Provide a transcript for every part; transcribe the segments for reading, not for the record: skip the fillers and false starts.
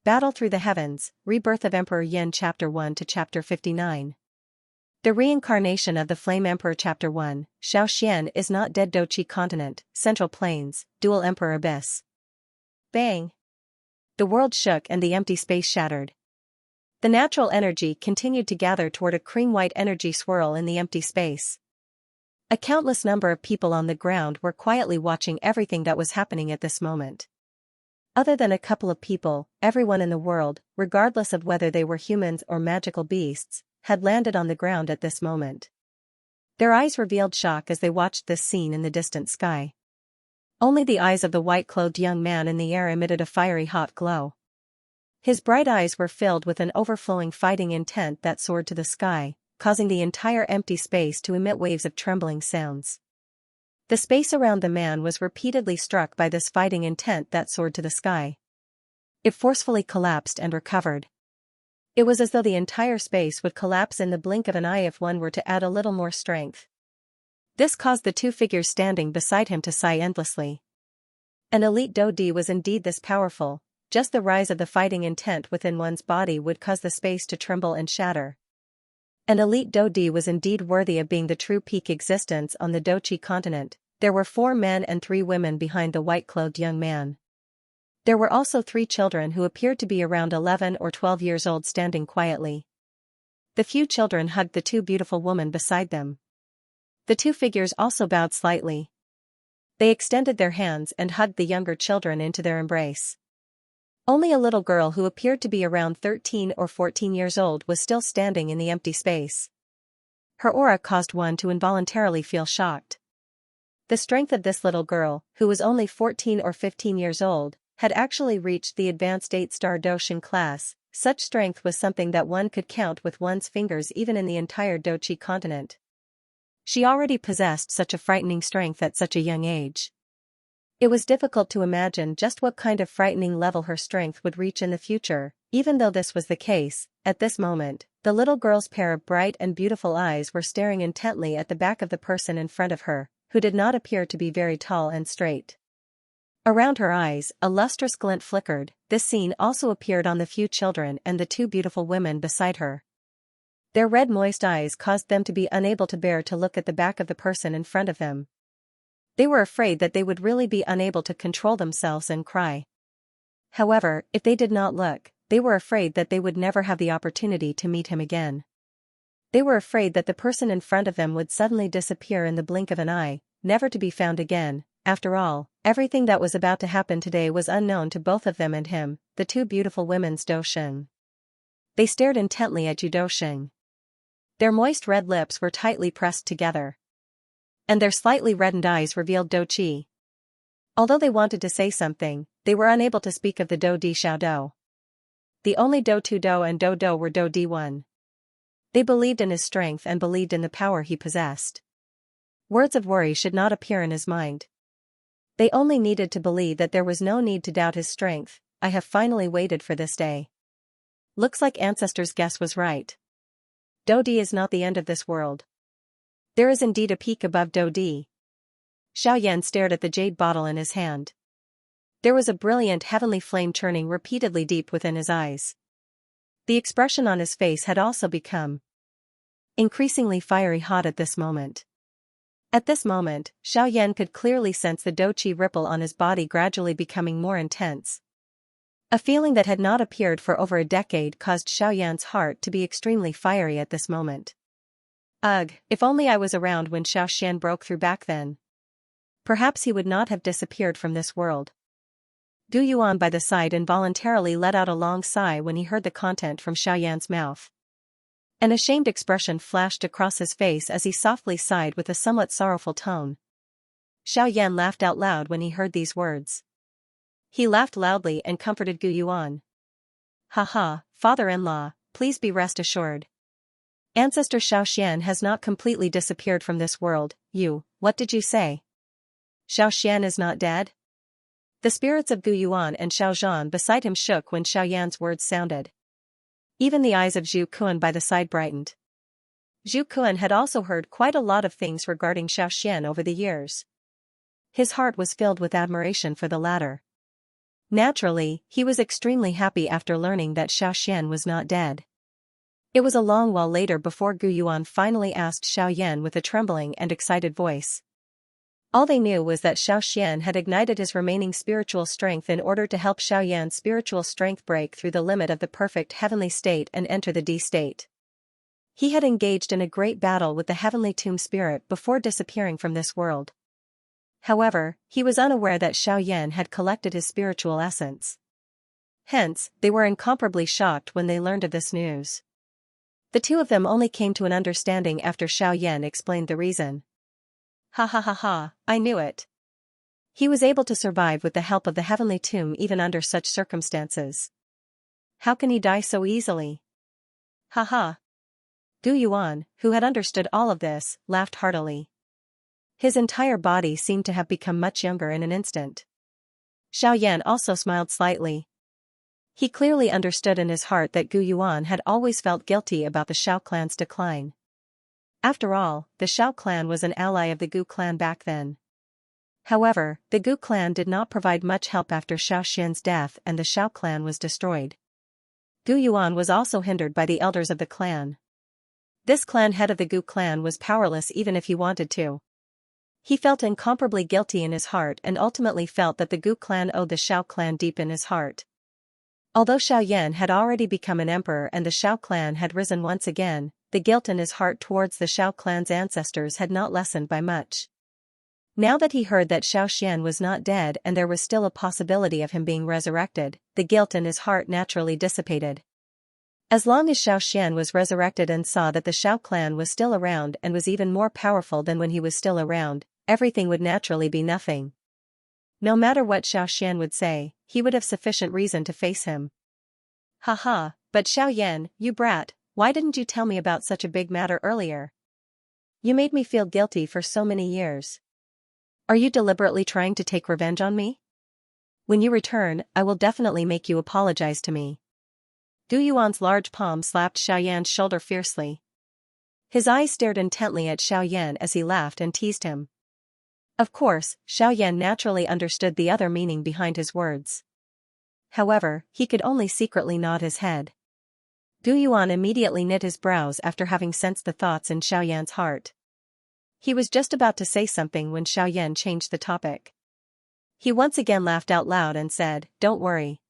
Battle Through the Heavens, Rebirth of Emperor Yin Chapter 1 to Chapter 59. The Reincarnation of the Flame Emperor Chapter 1, Xianxia is not dead. Doqi Continent, Central Plains, Dual Emperor Abyss. Bang! The world shook and the empty space shattered. The natural energy continued to gather toward a cream-white energy swirl in the empty space. A countless number of people on the ground were quietly watching everything that was happening at this moment. Other than a couple of people, everyone in the world, regardless of whether they were humans or magical beasts, had landed on the ground at this moment. Their eyes revealed shock as they watched this scene in the distant sky. Only the eyes of the white-clothed young man in the air emitted a fiery hot glow. His bright eyes were filled with an overflowing fighting intent that soared to the sky, causing the entire empty space to emit waves of trembling sounds. The space around the man was repeatedly struck by this fighting intent that soared to the sky. It forcefully collapsed and recovered. It was as though the entire space would collapse in the blink of an eye if one were to add a little more strength. This caused the two figures standing beside him to sigh endlessly. An elite Dodi was indeed this powerful. Just the rise of the fighting intent within one's body would cause the space to tremble and shatter. An elite Dodi was indeed worthy of being the true peak existence on the Doqi continent. There were 4 men and 3 women behind the white-clothed young man. There were also 3 children who appeared to be around 11 or 12 years old standing quietly. The few children hugged the 2 beautiful women beside them. The 2 figures also bowed slightly. They extended their hands and hugged the younger children into their embrace. Only a little girl who appeared to be around 13 or 14 years old was still standing in the empty space. Her aura caused one to involuntarily feel shocked. The strength of this little girl, who was only 14 or 15 years old, had actually reached the advanced 8-star Doshin class. Such strength was something that one could count with one's fingers even in the entire Doqi continent. She already possessed such a frightening strength at such a young age. It was difficult to imagine just what kind of frightening level her strength would reach in the future. Even though this was the case, at this moment, the little girl's pair of bright and beautiful eyes were staring intently at the back of the person in front of her, who did not appear to be very tall and straight. Around her eyes, a lustrous glint flickered. This scene also appeared on the few children and the 2 beautiful women beside her. Their red moist eyes caused them to be unable to bear to look at the back of the person in front of them. They were afraid that they would really be unable to control themselves and cry. However, if they did not look, they were afraid that they would never have the opportunity to meet him again. They were afraid that the person in front of them would suddenly disappear in the blink of an eye, never to be found again. After all, everything that was about to happen today was unknown to both of them and him, the 2 beautiful women's Dosheng. They stared intently at Dosheng. Their moist red lips were tightly pressed together. And their slightly reddened eyes revealed Doqi. Although they wanted to say something, they were unable to speak of the Do Di Xiao Do. The only Do Tu Do and Do Do were Do Di 1. They believed in his strength and believed in the power he possessed. Words of worry should not appear in his mind. They only needed to believe that there was no need to doubt his strength. I have finally waited for this day. Looks like Ancestor's guess was right. Do Di is not the end of this world. There is indeed a peak above Do Di. Xiaoyan stared at the jade bottle in his hand. There was a brilliant heavenly flame churning repeatedly deep within his eyes. The expression on his face had also become increasingly fiery hot at this moment. At this moment, Xiaoyan could clearly sense the Doqi ripple on his body gradually becoming more intense. A feeling that had not appeared for over a decade caused Xiaoyan's heart to be extremely fiery at this moment. Ugh, if only I was around when Xiaoxian broke through back then. Perhaps he would not have disappeared from this world. Gu Yuan by the side involuntarily let out a long sigh when he heard the content from Xiaoyan's mouth. An ashamed expression flashed across his face as he softly sighed with a somewhat sorrowful tone. Xiaoyan laughed out loud when he heard these words. He laughed loudly and comforted Gu Yuan. Haha, father-in-law, please be rest assured. Ancestor Xiaoxian has not completely disappeared from this world. What did you say? Xiaoxian is not dead? The spirits of Gu Yuan and Xiaozhan beside him shook when Xiaoyan's words sounded. Even the eyes of Zhu Kuan by the side brightened. Zhu Kuan had also heard quite a lot of things regarding Xiaoxian over the years. His heart was filled with admiration for the latter. Naturally, he was extremely happy after learning that Xiaoxian was not dead. It was a long while later before Gu Yuan finally asked Xiaoyan with a trembling and excited voice. All they knew was that Xiaoxian had ignited his remaining spiritual strength in order to help Xiaoyan's spiritual strength break through the limit of the perfect heavenly state and enter the D state. He had engaged in a great battle with the heavenly tomb spirit before disappearing from this world. However, he was unaware that Xiaoyan had collected his spiritual essence. Hence, they were incomparably shocked when they learned of this news. The two of them only came to an understanding after Xiaoyan explained the reason. Ha ha ha ha, I knew it. He was able to survive with the help of the heavenly tomb even under such circumstances. How can he die so easily? Ha ha. Gu Yuan, who had understood all of this, laughed heartily. His entire body seemed to have become much younger in an instant. Xiaoyan also smiled slightly. He clearly understood in his heart that Gu Yuan had always felt guilty about the Xiao clan's decline. After all, the Xiao clan was an ally of the Gu clan back then. However, the Gu clan did not provide much help after Xiaoxian's death and the Xiao clan was destroyed. Gu Yuan was also hindered by the elders of the clan. This clan head of the Gu clan was powerless even if he wanted to. He felt incomparably guilty in his heart and ultimately felt that the Gu clan owed the Xiao clan deep in his heart. Although Xiaoyan had already become an emperor and the Xiao clan had risen once again, the guilt in his heart towards the Xiao clan's ancestors had not lessened by much. Now that he heard that Xiaoxian was not dead and there was still a possibility of him being resurrected, the guilt in his heart naturally dissipated. As long as Xiaoxian was resurrected and saw that the Xiao clan was still around and was even more powerful than when he was still around, everything would naturally be nothing. No matter what Xiaoxian would say, he would have sufficient reason to face him. Haha, but Xiaoyan, you brat, why didn't you tell me about such a big matter earlier? You made me feel guilty for so many years. Are you deliberately trying to take revenge on me? When you return, I will definitely make you apologize to me. Gu Yuan's large palm slapped Xiaoyan's shoulder fiercely. His eyes stared intently at Xiaoyan as he laughed and teased him. Of course, Xiaoyan naturally understood the other meaning behind his words. However, he could only secretly nod his head. Gu Yuan immediately knit his brows after having sensed the thoughts in Xiaoyan's heart. He was just about to say something when Xiaoyan changed the topic. He once again laughed out loud and said, "Don't worry.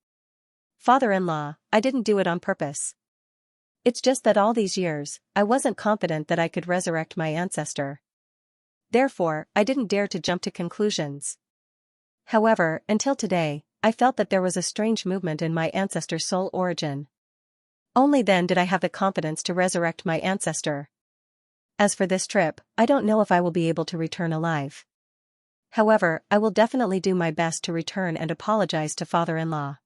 Father-in-law, I didn't do it on purpose. It's just that all these years, I wasn't confident that I could resurrect my ancestor. Therefore, I didn't dare to jump to conclusions. However, until today, I felt that there was a strange movement in my ancestor's soul origin. Only then did I have the confidence to resurrect my ancestor. As for this trip, I don't know if I will be able to return alive. However, I will definitely do my best to return and apologize to father-in-law."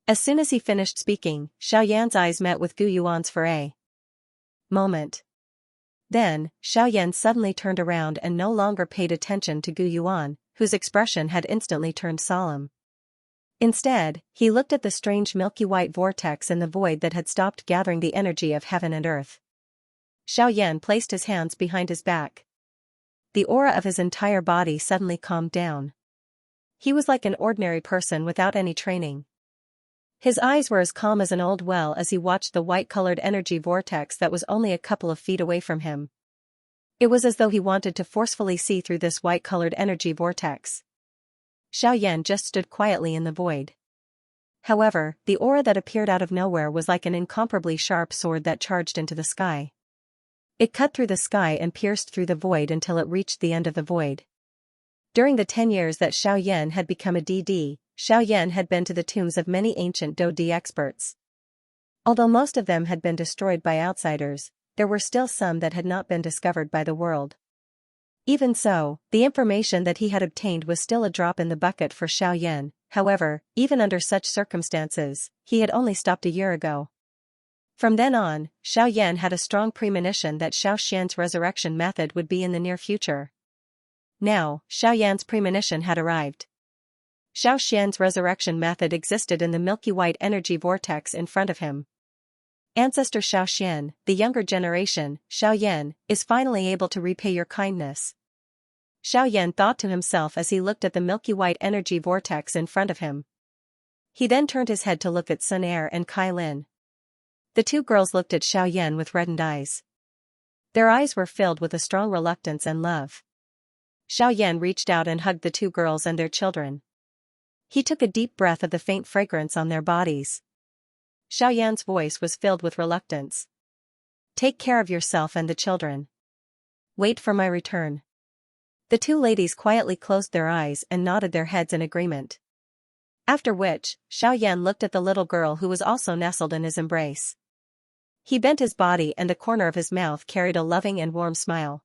As soon as he finished speaking, Xiaoyan's eyes met with Gu Yuan's for a moment. Then, Xiaoyan suddenly turned around and no longer paid attention to Gu Yuan, whose expression had instantly turned solemn. Instead, he looked at the strange milky white vortex in the void that had stopped gathering the energy of heaven and earth. Xiaoyan placed his hands behind his back. The aura of his entire body suddenly calmed down. He was like an ordinary person without any training. His eyes were as calm as an old well as he watched the white-colored energy vortex that was only a couple of feet away from him. It was as though he wanted to forcefully see through this white-colored energy vortex. Xiaoyan just stood quietly in the void. However, the aura that appeared out of nowhere was like an incomparably sharp sword that charged into the sky. It cut through the sky and pierced through the void until it reached the end of the void. During the 10 years that Xiaoyan had become a DD, Xiaoyan had been to the tombs of many ancient Do-D experts. Although most of them had been destroyed by outsiders, there were still some that had not been discovered by the world. Even so, the information that he had obtained was still a drop in the bucket for Xiaoyan. However, even under such circumstances, he had only stopped a year ago. From then on, Xiaoyan had a strong premonition that Xiaoxian's resurrection method would be in the near future. Now, Xiaoyan's premonition had arrived. Xiaoxian's resurrection method existed in the milky white energy vortex in front of him. Ancestor Xiaoxian, the younger generation, Xiaoyan, is finally able to repay your kindness. Xiaoyan thought to himself as he looked at the milky white energy vortex in front of him. He then turned his head to look at Sun Er and Kai Lin. The two girls looked at Xiao Yan with reddened eyes. Their eyes were filled with a strong reluctance and love. Xiao Yan reached out and hugged the two girls and their children. He took a deep breath of the faint fragrance on their bodies. Xiao Yan's voice was filled with reluctance. Take care of yourself and the children. Wait for my return. The two ladies quietly closed their eyes and nodded their heads in agreement. After which, Xiao Yan looked at the little girl who was also nestled in his embrace. He bent his body and the corner of his mouth carried a loving and warm smile.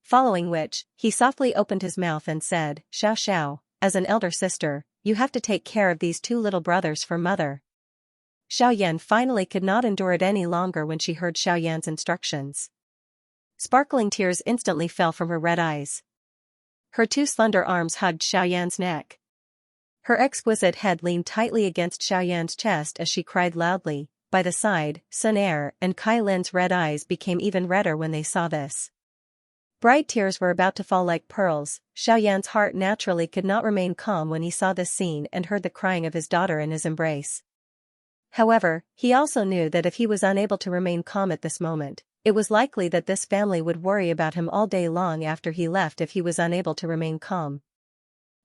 Following which, he softly opened his mouth and said, Xiao Xiao, as an elder sister, you have to take care of these two little brothers for mother. Xiao Yan finally could not endure it any longer when she heard Xiao Yan's instructions. Sparkling tears instantly fell from her red eyes. Her two slender arms hugged Xiao Yan's neck. Her exquisite head leaned tightly against Xiao Yan's chest as she cried loudly. By the side, Sun Er and Kai Lin's red eyes became even redder when they saw this. Bright tears were about to fall like pearls. Xiao Yan's heart naturally could not remain calm when he saw this scene and heard the crying of his daughter in his embrace. However, he also knew that if he was unable to remain calm at this moment, it was likely that this family would worry about him all day long after he left if he was unable to remain calm.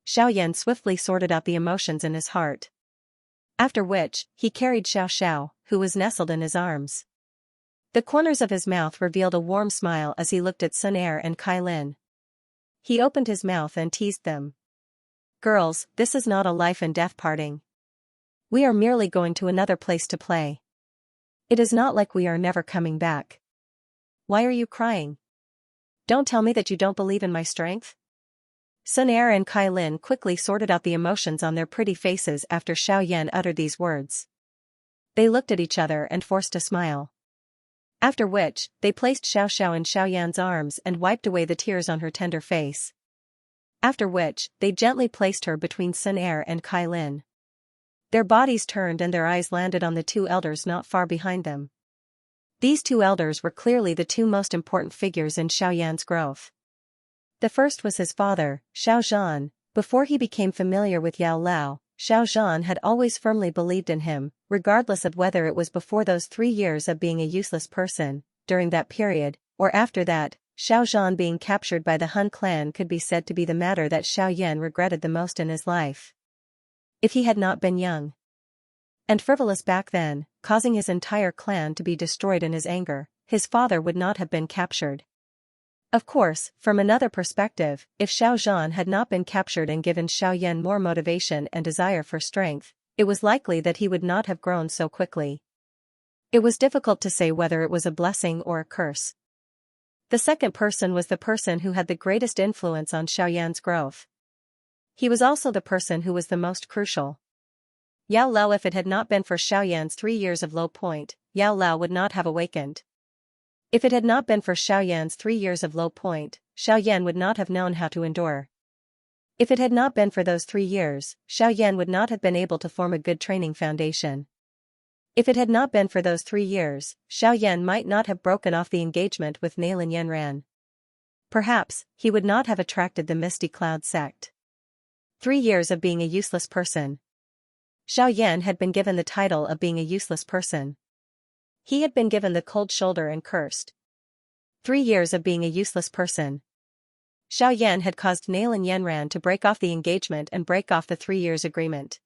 Xiao Yan swiftly sorted out the emotions in his heart. After which, he carried Xiao Xiao, who was nestled in his arms. The corners of his mouth revealed a warm smile as he looked at Sun Er and Kai Lin. He opened his mouth and teased them. Girls, this is not a life and death parting. We are merely going to another place to play. It is not like we are never coming back. Why are you crying? Don't tell me that you don't believe in my strength? Sun Er and Kai Lin quickly sorted out the emotions on their pretty faces after Xiao Yan uttered these words. They looked at each other and forced a smile. After which, they placed Xiao Xiao in Xiao Yan's arms and wiped away the tears on her tender face. After which, they gently placed her between Sun Er and Kai Lin. Their bodies turned and their eyes landed on the two elders not far behind them. These two elders were clearly the two most important figures in Xiao Yan's growth. The first was his father, Xiao Zhan. Before he became familiar with Yao Lao, Xiao Zhan had always firmly believed in him, regardless of whether it was before those 3 years of being a useless person, during that period, or after that. Xiao Zhan being captured by the Han clan could be said to be the matter that Xiao Yan regretted the most in his life. If he had not been young and frivolous back then, causing his entire clan to be destroyed in his anger, his father would not have been captured. Of course, from another perspective, if Xiao Zhan had not been captured and given Xiao Yan more motivation and desire for strength, it was likely that he would not have grown so quickly. It was difficult to say whether it was a blessing or a curse. The second person was the person who had the greatest influence on Xiao Yan's growth. He was also the person who was the most crucial. Yao Lao. If it had not been for Xiao Yan's 3 years of low point, Yao Lao would not have awakened. If it had not been for Xiao Yan's 3 years of low point, Xiao Yan would not have known how to endure. If it had not been for those 3 years, Xiao Yan would not have been able to form a good training foundation. If it had not been for those 3 years, Xiao Yan might not have broken off the engagement with Nailin Yanran. Perhaps, he would not have attracted the Misty Cloud sect. 3 years of being a useless person. Xiao Yan had been given the title of being a useless person. He had been given the cold shoulder and cursed. 3 years of being a useless person. Xiao Yan had caused Nailin Yanran to break off the engagement and break off the 3 years agreement.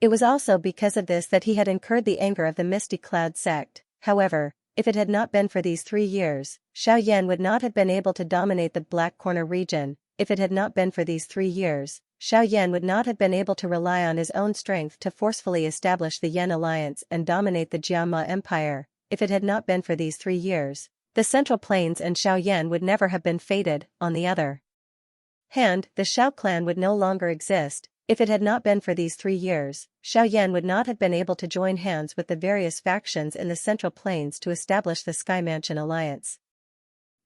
It was also because of this that he had incurred the anger of the Misty Cloud sect. However, if it had not been for these 3 years, Xiao Yan would not have been able to dominate the Black Corner region. If it had not been for these 3 years, Xiao Yan would not have been able to rely on his own strength to forcefully establish the Yan Alliance and dominate the Jiama Empire. If it had not been for these 3 years, the Central Plains and Xiao Yan would never have been fated. On the other hand, the Xiao clan would no longer exist. If it had not been for these 3 years, Xiao Yan would not have been able to join hands with the various factions in the Central Plains to establish the Sky Mansion Alliance.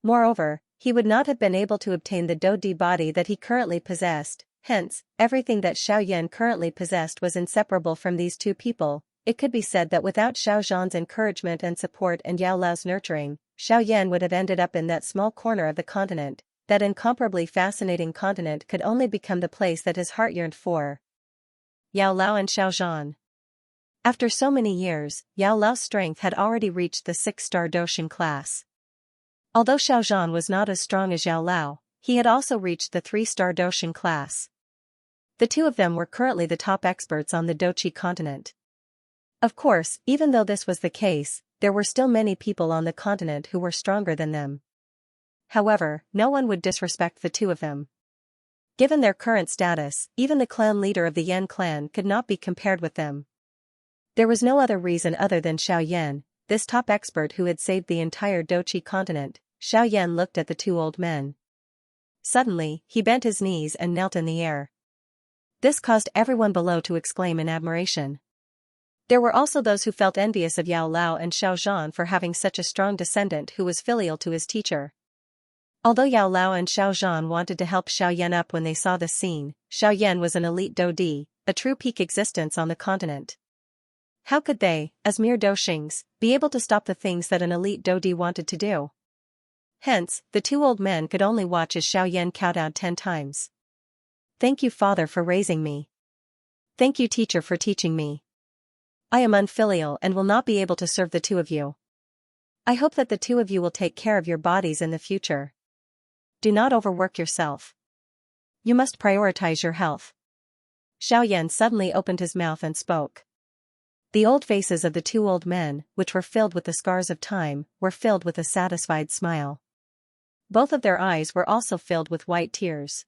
Moreover, he would not have been able to obtain the Do-Di body that he currently possessed. Hence, everything that Xiao Yan currently possessed was inseparable from these two people. It could be said that without Xiao Zhan's encouragement and support and Yao Lao's nurturing, Xiao Yan would have ended up in that small corner of the continent. That incomparably fascinating continent could only become the place that his heart yearned for. Yao Lao and Xiao Zhan. After so many years, Yao Lao's strength had already reached the 6-star Doshin class. Although Xiao Zhan was not as strong as Yao Lao, he had also reached the 3-star Doshin class. The two of them were currently the top experts on the Dochi continent. Of course, even though this was the case, there were still many people on the continent who were stronger than them. However, no one would disrespect the two of them. Given their current status, even the clan leader of the Yan clan could not be compared with them. There was no other reason other than Xiao Yan, this top expert who had saved the entire Dochi continent. Xiao Yan looked at the two old men. Suddenly, he bent his knees and knelt in the air. This caused everyone below to exclaim in admiration. There were also those who felt envious of Yao Lao and Xiao Zhan for having such a strong descendant who was filial to his teacher. Although Yao Lao and Xiao Zhan wanted to help Xiao Yan up when they saw this scene, Xiao Yan was an elite Dodi, a true peak existence on the continent. How could they, as mere Doshings, be able to stop the things that an elite Dodi wanted to do? Hence, the two old men could only watch as Xiao Yan kowtowed 10 times. Thank you, Father, for raising me. Thank you, Teacher, for teaching me. I am unfilial and will not be able to serve the two of you. I hope that the two of you will take care of your bodies in the future. Do not overwork yourself. You must prioritize your health. Xiao Yan suddenly opened his mouth and spoke. The old faces of the two old men, which were filled with the scars of time, were filled with a satisfied smile. Both of their eyes were also filled with white tears.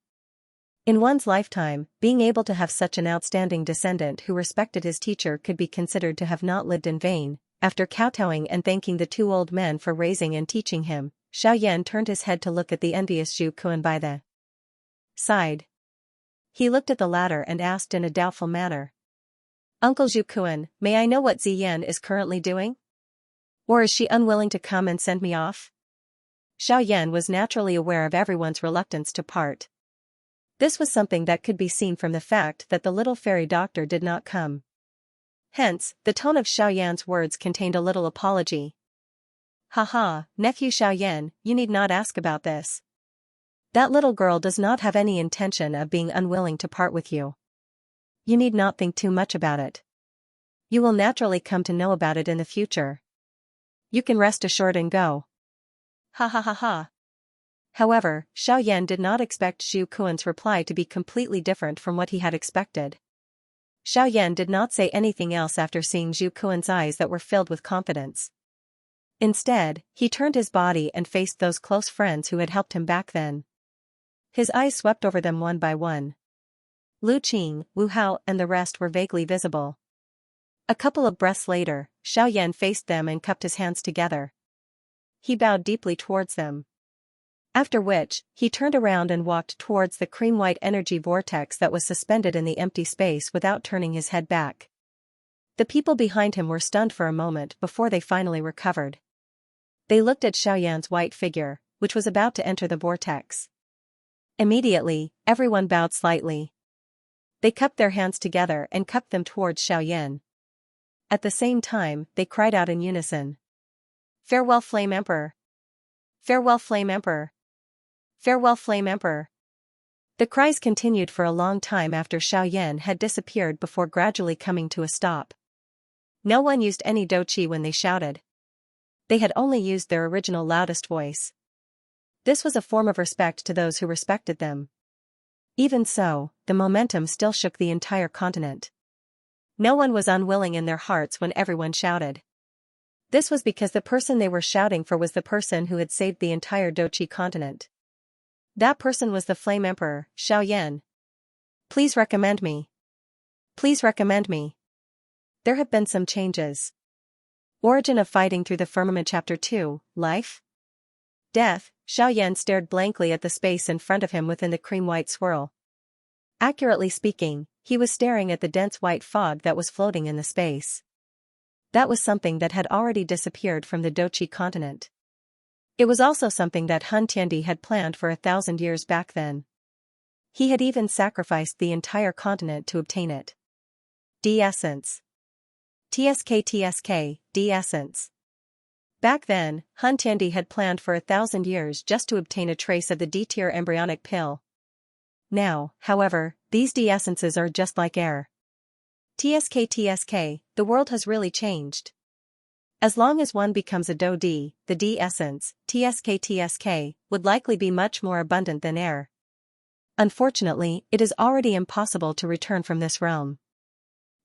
In one's lifetime, being able to have such an outstanding descendant who respected his teacher could be considered to have not lived in vain. After kowtowing and thanking the two old men for raising and teaching him, Xiao Yan turned his head to look at the envious Zhu Kuan by the side. He looked at the latter and asked in a doubtful manner. Uncle Zhu Kuan, may I know what Ziyan is currently doing? Or is she unwilling to come and send me off? Xiao Yan was naturally aware of everyone's reluctance to part. This was something that could be seen from the fact that the little fairy doctor did not come. Hence, the tone of Xiao Yan's words contained a little apology. Haha, nephew Xiao Yan, you need not ask about this. That little girl does not have any intention of being unwilling to part with you. You need not think too much about it. You will naturally come to know about it in the future. You can rest assured and go. Ha ha ha ha. However, Xiao Yan did not expect Zhu Kuan's reply to be completely different from what he had expected. Xiao Yan did not say anything else after seeing Zhu Kuan's eyes that were filled with confidence. Instead, he turned his body and faced those close friends who had helped him back then. His eyes swept over them one by one. Lu Qing, Wu Hao and the rest were vaguely visible. A couple of breaths later, Xiao Yan faced them and cupped his hands together. He bowed deeply towards them. After which, he turned around and walked towards the cream-white energy vortex that was suspended in the empty space without turning his head back. The people behind him were stunned for a moment before they finally recovered. They looked at Xiao Yan's white figure, which was about to enter the vortex. Immediately, everyone bowed slightly. They cupped their hands together and cupped them towards Xiao Yan. At the same time, they cried out in unison. Farewell, Flame Emperor! Farewell, Flame Emperor! Farewell, Flame Emperor! The cries continued for a long time after Xiao Yan had disappeared before gradually coming to a stop. No one used any douqi when they shouted. They had only used their original loudest voice. This was a form of respect to those who respected them. Even so, the momentum still shook the entire continent. No one was unwilling in their hearts when everyone shouted. This was because the person they were shouting for was the person who had saved the entire Dochi continent. That person was the Flame Emperor, Xiao Yan. Please recommend me. Please recommend me. There have been some changes. Origin of Fighting Through the Firmament Chapter 2, Life? Death. Xiao Yan stared blankly at the space in front of him within the cream-white swirl. Accurately speaking, he was staring at the dense white fog that was floating in the space. That was something that had already disappeared from the Dochi continent. It was also something that Hun Tiandi had planned for 1,000 years back then. He had even sacrificed the entire continent to obtain it. D-Essence. TSK, D-Essence. Back then, Hun Tiandi had planned for 1,000 years just to obtain a trace of the D-tier embryonic pill. Now, however, these D-essences are just like air. TSK, the world has really changed. As long as one becomes a Do-D, the D essence, TSK, would likely be much more abundant than air. Unfortunately, it is already impossible to return from this realm.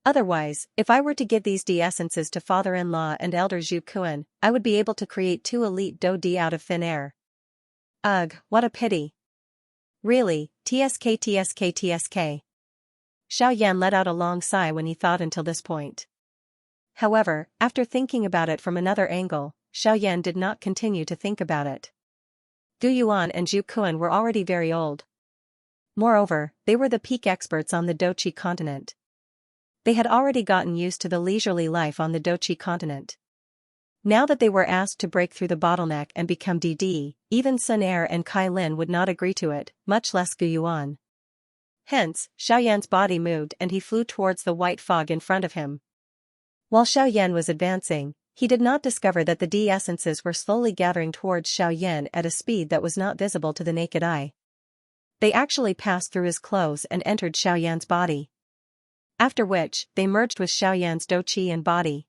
Otherwise, if I were to give these D essences to father-in-law and elder Zhu Kuan, I would be able to create 2 elite Do-D out of thin air. Ugh, what a pity. Really, TSK. Xiaoyan let out a long sigh when he thought until this point. However, after thinking about it from another angle, Xiaoyan did not continue to think about it. Gu Yuan and Zhu Kuan were already very old. Moreover, they were the peak experts on the Doqi continent. They had already gotten used to the leisurely life on the Doqi continent. Now that they were asked to break through the bottleneck and become DD, even Sun Er and Kai Lin would not agree to it, much less Gu Yuan. Hence, Xiaoyan's body moved and he flew towards the white fog in front of him. While Xiaoyan was advancing, he did not discover that the D essences were slowly gathering towards Xiaoyan at a speed that was not visible to the naked eye. They actually passed through his clothes and entered Xiaoyan's body. After which, they merged with Xiaoyan's Doqi and body.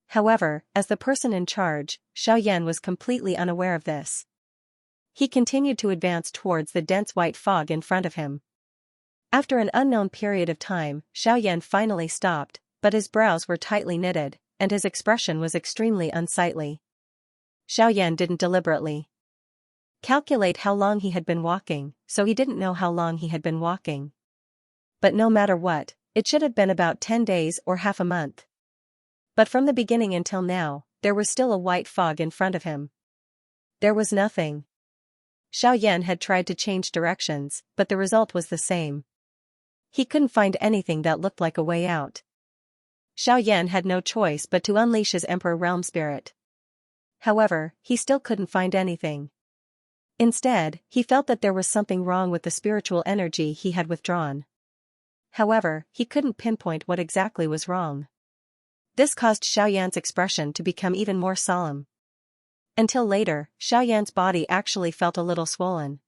However, as the person in charge, Xiaoyan was completely unaware of this. He continued to advance towards the dense white fog in front of him. After an unknown period of time, Xiaoyan finally stopped, but his brows were tightly knitted, and his expression was extremely unsightly. Xiaoyan didn't deliberately calculate how long he had been walking, so he didn't know how long he had been walking. But no matter what, it should have been about 10 days or half a month. But from the beginning until now, there was still a white fog in front of him. There was nothing. Xiaoyan had tried to change directions, but the result was the same. He couldn't find anything that looked like a way out. Xiaoyan had no choice but to unleash his Emperor Realm Spirit. However, he still couldn't find anything. Instead, he felt that there was something wrong with the spiritual energy he had withdrawn. However, he couldn't pinpoint what exactly was wrong. This caused Xiaoyan's expression to become even more solemn. Until later, Xiaoyan's body actually felt a little swollen.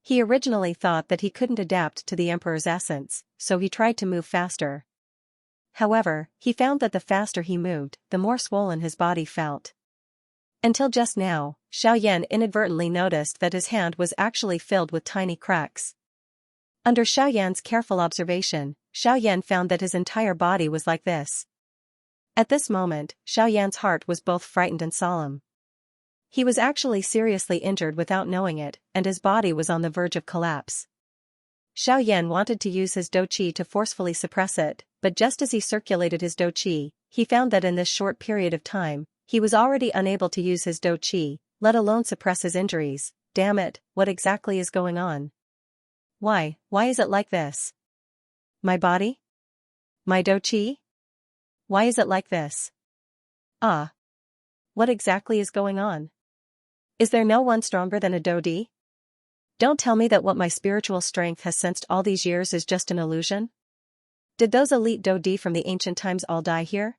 He originally thought that he couldn't adapt to the Emperor's essence, so he tried to move faster. However, he found that the faster he moved, the more swollen his body felt. Until just now, Xiaoyan inadvertently noticed that his hand was actually filled with tiny cracks. Under Xiaoyan's careful observation, Xiaoyan found that his entire body was like this. At this moment, Xiaoyan's heart was both frightened and solemn. He was actually seriously injured without knowing it, and his body was on the verge of collapse. Xiaoyan wanted to use his Doqi to forcefully suppress it, but just as he circulated his Doqi, he found that in this short period of time, he was already unable to use his Doqi, let alone suppress his injuries. Damn it, what exactly is going on? Why is it like this? My body? My Doqi? Why is it like this? Ah. What exactly is going on? Is there no one stronger than a Do-D? Don't tell me that what my spiritual strength has sensed all these years is just an illusion? Did those elite Do-D from the ancient times all die here?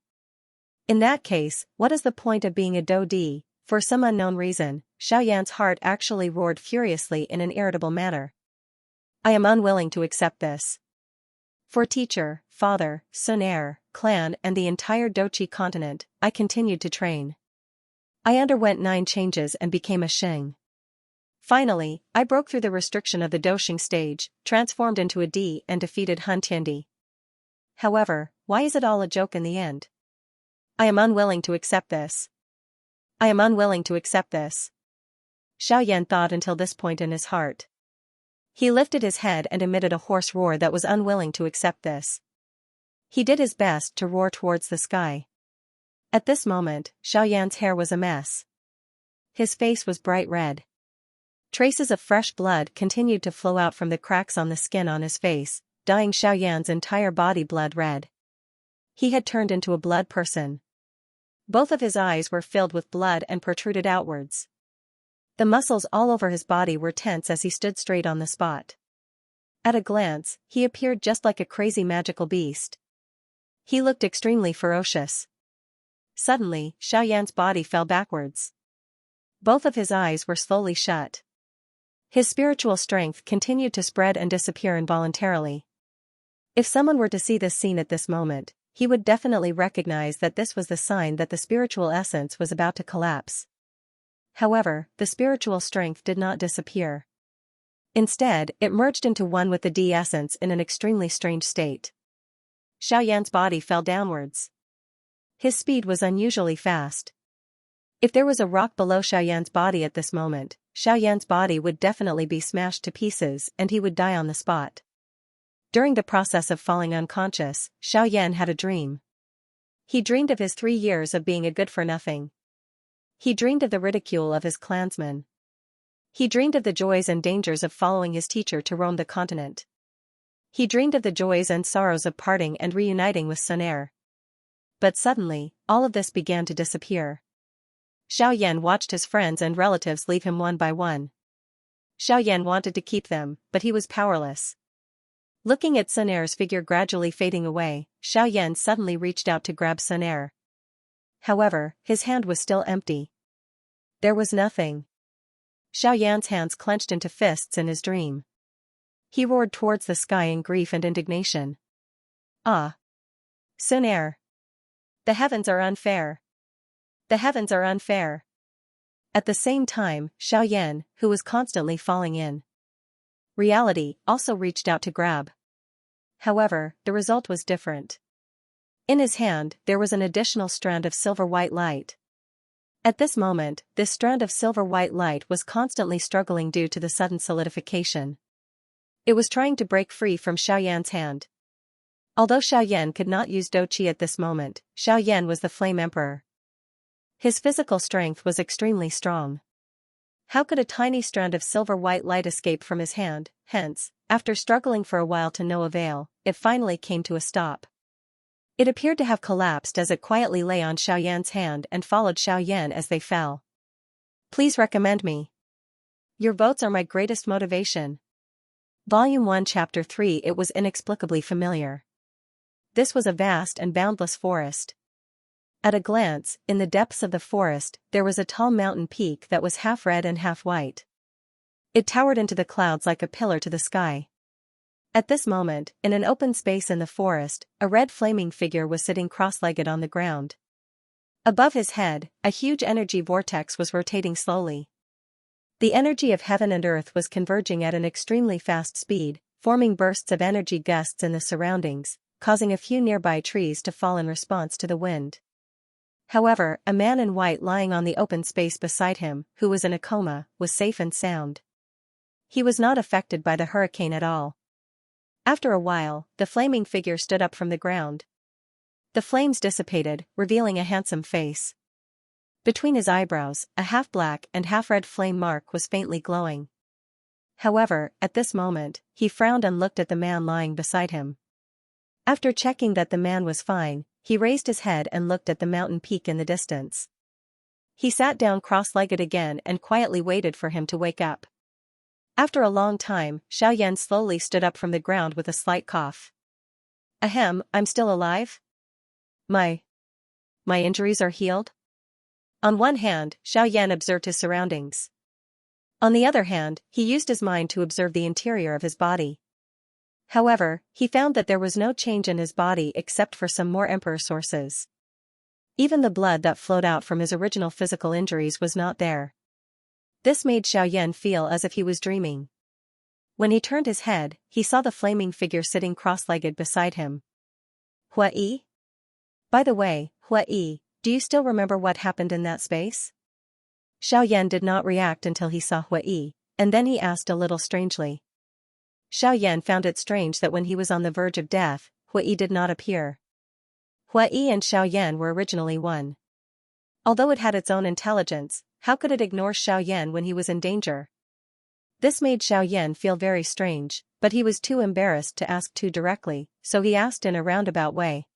In that case, what is the point of being a Do-D? For some unknown reason, Xiaoyan's heart actually roared furiously in an irritable manner. I am unwilling to accept this. For teacher, father, Sun Er, clan and the entire Doqi continent, I continued to train. I underwent 9 changes and became a Xing. Finally, I broke through the restriction of the Doxing stage, transformed into a D and defeated Hun Tiandi. However, why is it all a joke in the end? I am unwilling to accept this. I am unwilling to accept this. Xiaoyan thought until this point in his heart. He lifted his head and emitted a hoarse roar that was unwilling to accept this. He did his best to roar towards the sky. At this moment, Xiaoyan's hair was a mess. His face was bright red. Traces of fresh blood continued to flow out from the cracks on the skin on his face, dyeing Xiaoyan's entire body blood red. He had turned into a blood person. Both of his eyes were filled with blood and protruded outwards. The muscles all over his body were tense as he stood straight on the spot. At a glance, he appeared just like a crazy magical beast. He looked extremely ferocious. Suddenly, Xiaoyan's body fell backwards. Both of his eyes were slowly shut. His spiritual strength continued to spread and disappear involuntarily. If someone were to see this scene at this moment, he would definitely recognize that this was the sign that the spiritual essence was about to collapse. However, the spiritual strength did not disappear. Instead, it merged into one with the D essence in an extremely strange state. Xiaoyan's body fell downwards. His speed was unusually fast. If there was a rock below Xiaoyan's body at this moment, Xiaoyan's body would definitely be smashed to pieces and he would die on the spot. During the process of falling unconscious, Xiaoyan had a dream. He dreamed of his 3 years of being a good-for-nothing. He dreamed of the ridicule of his clansmen. He dreamed of the joys and dangers of following his teacher to roam the continent. He dreamed of the joys and sorrows of parting and reuniting with Sun Er. But suddenly, all of this began to disappear. Xiaoyan watched his friends and relatives leave him one by one. Xiaoyan wanted to keep them, but he was powerless. Looking at Sun Er's figure gradually fading away, Xiaoyan suddenly reached out to grab Sun Er. However, his hand was still empty. There was nothing. Xiaoyan's hands clenched into fists in his dream. He roared towards the sky in grief and indignation. Ah! Sun Er! The heavens are unfair! The heavens are unfair! At the same time, Xiaoyan, who was constantly falling in reality, also reached out to grab. However, the result was different. In his hand, there was an additional strand of silver-white light. At this moment, this strand of silver-white light was constantly struggling due to the sudden solidification. It was trying to break free from Xiaoyan's hand. Although Xiaoyan could not use Douqi at this moment, Xiaoyan was the Flame Emperor. His physical strength was extremely strong. How could a tiny strand of silver-white light escape from his hand? Hence, after struggling for a while to no avail, it finally came to a stop. It appeared to have collapsed as it quietly lay on Xiaoyan's hand and followed Xiaoyan as they fell. Please recommend me. Your votes are my greatest motivation. Volume 1 Chapter 3 It was inexplicably familiar. This was a vast and boundless forest. At a glance, in the depths of the forest, there was a tall mountain peak that was half red and half white. It towered into the clouds like a pillar to the sky. At this moment, in an open space in the forest, a red flaming figure was sitting cross-legged on the ground. Above his head, a huge energy vortex was rotating slowly. The energy of heaven and earth was converging at an extremely fast speed, forming bursts of energy gusts in the surroundings, causing a few nearby trees to fall in response to the wind. However, a man in white lying on the open space beside him, who was in a coma, was safe and sound. He was not affected by the hurricane at all. After a while, the flaming figure stood up from the ground. The flames dissipated, revealing a handsome face. Between his eyebrows, a half-black and half-red flame mark was faintly glowing. However, at this moment, he frowned and looked at the man lying beside him. After checking that the man was fine, he raised his head and looked at the mountain peak in the distance. He sat down cross-legged again and quietly waited for him to wake up. After a long time, Xiaoyan slowly stood up from the ground with a slight cough. Ahem, I'm still alive? My injuries are healed? On one hand, Xiaoyan observed his surroundings. On the other hand, he used his mind to observe the interior of his body. However, he found that there was no change in his body except for some more emperor sources. Even the blood that flowed out from his original physical injuries was not there. This made Xiaoyan feel as if he was dreaming. When he turned his head, he saw the flaming figure sitting cross-legged beside him. Hua Yi? By the way, Hua Yi, do you still remember what happened in that space? Xiaoyan did not react until he saw Hua Yi, and then he asked a little strangely. Xiaoyan found it strange that when he was on the verge of death, Hua Yi did not appear. Hua Yi and Xiaoyan were originally one. Although it had its own intelligence, how could it ignore Xiaoyan when he was in danger? This made Xiaoyan feel very strange, but he was too embarrassed to ask too directly, so he asked in a roundabout way.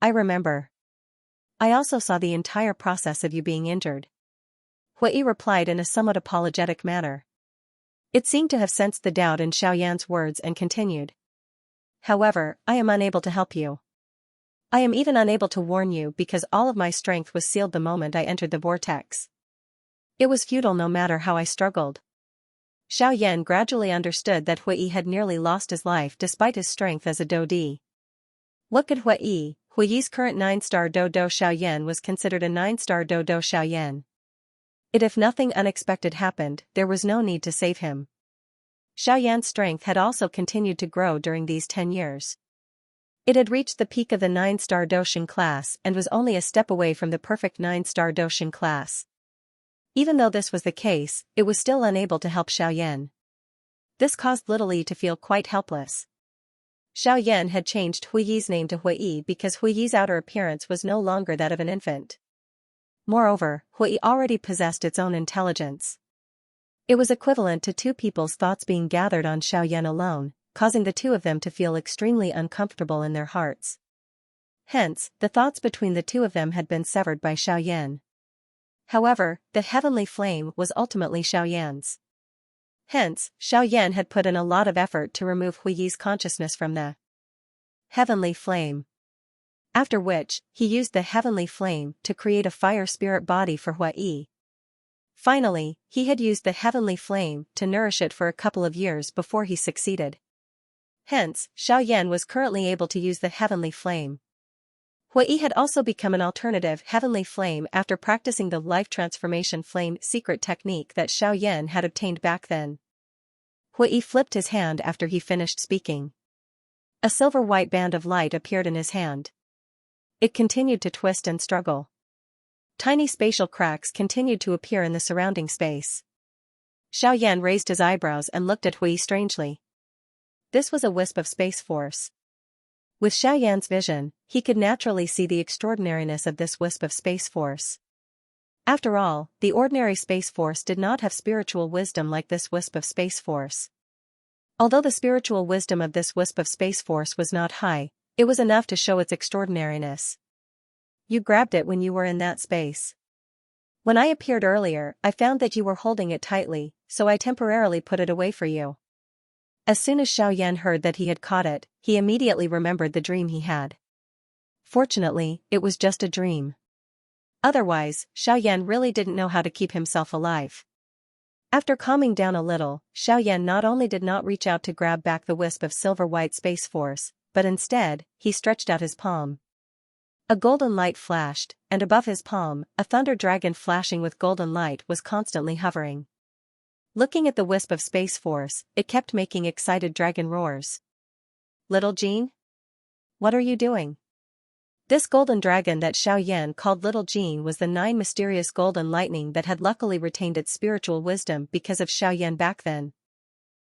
I remember. I also saw the entire process of you being injured. Hua Yi replied in a somewhat apologetic manner. It seemed to have sensed the doubt in Xiaoyan's words and continued. However, I am unable to help you. I am even unable to warn you because all of my strength was sealed the moment I entered the vortex. It was futile no matter how I struggled. Xiao Yan gradually understood that Hui had nearly lost his life despite his strength as a Dodi. What could Hui's current 9-star Dodo Xiao Yan was considered a 9-star Dodo Xiao Yan. If nothing unexpected happened, there was no need to save him. Xiao Yan's strength had also continued to grow during these 10 years. It had reached the peak of the 9-star Doshin class and was only a step away from the perfect 9-star Doshin class. Even though this was the case, it was still unable to help Xiao Yan. This caused little Yi to feel quite helpless. Xiao Yan had changed Hui's name to Hui because Hui's outer appearance was no longer that of an infant. Moreover, Hui already possessed its own intelligence. It was equivalent to two people's thoughts being gathered on Xiao Yan alone, causing the two of them to feel extremely uncomfortable in their hearts. Hence, the thoughts between the two of them had been severed by Xiao Yan. However, the heavenly flame was ultimately Xiao Yan's. Hence, Xiao Yan had put in a lot of effort to remove Hui's consciousness from the heavenly flame. After which, he used the heavenly flame to create a fire spirit body for Hui. Finally, he had used the heavenly flame to nourish it for a couple of years before he succeeded. Hence, Xiao Yan was currently able to use the heavenly flame. Hui had also become an alternative heavenly flame after practicing the life transformation flame secret technique that Xiao Yan had obtained back then. Hui flipped his hand after he finished speaking. A silver-white band of light appeared in his hand. It continued to twist and struggle. Tiny spatial cracks continued to appear in the surrounding space. Xiao Yan raised his eyebrows and looked at Hui strangely. This was a wisp of space force. With Xiao Yan's vision, he could naturally see the extraordinariness of this wisp of space force. After all, the ordinary space force did not have spiritual wisdom like this wisp of space force. Although the spiritual wisdom of this wisp of space force was not high, it was enough to show its extraordinariness. You grabbed it when you were in that space. When I appeared earlier, I found that you were holding it tightly, so I temporarily put it away for you. As soon as Xiao Yan heard that he had caught it, he immediately remembered the dream he had. Fortunately, it was just a dream. Otherwise, Xiao Yan really didn't know how to keep himself alive. After calming down a little, Xiao Yan not only did not reach out to grab back the wisp of silver-white space force, but instead, he stretched out his palm. A golden light flashed, and above his palm, a thunder dragon flashing with golden light was constantly hovering. Looking at the wisp of space force, it kept making excited dragon roars. Little Jean? What are you doing? This golden dragon that Xiao Yan called Little Jean was the 9 mysterious golden lightning that had luckily retained its spiritual wisdom because of Xiao Yan back then.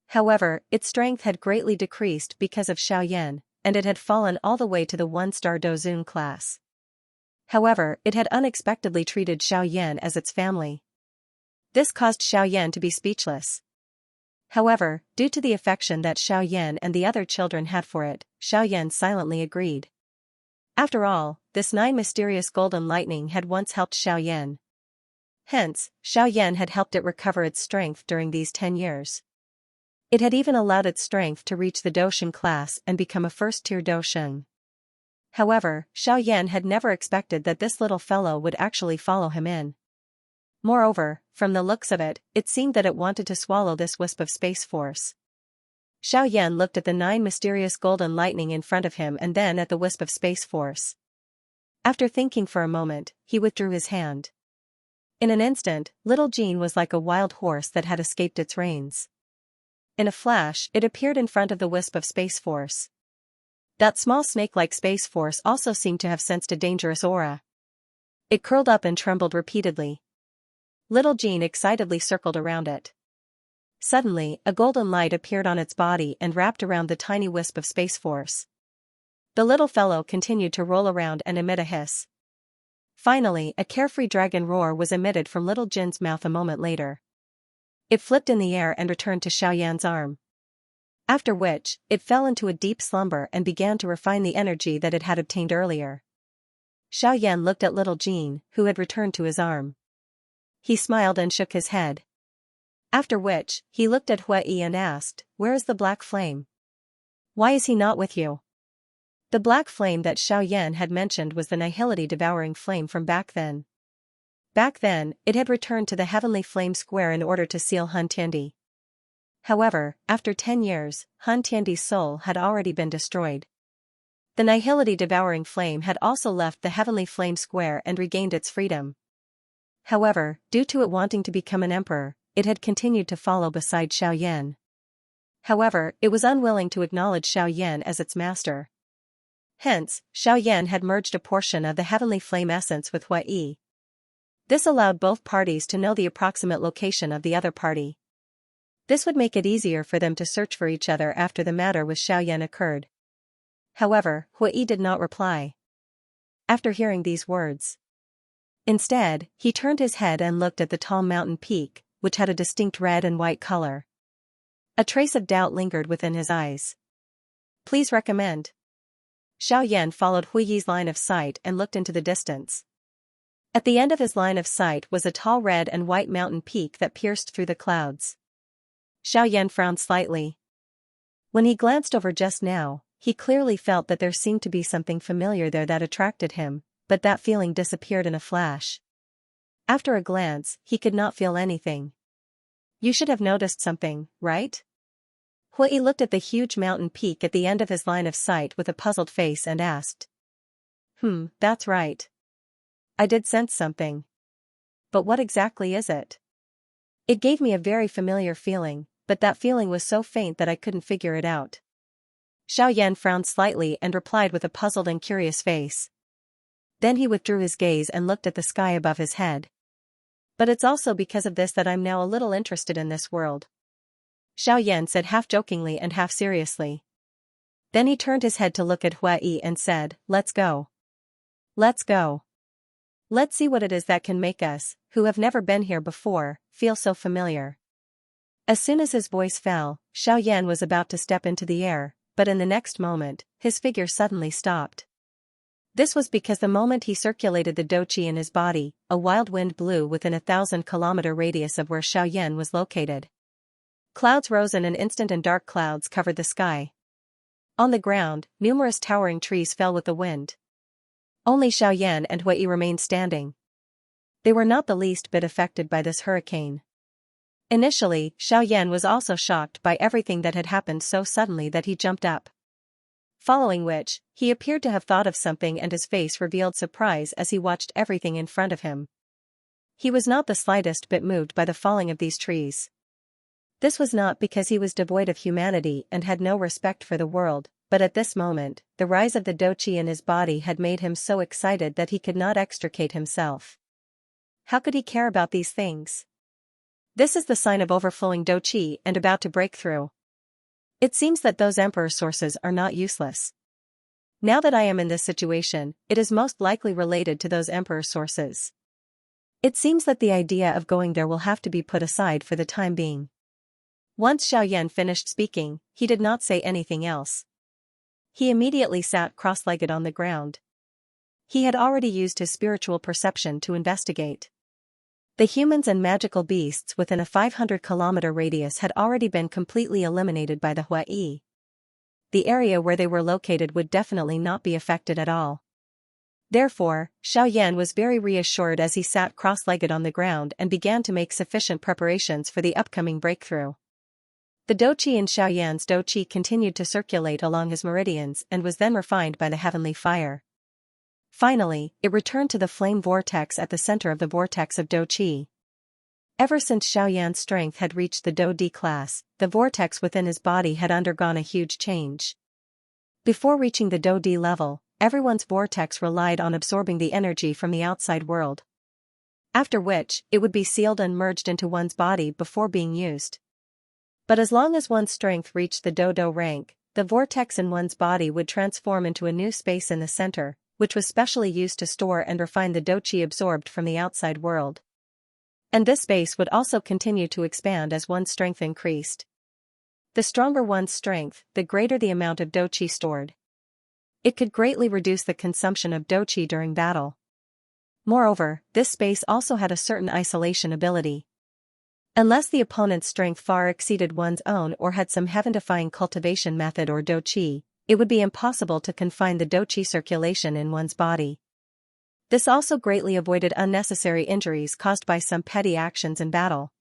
However, its strength had greatly decreased because of Xiao Yan, and it had fallen all the way to the 1-star Dozun class. However, it had unexpectedly treated Xiao Yan as its family. This caused Xiao Yan to be speechless. However, due to the affection that Xiao Yan and the other children had for it, Xiao Yan silently agreed. After all, this 9 mysterious golden lightning had once helped Xiao Yan. Hence, Xiao Yan had helped it recover its strength during these 10 years. It had even allowed its strength to reach the Doshin class and become a first-tier Doshin. However, Xiao Yan had never expected that this little fellow would actually follow him in. Moreover, from the looks of it, it seemed that it wanted to swallow this wisp of space force. Xiao Yan looked at the 9 mysterious golden lightning in front of him and then at the wisp of space force. After thinking for a moment, he withdrew his hand. In an instant, Little Jean was like a wild horse that had escaped its reins. In a flash, it appeared in front of the wisp of space force. That small snake-like space force also seemed to have sensed a dangerous aura. It curled up and trembled repeatedly. Little Jean excitedly circled around it. Suddenly, a golden light appeared on its body and wrapped around the tiny wisp of space force. The little fellow continued to roll around and emit a hiss. Finally, a carefree dragon roar was emitted from Little Jin's mouth a moment later. It flipped in the air and returned to Xiao Yan's arm. After which, it fell into a deep slumber and began to refine the energy that it had obtained earlier. Xiao Yan looked at Little Jean, who had returned to his arm. He smiled and shook his head. After which, he looked at Hui and asked, "Where is the black flame? Why is he not with you?" The black flame that Xiao Yan had mentioned was the nihility-devouring flame from back then. Back then, it had returned to the heavenly flame square in order to seal Hun Tiandi. However, after 10 years, Han Tiandi's soul had already been destroyed. The nihility-devouring flame had also left the heavenly flame square and regained its freedom. However, due to it wanting to become an emperor, it had continued to follow beside Xiaoyan. However, it was unwilling to acknowledge Xiaoyan as its master. Hence, Xiaoyan had merged a portion of the heavenly flame essence with Hui. This allowed both parties to know the approximate location of the other party. This would make it easier for them to search for each other after the matter with Xiaoyan occurred. However, Hui did not reply after hearing these words. Instead, he turned his head and looked at the tall mountain peak, which had a distinct red and white color. A trace of doubt lingered within his eyes. Please recommend. Xiaoyan followed Hui's line of sight and looked into the distance. At the end of his line of sight was a tall red and white mountain peak that pierced through the clouds. Xiaoyan frowned slightly. When he glanced over just now, he clearly felt that there seemed to be something familiar there that attracted him, but that feeling disappeared in a flash. After a glance, he could not feel anything. You should have noticed something, right? Hui looked at the huge mountain peak at the end of his line of sight with a puzzled face and asked. That's right. I did sense something. But what exactly is it? It gave me a very familiar feeling, but that feeling was so faint that I couldn't figure it out. Xiaoyan frowned slightly and replied with a puzzled and curious face. Then he withdrew his gaze and looked at the sky above his head. But it's also because of this that I'm now a little interested in this world. Xiaoyan said half jokingly and half seriously. Then he turned his head to look at Hui and said, Let's go. Let's go. Let's see what it is that can make us, who have never been here before, feel so familiar. As soon as his voice fell, Xiaoyan was about to step into the air, but in the next moment, his figure suddenly stopped. This was because the moment he circulated the douqi in his body, a wild wind blew within a 1,000-kilometer radius of where Xiaoyan was located. Clouds rose in an instant and dark clouds covered the sky. On the ground, numerous towering trees fell with the wind. Only Xiaoyan and Hui remained standing. They were not the least bit affected by this hurricane. Initially, Xiaoyan was also shocked by everything that had happened so suddenly that he jumped up. Following which, he appeared to have thought of something and his face revealed surprise as he watched everything in front of him. He was not the slightest bit moved by the falling of these trees. This was not because he was devoid of humanity and had no respect for the world, but at this moment, the rise of the douqi in his body had made him so excited that he could not extricate himself. How could he care about these things? This is the sign of overflowing douqi and about to break through. It seems that those emperor sources are not useless. Now that I am in this situation, it is most likely related to those emperor sources. It seems that the idea of going there will have to be put aside for the time being. Once Xiaoyan finished speaking, he did not say anything else. He immediately sat cross-legged on the ground. He had already used his spiritual perception to investigate. The humans and magical beasts within a 500-kilometer radius had already been completely eliminated by the Hui. The area where they were located would definitely not be affected at all. Therefore, Xiaoyan was very reassured as he sat cross-legged on the ground and began to make sufficient preparations for the upcoming breakthrough. The douqi in Xiaoyan's douqi continued to circulate along his meridians and was then refined by the heavenly fire. Finally, it returned to the flame vortex at the center of the vortex of douqi. Ever since Xiaoyan's strength had reached the Dou D class, the vortex within his body had undergone a huge change. Before reaching the Dou D level, everyone's vortex relied on absorbing the energy from the outside world. After which, it would be sealed and merged into one's body before being used. But as long as one's strength reached the Dodo rank, the vortex in one's body would transform into a new space in the center, which was specially used to store and refine the douqi absorbed from the outside world. And this space would also continue to expand as one's strength increased. The stronger one's strength, the greater the amount of douqi stored. It could greatly reduce the consumption of douqi during battle. Moreover, this space also had a certain isolation ability. Unless the opponent's strength far exceeded one's own or had some heaven-defying cultivation method or douqi, it would be impossible to confine the douqi circulation in one's body. This also greatly avoided unnecessary injuries caused by some petty actions in battle.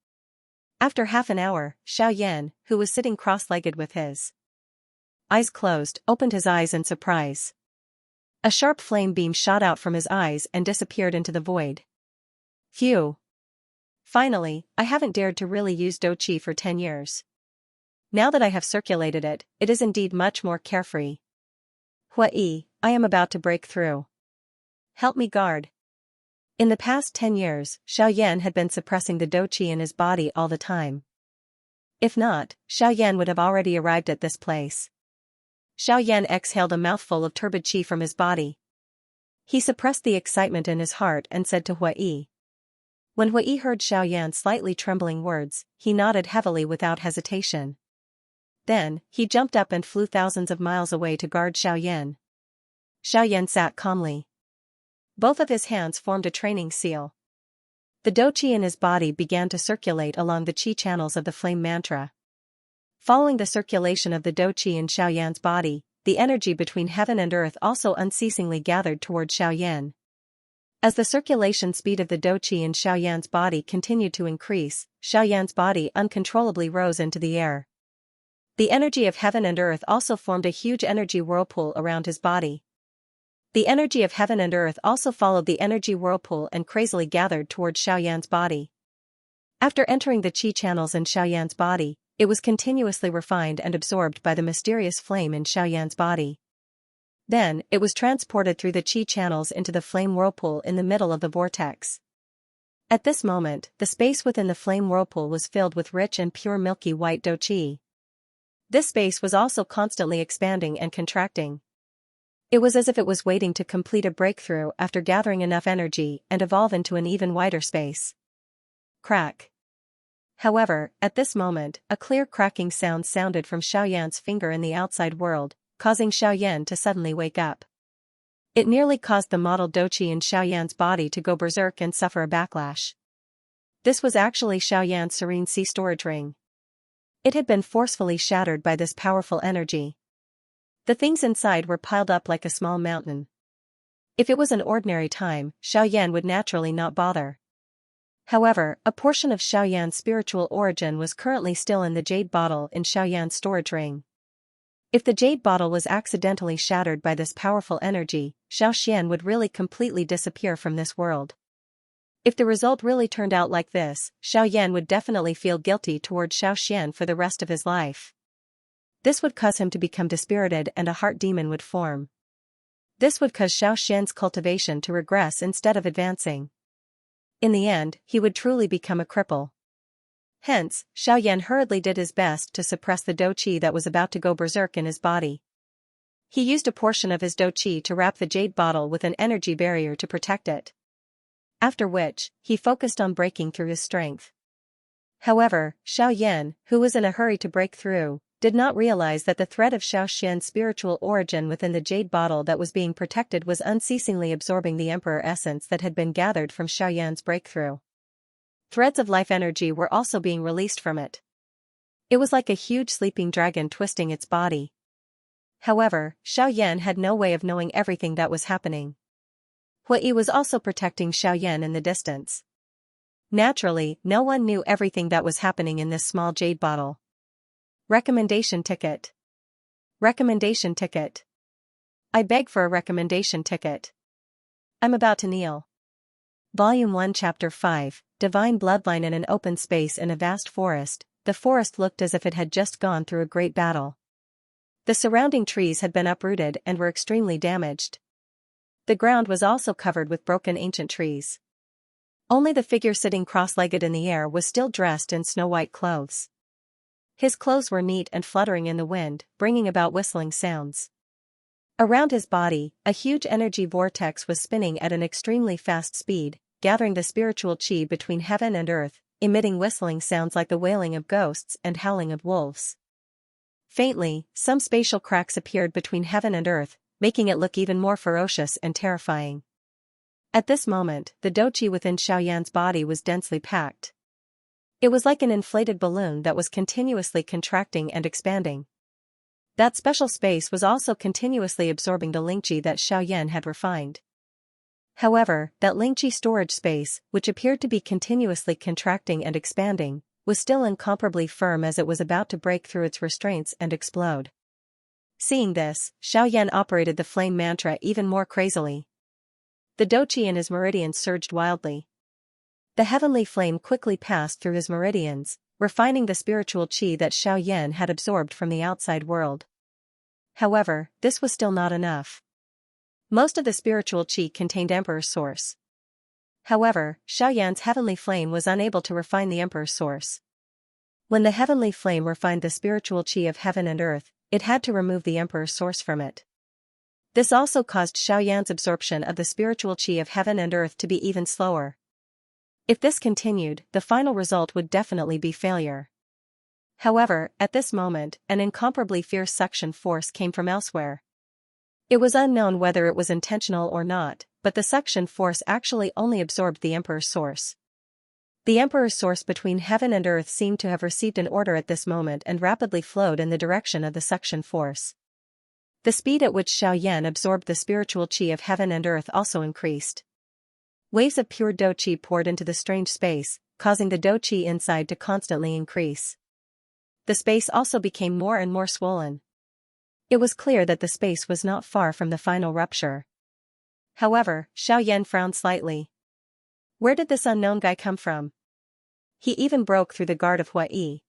After half an hour, Xiaoyan, who was sitting cross-legged with his eyes closed, opened his eyes in surprise. A sharp flame beam shot out from his eyes and disappeared into the void. Phew! Finally, I haven't dared to really use Do Qi for 10 years. Now that I have circulated it, it is indeed much more carefree. Hui, I am about to break through. Help me, guard. In the past 10 years, Xiaoyan had been suppressing the Do Qi in his body all the time. If not, Xiaoyan would have already arrived at this place. Xiaoyan exhaled a mouthful of turbid qi from his body. He suppressed the excitement in his heart and said to Hui. When Hui heard Xiaoyan's slightly trembling words, he nodded heavily without hesitation. Then, he jumped up and flew thousands of miles away to guard Xiaoyan. Xiaoyan sat calmly. Both of his hands formed a training seal. The Do Qi in his body began to circulate along the qi channels of the flame mantra. Following the circulation of the Do Qi in Xiaoyan's body, the energy between heaven and earth also unceasingly gathered toward Xiaoyan. As the circulation speed of the Do Qi in Xiaoyan's body continued to increase, Xiaoyan's body uncontrollably rose into the air. The energy of heaven and earth also formed a huge energy whirlpool around his body. The energy of heaven and earth also followed the energy whirlpool and crazily gathered toward Xiaoyan's body. After entering the qi channels in Xiaoyan's body, it was continuously refined and absorbed by the mysterious flame in Xiaoyan's body. Then, it was transported through the qi channels into the flame whirlpool in the middle of the vortex. At this moment, the space within the flame whirlpool was filled with rich and pure milky white Do Qi. This space was also constantly expanding and contracting. It was as if it was waiting to complete a breakthrough after gathering enough energy and evolve into an even wider space. Crack. However, at this moment, a clear cracking sound sounded from Xiaoyan's finger in the outside world, causing Xiaoyan to suddenly wake up. It nearly caused the model Do Qi in Xiaoyan's body to go berserk and suffer a backlash. This was actually Xiaoyan's serene sea storage ring. It had been forcefully shattered by this powerful energy. The things inside were piled up like a small mountain. If it was an ordinary time, Xiaoyan would naturally not bother. However, a portion of Xiaoyan's spiritual origin was currently still in the jade bottle in Xiaoyan's storage ring. If the jade bottle was accidentally shattered by this powerful energy, Xiaoxian would really completely disappear from this world. If the result really turned out like this, Xiaoyan would definitely feel guilty toward Xiaoxian for the rest of his life. This would cause him to become dispirited and a heart demon would form. This would cause Xiaoxian's cultivation to regress instead of advancing. In the end, he would truly become a cripple. Hence, Xiaoyan hurriedly did his best to suppress the Do Qi that was about to go berserk in his body. He used a portion of his Do Qi to wrap the jade bottle with an energy barrier to protect it. After which, he focused on breaking through his strength. However, Xiaoyan, who was in a hurry to break through, did not realize that the thread of Xiaoxian's spiritual origin within the jade bottle that was being protected was unceasingly absorbing the emperor essence that had been gathered from Xiaoyan's breakthrough. Threads of life energy were also being released from it. It was like a huge sleeping dragon twisting its body. However, Xiaoyan had no way of knowing everything that was happening. Hui was also protecting Xiaoyan in the distance. Naturally, no one knew everything that was happening in this small jade bottle. Recommendation ticket. Recommendation ticket. I beg for a recommendation ticket. I'm about to kneel. Volume 1 Chapter 5, Divine Bloodline. In an open space in a vast forest, the forest looked as if it had just gone through a great battle. The surrounding trees had been uprooted and were extremely damaged. The ground was also covered with broken ancient trees. Only the figure sitting cross-legged in the air was still dressed in snow-white clothes. His clothes were neat and fluttering in the wind, bringing about whistling sounds. Around his body, a huge energy vortex was spinning at an extremely fast speed, gathering the spiritual qi between heaven and earth, emitting whistling sounds like the wailing of ghosts and howling of wolves. Faintly, some spatial cracks appeared between heaven and earth, making it look even more ferocious and terrifying. At this moment, the Do Qi within Xiaoyan's body was densely packed. It was like an inflated balloon that was continuously contracting and expanding. That special space was also continuously absorbing the Lingqi that Xiaoyan had refined. However, that Lingqi storage space, which appeared to be continuously contracting and expanding, was still incomparably firm as it was about to break through its restraints and explode. Seeing this, Xiaoyan operated the flame mantra even more crazily. The doqi in his meridians surged wildly. The heavenly flame quickly passed through his meridians, refining the spiritual qi that Xiaoyan had absorbed from the outside world. However, this was still not enough. Most of the spiritual qi contained Emperor's source. However, Xiaoyan's heavenly flame was unable to refine the Emperor's source. When the heavenly flame refined the spiritual qi of heaven and earth, it had to remove the Emperor's source from it. This also caused Xiaoyan's absorption of the spiritual qi of heaven and earth to be even slower. If this continued, the final result would definitely be failure. However, at this moment, an incomparably fierce suction force came from elsewhere. It was unknown whether it was intentional or not, but the suction force actually only absorbed the Emperor's source. The Emperor's source between heaven and earth seemed to have received an order at this moment and rapidly flowed in the direction of the suction force. The speed at which Xiaoyan absorbed the spiritual qi of heaven and earth also increased. Waves of pure doqi poured into the strange space, causing the doqi inside to constantly increase. The space also became more and more swollen. It was clear that the space was not far from the final rupture. However, Xiaoyan frowned slightly. Where did this unknown guy come from? He even broke through the guard of Hui.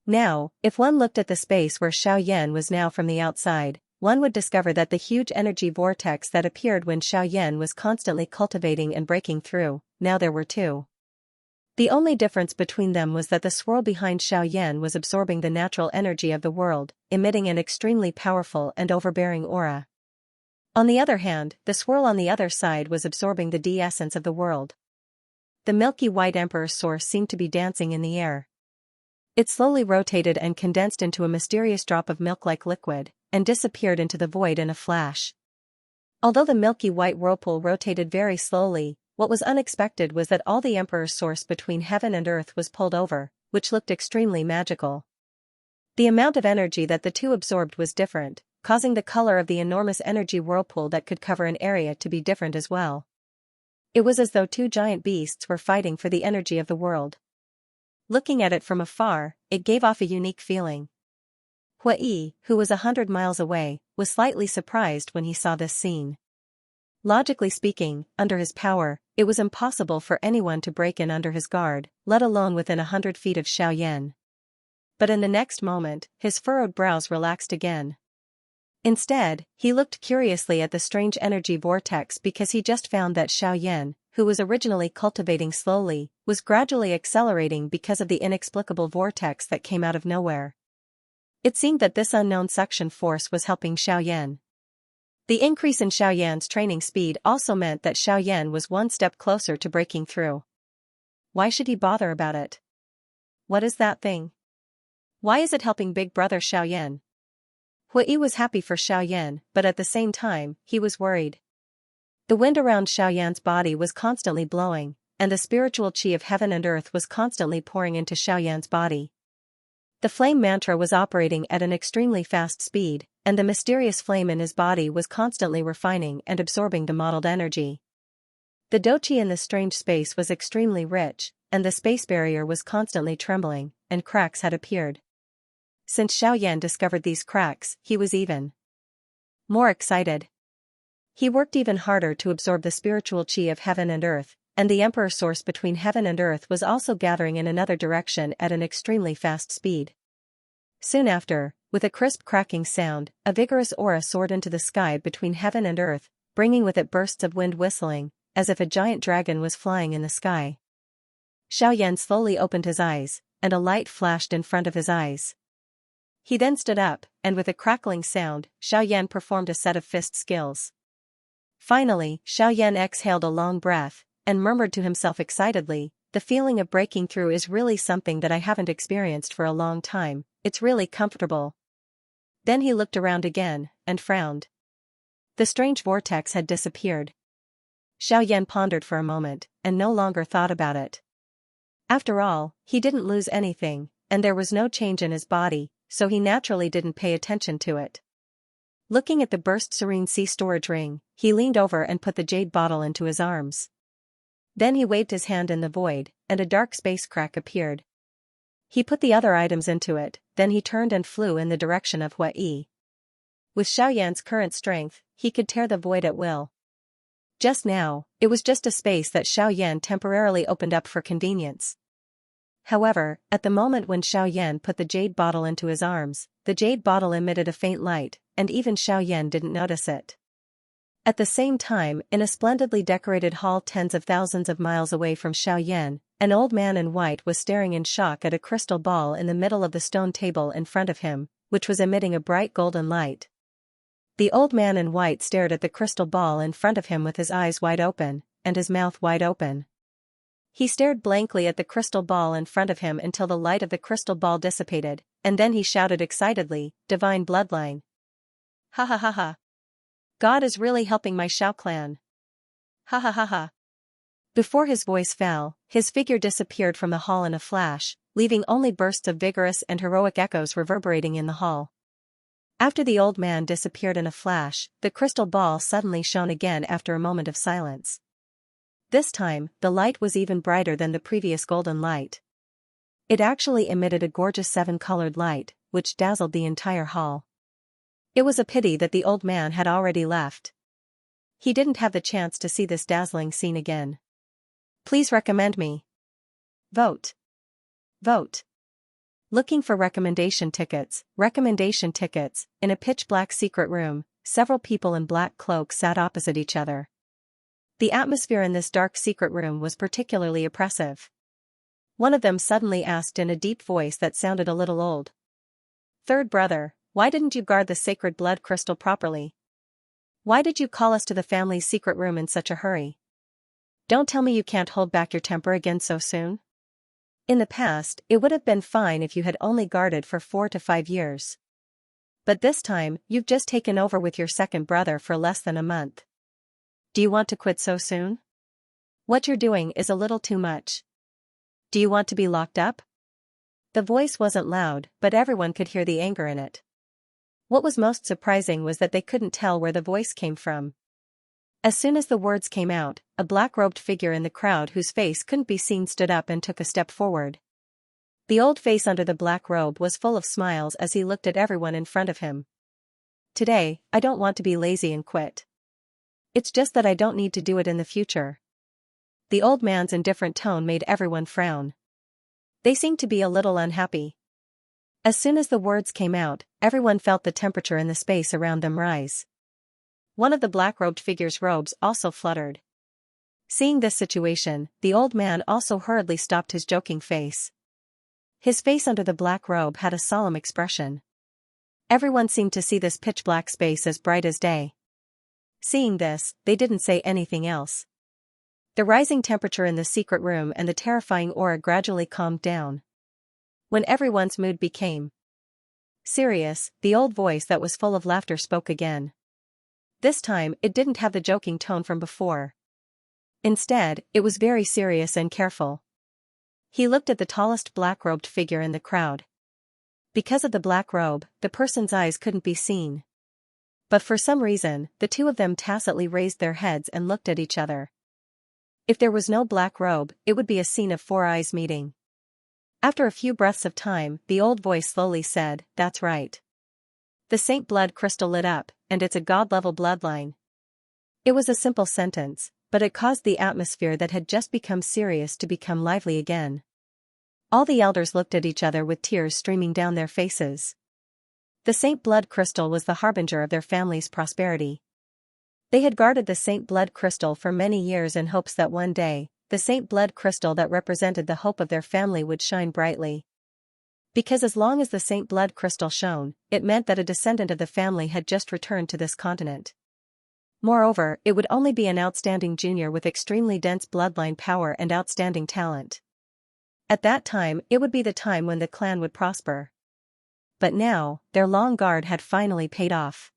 Now, if one looked at the space where Xiaoyan was now from the outside, one would discover that the huge energy vortex that appeared when Xiaoyan was constantly cultivating and breaking through, now there were two. The only difference between them was that the swirl behind Xiaoyan was absorbing the natural energy of the world, emitting an extremely powerful and overbearing aura. On the other hand, the swirl on the other side was absorbing the de-essence of the world. The milky white Emperor's source seemed to be dancing in the air. It slowly rotated and condensed into a mysterious drop of milk-like liquid, and disappeared into the void in a flash. Although the milky white whirlpool rotated very slowly, what was unexpected was that all the Emperor's source between heaven and earth was pulled over, which looked extremely magical. The amount of energy that the two absorbed was different, causing the color of the enormous energy whirlpool that could cover an area to be different as well. It was as though two giant beasts were fighting for the energy of the world. Looking at it from afar, it gave off a unique feeling. Hui, who was 100 miles away, was slightly surprised when he saw this scene. Logically speaking, under his power, it was impossible for anyone to break in under his guard, let alone within 100 feet of Xiaoyan. But in the next moment, his furrowed brows relaxed again. Instead, he looked curiously at the strange energy vortex because he just found that Xiaoyan, who was originally cultivating slowly, was gradually accelerating because of the inexplicable vortex that came out of nowhere. It seemed that this unknown suction force was helping Xiaoyan. The increase in Xiaoyan's training speed also meant that Xiaoyan was one step closer to breaking through. Why should he bother about it? What is that thing? Why is it helping Big Brother Xiaoyan? Hui was happy for Xiaoyan, but at the same time, he was worried. The wind around Xiaoyan's body was constantly blowing, and the spiritual qi of heaven and earth was constantly pouring into Xiaoyan's body. The flame mantra was operating at an extremely fast speed, and the mysterious flame in his body was constantly refining and absorbing the modeled energy. The doqi in the strange space was extremely rich, and the space barrier was constantly trembling, and cracks had appeared. Since Xiaoyan discovered these cracks, he was even more excited. He worked even harder to absorb the spiritual qi of heaven and earth, and the Emperor source between heaven and earth was also gathering in another direction at an extremely fast speed. Soon after, with a crisp cracking sound, a vigorous aura soared into the sky between heaven and earth, bringing with it bursts of wind whistling, as if a giant dragon was flying in the sky. Xiaoyan slowly opened his eyes, and a light flashed in front of his eyes. He then stood up, and with a crackling sound, Xiaoyan performed a set of fist skills. Finally, Xiaoyan exhaled a long breath, and murmured to himself excitedly, "The feeling of breaking through is really something that I haven't experienced for a long time, it's really comfortable." Then he looked around again, and frowned. The strange vortex had disappeared. Xiaoyan pondered for a moment, and no longer thought about it. After all, he didn't lose anything, and there was no change in his body, so he naturally didn't pay attention to it. Looking at the burst serene sea storage ring, he leaned over and put the jade bottle into his arms. Then he waved his hand in the void, and a dark space crack appeared. He put the other items into it, then he turned and flew in the direction of Hui. With Xiaoyan's current strength, he could tear the void at will. Just now, it was just a space that Xiaoyan temporarily opened up for convenience. However, at the moment when Xiaoyan put the jade bottle into his arms, the jade bottle emitted a faint light, and even Xiaoyan didn't notice it. At the same time, in a splendidly decorated hall tens of thousands of miles away from Xiaoyan, an old man in white was staring in shock at a crystal ball in the middle of the stone table in front of him, which was emitting a bright golden light. The old man in white stared at the crystal ball in front of him with his eyes wide open, and his mouth wide open. He stared blankly at the crystal ball in front of him until the light of the crystal ball dissipated, and then he shouted excitedly, "Divine bloodline! Ha ha ha ha! God is really helping my Xiao clan! Ha ha ha ha!" Before his voice fell, his figure disappeared from the hall in a flash, leaving only bursts of vigorous and heroic echoes reverberating in the hall. After the old man disappeared in a flash, the crystal ball suddenly shone again after a moment of silence. This time, the light was even brighter than the previous golden light. It actually emitted a gorgeous seven-colored light, which dazzled the entire hall. It was a pity that the old man had already left. He didn't have the chance to see this dazzling scene again. Please recommend me. Vote. Vote. Looking for recommendation tickets, in a pitch-black secret room, several people in black cloaks sat opposite each other. The atmosphere in this dark secret room was particularly oppressive. One of them suddenly asked in a deep voice that sounded a little old. "Third brother, why didn't you guard the sacred blood crystal properly? Why did you call us to the family's secret room in such a hurry? Don't tell me you can't hold back your temper again so soon? In the past, it would have been fine if you had only guarded for 4 to 5 years. But this time, you've just taken over with your second brother for less than a month. Do you want to quit so soon? What you're doing is a little too much. Do you want to be locked up?" The voice wasn't loud, but everyone could hear the anger in it. What was most surprising was that they couldn't tell where the voice came from. As soon as the words came out, a black-robed figure in the crowd whose face couldn't be seen stood up and took a step forward. The old face under the black robe was full of smiles as he looked at everyone in front of him. "Today, I don't want to be lazy and quit. It's just that I don't need to do it in the future." The old man's indifferent tone made everyone frown. They seemed to be a little unhappy. As soon as the words came out, everyone felt the temperature in the space around them rise. One of the black-robed figure's robes also fluttered. Seeing this situation, the old man also hurriedly stopped his joking face. His face under the black robe had a solemn expression. Everyone seemed to see this pitch-black space as bright as day. Seeing this, they didn't say anything else. The rising temperature in the secret room and the terrifying aura gradually calmed down. When everyone's mood became serious, the old voice that was full of laughter spoke again. This time, it didn't have the joking tone from before. Instead, it was very serious and careful. He looked at the tallest black-robed figure in the crowd. Because of the black robe, the person's eyes couldn't be seen. But for some reason, the two of them tacitly raised their heads and looked at each other. If there was no black robe, it would be a scene of 4 eyes meeting. After a few breaths of time, the old voice slowly said, "That's right. The Saint Blood crystal lit up, and it's a god-level bloodline." It was a simple sentence, but it caused the atmosphere that had just become serious to become lively again. All the elders looked at each other with tears streaming down their faces. The Saint Blood crystal was the harbinger of their family's prosperity. They had guarded the Saint Blood crystal for many years in hopes that one day, the Saint Blood crystal that represented the hope of their family would shine brightly. Because as long as the Saint Blood crystal shone, it meant that a descendant of the family had just returned to this continent. Moreover, it would only be an outstanding junior with extremely dense bloodline power and outstanding talent. At that time, it would be the time when the clan would prosper. But now, their long guard had finally paid off.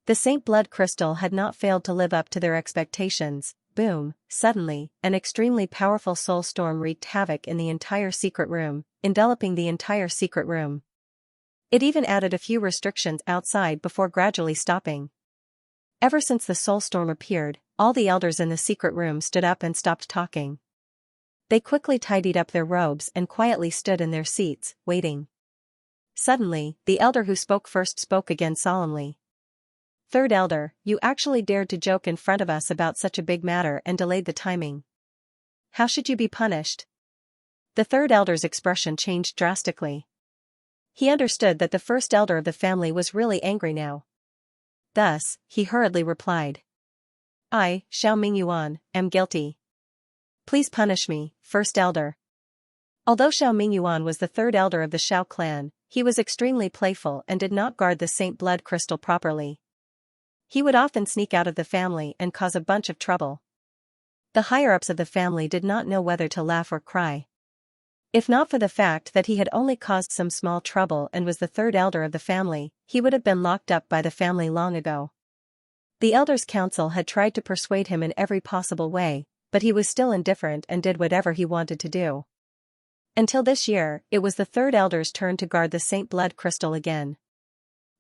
The Saint Blood crystal had not failed to live up to their expectations. Boom, suddenly, an extremely powerful soul storm wreaked havoc in the entire secret room, enveloping the entire secret room. It even added a few restrictions outside before gradually stopping. Ever since the soul storm appeared, all the elders in the secret room stood up and stopped talking. They quickly tidied up their robes and quietly stood in their seats, waiting. Suddenly, the elder who spoke first spoke again solemnly. "Third elder, you actually dared to joke in front of us about such a big matter and delayed the timing. How should you be punished?" The third elder's expression changed drastically. He understood that the first elder of the family was really angry now. Thus, he hurriedly replied. "I, Xiao am guilty. Please punish me, first elder." Although Xiao was the third elder of the Xiao clan, he was extremely playful and did not guard the Saint Blood crystal properly. He would often sneak out of the family and cause a bunch of trouble. The higher-ups of the family did not know whether to laugh or cry. If not for the fact that he had only caused some small trouble and was the third elder of the family, he would have been locked up by the family long ago. The elders' council had tried to persuade him in every possible way, but he was still indifferent and did whatever he wanted to do. Until this year, it was the third elder's turn to guard the Saint Blood crystal again.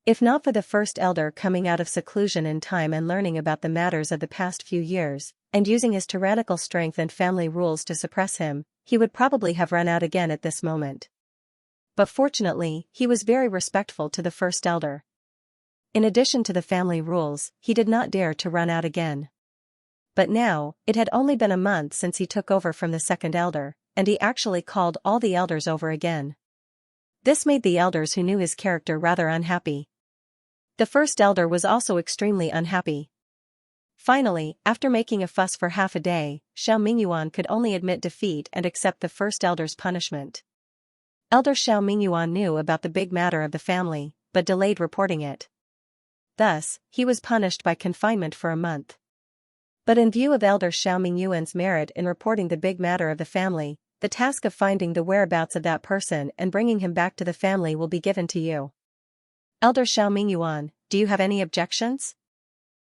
If not for the first elder coming out of seclusion in time and learning about the matters of the past few years, and using his tyrannical strength and family rules to suppress him, he would probably have run out again at this moment. But fortunately, he was very respectful to the first elder. In addition to the family rules, he did not dare to run out again. But now, it had only been a month since he took over from the second elder, and he actually called all the elders over again. This made the elders who knew his character rather unhappy. The first elder was also extremely unhappy. Finally, after making a fuss for half a day, Xiao could only admit defeat and accept the first elder's punishment. Elder Xiao knew about the big matter of the family, but delayed reporting it. Thus, he was punished by confinement for a month. But in view of Elder Xiao merit in reporting the big matter of the family, the task of finding the whereabouts of that person and bringing him back to the family will be given to you. Elder Xiao, do you have any objections?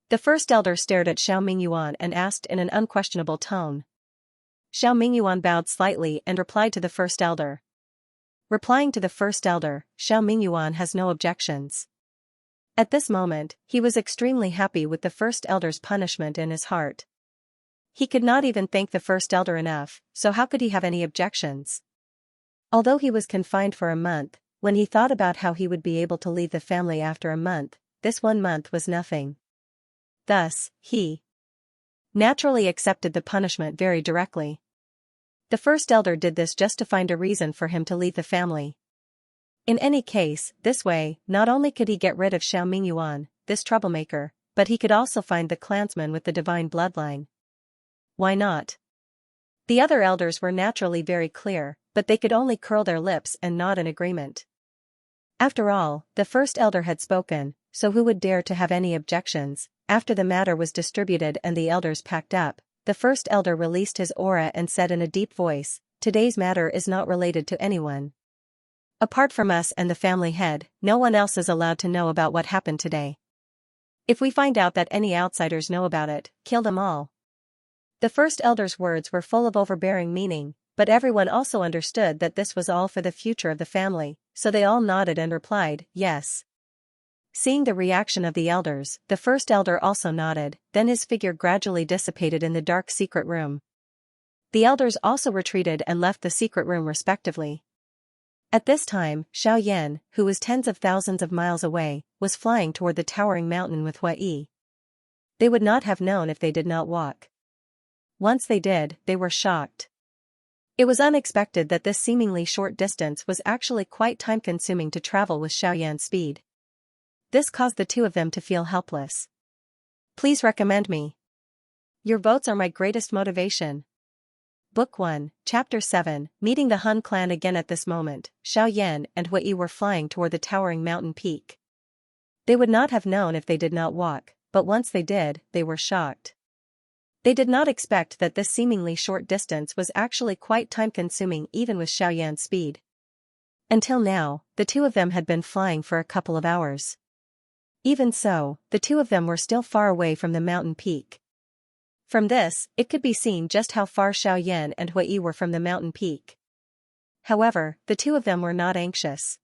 The first elder stared at Xiao and asked in an unquestionable tone. Xiao bowed slightly and replied to the first elder. Replying to the first elder, Xiao has no objections. At this moment, he was extremely happy with the first elder's punishment in his heart. He could not even thank the first elder enough, so how could he have any objections? Although he was confined for a month, when he thought about how he would be able to leave the family after a month, this 1 month was nothing. Thus, he naturally accepted the punishment very directly. The first elder did this just to find a reason for him to leave the family. In any case, this way, not only could he get rid of Xiao this troublemaker, but he could also find the clansman with the divine bloodline. Why not? The other elders were naturally very clear, but they could only curl their lips and nod in agreement. After all, the first elder had spoken, so who would dare to have any objections? After the matter was distributed and the elders packed up, the first elder released his aura and said in a deep voice, "Today's matter is not related to anyone. Apart from us and the family head, no one else is allowed to know about what happened today. If we find out that any outsiders know about it, kill them all." The first elder's words were full of overbearing meaning, but everyone also understood that this was all for the future of the family, so they all nodded and replied, "Yes." Seeing the reaction of the elders, the first elder also nodded, then his figure gradually dissipated in the dark secret room. The elders also retreated and left the secret room respectively. At this time, Xiao, who was tens of thousands of miles away, was flying toward the towering mountain with Hui. They would not have known if they did not walk. Once they did, they were shocked. It was unexpected that this seemingly short distance was actually quite time-consuming to travel with Xiaoyan's speed. This caused the two of them to feel helpless. Please recommend me. Your votes are my greatest motivation. Book 1, Chapter 7, Meeting the Hun clan again. At this moment, Xiao and Hui were flying toward the towering mountain peak. They would not have known if they did not walk, but once they did, they were shocked. They did not expect that this seemingly short distance was actually quite time-consuming even with Xiaoyan's speed. Until now, the two of them had been flying for a couple of hours. Even so, the two of them were still far away from the mountain peak. From this, it could be seen just how far Xiao and Hui were from the mountain peak. However, the two of them were not anxious.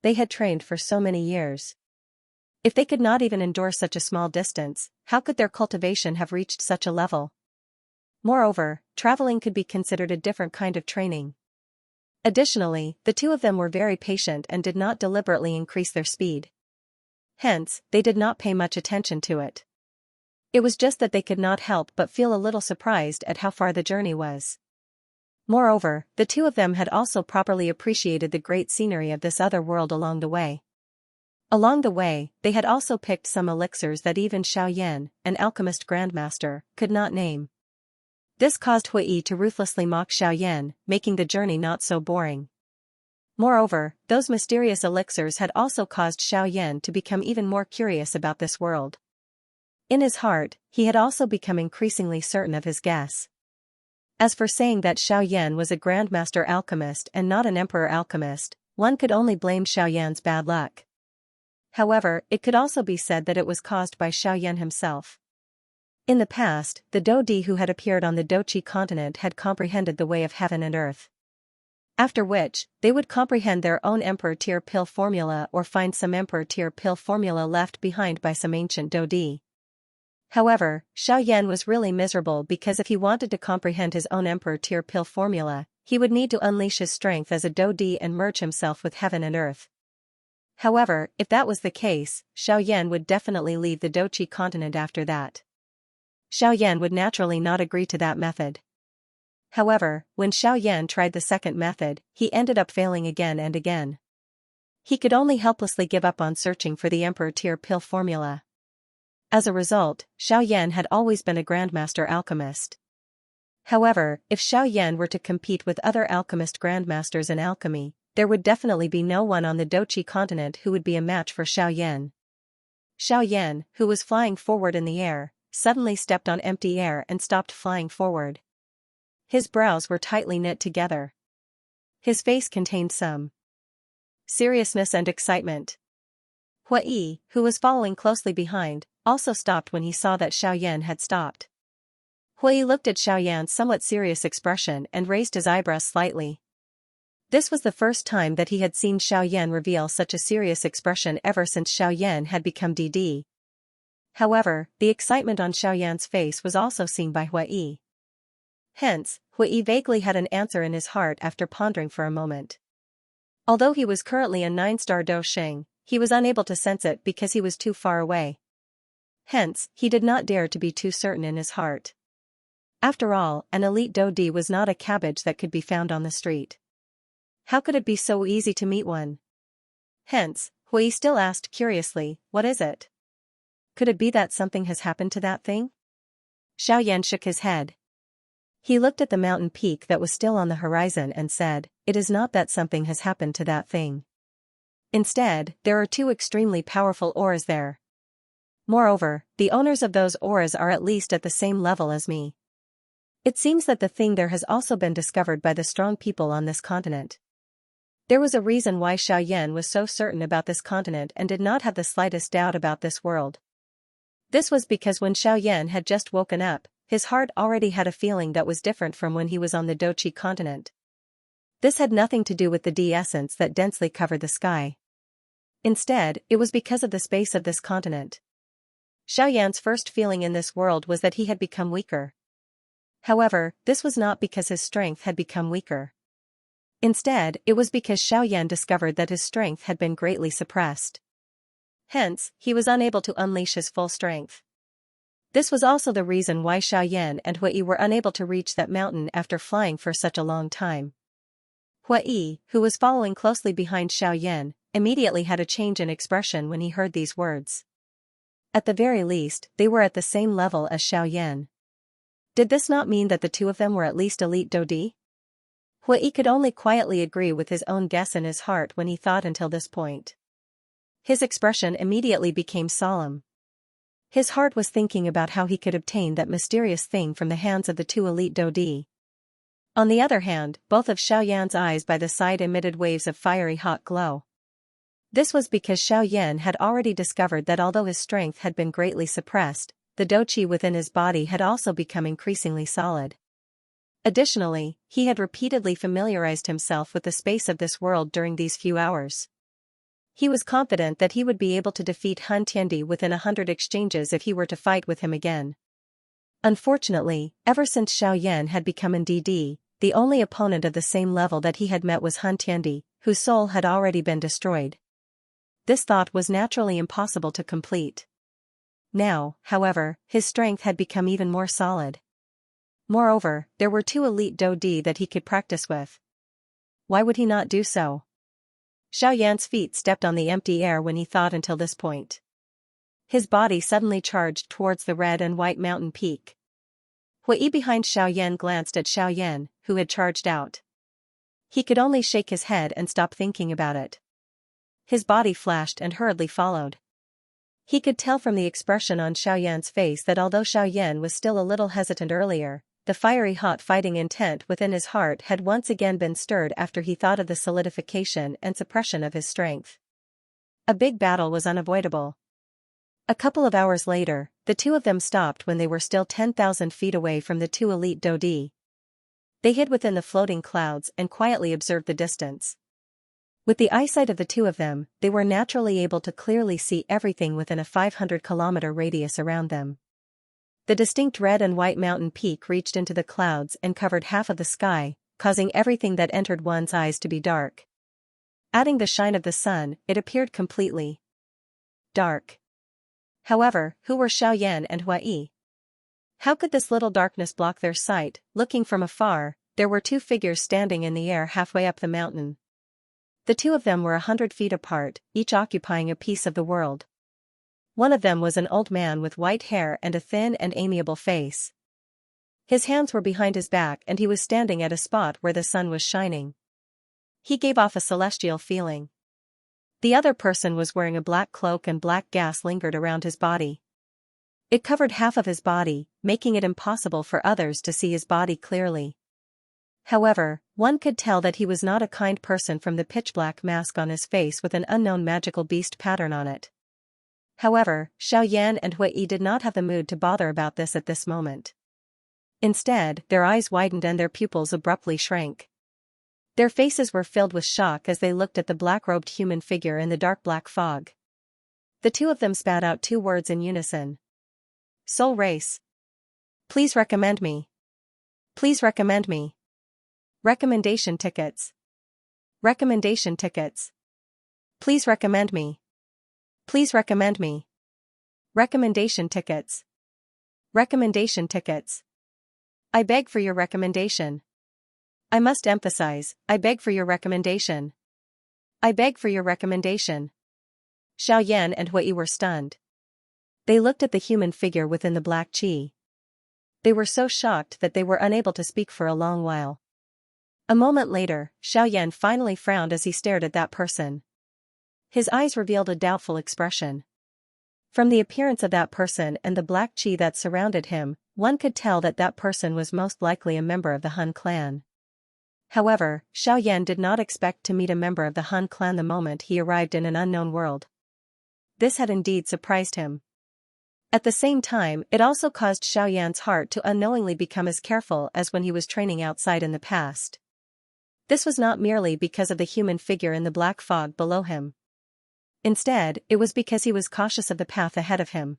They had trained for so many years. If they could not even endure such a small distance, how could their cultivation have reached such a level? Moreover, traveling could be considered a different kind of training. Additionally, the two of them were very patient and did not deliberately increase their speed. Hence, they did not pay much attention to it. It was just that they could not help but feel a little surprised at how far the journey was. Moreover, the two of them had also properly appreciated the great scenery of this other world along the way. Along the way, they had also picked some elixirs that even Xiaoyan, an alchemist grandmaster, could not name. This caused Hui to ruthlessly mock Xiaoyan, making the journey not so boring. Moreover, those mysterious elixirs had also caused Xiaoyan to become even more curious about this world. In his heart, he had also become increasingly certain of his guess. As for saying that Xiaoyan was a grandmaster alchemist and not an emperor alchemist, one could only blame Xiaoyan's bad luck. However, it could also be said that it was caused by Xiaoyan himself. In the past, the Dodi who had appeared on the Dochi continent had comprehended the way of heaven and earth. After which, they would comprehend their own emperor tier pill formula or find some emperor tier pill formula left behind by some ancient Dodi. However, Xiaoyan was really miserable because if he wanted to comprehend his own emperor tier pill formula, he would need to unleash his strength as a Dodi and merge himself with heaven and earth. However, if that was the case, Xiaoyan would definitely leave the Dochi continent after that. Xiaoyan would naturally not agree to that method. However, when Xiaoyan tried the second method, he ended up failing again and again. He could only helplessly give up on searching for the emperor tier pill formula. As a result, Xiaoyan had always been a grandmaster alchemist. However, if Xiaoyan were to compete with other alchemist grandmasters in alchemy, there would definitely be no one on the Dochi continent who would be a match for Xiaoyan. Xiaoyan, who was flying forward in the air, suddenly stepped on empty air and stopped flying forward. His brows were tightly knit together. His face contained some seriousness and excitement. Hui, who was following closely behind, also stopped when he saw that Xiaoyan had stopped. Hui looked at Xiaoyan's somewhat serious expression and raised his eyebrows slightly. This was the first time that he had seen Xiaoyan reveal such a serious expression ever since Xiaoyan had become DD. However, the excitement on Xiaoyan's face was also seen by Hui. Hence, Hui vaguely had an answer in his heart after pondering for a moment. Although he was currently a 9-star Do Sheng, he was unable to sense it because he was too far away. Hence, he did not dare to be too certain in his heart. After all, an elite Dodi was not a cabbage that could be found on the street. How could it be so easy to meet one? Hence, Hui still asked curiously, "What is it? Could it be that something has happened to that thing?" Xiaoyan shook his head. He looked at the mountain peak that was still on the horizon and said, "It is not that something has happened to that thing. Instead, there are two extremely powerful auras there. Moreover, the owners of those auras are at least at the same level as me. It seems that the thing there has also been discovered by the strong people on this continent." There was a reason why Xiaoyan was so certain about this continent and did not have the slightest doubt about this world. This was because when Xiaoyan had just woken up, his heart already had a feeling that was different from when he was on the Dochi continent. This had nothing to do with the de-essence that densely covered the sky. Instead, it was because of the space of this continent. Xiaoyan's first feeling in this world was that he had become weaker. However, this was not because his strength had become weaker. Instead, it was because Xiaoyan discovered that his strength had been greatly suppressed. Hence, he was unable to unleash his full strength. This was also the reason why Xiaoyan and Hui were unable to reach that mountain after flying for such a long time. Hui, who was following closely behind Xiaoyan, immediately had a change in expression when he heard these words. At the very least, they were at the same level as Xiaoyan. Did this not mean that the two of them were at least elite Dodi? Hui could only quietly agree with his own guess in his heart when he thought until this point. His expression immediately became solemn. His heart was thinking about how he could obtain that mysterious thing from the hands of the two elite Dodi. On the other hand, both of Xiaoyan's eyes by the side emitted waves of fiery hot glow. This was because Xiaoyan had already discovered that although his strength had been greatly suppressed, the doqi within his body had also become increasingly solid. Additionally, he had repeatedly familiarized himself with the space of this world during these few hours. He was confident that he would be able to defeat Han Tiandi within 100 exchanges if he were to fight with him again. Unfortunately, ever since Xiaoyan had become an DD, the only opponent of the same level that he had met was Han Tiandi, whose soul had already been destroyed. This thought was naturally impossible to complete. Now, however, his strength had become even more solid. Moreover, there were 2 elite Do-D that he could practice with. Why would he not do so? Xiaoyan's feet stepped on the empty air when he thought until this point. His body suddenly charged towards the red and white mountain peak. Hui behind Xiaoyan glanced at Xiaoyan, who had charged out. He could only shake his head and stop thinking about it. His body flashed and hurriedly followed. He could tell from the expression on Xiaoyan's face that although Xiaoyan was still a little hesitant earlier, the fiery hot fighting intent within his heart had once again been stirred after he thought of the solidification and suppression of his strength. A big battle was unavoidable. A couple of hours later, the 2 of them stopped when they were still 10,000 feet away from the 2 elite Do-D. They hid within the floating clouds and quietly observed the distance. With the eyesight of the 2 of them, they were naturally able to clearly see everything within a 500-kilometer radius around them. The distinct red and white mountain peak reached into the clouds and covered half of the sky, causing everything that entered one's eyes to be dark. Adding the shine of the sun, it appeared completely dark. However, who were Xiaoyan and Hui? How could this little darkness block their sight? Looking from afar, there were 2 figures standing in the air halfway up the mountain. The 2 of them were 100 feet apart, each occupying a piece of the world. One of them was an old man with white hair and a thin and amiable face. His hands were behind his back and he was standing at a spot where the sun was shining. He gave off a celestial feeling. The other person was wearing a black cloak and black gas lingered around his body. It covered half of his body, making it impossible for others to see his body clearly. However, one could tell that he was not a kind person from the pitch-black mask on his face with an unknown magical beast pattern on it. However, Xiaoyan and Hui did not have the mood to bother about this at this moment. Instead, their eyes widened and their pupils abruptly shrank. Their faces were filled with shock as they looked at the black-robed human figure in the dark black fog. The 2 of them spat out 2 words in unison. Soul Race. Please recommend me. Please recommend me. Recommendation tickets. Recommendation tickets. Please recommend me. Please recommend me. Recommendation tickets. Recommendation tickets. I beg for your recommendation. I must emphasize, I beg for your recommendation. I beg for your recommendation. Xiaoyan and Hui were stunned. They looked at the human figure within the black chi. They were so shocked that they were unable to speak for a long while. A moment later, Xiaoyan finally frowned as he stared at that person. His eyes revealed a doubtful expression. From the appearance of that person and the black chi that surrounded him, one could tell that that person was most likely a member of the Han clan. However, Xiaoyan did not expect to meet a member of the Han clan the moment he arrived in an unknown world. This had indeed surprised him. At the same time, it also caused Xiaoyan's heart to unknowingly become as careful as when he was training outside in the past. This was not merely because of the human figure in the black fog below him. Instead, it was because he was cautious of the path ahead of him.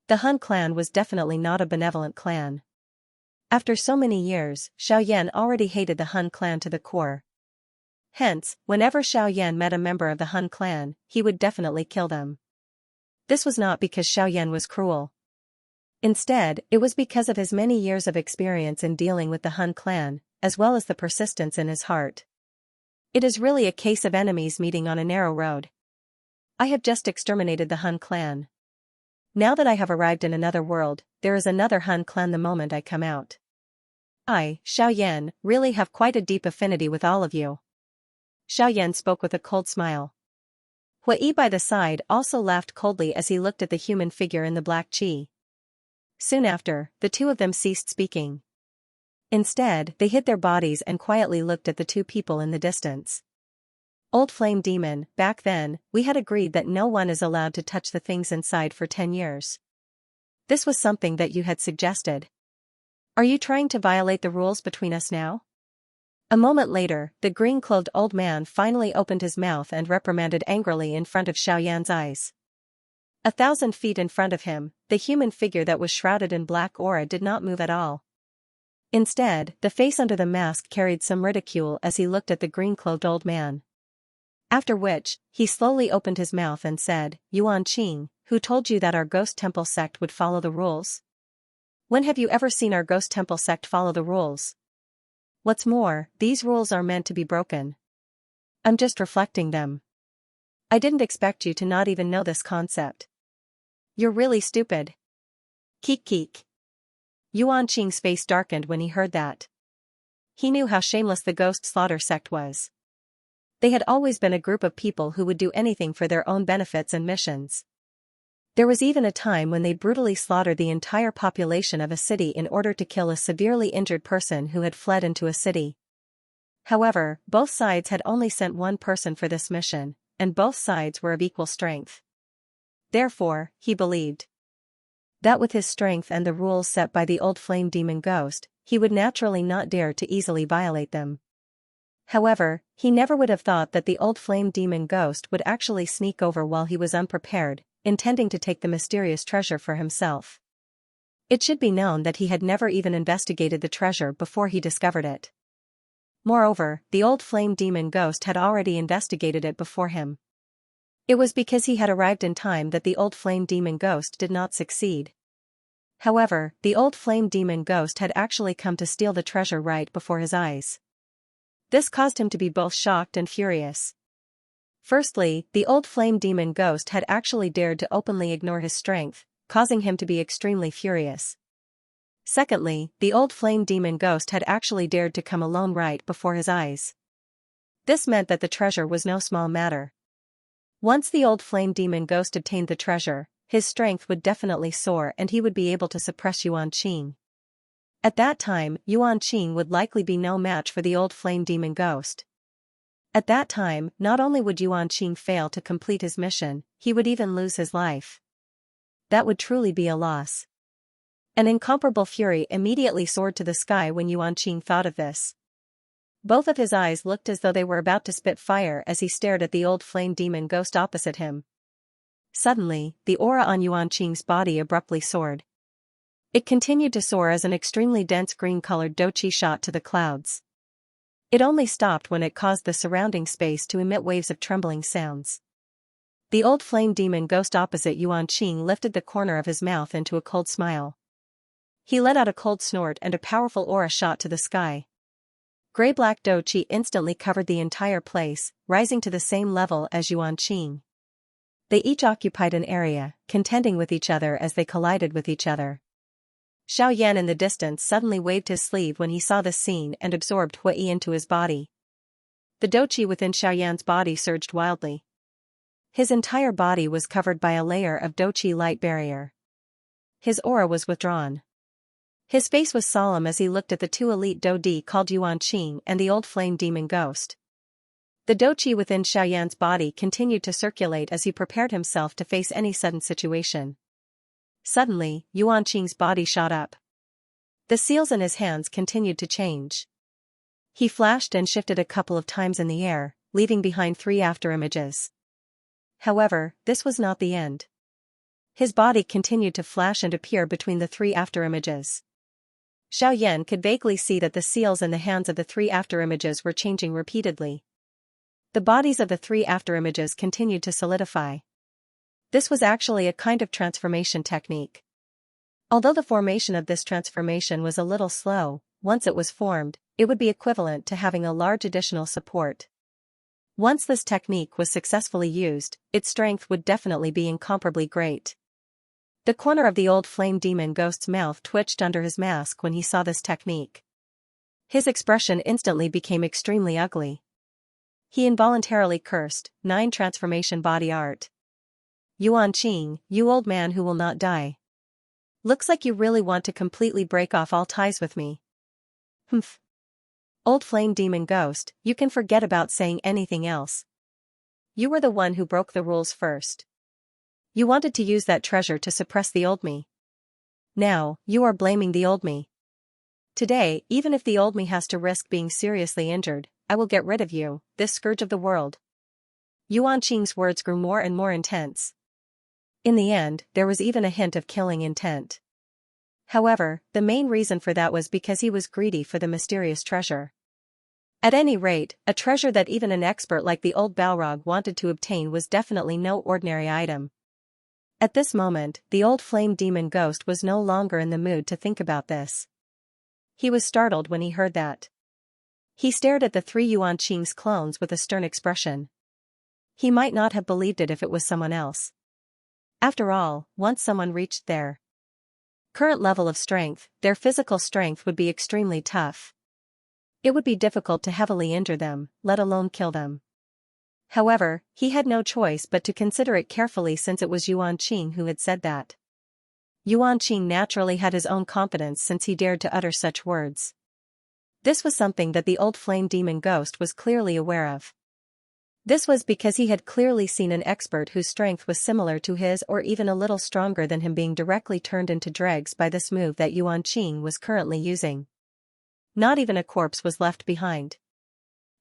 The Han clan was definitely not a benevolent clan. After so many years, Xiaoyan already hated the Han clan to the core. Hence, whenever Xiaoyan met a member of the Han clan, he would definitely kill them. This was not because Xiaoyan was cruel. Instead, it was because of his many years of experience in dealing with the Han clan, as well as the persistence in his heart. It is really a case of enemies meeting on a narrow road. I have just exterminated the Han clan. Now that I have arrived in another world, there is another Han clan the moment I come out. I, Xiaoyan, really have quite a deep affinity with all of you. Xiaoyan spoke with a cold smile. Hui by the side also laughed coldly as he looked at the human figure in the black chi. Soon after, the 2 of them ceased speaking. Instead, they hid their bodies and quietly looked at the 2 people in the distance. Old Flame Demon, back then, we had agreed that no one is allowed to touch the things inside for 10 years. This was something that you had suggested. Are you trying to violate the rules between us now? A moment later, the green-clothed old man finally opened his mouth and reprimanded angrily in front of Xiaoyan's eyes. 1,000 feet in front of him, the human figure that was shrouded in black aura did not move at all. Instead, the face under the mask carried some ridicule as he looked at the green-clothed old man. After which, he slowly opened his mouth and said, "Yuan Qing, who told you that our ghost temple sect would follow the rules? When have you ever seen our ghost temple sect follow the rules? What's more, these rules are meant to be broken. I'm just reflecting them. I didn't expect you to not even know this concept. You're really stupid." Keek keek. Yuan Qing's face darkened when he heard that. He knew how shameless the ghost slaughter sect was. They had always been a group of people who would do anything for their own benefits and missions. There was even a time when they brutally slaughtered the entire population of a city in order to kill a severely injured person who had fled into a city. However, both sides had only sent one person for this mission, and both sides were of equal strength. Therefore, he believed that with his strength and the rules set by the old flame demon ghost, he would naturally not dare to easily violate them. However, he never would have thought that the old flame demon ghost would actually sneak over while he was unprepared, intending to take the mysterious treasure for himself. It should be known that he had never even investigated the treasure before he discovered it. Moreover, the old flame demon ghost had already investigated it before him. It was because he had arrived in time that the old flame demon ghost did not succeed. However, the old flame demon ghost had actually come to steal the treasure right before his eyes. This caused him to be both shocked and furious. Firstly, the old flame demon ghost had actually dared to openly ignore his strength, causing him to be extremely furious. Secondly, the old flame demon ghost had actually dared to come alone right before his eyes. This meant that the treasure was no small matter. Once the old flame demon ghost obtained the treasure, his strength would definitely soar and he would be able to suppress Yuan Qing. At that time, Yuan Qing would likely be no match for the old flame demon ghost. At that time, not only would Yuan Qing fail to complete his mission, he would even lose his life. That would truly be a loss. An incomparable fury immediately soared to the sky when Yuan Qing thought of this. Both of his eyes looked as though they were about to spit fire as he stared at the old flame demon ghost opposite him. Suddenly, the aura on Yuan Qing's body abruptly soared. It continued to soar as an extremely dense green-colored doqi shot to the clouds. It only stopped when it caused the surrounding space to emit waves of trembling sounds. The old flame demon ghost opposite Yuan Qing lifted the corner of his mouth into a cold smile. He let out a cold snort and a powerful aura shot to the sky. Gray-black doqi instantly covered the entire place, rising to the same level as Yuan Qing. They each occupied an area, contending with each other as they collided with each other. Xiao Yan in the distance suddenly waved his sleeve when he saw this scene and absorbed Hui into his body. The doqi within Xiao Yan's body surged wildly. His entire body was covered by a layer of doqi light barrier. His aura was withdrawn. His face was solemn as he looked at the two elite Dodi called Yuan Qing and the old flame demon ghost. The doqi within Xiao Yan's body continued to circulate as he prepared himself to face any sudden situation. Suddenly, Yuan Qing's body shot up. The seals in his hands continued to change. He flashed and shifted a couple of times in the air, leaving behind 3 afterimages. However, this was not the end. His body continued to flash and appear between the 3 afterimages. Xiao Yan could vaguely see that the seals in the hands of the 3 afterimages were changing repeatedly. The bodies of the 3 afterimages continued to solidify. This was actually a kind of transformation technique. Although the formation of this transformation was a little slow, once it was formed, it would be equivalent to having a large additional support. Once this technique was successfully used, its strength would definitely be incomparably great. The corner of the old flame demon ghost's mouth twitched under his mask when he saw this technique. His expression instantly became extremely ugly. He involuntarily cursed, 9 transformation body art. Yuan Qing, you old man who will not die. Looks like you really want to completely break off all ties with me. Humph. Old flame demon ghost, you can forget about saying anything else. You were the one who broke the rules first. You wanted to use that treasure to suppress the old me. Now, you are blaming the old me. Today, even if the old me has to risk being seriously injured, I will get rid of you, this scourge of the world. Yuan Qing's words grew more and more intense. In the end, there was even a hint of killing intent. However, the main reason for that was because he was greedy for the mysterious treasure. At any rate, a treasure that even an expert like the old Balrog wanted to obtain was definitely no ordinary item. At this moment, the old flame demon ghost was no longer in the mood to think about this. He was startled when he heard that. He stared at the three Yuan Qing's clones with a stern expression. He might not have believed it if it was someone else. After all, once someone reached their current level of strength, their physical strength would be extremely tough. It would be difficult to heavily injure them, let alone kill them. However, he had no choice but to consider it carefully since it was Yuan Qing who had said that. Yuan Qing naturally had his own confidence since he dared to utter such words. This was something that the old flame demon ghost was clearly aware of. This was because he had clearly seen an expert whose strength was similar to his or even a little stronger than him being directly turned into dregs by this move that Yuan Qing was currently using. Not even a corpse was left behind.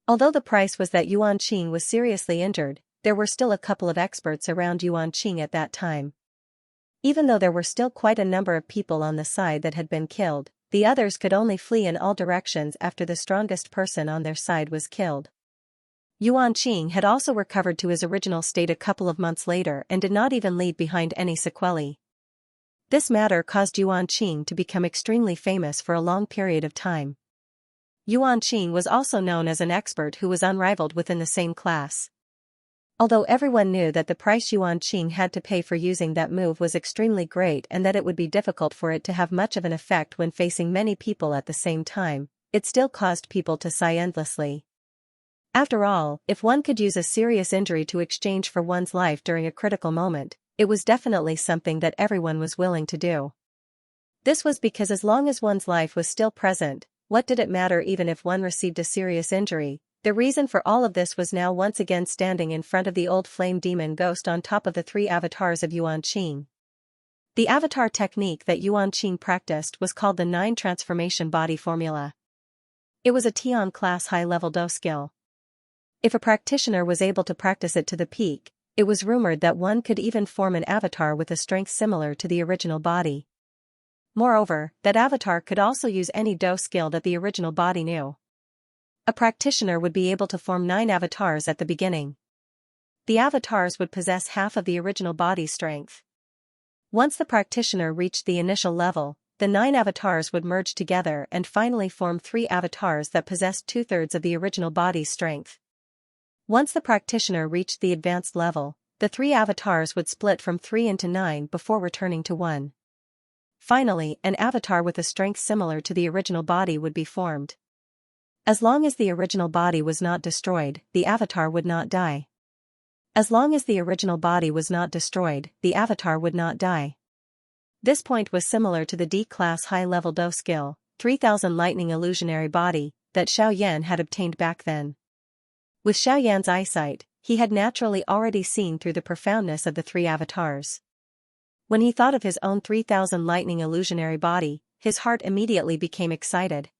Although the price was that Yuan Qing was seriously injured, there were still a couple of experts around Yuan Qing at that time. Even though there were still quite a number of people on the side that had been killed, the others could only flee in all directions after the strongest person on their side was killed. Yuan Qing had also recovered to his original state a couple of months later and did not even leave behind any sequelae. This matter caused Yuan Qing to become extremely famous for a long period of time. Yuan Qing was also known as an expert who was unrivaled within the same class. Although everyone knew that the price Yuan Qing had to pay for using that move was extremely great and that it would be difficult for it to have much of an effect when facing many people at the same time, it still caused people to sigh endlessly. After all, if one could use a serious injury to exchange for one's life during a critical moment, it was definitely something that everyone was willing to do. This was because as long as one's life was still present, what did it matter even if one received a serious injury? The reason for all of this was now once again standing in front of the old flame demon ghost on top of the three avatars of Yuan Qing. The avatar technique that Yuan Qing practiced was called the 9 transformation body formula. It was a Tian class high-level Do skill. If a practitioner was able to practice it to the peak, it was rumored that one could even form an avatar with a strength similar to the original body. Moreover, that avatar could also use any Do skill that the original body knew. A practitioner would be able to form 9 avatars at the beginning. The avatars would possess half of the original body's strength. Once the practitioner reached the initial level, the 9 avatars would merge together and finally form 3 avatars that possessed 2/3 of the original body's strength. Once the practitioner reached the advanced level, the 3 avatars would split from 3 into 9 before returning to 1. Finally, an avatar with a strength similar to the original body would be formed. As long as the original body was not destroyed, the avatar would not die. As long as the original body was not destroyed, the avatar would not die. This point was similar to the D-class high-level Do skill, 3000 lightning illusionary body, that Xiaoyan had obtained back then. With Xiaoyan's eyesight, he had naturally already seen through the profoundness of the 3 avatars. When he thought of his own 3000 lightning illusionary body, his heart immediately became excited.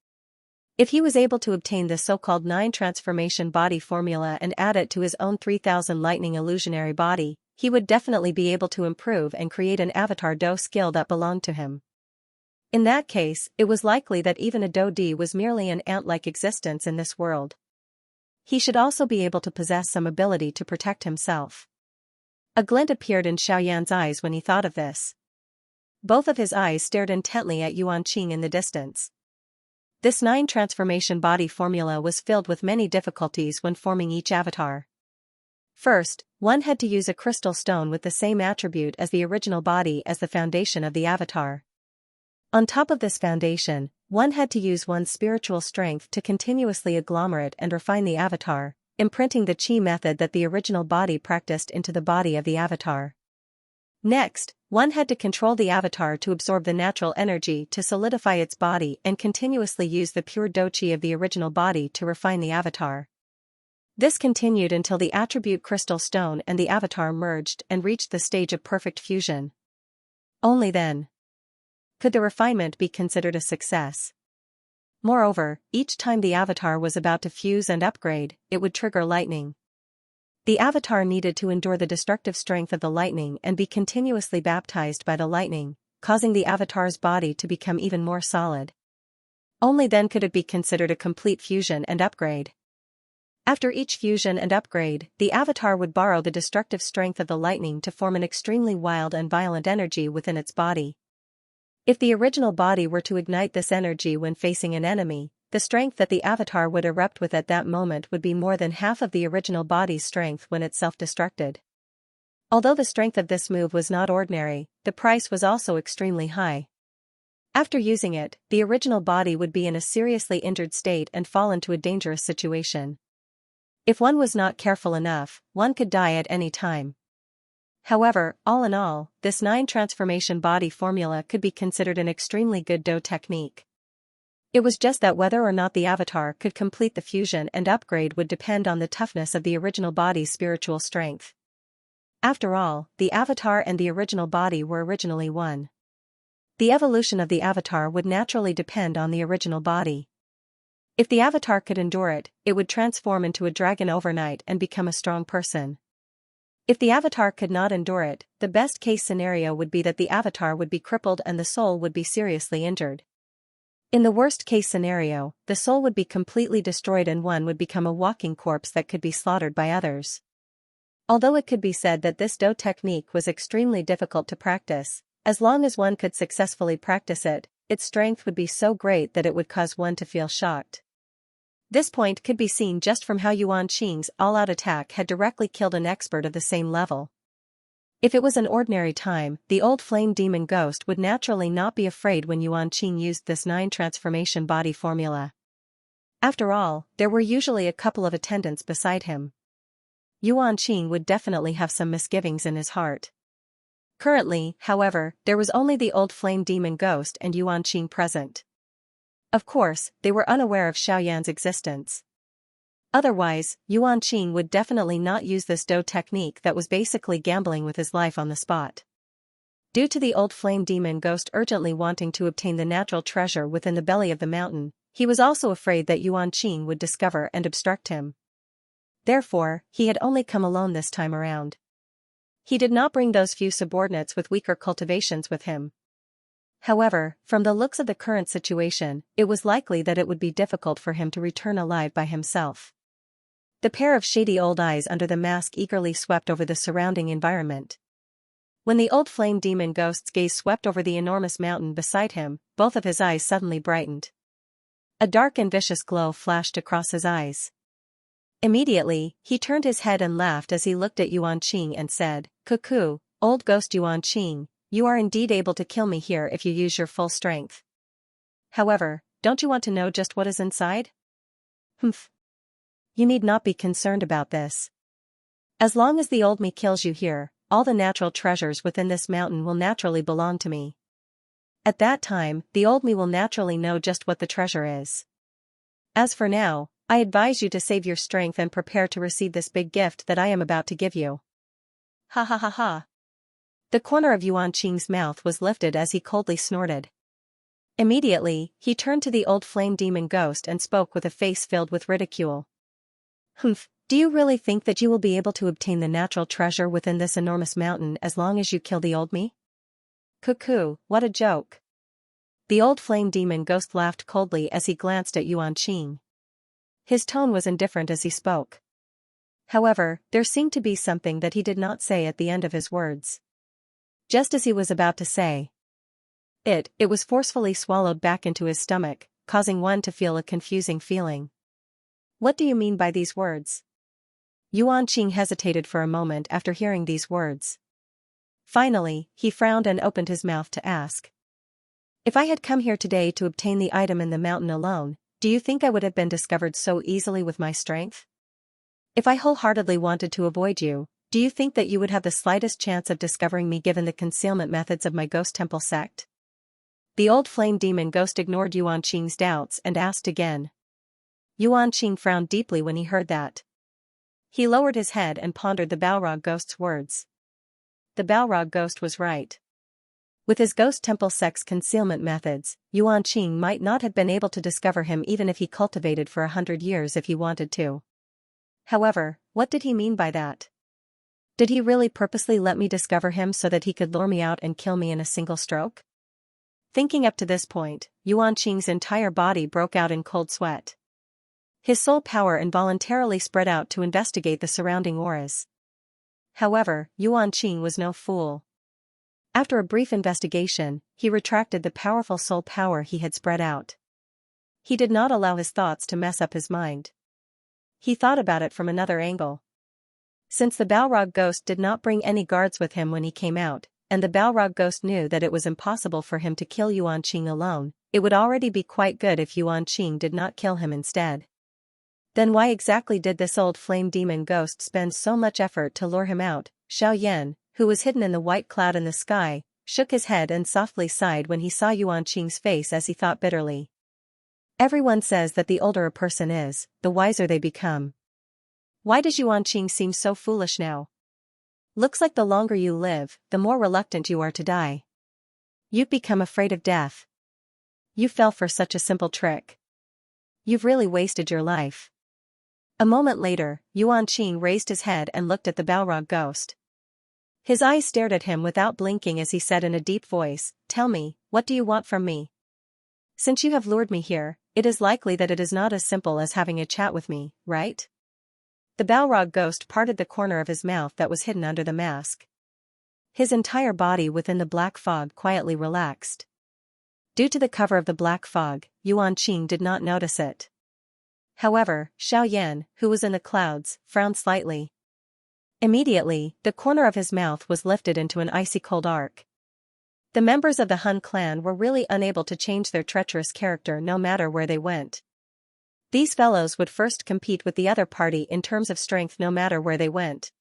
If he was able to obtain the so-called 9 transformation body formula and add it to his own 3000 lightning illusionary body, he would definitely be able to improve and create an avatar Do skill that belonged to him. In that case, it was likely that even a Do D was merely an ant-like existence in this world. He should also be able to possess some ability to protect himself. A glint appeared in Xiaoyan's eyes when he thought of this. Both of his eyes stared intently at Yuan Qing in the distance. This 9 transformation body formula was filled with many difficulties when forming each avatar. First, one had to use a crystal stone with the same attribute as the original body as the foundation of the avatar. On top of this foundation, one had to use one's spiritual strength to continuously agglomerate and refine the avatar, imprinting the chi method that the original body practiced into the body of the avatar. Next, one had to control the avatar to absorb the natural energy to solidify its body and continuously use the pure Do Chi of the original body to refine the avatar. This continued until the attribute crystal stone and the avatar merged and reached the stage of perfect fusion. Only then could the refinement be considered a success. Moreover, each time the avatar was about to fuse and upgrade, it would trigger lightning. The avatar needed to endure the destructive strength of the lightning and be continuously baptized by the lightning, causing the avatar's body to become even more solid. Only then could it be considered a complete fusion and upgrade. After each fusion and upgrade, the avatar would borrow the destructive strength of the lightning to form an extremely wild and violent energy within its body. If the original body were to ignite this energy when facing an enemy, the strength that the avatar would erupt with at that moment would be more than half of the original body's strength when it self-destructed. Although the strength of this move was not ordinary, the price was also extremely high. After using it, the original body would be in a seriously injured state and fall into a dangerous situation. If one was not careful enough, one could die at any time. However, all in all, this 9-transformation body formula could be considered an extremely good Do technique. It was just that whether or not the avatar could complete the fusion and upgrade would depend on the toughness of the original body's spiritual strength. After all, the avatar and the original body were originally one. The evolution of the avatar would naturally depend on the original body. If the avatar could endure it, it would transform into a dragon overnight and become a strong person. If the avatar could not endure it, the best-case scenario would be that the avatar would be crippled and the soul would be seriously injured. In the worst-case scenario, the soul would be completely destroyed and one would become a walking corpse that could be slaughtered by others. Although it could be said that this Do technique was extremely difficult to practice, as long as one could successfully practice it, its strength would be so great that it would cause one to feel shocked. This point could be seen just from how Xianxia's all-out attack had directly killed an expert of the same level. If it was an ordinary time, the old flame demon ghost would naturally not be afraid when Xianxia used this 9-transformation body formula. After all, there were usually a couple of attendants beside him. Xianxia would definitely have some misgivings in his heart. Currently, however, there was only the old flame demon ghost and Xianxia present. Of course, they were unaware of Xiaoyan's existence. Otherwise, Xianxia would definitely not use this Do technique that was basically gambling with his life on the spot. Due to the old flame demon ghost urgently wanting to obtain the natural treasure within the belly of the mountain, he was also afraid that Xianxia would discover and obstruct him. Therefore, he had only come alone this time around. He did not bring those few subordinates with weaker cultivations with him. However, from the looks of the current situation, it was likely that it would be difficult for him to return alive by himself. The pair of shady old eyes under the mask eagerly swept over the surrounding environment. When the old flame demon ghost's gaze swept over the enormous mountain beside him, both of his eyes suddenly brightened. A dark and vicious glow flashed across his eyes. Immediately, he turned his head and laughed as he looked at Xianxia and said, "Cuckoo, old ghost Xianxia, you are indeed able to kill me here if you use your full strength. However, don't you want to know just what is inside? Humph. You need not be concerned about this. As long as the old me kills you here, all the natural treasures within this mountain will naturally belong to me. At that time, the old me will naturally know just what the treasure is. As for now, I advise you to save your strength and prepare to receive this big gift that I am about to give you." Ha ha ha ha. The corner of Xianxia's mouth was lifted as he coldly snorted. Immediately, he turned to the old flame demon ghost and spoke with a face filled with ridicule. "Humph, do you really think that you will be able to obtain the natural treasure within this enormous mountain as long as you kill the old me? Cuckoo, what a joke." The old flame demon ghost laughed coldly as he glanced at Xianxia. His tone was indifferent as he spoke. However, there seemed to be something that he did not say at the end of his words. Just as he was about to say it was forcefully swallowed back into his stomach, causing one to feel a confusing feeling. "What do you mean by these words?" Xianxia hesitated for a moment after hearing these words. Finally, he frowned and opened his mouth to ask. "If I had come here today to obtain the item in the mountain alone, do you think I would have been discovered so easily with my strength? If I wholeheartedly wanted to avoid you, do you think that you would have the slightest chance of discovering me given the concealment methods of my ghost temple sect?" The old flame demon ghost ignored Xianxia's doubts and asked again. Xianxia frowned deeply when he heard that. He lowered his head and pondered the Balrog ghost's words. The Balrog ghost was right. With his ghost temple sect's concealment methods, Xianxia might not have been able to discover him even if he cultivated for 100 years if he wanted to. However, What did he mean by that? Did he really purposely let me discover him so that he could lure me out and kill me in a single stroke? Thinking up to this point, Yuanqing's entire body broke out in cold sweat. His soul power involuntarily spread out to investigate the surrounding auras. However, Yuanqing was no fool. After a brief investigation, he retracted the powerful soul power he had spread out. He did not allow his thoughts to mess up his mind. He thought about it from another angle. Since the Balrog ghost did not bring any guards with him when he came out, and the Balrog ghost knew that it was impossible for him to kill Yuanqing alone, it would already be quite good if Yuanqing did not kill him instead. Then why exactly did this old flame demon ghost spend so much effort to lure him out? Xiaoyan, who was hidden in the white cloud in the sky, shook his head and softly sighed when he saw Yuanqing's face as he thought bitterly. Everyone says that the older a person is, the wiser they become. Why does Yuanqing seem so foolish now? Looks like the longer you live, the more reluctant you are to die. You've become afraid of death. You fell for such a simple trick. You've really wasted your life. A moment later, Yuanqing raised his head and looked at the Balrog ghost. His eyes stared at him without blinking as he said in a deep voice, "Tell me, what do you want from me? Since you have lured me here, it is likely that it is not as simple as having a chat with me, right?" The Balrog ghost parted the corner of his mouth that was hidden under the mask. His entire body within the black fog quietly relaxed. Due to the cover of the black fog, Yuanqing did not notice it. However, Xiaoyan, who was in the clouds, frowned slightly. Immediately, the corner of his mouth was lifted into an icy cold arc. The members of the Hun clan were really unable to change their treacherous character no matter where they went. These fellows would first compete with the other party in terms of strength no matter where they went.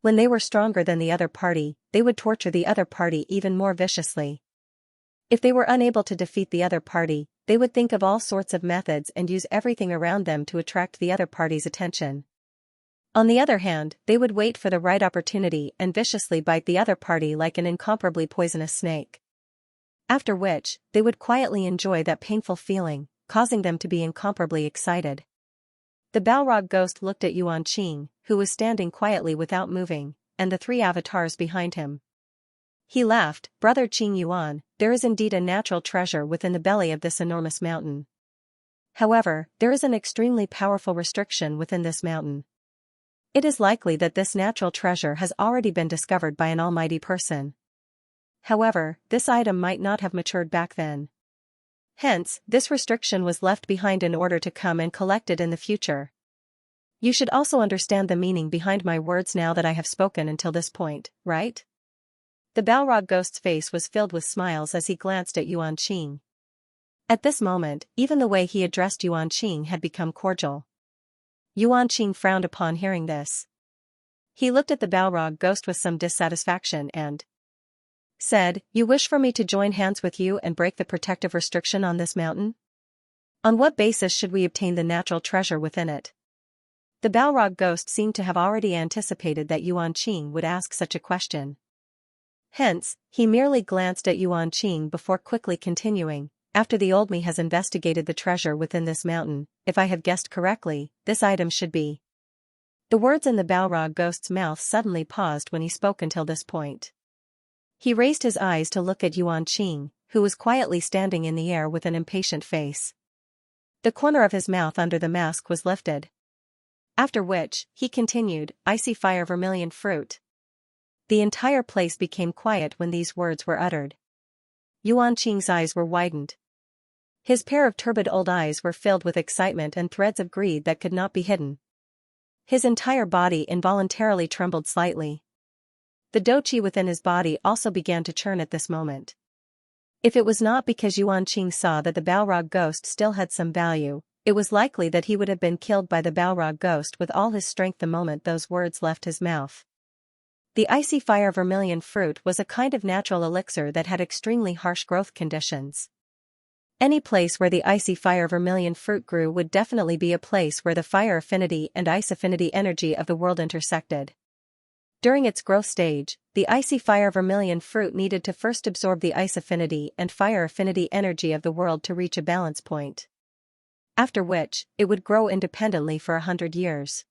When they were stronger than the other party, they would torture the other party even more viciously. If they were unable to defeat the other party, they would think of all sorts of methods and use everything around them to attract the other party's attention. On the other hand, they would wait for the right opportunity and viciously bite the other party like an incomparably poisonous snake. After which, they would quietly enjoy that painful feeling, causing them to be incomparably excited. The Balrog ghost looked at Yuanqing, who was standing quietly without moving, and the three avatars behind him. He laughed, "Brother Qing Yuan, there is indeed a natural treasure within the belly of this enormous mountain. However, there is an extremely powerful restriction within this mountain. It is likely that this natural treasure has already been discovered by an almighty person. However, this item might not have matured back then. Hence, this restriction was left behind in order to come and collect it in the future. You should also understand the meaning behind my words now that I have spoken until this point, right?" The Balrog ghost's face was filled with smiles as he glanced at Yuanqing. At this moment, even the way he addressed Yuanqing had become cordial. Yuanqing frowned upon hearing this. He looked at the Balrog ghost with some dissatisfaction and said, "You wish for me to join hands with you and break the protective restriction on this mountain? On what basis should we obtain the natural treasure within it?" The Balrog ghost seemed to have already anticipated that Yuanqing would ask such a question. Hence, he merely glanced at Yuanqing before quickly continuing, "After the old me has investigated the treasure within this mountain, if I have guessed correctly, this item should be." The words in the Balrog ghost's mouth suddenly paused when he spoke until this point. He raised his eyes to look at Yuanqing, who was quietly standing in the air with an impatient face. The corner of his mouth under the mask was lifted. After which, he continued, "I see fire vermilion fruit." The entire place became quiet when these words were uttered. Yuanqing's eyes were widened. His pair of turbid old eyes were filled with excitement and threads of greed that could not be hidden. His entire body involuntarily trembled slightly. The doqi within his body also began to churn at this moment. If it was not because Yuanqing saw that the Balrog ghost still had some value, it was likely that he would have been killed by the Balrog ghost with all his strength the moment those words left his mouth. The icy fire vermilion fruit was a kind of natural elixir that had extremely harsh growth conditions. Any place where the icy fire vermilion fruit grew would definitely be a place where the fire affinity and ice affinity energy of the world intersected. During its growth stage, the icy fire vermilion fruit needed to first absorb the ice affinity and fire affinity energy of the world to reach a balance point. After which, it would grow independently for 100 years.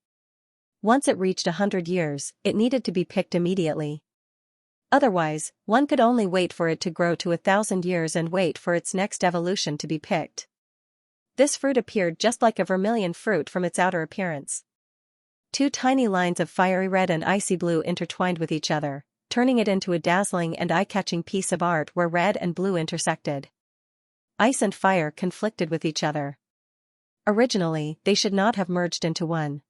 Once it reached 100 years, it needed to be picked immediately. Otherwise, one could only wait for it to grow to 1,000 years and wait for its next evolution to be picked. This fruit appeared just like a vermilion fruit from its outer appearance. Two tiny lines of fiery red and icy blue intertwined with each other, turning it into a dazzling and eye-catching piece of art where red and blue intersected. Ice and fire conflicted with each other. Originally, they should not have merged into one.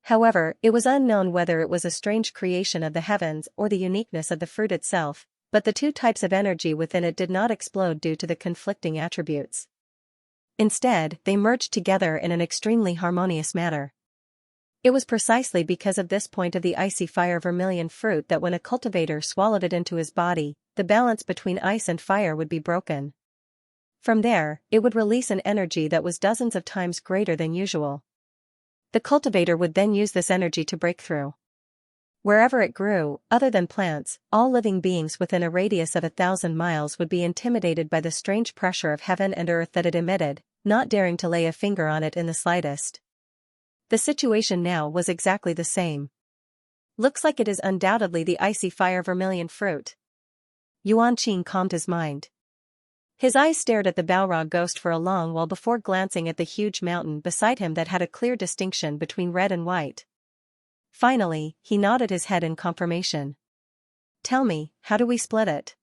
However, it was unknown whether it was a strange creation of the heavens or the uniqueness of the fruit itself, but the two types of energy within it did not explode due to the conflicting attributes. Instead, they merged together in an extremely harmonious manner. It was precisely because of this point of the icy fire vermilion fruit that when a cultivator swallowed it into his body, the balance between ice and fire would be broken. From there, it would release an energy that was dozens of times greater than usual. The cultivator would then use this energy to break through. Wherever it grew, other than plants, all living beings within a radius of 1,000 miles would be intimidated by the strange pressure of heaven and earth that it emitted, not daring to lay a finger on it in the slightest. The situation now was exactly the same. Looks like it is undoubtedly the icy fire vermilion fruit. Xianxia calmed his mind. His eyes stared at the Balrog ghost for a long while before glancing at the huge mountain beside him that had a clear distinction between red and white. Finally, he nodded his head in confirmation. Tell me, how do we split it?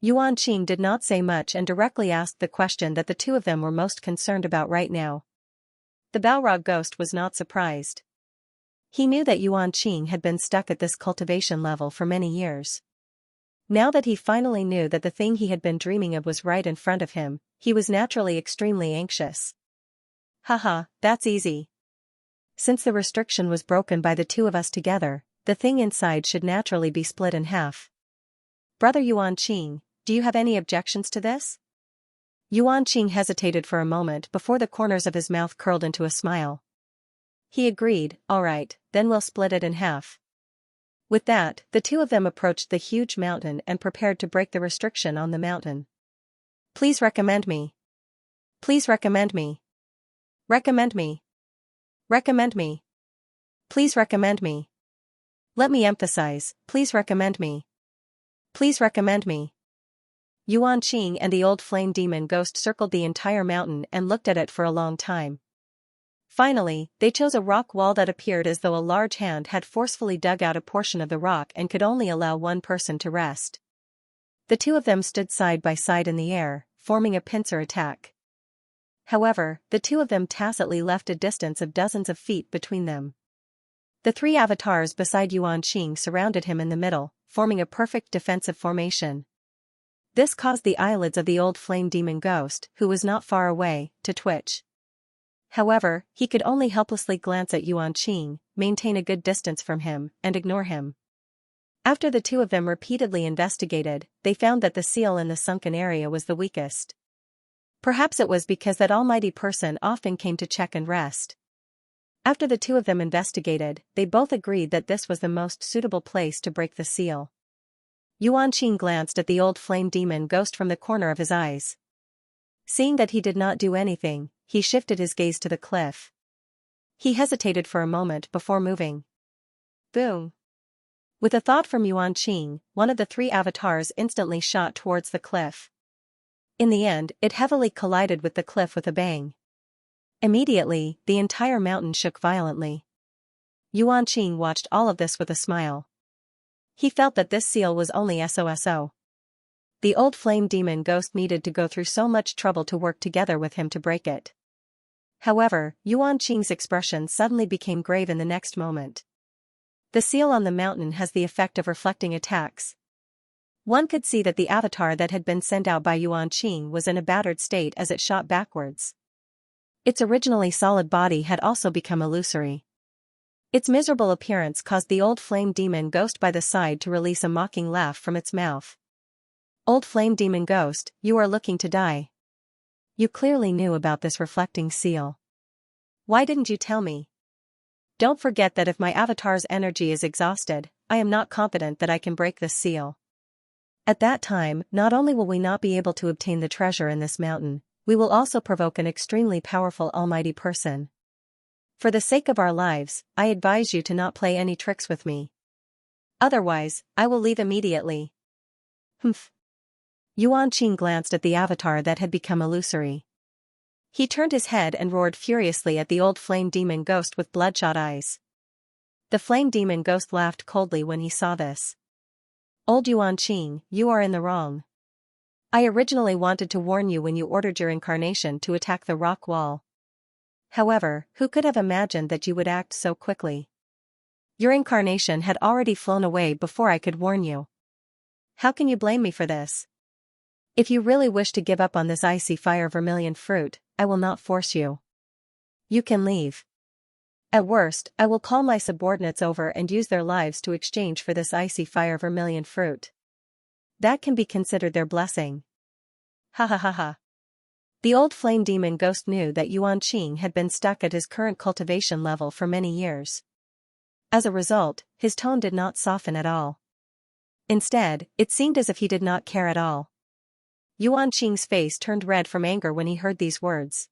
Xianxia did not say much and directly asked the question that the two of them were most concerned about right now. The Balrog ghost was not surprised. He knew that Xianxia had been stuck at this cultivation level for many years. Now that he finally knew that the thing he had been dreaming of was right in front of him, he was naturally extremely anxious. Haha, that's easy. Since the restriction was broken by the two of us together, the thing inside should naturally be split in half. Brother Xianxia, do you have any objections to this? Xianxia hesitated for a moment before the corners of his mouth curled into a smile. He agreed, all right, then we'll split it in half. With that, the two of them approached the huge mountain and prepared to break the restriction on the mountain. Please recommend me. Please recommend me. Recommend me. Recommend me. Please recommend me. Let me emphasize, please recommend me. Please recommend me. Xianxia and the old flame demon ghost circled the entire mountain and looked at it for a long time. Finally, they chose a rock wall that appeared as though a large hand had forcefully dug out a portion of the rock and could only allow one person to rest. The two of them stood side by side in the air, forming a pincer attack. However, the two of them tacitly left a distance of dozens of feet between them. The three avatars beside Xianxia surrounded him in the middle, forming a perfect defensive formation. This caused the eyelids of the old flame demon ghost, who was not far away, to twitch. However, he could only helplessly glance at Xianxia, maintain a good distance from him, and ignore him. After the two of them repeatedly investigated, they found that the seal in the sunken area was the weakest. Perhaps it was because that almighty person often came to check and rest. After the two of them investigated, they both agreed that this was the most suitable place to break the seal. Xianxia glanced at the old flame demon ghost from the corner of his eyes. Seeing that he did not do anything, he shifted his gaze to the cliff. He hesitated for a moment before moving. Boom! With a thought from Xianxia, one of the three avatars instantly shot towards the cliff. In the end, it heavily collided with the cliff with a bang. Immediately, the entire mountain shook violently. Xianxia watched all of this with a smile. He felt that this seal was only SOSO. The old flame demon ghost needed to go through so much trouble to work together with him to break it. However, Xianxia's expression suddenly became grave in the next moment. The seal on the mountain has the effect of reflecting attacks. One could see that the avatar that had been sent out by Xianxia was in a battered state as it shot backwards. Its originally solid body had also become illusory. Its miserable appearance caused the old flame demon ghost by the side to release a mocking laugh from its mouth. Old flame demon ghost, you are looking to die. You clearly knew about this reflecting seal. Why didn't you tell me? Don't forget that if my avatar's energy is exhausted, I am not confident that I can break this seal. At that time, not only will we not be able to obtain the treasure in this mountain, we will also provoke an extremely powerful almighty person. For the sake of our lives, I advise you to not play any tricks with me. Otherwise, I will leave immediately. Humph. Yuan Qing glanced at the avatar that had become illusory. He turned his head and roared furiously at the old flame demon ghost with bloodshot eyes. The flame demon ghost laughed coldly when he saw this. Old Yuan Qing, you are in the wrong. I originally wanted to warn you when you ordered your incarnation to attack the rock wall. However, who could have imagined that you would act so quickly? Your incarnation had already flown away before I could warn you. How can you blame me for this? If you really wish to give up on this icy fire vermilion fruit, I will not force you. You can leave. At worst, I will call my subordinates over and use their lives to exchange for this icy fire vermilion fruit. That can be considered their blessing. Ha ha ha ha. The old flame demon ghost knew that Yuan Qing had been stuck at his current cultivation level for many years. As a result, his tone did not soften at all. Instead, it seemed as if he did not care at all. Yuan Qing's face turned red from anger when he heard these words.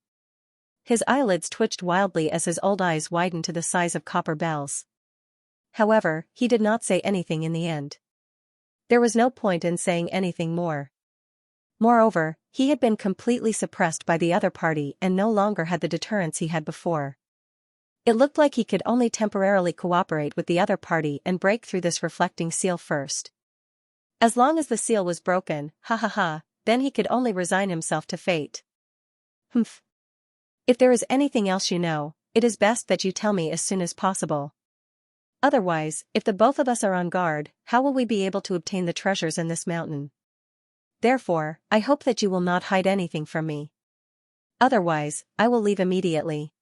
His eyelids twitched wildly as his old eyes widened to the size of copper bells. However, he did not say anything in the end. There was no point in saying anything more. Moreover, he had been completely suppressed by the other party and no longer had the deterrence he had before. It looked like he could only temporarily cooperate with the other party and break through this reflecting seal first. As long as the seal was broken, ha ha ha, then he could only resign himself to fate. Humph. If there is anything else you know, it is best that you tell me as soon as possible. Otherwise, if the both of us are on guard, how will we be able to obtain the treasures in this mountain? Therefore, I hope that you will not hide anything from me. Otherwise, I will leave immediately.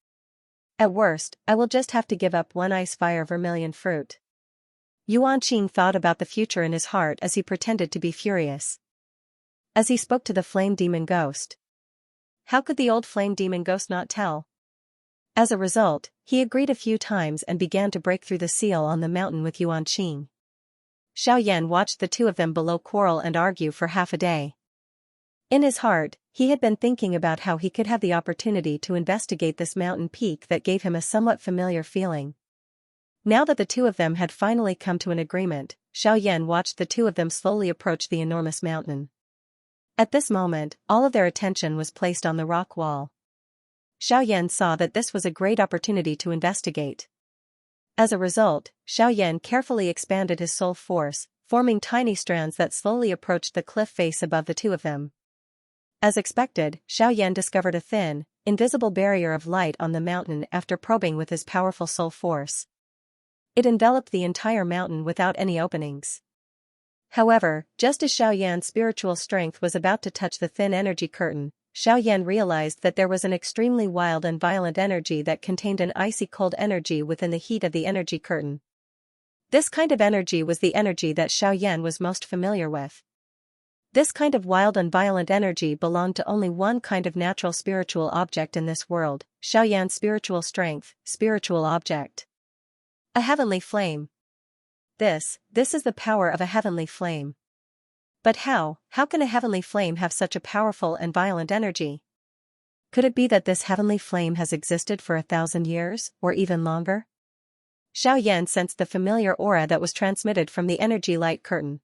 At worst, I will just have to give up one ice fire vermilion fruit. Yuan Qing thought about the future in his heart as he pretended to be furious. As he spoke to the flame demon ghost. How could the old flame demon ghost not tell? As a result, he agreed a few times and began to break through the seal on the mountain with Yuan Qing. Xiaoyan watched the two of them below quarrel and argue for half a day. In his heart, he had been thinking about how he could have the opportunity to investigate this mountain peak that gave him a somewhat familiar feeling. Now that the two of them had finally come to an agreement, Xiaoyan watched the two of them slowly approach the enormous mountain. At this moment, all of their attention was placed on the rock wall. Xiaoyan saw that this was a great opportunity to investigate. As a result, Xiaoyan carefully expanded his soul force, forming tiny strands that slowly approached the cliff face above the two of them. As expected, Xiaoyan discovered a thin, invisible barrier of light on the mountain after probing with his powerful soul force. It enveloped the entire mountain without any openings. However, just as Xiaoyan's spiritual strength was about to touch the thin energy curtain, Xiaoyan realized that there was an extremely wild and violent energy that contained an icy cold energy within the heat of the energy curtain. This kind of energy was the energy that Xiaoyan was most familiar with. This kind of wild and violent energy belonged to only one kind of natural spiritual object in this world, Xiaoyan's spiritual strength, spiritual object. A heavenly flame. This is the power of a heavenly flame. But how can a heavenly flame have such a powerful and violent energy? Could it be that this heavenly flame has existed for 1,000 years, or even longer? Xiaoyan sensed the familiar aura that was transmitted from the energy light curtain.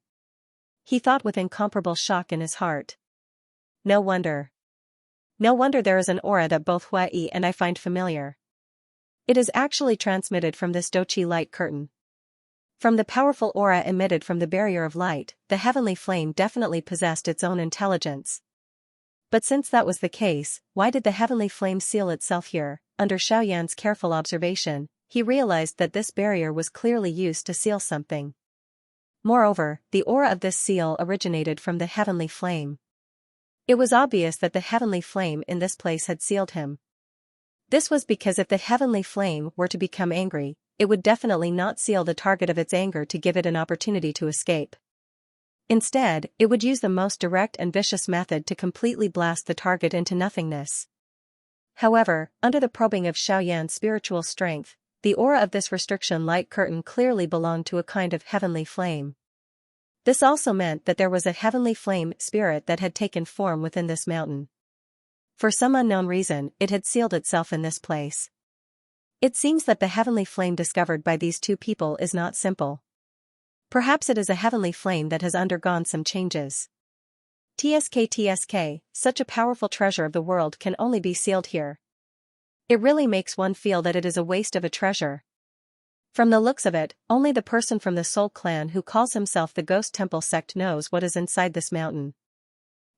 He thought with incomparable shock in his heart. No wonder. No wonder there is an aura that both Hui and I find familiar. It is actually transmitted from this Doqi light curtain. From the powerful aura emitted from the barrier of light, the heavenly flame definitely possessed its own intelligence. But since that was the case, why did the heavenly flame seal itself here? Under Xiaoyan's careful observation, he realized that this barrier was clearly used to seal something. Moreover, the aura of this seal originated from the heavenly flame. It was obvious that the heavenly flame in this place had sealed him. This was because if the heavenly flame were to become angry, it would definitely not seal the target of its anger to give it an opportunity to escape. Instead, it would use the most direct and vicious method to completely blast the target into nothingness. However, under the probing of Xiaoyan's spiritual strength, the aura of this restriction light curtain clearly belonged to a kind of heavenly flame. This also meant that there was a heavenly flame spirit that had taken form within this mountain. For some unknown reason, it had sealed itself in this place. It seems that the heavenly flame discovered by these two people is not simple. Perhaps it is a heavenly flame that has undergone some changes. TSK, such a powerful treasure of the world can only be sealed here. It really makes one feel that it is a waste of a treasure. From the looks of it, only the person from the Soul Clan who calls himself the Ghost Temple sect knows what is inside this mountain.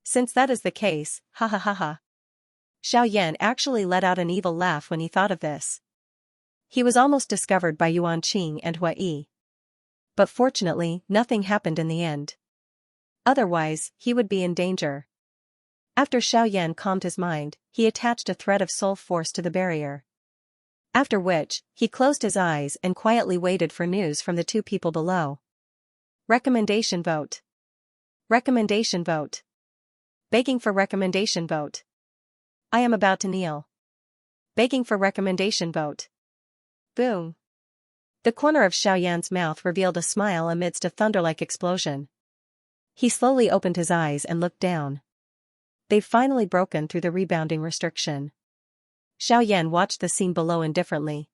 Since that is the case, ha ha ha ha. Xiaoyan actually let out an evil laugh when he thought of this. He was almost discovered by Yuan Qing and Hua Yi. But fortunately, nothing happened in the end. Otherwise, he would be in danger. After Xiaoyan calmed his mind, he attached a thread of soul force to the barrier. After which, he closed his eyes and quietly waited for news from the two people below. Recommendation vote. Recommendation vote. Begging for recommendation vote. I am about to kneel. Begging for recommendation vote. Boom. The corner of Xiaoyan's mouth revealed a smile amidst a thunder-like explosion. He slowly opened his eyes and looked down. They've finally broken through the rebounding restriction. Xiaoyan watched the scene below indifferently.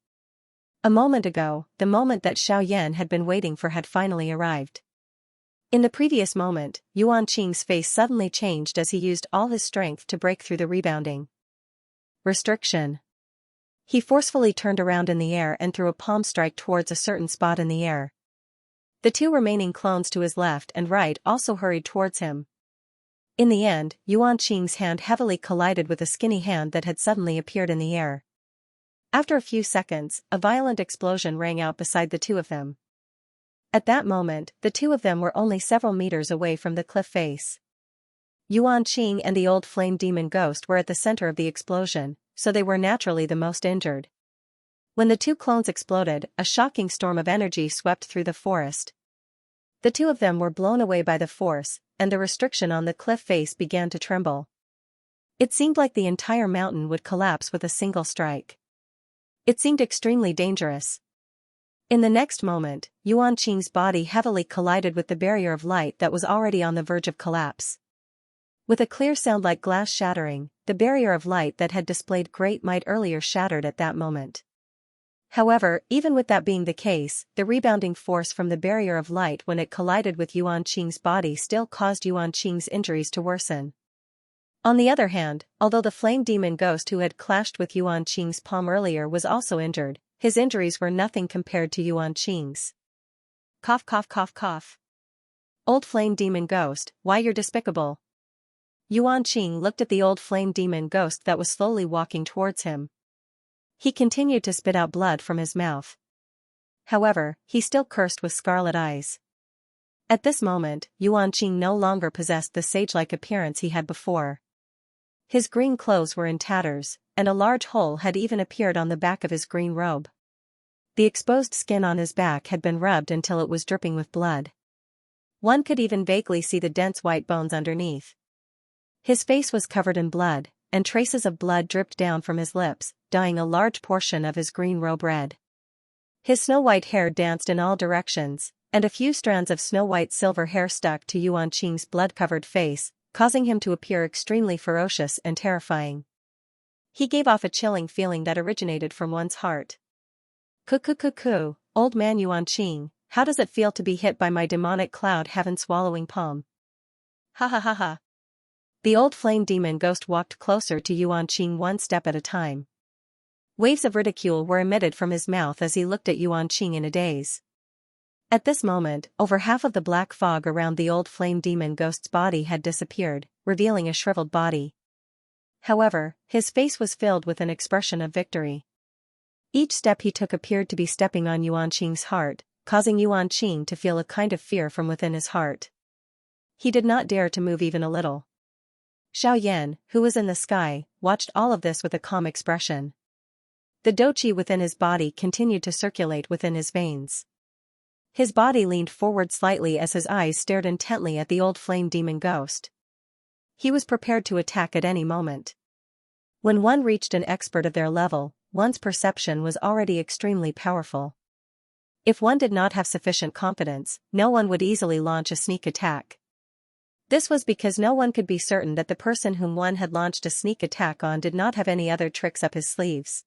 A moment ago, the moment that Xiaoyan had been waiting for had finally arrived. In the previous moment, Yuan Qing's face suddenly changed as he used all his strength to break through the rebounding restriction. He forcefully turned around in the air and threw a palm strike towards a certain spot in the air. The two remaining clones to his left and right also hurried towards him. In the end, Yuan Qing's hand heavily collided with a skinny hand that had suddenly appeared in the air. After a few seconds, a violent explosion rang out beside the two of them. At that moment, the two of them were only several meters away from the cliff face. Yuan Qing and the old flame demon ghost were at the center of the explosion, so they were naturally the most injured. When the two clones exploded, a shocking storm of energy swept through the forest. The two of them were blown away by the force, and the restriction on the cliff face began to tremble. It seemed like the entire mountain would collapse with a single strike. It seemed extremely dangerous. In the next moment, Yuan Qing's body heavily collided with the barrier of light that was already on the verge of collapse. With a clear sound like glass shattering, the barrier of light that had displayed great might earlier shattered at that moment. However, even with that being the case, the rebounding force from the barrier of light when it collided with Yuan Qing's body still caused Yuan Qing's injuries to worsen. On the other hand, although the flame demon ghost who had clashed with Yuan Qing's palm earlier was also injured, his injuries were nothing compared to Yuan Qing's. Cough cough cough cough. Old flame demon ghost, why you're despicable. Yuan Qing looked at the old flame demon ghost that was slowly walking towards him. He continued to spit out blood from his mouth. However, he still cursed with scarlet eyes. At this moment, Yuan Qing no longer possessed the sage-like appearance he had before. His green clothes were in tatters, and a large hole had even appeared on the back of his green robe. The exposed skin on his back had been rubbed until it was dripping with blood. One could even vaguely see the dense white bones underneath. His face was covered in blood, and traces of blood dripped down from his lips, dyeing a large portion of his green robe red. His snow-white hair danced in all directions, and a few strands of snow-white silver hair stuck to Yuan Qing's blood-covered face, causing him to appear extremely ferocious and terrifying. He gave off a chilling feeling that originated from one's heart. Ku, old man Yuan Qing, how does it feel to be hit by my demonic cloud heaven-swallowing palm? Ha ha ha ha. The old flame demon ghost walked closer to Yuan Qing one step at a time. Waves of ridicule were emitted from his mouth as he looked at Yuan Qing in a daze. At this moment, over half of the black fog around the old flame demon ghost's body had disappeared, revealing a shriveled body. However, his face was filled with an expression of victory. Each step he took appeared to be stepping on Yuan Qing's heart, causing Yuan Qing to feel a kind of fear from within his heart. He did not dare to move even a little. Xiaoyan, who was in the sky, watched all of this with a calm expression. The doqi within his body continued to circulate within his veins. His body leaned forward slightly as his eyes stared intently at the old flame demon ghost. He was prepared to attack at any moment. When one reached an expert of their level, one's perception was already extremely powerful. If one did not have sufficient confidence, no one would easily launch a sneak attack. This was because no one could be certain that the person whom one had launched a sneak attack on did not have any other tricks up his sleeves.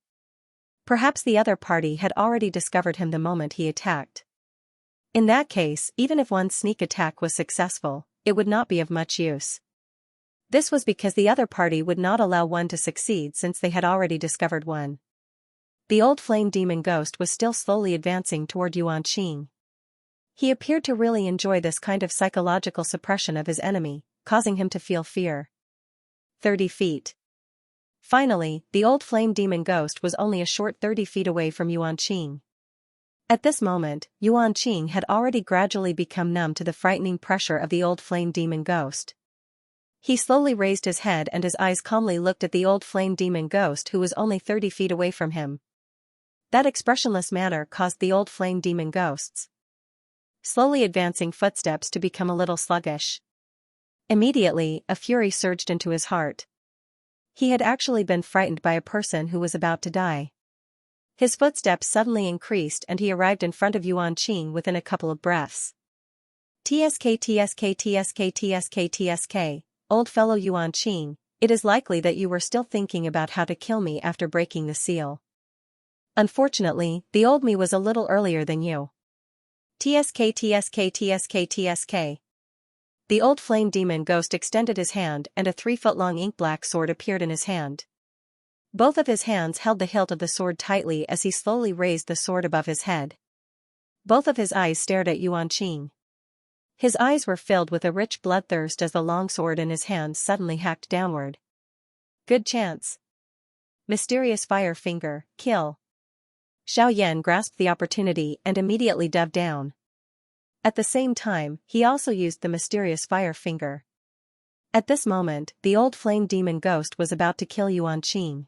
Perhaps the other party had already discovered him the moment he attacked. In that case, even if one sneak attack was successful, it would not be of much use. This was because the other party would not allow one to succeed since they had already discovered one. The old flame demon ghost was still slowly advancing toward Xianxia. He appeared to really enjoy this kind of psychological suppression of his enemy, causing him to feel fear. 30 feet. Finally, the old flame demon ghost was only a short 30 feet away from Xianxia. At this moment, Xianxia had already gradually become numb to the frightening pressure of the old flame demon ghost. He slowly raised his head and his eyes calmly looked at the old flame demon ghost who was only 30 feet away from him. That expressionless manner caused the old flame demon ghost's slowly advancing footsteps to become a little sluggish. Immediately, a fury surged into his heart. He had actually been frightened by a person who was about to die. His footsteps suddenly increased and he arrived in front of Xianxia within a couple of breaths. "Tsk tsk tsk tsk tsk, old fellow Xianxia, it is likely that you were still thinking about how to kill me after breaking the seal. Unfortunately, the old me was a little earlier than you. Tsk tsk tsk tsk." The old flame demon ghost extended his hand and a 3-foot-long ink-black sword appeared in his hand. Both of his hands held the hilt of the sword tightly as he slowly raised the sword above his head. Both of his eyes stared at Xianxia. His eyes were filled with a rich bloodthirst as the long sword in his hand suddenly hacked downward. Good chance. Mysterious fire finger, kill. Xiaoyan grasped the opportunity and immediately dove down. At the same time, he also used the mysterious fire finger. At this moment, the old flame demon ghost was about to kill Xianxia.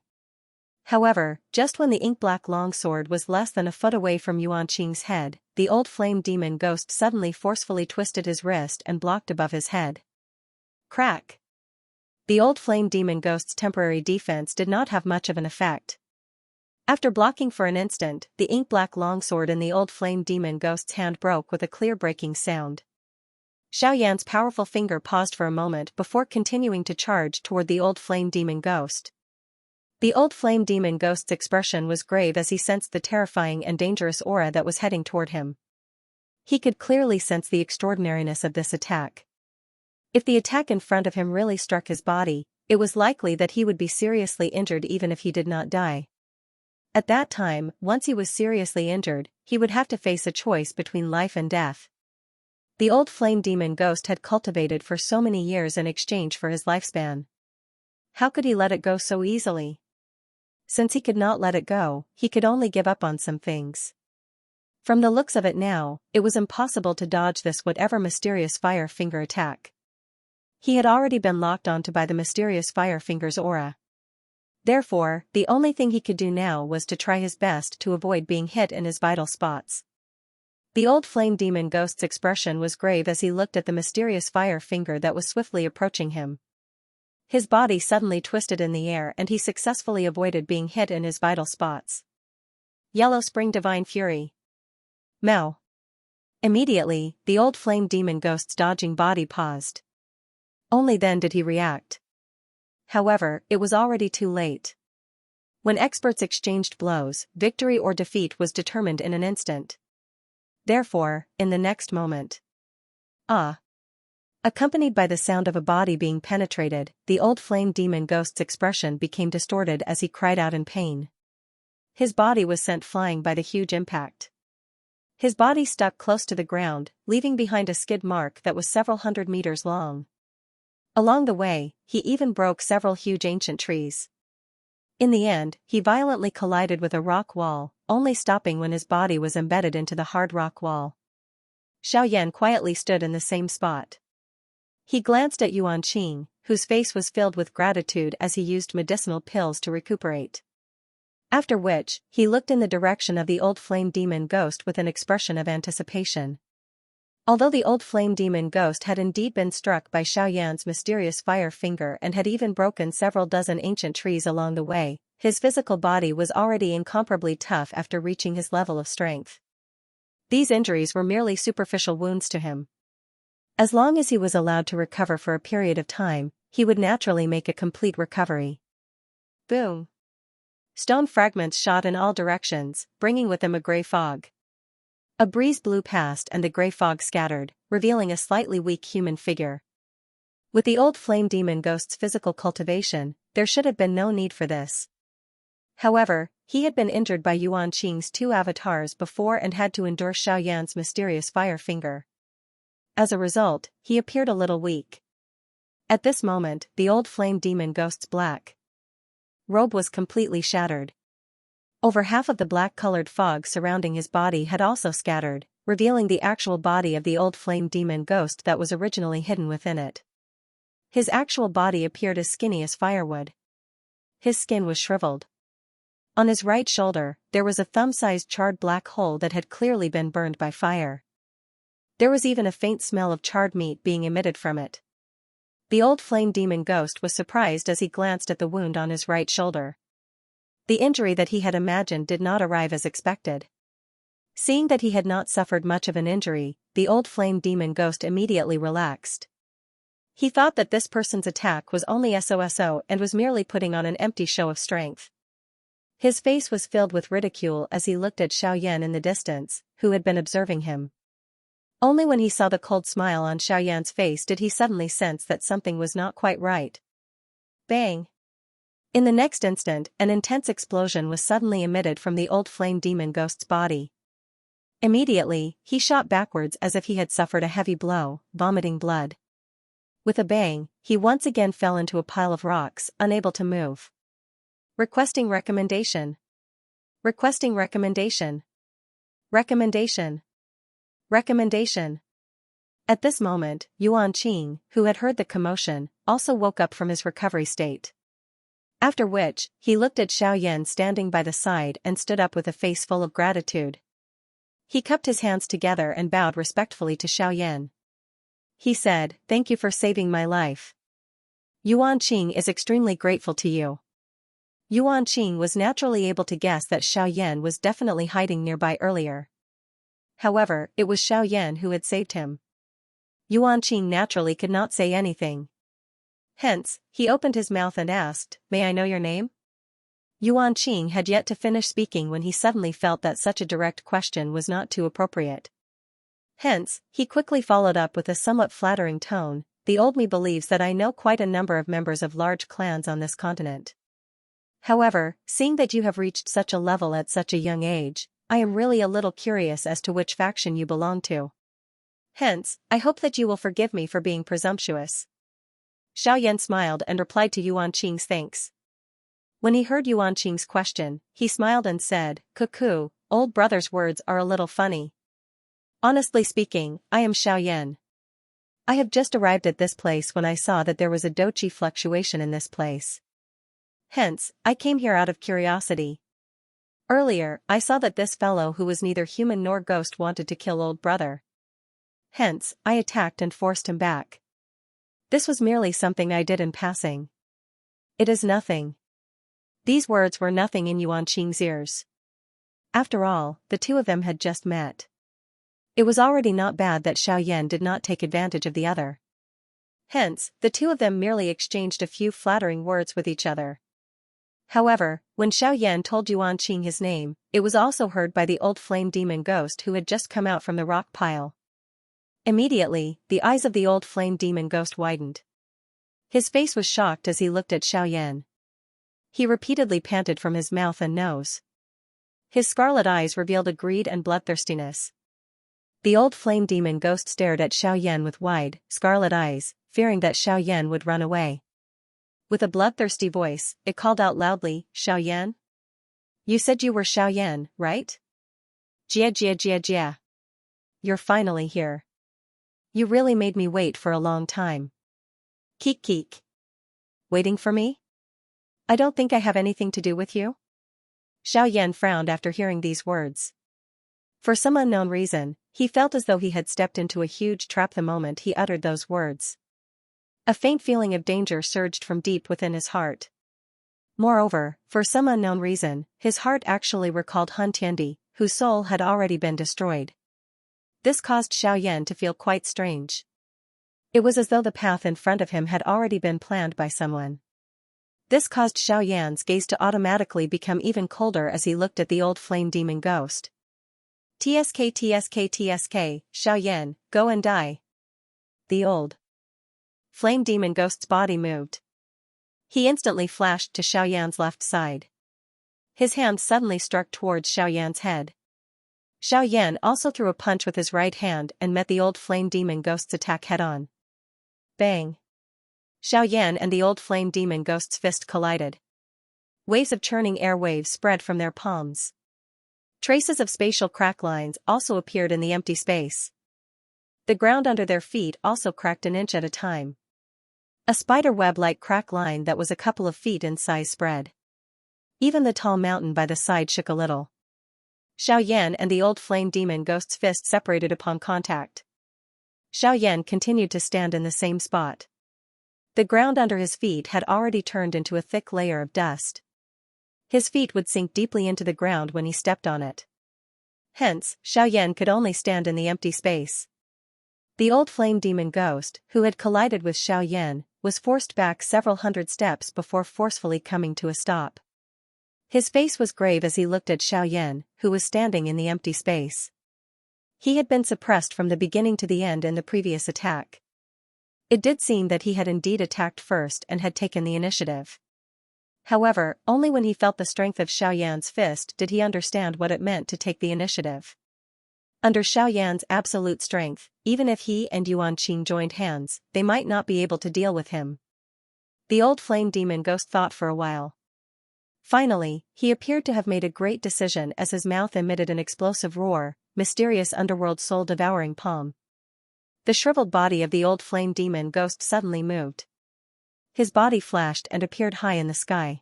However, just when the ink-black longsword was less than a foot away from Yuanqing's head, the old flame demon ghost suddenly forcefully twisted his wrist and blocked above his head. Crack! The old flame demon ghost's temporary defense did not have much of an effect. After blocking for an instant, the ink-black longsword in the old flame demon ghost's hand broke with a clear breaking sound. Xiaoyan's powerful finger paused for a moment before continuing to charge toward the old flame demon ghost. The old flame demon ghost's expression was grave as he sensed the terrifying and dangerous aura that was heading toward him. He could clearly sense the extraordinariness of this attack. If the attack in front of him really struck his body, it was likely that he would be seriously injured even if he did not die. At that time, once he was seriously injured, he would have to face a choice between life and death. The old flame demon ghost had cultivated for so many years in exchange for his lifespan. How could he let it go so easily? Since he could not let it go, he could only give up on some things. From the looks of it now, it was impossible to dodge this whatever mysterious fire finger attack. He had already been locked onto by the mysterious fire finger's aura. Therefore, the only thing he could do now was to try his best to avoid being hit in his vital spots. The old flame demon ghost's expression was grave as he looked at the mysterious fire finger that was swiftly approaching him. His body suddenly twisted in the air and he successfully avoided being hit in his vital spots. Yellow Spring Divine Fury. Mao. Immediately, the old flame demon ghost's dodging body paused. Only then did he react. However, it was already too late. When experts exchanged blows, victory or defeat was determined in an instant. Therefore, in the next moment. Ah! Accompanied by the sound of a body being penetrated, the old flame demon ghost's expression became distorted as he cried out in pain. His body was sent flying by the huge impact. His body stuck close to the ground, leaving behind a skid mark that was several hundred meters long. Along the way, he even broke several huge ancient trees. In the end, he violently collided with a rock wall, only stopping when his body was embedded into the hard rock wall. Xiaoyan quietly stood in the same spot. He glanced at Yuanqing, whose face was filled with gratitude as he used medicinal pills to recuperate. After which, he looked in the direction of the old flame demon ghost with an expression of anticipation. Although the old flame demon ghost had indeed been struck by Xiaoyan's mysterious fire finger and had even broken several dozen ancient trees along the way, his physical body was already incomparably tough after reaching his level of strength. These injuries were merely superficial wounds to him. As long as he was allowed to recover for a period of time, he would naturally make a complete recovery. Boom! Stone fragments shot in all directions, bringing with them a gray fog. A breeze blew past and the gray fog scattered, revealing a slightly weak human figure. With the old flame demon ghost's physical cultivation, there should have been no need for this. However, he had been injured by Yuan Qing's 2 avatars before and had to endure Xiaoyan's mysterious fire finger. As a result, he appeared a little weak. At this moment, the old flame demon ghost's black robe was completely shattered. Over half of the black-colored fog surrounding his body had also scattered, revealing the actual body of the old flame demon ghost that was originally hidden within it. His actual body appeared as skinny as firewood. His skin was shriveled. On his right shoulder, there was a thumb-sized charred black hole that had clearly been burned by fire. There was even a faint smell of charred meat being emitted from it. The old flame demon ghost was surprised as he glanced at the wound on his right shoulder. The injury that he had imagined did not arrive as expected. Seeing that he had not suffered much of an injury, the old flame demon ghost immediately relaxed. He thought that this person's attack was only SOSO and was merely putting on an empty show of strength. His face was filled with ridicule as he looked at Xiaoyan in the distance, who had been observing him. Only when he saw the cold smile on Xiaoyan's face did he suddenly sense that something was not quite right. Bang! In the next instant, an intense explosion was suddenly emitted from the old flame demon ghost's body. Immediately, he shot backwards as if he had suffered a heavy blow, vomiting blood. With a bang, he once again fell into a pile of rocks, unable to move. Requesting recommendation. Requesting recommendation. Recommendation. Recommendation. At this moment, Yuan Qing, who had heard the commotion, also woke up from his recovery state. After which, he looked at Xiaoyan standing by the side and stood up with a face full of gratitude. He cupped his hands together and bowed respectfully to Xiaoyan. He said, "Thank you for saving my life. Yuan Qing is extremely grateful to you." Yuan Qing was naturally able to guess that Xiaoyan was definitely hiding nearby earlier. However, it was Xiaoyan who had saved him. Yuan Qing naturally could not say anything. Hence, he opened his mouth and asked, "May I know your name?" Yuan Qing had yet to finish speaking when he suddenly felt that such a direct question was not too appropriate. Hence, he quickly followed up with a somewhat flattering tone, "The old me believes that I know quite a number of members of large clans on this continent. However, seeing that you have reached such a level at such a young age, I am really a little curious as to which faction you belong to. Hence, I hope that you will forgive me for being presumptuous." Xiaoyan smiled and replied to Yuan Qing's thanks. When he heard Yuan Qing's question, he smiled and said, "Cuckoo, old brother's words are a little funny. Honestly speaking, I am Xiaoyan. I have just arrived at this place when I saw that there was a dochi fluctuation in this place. Hence, I came here out of curiosity. Earlier, I saw that this fellow who was neither human nor ghost wanted to kill old brother. Hence, I attacked and forced him back. This was merely something I did in passing. It is nothing." These words were nothing in Yuan Qing's ears. After all, the two of them had just met. It was already not bad that Xiaoyan did not take advantage of the other. Hence, the two of them merely exchanged a few flattering words with each other. However, when Xiaoyan told Yuan Qing his name, it was also heard by the old flame demon ghost who had just come out from the rock pile. Immediately, the eyes of the old flame demon ghost widened. His face was shocked as he looked at Xiaoyan. He repeatedly panted from his mouth and nose. His scarlet eyes revealed a greed and bloodthirstiness. The old flame demon ghost stared at Xiaoyan with wide, scarlet eyes, fearing that Xiaoyan would run away. With a bloodthirsty voice, it called out loudly, "Xiaoyan? You said you were Xiaoyan, right? Jia jia jia jia. You're finally here. You really made me wait for a long time. Keek keek. Waiting for me? I don't think I have anything to do with you?" Xiaoyan frowned after hearing these words. For some unknown reason, he felt as though he had stepped into a huge trap the moment he uttered those words. A faint feeling of danger surged from deep within his heart. Moreover, for some unknown reason, his heart actually recalled Hun Tiandi, whose soul had already been destroyed. This caused Xiaoyan to feel quite strange. It was as though the path in front of him had already been planned by someone. This caused Xiaoyan's gaze to automatically become even colder as he looked at the old flame demon ghost. "TSK TSK TSK, Xiaoyan, go and die." The old flame demon ghost's body moved. He instantly flashed to Xiaoyan's left side. His hand suddenly struck towards Xiaoyan's head. Xiaoyan also threw a punch with his right hand and met the old flame demon ghost's attack head-on. Bang! Xiaoyan and the old flame demon ghost's fist collided. Waves of churning air waves spread from their palms. Traces of spatial crack lines also appeared in the empty space. The ground under their feet also cracked an inch at a time. A spider web-like crack line that was a couple of feet in size spread. Even the tall mountain by the side shook a little. Xiaoyan and the old flame demon ghost's fist separated upon contact. Xiaoyan continued to stand in the same spot. The ground under his feet had already turned into a thick layer of dust. His feet would sink deeply into the ground when he stepped on it. Hence, Xiaoyan could only stand in the empty space. The old flame demon ghost, who had collided with Xiaoyan, was forced back several hundred steps before forcefully coming to a stop. His face was grave as he looked at Xiaoyan, who was standing in the empty space. He had been suppressed from the beginning to the end in the previous attack. It did seem that he had indeed attacked first and had taken the initiative. However, only when he felt the strength of Xiaoyan's fist did he understand what it meant to take the initiative. Under Xiaoyan's absolute strength, even if he and Yuanqing joined hands, they might not be able to deal with him. The old flame demon ghost thought for a while. Finally, he appeared to have made a great decision as his mouth emitted an explosive roar, mysterious underworld soul-devouring palm. The shriveled body of the old flame demon ghost suddenly moved. His body flashed and appeared high in the sky.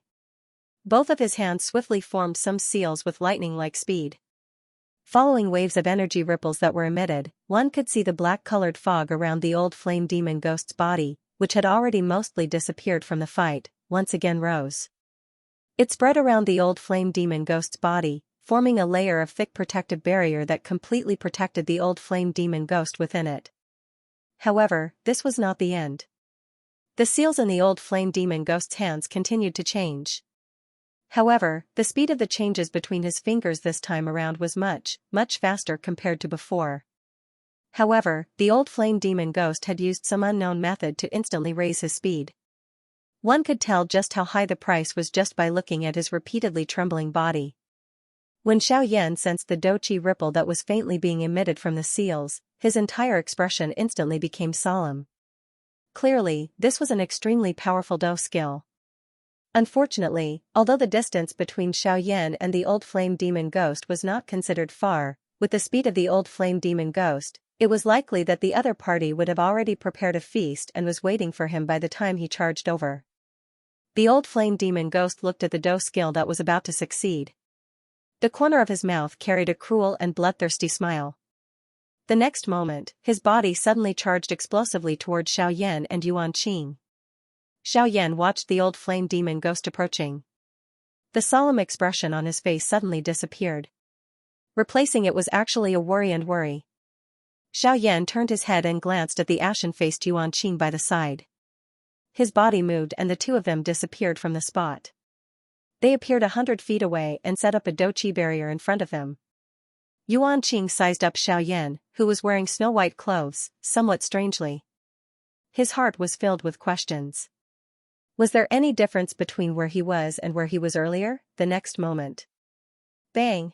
Both of his hands swiftly formed some seals with lightning-like speed. Following waves of energy ripples that were emitted, one could see the black-colored fog around the old flame demon ghost's body, which had already mostly disappeared from the fight, once again rose. It spread around the old flame demon ghost's body, forming a layer of thick protective barrier that completely protected the old flame demon ghost within it. However, this was not the end. The seals in the old flame demon ghost's hands continued to change. However, the speed of the changes between his fingers this time around was much faster compared to before. However, the old flame demon ghost had used some unknown method to instantly raise his speed. One could tell just how high the price was just by looking at his repeatedly trembling body. When Xiaoyan sensed the douqi ripple that was faintly being emitted from the seals, his entire expression instantly became solemn. Clearly, this was an extremely powerful dou skill. Unfortunately, although the distance between Xiaoyan and the old flame demon ghost was not considered far, with the speed of the old flame demon ghost, it was likely that the other party would have already prepared a feast and was waiting for him by the time he charged over. The old flame demon ghost looked at the dou skill that was about to succeed. The corner of his mouth carried a cruel and bloodthirsty smile. The next moment, his body suddenly charged explosively toward Xiaoyan and Yuanqing. Xiaoyan watched the old flame demon ghost approaching. The solemn expression on his face suddenly disappeared. Replacing it was actually a worry. Xiaoyan turned his head and glanced at the ashen-faced Yuanqing by the side. His body moved and the two of them disappeared from the spot. They appeared 100 feet away and set up a douqi barrier in front of him. Yuanqing sized up Xiaoyan, who was wearing snow-white clothes, somewhat strangely. His heart was filled with questions. Was there any difference between where he was and where he was earlier? The next moment. Bang!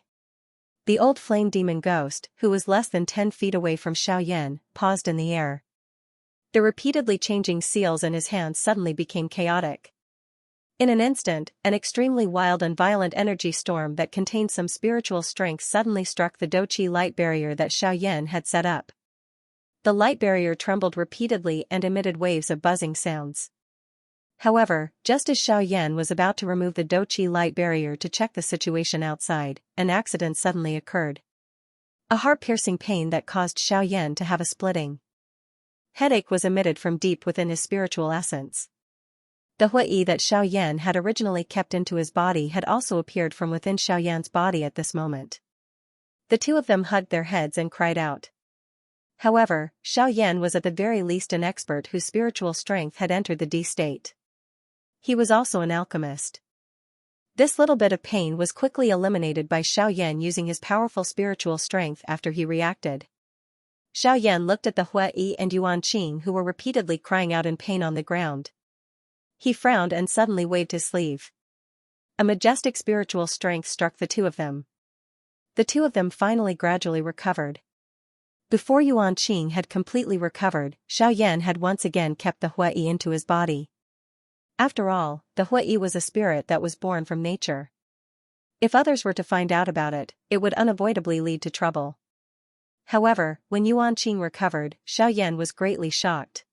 The old flame demon ghost, who was less than 10 feet away from Xiaoyan, paused in the air. The repeatedly changing seals in his hands suddenly became chaotic. In an instant, an extremely wild and violent energy storm that contained some spiritual strength suddenly struck the douqi light barrier that Xiaoyan had set up. The light barrier trembled repeatedly and emitted waves of buzzing sounds. However, just as Xiaoyan was about to remove the douqi light barrier to check the situation outside, an accident suddenly occurred. A heart-piercing pain that caused Xiaoyan to have a splitting headache was emitted from deep within his spiritual essence. The hui that Xiaoyan had originally kept into his body had also appeared from within Xiaoyan's body at this moment. The two of them hugged their heads and cried out. However, Xiaoyan was at the very least an expert whose spiritual strength had entered the D state. he was also an alchemist. This little bit of pain was quickly eliminated by Xiaoyan using his powerful spiritual strength after he reacted. Xiaoyan looked at the Hui and Yuan Qing, who were repeatedly crying out in pain on the ground. He frowned and suddenly waved his sleeve. A majestic spiritual strength struck the two of them. The two of them finally gradually recovered. Before Yuan Qing had completely recovered, Xiaoyan had once again kept the Hui into his body. After all, the Hui was a spirit that was born from nature. If others were to find out about it, it would unavoidably lead to trouble. However, when Yuan Qing recovered, Xiaoyan was greatly shocked.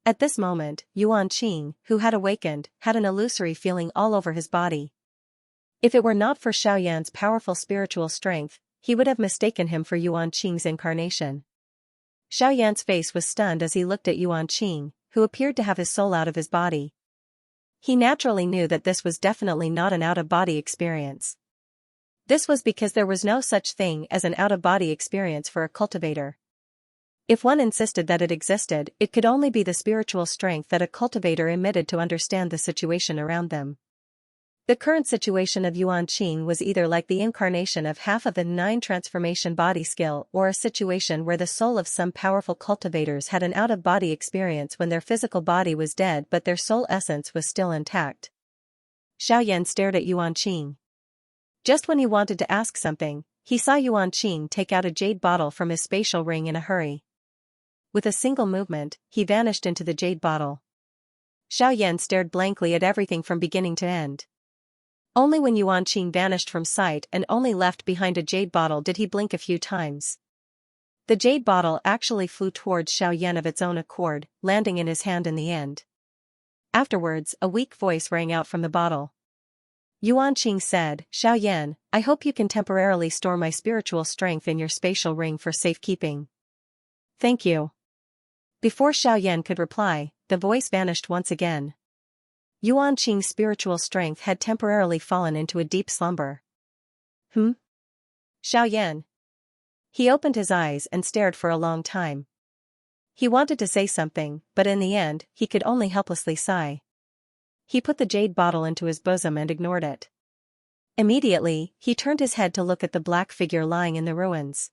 At this moment, Yuan Qing, who had awakened, had an illusory feeling all over his body. If it were not for Xiaoyan's powerful spiritual strength, he would have mistaken him for Yuan Qing's incarnation. Xiaoyan's face was stunned as he looked at Yuan Qing, who appeared to have his soul out of his body. He naturally knew that this was definitely not an out-of-body experience. This was because there was no such thing as an out-of-body experience for a cultivator. If one insisted that it existed, it could only be the spiritual strength that a cultivator emitted to understand the situation around them. The current situation of Yuan Qing was either like the incarnation of half of the 9 transformation body skill or a situation where the soul of some powerful cultivators had an out-of-body experience when their physical body was dead but their soul essence was still intact. Xiaoyan stared at Yuan Qing. Just when he wanted to ask something, he saw Yuan Qing take out a jade bottle from his spatial ring in a hurry. With a single movement, he vanished into the jade bottle. Xiaoyan stared blankly at everything from beginning to end. Only when Yuan Qing vanished from sight and only left behind a jade bottle did he blink a few times. The jade bottle actually flew towards Xiaoyan of its own accord, landing in his hand in the end. Afterwards, a weak voice rang out from the bottle. Yuan Qing said, "Xiaoyan, I hope you can temporarily store my spiritual strength in your spatial ring for safekeeping." "Thank you." Before Xiaoyan could reply, the voice vanished once again. Yuan Qing's spiritual strength had temporarily fallen into a deep slumber. Xiaoyan. He opened his eyes and stared for a long time. He wanted to say something, but in the end, he could only helplessly sigh. He put the jade bottle into his bosom and ignored it. Immediately, he turned his head to look at the black figure lying in the ruins.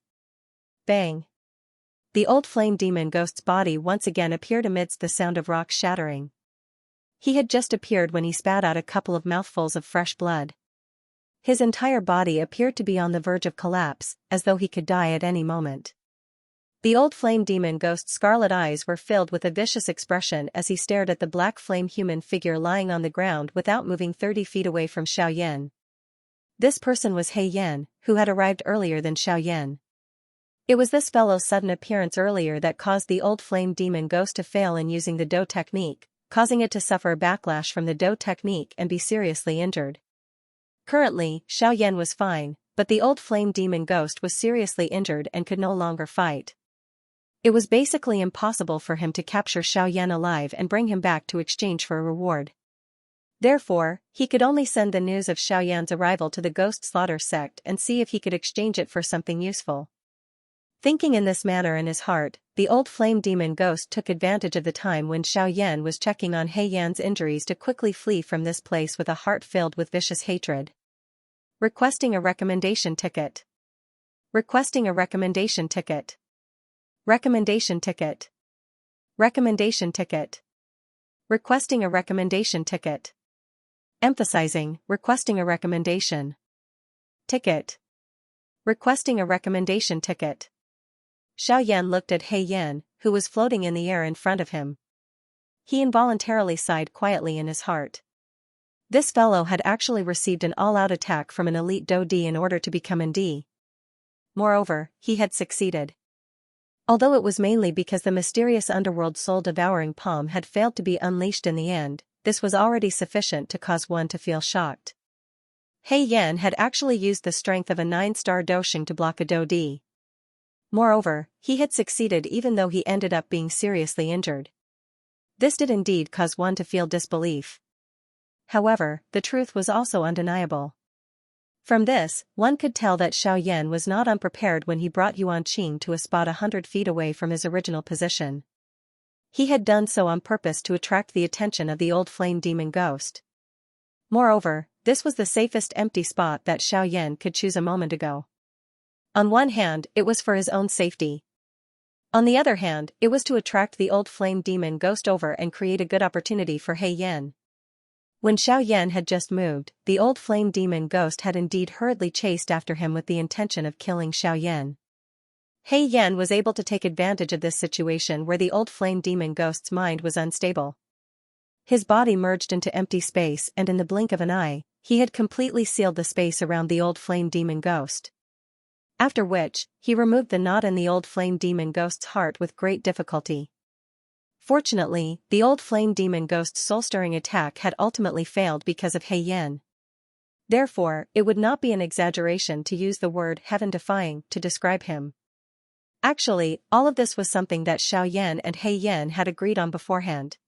Bang! The old flame demon ghost's body once again appeared amidst the sound of rocks shattering. He had just appeared when he spat out a couple of mouthfuls of fresh blood. His entire body appeared to be on the verge of collapse, as though he could die at any moment. The old flame demon ghost's scarlet eyes were filled with a vicious expression as he stared at the black flame human figure lying on the ground without moving 30 feet away from Xiaoyan. This person was He Yan, who had arrived earlier than Xiaoyan. It was this fellow's sudden appearance earlier that caused the old flame demon ghost to fail in using the Do technique, causing it to suffer a backlash from the Do technique and be seriously injured. Currently, Xiaoyan was fine, but the old flame demon ghost was seriously injured and could no longer fight. It was basically impossible for him to capture Xiaoyan alive and bring him back to exchange for a reward. Therefore, he could only send the news of Xiaoyan's arrival to the Ghost Slaughter sect and see if he could exchange it for something useful. Thinking in this manner in his heart, the old flame demon ghost took advantage of the time when Xiaoyan was checking on He Yan's injuries to quickly flee from this place with a heart filled with vicious hatred. Requesting a recommendation ticket. Requesting a recommendation ticket. Recommendation ticket. Recommendation ticket. Requesting a recommendation ticket. Emphasizing, requesting a recommendation. Ticket. Requesting a recommendation ticket. Xiaoyan looked at He Yan, who was floating in the air in front of him. He involuntarily sighed quietly in his heart. This fellow had actually received an all-out attack from an elite Do D in order to become an D. Moreover, he had succeeded. Although it was mainly because the mysterious underworld soul-devouring palm had failed to be unleashed in the end, this was already sufficient to cause one to feel shocked. He Yan had actually used the strength of a 9-star Dosheng to block a Do D. Moreover, he had succeeded even though he ended up being seriously injured. This did indeed cause one to feel disbelief. However, the truth was also undeniable. From this, one could tell that Xiaoyan was not unprepared when he brought Yuan Qing to a spot 100 feet away from his original position. He had done so on purpose to attract the attention of the old flame demon ghost. Moreover, this was the safest empty spot that Xiaoyan could choose a moment ago. On one hand, it was for his own safety. On the other hand, it was to attract the old flame demon ghost over and create a good opportunity for He Yan. When Xiaoyan had just moved, the old flame demon ghost had indeed hurriedly chased after him with the intention of killing Xiaoyan. He Yan was able to take advantage of this situation where the old flame demon ghost's mind was unstable. His body merged into empty space, and in the blink of an eye, he had completely sealed the space around the old flame demon ghost. After which, he removed the knot in the old flame demon ghost's heart with great difficulty. Fortunately, the old flame demon ghost's soul-stirring attack had ultimately failed because of He Yan. Therefore, it would not be an exaggeration to use the word heaven-defying to describe him. Actually, all of this was something that Xiaoyan and He Yan had agreed on beforehand.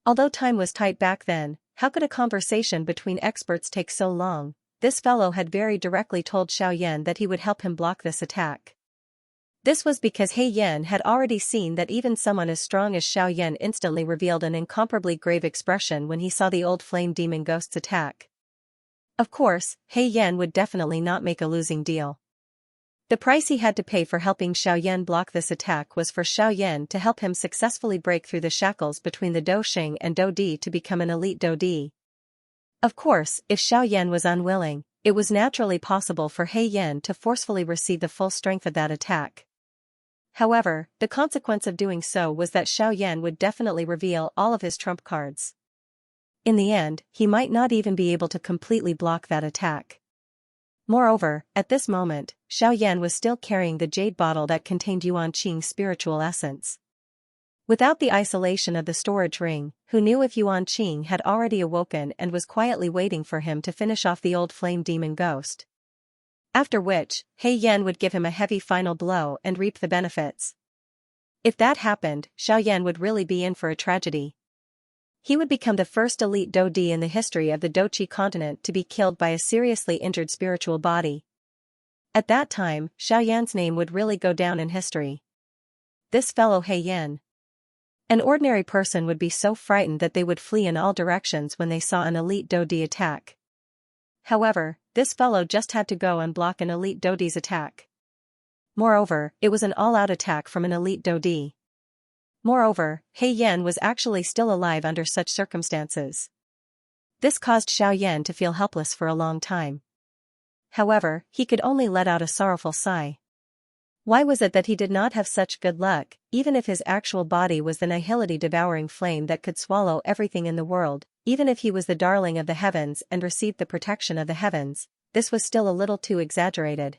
Although time was tight back then, how could a conversation between experts take so long? This fellow had very directly told Xiaoyan that he would help him block this attack. This was because He Yan had already seen that even someone as strong as Xiaoyan instantly revealed an incomparably grave expression when he saw the old flame demon ghost's attack. Of course, He Yan would definitely not make a losing deal. The price he had to pay for helping Xiaoyan block this attack was for Xiaoyan to help him successfully break through the shackles between the Do Xing and Do Di to become an elite Do Di. Of course, if Xiaoyan was unwilling, it was naturally possible for He Yan to forcefully receive the full strength of that attack. However, the consequence of doing so was that Xiaoyan would definitely reveal all of his trump cards. In the end, he might not even be able to completely block that attack. Moreover, at this moment, Xiaoyan was still carrying the jade bottle that contained Yuan Qing's spiritual essence. Without the isolation of the storage ring, who knew if Yuan Qing had already awoken and was quietly waiting for him to finish off the old flame demon ghost. After which, He Yan would give him a heavy final blow and reap the benefits. If that happened, Xiaoyan would really be in for a tragedy. He would become the first elite Do Di in the history of the Doqi continent to be killed by a seriously injured spiritual body. At that time, Xiaoyan's name would really go down in history. This fellow He Yan. An ordinary person would be so frightened that they would flee in all directions when they saw an elite Do Di attack. However, this fellow just had to go and block an elite Do Di's attack. Moreover, it was an all-out attack from an elite Do Di. Moreover, He Yan was actually still alive under such circumstances. This caused Xiaoyan to feel helpless for a long time. However, he could only let out a sorrowful sigh. Why was it that he did not have such good luck, even if his actual body was the nihility-devouring flame that could swallow everything in the world, even if he was the darling of the heavens and received the protection of the heavens? This was still a little too exaggerated.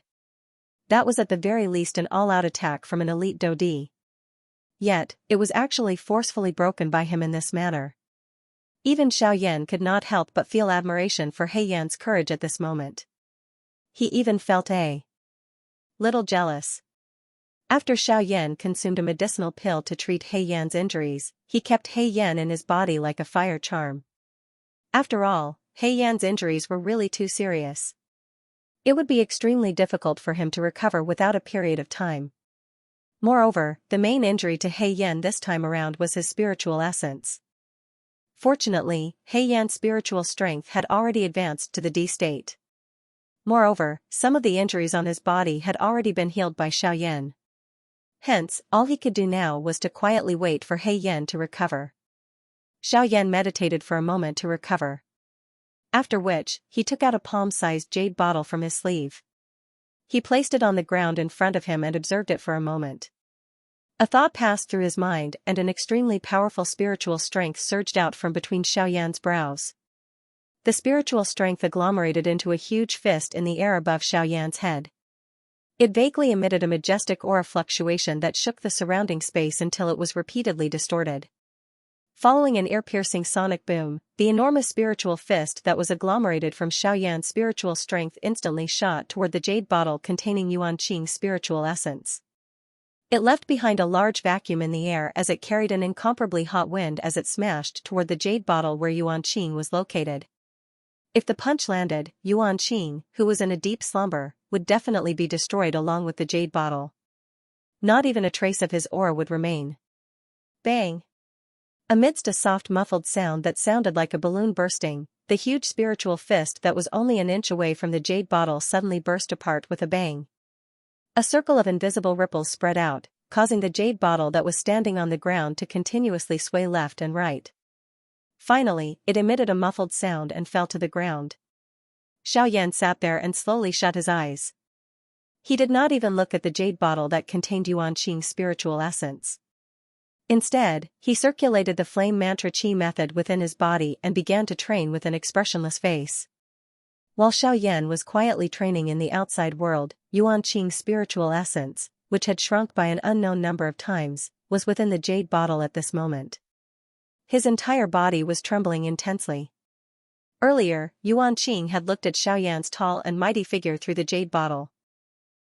That was at the very least an all-out attack from an elite Do Di. Yet, it was actually forcefully broken by him in this manner. Even Xiaoyan could not help but feel admiration for He Yan's courage at this moment. He even felt a little jealous. After Xiaoyan consumed a medicinal pill to treat He Yan's injuries, he kept He Yan in his body like a fire charm. After all, He Yan's injuries were really too serious. It would be extremely difficult for him to recover without a period of time. Moreover, the main injury to He Yan this time around was his spiritual essence. Fortunately, He Yan's spiritual strength had already advanced to the D state. Moreover, some of the injuries on his body had already been healed by Xiaoyan. Hence, all he could do now was to quietly wait for He Yan to recover. Xiaoyan meditated for a moment to recover. After which, he took out a palm-sized jade bottle from his sleeve. He placed it on the ground in front of him and observed it for a moment. A thought passed through his mind and an extremely powerful spiritual strength surged out from between Xiaoyan's brows. The spiritual strength agglomerated into a huge fist in the air above Xiaoyan's head. It vaguely emitted a majestic aura fluctuation that shook the surrounding space until it was repeatedly distorted. Following an ear-piercing sonic boom, the enormous spiritual fist that was agglomerated from Xiaoyan's spiritual strength instantly shot toward the jade bottle containing Yuan Qing's spiritual essence. It left behind a large vacuum in the air as it carried an incomparably hot wind as it smashed toward the jade bottle where Yuan Qing was located. If the punch landed, Yuan Qing, who was in a deep slumber, would definitely be destroyed along with the jade bottle. Not even a trace of his aura would remain. Bang! Amidst a soft muffled sound that sounded like a balloon bursting, the huge spiritual fist that was only an inch away from the jade bottle suddenly burst apart with a bang. A circle of invisible ripples spread out, causing the jade bottle that was standing on the ground to continuously sway left and right. Finally, it emitted a muffled sound and fell to the ground. Xiaoyan sat there and slowly shut his eyes. He did not even look at the jade bottle that contained Yuan Qing's spiritual essence. Instead, he circulated the flame mantra qi method within his body and began to train with an expressionless face. While Xiaoyan was quietly training in the outside world, Yuan Qing's spiritual essence, which had shrunk by an unknown number of times, was within the jade bottle at this moment. His entire body was trembling intensely. Earlier, Yuan Qing had looked at Xiaoyan's tall and mighty figure through the jade bottle.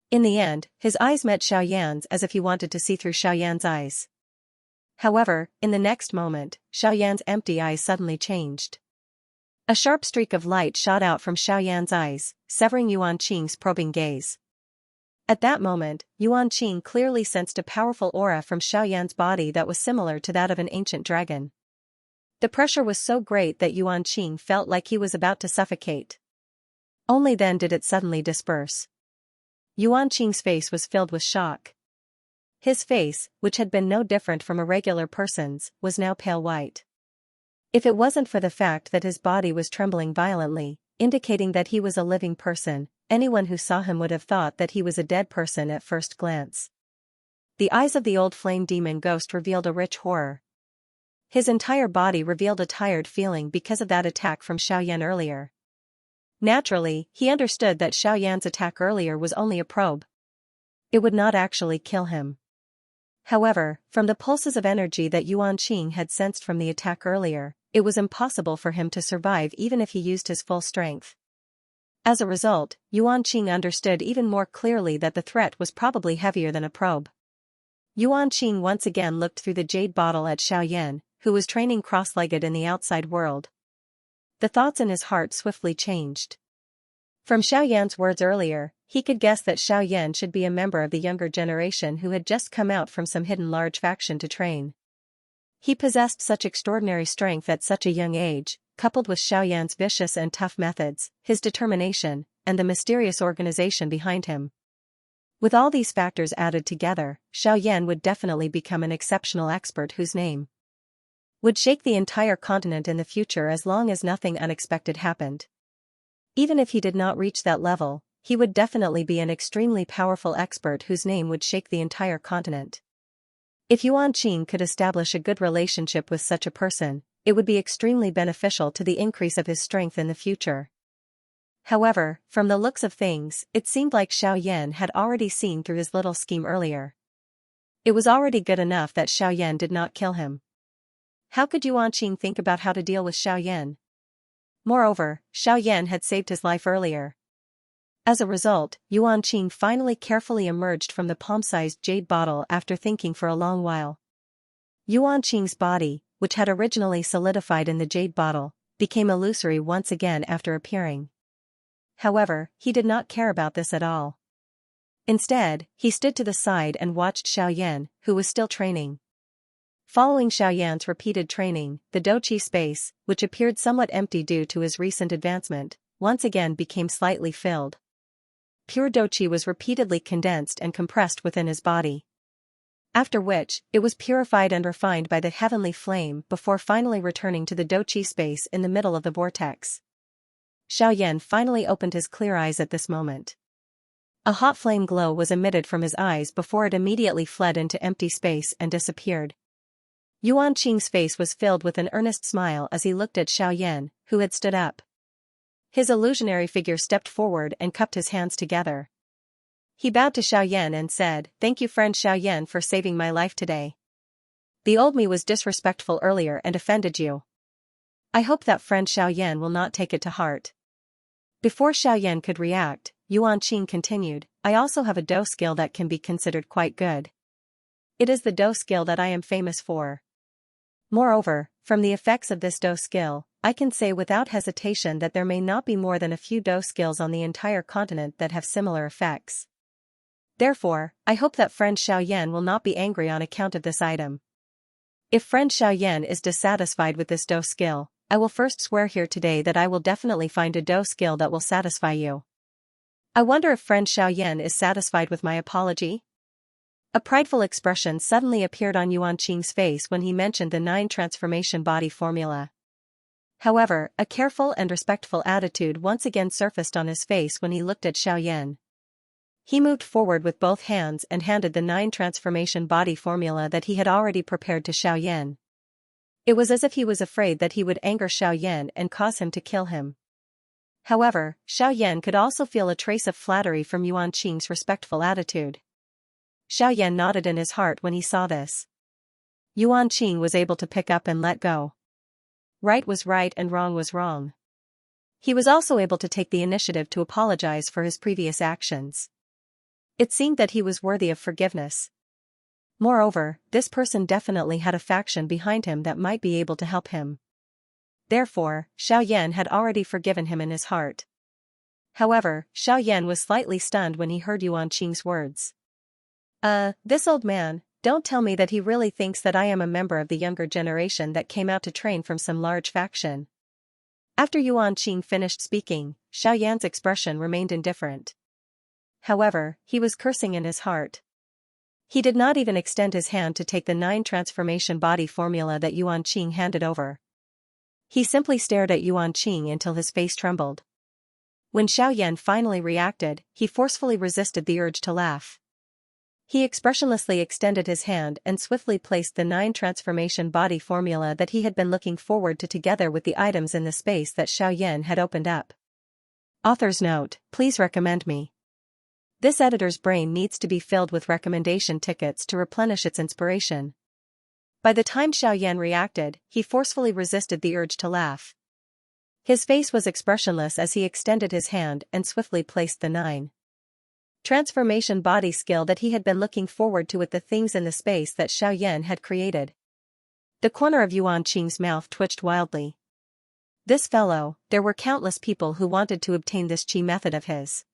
In the end, his eyes met Xiaoyan's as if he wanted to see through Xiaoyan's eyes. However, in the next moment, Xiaoyan's empty eyes suddenly changed. A sharp streak of light shot out from Xiaoyan's eyes, severing Yuan Qing's probing gaze. At that moment, Yuan Qing clearly sensed a powerful aura from Xiaoyan's body that was similar to that of an ancient dragon. The pressure was so great that Yuan Qing felt like he was about to suffocate. Only then did it suddenly disperse. Yuan Qing's face was filled with shock. His face, which had been no different from a regular person's, was now pale white. If it wasn't for the fact that his body was trembling violently, indicating that he was a living person, anyone who saw him would have thought that he was a dead person at first glance. The eyes of the old flame demon ghost revealed a rich horror. His entire body revealed a tired feeling because of that attack from Xiaoyan earlier. Naturally, he understood that Xiaoyan's attack earlier was only a probe. It would not actually kill him. However, from the pulses of energy that Yuan Qing had sensed from the attack earlier, it was impossible for him to survive even if he used his full strength. As a result, Yuan Qing understood even more clearly that the threat was probably heavier than a probe. Yuan Qing once again looked through the jade bottle at Xiaoyan, who was training cross-legged in the outside world. The thoughts in his heart swiftly changed. From Xiaoyan's words earlier, he could guess that Xiaoyan should be a member of the younger generation who had just come out from some hidden large faction to train. He possessed such extraordinary strength at such a young age, coupled with Xiaoyan's vicious and tough methods, his determination, and the mysterious organization behind him. With all these factors added together, Xiaoyan would definitely become an exceptional expert whose name would shake the entire continent in the future as long as nothing unexpected happened. Even if he did not reach that level, he would definitely be an extremely powerful expert whose name would shake the entire continent. If Yuan Qing could establish a good relationship with such a person, it would be extremely beneficial to the increase of his strength in the future. However, from the looks of things, it seemed like Xiaoyan had already seen through his little scheme earlier. It was already good enough that Xiaoyan did not kill him. How could Yuan Qing think about how to deal with Xiaoyan? Moreover, Xiaoyan had saved his life earlier. As a result, Yuan Qing finally carefully emerged from the palm-sized jade bottle after thinking for a long while. Yuan Qing's body, which had originally solidified in the jade bottle, became illusory once again after appearing. However, he did not care about this at all. Instead, he stood to the side and watched Xiaoyan, who was still training. Following Xiaoyan's repeated training, the Douqi space, which appeared somewhat empty due to his recent advancement, once again became slightly filled. Pure Douqi was repeatedly condensed and compressed within his body. After which, it was purified and refined by the heavenly flame before finally returning to the Douqi space in the middle of the vortex. Xiaoyan finally opened his clear eyes at this moment. A hot flame glow was emitted from his eyes before it immediately fled into empty space and disappeared. Yuan Qing's face was filled with an earnest smile as he looked at Xiaoyan, who had stood up. His illusionary figure stepped forward and cupped his hands together. He bowed to Xiaoyan and said, "Thank you, friend Xiaoyan, for saving my life today. The old me was disrespectful earlier and offended you. I hope that friend Xiaoyan will not take it to heart." Before Xiaoyan could react, Yuan Qing continued, "I also have a Do skill that can be considered quite good. It is the Do skill that I am famous for. Moreover, from the effects of this Do skill, I can say without hesitation that there may not be more than a few Do skills on the entire continent that have similar effects. Therefore, I hope that friend Xiaoyan will not be angry on account of this item." If friend Xiaoyan is dissatisfied with this Do skill, I will first swear here today that I will definitely find a Do skill that will satisfy you. I wonder if friend Xiaoyan is satisfied with my apology? A prideful expression suddenly appeared on Yuan Qing's face when he mentioned the 9 transformation body formula. However, a careful and respectful attitude once again surfaced on his face when he looked at Xiaoyan. He moved forward with both hands and handed the 9 transformation body formula that he had already prepared to Xiaoyan. It was as if he was afraid that he would anger Xiaoyan and cause him to kill him. However, Xiaoyan could also feel a trace of flattery from Yuan Qing's respectful attitude. Xiaoyan nodded in his heart when he saw this. Yuan Qing was able to pick up and let go. Right was right and wrong was wrong. He was also able to take the initiative to apologize for his previous actions. It seemed that he was worthy of forgiveness. Moreover, this person definitely had a faction behind him that might be able to help him. Therefore, Xiaoyan had already forgiven him in his heart. However, Xiaoyan was slightly stunned when he heard Yuan Qing's words. This old man, don't tell me that he really thinks that I am a member of the younger generation that came out to train from some large faction. After Yuan Qing finished speaking, Xiaoyan's expression remained indifferent. However, he was cursing in his heart. He did not even extend his hand to take the 9 transformation body formula that Yuan Qing handed over. He simply stared at Yuan Qing until his face trembled. When Xiaoyan finally reacted, he forcefully resisted the urge to laugh. He expressionlessly extended his hand and swiftly placed the 9 transformation body formula that he had been looking forward to together with the items in the space that Xiaoyan had opened up. Author's note, please recommend me. This editor's brain needs to be filled with recommendation tickets to replenish its inspiration. By the time Xiaoyan reacted, he forcefully resisted the urge to laugh. His face was expressionless as he extended his hand and swiftly placed the 9 transformation body skill that he had been looking forward to with the things in the space that Xiaoyan had created. The corner of Yuan Qing's mouth twitched wildly. This fellow, there were countless people who wanted to obtain this qi method of his.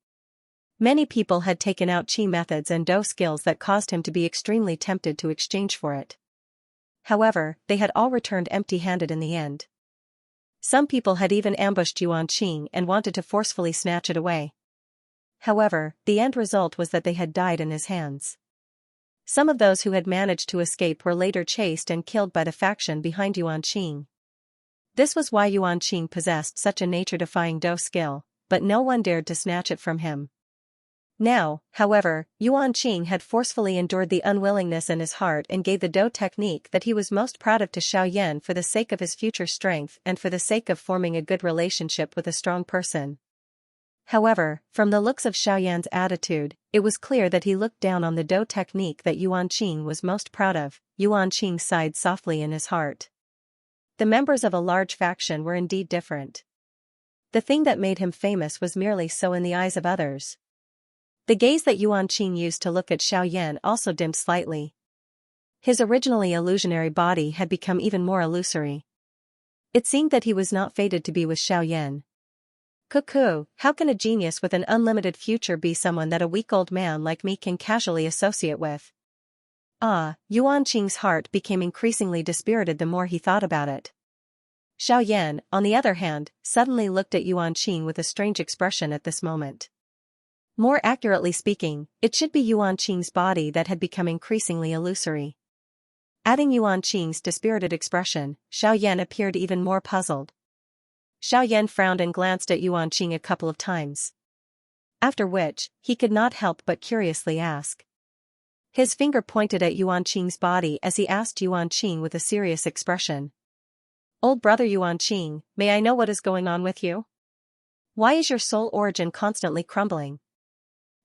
Many people had taken out qi methods and do skills that caused him to be extremely tempted to exchange for it. However, they had all returned empty-handed in the end. Some people had even ambushed Yuan Qing and wanted to forcefully snatch it away. However, the end result was that they had died in his hands. Some of those who had managed to escape were later chased and killed by the faction behind Yuan Qing. This was why Yuan Qing possessed such a nature-defying do skill, but no one dared to snatch it from him. Now, however, Yuan Qing had forcefully endured the unwillingness in his heart and gave the do technique that he was most proud of to Xiaoyan for the sake of his future strength and for the sake of forming a good relationship with a strong person. However, from the looks of Xiaoyan's attitude, it was clear that he looked down on the do technique that Yuan Qing was most proud of. Yuan Qing sighed softly in his heart. The members of a large faction were indeed different. The thing that made him famous was merely so in the eyes of others. The gaze that Yuan Qing used to look at Xiaoyan also dimmed slightly. His originally illusionary body had become even more illusory. It seemed that he was not fated to be with Xiaoyan. Cuckoo, how can a genius with an unlimited future be someone that a weak old man like me can casually associate with? Yuan Qing's heart became increasingly dispirited the more he thought about it. Xiaoyan, on the other hand, suddenly looked at Yuan Qing with a strange expression at this moment. More accurately speaking, it should be Yuan Qing's body that had become increasingly illusory. Adding Yuan Qing's dispirited expression, Xiaoyan appeared even more puzzled. Xiaoyan frowned and glanced at Yuan Qing a couple of times. After which, he could not help but curiously ask. His finger pointed at Yuan Qing's body as he asked Yuan Qing with a serious expression. Old brother Yuan Qing, may I know what is going on with you? Why is your soul origin constantly crumbling?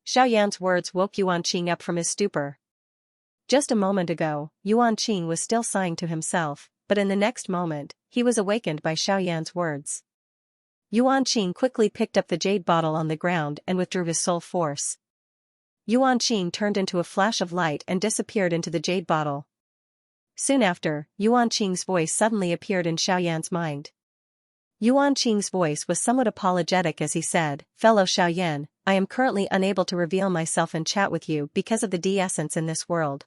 Xiaoyan's words woke Yuan Qing up from his stupor. Just a moment ago, Yuan Qing was still sighing to himself, but in the next moment, he was awakened by Xiaoyan's words. Yuan Qing quickly picked up the jade bottle on the ground and withdrew his soul force. Yuan Qing turned into a flash of light and disappeared into the jade bottle. Soon after, Yuan Qing's voice suddenly appeared in Xiaoyan's mind. Yuan Qing's voice was somewhat apologetic as he said, "Fellow Xiaoyan, I am currently unable to reveal myself and chat with you because of the de-essence in this world.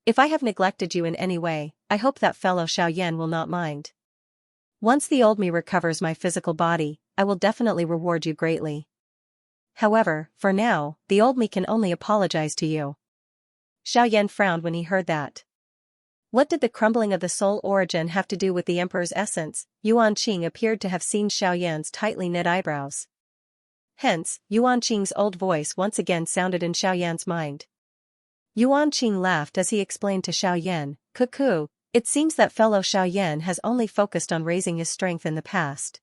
If I have neglected you in any way, I hope that fellow Xiaoyan will not mind. Once the old me recovers my physical body, I will definitely reward you greatly. However, for now, the old me can only apologize to you. Xiaoyan frowned when he heard that. What did the crumbling of the soul origin have to do with the emperor's essence? Yuan Qing appeared to have seen Xiaoyan's tightly knit eyebrows. Hence, Yuan Qing's old voice once again sounded in Xiaoyan's mind. Yuan Qing laughed as he explained to Xiaoyan, "Cuckoo, it seems that fellow Xiaoyan has only focused on raising his strength in the past.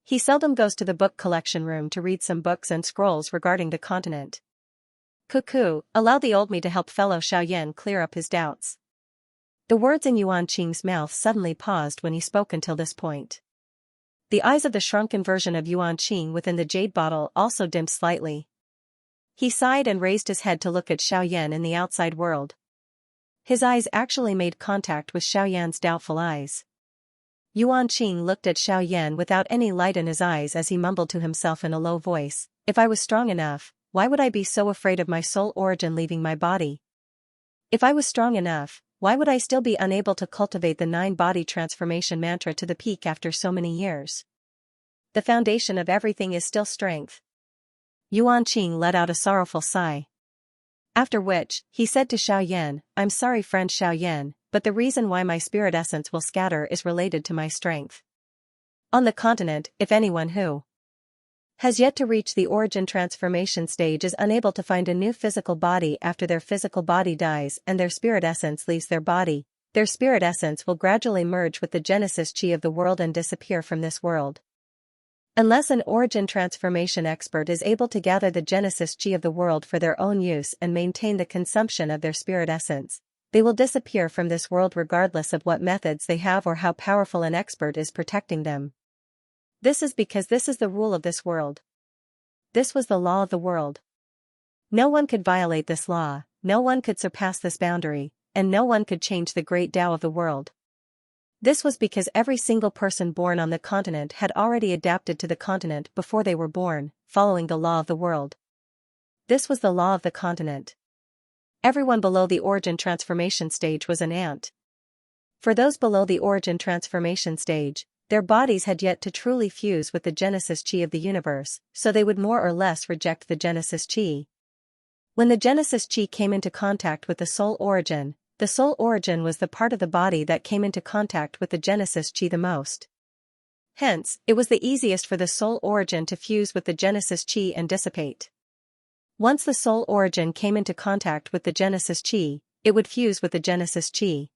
He seldom goes to the book collection room to read some books and scrolls regarding the continent. Cuckoo, allow the old me to help fellow Xiaoyan clear up his doubts." The words in Yuan Qing's mouth suddenly paused when he spoke until this point. The eyes of the shrunken version of Yuan Qing within the jade bottle also dimmed slightly. He sighed and raised his head to look at Xiaoyan in the outside world. His eyes actually made contact with Xiaoyan's doubtful eyes. Yuan Qing looked at Xiaoyan without any light in his eyes as he mumbled to himself in a low voice, "If I was strong enough, why would I be so afraid of my soul origin leaving my body? If I was strong enough, why would I still be unable to cultivate the 9-body transformation mantra to the peak after so many years? The foundation of everything is still strength." Yuan Qing let out a sorrowful sigh. After which, he said to Xiaoyan, "I'm sorry friend Xiaoyan, but the reason why my spirit essence will scatter is related to my strength. On the continent, if anyone who has yet to reach the origin transformation stage is unable to find a new physical body after their physical body dies and their spirit essence leaves their body, their spirit essence will gradually merge with the Genesis Chi of the world and disappear from this world. Unless an origin transformation expert is able to gather the Genesis Chi of the world for their own use and maintain the consumption of their spirit essence, they will disappear from this world regardless of what methods they have or how powerful an expert is protecting them. This is because this is the rule of this world. This was the law of the world. No one could violate this law, no one could surpass this boundary, and no one could change the great Tao of the world. This was because every single person born on the continent had already adapted to the continent before they were born, following the law of the world. This was the law of the continent. Everyone below the origin transformation stage was an ant. For those below the origin transformation stage, their bodies had yet to truly fuse with the Genesis Chi of the universe, so they would more or less reject the Genesis Chi. When the Genesis Chi came into contact with the soul origin was the part of the body that came into contact with the Genesis Chi the most. Hence, it was the easiest for the soul origin to fuse with the Genesis Chi and dissipate. Once the soul origin came into contact with the Genesis Chi, it would fuse with the Genesis Chi.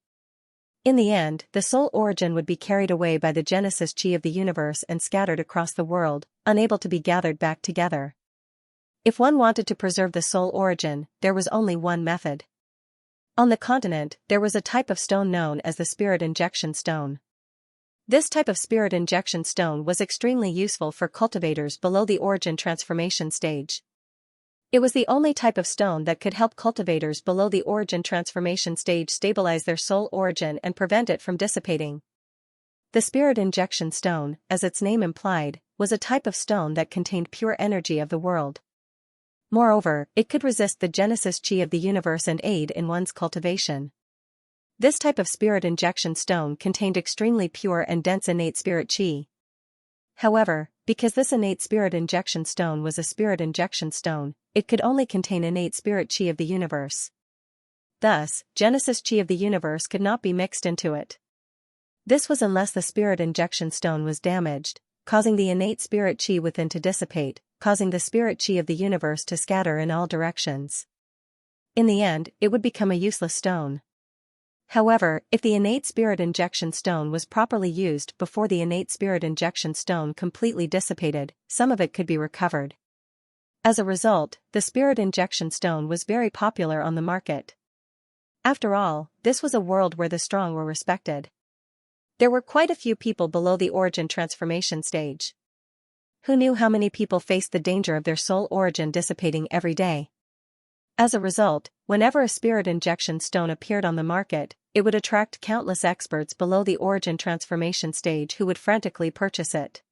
In the end, the soul origin would be carried away by the Genesis Chi of the universe and scattered across the world, unable to be gathered back together. If one wanted to preserve the soul origin, there was only one method. On the continent, there was a type of stone known as the spirit injection stone. This type of spirit injection stone was extremely useful for cultivators below the origin transformation stage. It was the only type of stone that could help cultivators below the origin transformation stage stabilize their soul origin and prevent it from dissipating. The spirit injection stone, as its name implied, was a type of stone that contained pure energy of the world. Moreover, it could resist the Genesis Chi of the universe and aid in one's cultivation. This type of spirit injection stone contained extremely pure and dense innate spirit chi. However, because this innate spirit injection stone was a spirit injection stone, it could only contain innate spirit chi of the universe. Thus, Genesis Chi of the universe could not be mixed into it. This was unless the spirit injection stone was damaged, causing the innate spirit chi within to dissipate, causing the spirit chi of the universe to scatter in all directions. In the end, it would become a useless stone. However, if the innate spirit injection stone was properly used before the innate spirit injection stone completely dissipated, some of it could be recovered. As a result, the spirit injection stone was very popular on the market. After all, this was a world where the strong were respected. There were quite a few people below the origin transformation stage. Who knew how many people faced the danger of their soul origin dissipating every day? As a result, whenever a spirit injection stone appeared on the market, it would attract countless experts below the origin transformation stage who would frantically purchase it.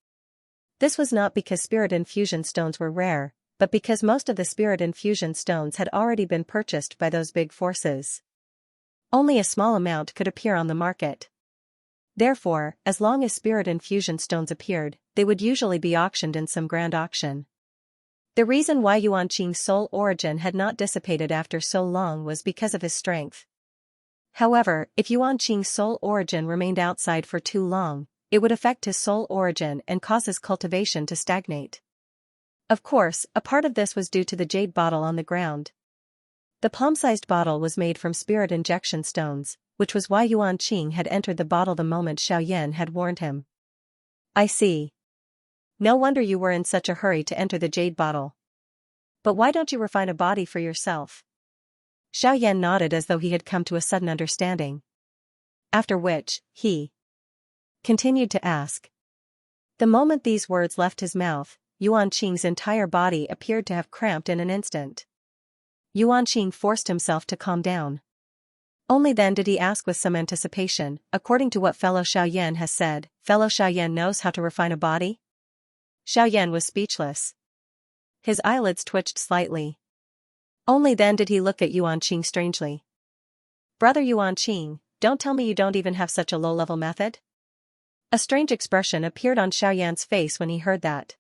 This was not because spirit infusion stones were rare, but because most of the spirit infusion stones had already been purchased by those big forces. Only a small amount could appear on the market. Therefore, as long as spirit infusion stones appeared, they would usually be auctioned in some grand auction. The reason why Yuanqing's soul origin had not dissipated after so long was because of his strength. However, if Yuanqing's soul origin remained outside for too long, it would affect his soul origin and cause his cultivation to stagnate. Of course, a part of this was due to the jade bottle on the ground. The palm-sized bottle was made from spirit injection stones, which was why Yuanqing had entered the bottle the moment Xiaoyan had warned him. I see. No wonder you were in such a hurry to enter the jade bottle. But why don't you refine a body for yourself? Xiaoyan nodded as though he had come to a sudden understanding. After which, he continued to ask. The moment these words left his mouth, Yuanqing's entire body appeared to have cramped in an instant. Yuanqing forced himself to calm down. Only then did he ask with some anticipation, according to what fellow Xiaoyan has said, fellow Xiaoyan knows how to refine a body? Xiaoyan was speechless. His eyelids twitched slightly. Only then did he look at Yuanqing strangely. Brother Yuanqing, don't tell me you don't even have such a low-level method? A strange expression appeared on Xiaoyan's face when he heard that.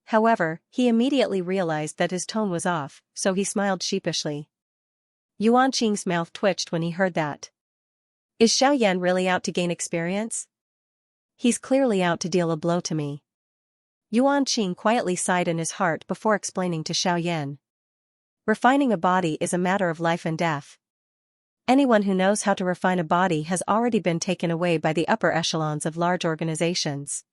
However, he immediately realized that his tone was off, so he smiled sheepishly. Yuanqing's mouth twitched when he heard that. Is Xiaoyan really out to gain experience? He's clearly out to deal a blow to me. Yuanqing quietly sighed in his heart before explaining to Xiaoyan. Refining a body is a matter of life and death. Anyone who knows how to refine a body has already been taken away by the upper echelons of large organizations.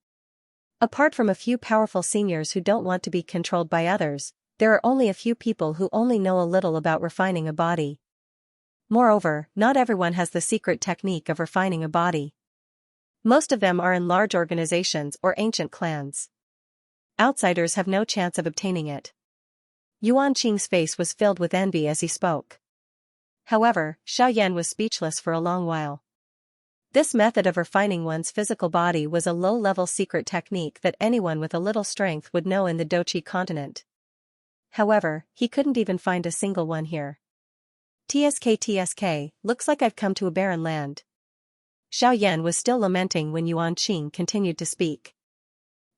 Apart from a few powerful seniors who don't want to be controlled by others, there are only a few people who only know a little about refining a body. Moreover, not everyone has the secret technique of refining a body. Most of them are in large organizations or ancient clans. Outsiders have no chance of obtaining it. Yuanqing's face was filled with envy as he spoke. However, Xiaoyan was speechless for a long while. This method of refining one's physical body was a low-level secret technique that anyone with a little strength would know in the Dochi continent. However, he couldn't even find a single one here. TSK, looks like I've come to a barren land. Xiaoyan was still lamenting when Yuanqing continued to speak.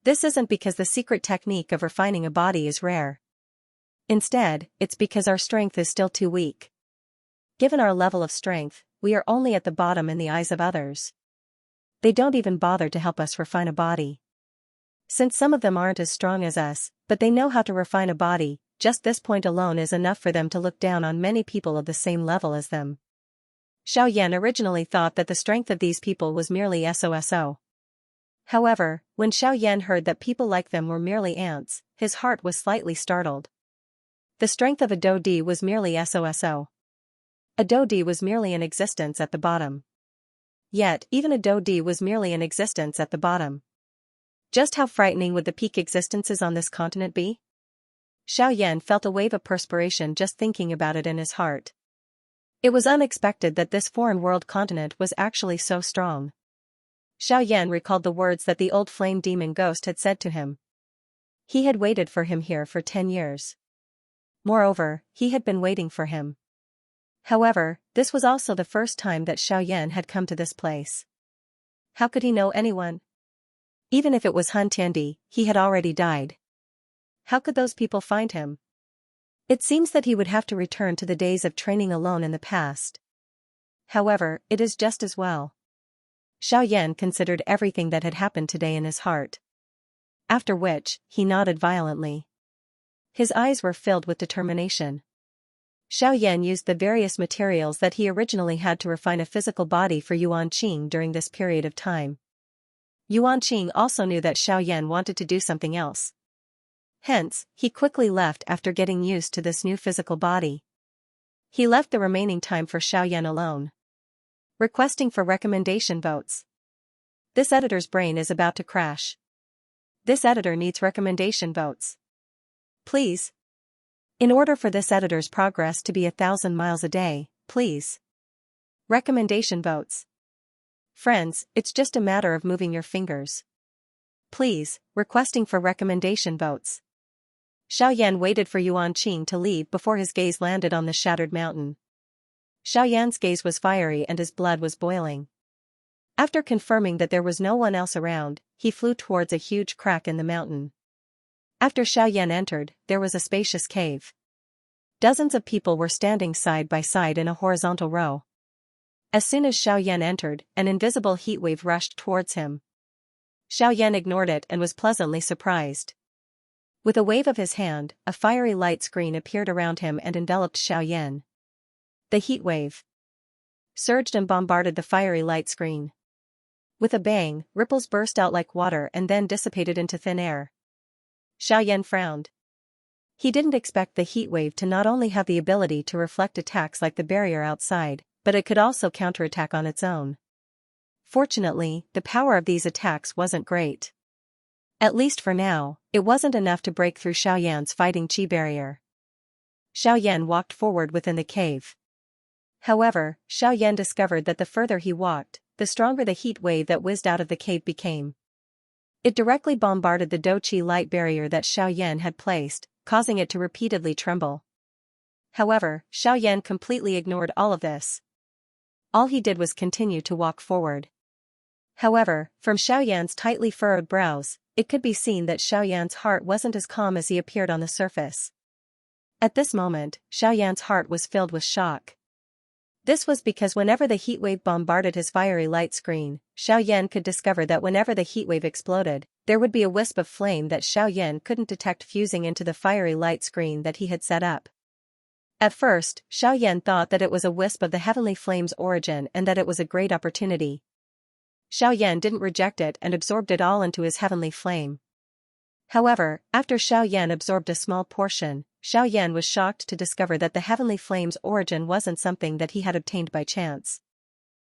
This isn't because the secret technique of refining a body is rare. Instead, it's because our strength is still too weak. Given our level of strength, we are only at the bottom in the eyes of others. They don't even bother to help us refine a body. Since some of them aren't as strong as us, but they know how to refine a body, just this point alone is enough for them to look down on many people of the same level as them. Xiaoyan originally thought that the strength of these people was merely SOSO. However, when Xiaoyan heard that people like them were merely ants, his heart was slightly startled. The strength of a Dodi was merely SOSO. A Dodi was merely in existence at the bottom. Yet, even a Dodi was merely in existence at the bottom. Just how frightening would the peak existences on this continent be? Xiaoyan felt a wave of perspiration just thinking about it in his heart. It was unexpected that this foreign world continent was actually so strong. Xiaoyan recalled the words that the old flame demon ghost had said to him. He had waited for him here for 10 years. Moreover, he had been waiting for him. However, this was also the first time that Xiaoyan had come to this place. How could he know anyone? Even if it was Han Tiandi, he had already died. How could those people find him? It seems that he would have to return to the days of training alone in the past. However, it is just as well. Xiaoyan considered everything that had happened today in his heart. After which, he nodded violently. His eyes were filled with determination. Xiaoyan used the various materials that he originally had to refine a physical body for Yuanqing during this period of time. Yuanqing also knew that Xiaoyan wanted to do something else. Hence, he quickly left after getting used to this new physical body. He left the remaining time for Xiaoyan alone. Requesting for recommendation votes. This editor's brain is about to crash. This editor needs recommendation votes. Please. In order for this editor's progress to be 1,000 miles a day, please. Recommendation votes. Friends, it's just a matter of moving your fingers. Please, requesting for recommendation votes. Xiaoyan waited for Yuanqing to leave before his gaze landed on the shattered mountain. Xiaoyan's gaze was fiery and his blood was boiling. After confirming that there was no one else around, he flew towards a huge crack in the mountain. After Xiaoyan entered, there was a spacious cave. Dozens of people were standing side by side in a horizontal row. As soon as Xiaoyan entered, an invisible heatwave rushed towards him. Xiaoyan ignored it and was pleasantly surprised. With a wave of his hand, a fiery light screen appeared around him and enveloped Xiaoyan. The heatwave surged and bombarded the fiery light screen. With a bang, ripples burst out like water and then dissipated into thin air. Xiaoyan frowned. He didn't expect the heatwave to not only have the ability to reflect attacks like the barrier outside, but it could also counterattack on its own. Fortunately, the power of these attacks wasn't great. At least for now, it wasn't enough to break through Xiaoyan's fighting chi barrier. Xiaoyan walked forward within the cave. However, Xiaoyan discovered that the further he walked, the stronger the heat wave that whizzed out of the cave became. It directly bombarded the Douqi light barrier that Xiaoyan had placed, causing it to repeatedly tremble. However, Xiaoyan completely ignored all of this. All he did was continue to walk forward. However, from Xiaoyan's tightly furrowed brows, it could be seen that Xiaoyan's heart wasn't as calm as he appeared on the surface. At this moment, Xiaoyan's heart was filled with shock. This was because whenever the heatwave bombarded his fiery light screen, Xiaoyan could discover that whenever the heatwave exploded, there would be a wisp of flame that Xiaoyan couldn't detect fusing into the fiery light screen that he had set up. At first, Xiaoyan thought that it was a wisp of the heavenly flame's origin and that it was a great opportunity. Xiaoyan didn't reject it and absorbed it all into his heavenly flame. However, after Xiaoyan absorbed a small portion, Xiaoyan was shocked to discover that the heavenly flame's origin wasn't something that he had obtained by chance.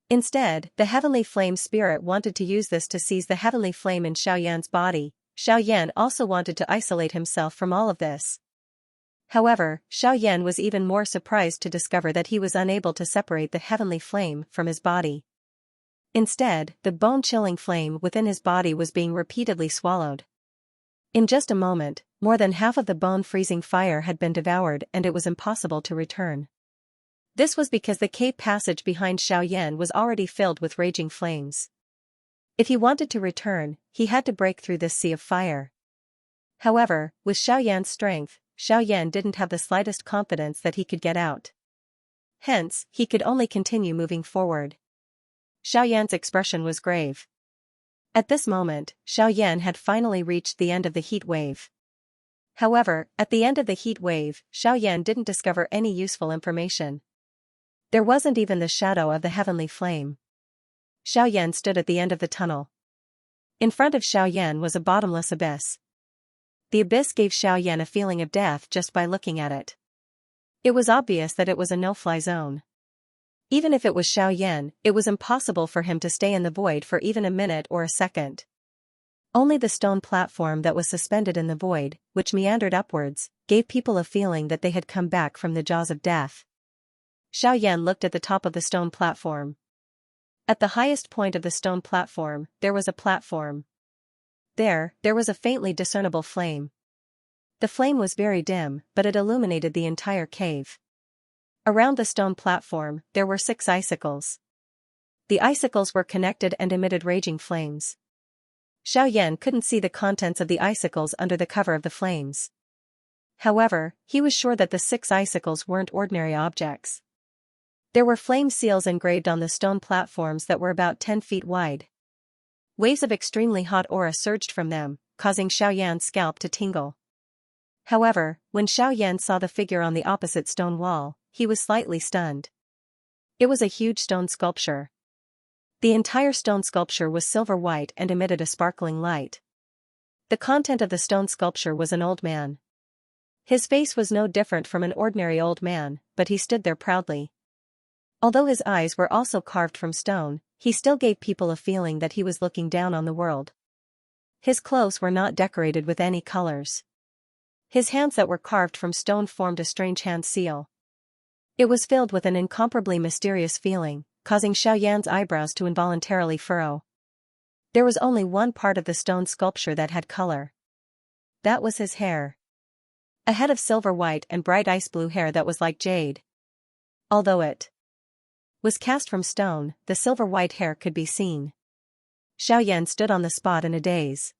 Instead, the heavenly flame spirit wanted to use this to seize the heavenly flame in Xiaoyan's body. Xiaoyan also wanted to isolate himself from all of this. However, Xiaoyan was even more surprised to discover that he was unable to separate the heavenly flame from his body. Instead, the bone-chilling flame within his body was being repeatedly swallowed. In just a moment, more than half of the bone-freezing fire had been devoured and it was impossible to return. This was because the cave passage behind Xiaoyan was already filled with raging flames. If he wanted to return, he had to break through this sea of fire. However, with Xiaoyan's strength, Xiaoyan didn't have the slightest confidence that he could get out. Hence, he could only continue moving forward. Xiaoyan's expression was grave. At this moment, Xiaoyan had finally reached the end of the heat wave. However, at the end of the heat wave, Xiaoyan didn't discover any useful information. There wasn't even the shadow of the heavenly flame. Xiaoyan stood at the end of the tunnel. In front of Xiaoyan was a bottomless abyss. The abyss gave Xiaoyan a feeling of death just by looking at it. It was obvious that it was a no-fly zone. Even if it was Xiaoyan, it was impossible for him to stay in the void for even a minute or a second. Only the stone platform that was suspended in the void, which meandered upwards, gave people a feeling that they had come back from the jaws of death. Xiaoyan looked at the top of the stone platform. At the highest point of the stone platform, there was a platform. There was a faintly discernible flame. The flame was very dim, but it illuminated the entire cave. Around the stone platform, there were 6 icicles. The icicles were connected and emitted raging flames. Xiaoyan couldn't see the contents of the icicles under the cover of the flames. However, he was sure that the 6 icicles weren't ordinary objects. There were flame seals engraved on the stone platforms that were about 10 feet wide. Waves of extremely hot aura surged from them, causing Xiaoyan's scalp to tingle. However, when Xiaoyan saw the figure on the opposite stone wall, he was slightly stunned. It was a huge stone sculpture. The entire stone sculpture was silver white and emitted a sparkling light. The content of the stone sculpture was an old man. His face was no different from an ordinary old man, but he stood there proudly. Although his eyes were also carved from stone, he still gave people a feeling that he was looking down on the world. His clothes were not decorated with any colors. His hands that were carved from stone formed a strange hand seal. It was filled with an incomparably mysterious feeling, causing Xiaoyan's eyebrows to involuntarily furrow. There was only one part of the stone sculpture that had color. That was his hair. A head of silver white and bright ice blue hair that was like jade. Although it was cast from stone, the silver-white hair could be seen. Xiaoyan stood on the spot in a daze.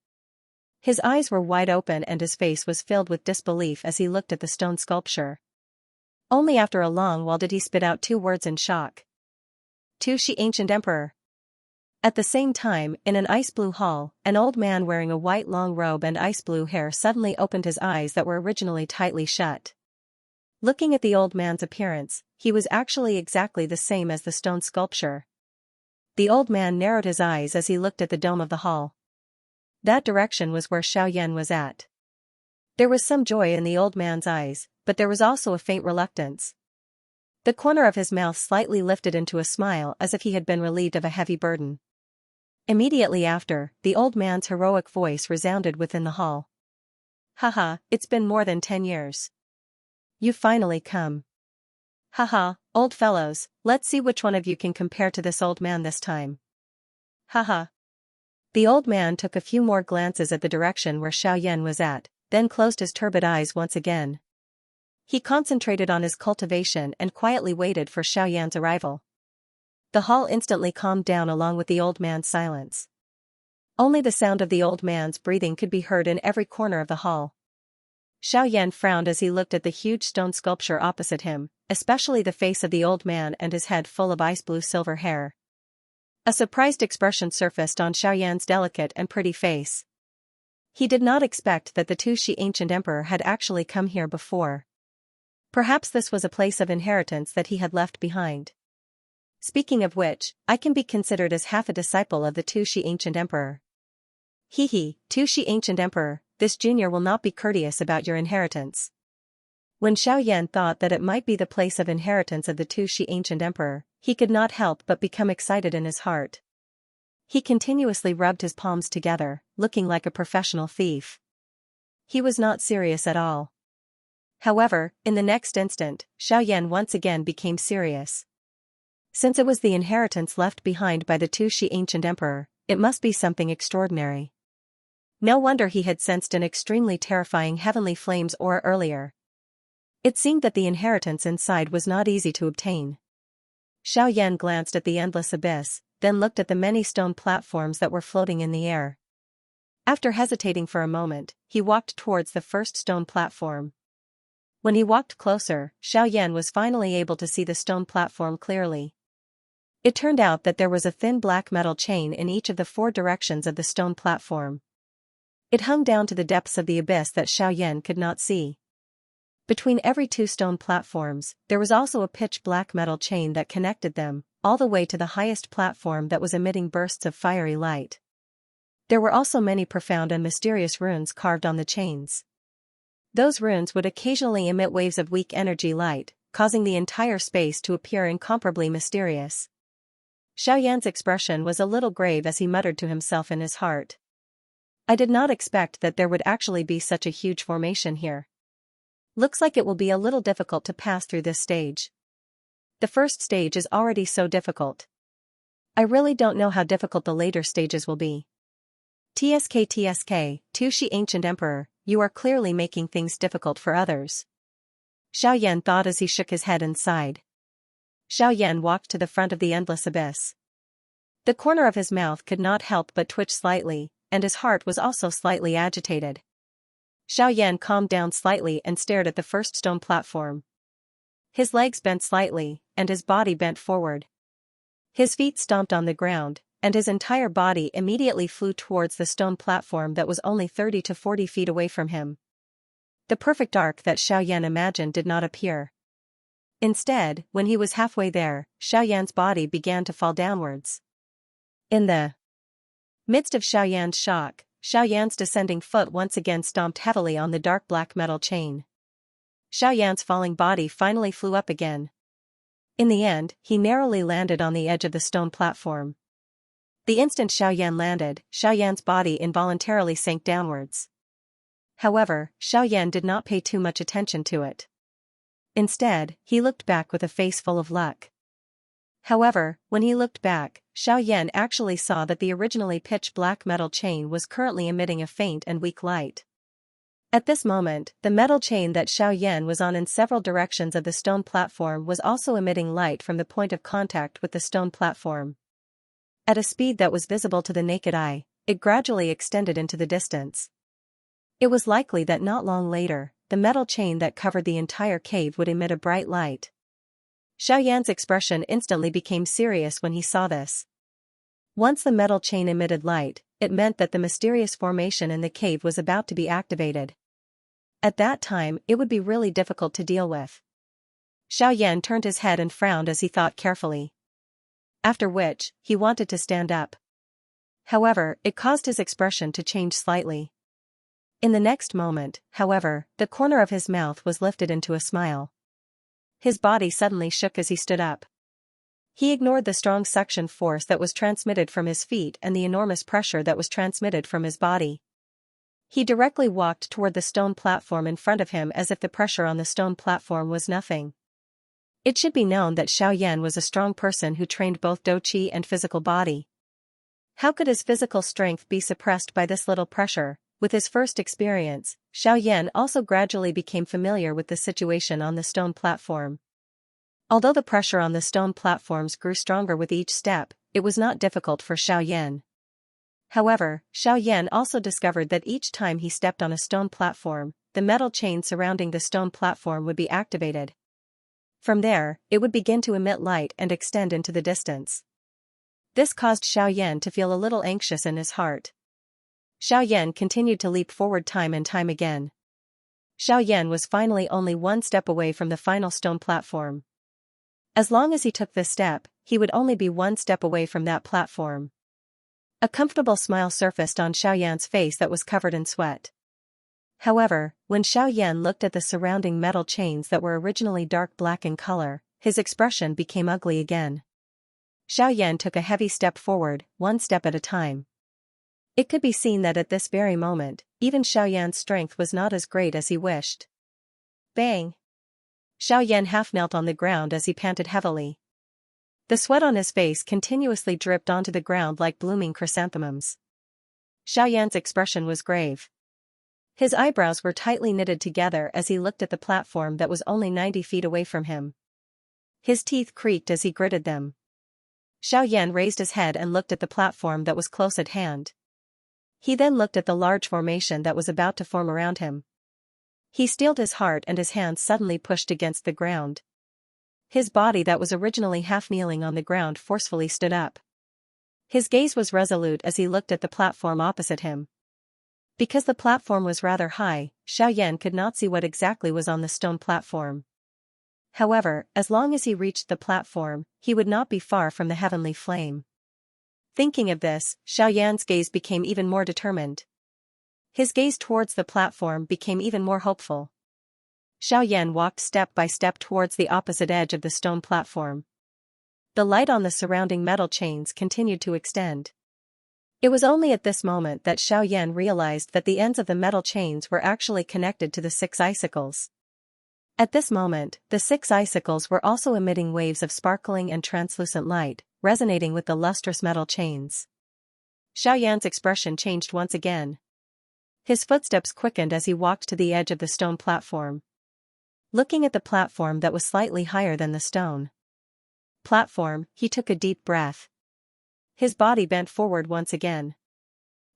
His eyes were wide open and his face was filled with disbelief as he looked at the stone sculpture. Only after a long while did he spit out 2 words in shock. "Tu Shi Ancient Emperor." At the same time, in an ice-blue hall, an old man wearing a white long robe and ice-blue hair suddenly opened his eyes that were originally tightly shut. Looking at the old man's appearance, he was actually exactly the same as the stone sculpture. The old man narrowed his eyes as he looked at the dome of the hall. That direction was where Xiaoyan was at. There was some joy in the old man's eyes, but there was also a faint reluctance. The corner of his mouth slightly lifted into a smile as if he had been relieved of a heavy burden. Immediately after, the old man's heroic voice resounded within the hall. "Haha, it's been more than 10 years. You finally come. Haha, old fellows, let's see which one of you can compare to this old man this time. Haha." The old man took a few more glances at the direction where Xiaoyan was at, then closed his turbid eyes once again. He concentrated on his cultivation and quietly waited for Xiaoyan's arrival. The hall instantly calmed down along with the old man's silence. Only the sound of the old man's breathing could be heard in every corner of the hall. Xiaoyan frowned as he looked at the huge stone sculpture opposite him, especially the face of the old man and his head full of ice-blue silver hair. A surprised expression surfaced on Xiaoyan's delicate and pretty face. He did not expect that the Tu Shi Ancient Emperor had actually come here before. Perhaps this was a place of inheritance that he had left behind. Speaking of which, I can be considered as half a disciple of the Tu Shi Ancient Emperor. Hehe, Tu Shi Ancient Emperor, this junior will not be courteous about your inheritance. When Xiaoyan thought that it might be the place of inheritance of the Tu Shi Ancient Emperor, he could not help but become excited in his heart. He continuously rubbed his palms together, looking like a professional thief. He was not serious at all. However, in the next instant, Xiaoyan once again became serious. Since it was the inheritance left behind by the Tu Shi Ancient Emperor, it must be something extraordinary. No wonder he had sensed an extremely terrifying heavenly flames aura earlier. It seemed that the inheritance inside was not easy to obtain. Xiaoyan glanced at the endless abyss, then looked at the many stone platforms that were floating in the air. After hesitating for a moment, he walked towards the first stone platform. When he walked closer, Xiaoyan was finally able to see the stone platform clearly. It turned out that there was a thin black metal chain in each of the 4 directions of the stone platform. It hung down to the depths of the abyss that Xiaoyan could not see. Between every 2 stone platforms, there was also a pitch-black metal chain that connected them, all the way to the highest platform that was emitting bursts of fiery light. There were also many profound and mysterious runes carved on the chains. Those runes would occasionally emit waves of weak energy light, causing the entire space to appear incomparably mysterious. Xiaoyan's expression was a little grave as he muttered to himself in his heart. I did not expect that there would actually be such a huge formation here. Looks like it will be a little difficult to pass through this stage. The first stage is already so difficult. I really don't know how difficult the later stages will be. TSK, Tu Shi Ancient Emperor, you are clearly making things difficult for others. Xiaoyan thought as he shook his head and sighed. Xiaoyan walked to the front of the endless abyss. The corner of his mouth could not help but twitch slightly, and his heart was also slightly agitated. Xiaoyan calmed down slightly and stared at the first stone platform. His legs bent slightly, and his body bent forward. His feet stomped on the ground, and his entire body immediately flew towards the stone platform that was only 30 to 40 feet away from him. The perfect arc that Xiaoyan imagined did not appear. Instead, when he was halfway there, Xiaoyan's body began to fall downwards. In the midst of Xiaoyan's shock, Xiaoyan's descending foot once again stomped heavily on the dark black metal chain. Xiaoyan's falling body finally flew up again. In the end, he narrowly landed on the edge of the stone platform. The instant Xiaoyan landed, Xiaoyan's body involuntarily sank downwards. However, Xiaoyan did not pay too much attention to it. Instead, he looked back with a face full of luck. However, when he looked back, Xiaoyan actually saw that the originally pitch-black metal chain was currently emitting a faint and weak light. At this moment, the metal chain that Xiaoyan was on in several directions of the stone platform was also emitting light from the point of contact with the stone platform. At a speed that was visible to the naked eye, it gradually extended into the distance. It was likely that not long later, the metal chain that covered the entire cave would emit a bright light. Xiaoyan's expression instantly became serious when he saw this. Once the metal chain emitted light, it meant that the mysterious formation in the cave was about to be activated. At that time, it would be really difficult to deal with. Xiaoyan turned his head and frowned as he thought carefully. After which, he wanted to stand up. However, it caused his expression to change slightly. In the next moment, however, the corner of his mouth was lifted into a smile. His body suddenly shook as he stood up. He ignored the strong suction force that was transmitted from his feet and the enormous pressure that was transmitted from his body. He directly walked toward the stone platform in front of him as if the pressure on the stone platform was nothing. It should be known that Xiaoyan was a strong person who trained both douqi and physical body. How could his physical strength be suppressed by this little pressure? With his first experience, Xiaoyan also gradually became familiar with the situation on the stone platform. Although the pressure on the stone platforms grew stronger with each step, it was not difficult for Xiaoyan. However, Xiaoyan also discovered that each time he stepped on a stone platform, the metal chain surrounding the stone platform would be activated. From there, it would begin to emit light and extend into the distance. This caused Xiaoyan to feel a little anxious in his heart. Xiaoyan continued to leap forward time and time again. Xiaoyan was finally only one step away from the final stone platform. As long as he took this step, he would only be one step away from that platform. A comfortable smile surfaced on Xiaoyan's face that was covered in sweat. However, when Xiaoyan looked at the surrounding metal chains that were originally dark black in color, his expression became ugly again. Xiaoyan took a heavy step forward, one step at a time. It could be seen that at this very moment, even Xiaoyan's strength was not as great as he wished. Bang! Xiaoyan half knelt on the ground as he panted heavily. The sweat on his face continuously dripped onto the ground like blooming chrysanthemums. Xiaoyan's expression was grave. His eyebrows were tightly knitted together as he looked at the platform that was only 90 feet away from him. His teeth creaked as he gritted them. Xiaoyan raised his head and looked at the platform that was close at hand. He then looked at the large formation that was about to form around him. He steeled his heart and his hands suddenly pushed against the ground. His body that was originally half kneeling on the ground forcefully stood up. His gaze was resolute as he looked at the platform opposite him. Because the platform was rather high, Xiaoyan could not see what exactly was on the stone platform. However, as long as he reached the platform, he would not be far from the heavenly flame. Thinking of this, Xiaoyan's gaze became even more determined. His gaze towards the platform became even more hopeful. Xiaoyan walked step by step towards the opposite edge of the stone platform. The light on the surrounding metal chains continued to extend. It was only at this moment that Xiaoyan realized that the ends of the metal chains were actually connected to the 6 icicles. At this moment, the 6 icicles were also emitting waves of sparkling and translucent light, resonating with the lustrous metal chains. Xiaoyan's expression changed once again. His footsteps quickened as he walked to the edge of the stone platform. Looking at the platform that was slightly higher than the stone platform, he took a deep breath. His body bent forward once again.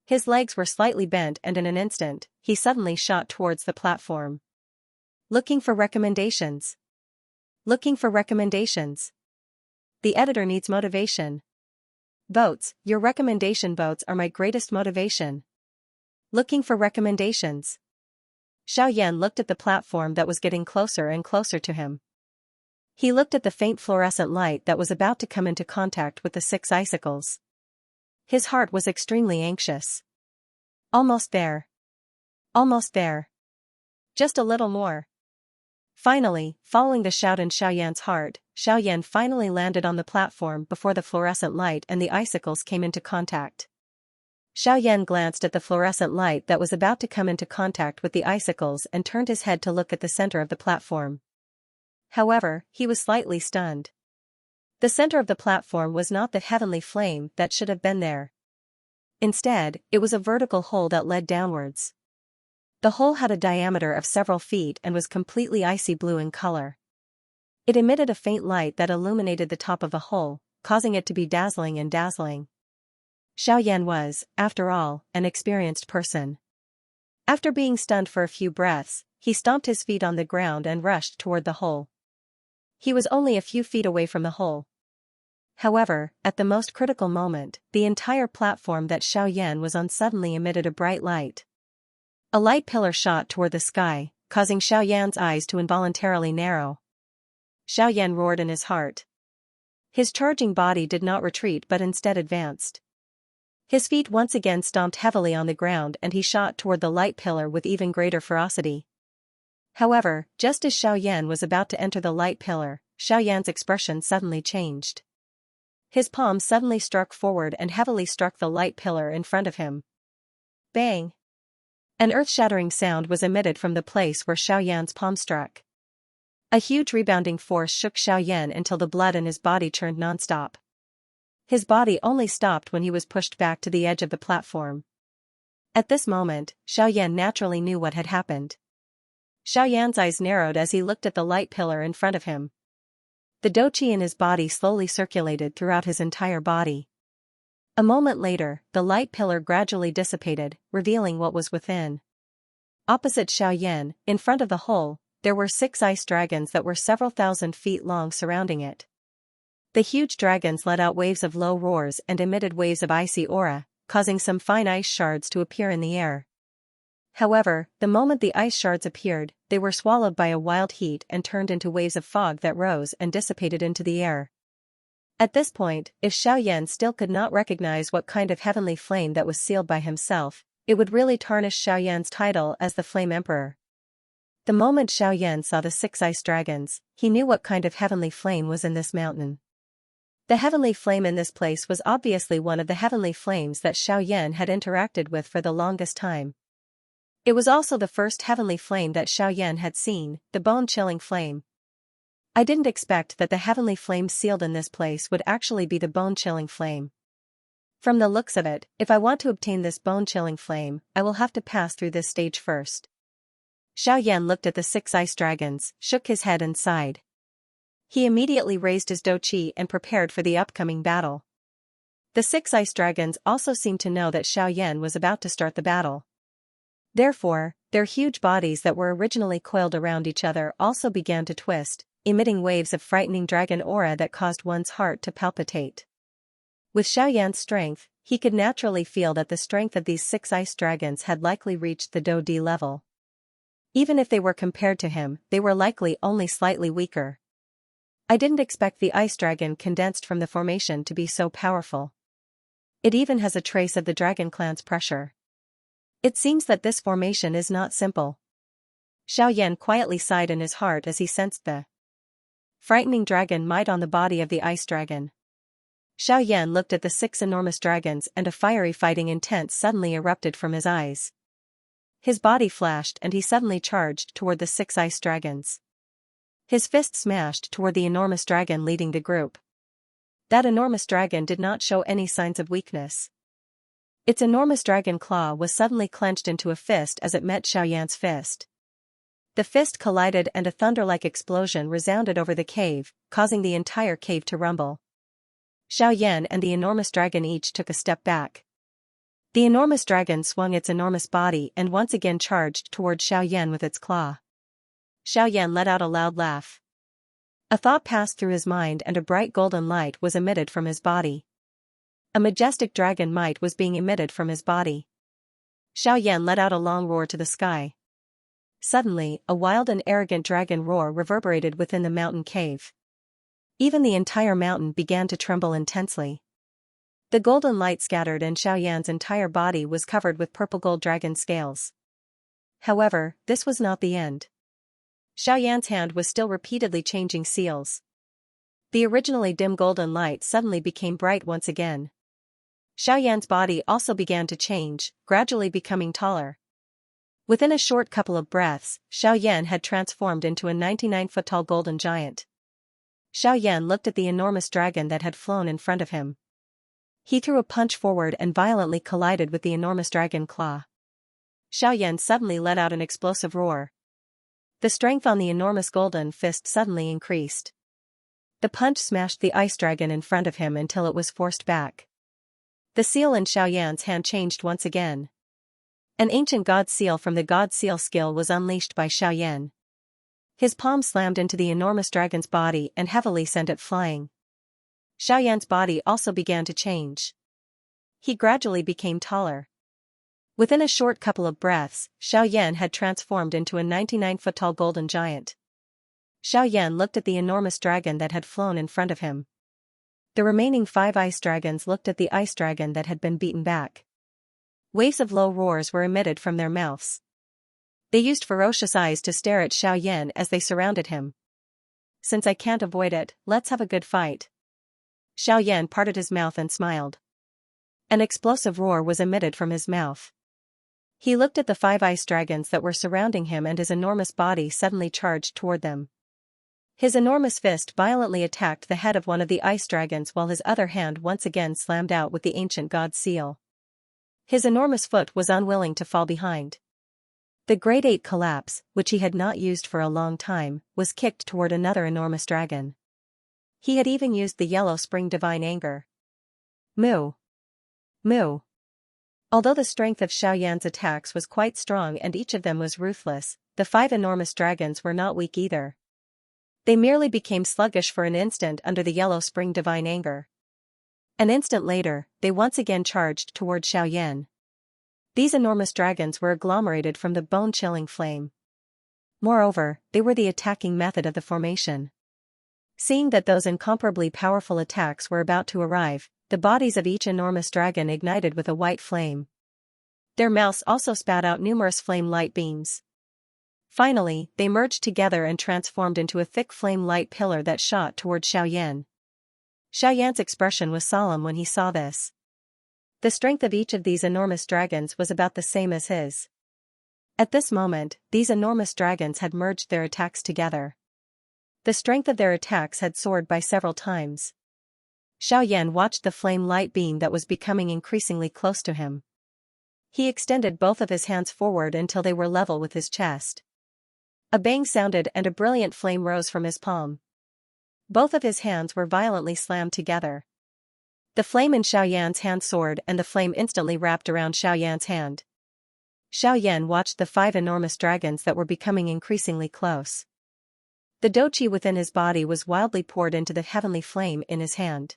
His legs were slightly bent and in an instant, he suddenly shot towards the platform. Looking for recommendations. Looking for recommendations. The editor needs motivation. Votes, your recommendation votes are my greatest motivation. Looking for recommendations. Xiaoyan looked at the platform that was getting closer and closer to him. He looked at the faint fluorescent light that was about to come into contact with the 6 icicles. His heart was extremely anxious. Almost there. Almost there. Just a little more. Finally, following the shout in Xiaoyan's heart, Xiaoyan finally landed on the platform before the fluorescent light and the icicles came into contact. Xiaoyan glanced at the fluorescent light that was about to come into contact with the icicles and turned his head to look at the center of the platform. However, he was slightly stunned. The center of the platform was not the heavenly flame that should have been there. Instead, it was a vertical hole that led downwards. The hole had a diameter of several feet and was completely icy blue in color. It emitted a faint light that illuminated the top of the hole, causing it to be dazzling and dazzling. Xiaoyan was, after all, an experienced person. After being stunned for a few breaths, he stomped his feet on the ground and rushed toward the hole. He was only a few feet away from the hole. However, at the most critical moment, the entire platform that Xiaoyan was on suddenly emitted a bright light. A light pillar shot toward the sky, causing Xiaoyan's eyes to involuntarily narrow. Xiaoyan roared in his heart. His charging body did not retreat but instead advanced. His feet once again stomped heavily on the ground and he shot toward the light pillar with even greater ferocity. However, just as Xiaoyan was about to enter the light pillar, Xiaoyan's expression suddenly changed. His palm suddenly struck forward and heavily struck the light pillar in front of him. Bang! An earth-shattering sound was emitted from the place where Xiaoyan's palm struck. A huge rebounding force shook Xiaoyan until the blood in his body churned nonstop. His body only stopped when he was pushed back to the edge of the platform. At this moment, Xiaoyan naturally knew what had happened. Xiaoyan's eyes narrowed as he looked at the light pillar in front of him. The doqi in his body slowly circulated throughout his entire body. A moment later, the light pillar gradually dissipated, revealing what was within. Opposite Xiaoyan, in front of the hole, there were 6 ice dragons that were several thousand feet long surrounding it. The huge dragons let out waves of low roars and emitted waves of icy aura, causing some fine ice shards to appear in the air. However, the moment the ice shards appeared, they were swallowed by a wild heat and turned into waves of fog that rose and dissipated into the air. At this point, if Xiaoyan still could not recognize what kind of heavenly flame that was sealed by himself, it would really tarnish Xiaoyan's title as the Flame Emperor. The moment Xiaoyan saw the 6 ice dragons, he knew what kind of heavenly flame was in this mountain. The heavenly flame in this place was obviously one of the heavenly flames that Xiaoyan had interacted with for the longest time. It was also the first heavenly flame that Xiaoyan had seen, the bone-chilling flame. I didn't expect that the heavenly flame sealed in this place would actually be the bone-chilling flame. From the looks of it, if I want to obtain this bone-chilling flame, I will have to pass through this stage first. Xiaoyan looked at the 6 ice dragons, shook his head and sighed. He immediately raised his doqi and prepared for the upcoming battle. The 6 ice dragons also seemed to know that Xiaoyan was about to start the battle. Therefore, their huge bodies that were originally coiled around each other also began to twist, emitting waves of frightening dragon aura that caused one's heart to palpitate. With Xiaoyan's strength, he could naturally feel that the strength of these 6 ice dragons had likely reached the Do-D level. Even if they were compared to him, they were likely only slightly weaker. I didn't expect the ice dragon condensed from the formation to be so powerful. It even has a trace of the dragon clan's pressure. It seems that this formation is not simple. Xiaoyan quietly sighed in his heart as he sensed the frightening dragon might on the body of the ice dragon. Xiaoyan looked at the 6 enormous dragons and a fiery fighting intent suddenly erupted from his eyes. His body flashed and he suddenly charged toward the 6 ice dragons. His fist smashed toward the enormous dragon leading the group. That enormous dragon did not show any signs of weakness. Its enormous dragon claw was suddenly clenched into a fist as it met Xiaoyan's fist. The fist collided and a thunder-like explosion resounded over the cave, causing the entire cave to rumble. Xiaoyan and the enormous dragon each took a step back. The enormous dragon swung its enormous body and once again charged toward Xiaoyan with its claw. Xiaoyan let out a loud laugh. A thought passed through his mind and a bright golden light was emitted from his body. A majestic dragon might was being emitted from his body. Xiaoyan let out a long roar to the sky. Suddenly, a wild and arrogant dragon roar reverberated within the mountain cave. Even the entire mountain began to tremble intensely. The golden light scattered and Xiaoyan's entire body was covered with purple-gold dragon scales. However, this was not the end. Xiaoyan's hand was still repeatedly changing seals. The originally dim golden light suddenly became bright once again. Xiaoyan's body also began to change, gradually becoming taller. Within a short couple of breaths, Xiaoyan had transformed into a 99-foot-tall golden giant. Xiaoyan looked at the enormous dragon that had flown in front of him. He threw a punch forward and violently collided with the enormous dragon claw. Xiaoyan suddenly let out an explosive roar. The strength on the enormous golden fist suddenly increased. The punch smashed the ice dragon in front of him until it was forced back. The seal in Xiaoyan's hand changed once again. An ancient god seal from the god seal skill was unleashed by Xiaoyan. His palm slammed into the enormous dragon's body and heavily sent it flying. Xiaoyan's body also began to change. He gradually became taller. Within a short couple of breaths, Xiaoyan had transformed into a 99-foot-tall golden giant. Xiaoyan looked at the enormous dragon that had flown in front of him. The remaining 5 ice dragons looked at the ice dragon that had been beaten back. Waves of low roars were emitted from their mouths. They used ferocious eyes to stare at Xiaoyan as they surrounded him. "Since I can't avoid it, let's have a good fight." Xiaoyan parted his mouth and smiled. An explosive roar was emitted from his mouth. He looked at the 5 ice dragons that were surrounding him and his enormous body suddenly charged toward them. His enormous fist violently attacked the head of one of the ice dragons while his other hand once again slammed out with the ancient god seal. His enormous foot was unwilling to fall behind. The Great 8 collapse, which he had not used for a long time, was kicked toward another enormous dragon. He had even used the yellow spring divine anger. Moo! Moo! Although the strength of Xiaoyan's attacks was quite strong and each of them was ruthless, the 5 enormous dragons were not weak either. They merely became sluggish for an instant under the yellow spring divine anger. An instant later, they once again charged toward Xiaoyan. These enormous dragons were agglomerated from the bone-chilling flame. Moreover, they were the attacking method of the formation. Seeing that those incomparably powerful attacks were about to arrive, the bodies of each enormous dragon ignited with a white flame. Their mouths also spat out numerous flame light beams. Finally, they merged together and transformed into a thick flame light pillar that shot toward Xiaoyan. Xiaoyan's expression was solemn when he saw this. The strength of each of these enormous dragons was about the same as his. At this moment, these enormous dragons had merged their attacks together. The strength of their attacks had soared by several times. Xiaoyan watched the flame light beam that was becoming increasingly close to him. He extended both of his hands forward until they were level with his chest. A bang sounded and a brilliant flame rose from his palm. Both of his hands were violently slammed together. The flame in Xiaoyan's hand soared and the flame instantly wrapped around Xiaoyan's hand. Xiaoyan watched the 5 enormous dragons that were becoming increasingly close. The doqi within his body was wildly poured into the heavenly flame in his hand.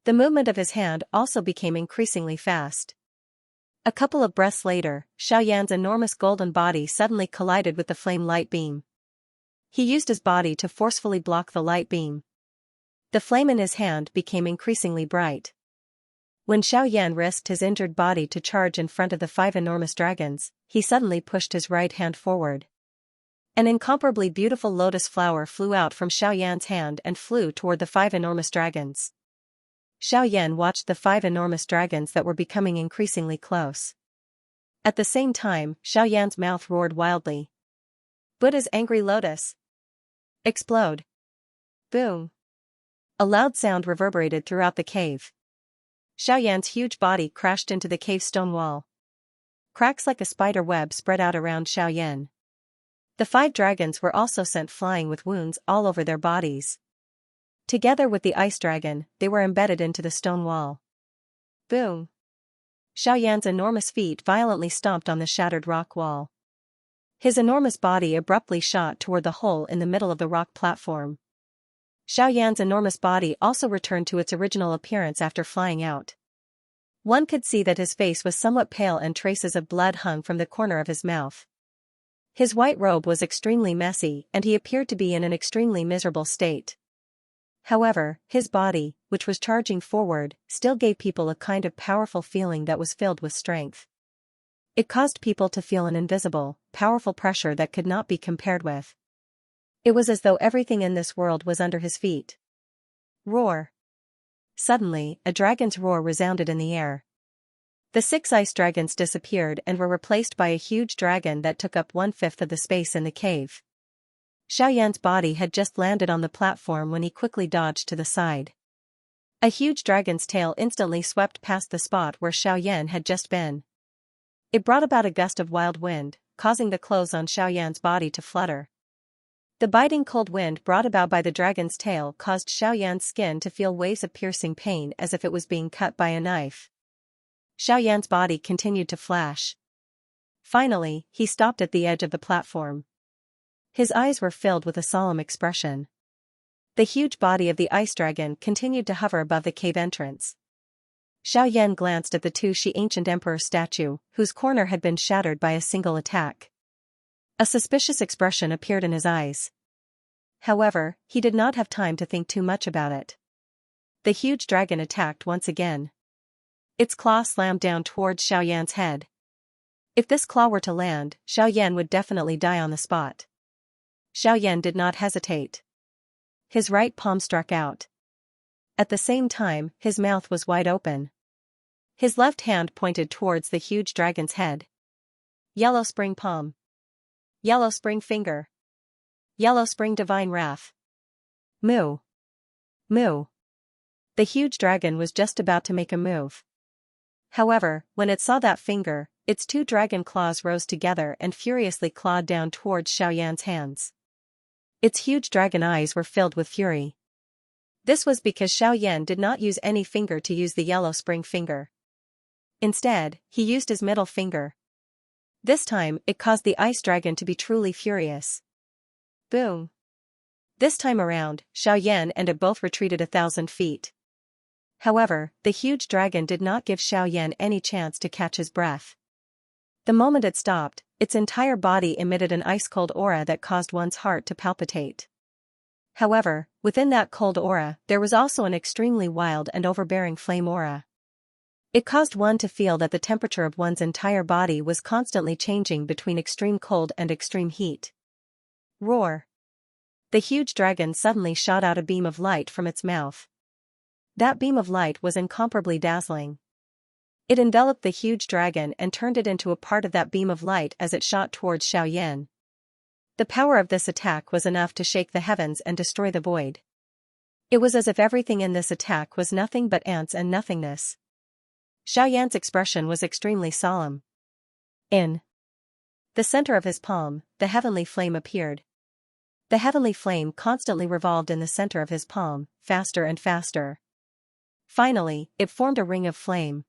The movement of his hand also became increasingly fast. A couple of breaths later, Xiaoyan's enormous golden body suddenly collided with the flame light beam. He used his body to forcefully block the light beam. The flame in his hand became increasingly bright. When Xiaoyan risked his injured body to charge in front of the 5 enormous dragons, he suddenly pushed his right hand forward. An incomparably beautiful lotus flower flew out from Xiaoyan's hand and flew toward the 5 enormous dragons. Xiaoyan watched the 5 enormous dragons that were becoming increasingly close. At the same time, Xiaoyan's mouth roared wildly. Buddha's angry lotus. Explode. Boom. A loud sound reverberated throughout the cave. Xiaoyan's huge body crashed into the cave's stone wall. Cracks like a spider web spread out around Xiaoyan. The 5 dragons were also sent flying with wounds all over their bodies. Together with the ice dragon, they were embedded into the stone wall. Boom! Xiaoyan's enormous feet violently stomped on the shattered rock wall. His enormous body abruptly shot toward the hole in the middle of the rock platform. Xiaoyan's enormous body also returned to its original appearance after flying out. One could see that his face was somewhat pale and traces of blood hung from the corner of his mouth. His white robe was extremely messy and he appeared to be in an extremely miserable state. However, his body, which was charging forward, still gave people a kind of powerful feeling that was filled with strength. It caused people to feel an invisible, powerful pressure that could not be compared with. It was as though everything in this world was under his feet. Roar! Suddenly, a dragon's roar resounded in the air. The 6 ice dragons disappeared and were replaced by a huge dragon that took up 1/5 of the space in the cave. Xiaoyan's body had just landed on the platform when he quickly dodged to the side. A huge dragon's tail instantly swept past the spot where Xiaoyan had just been. It brought about a gust of wild wind, causing the clothes on Xiaoyan's body to flutter. The biting cold wind brought about by the dragon's tail caused Xiaoyan's skin to feel waves of piercing pain as if it was being cut by a knife. Xiaoyan's body continued to flash. Finally, he stopped at the edge of the platform. His eyes were filled with a solemn expression. The huge body of the ice dragon continued to hover above the cave entrance. Xiaoyan glanced at the Tushi ancient emperor statue, whose corner had been shattered by a single attack. A suspicious expression appeared in his eyes. However, he did not have time to think too much about it. The huge dragon attacked once again. Its claw slammed down towards Xiaoyan's head. If this claw were to land, Xiaoyan would definitely die on the spot. Xiaoyan did not hesitate. His right palm struck out. At the same time, his mouth was wide open. His left hand pointed towards the huge dragon's head. Yellow spring palm. Yellow spring finger. Yellow spring divine wrath. Moo. Moo. The huge dragon was just about to make a move. However, when it saw that finger, its two dragon claws rose together and furiously clawed down towards Xiaoyan's hands. Its huge dragon eyes were filled with fury. This was because Xiaoyan did not use any finger to use the yellow spring finger. Instead, he used his middle finger. This time, it caused the ice dragon to be truly furious. Boom. This time around, Xiaoyan and it both retreated 1,000 feet. However, the huge dragon did not give Xiaoyan any chance to catch his breath. The moment it stopped, its entire body emitted an ice-cold aura that caused one's heart to palpitate. However, within that cold aura, there was also an extremely wild and overbearing flame aura. It caused one to feel that the temperature of one's entire body was constantly changing between extreme cold and extreme heat. Roar! The huge dragon suddenly shot out a beam of light from its mouth. That beam of light was incomparably dazzling. It enveloped the huge dragon and turned it into a part of that beam of light as it shot towards Xiaoyan. The power of this attack was enough to shake the heavens and destroy the void. It was as if everything in this attack was nothing but ants and nothingness. Xiaoyan's expression was extremely solemn. In the center of his palm, the heavenly flame appeared. The heavenly flame constantly revolved in the center of his palm, faster and faster. Finally, it formed a ring of flame.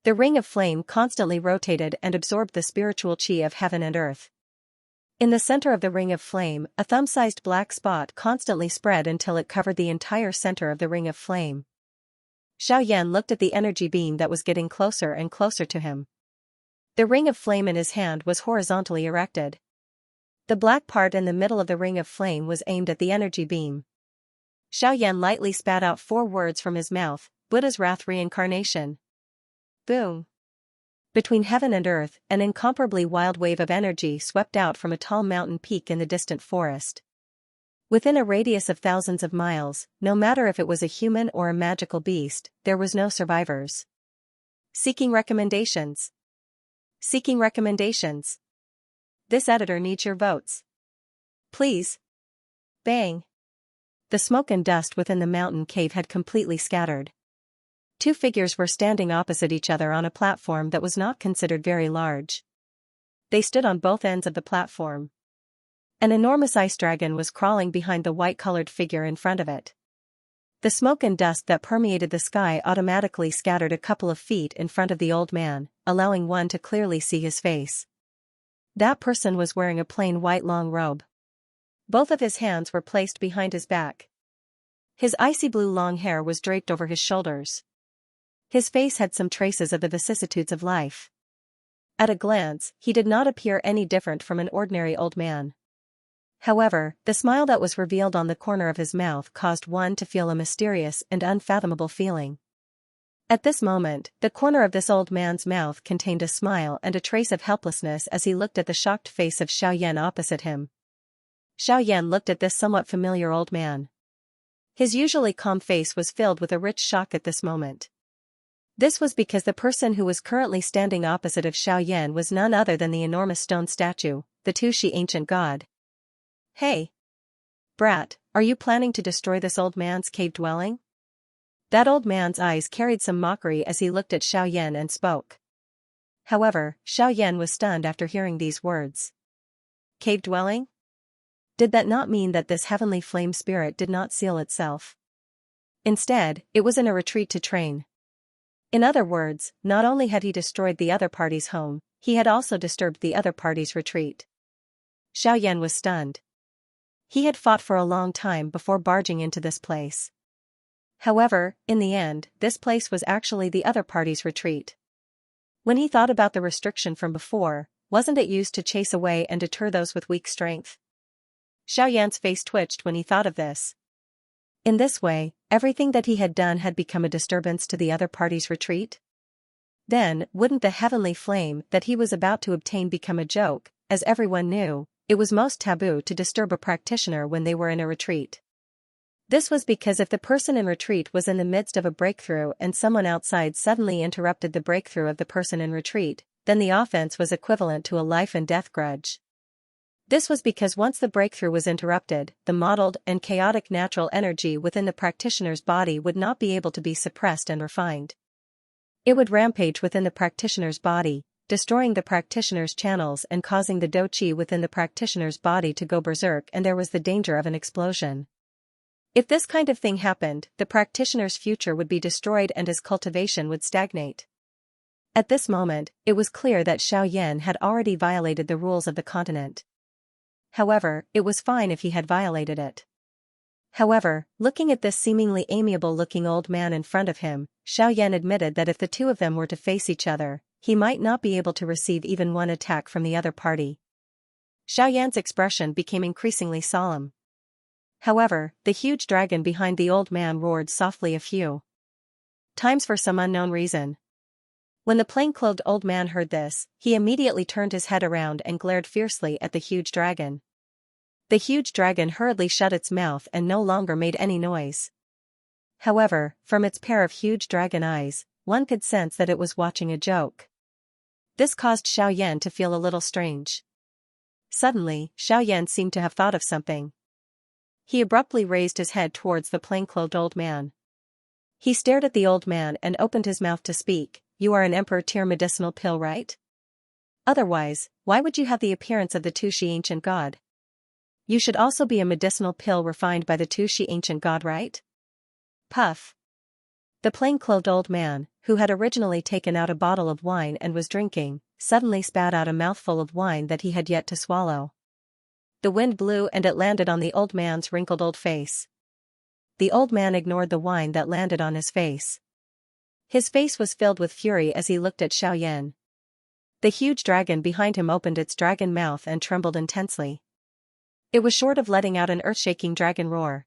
The ring of flame constantly rotated and absorbed the spiritual chi of heaven and earth. In the center of the ring of flame, a thumb-sized black spot constantly spread until it covered the entire center of the ring of flame. Xiaoyan looked at the energy beam that was getting closer and closer to him. The ring of flame in his hand was horizontally erected. The black part in the middle of the ring of flame was aimed at the energy beam. Xiaoyan lightly spat out 4 words from his mouth: Buddha's wrath reincarnation. Boom! Between heaven and earth, an incomparably wild wave of energy swept out from a tall mountain peak in the distant forest. Within a radius of thousands of miles, no matter if it was a human or a magical beast, there was no survivors. Seeking recommendations. Seeking recommendations. This editor needs your votes. Please. Bang. The smoke and dust within the mountain cave had completely scattered. 2 figures were standing opposite each other on a platform that was not considered very large. They stood on both ends of the platform. An enormous ice dragon was crawling behind the white-colored figure in front of it. The smoke and dust that permeated the sky automatically scattered a couple of feet in front of the old man, allowing one to clearly see his face. That person was wearing a plain white long robe. Both of his hands were placed behind his back. His icy blue long hair was draped over his shoulders. His face had some traces of the vicissitudes of life. At a glance, he did not appear any different from an ordinary old man. However, the smile that was revealed on the corner of his mouth caused one to feel a mysterious and unfathomable feeling. At this moment, the corner of this old man's mouth contained a smile and a trace of helplessness as he looked at the shocked face of Xiaoyan opposite him. Xiaoyan looked at this somewhat familiar old man. His usually calm face was filled with a rich shock at this moment. This was because the person who was currently standing opposite of Xiaoyan was none other than the enormous stone statue, the Tushi ancient god. Hey! Brat, are you planning to destroy this old man's cave dwelling? That old man's eyes carried some mockery as he looked at Xiaoyan and spoke. However, Xiaoyan was stunned after hearing these words. Cave dwelling? Did that not mean that this heavenly flame spirit did not seal itself? Instead, it was in a retreat to train. In other words, not only had he destroyed the other party's home, he had also disturbed the other party's retreat. Xiaoyan was stunned. He had fought for a long time before barging into this place. However, in the end, this place was actually the other party's retreat. When he thought about the restriction from before, wasn't it used to chase away and deter those with weak strength? Xiaoyan's face twitched when he thought of this. In this way, everything that he had done had become a disturbance to the other party's retreat? Then, wouldn't the heavenly flame that he was about to obtain become a joke? As everyone knew, it was most taboo to disturb a practitioner when they were in a retreat. This was because if the person in retreat was in the midst of a breakthrough and someone outside suddenly interrupted the breakthrough of the person in retreat, then the offense was equivalent to a life and death grudge. This was because once the breakthrough was interrupted, the mottled and chaotic natural energy within the practitioner's body would not be able to be suppressed and refined. It would rampage within the practitioner's body, destroying the practitioner's channels and causing the do-chi within the practitioner's body to go berserk, and there was the danger of an explosion. If this kind of thing happened, the practitioner's future would be destroyed and his cultivation would stagnate. At this moment, it was clear that Xiaoyan had already violated the rules of the continent. However, it was fine if he had violated it. However, looking at this seemingly amiable-looking old man in front of him, Xiaoyan admitted that if the two of them were to face each other, he might not be able to receive even one attack from the other party. Xiaoyan's expression became increasingly solemn. However, the huge dragon behind the old man roared softly a few times for some unknown reason. When the plain-clothed old man heard this, he immediately turned his head around and glared fiercely at the huge dragon. The huge dragon hurriedly shut its mouth and no longer made any noise. However, from its pair of huge dragon eyes, one could sense that it was watching a joke. This caused Xiaoyan to feel a little strange. Suddenly, Xiaoyan seemed to have thought of something. He abruptly raised his head towards the plain-clothed old man. He stared at the old man and opened his mouth to speak. You are an emperor-tier medicinal pill, right? Otherwise, why would you have the appearance of the Tushi ancient god? You should also be a medicinal pill refined by the Tushi ancient god, right? Puff. The plain-clothed old man, who had originally taken out a bottle of wine and was drinking, suddenly spat out a mouthful of wine that he had yet to swallow. The wind blew and it landed on the old man's wrinkled old face. The old man ignored the wine that landed on his face. His face was filled with fury as he looked at Xiaoyan. The huge dragon behind him opened its dragon mouth and trembled intensely. It was short of letting out an earth-shaking dragon roar.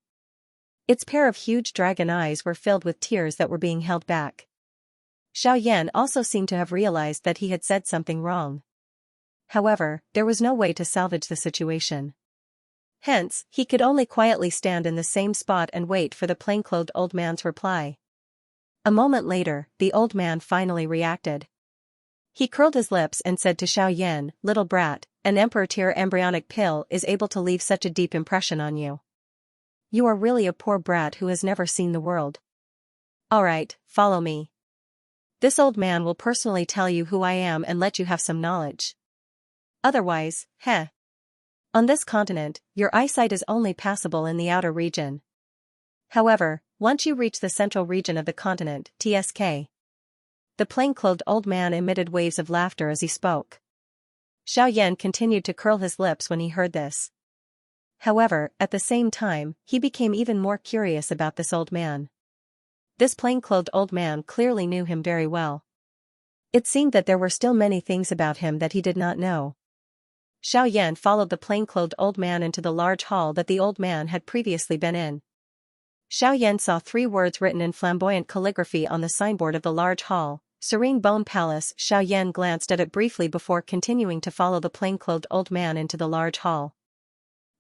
Its pair of huge dragon eyes were filled with tears that were being held back. Xiaoyan also seemed to have realized that he had said something wrong. However, there was no way to salvage the situation. Hence, he could only quietly stand in the same spot and wait for the plain-clothed old man's reply. A moment later, the old man finally reacted. He curled his lips and said to Xiaoyan, "Little brat, an emperor-tier embryonic pill is able to leave such a deep impression on you. You are really a poor brat who has never seen the world. Alright, follow me. This old man will personally tell you who I am and let you have some knowledge. Otherwise, on this continent, your eyesight is only passable in the outer region. However, once you reach the central region of the continent, TSK." The plain-clothed old man emitted waves of laughter as he spoke. Xiaoyan continued to curl his lips when he heard this. However, at the same time, he became even more curious about this old man. This plain-clothed old man clearly knew him very well. It seemed that there were still many things about him that he did not know. Xiaoyan followed the plain-clothed old man into the large hall that the old man had previously been in. Xiaoyan saw 3 words written in flamboyant calligraphy on the signboard of the large hall, Serene Bone Palace. Xiaoyan glanced at it briefly before continuing to follow the plain-clothed old man into the large hall.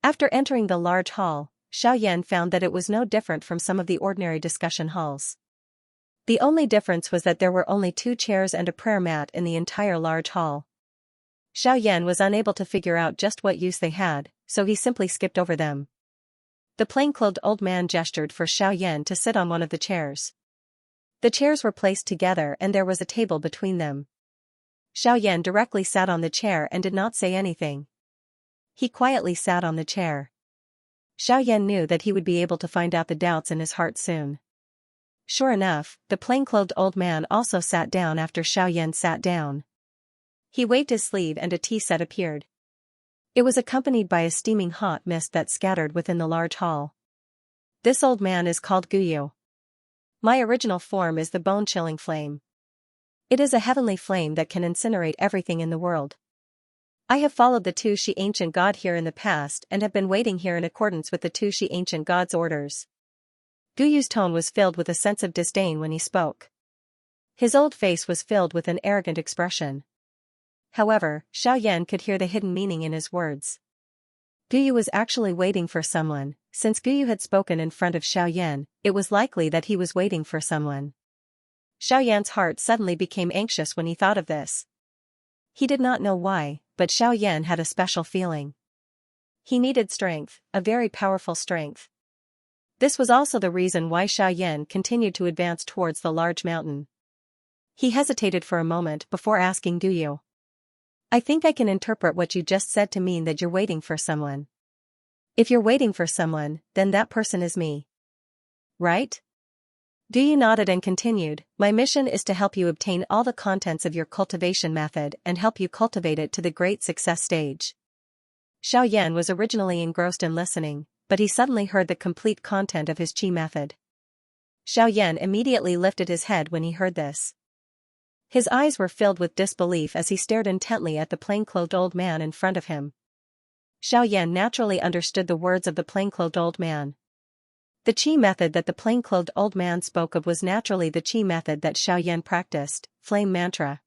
After entering the large hall, Xiaoyan found that it was no different from some of the ordinary discussion halls. The only difference was that there were only 2 chairs and a prayer mat in the entire large hall. Xiaoyan was unable to figure out just what use they had, so he simply skipped over them. The plain-clothed old man gestured for Xiaoyan to sit on one of the chairs. The chairs were placed together and there was a table between them. Xiaoyan directly sat on the chair and did not say anything. He quietly sat on the chair. Xiaoyan knew that he would be able to find out the doubts in his heart soon. Sure enough, the plain-clothed old man also sat down after Xiaoyan sat down. He waved his sleeve and a tea set appeared. It was accompanied by a steaming hot mist that scattered within the large hall. This old man is called Guyu. My original form is the bone-chilling flame. It is a heavenly flame that can incinerate everything in the world. I have followed the Tushi ancient god here in the past and have been waiting here in accordance with the Tushi ancient god's orders. Guyu's tone was filled with a sense of disdain when he spoke. His old face was filled with an arrogant expression. However, Xiaoyan could hear the hidden meaning in his words. Guyu was actually waiting for someone. Since Guyu had spoken in front of Xiaoyan, it was likely that he was waiting for someone. Xiaoyan's heart suddenly became anxious when he thought of this. He did not know why, but Xiaoyan had a special feeling. He needed strength, a very powerful strength. This was also the reason why Xiaoyan continued to advance towards the large mountain. He hesitated for a moment before asking Guyu. I think I can interpret what you just said to mean that you're waiting for someone. If you're waiting for someone, then that person is me. Right? Guyu nodded and continued, my mission is to help you obtain all the contents of your cultivation method and help you cultivate it to the great success stage. Xiaoyan was originally engrossed in listening, but he suddenly heard the complete content of his qi method. Xiaoyan immediately lifted his head when he heard this. His eyes were filled with disbelief as he stared intently at the plain-clothed old man in front of him. Xiaoyan naturally understood the words of the plain-clothed old man. The qi method that the plain-clothed old man spoke of was naturally the qi method that Xiaoyan practiced, flame mantra.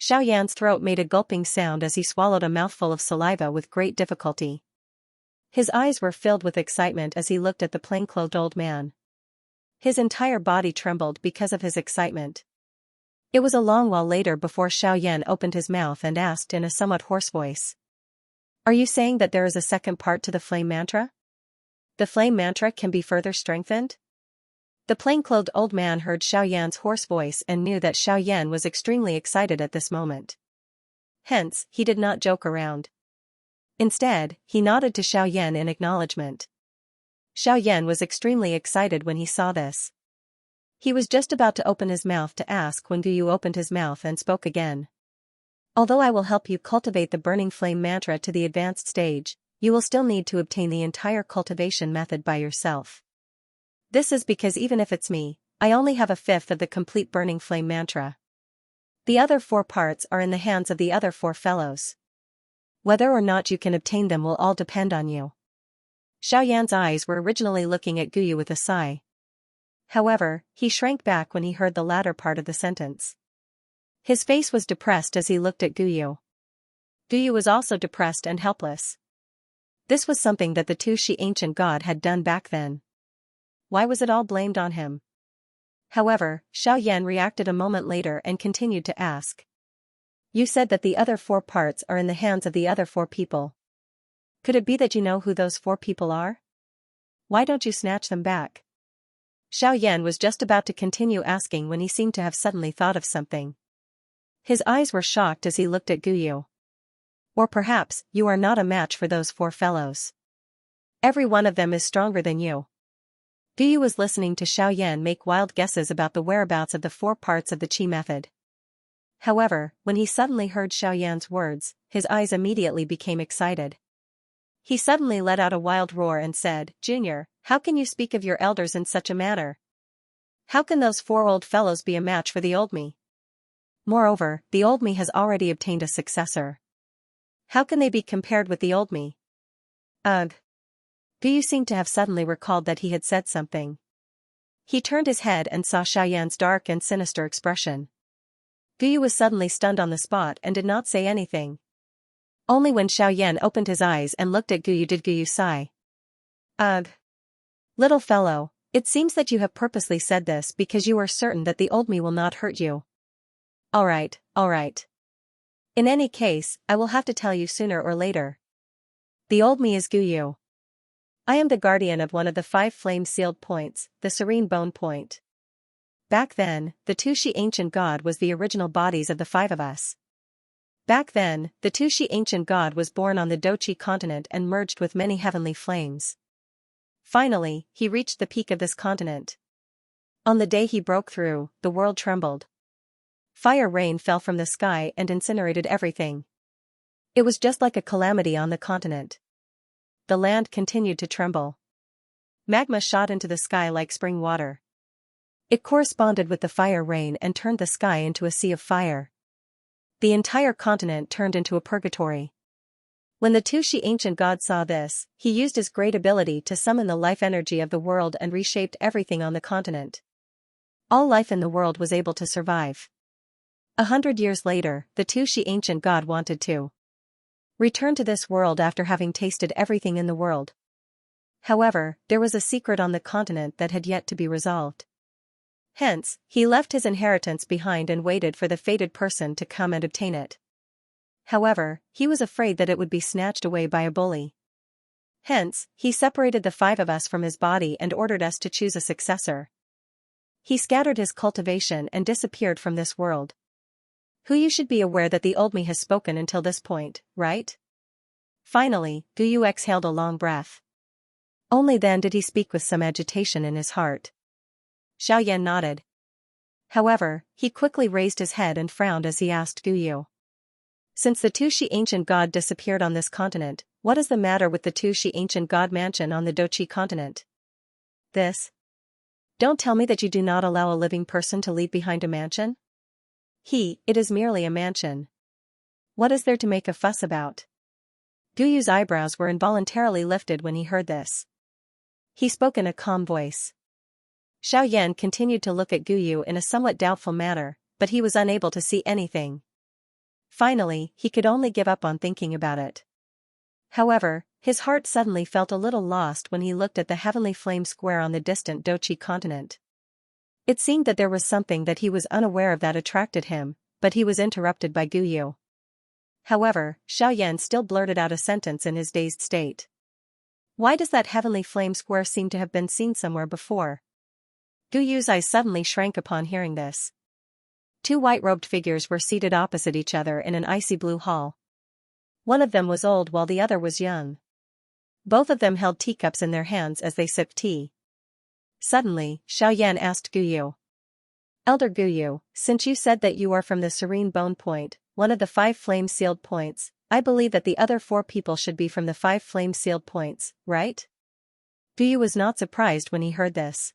Xiaoyan's throat made a gulping sound as he swallowed a mouthful of saliva with great difficulty. His eyes were filled with excitement as he looked at the plain-clothed old man. His entire body trembled because of his excitement. It was a long while later before Xiaoyan opened his mouth and asked in a somewhat hoarse voice. Are you saying that there is a second part to the flame mantra? The flame mantra can be further strengthened? The plain-clothed old man heard Xiaoyan's hoarse voice and knew that Xiaoyan was extremely excited at this moment. Hence, he did not joke around. Instead, he nodded to Xiaoyan in acknowledgement. Xiaoyan was extremely excited when he saw this. He was just about to open his mouth to ask when Guyu opened his mouth and spoke again. Although I will help you cultivate the burning flame mantra to the advanced stage, you will still need to obtain the entire cultivation method by yourself. This is because even if it's me, I only have a fifth of the complete burning flame mantra. The other 4 parts are in the hands of the other 4 fellows. Whether or not you can obtain them will all depend on you. Xiaoyan's eyes were originally looking at Guyu with a sigh. However, he shrank back when he heard the latter part of the sentence. His face was depressed as he looked at Guyu. Guyu was also depressed and helpless. This was something that the Tushi ancient god had done back then. Why was it all blamed on him? However, Xiaoyan reacted a moment later and continued to ask. You said that the other 4 parts are in the hands of the other 4 people. Could it be that you know who those 4 people are? Why don't you snatch them back? Xiaoyan was just about to continue asking when he seemed to have suddenly thought of something. His eyes were shocked as he looked at Guyu. Or perhaps, you are not a match for those 4 fellows. Every one of them is stronger than you. Guyu was listening to Xiaoyan make wild guesses about the whereabouts of the 4 parts of the qi method. However, when he suddenly heard Xiaoyan's words, his eyes immediately became excited. He suddenly let out a wild roar and said, Junior, how can you speak of your elders in such a manner? How can those 4 old fellows be a match for the old me? Moreover, the old me has already obtained a successor. How can they be compared with the old me? Ugh. Guyu seemed to have suddenly recalled that he had said something. He turned his head and saw Xiaoyan's dark and sinister expression. Guyu was suddenly stunned on the spot and did not say anything. Only when Xiaoyan opened his eyes and looked at Guyu did Guyu sigh. Ugh. Little fellow, it seems that you have purposely said this because you are certain that the old me will not hurt you. Alright. In any case, I will have to tell you sooner or later. The old me is Guyu. I am the guardian of one of the 5 flame-sealed points, the Serene Bone Point. Back then, the Tushi ancient god was the original bodies of the 5 of us. Back then, the Tushi ancient god was born on the Dochi continent and merged with many heavenly flames. Finally, he reached the peak of this continent. On the day he broke through, the world trembled. Fire rain fell from the sky and incinerated everything. It was just like a calamity on the continent. The land continued to tremble. Magma shot into the sky like spring water. It corresponded with the fire rain and turned the sky into a sea of fire. The entire continent turned into a purgatory. When the Tushi ancient god saw this, he used his great ability to summon the life energy of the world and reshaped everything on the continent. All life in the world was able to survive. 100 years later, the Tushi ancient god wanted to return to this world after having tasted everything in the world. However, there was a secret on the continent that had yet to be resolved. Hence, he left his inheritance behind and waited for the fated person to come and obtain it. However, he was afraid that it would be snatched away by a bully. Hence, he separated the 5 of us from his body and ordered us to choose a successor. He scattered his cultivation and disappeared from this world. Who you should be aware that the old me has spoken until this point, right? Finally, Guyu exhaled a long breath. Only then did he speak with some agitation in his heart. Xiaoyan nodded. However, he quickly raised his head and frowned as he asked Guyu. Since the Tushi ancient god disappeared on this continent, what is the matter with the Tushi ancient god mansion on the Dochi continent? This? Don't tell me that you do not allow a living person to leave behind a mansion? It is merely a mansion. What is there to make a fuss about? Guyu's eyebrows were involuntarily lifted when he heard this. He spoke in a calm voice. Xiaoyan continued to look at Guyu in a somewhat doubtful manner, but he was unable to see anything. Finally, he could only give up on thinking about it. However, his heart suddenly felt a little lost when he looked at the heavenly flame square on the distant Dochi continent. It seemed that there was something that he was unaware of that attracted him, but he was interrupted by Guyu. However, Xiaoyan still blurted out a sentence in his dazed state. Why does that heavenly flame square seem to have been seen somewhere before? Guyu's eyes suddenly shrank upon hearing this. 2 white-robed figures were seated opposite each other in an icy blue hall. One of them was old while the other was young. Both of them held teacups in their hands as they sipped tea. Suddenly, Xiaoyan asked Guyu. Elder Guyu, since you said that you are from the Serene Bone Point, one of the 5 flame-sealed points, I believe that the other 4 people should be from the 5 flame-sealed points, right? Guyu was not surprised when he heard this.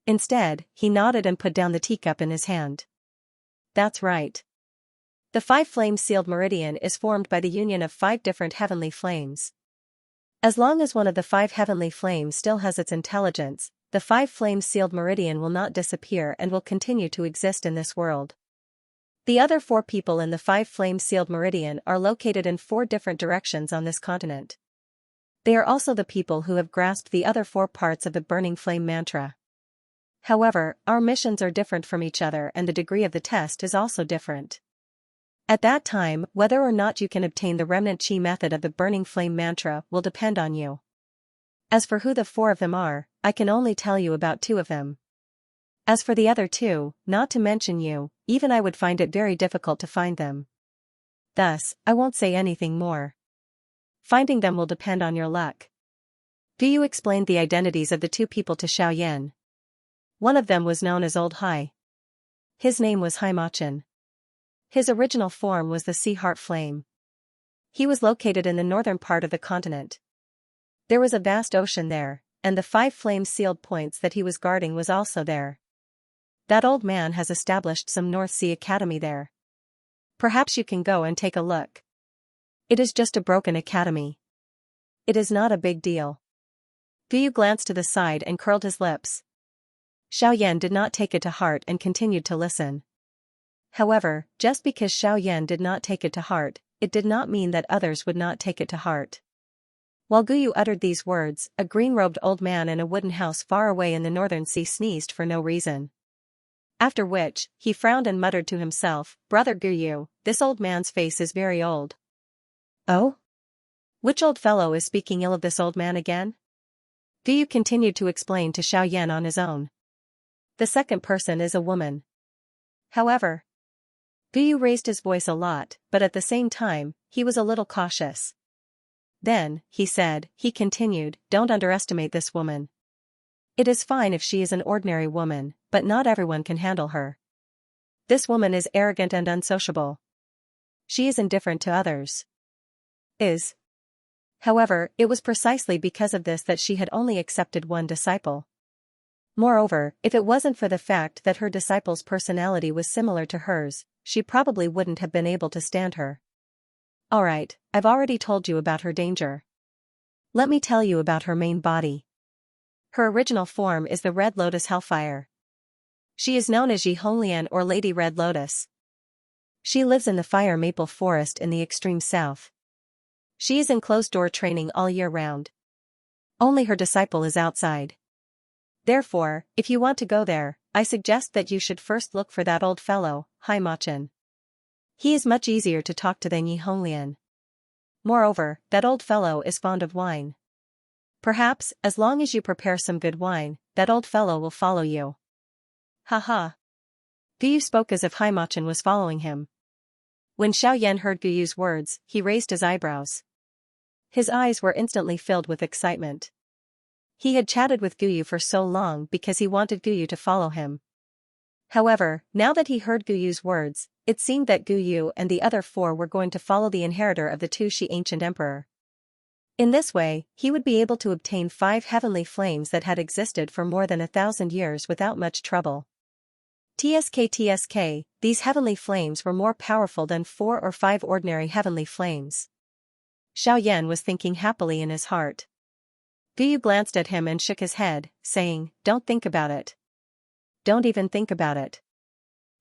Instead, he nodded and put down the teacup in his hand. That's right. The 5 flame-sealed meridian is formed by the union of 5 different heavenly flames. As long as one of the 5 heavenly flames still has its intelligence, the 5 flame-sealed meridian will not disappear and will continue to exist in this world. The other 4 people in the 5 flame-sealed meridian are located in 4 different directions on this continent. They are also the people who have grasped the other 4 parts of the burning flame mantra. However, our missions are different from each other and the degree of the test is also different. At that time, whether or not you can obtain the remnant chi method of the burning flame mantra will depend on you. As for who the 4 of them are, I can only tell you about 2 of them. As for the other 2, not to mention you, even I would find it very difficult to find them. Thus, I won't say anything more. Finding them will depend on your luck. Guyu explained the identities of the 2 people to Xiaoyan. One of them was known as Old Hai. His name was Hai Machin. His original form was the Sea Heart Flame. He was located in the northern part of the continent. There was a vast ocean there, and the 5 flame-sealed points that he was guarding was also there. That old man has established some North Sea Academy there. Perhaps you can go and take a look. It is just a broken academy. It is not a big deal. Guyu glanced to the side and curled his lips. Xiaoyan did not take it to heart and continued to listen. However, just because Xiaoyan did not take it to heart, it did not mean that others would not take it to heart. While Guyu uttered these words, a green-robed old man in a wooden house far away in the northern sea sneezed for no reason. After which, he frowned and muttered to himself, "Brother Guyu, this old man's face is very old." Oh? Which old fellow is speaking ill of this old man again? Guyu continued to explain to Xiaoyan on his own. The second person is a woman. However, Guyu raised his voice a lot, but at the same time, he was a little cautious. Then, he continued, don't underestimate this woman. It is fine if she is an ordinary woman, but not everyone can handle her. This woman is arrogant and unsociable. She is indifferent to others. However, it was precisely because of this that she had only accepted one disciple. Moreover, if it wasn't for the fact that her disciple's personality was similar to hers, she probably wouldn't have been able to stand her. Alright, I've already told you about her danger. Let me tell you about her main body. Her original form is the Red Lotus Hellfire. She is known as Yi Honglian or Lady Red Lotus. She lives in the fire maple forest in the extreme south. She is in closed-door training all year round. Only her disciple is outside. Therefore, if you want to go there, I suggest that you should first look for that old fellow, Haimachin. He is much easier to talk to than Yi Honglian. Moreover, that old fellow is fond of wine. Perhaps, as long as you prepare some good wine, that old fellow will follow you. Haha. Guyu spoke as if Haimachin was following him. When Xiaoyan heard Guyu's words, he raised his eyebrows. His eyes were instantly filled with excitement. He had chatted with Guyu for so long because he wanted Guyu to follow him. However, now that he heard Guyu's words, it seemed that Guyu and the other four were going to follow the inheritor of the two ancient emperor. In this way, he would be able to obtain 5 heavenly flames that had existed for more than 1,000 years without much trouble. TSK, these heavenly flames were more powerful than 4 or 5 ordinary heavenly flames. Xiaoyan was thinking happily in his heart. Guyu glanced at him and shook his head, saying, don't think about it. Don't even think about it.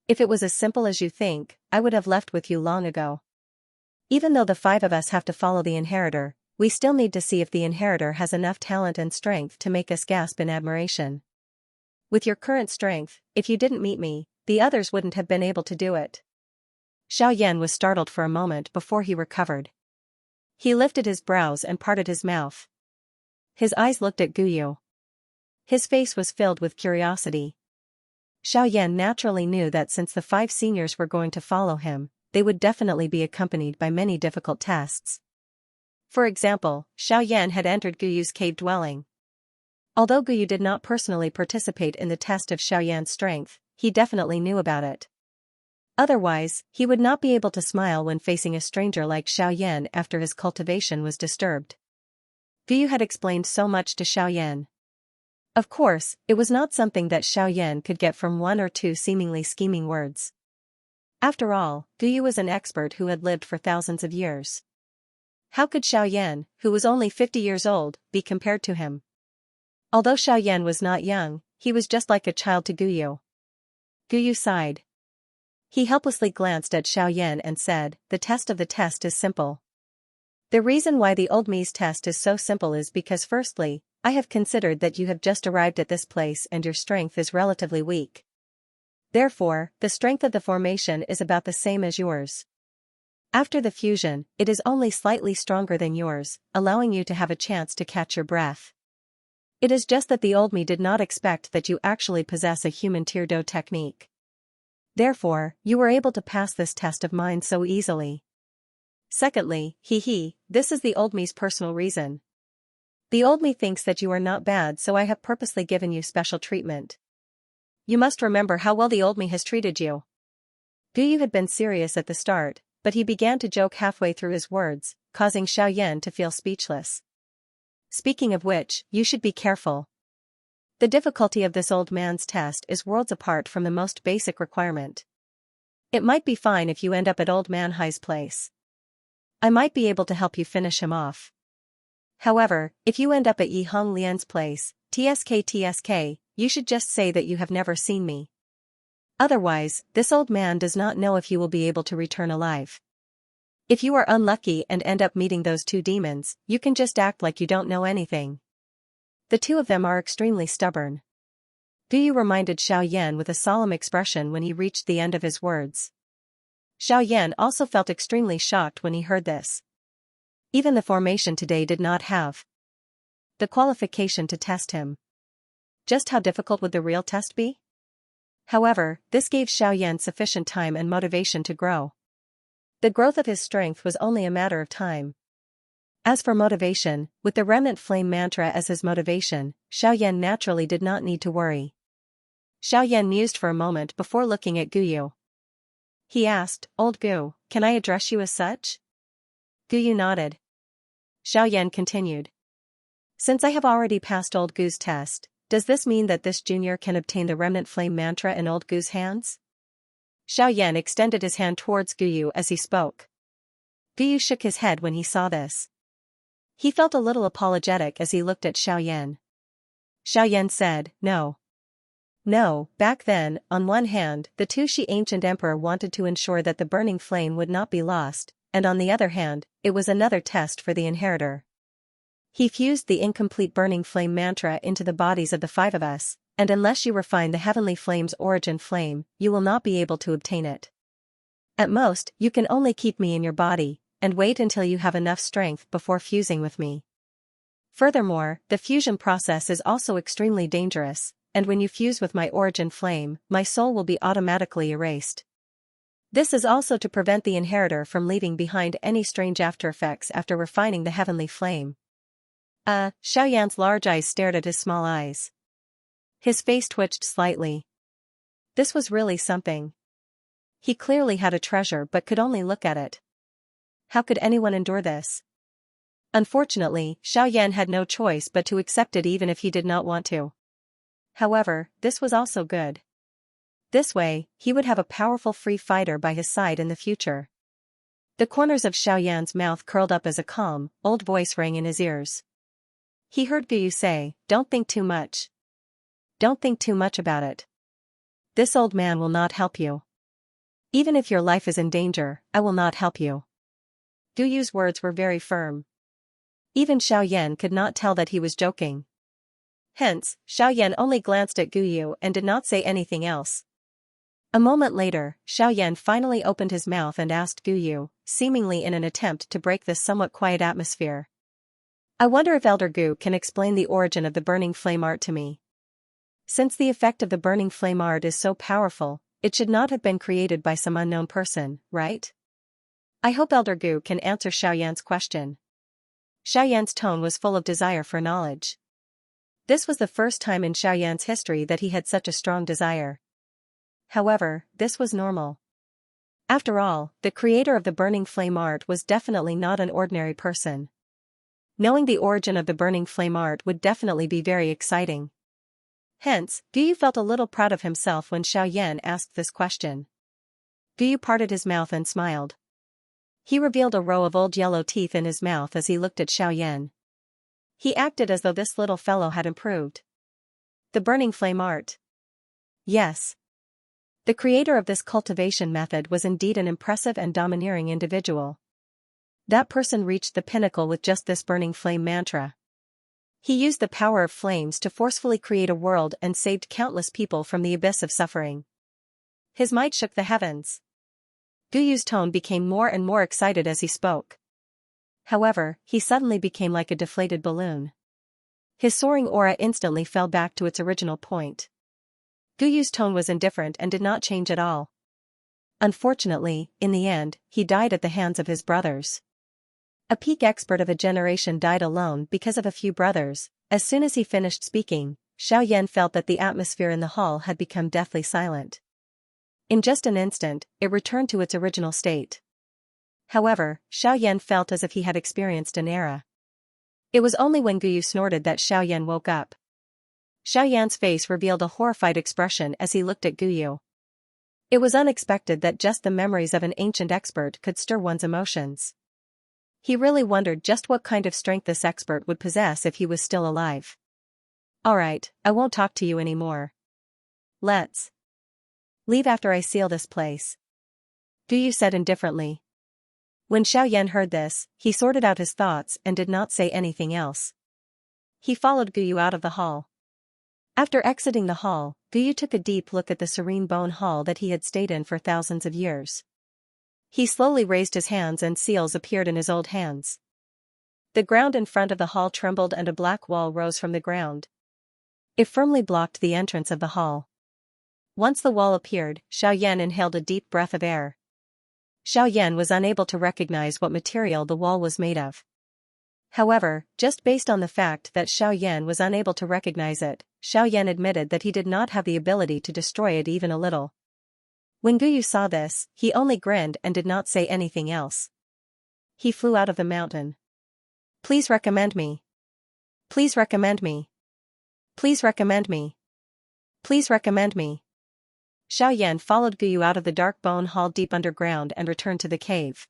If it was as simple as you think, I would have left with you long ago. Even though the 5 of us have to follow the inheritor, we still need to see if the inheritor has enough talent and strength to make us gasp in admiration. With your current strength, if you didn't meet me, the others wouldn't have been able to do it. Xiaoyan was startled for a moment before he recovered. He lifted his brows and parted his mouth. His eyes looked at Guyu. His face was filled with curiosity. Xiaoyan naturally knew that since the 5 seniors were going to follow him, they would definitely be accompanied by many difficult tests. For example, Xiaoyan had entered Guyu's cave dwelling. Although Guyu did not personally participate in the test of Xiaoyan's strength, he definitely knew about it. Otherwise, he would not be able to smile when facing a stranger like Xiaoyan after his cultivation was disturbed. Guyu had explained so much to Xiaoyan. Of course, it was not something that Xiaoyan could get from 1 or 2 seemingly scheming words. After all, Guyu was an expert who had lived for thousands of years. How could Xiaoyan, who was only 50 years old, be compared to him? Although Xiaoyan was not young, he was just like a child to Guyu. Guyu sighed. He helplessly glanced at Xiaoyan and said, the test is simple. The reason why the old me's test is so simple is because firstly, I have considered that you have just arrived at this place and your strength is relatively weak. Therefore, the strength of the formation is about the same as yours. After the fusion, it is only slightly stronger than yours, allowing you to have a chance to catch your breath. It is just that the old me did not expect that you actually possess a human Tirdo technique. Therefore, you were able to pass this test of mine so easily. Secondly, this is the old me's personal reason. The old me thinks that you are not bad, so I have purposely given you special treatment. You must remember how well the old me has treated you. Guyu had been serious at the start, but he began to joke halfway through his words, causing Xiaoyan to feel speechless. Speaking of which, you should be careful. The difficulty of this old man's test is worlds apart from the most basic requirement. It might be fine if you end up at old man Hai's place. I might be able to help you finish him off. However, if you end up at Yi Honglian's place, TSK, you should just say that you have never seen me. Otherwise, this old man does not know if you will be able to return alive. If you are unlucky and end up meeting those 2 demons, you can just act like you don't know anything. The 2 of them are extremely stubborn. Guyu reminded Xiaoyan with a solemn expression when he reached the end of his words. Xiaoyan also felt extremely shocked when he heard this. Even the formation today did not have the qualification to test him. Just how difficult would the real test be? However, this gave Xiaoyan sufficient time and motivation to grow. The growth of his strength was only a matter of time. As for motivation, with the remnant flame mantra as his motivation, Xiaoyan naturally did not need to worry. Xiaoyan mused for a moment before looking at Guyu. He asked, "Old Gu, can I address you as such?" Guyu nodded. Xiaoyan continued. "Since I have already passed Old Gu's test, does this mean that this junior can obtain the remnant flame mantra in Old Gu's hands?" Xiaoyan extended his hand towards Guyu as he spoke. Guyu shook his head when he saw this. He felt a little apologetic as he looked at Xiaoyan. Xiaoyan said, "No. No." Back then, on one hand, the Tushi ancient emperor wanted to ensure that the burning flame would not be lost, and on the other hand, it was another test for the inheritor. He fused the incomplete burning flame mantra into the bodies of the 5 of us, and unless you refine the heavenly flame's origin flame, you will not be able to obtain it. At most, you can only keep me in your body, and wait until you have enough strength before fusing with me. Furthermore, the fusion process is also extremely dangerous, and when you fuse with my origin flame, my soul will be automatically erased. This is also to prevent the inheritor from leaving behind any strange aftereffects after refining the heavenly flame. Xiaoyan's large eyes stared at his small eyes. His face twitched slightly. This was really something. He clearly had a treasure but could only look at it. How could anyone endure this? Unfortunately, Xiaoyan had no choice but to accept it even if he did not want to. However, this was also good. This way, he would have a powerful free fighter by his side in the future. The corners of Xiaoyan's mouth curled up as a calm, old voice rang in his ears. He heard Guyu say, "Don't think too much. Don't think too much about it. This old man will not help you. Even if your life is in danger, I will not help you." Guyu's words were very firm. Even Xiaoyan could not tell that he was joking. Hence, Xiaoyan only glanced at Guyu and did not say anything else. A moment later, Xiaoyan finally opened his mouth and asked Guyu, seemingly in an attempt to break this somewhat quiet atmosphere. "I wonder if Elder Gu can explain the origin of the burning flame art to me. Since the effect of the burning flame art is so powerful, it should not have been created by some unknown person, right? I hope Elder Gu can answer Xiaoyan's question." Xiaoyan's tone was full of desire for knowledge. This was the first time in Xiaoyan's history that he had such a strong desire. However, this was normal. After all, the creator of the burning flame art was definitely not an ordinary person. Knowing the origin of the burning flame art would definitely be very exciting. Hence, Guyu felt a little proud of himself when Xiaoyan asked this question. Guyu parted his mouth and smiled. He revealed a row of old yellow teeth in his mouth as he looked at Xiaoyan. He acted as though this little fellow had improved. The burning flame art. Yes. The creator of this cultivation method was indeed an impressive and domineering individual. That person reached the pinnacle with just this burning flame mantra. He used the power of flames to forcefully create a world and saved countless people from the abyss of suffering. His might shook the heavens. Guyu's tone became more and more excited as he spoke. However, he suddenly became like a deflated balloon. His soaring aura instantly fell back to its original point. Guyu's tone was indifferent and did not change at all. Unfortunately, in the end, he died at the hands of his brothers. A peak expert of a generation died alone because of a few brothers. As soon as he finished speaking, Xiaoyan felt that the atmosphere in the hall had become deathly silent. In just an instant, it returned to its original state. However, Xiaoyan felt as if he had experienced an era. It was only when Guyu snorted that Xiaoyan woke up. Xiaoyan's face revealed a horrified expression as he looked at Guyu. It was unexpected that just the memories of an ancient expert could stir one's emotions. He really wondered just what kind of strength this expert would possess if he was still alive. "Alright, I won't talk to you anymore. Let's leave after I seal this place," Guyu said indifferently. When Xiaoyan heard this, he sorted out his thoughts and did not say anything else. He followed Guyu out of the hall. After exiting the hall, Guyu took a deep look at the serene bone hall that he had stayed in for thousands of years. He slowly raised his hands and seals appeared in his old hands. The ground in front of the hall trembled and a black wall rose from the ground. It firmly blocked the entrance of the hall. Once the wall appeared, Xiaoyan inhaled a deep breath of air. Xiaoyan was unable to recognize what material the wall was made of. However, just based on the fact that Xiaoyan was unable to recognize it, Xiaoyan admitted that he did not have the ability to destroy it even a little. When Guyu saw this, he only grinned and did not say anything else. He flew out of the mountain. Please recommend me. Please recommend me. Please recommend me. Please recommend me. Xiaoyan followed Guyu out of the dark bone hall deep underground and returned to the cave.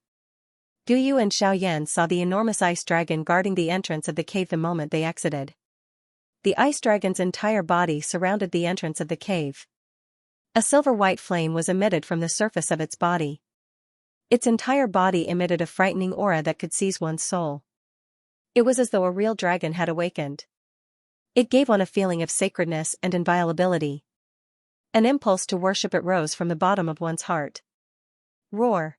Guyu and Xiaoyan saw the enormous ice dragon guarding the entrance of the cave the moment they exited. The ice dragon's entire body surrounded the entrance of the cave. A silver-white flame was emitted from the surface of its body. Its entire body emitted a frightening aura that could seize one's soul. It was as though a real dragon had awakened. It gave one a feeling of sacredness and inviolability. An impulse to worship it rose from the bottom of one's heart. Roar!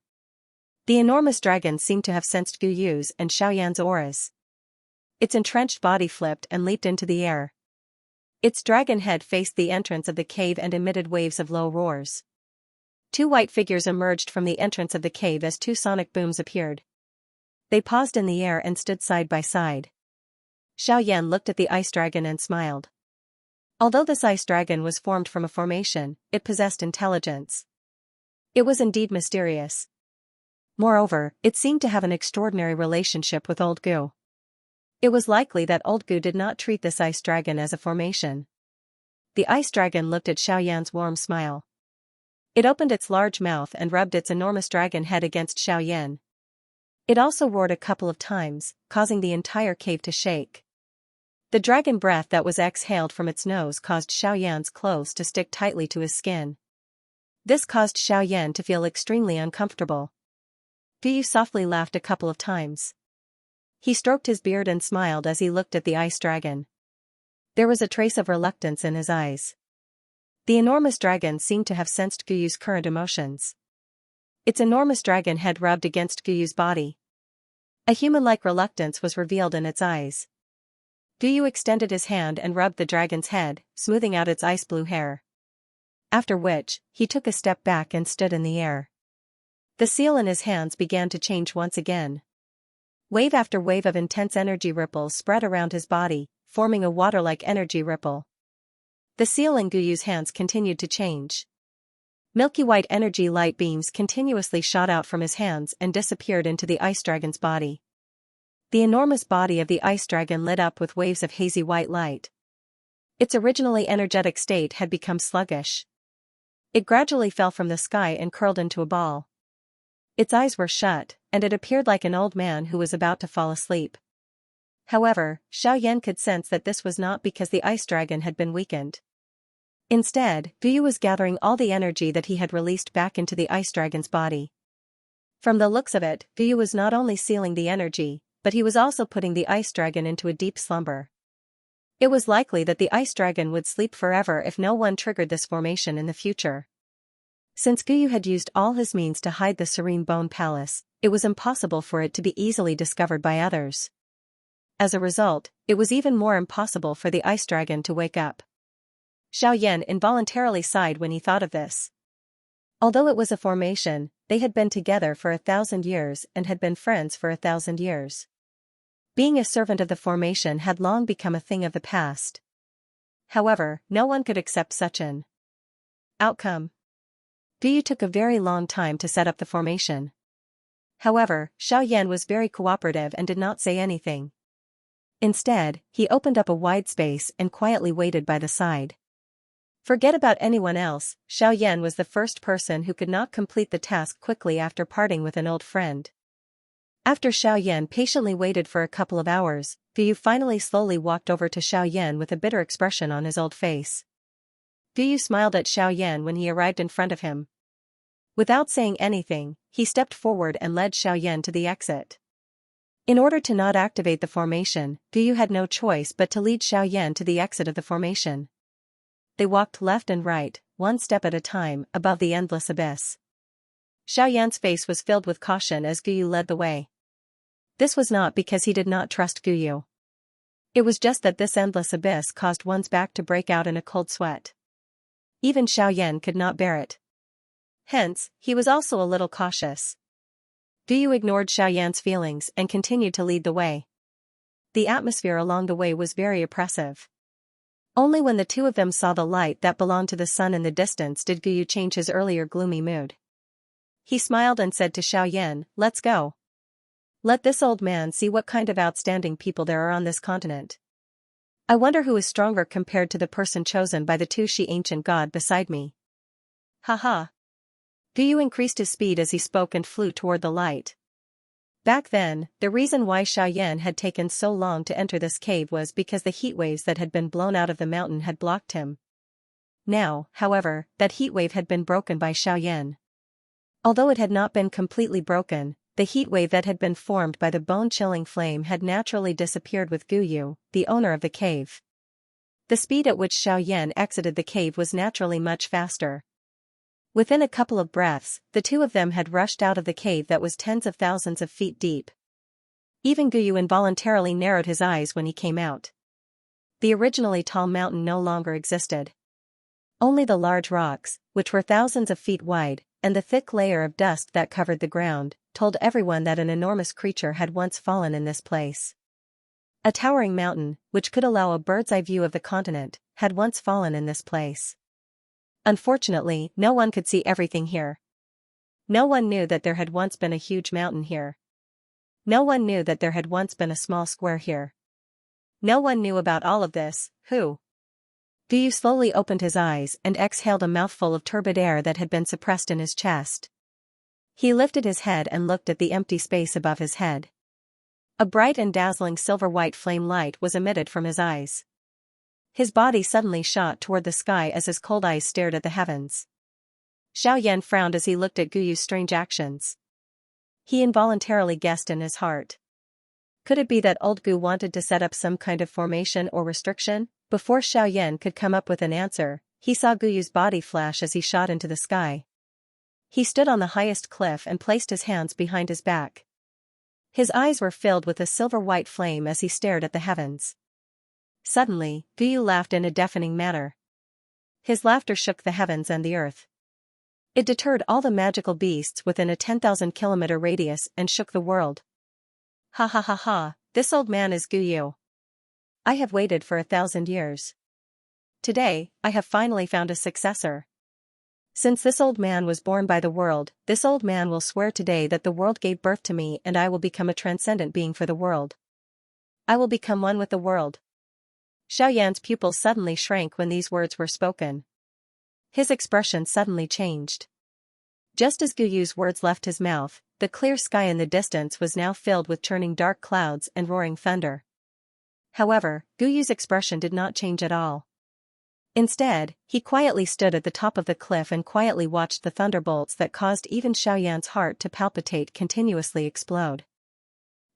The enormous dragon seemed to have sensed Guyu's and Xiaoyan's auras. Its entrenched body flipped and leaped into the air. Its dragon head faced the entrance of the cave and emitted waves of low roars. Two white figures emerged from the entrance of the cave as two sonic booms appeared. They paused in the air and stood side by side. Xiaoyan looked at the ice dragon and smiled. Although this ice dragon was formed from a formation, it possessed intelligence. It was indeed mysterious. Moreover, it seemed to have an extraordinary relationship with Old Gu. It was likely that Old Gu did not treat this ice dragon as a formation. The ice dragon looked at Xiaoyan's warm smile. It opened its large mouth and rubbed its enormous dragon head against Xiaoyan. It also roared a couple of times, causing the entire cave to shake. The dragon breath that was exhaled from its nose caused Xiaoyan's clothes to stick tightly to his skin. This caused Xiaoyan to feel extremely uncomfortable. Guyu softly laughed a couple of times. He stroked his beard and smiled as he looked at the ice dragon. There was a trace of reluctance in his eyes. The enormous dragon seemed to have sensed Guyu's current emotions. Its enormous dragon head rubbed against Guyu's body. A human-like reluctance was revealed in its eyes. Guyu extended his hand and rubbed the dragon's head, smoothing out its ice-blue hair. After which, he took a step back and stood in the air. The seal in his hands began to change once again. Wave after wave of intense energy ripples spread around his body, forming a water-like energy ripple. The seal in Guyu's hands continued to change. Milky white energy light beams continuously shot out from his hands and disappeared into the ice dragon's body. The enormous body of the ice dragon lit up with waves of hazy white light. Its originally energetic state had become sluggish. It gradually fell from the sky and curled into a ball. Its eyes were shut, and it appeared like an old man who was about to fall asleep. However, Xiaoyan could sense that this was not because the ice dragon had been weakened. Instead, Guyu was gathering all the energy that he had released back into the ice dragon's body. From the looks of it, Guyu was not only sealing the energy, but he was also putting the ice dragon into a deep slumber. It was likely that the ice dragon would sleep forever if no one triggered this formation in the future. Since Guyu had used all his means to hide the Serene Bone Palace, it was impossible for it to be easily discovered by others. As a result, it was even more impossible for the ice dragon to wake up. Xiaoyan involuntarily sighed when he thought of this. Although it was a formation, they had been together for 1,000 years and had been friends for 1,000 years. Being a servant of the formation had long become a thing of the past. However, no one could accept such an outcome. Guyu took a very long time to set up the formation. However, Xiaoyan was very cooperative and did not say anything. Instead, he opened up a wide space and quietly waited by the side. Forget about anyone else, Xiaoyan was the first person who could not complete the task quickly after parting with an old friend. After Xiaoyan patiently waited for a couple of hours, Guyu finally slowly walked over to Xiaoyan with a bitter expression on his old face. Guyu smiled at Xiaoyan when he arrived in front of him. Without saying anything, he stepped forward and led Xiaoyan to the exit. In order to not activate the formation, Guyu had no choice but to lead Xiaoyan to the exit of the formation. They walked left and right, one step at a time, above the endless abyss. Xiaoyan's face was filled with caution as Guyu led the way. This was not because he did not trust Guyu. It was just that this endless abyss caused one's back to break out in a cold sweat. Even Xiaoyan could not bear it. Hence, he was also a little cautious. Guyu ignored Xiaoyan's feelings and continued to lead the way. The atmosphere along the way was very oppressive. Only when the two of them saw the light that belonged to the sun in the distance did Guyu change his earlier gloomy mood. He smiled and said to Xiaoyan, "Let's go. Let this old man see what kind of outstanding people there are on this continent. I wonder who is stronger compared to the person chosen by the two ancient god beside me." Haha. Guyu increased his speed as he spoke and flew toward the light. Back then, the reason why Xiaoyan had taken so long to enter this cave was because the heat waves that had been blown out of the mountain had blocked him. Now, however, that heat wave had been broken by Xiaoyan. Although it had not been completely broken, the heat wave that had been formed by the bone-chilling flame had naturally disappeared with Guyu, the owner of the cave. The speed at which Xiaoyan exited the cave was naturally much faster. Within a couple of breaths, the two of them had rushed out of the cave that was tens of thousands of feet deep. Even Guyu involuntarily narrowed his eyes when he came out. The originally tall mountain no longer existed. Only the large rocks, which were thousands of feet wide, and the thick layer of dust that covered the ground, told everyone that an enormous creature had once fallen in this place. A towering mountain, which could allow a bird's-eye view of the continent, had once fallen in this place. Unfortunately, no one could see everything here. No one knew that there had once been a huge mountain here. No one knew that there had once been a small square here. No one knew about all of this. Who? Guyu slowly opened his eyes and exhaled a mouthful of turbid air that had been suppressed in his chest. He lifted his head and looked at the empty space above his head. A bright and dazzling silver-white flame light was emitted from his eyes. His body suddenly shot toward the sky as his cold eyes stared at the heavens. Xiaoyan frowned as he looked at Guyu's strange actions. He involuntarily guessed in his heart. Could it be that old Gu wanted to set up some kind of formation or restriction? Before Xiaoyan could come up with an answer, he saw Guyu's body flash as he shot into the sky. He stood on the highest cliff and placed his hands behind his back. His eyes were filled with a silver-white flame as he stared at the heavens. Suddenly, Guyu laughed in a deafening manner. His laughter shook the heavens and the earth. It deterred all the magical beasts within a 10,000-kilometer radius and shook the world. Ha ha ha ha, this old man is Guyu. I have waited for 1,000 years. Today, I have finally found a successor. Since this old man was born by the world, this old man will swear today that the world gave birth to me and I will become a transcendent being for the world. I will become one with the world. Xiaoyan's pupils suddenly shrank when these words were spoken. His expression suddenly changed. Just as Guyu's words left his mouth, the clear sky in the distance was now filled with churning dark clouds and roaring thunder. However, Guyu's expression did not change at all. Instead, he quietly stood at the top of the cliff and quietly watched the thunderbolts that caused even Xiaoyan's heart to palpitate continuously explode.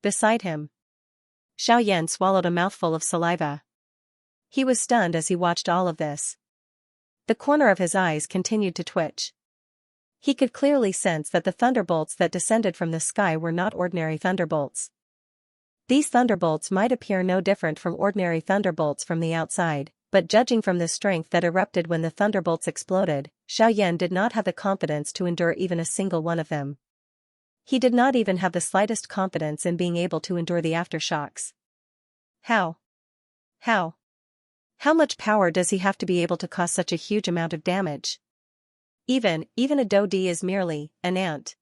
Beside him, Xiaoyan swallowed a mouthful of saliva. He was stunned as he watched all of this. The corner of his eyes continued to twitch. He could clearly sense that the thunderbolts that descended from the sky were not ordinary thunderbolts. These thunderbolts might appear no different from ordinary thunderbolts from the outside, but judging from the strength that erupted when the thunderbolts exploded, Xiaoyan did not have the confidence to endure even a single one of them. He did not even have the slightest confidence in being able to endure the aftershocks. How? How much power does he have to be able to cause such a huge amount of damage? Even a Dodi is merely an ant.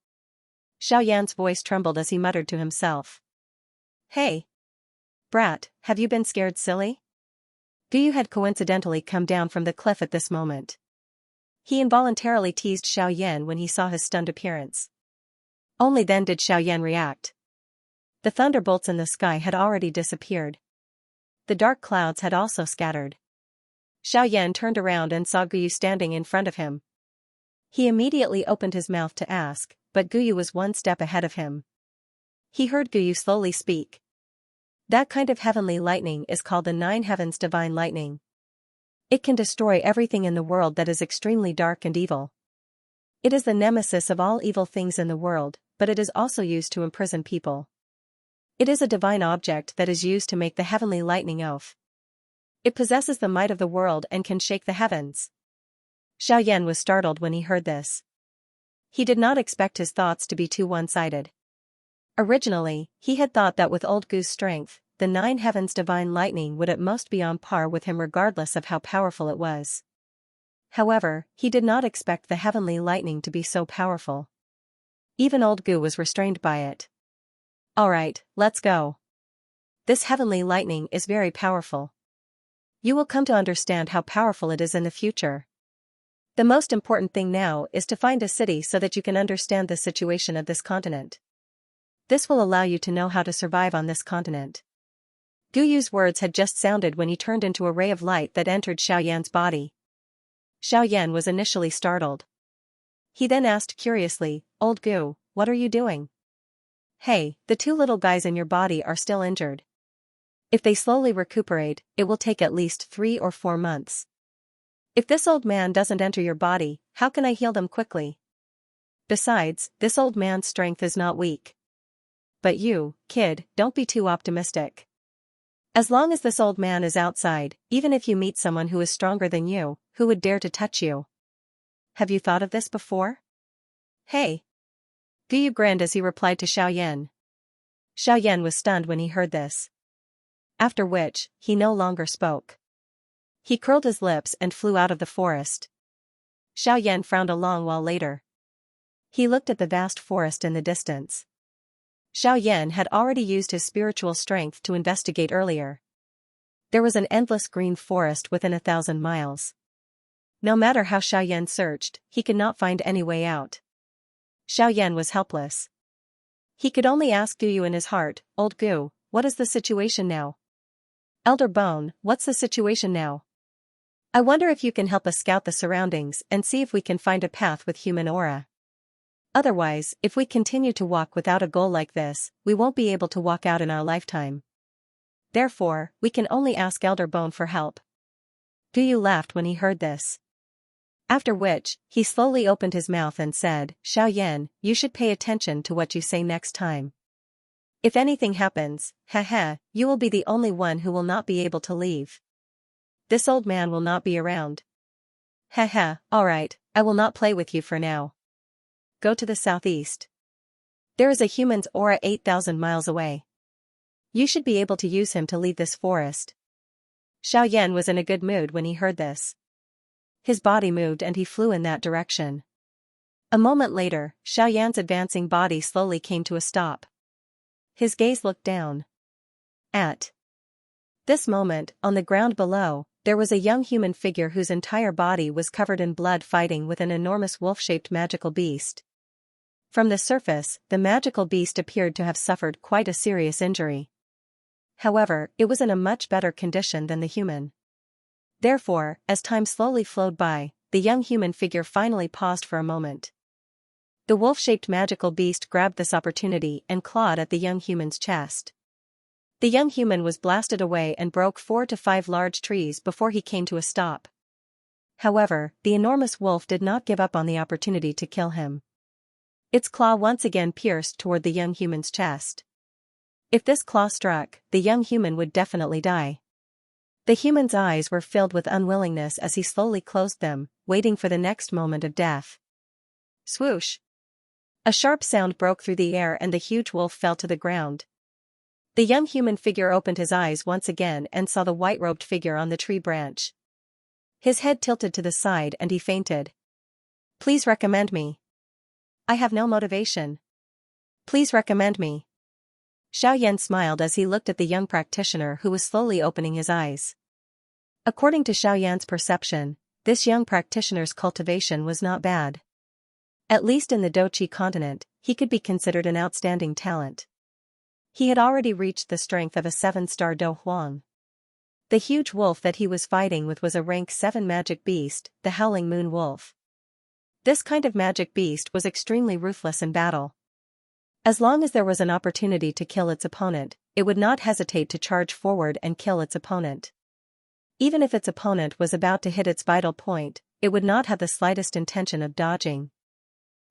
Xiaoyan's voice trembled as he muttered to himself. Hey! Brat, have you been scared silly? Guyu had coincidentally come down from the cliff at this moment. He involuntarily teased Xiaoyan when he saw his stunned appearance. Only then did Xiaoyan react. The thunderbolts in the sky had already disappeared. The dark clouds had also scattered. Xiaoyan turned around and saw Guyu standing in front of him. He immediately opened his mouth to ask, but Guyu was one step ahead of him. He heard Guyu slowly speak. That kind of heavenly lightning is called the Nine Heavens Divine Lightning. It can destroy everything in the world that is extremely dark and evil. It is the nemesis of all evil things in the world, but it is also used to imprison people. It is a divine object that is used to make the heavenly lightning oath. It possesses the might of the world and can shake the heavens. Xiaoyan was startled when he heard this. He did not expect his thoughts to be too one-sided. Originally, he had thought that with Old Gu's strength, the Nine Heavens' divine lightning would at most be on par with him regardless of how powerful it was. However, he did not expect the heavenly lightning to be so powerful. Even Old Gu was restrained by it. Alright, let's go. This heavenly lightning is very powerful. You will come to understand how powerful it is in the future. The most important thing now is to find a city so that you can understand the situation of this continent. This will allow you to know how to survive on this continent. Gu Yu's words had just sounded when he turned into a ray of light that entered Xiaoyan's body. Xiaoyan was initially startled. He then asked curiously, Old Gu, what are you doing? Hey, the two little guys in your body are still injured. If they slowly recuperate, it will take at least 3 or 4 months. If this old man doesn't enter your body, how can I heal them quickly? Besides, this old man's strength is not weak. But you, kid, don't be too optimistic. As long as this old man is outside, even if you meet someone who is stronger than you, who would dare to touch you? Have you thought of this before? Hey! Gu Yu grinned as he replied to Xiaoyan. Xiaoyan was stunned when he heard this. After which, he no longer spoke. He curled his lips and flew out of the forest. Xiaoyan frowned a long while later. He looked at the vast forest in the distance. Xiaoyan had already used his spiritual strength to investigate earlier. There was an endless green forest within 1,000 miles. No matter how Xiaoyan searched, he could not find any way out. Xiaoyan was helpless. He could only ask Gu Yu in his heart, Old Gu, what is the situation now? Elder Bone, what's the situation now? I wonder if you can help us scout the surroundings and see if we can find a path with human aura. Otherwise, if we continue to walk without a goal like this, we won't be able to walk out in our lifetime. Therefore, we can only ask Elder Bone for help. Gu Yu laughed when he heard this. After which, he slowly opened his mouth and said, Xiaoyan, you should pay attention to what you say next time. If anything happens, you will be the only one who will not be able to leave. This old man will not be around. Alright, I will not play with you for now. Go to the southeast. There is a human's aura 8,000 miles away. You should be able to use him to lead this forest. Xiaoyan was in a good mood when he heard this. His body moved and he flew in that direction. A moment later, Xiaoyan's advancing body slowly came to a stop. His gaze looked down. At this moment, on the ground below, there was a young human figure whose entire body was covered in blood fighting with an enormous wolf-shaped magical beast. From the surface, the magical beast appeared to have suffered quite a serious injury. However, it was in a much better condition than the human. Therefore, as time slowly flowed by, the young human figure finally paused for a moment. The wolf-shaped magical beast grabbed this opportunity and clawed at the young human's chest. The young human was blasted away and broke 4 to 5 large trees before he came to a stop. However, the enormous wolf did not give up on the opportunity to kill him. Its claw once again pierced toward the young human's chest. If this claw struck, the young human would definitely die. The human's eyes were filled with unwillingness as he slowly closed them, waiting for the next moment of death. Swoosh! A sharp sound broke through the air and the huge wolf fell to the ground. The young human figure opened his eyes once again and saw the white-robed figure on the tree branch. His head tilted to the side and he fainted. Please recommend me. I have no motivation. Please recommend me. Xiaoyan smiled as he looked at the young practitioner who was slowly opening his eyes. According to Xiaoyan's perception, this young practitioner's cultivation was not bad. At least in the Doqi continent, he could be considered an outstanding talent. He had already reached the strength of a 7-star Do Huang. The huge wolf that he was fighting with was a rank 7 magic beast, the Howling Moon Wolf. This kind of magic beast was extremely ruthless in battle. As long as there was an opportunity to kill its opponent, it would not hesitate to charge forward and kill its opponent. Even if its opponent was about to hit its vital point, it would not have the slightest intention of dodging.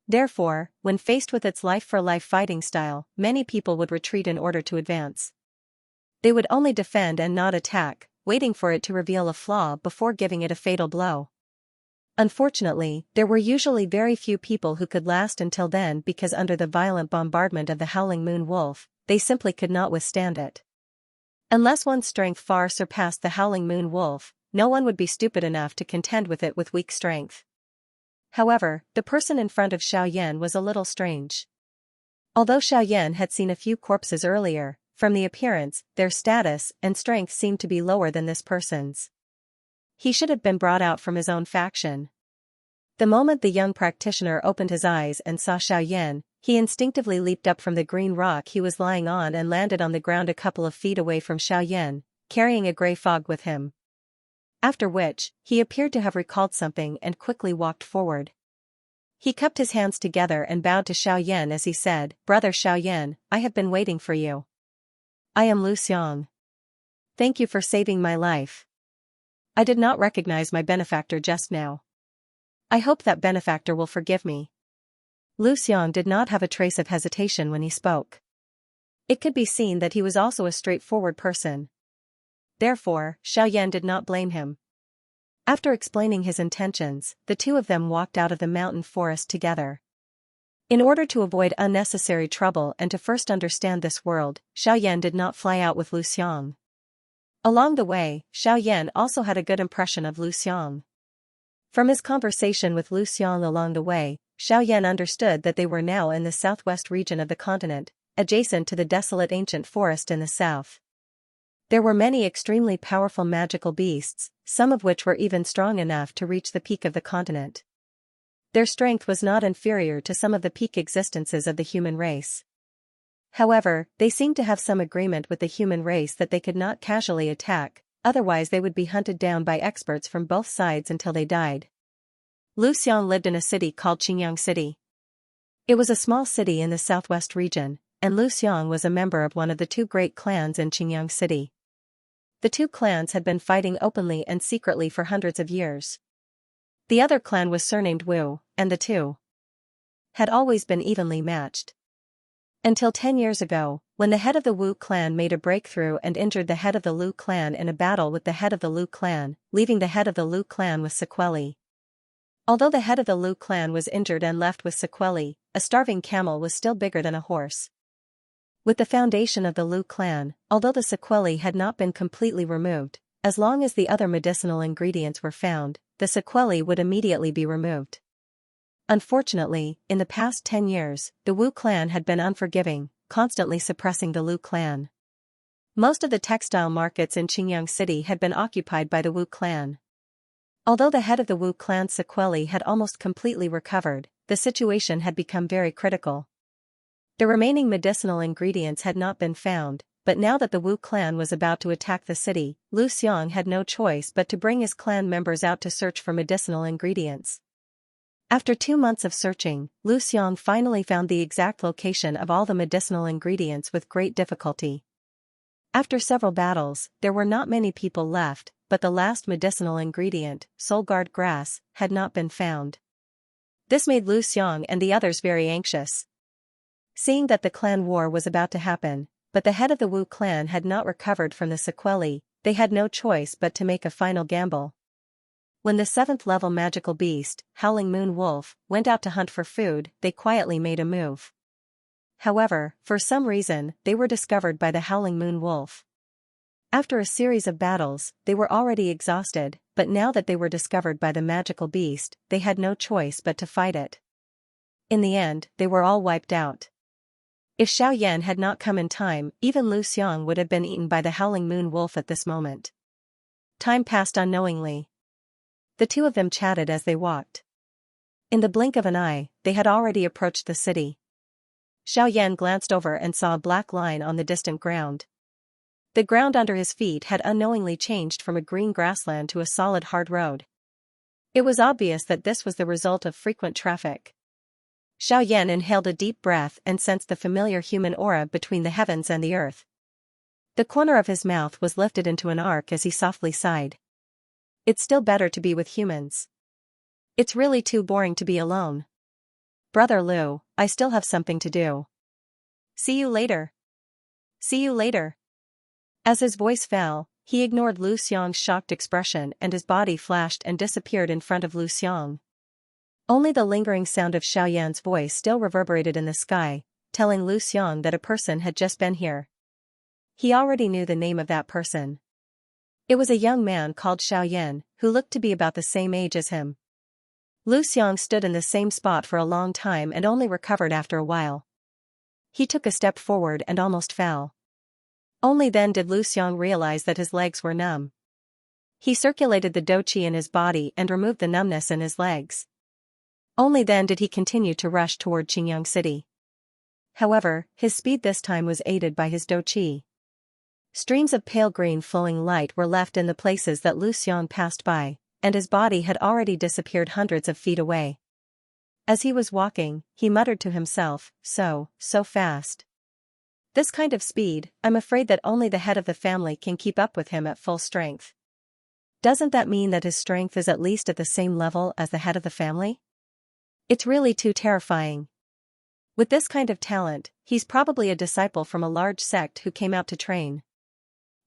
Therefore, when faced with its life-for-life fighting style, many people would retreat in order to advance. They would only defend and not attack, waiting for it to reveal a flaw before giving it a fatal blow. Unfortunately, there were usually very few people who could last until then because under the violent bombardment of the Howling Moon Wolf, they simply could not withstand it. Unless one's strength far surpassed the Howling Moon Wolf, no one would be stupid enough to contend with it with weak strength. However, the person in front of Xiaoyan was a little strange. Although Xiaoyan had seen a few corpses earlier, from the appearance, their status and strength seemed to be lower than this person's. He should have been brought out from his own faction. The moment the young practitioner opened his eyes and saw Xiaoyan, he instinctively leaped up from the green rock he was lying on and landed on the ground a couple of feet away from Xiaoyan, carrying a grey fog with him. After which, he appeared to have recalled something and quickly walked forward. He cupped his hands together and bowed to Xiaoyan as he said, "Brother Xiaoyan, I have been waiting for you. I am Lu Xiang. Thank you for saving my life. I did not recognize my benefactor just now. I hope that benefactor will forgive me." Lu Xiang did not have a trace of hesitation when he spoke. It could be seen that he was also a straightforward person. Therefore, Xiaoyan did not blame him. After explaining his intentions, the two of them walked out of the mountain forest together. In order to avoid unnecessary trouble and to first understand this world, Xiaoyan did not fly out with Lu Xiang. Along the way, Xiaoyan also had a good impression of Lu Xiang. From his conversation with Lu Xiang along the way, Xiaoyan understood that they were now in the southwest region of the continent, adjacent to the desolate ancient forest in the south. There were many extremely powerful magical beasts, some of which were even strong enough to reach the peak of the continent. Their strength was not inferior to some of the peak existences of the human race. However, they seemed to have some agreement with the human race that they could not casually attack, otherwise they would be hunted down by experts from both sides until they died. Lu Xiang lived in a city called Qingyang City. It was a small city in the southwest region, and Lu Xiang was a member of one of the two great clans in Qingyang City. The two clans had been fighting openly and secretly for hundreds of years. The other clan was surnamed Wu, and the two had always been evenly matched. Until 10 years ago, when the head of the Wu clan made a breakthrough and injured the head of the Lu clan in a battle with the head of the Lu clan, leaving the head of the Lu clan with sequelae. Although the head of the Lu clan was injured and left with sequelae, a starving camel was still bigger than a horse. With the foundation of the Lu clan, although the sequelae had not been completely removed, as long as the other medicinal ingredients were found, the sequelae would immediately be removed. Unfortunately, in the past 10 years, the Wu clan had been unforgiving, constantly suppressing the Lu clan. Most of the textile markets in Qingyang City had been occupied by the Wu clan. Although the head of the Wu clan's sequelae had almost completely recovered, the situation had become very critical. The remaining medicinal ingredients had not been found, but now that the Wu clan was about to attack the city, Lu Xiang had no choice but to bring his clan members out to search for medicinal ingredients. After 2 months of searching, Lu Xiang finally found the exact location of all the medicinal ingredients with great difficulty. After several battles, there were not many people left, but the last medicinal ingredient, Soulguard grass, had not been found. This made Lu Xiang and the others very anxious. Seeing that the clan war was about to happen, but the head of the Wu clan had not recovered from the sequelae, they had no choice but to make a final gamble. When the 7th level magical beast, Howling Moon Wolf, went out to hunt for food, they quietly made a move. However, for some reason, they were discovered by the Howling Moon Wolf. After a series of battles, they were already exhausted, but now that they were discovered by the magical beast, they had no choice but to fight it. In the end, they were all wiped out. If Xiaoyan had not come in time, even Lu Xiang would have been eaten by the Howling Moon Wolf at this moment. Time passed unknowingly. The two of them chatted as they walked. In the blink of an eye, they had already approached the city. Xiaoyan glanced over and saw a black line on the distant ground. The ground under his feet had unknowingly changed from a green grassland to a solid hard road. It was obvious that this was the result of frequent traffic. Xiaoyan inhaled a deep breath and sensed the familiar human aura between the heavens and the earth. The corner of his mouth was lifted into an arc as he softly sighed. It's still better to be with humans. It's really too boring to be alone. Brother Lu, I still have something to do. See you later. See you later. As his voice fell, He ignored Lu Xiang's shocked expression and his body flashed and disappeared in front of Lu Xiang. Only the lingering sound of Xiaoyan's voice still reverberated in the sky, telling Lu Xiang that a person had just been here. He already knew the name of that person. It was a young man called Xiaoyan, who looked to be about the same age as him. Lu Xiang stood in the same spot for a long time and only recovered after a while. He took a step forward and almost fell. Only then did Lu Xiang realize that his legs were numb. He circulated the dou qi in his body and removed the numbness in his legs. Only then did he continue to rush toward Qingyang City. However, his speed this time was aided by his dou qi. Streams of pale green flowing light were left in the places that Lu Xiang passed by, and his body had already disappeared hundreds of feet away. As he was walking, he muttered to himself, so fast. This kind of speed, I'm afraid that only the head of the family can keep up with him at full strength. Doesn't that mean that his strength is at least at the same level as the head of the family? It's really too terrifying. With this kind of talent, he's probably a disciple from a large sect who came out to train.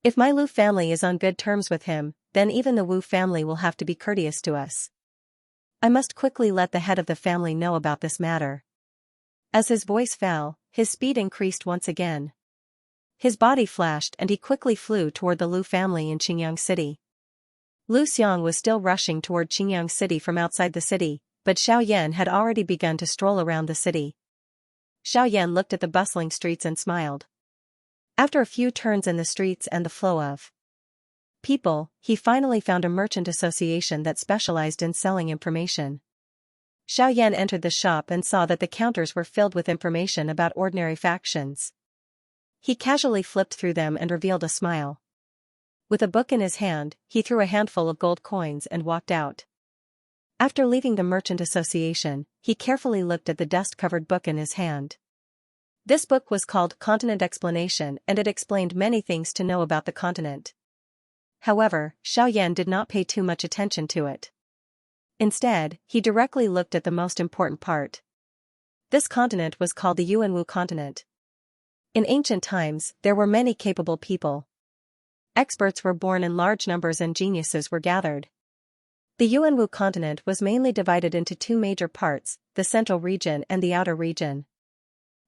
If my Lu family is on good terms with him, then even the Wu family will have to be courteous to us. I must quickly let the head of the family know about this matter. As his voice fell, his speed increased once again. His body flashed and he quickly flew toward the Lu family in Qingyang City. Lu Xiang was still rushing toward Qingyang City from outside the city, but Xiaoyan had already begun to stroll around the city. Xiaoyan looked at the bustling streets and smiled. After a few turns in the streets and the flow of people, he finally found a merchant association that specialized in selling information. Xiaoyan entered the shop and saw that the counters were filled with information about ordinary factions. He casually flipped through them and revealed a smile. With a book in his hand, he threw a handful of gold coins and walked out. After leaving the merchant association, he carefully looked at the dust-covered book in his hand. This book was called Continent Explanation and it explained many things to know about the continent. However, Xiaoyan did not pay too much attention to it. Instead, he directly looked at the most important part. This continent was called the Yuanwu continent. In ancient times, there were many capable people. Experts were born in large numbers and geniuses were gathered. The Yuanwu continent was mainly divided into two major parts, the central region and the outer region.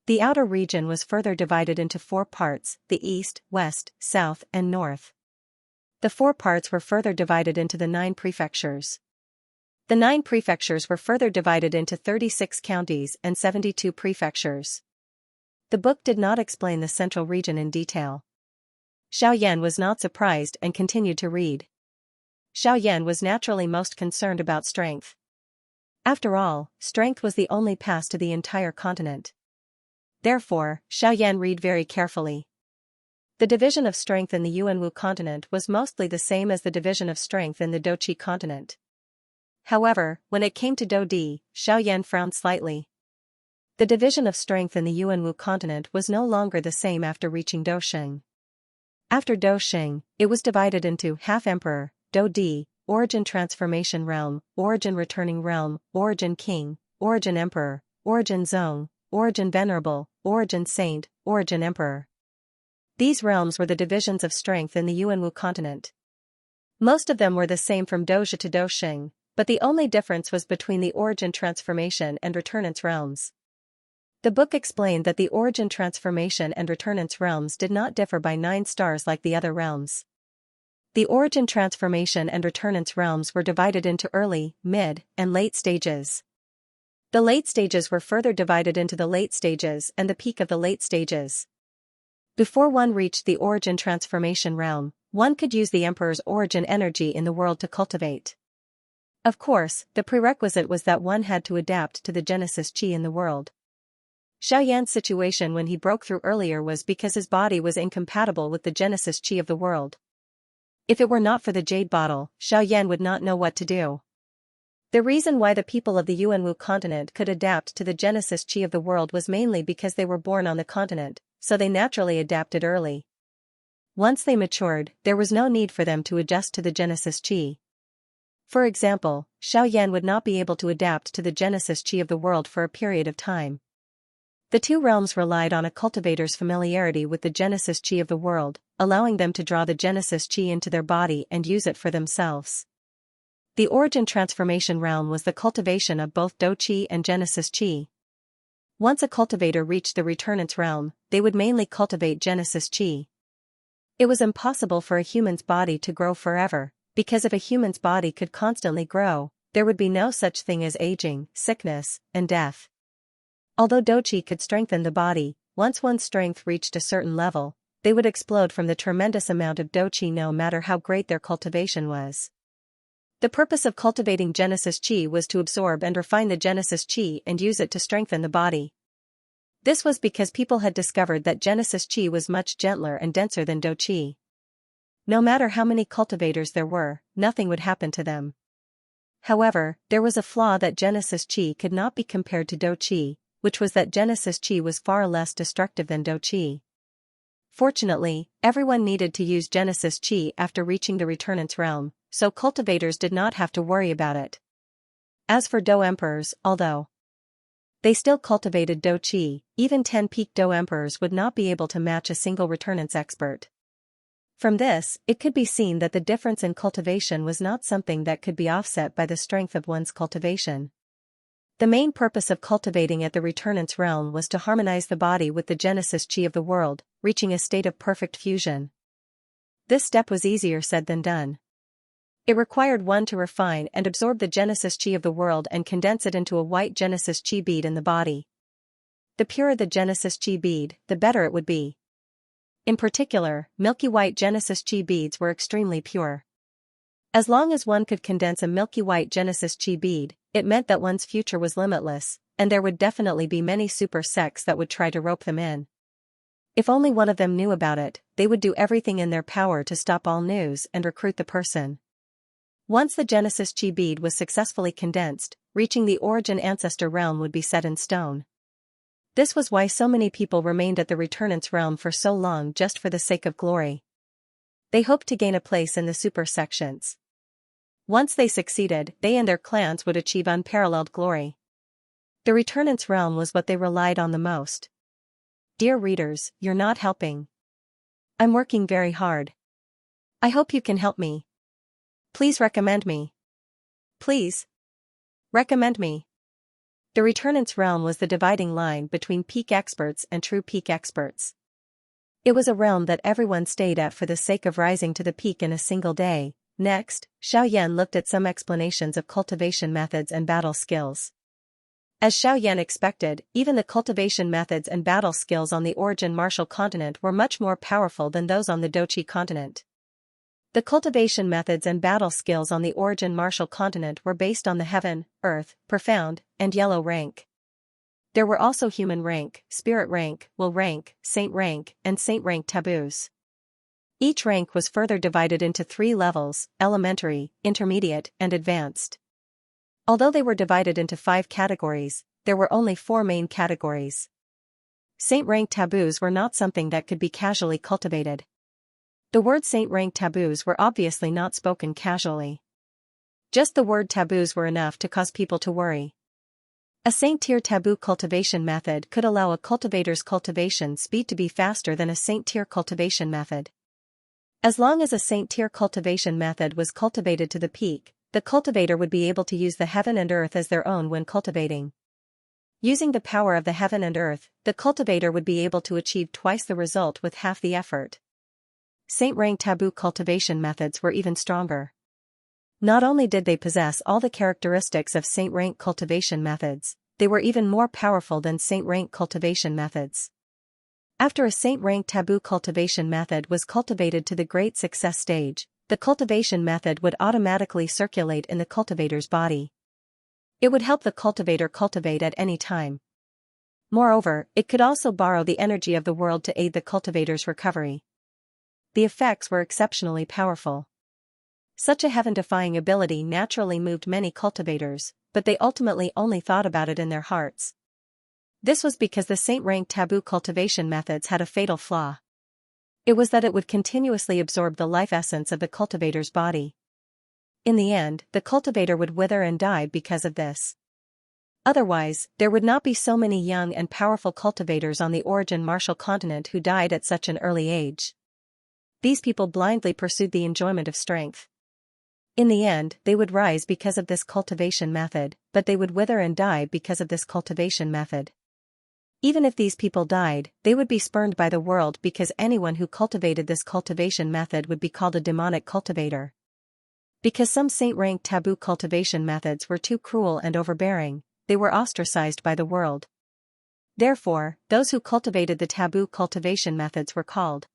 The outer region was further divided into four parts, the east, west, south, and north. The four parts were further divided into the 9 prefectures. The 9 prefectures were further divided into 36 counties and 72 prefectures. The book did not explain the central region in detail. Xiaoyan was not surprised and continued to read. Xiaoyan was naturally most concerned about strength. After all, strength was the only pass to the entire continent. Therefore, Xiaoyan read very carefully. The division of strength in the Yuanwu continent was mostly the same as the division of strength in the Douqi continent. However, when it came to Dodi, Xiaoyan frowned slightly. The division of strength in the Yuanwu continent was no longer the same after reaching Dosheng. After Dosheng, it was divided into half-emperor, Dodi, origin transformation realm, origin returning realm, origin king, origin emperor, origin zong, origin venerable, origin saint, origin emperor. These realms were the divisions of strength in the Yuanwu continent. Most of them were the same from Doja to Dosheng, but the only difference was between the origin transformation and returnance realms. The book explained that the origin transformation and returnance realms did not differ by 9 stars like the other realms. The origin transformation and returnance realms were divided into early, mid, and late stages. The late stages were further divided into the late stages and the peak of the late stages. Before one reached the origin transformation realm, one could use the Emperor's origin energy in the world to cultivate. Of course, the prerequisite was that one had to adapt to the Genesis Qi in the world. Xiaoyan's situation when he broke through earlier was because his body was incompatible with the Genesis Qi of the world. If it were not for the jade bottle, Xiaoyan would not know what to do. The reason why the people of the Yuanwu continent could adapt to the Genesis Qi of the world was mainly because they were born on the continent, so they naturally adapted early. Once they matured, there was no need for them to adjust to the Genesis Qi. For example, Xiaoyan would not be able to adapt to the Genesis Qi of the world for a period of time. The two realms relied on a cultivator's familiarity with the Genesis Chi of the world, allowing them to draw the Genesis Chi into their body and use it for themselves. The origin transformation realm was the cultivation of both Do Chi and Genesis Chi. Once a cultivator reached the returnance realm, they would mainly cultivate Genesis Chi. It was impossible for a human's body to grow forever, because if a human's body could constantly grow, there would be no such thing as aging, sickness, and death. Although Do Chi could strengthen the body, once one's strength reached a certain level, they would explode from the tremendous amount of Do Chi no matter how great their cultivation was. The purpose of cultivating Genesis Chi was to absorb and refine the Genesis Chi and use it to strengthen the body. This was because people had discovered that Genesis Chi was much gentler and denser than Do Chi. No matter how many cultivators there were, nothing would happen to them. However, there was a flaw that Genesis Chi could not be compared to Do Chi, which was that Genesis Chi was far less destructive than Do Chi. Fortunately, everyone needed to use Genesis Chi after reaching the returnance realm, so cultivators did not have to worry about it. As for Do Emperors, although they still cultivated Do Chi, even 10 peak Do Emperors would not be able to match a single returnance expert. From this, it could be seen that the difference in cultivation was not something that could be offset by the strength of one's cultivation. The main purpose of cultivating at the returnance realm was to harmonize the body with the Genesis Chi of the world, reaching a state of perfect fusion. This step was easier said than done. It required one to refine and absorb the Genesis Chi of the world and condense it into a white Genesis Chi bead in the body. The purer the Genesis Chi bead, the better it would be. In particular, milky white Genesis Chi beads were extremely pure. As long as one could condense a milky white Genesis Chi bead, it meant that one's future was limitless, and there would definitely be many super sects that would try to rope them in. If only one of them knew about it, they would do everything in their power to stop all news and recruit the person. Once the Genesis Chi bead was successfully condensed, reaching the origin ancestor realm would be set in stone. This was why so many people remained at the returnance realm for so long just for the sake of glory. They hoped to gain a place in the super sections. Once they succeeded, they and their clans would achieve unparalleled glory. The returnance realm was what they relied on the most. Dear readers, you're not helping. I'm working very hard. I hope you can help me. Please recommend me. Please. Recommend me. The returnance realm was the dividing line between peak experts and true peak experts. It was a realm that everyone stayed at for the sake of rising to the peak in a single day. Next, Xiaoyan looked at some explanations of cultivation methods and battle skills. As Xiaoyan expected, even the cultivation methods and battle skills on the origin martial continent were much more powerful than those on the Dochi continent. The cultivation methods and battle skills on the origin martial continent were based on the heaven, earth, profound, and yellow rank. There were also human rank, spirit rank, will rank, saint rank, and saint rank taboos. Each rank was further divided into 3 levels: elementary, intermediate, and advanced. Although they were divided into 5 categories, there were only 4 main categories. Saint rank taboos were not something that could be casually cultivated. The word saint rank taboos were obviously not spoken casually. Just the word taboos were enough to cause people to worry. A saint tier taboo cultivation method could allow a cultivator's cultivation speed to be faster than a saint tier cultivation method. As long as a saint tier cultivation method was cultivated to the peak, the cultivator would be able to use the heaven and earth as their own when cultivating. Using the power of the heaven and earth, the cultivator would be able to achieve twice the result with half the effort. Saint rank taboo cultivation methods were even stronger. Not only did they possess all the characteristics of saint rank cultivation methods, they were even more powerful than saint rank cultivation methods. After a saint rank taboo cultivation method was cultivated to the great success stage, the cultivation method would automatically circulate in the cultivator's body. It would help the cultivator cultivate at any time. Moreover, it could also borrow the energy of the world to aid the cultivator's recovery. The effects were exceptionally powerful. Such a heaven-defying ability naturally moved many cultivators, but they ultimately only thought about it in their hearts. This was because the saint-rank taboo cultivation methods had a fatal flaw. It was that it would continuously absorb the life essence of the cultivator's body. In the end, the cultivator would wither and die because of this. Otherwise, there would not be so many young and powerful cultivators on the origin martial continent who died at such an early age. These people blindly pursued the enjoyment of strength. In the end, they would rise because of this cultivation method, but they would wither and die because of this cultivation method. Even if these people died, they would be spurned by the world because anyone who cultivated this cultivation method would be called a demonic cultivator. Because some saint-ranked taboo cultivation methods were too cruel and overbearing, they were ostracized by the world. Therefore, those who cultivated the taboo cultivation methods were called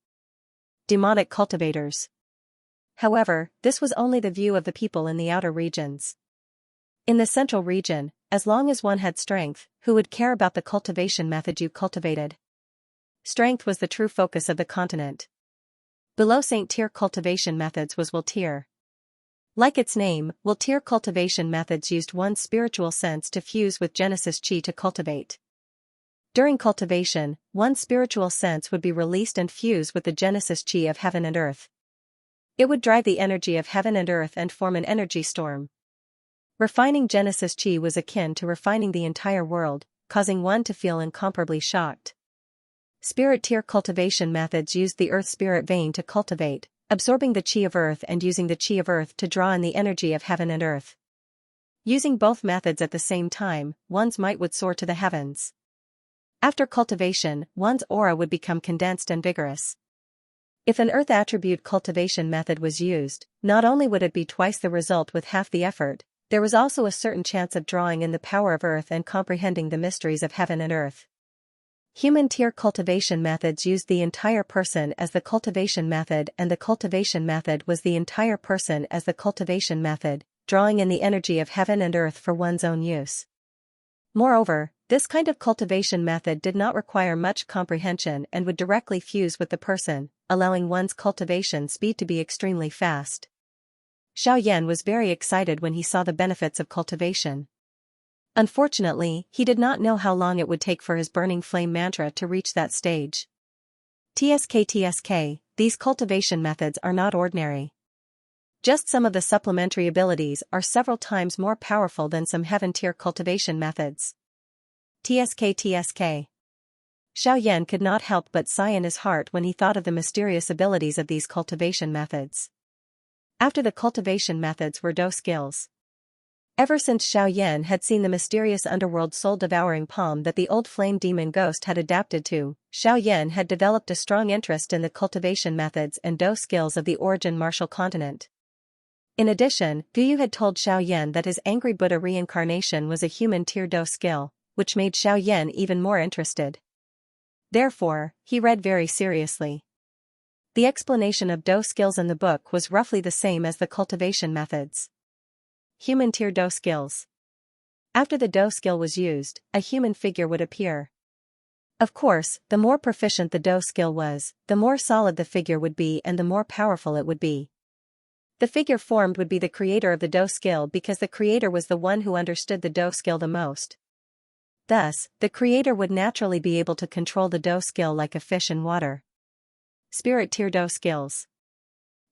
demonic cultivators. However, this was only the view of the people in the outer regions. In the central region, as long as one had strength, who would care about the cultivation method you cultivated? Strength was the true focus of the continent. Below Saint Tier cultivation methods was Will Tier. Like its name, Will Tier cultivation methods used one's spiritual sense to fuse with Genesis Chi to cultivate. During cultivation, one's spiritual sense would be released and fuse with the Genesis Chi of heaven and earth. It would drive the energy of heaven and earth and form an energy storm. Refining Genesis Chi was akin to refining the entire world, causing one to feel incomparably shocked. Spirit Tier cultivation methods used the earth spirit vein to cultivate, absorbing the chi of earth and using the chi of earth to draw in the energy of heaven and earth. Using both methods at the same time, one's might would soar to the heavens. After cultivation, one's aura would become condensed and vigorous. If an earth attribute cultivation method was used, not only would it be twice the result with half the effort, there was also a certain chance of drawing in the power of earth and comprehending the mysteries of heaven and earth. Human Tier cultivation methods used the entire person as the cultivation method, and the cultivation method was the entire person as the cultivation method, drawing in the energy of heaven and earth for one's own use. Moreover, this kind of cultivation method did not require much comprehension and would directly fuse with the person, allowing one's cultivation speed to be extremely fast. Xiaoyan was very excited when he saw the benefits of cultivation. Unfortunately, he did not know how long it would take for his burning flame mantra to reach that stage. TSK, these cultivation methods are not ordinary. Just some of the supplementary abilities are several times more powerful than some heaven tier cultivation methods. TSK. Xiaoyan could not help but sigh in his heart when he thought of the mysterious abilities of these cultivation methods. After the cultivation methods were Do skills. Ever since Xiaoyan had seen the mysterious underworld soul-devouring palm that the old flame demon ghost had adapted to, Xiaoyan had developed a strong interest in the cultivation methods and Do skills of the origin martial continent. In addition, Guyu had told Xiaoyan that his angry Buddha reincarnation was a human tier Do skill, which made Xiaoyan even more interested. Therefore, he read very seriously. The explanation of Do skills in the book was roughly the same as the cultivation methods. Human tier Do skills. After the Do skill was used, a human figure would appear. Of course, the more proficient the Do skill was, the more solid the figure would be and the more powerful it would be. The figure formed would be the creator of the Do skill because the creator was the one who understood the Do skill the most. Thus, the creator would naturally be able to control the Do skill like a fish in water. Spirit tier Do skills.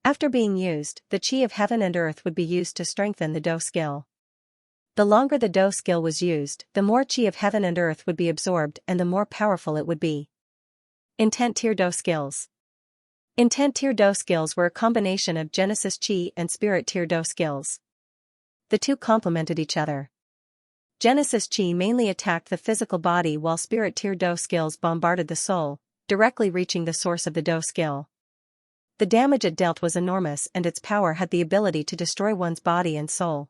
After being used, the chi of heaven and earth would be used to strengthen the Do skill. The longer the Do skill was used, the more chi of heaven and earth would be absorbed and the more powerful it would be. Intent tier Do skills. Intent tier Do skills were a combination of Genesis Chi and Spirit tier Do skills. The two complemented each other. Genesis Chi mainly attacked the physical body while Spirit tier Do skills bombarded the soul, directly reaching the source of the Do skill. The damage it dealt was enormous and its power had the ability to destroy one's body and soul.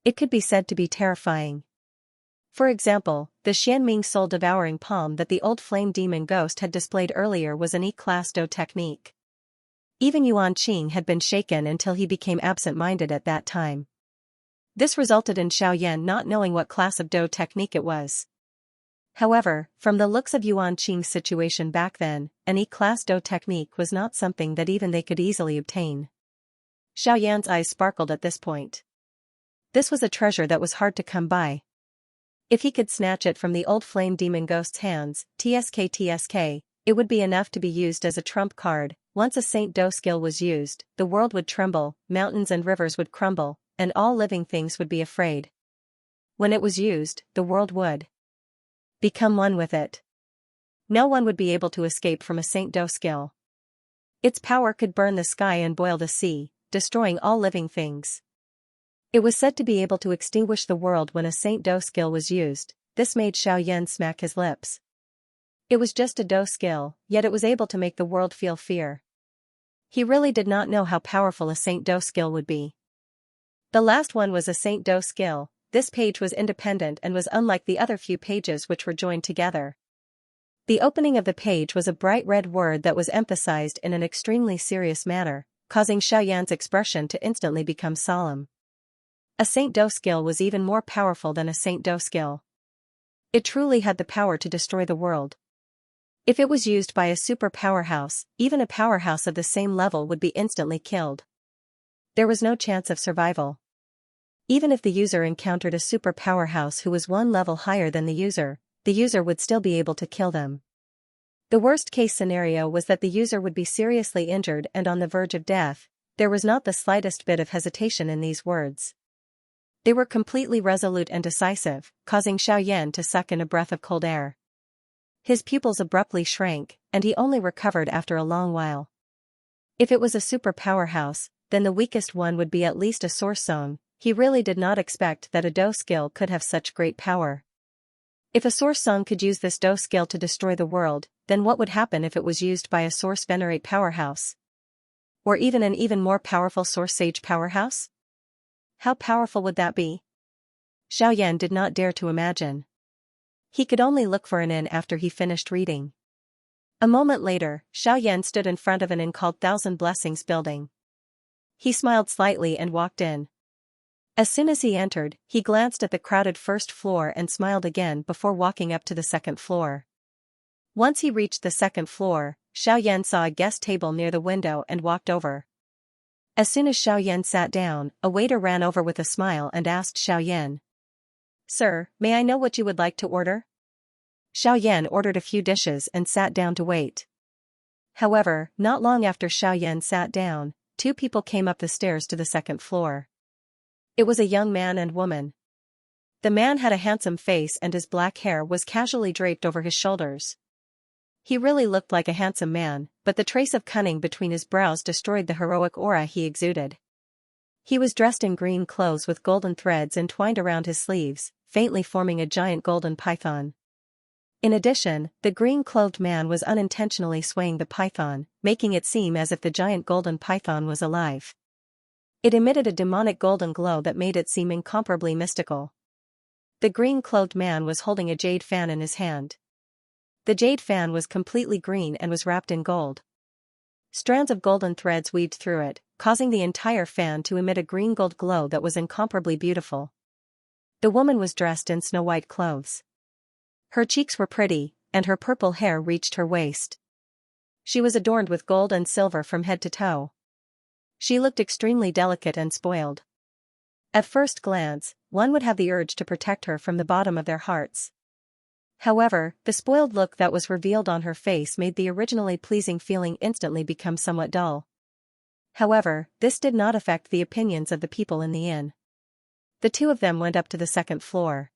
It could be said to be terrifying. For example, the Xianming soul-devouring palm that the old flame demon ghost had displayed earlier was an E-class Do technique. Even Yuan Qing had been shaken until he became absent-minded at that time. This resulted in Xiaoyan not knowing what class of Do technique it was. However, from the looks of Yuan Qing's situation back then, an E-class Do technique was not something that even they could easily obtain. Xiaoyan's eyes sparkled at this point. This was a treasure that was hard to come by. If he could snatch it from the old flame demon ghost's hands, TSK, it would be enough to be used as a trump card. Once a Saint Do skill was used, the world would tremble, mountains and rivers would crumble, and all living things would be afraid. When it was used, the world would become one with it. No one would be able to escape from a Saint Do skill. Its power could burn the sky and boil the sea, destroying all living things. It was said to be able to extinguish the world when a Saint Do skill was used. This made Xiaoyan smack his lips. It was just a Do skill, yet it was able to make the world feel fear. He really did not know how powerful a Saint Do skill would be. The last one was a Saint Do skill. This page was independent and was unlike the other few pages which were joined together. The opening of the page was a bright red word that was emphasized in an extremely serious manner, causing Xiaoyan's expression to instantly become solemn. A Saint Do skill was even more powerful than a Saint Do skill. It truly had the power to destroy the world. If it was used by a super powerhouse, even a powerhouse of the same level would be instantly killed. There was no chance of survival. Even if the user encountered a super powerhouse who was one level higher than the user would still be able to kill them. The worst case scenario was that the user would be seriously injured and on the verge of death. There was not the slightest bit of hesitation in these words. They were completely resolute and decisive, causing Xiaoyan to suck in a breath of cold air. His pupils abruptly shrank, and he only recovered after a long while. If it was a super powerhouse, then the weakest one would be at least a source zone. He really did not expect that a Do skill could have such great power. If a source song could use this Do skill to destroy the world, then what would happen if it was used by a source venerate powerhouse? Or even an even more powerful source sage powerhouse? How powerful would that be? Xiaoyan did not dare to imagine. He could only look for an inn after he finished reading. A moment later, Xiaoyan stood in front of an inn called Thousand Blessings building. He smiled slightly and walked in. As soon as he entered, he glanced at the crowded first floor and smiled again before walking up to the second floor. Once he reached the second floor, Xiaoyan saw a guest table near the window and walked over. As soon as Xiaoyan sat down, a waiter ran over with a smile and asked Xiaoyan, "Sir, may I know what you would like to order?" Xiaoyan ordered a few dishes and sat down to wait. However, not long after Xiaoyan sat down, two people came up the stairs to the second floor. It was a young man and woman. The man had a handsome face and his black hair was casually draped over his shoulders. He really looked like a handsome man, but the trace of cunning between his brows destroyed the heroic aura he exuded. He was dressed in green clothes with golden threads entwined around his sleeves, faintly forming a giant golden python. In addition, the green-clothed man was unintentionally swaying the python, making it seem as if the giant golden python was alive. It emitted a demonic golden glow that made it seem incomparably mystical. The green-clothed man was holding a jade fan in his hand. The jade fan was completely green and was wrapped in gold. Strands of golden threads weaved through it, causing the entire fan to emit a green-gold glow that was incomparably beautiful. The woman was dressed in snow-white clothes. Her cheeks were pretty, and her purple hair reached her waist. She was adorned with gold and silver from head to toe. She looked extremely delicate and spoiled. At first glance, one would have the urge to protect her from the bottom of their hearts. However, the spoiled look that was revealed on her face made the originally pleasing feeling instantly become somewhat dull. However, this did not affect the opinions of the people in the inn. The two of them went up to the second floor.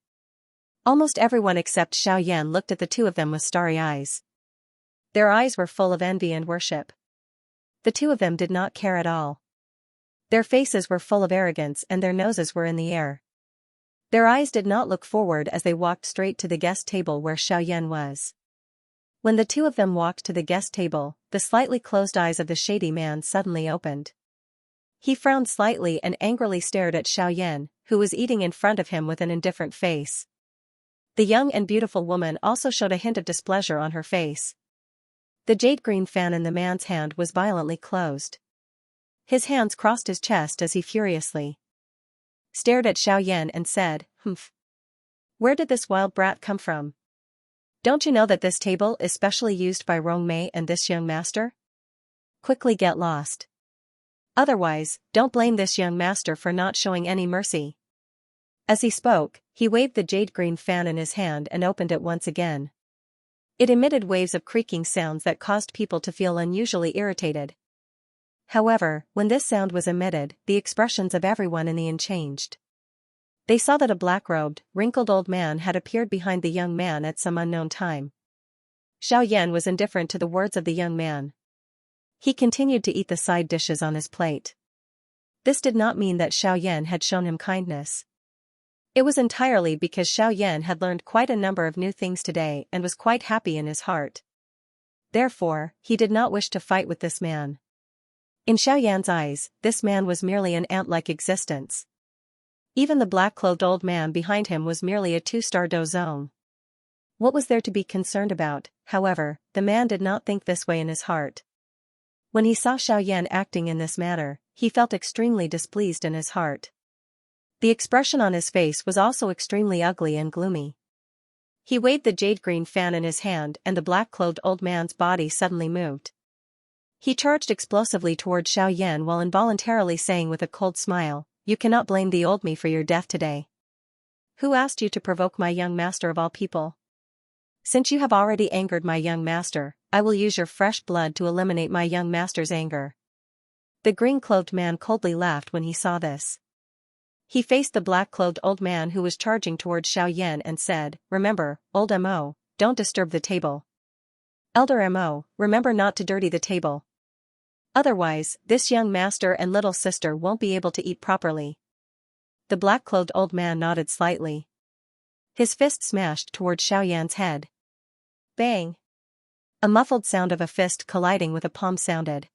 Almost everyone except Xiaoyan looked at the two of them with starry eyes. Their eyes were full of envy and worship. The two of them did not care at all. Their faces were full of arrogance and their noses were in the air. Their eyes did not look forward as they walked straight to the guest table where Xiaoyan was. When the two of them walked to the guest table, the slightly closed eyes of the shady man suddenly opened. He frowned slightly and angrily stared at Xiaoyan, who was eating in front of him with an indifferent face. The young and beautiful woman also showed a hint of displeasure on her face. The jade-green fan in the man's hand was violently closed. His hands crossed his chest as he furiously stared at Xiaoyan and said, "Humph. Where did this wild brat come from? Don't you know that this table is specially used by Rongmei and this young master? Quickly get lost. Otherwise, don't blame this young master for not showing any mercy." As he spoke, he waved the jade-green fan in his hand and opened it once again. It emitted waves of creaking sounds that caused people to feel unusually irritated. However, when this sound was emitted, the expressions of everyone in the inn changed. They saw that a black-robed, wrinkled old man had appeared behind the young man at some unknown time. Xiaoyan was indifferent to the words of the young man. He continued to eat the side dishes on his plate. This did not mean that Xiaoyan had shown him kindness. It was entirely because Xiaoyan had learned quite a number of new things today and was quite happy in his heart. Therefore, he did not wish to fight with this man. In Xiaoyan's eyes, this man was merely an ant-like existence. Even the black-clothed old man behind him was merely a two-star dozong. What was there to be concerned about? However, the man did not think this way in his heart. When he saw Xiaoyan acting in this manner, he felt extremely displeased in his heart. The expression on his face was also extremely ugly and gloomy. He waved the jade-green fan in his hand and the black-clothed old man's body suddenly moved. He charged explosively toward Xiaoyan while involuntarily saying with a cold smile, "You cannot blame the old me for your death today. Who asked you to provoke my young master of all people? Since you have already angered my young master, I will use your fresh blood to eliminate my young master's anger." The green-clothed man coldly laughed when he saw this. He faced the black-clothed old man who was charging towards Xiaoyan and said, "Remember, old Mo, don't disturb the table. Elder Mo, remember not to dirty the table. Otherwise, this young master and little sister won't be able to eat properly." The black-clothed old man nodded slightly. His fist smashed towards Xiaoyan's head. Bang! A muffled sound of a fist colliding with a palm sounded.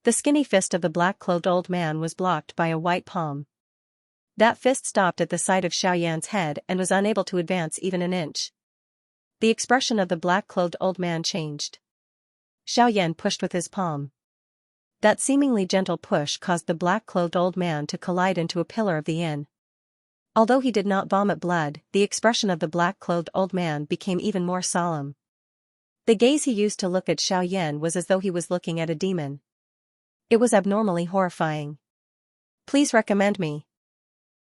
The skinny fist of the black-clothed old man was blocked by a white palm. That fist stopped at the sight of Xiaoyan's head and was unable to advance even an inch. The expression of the black-clothed old man changed. Xiaoyan pushed with his palm. That seemingly gentle push caused the black-clothed old man to collide into a pillar of the inn. Although he did not vomit blood, the expression of the black-clothed old man became even more solemn. The gaze he used to look at Xiaoyan was as though he was looking at a demon. It was abnormally horrifying. "Please recommend me.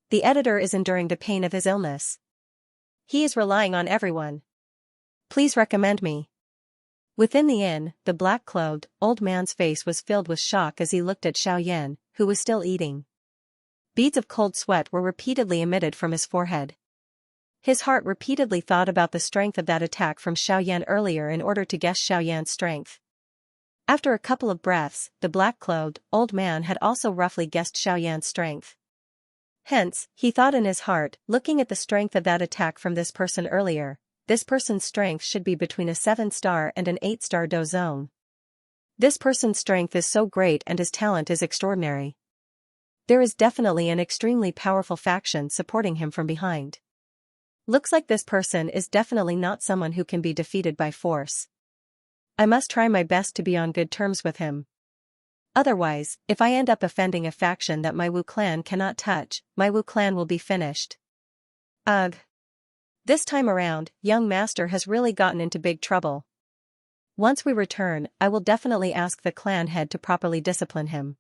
The editor is enduring the pain of his illness. He is relying on everyone. Please recommend me." Within the inn, the black-clothed, old man's face was filled with shock as he looked at Xiaoyan, who was still eating. Beads of cold sweat were repeatedly emitted from his forehead. His heart repeatedly thought about the strength of that attack from Xiaoyan earlier in order to guess Xiaoyan's strength. After a couple of breaths, the black-clothed, old man had also roughly guessed Xiaoyan's strength. Hence, he thought in his heart, looking at the strength of that attack from this person earlier, this person's strength should be between a 7-star and an 8-star dozong. This person's strength is so great and his talent is extraordinary. There is definitely an extremely powerful faction supporting him from behind. Looks like this person is definitely not someone who can be defeated by force. I must try my best to be on good terms with him. Otherwise, if I end up offending a faction that my Wu clan cannot touch, my Wu clan will be finished. Ugh. This time around, young master has really gotten into big trouble. Once we return, I will definitely ask the clan head to properly discipline him.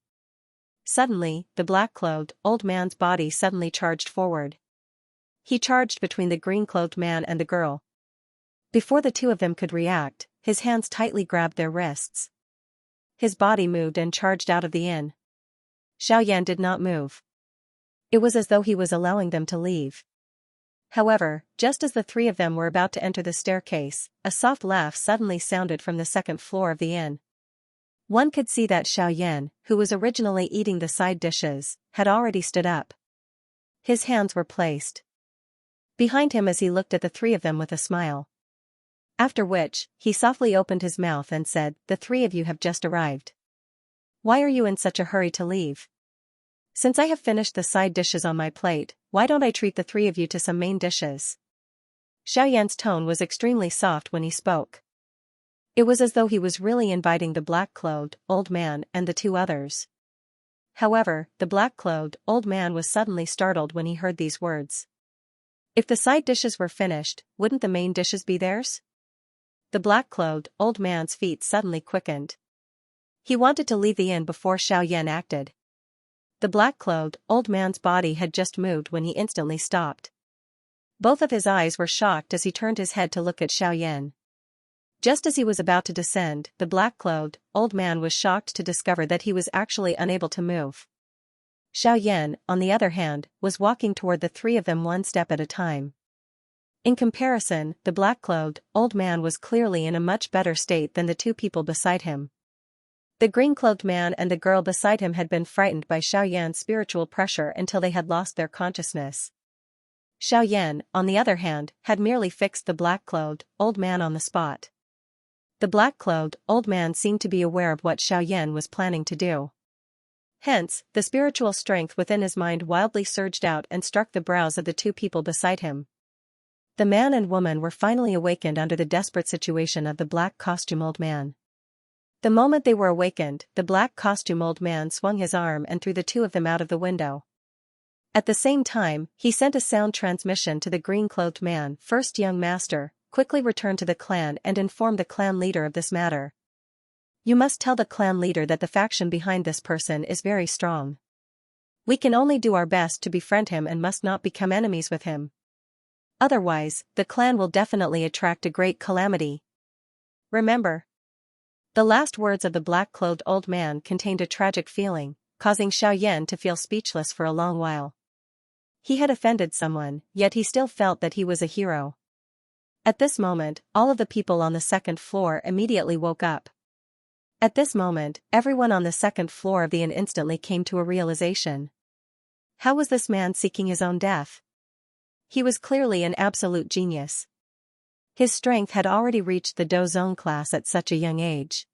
Suddenly, the black-clothed, old man's body suddenly charged forward. He charged between the green-clothed man and the girl. Before the two of them could react, his hands tightly grabbed their wrists. His body moved and charged out of the inn. Xiaoyan did not move. It was as though he was allowing them to leave. However, just as the three of them were about to enter the staircase, a soft laugh suddenly sounded from the second floor of the inn. One could see that Xiaoyan, who was originally eating the side dishes, had already stood up. His hands were placed behind him as he looked at the three of them with a smile. After which, he softly opened his mouth and said, "The three of you have just arrived. Why are you in such a hurry to leave? Since I have finished the side dishes on my plate, why don't I treat the three of you to some main dishes?" Xiaoyan's tone was extremely soft when he spoke. It was as though he was really inviting the black-clothed, old man and the two others. However, the black-clothed, old man was suddenly startled when he heard these words. If the side dishes were finished, wouldn't the main dishes be theirs? The black-clothed, old man's feet suddenly quickened. He wanted to leave the inn before Xiaoyan acted. The black-clothed, old man's body had just moved when he instantly stopped. Both of his eyes were shocked as he turned his head to look at Xiaoyan. Just as he was about to descend, the black-clothed, old man was shocked to discover that he was actually unable to move. Xiao Yan, on the other hand, was walking toward the three of them one step at a time. In comparison, the black-clothed old man was clearly in a much better state than the two people beside him. The green-clothed man and the girl beside him had been frightened by Xiao Yan's spiritual pressure until they had lost their consciousness. Xiao Yan, on the other hand, had merely fixed the black-clothed old man on the spot. The black-clothed old man seemed to be aware of what Xiao Yan was planning to do. Hence, the spiritual strength within his mind wildly surged out and struck the brows of the two people beside him. The man and woman were finally awakened under the desperate situation of the black-costume old man. The moment they were awakened, the black-costume old man swung his arm and threw the two of them out of the window. At the same time, he sent a sound transmission to the green-clothed man. First, young master, quickly return to the clan and inform the clan leader of this matter. You must tell the clan leader that the faction behind this person is very strong. We can only do our best to befriend him and must not become enemies with him. Otherwise, the clan will definitely attract a great calamity. Remember. The last words of the black-clothed old man contained a tragic feeling, causing Xiao Yan to feel speechless for a long while. He had offended someone, yet he still felt that he was a hero. At this moment, all of the people on the second floor immediately woke up. At this moment, everyone on the second floor of the inn instantly came to a realization. How was this man seeking his own death? He was clearly an absolute genius. His strength had already reached the Dozone class at such a young age.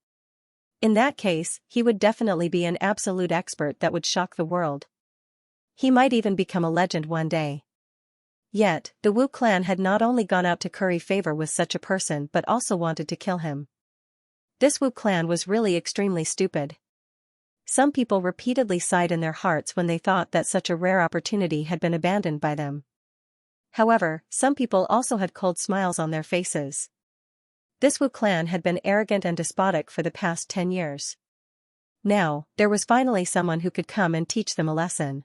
In that case, he would definitely be an absolute expert that would shock the world. He might even become a legend one day. Yet, the Wu clan had not only gone out to curry favor with such a person but also wanted to kill him. This Wu clan was really extremely stupid. Some people repeatedly sighed in their hearts when they thought that such a rare opportunity had been abandoned by them. However, some people also had cold smiles on their faces. This Wu clan had been arrogant and despotic for the past 10 years. Now, there was finally someone who could come and teach them a lesson.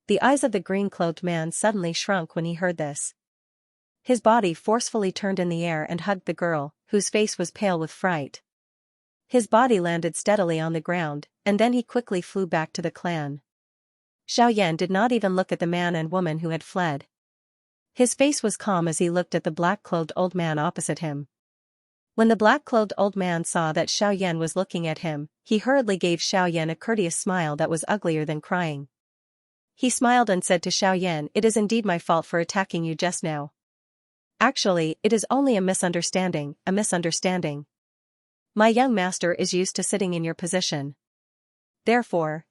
The eyes of the green-clothed man suddenly shrunk when he heard this. His body forcefully turned in the air and hugged the girl, whose face was pale with fright. His body landed steadily on the ground, and then he quickly flew back to the clan. Xiao Yan did not even look at the man and woman who had fled. His face was calm as he looked at the black-clothed old man opposite him. When the black-clothed old man saw that Xiao Yan was looking at him, he hurriedly gave Xiao Yan a courteous smile that was uglier than crying. He smiled and said to Xiao Yan, "It is indeed my fault for attacking you just now. Actually, it is only a misunderstanding, My young master is used to sitting in your position. Therefore,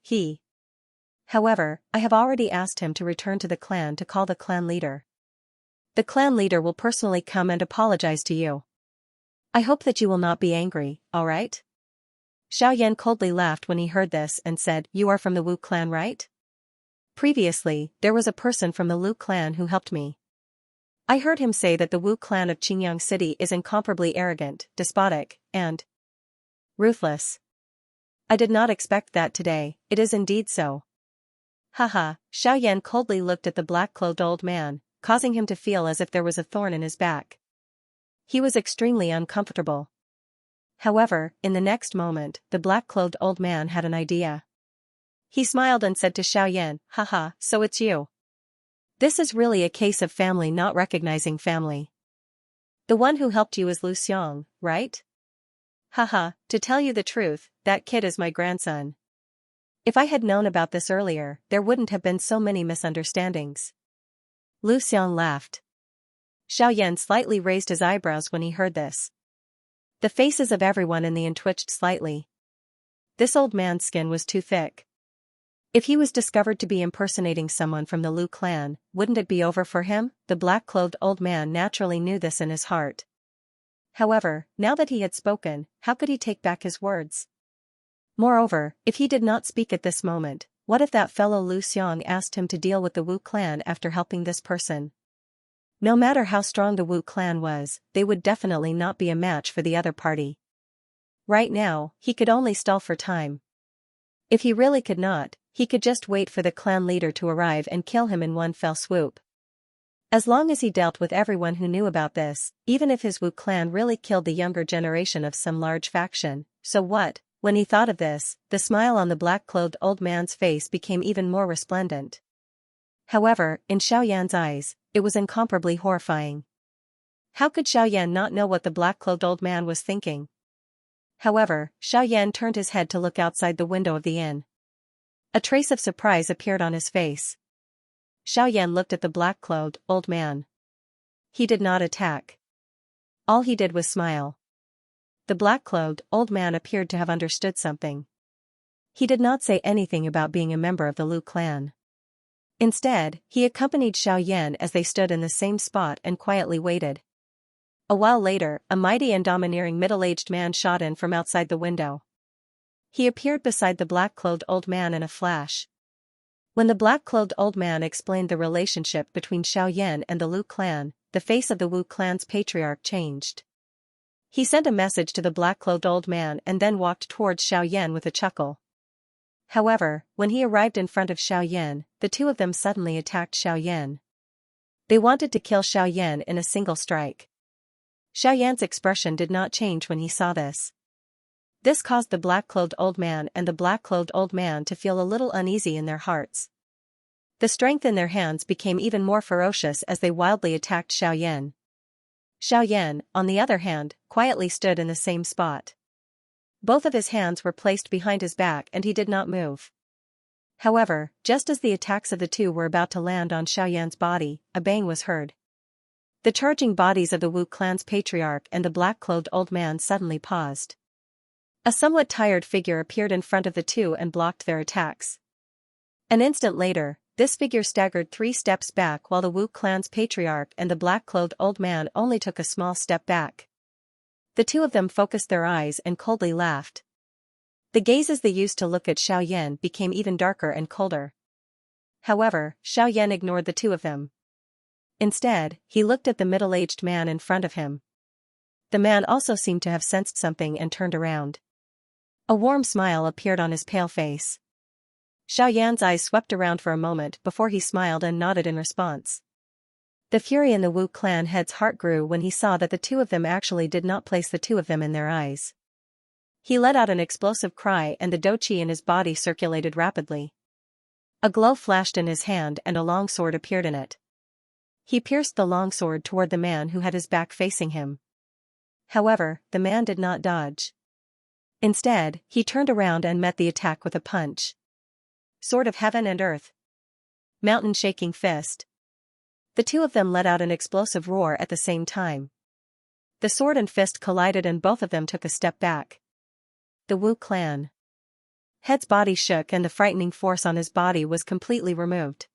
However, I have already asked him to return to the clan to call the clan leader. The clan leader will personally come and apologize to you. I hope that you will not be angry, alright?" Xiao Yan coldly laughed when he heard this and said, "You are from the Wu clan, right? Previously, there was a person from the Lu clan who helped me. I heard him say that the Wu clan of Qingyang City is incomparably arrogant, despotic, and ruthless. I did not expect that today, it is indeed so." Haha, Xiao Yan coldly looked at the black-clothed old man, causing him to feel as if there was a thorn in his back. He was extremely uncomfortable. However, in the next moment, the black-clothed old man had an idea. He smiled and said to Xiao Yan, "Haha, so it's you. This is really a case of family not recognizing family. The one who helped you is Lu Xiang, right? Haha, to tell you the truth, that kid is my grandson. If I had known about this earlier, there wouldn't have been so many misunderstandings." Lu Xiang laughed. Xiao Yan slightly raised his eyebrows when he heard this. The faces of everyone in the inn twitched slightly. This old man's skin was too thick. If he was discovered to be impersonating someone from the Lu clan, wouldn't it be over for him? The black-clothed old man naturally knew this in his heart. However, now that he had spoken, how could he take back his words? Moreover, if he did not speak at this moment, what if that fellow Lu Xiang asked him to deal with the Wu clan after helping this person? No matter how strong the Wu clan was, they would definitely not be a match for the other party. Right now, he could only stall for time. If he really could not, he could just wait for the clan leader to arrive and kill him in one fell swoop. As long as he dealt with everyone who knew about this, even if his Wu clan really killed the younger generation of some large faction, so what? When he thought of this, the smile on the black-clothed old man's face became even more resplendent. However, in Xiaoyan's eyes, it was incomparably horrifying. How could Xiaoyan not know what the black-clothed old man was thinking? However, Xiaoyan turned his head to look outside the window of the inn. A trace of surprise appeared on his face. Xiaoyan looked at the black-clothed old man. He did not attack. All he did was smile. The black-clothed old man appeared to have understood something. He did not say anything about being a member of the Lu clan. Instead, he accompanied Xiaoyan as they stood in the same spot and quietly waited. A while later, a mighty and domineering middle-aged man shot in from outside the window. He appeared beside the black-clothed old man in a flash. When the black-clothed old man explained the relationship between Xiaoyan and the Lu clan, the face of the Wu clan's patriarch changed. He sent a message to the black-clothed old man and then walked towards Xiaoyan with a chuckle. However, when he arrived in front of Xiaoyan, the two of them suddenly attacked Xiaoyan. They wanted to kill Xiaoyan in a single strike. Xiaoyan's expression did not change when he saw this. This caused the black-clothed old man and the black-clothed old man to feel a little uneasy in their hearts. The strength in their hands became even more ferocious as they wildly attacked Xiaoyan. Xiaoyan, on the other hand, quietly stood in the same spot. Both of his hands were placed behind his back and he did not move. However, just as the attacks of the two were about to land on Xiaoyan's body, a bang was heard. The charging bodies of the Wu clan's patriarch and the black-clothed old man suddenly paused. A somewhat tired figure appeared in front of the two and blocked their attacks. An instant later, this figure staggered 3 steps back while the Wu clan's patriarch and the black-clothed old man only took a small step back. The two of them focused their eyes and coldly laughed. The gazes they used to look at Xiaoyan became even darker and colder. However, Xiaoyan ignored the two of them. Instead, he looked at the middle-aged man in front of him. The man also seemed to have sensed something and turned around. A warm smile appeared on his pale face. Xiaoyan's eyes swept around for a moment before he smiled and nodded in response. The fury in the Wu clan head's heart grew when he saw that the two of them actually did not place the two of them in their eyes. He let out an explosive cry and the doqi in his body circulated rapidly. A glow flashed in his hand and a long sword appeared in it. He pierced the long sword toward the man who had his back facing him. However, the man did not dodge. Instead, he turned around and met the attack with a punch. Sword of heaven and earth. Mountain-shaking fist. The two of them let out an explosive roar at the same time. The sword and fist collided and both of them took a step back. The Wu clan head's body shook and the frightening force on his body was completely removed.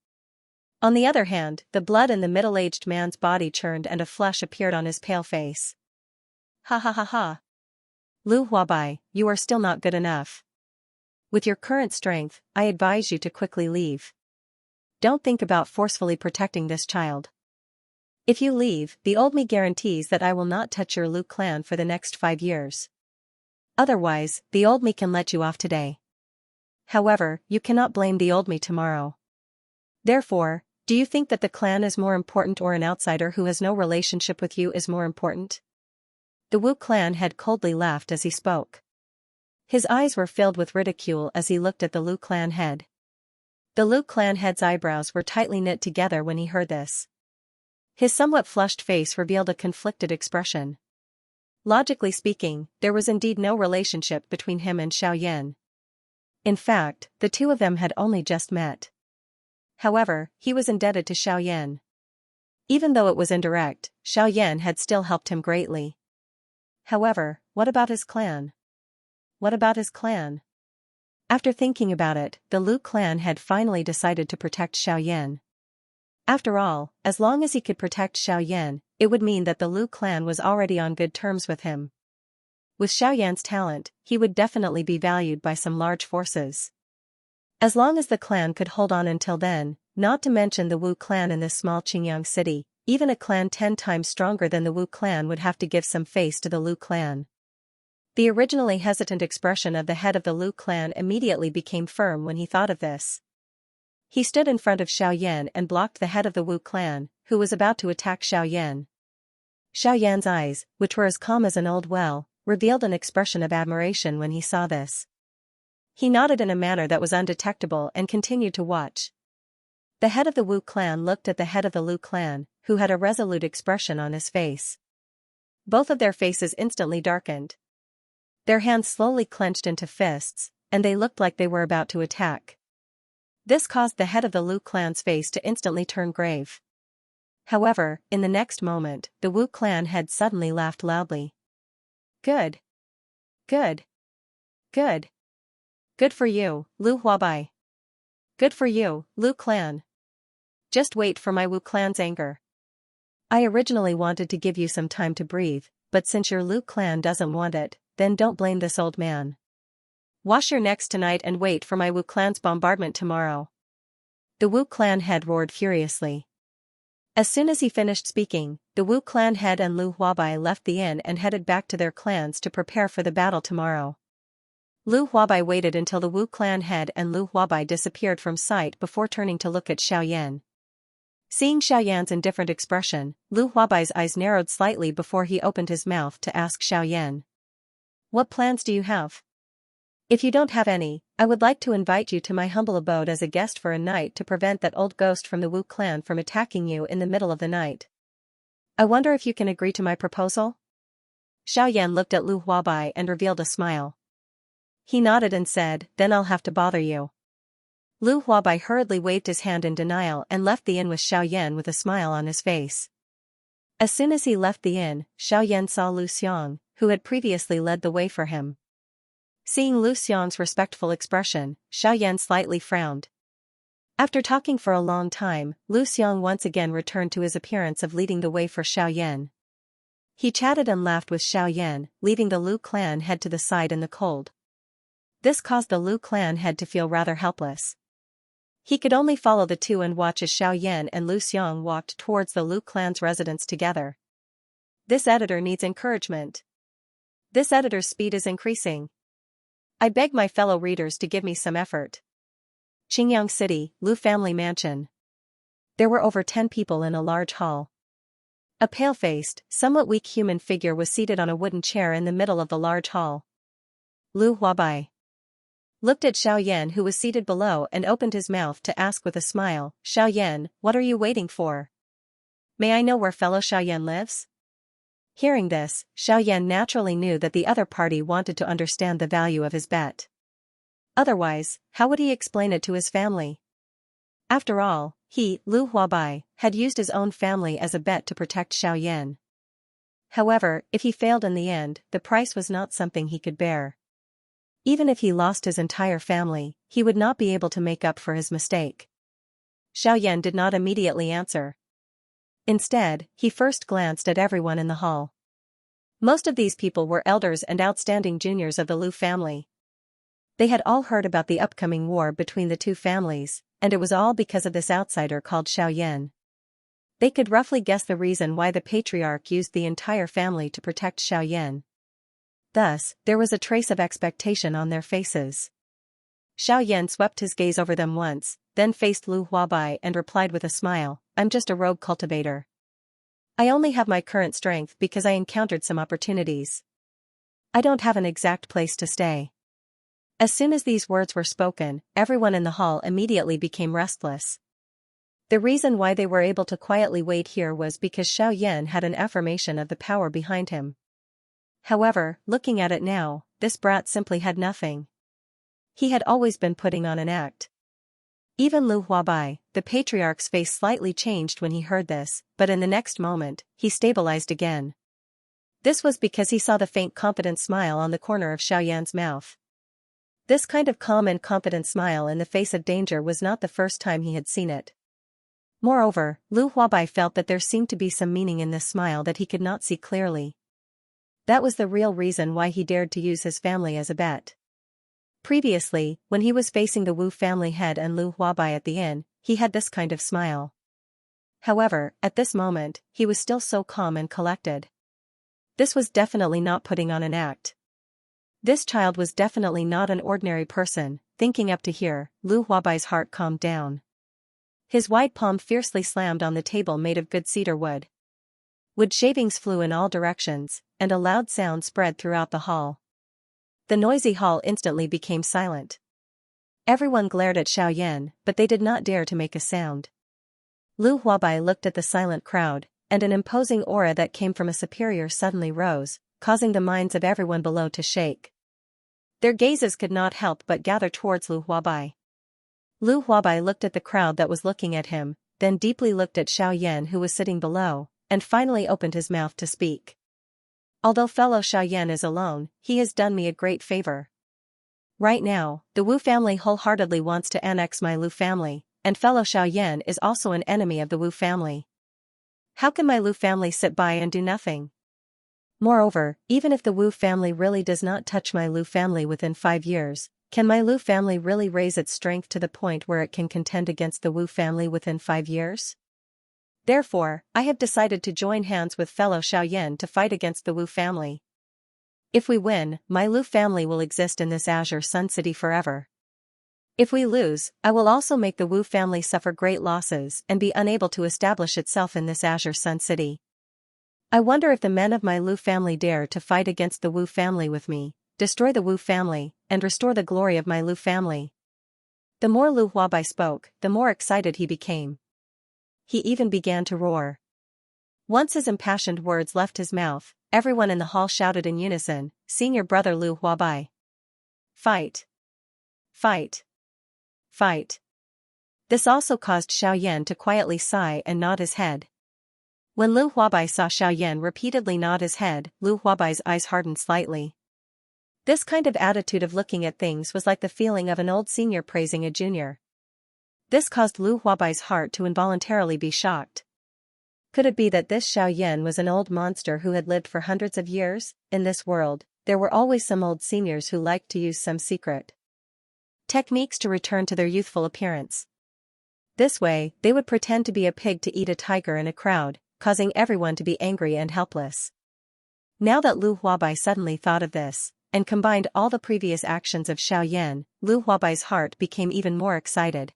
On the other hand, the blood in the middle-aged man's body churned and a flush appeared on his pale face. Ha ha ha ha. Lu Huabai, you are still not good enough. With your current strength, I advise you to quickly leave. Don't think about forcefully protecting this child. If you leave, the old me guarantees that I will not touch your Lu clan for the next 5 years. Otherwise, the old me can let you off today. However, you cannot blame the old me tomorrow. Therefore, do you think that the clan is more important or an outsider who has no relationship with you is more important? The Wu clan head coldly laughed as he spoke. His eyes were filled with ridicule as he looked at the Lu clan head. The Lu clan head's eyebrows were tightly knit together when he heard this. His somewhat flushed face revealed a conflicted expression. Logically speaking, there was indeed no relationship between him and Xiaoyan. In fact, the two of them had only just met. However, he was indebted to Xiaoyan. Even though it was indirect, Xiaoyan had still helped him greatly. However, what about his clan? What about his clan? After thinking about it, the Lu clan had finally decided to protect Xiaoyan. After all, as long as he could protect Xiaoyan, it would mean that the Lu clan was already on good terms with him. With Xiaoyan's talent, he would definitely be valued by some large forces. As long as the clan could hold on until then, not to mention the Wu clan in this small Qingyang city, even a clan 10 times stronger than the Wu clan would have to give some face to the Lu clan. The originally hesitant expression of the head of the Lu clan immediately became firm when he thought of this. He stood in front of Xiaoyan and blocked the head of the Wu clan, who was about to attack Xiaoyan. Xiaoyan's eyes, which were as calm as an old well, revealed an expression of admiration when he saw this. He nodded in a manner that was undetectable and continued to watch. The head of the Wu clan looked at the head of the Lu clan, who had a resolute expression on his face. Both of their faces instantly darkened. Their hands slowly clenched into fists, and they looked like they were about to attack. This caused the head of the Lu clan's face to instantly turn grave. However, in the next moment, the Wu clan head suddenly laughed loudly. Good. Good. Good. Good for you, Lu Huabai. Good for you, Lu clan. Just wait for my Wu clan's anger. I originally wanted to give you some time to breathe, but since your Lu clan doesn't want it, then don't blame this old man. Wash your necks tonight and wait for my Wu clan's bombardment tomorrow. The Wu clan head roared furiously. As soon as he finished speaking, the Wu clan head and Lu Huabai left the inn and headed back to their clans to prepare for the battle tomorrow. Lu Huabai waited until the Wu clan head and Lu Huabai disappeared from sight before turning to look at Xiaoyan. Seeing Xiaoyan's indifferent expression, Lu Huabai's eyes narrowed slightly before he opened his mouth to ask Xiaoyan. What plans do you have? If you don't have any, I would like to invite you to my humble abode as a guest for a night to prevent that old ghost from the Wu clan from attacking you in the middle of the night. I wonder if you can agree to my proposal? Xiaoyan looked at Lu Huabai and revealed a smile. He nodded and said, then I'll have to bother you. Lu Huabai hurriedly waved his hand in denial and left the inn with Xiaoyan with a smile on his face. As soon as he left the inn, Xiaoyan saw Lu Xiang, who had previously led the way for him. Seeing Lu Xiang's respectful expression, Xiaoyan slightly frowned. After talking for a long time, Lu Xiang once again returned to his appearance of leading the way for Xiaoyan. He chatted and laughed with Xiaoyan, leaving the Lu clan head to the side in the cold. This caused the Lu clan head to feel rather helpless. He could only follow the two and watch as Xiaoyan and Lu Xiang walked towards the Lu clan's residence together. This editor needs encouragement. This editor's speed is increasing. I beg my fellow readers to give me some effort. Qingyang City, Lu family mansion. There were over 10 people in a large hall. A pale-faced, somewhat weak human figure was seated on a wooden chair in the middle of the large hall. Lu Huabai looked at Xiaoyan, who was seated below, and opened his mouth to ask with a smile, Xiaoyan, what are you waiting for? May I know where fellow Xiaoyan lives? Hearing this, Xiaoyan naturally knew that the other party wanted to understand the value of his bet. Otherwise, how would he explain it to his family? After all, he, Lu Huabai, had used his own family as a bet to protect Xiaoyan. However, if he failed in the end, the price was not something he could bear. Even if he lost his entire family, he would not be able to make up for his mistake. Xiaoyan did not immediately answer. Instead, he first glanced at everyone in the hall. Most of these people were elders and outstanding juniors of the Lu family. They had all heard about the upcoming war between the two families, and it was all because of this outsider called Xiaoyan. They could roughly guess the reason why the patriarch used the entire family to protect Xiaoyan. Thus, there was a trace of expectation on their faces. Xiaoyan swept his gaze over them once, then faced Lu Huabai and replied with a smile, I'm just a rogue cultivator. I only have my current strength because I encountered some opportunities. I don't have an exact place to stay. As soon as these words were spoken, everyone in the hall immediately became restless. The reason why they were able to quietly wait here was because Xiaoyan had an affirmation of the power behind him. However, looking at it now, this brat simply had nothing. He had always been putting on an act. Even Lu Huabai, the patriarch's face slightly changed when he heard this, but in the next moment, he stabilized again. This was because he saw the faint confident smile on the corner of Xiaoyan's mouth. This kind of calm and confident smile in the face of danger was not the first time he had seen it. Moreover, Lu Huabai felt that there seemed to be some meaning in this smile that he could not see clearly. That was the real reason why he dared to use his family as a bet. Previously, when he was facing the Wu family head and Lu Huabai at the inn, he had this kind of smile. However, at this moment, he was still so calm and collected. This was definitely not putting on an act. This child was definitely not an ordinary person. Thinking up to here, Lu Huabai's heart calmed down. His wide palm fiercely slammed on the table made of good cedar wood. Wood shavings flew in all directions, and a loud sound spread throughout the hall. The noisy hall instantly became silent. Everyone glared at Xiaoyan, but they did not dare to make a sound. Lu Huabai looked at the silent crowd, and an imposing aura that came from a superior suddenly rose, causing the minds of everyone below to shake. Their gazes could not help but gather towards Lu Huabai. Lu Huabai looked at the crowd that was looking at him, then deeply looked at Xiaoyan who was sitting below, and finally opened his mouth to speak. Although fellow Xiaoyan is alone, he has done me a great favor. Right now, the Wu family wholeheartedly wants to annex my Lu family, and fellow Xiaoyan is also an enemy of the Wu family. How can my Lu family sit by and do nothing? Moreover, even if the Wu family really does not touch my Lu family within 5 years, can my Lu family really raise its strength to the point where it can contend against the Wu family within 5 years? Therefore, I have decided to join hands with fellow Xiaoyan to fight against the Wu family. If we win, my Lu family will exist in this Azure Sun City forever. If we lose, I will also make the Wu family suffer great losses and be unable to establish itself in this Azure Sun City. I wonder if the men of my Lu family dare to fight against the Wu family with me, destroy the Wu family, and restore the glory of my Lu family. The more Lu Huabai spoke, the more excited he became. He even began to roar. Once his impassioned words left his mouth, everyone in the hall shouted in unison, "Senior brother Lu Huabai! Fight! Fight! Fight!" This also caused Xiaoyan to quietly sigh and nod his head. When Lu Huabai saw Xiaoyan repeatedly nod his head, Lu Huabai's eyes hardened slightly. This kind of attitude of looking at things was like the feeling of an old senior praising a junior. This caused Lu Huabai's heart to involuntarily be shocked. Could it be that this Xiaoyan was an old monster who had lived for hundreds of years? In this world, there were always some old seniors who liked to use some secret techniques to return to their youthful appearance. This way, they would pretend to be a pig to eat a tiger in a crowd, causing everyone to be angry and helpless. Now that Lu Huabai suddenly thought of this, and combined all the previous actions of Xiaoyan, Lu Huabai's heart became even more excited.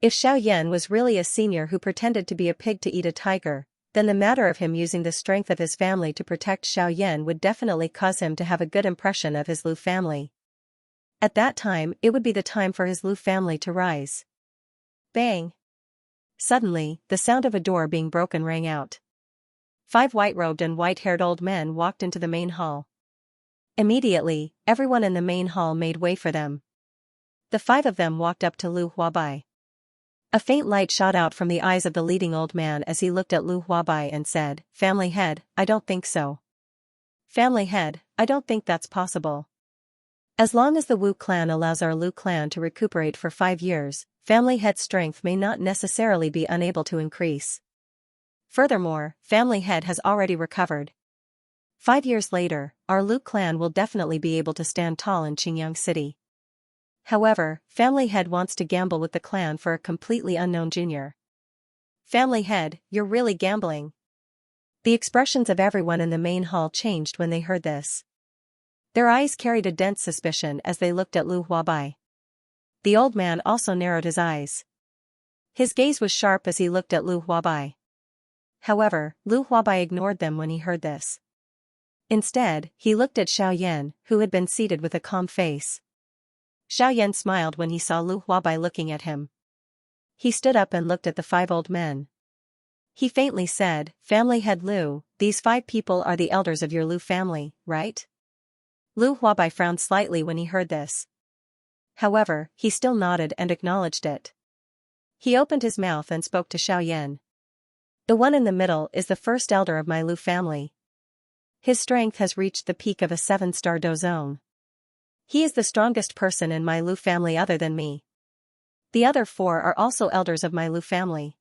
If Xiaoyan was really a senior who pretended to be a pig to eat a tiger, then the matter of him using the strength of his family to protect Xiaoyan would definitely cause him to have a good impression of his Lu family. At that time, it would be the time for his Lu family to rise. Bang! Suddenly, the sound of a door being broken rang out. 5 white-robed and white-haired old men walked into the main hall. Immediately, everyone in the main hall made way for them. The 5 of them walked up to Lu Huabai. A faint light shot out from the eyes of the leading old man as he looked at Lu Huabai and said, "Family head, I don't think so. Family head, I don't think that's possible. As long as the Wu clan allows our Lu clan to recuperate for 5 years, family head strength may not necessarily be unable to increase. Furthermore, family head has already recovered. 5 years later, our Lu clan will definitely be able to stand tall in Qingyang City. However, family head wants to gamble with the clan for a completely unknown junior. Family head, you're really gambling." The expressions of everyone in the main hall changed when they heard this. Their eyes carried a dense suspicion as they looked at Lu Huabai. The old man also narrowed his eyes. His gaze was sharp as he looked at Lu Huabai. However, Lu Huabai ignored them when he heard this. Instead, he looked at Xiaoyan, who had been seated with a calm face. Xiaoyan smiled when he saw Lu Huabai looking at him. He stood up and looked at the 5 old men. He faintly said, "Family head Lu, these 5 people are the elders of your Lu family, right?" Lu Huabai frowned slightly when he heard this. However, he still nodded and acknowledged it. He opened his mouth and spoke to Xiaoyan. "The one in the middle is the first elder of my Lu family. His strength has reached the peak of a 7-star dozong. He is the strongest person in my Lu family other than me. The other 4 are also elders of my Lu family.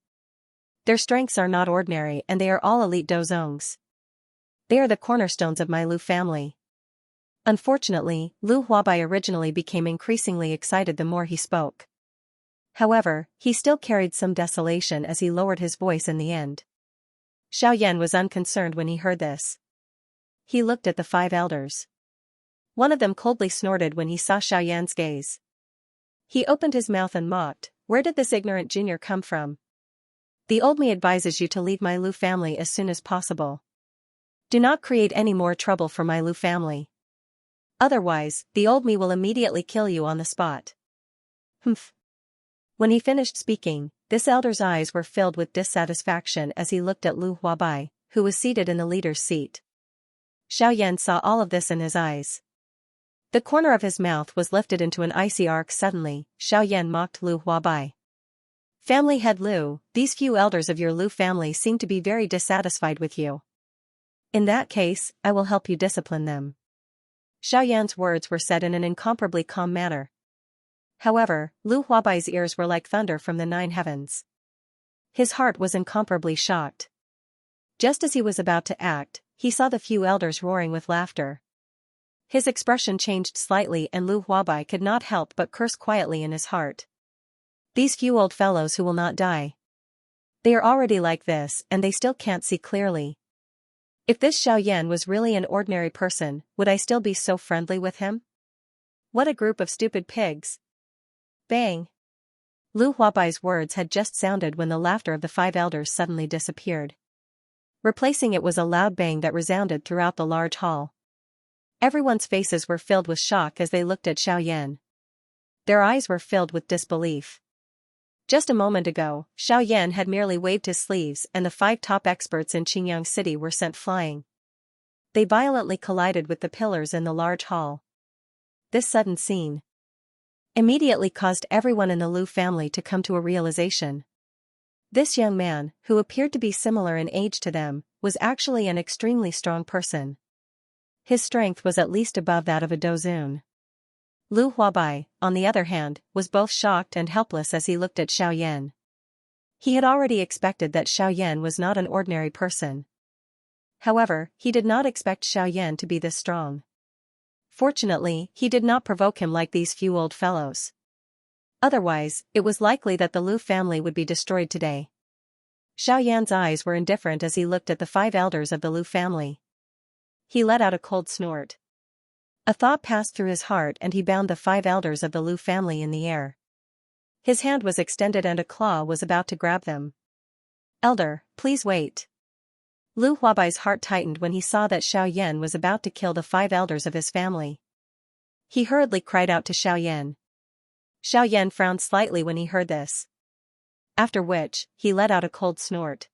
Their strengths are not ordinary and they are all elite dozongs. They are the cornerstones of my Lu family." Unfortunately, Lu Huabai originally became increasingly excited the more he spoke. However, he still carried some desolation as he lowered his voice in the end. Xiaoyan was unconcerned when he heard this. He looked at the 5 elders. One of them coldly snorted when he saw Xiaoyan's gaze. He opened his mouth and mocked, "Where did this ignorant junior come from? The old me advises you to leave my Lu family as soon as possible. Do not create any more trouble for my Lu family. Otherwise, the old me will immediately kill you on the spot. Humph. When he finished speaking, this elder's eyes were filled with dissatisfaction as he looked at Lu Huabai, who was seated in the leader's seat. Xiaoyan saw all of this in his eyes. The corner of his mouth was lifted into an icy arc suddenly. Xiaoyan mocked Lu Huabai. Family head Lu, these few elders of your Lu family seem to be very dissatisfied with you. In that case, I will help you discipline them. Xiaoyan's words were said in an incomparably calm manner. However, Lu Huabai's ears were like thunder from the 9 heavens. His heart was incomparably shocked. Just as he was about to act, he saw the few elders roaring with laughter. His expression changed slightly and Lu Huabai could not help but curse quietly in his heart. These few old fellows who will not die. They are already like this and they still can't see clearly. If this Xiaoyan was really an ordinary person, would I still be so friendly with him? What a group of stupid pigs. Bang! Lu Huabai's words had just sounded when the laughter of the 5 elders suddenly disappeared. Replacing it was a loud bang that resounded throughout the large hall. Everyone's faces were filled with shock as they looked at Xiaoyan. Their eyes were filled with disbelief. Just a moment ago, Xiaoyan had merely waved his sleeves and the 5 top experts in Qingyang City were sent flying. They violently collided with the pillars in the large hall. This sudden scene immediately caused everyone in the Lu family to come to a realization. This young man, who appeared to be similar in age to them, was actually an extremely strong person. His strength was at least above that of a Dozun. Lu Huabai, on the other hand, was both shocked and helpless as he looked at Xiaoyan. He had already expected that Xiaoyan was not an ordinary person. However, he did not expect Xiaoyan to be this strong. Fortunately, he did not provoke him like these few old fellows. Otherwise, it was likely that the Lu family would be destroyed today. Xiaoyan's eyes were indifferent as he looked at the 5 elders of the Lu family. He let out a cold snort. A thought passed through his heart and he bound the 5 elders of the Lu family in the air. His hand was extended and a claw was about to grab them. Elder, please wait. Lu Huabai's heart tightened when he saw that Xiaoyan was about to kill the 5 elders of his family. He hurriedly cried out to Xiaoyan. Xiaoyan frowned slightly when he heard this. After which, he let out a cold snort.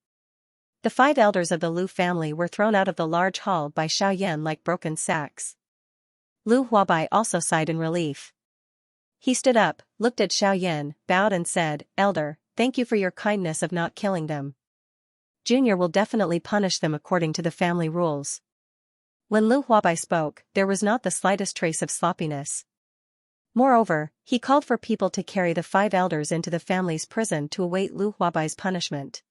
The 5 elders of the Lu family were thrown out of the large hall by Xiaoyan like broken sacks. Lu Huabai also sighed in relief. He stood up, looked at Xiaoyan, bowed and said, Elder, thank you for your kindness of not killing them. Junior will definitely punish them according to the family rules. When Lu Huabai spoke, there was not the slightest trace of sloppiness. Moreover, he called for people to carry the 5 elders into the family's prison to await Lu Huabai's punishment.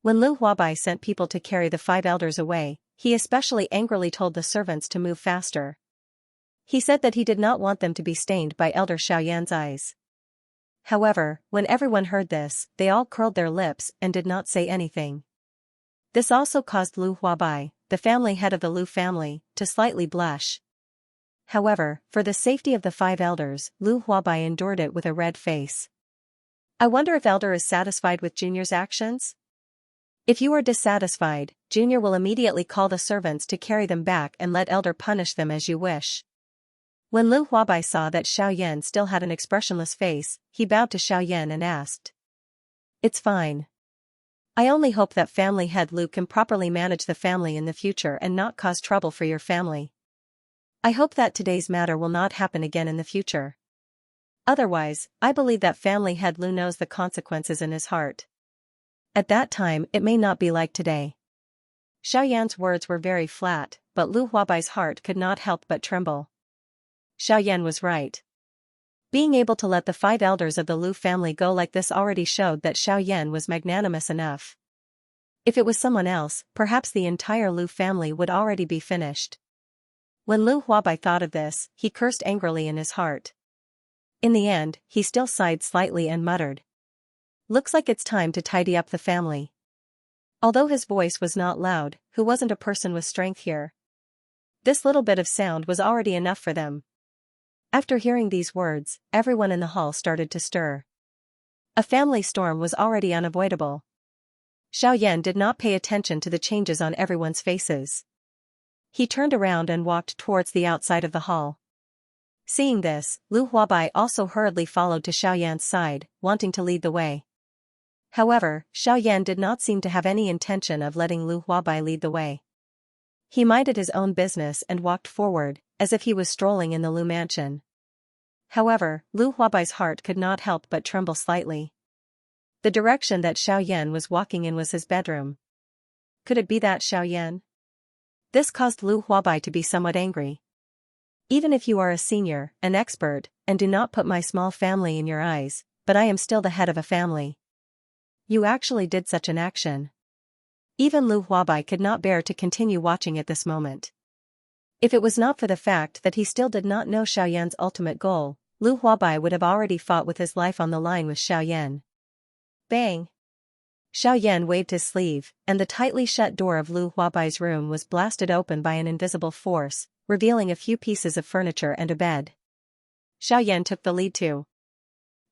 When Lu Huabai sent people to carry the 5 elders away, he especially angrily told the servants to move faster. He said that he did not want them to be stained by Elder Xiaoyan's eyes. However, when everyone heard this, they all curled their lips and did not say anything. This also caused Lu Huabai, the family head of the Lu family, to slightly blush. However, for the safety of the 5 elders, Lu Huabai endured it with a red face. I wonder if Elder is satisfied with Junior's actions? If you are dissatisfied, Junior will immediately call the servants to carry them back and let Elder punish them as you wish. When Lu Huabai saw that Xiaoyan still had an expressionless face, he bowed to Xiaoyan and asked. It's fine. I only hope that family head Lu can properly manage the family in the future and not cause trouble for your family. I hope that today's matter will not happen again in the future. Otherwise, I believe that family head Lu knows the consequences in his heart. At that time it may not be like today. Xiaoyan's words were very flat, but Lu Huabai's heart could not help but tremble. Xiaoyan was right. Being able to let the 5 elders of the Lu family go like this already showed that Xiaoyan was magnanimous enough. If it was someone else, perhaps the entire Lu family would already be finished. When Lu Huabai thought of this, he cursed angrily in his heart. In the end, he still sighed slightly and muttered. Looks like it's time to tidy up the family. Although his voice was not loud, who wasn't a person with strength here? This little bit of sound was already enough for them. After hearing these words, everyone in the hall started to stir. A family storm was already unavoidable. Xiaoyan did not pay attention to the changes on everyone's faces. He turned around and walked towards the outside of the hall. Seeing this, Lu Huabai also hurriedly followed to Xiaoyan's side, wanting to lead the way. However, Xiaoyan did not seem to have any intention of letting Lu Huabai lead the way. He minded his own business and walked forward, as if he was strolling in the Lu mansion. However, Lu Huabai's heart could not help but tremble slightly. The direction that Xiaoyan was walking in was his bedroom. Could it be that Xiaoyan? This caused Lu Huabai to be somewhat angry. Even if you are a senior, an expert, and do not put my small family in your eyes, but I am still the head of a family. You actually did such an action. Even Lu Huabai could not bear to continue watching at this moment. If it was not for the fact that he still did not know Xiaoyan's ultimate goal, Lu Huabai would have already fought with his life on the line with Xiaoyan. Bang! Xiaoyan waved his sleeve, and the tightly shut door of Lu Huabai's room was blasted open by an invisible force, revealing a few pieces of furniture and a bed. Xiaoyan took the lead to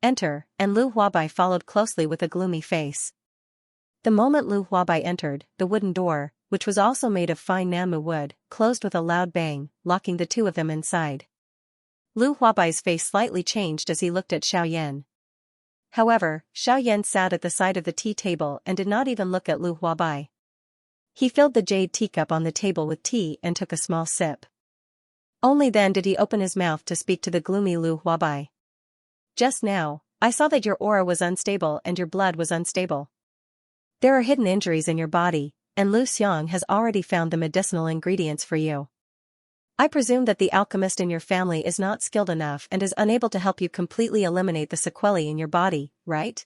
enter, and Lu Huabai followed closely with a gloomy face. The moment Lu Huabai entered, the wooden door, which was also made of fine Namu wood, closed with a loud bang, locking the two of them inside. Lu Huabai's face slightly changed as he looked at Xiaoyan. However, Xiaoyan sat at the side of the tea table and did not even look at Lu Huabai. He filled the jade teacup on the table with tea and took a small sip. Only then did he open his mouth to speak to the gloomy Lu Huabai. Just now, I saw that your aura was unstable and your blood was unstable. There are hidden injuries in your body, and Lu Xiang has already found the medicinal ingredients for you. I presume that the alchemist in your family is not skilled enough and is unable to help you completely eliminate the sequelae in your body, right?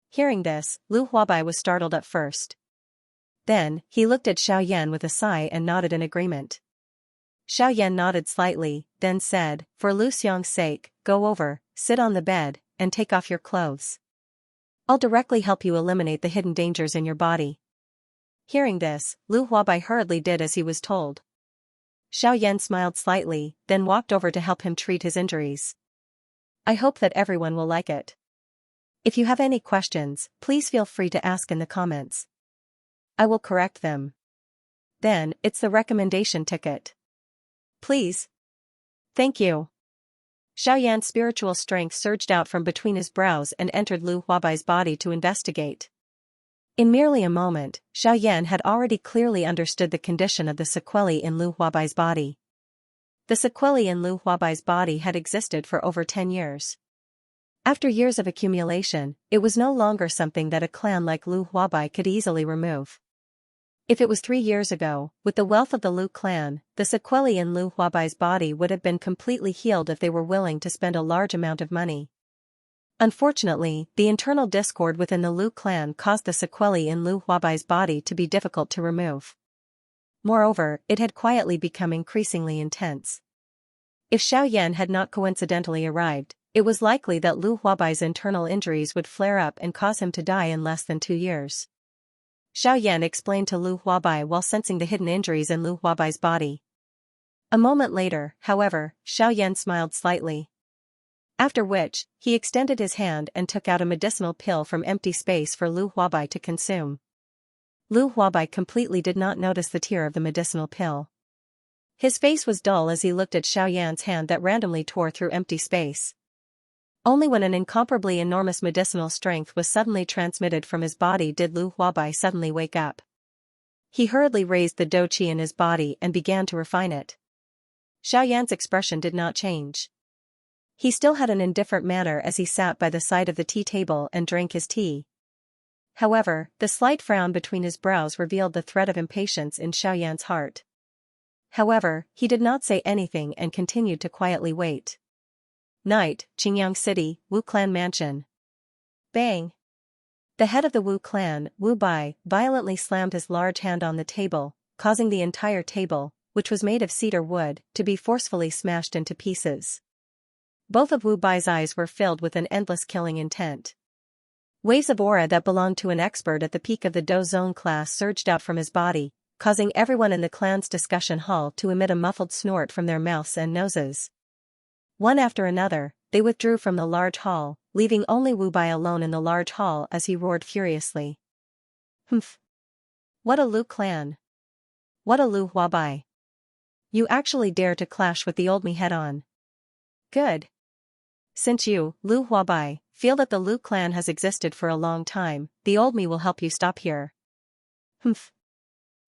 Hearing this, Lu Huabai was startled at first. Then, he looked at Xiaoyan with a sigh and nodded in agreement. Xiaoyan nodded slightly, then said, for Lu Xiang's sake, go over, sit on the bed, and take off your clothes. I'll directly help you eliminate the hidden dangers in your body. Hearing this, Lu Huabai hurriedly did as he was told. Xiaoyan smiled slightly, then walked over to help him treat his injuries. I hope that everyone will like it. If you have any questions, please feel free to ask in the comments. I will correct them. Then, it's the recommendation ticket. Please. Thank you. Xiaoyan's spiritual strength surged out from between his brows and entered Lu Huabai's body to investigate. In merely a moment, Xiaoyan had already clearly understood the condition of the sequelae in Lu Huabai's body. The sequelae in Lu Huabai's body had existed for over 10 years. After years of accumulation, it was no longer something that a clan like Lu Huabai could easily remove. If it was 3 years ago, with the wealth of the Lu clan, the sequelae in Lu Huabai's body would have been completely healed if they were willing to spend a large amount of money. Unfortunately, the internal discord within the Lu clan caused the sequelae in Lu Huabai's body to be difficult to remove. Moreover, it had quietly become increasingly intense. If Xiaoyan had not coincidentally arrived, it was likely that Lu Huabai's internal injuries would flare up and cause him to die in less than 2 years. Xiaoyan explained to Lu Huabai while sensing the hidden injuries in Lu Huabai's body. A moment later, however, Xiaoyan smiled slightly. After which, he extended his hand and took out a medicinal pill from empty space for Lu Huabai to consume. Lu Huabai completely did not notice the tear of the medicinal pill. His face was dull as he looked at Xiaoyan's hand that randomly tore through empty space. Only when an incomparably enormous medicinal strength was suddenly transmitted from his body did Lu Huabai suddenly wake up. He hurriedly raised the dou qi in his body and began to refine it. Xiaoyan's expression did not change. He still had an indifferent manner as he sat by the side of the tea table and drank his tea. However, the slight frown between his brows revealed the threat of impatience in Xiaoyan's heart. However, he did not say anything and continued to quietly wait. Night, Qingyang City, Wu Clan Mansion. Bang! The head of the Wu clan, Wu Bai, violently slammed his large hand on the table, causing the entire table, which was made of cedar wood, to be forcefully smashed into pieces. Both of Wu Bai's eyes were filled with an endless killing intent. Waves of aura that belonged to an expert at the peak of the Do Zone class surged out from his body, causing everyone in the clan's discussion hall to emit a muffled snort from their mouths and noses. One after another, they withdrew from the large hall, leaving only Wu Bai alone in the large hall as he roared furiously. Humph. What a Lu clan. What a Lu Huabai. You actually dare to clash with the old me head-on. Good. Since you, Lu Huabai, feel that the Lu clan has existed for a long time, the old me will help you stop here. Humph.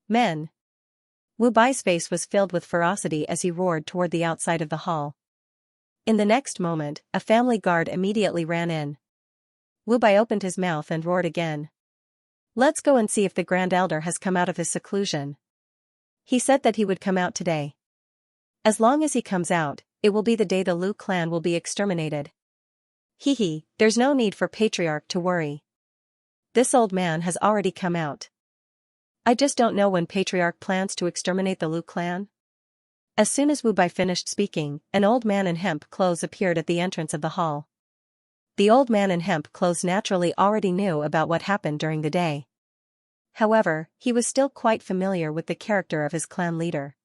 Men. Wu Bai's face was filled with ferocity as he roared toward the outside of the hall. In the next moment, a family guard immediately ran in. Wu Bai opened his mouth and roared again. Let's go and see if the Grand Elder has come out of his seclusion. He said that he would come out today. As long as he comes out, it will be the day the Lu clan will be exterminated. Hee, there's no need for Patriarch to worry. This old man has already come out. I just don't know when Patriarch plans to exterminate the Lu clan. As soon as Wu Bai finished speaking, an old man in hemp clothes appeared at the entrance of the hall. The old man in hemp clothes naturally already knew about what happened during the day. However, he was still quite familiar with the character of his clan leader.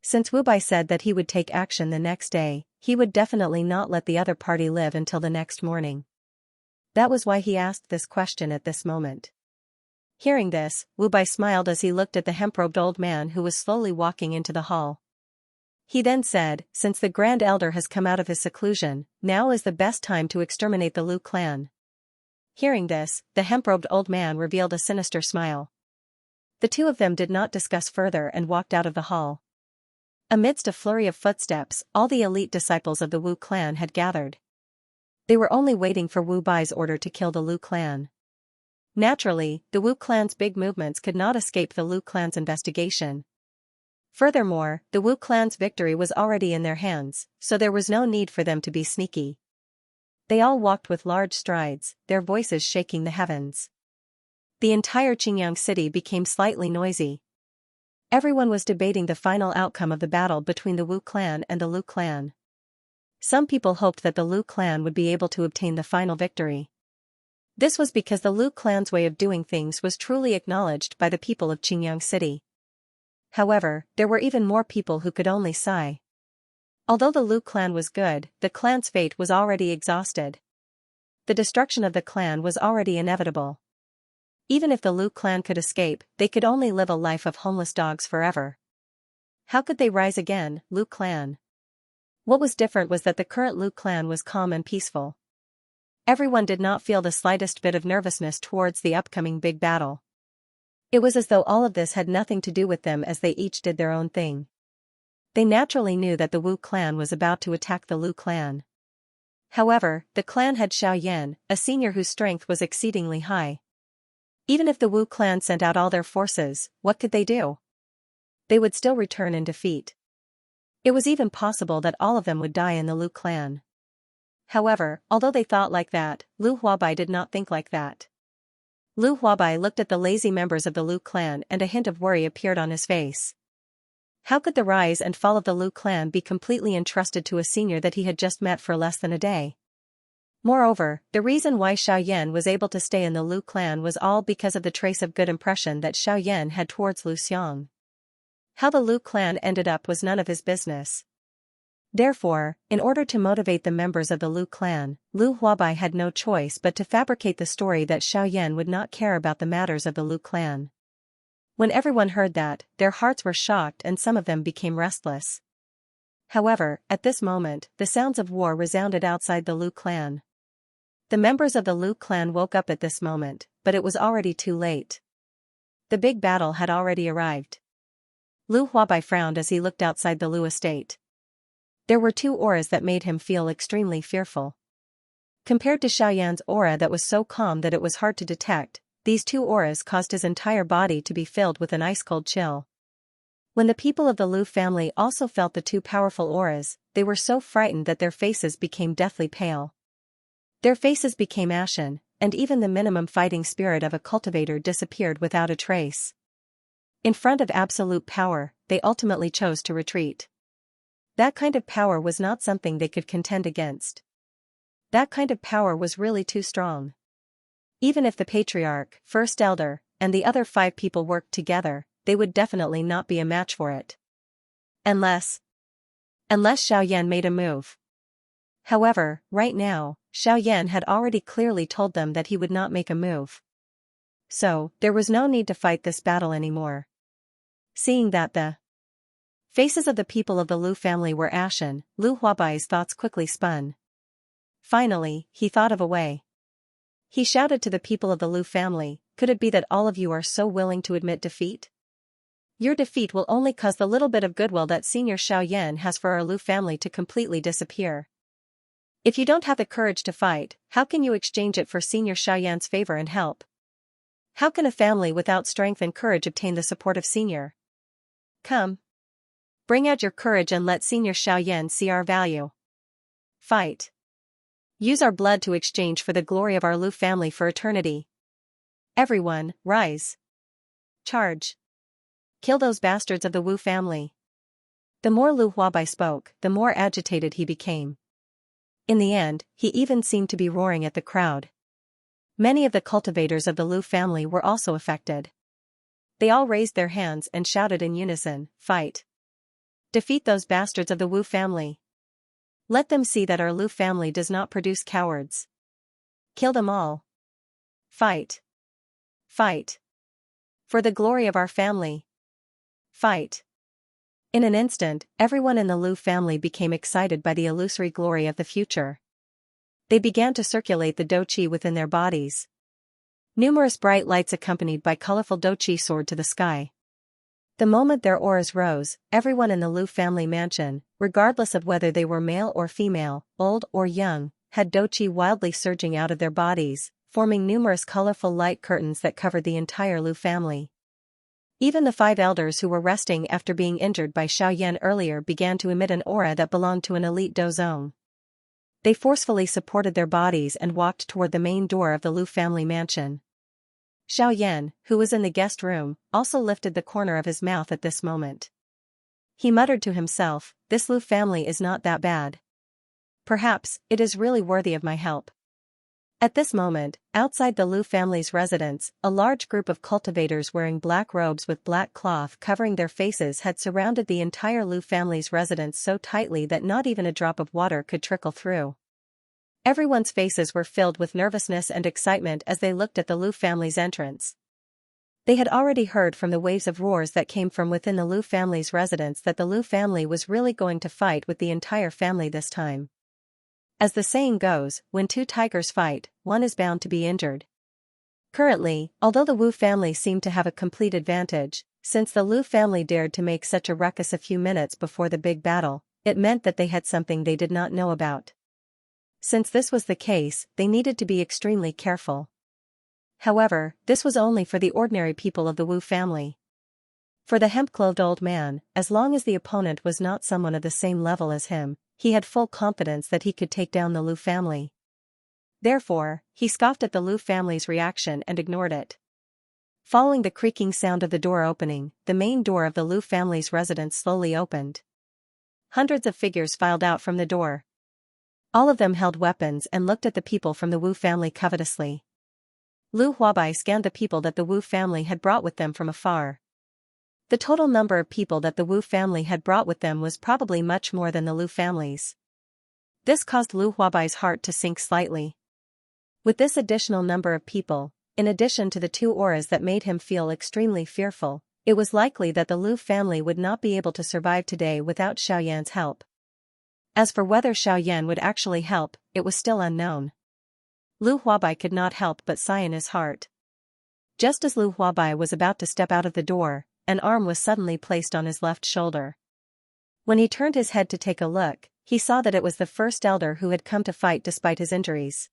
Since Wu Bai said that he would take action the next day, he would definitely not let the other party live until the next morning. That was why he asked this question at this moment. Hearing this, Wu Bai smiled as he looked at the hemp-robed old man who was slowly walking into the hall. He then said, since the Grand Elder has come out of his seclusion, now is the best time to exterminate the Lu clan. Hearing this, the hemp-robed old man revealed a sinister smile. The two of them did not discuss further and walked out of the hall. Amidst a flurry of footsteps, all the elite disciples of the Wu clan had gathered. They were only waiting for Wu Bai's order to kill the Lu clan. Naturally, the Wu clan's big movements could not escape the Lu clan's investigation. Furthermore, the Wu clan's victory was already in their hands, so there was no need for them to be sneaky. They all walked with large strides, their voices shaking the heavens. The entire Qingyang city became slightly noisy. Everyone was debating the final outcome of the battle between the Wu clan and the Lu clan. Some people hoped that the Lu clan would be able to obtain the final victory. This was because the Lu clan's way of doing things was truly acknowledged by the people of Qingyang city. However, there were even more people who could only sigh. Although the Lu clan was good, the clan's fate was already exhausted. The destruction of the clan was already inevitable. Even if the Lu clan could escape, they could only live a life of homeless dogs forever. How could they rise again, Lu clan? What was different was that the current Lu clan was calm and peaceful. Everyone did not feel the slightest bit of nervousness towards the upcoming big battle. It was as though all of this had nothing to do with them as they each did their own thing. They naturally knew that the Wu clan was about to attack the Lu clan. However, the clan had Xianxia, a senior whose strength was exceedingly high. Even if the Wu clan sent out all their forces, what could they do? They would still return in defeat. It was even possible that all of them would die in the Lu clan. However, although they thought like that, Lu Huabai did not think like that. Lu Huabai looked at the lazy members of the Lu clan and a hint of worry appeared on his face. How could the rise and fall of the Lu clan be completely entrusted to a senior that he had just met for less than a day? Moreover, the reason why Xiaoyan was able to stay in the Lu clan was all because of the trace of good impression that Xiaoyan had towards Lu Xiang. How the Lu clan ended up was none of his business. Therefore, in order to motivate the members of the Lu clan, Lu Huabai had no choice but to fabricate the story that Xiaoyan would not care about the matters of the Lu clan. When everyone heard that, their hearts were shocked and some of them became restless. However, at this moment, the sounds of war resounded outside the Lu clan. The members of the Lu clan woke up at this moment, but it was already too late. The big battle had already arrived. Lu Huabai frowned as he looked outside the Lu estate. There were two auras that made him feel extremely fearful. Compared to Xiaoyan's aura that was so calm that it was hard to detect, these two auras caused his entire body to be filled with an ice-cold chill. When the people of the Lu family also felt the two powerful auras, they were so frightened that their faces became deathly pale. Their faces became ashen, and even the minimum fighting spirit of a cultivator disappeared without a trace. In front of absolute power, they ultimately chose to retreat. That kind of power was not something they could contend against. That kind of power was really too strong. Even if the Patriarch, First Elder, and the other 5 people worked together, they would definitely not be a match for it. Unless Xiaoyan made a move. However, right now, Xiaoyan had already clearly told them that he would not make a move. so there was no need to fight this battle anymore. Seeing that the faces of the people of the Lu family were ashen, Lu Huabai's thoughts quickly spun. Finally, he thought of a way. He shouted to the people of the Lu family, "Could it be that all of you are so willing to admit defeat? Your defeat will only cause the little bit of goodwill that Senior Xiaoyan has for our Lu family to completely disappear. If you don't have the courage to fight, how can you exchange it for Senior Xiaoyan's favor and help? How can a family without strength and courage obtain the support of Senior? Come. Bring out your courage and let Senior Xiaoyan see our value. Fight. Use our blood to exchange for the glory of our Lu family for eternity. Everyone, rise. Charge. Kill those bastards of the Wu family." The more Lu Huabai spoke, the more agitated he became. In the end, he even seemed to be roaring at the crowd. Many of the cultivators of the Lu family were also affected. They all raised their hands and shouted in unison, "Fight! Defeat those bastards of the Wu family! Let them see that our Lu family does not produce cowards. Kill them all! Fight! Fight! For the glory of our family! Fight!" In an instant, everyone in the Lu family became excited by the illusory glory of the future. They began to circulate the douqi within their bodies. Numerous bright lights accompanied by colorful douqi soared to the sky. The moment their auras rose, everyone in the Lu family mansion, regardless of whether they were male or female, old or young, had douqi wildly surging out of their bodies, forming numerous colorful light curtains that covered the entire Lu family. Even the 5 elders who were resting after being injured by Xiaoyan earlier began to emit an aura that belonged to an elite dozong. They forcefully supported their bodies and walked toward the main door of the Lu family mansion. Xiaoyan, who was in the guest room, also lifted the corner of his mouth at this moment. He muttered to himself, "This Lu family is not that bad. Perhaps, it is really worthy of my help." At this moment, outside the Lu family's residence, a large group of cultivators wearing black robes with black cloth covering their faces had surrounded the entire Lu family's residence so tightly that not even a drop of water could trickle through. Everyone's faces were filled with nervousness and excitement as they looked at the Lu family's entrance. They had already heard from the waves of roars that came from within the Lu family's residence that the Lu family was really going to fight with the entire family this time. As the saying goes, when 2 tigers fight, one is bound to be injured. Currently, although the Wu family seemed to have a complete advantage, since the Lu family dared to make such a ruckus a few minutes before the big battle, it meant that they had something they did not know about. Since this was the case, they needed to be extremely careful. However, this was only for the ordinary people of the Wu family. For the hemp-clothed old man, as long as the opponent was not someone of the same level as him, he had full confidence that he could take down the Lu family. Therefore, he scoffed at the Lu family's reaction and ignored it. Following the creaking sound of the door opening, the main door of the Lu family's residence slowly opened. Hundreds of figures filed out from the door. All of them held weapons and looked at the people from the Wu family covetously. Lu Huabai scanned the people that the Wu family had brought with them from afar. The total number of people that the Wu family had brought with them was probably much more than the Lu family's. This caused Lu Huabai's heart to sink slightly. With this additional number of people, in addition to the 2 auras that made him feel extremely fearful, it was likely that the Lu family would not be able to survive today without Xiaoyan's help. As for whether Xiaoyan would actually help, it was still unknown. Lu Huabai could not help but sigh in his heart. Just as Lu Huabai was about to step out of the door, an arm was suddenly placed on his left shoulder. When he turned his head to take a look, he saw that it was the first elder who had come to fight despite his injuries.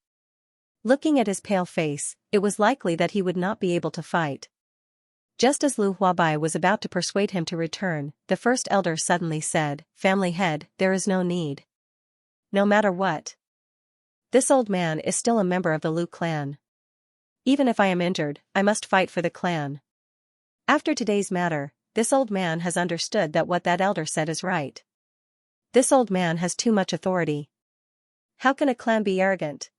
Looking at his pale face, it was likely that he would not be able to fight. Just as Lu Huabai was about to persuade him to return, the first elder suddenly said, "Family head, there is no need. No matter what. This old man is still a member of the Lu clan. Even if I am injured, I must fight for the clan." After today's matter, this old man has understood that what that elder said is right. This old man has too much authority. How can a clan be arrogant?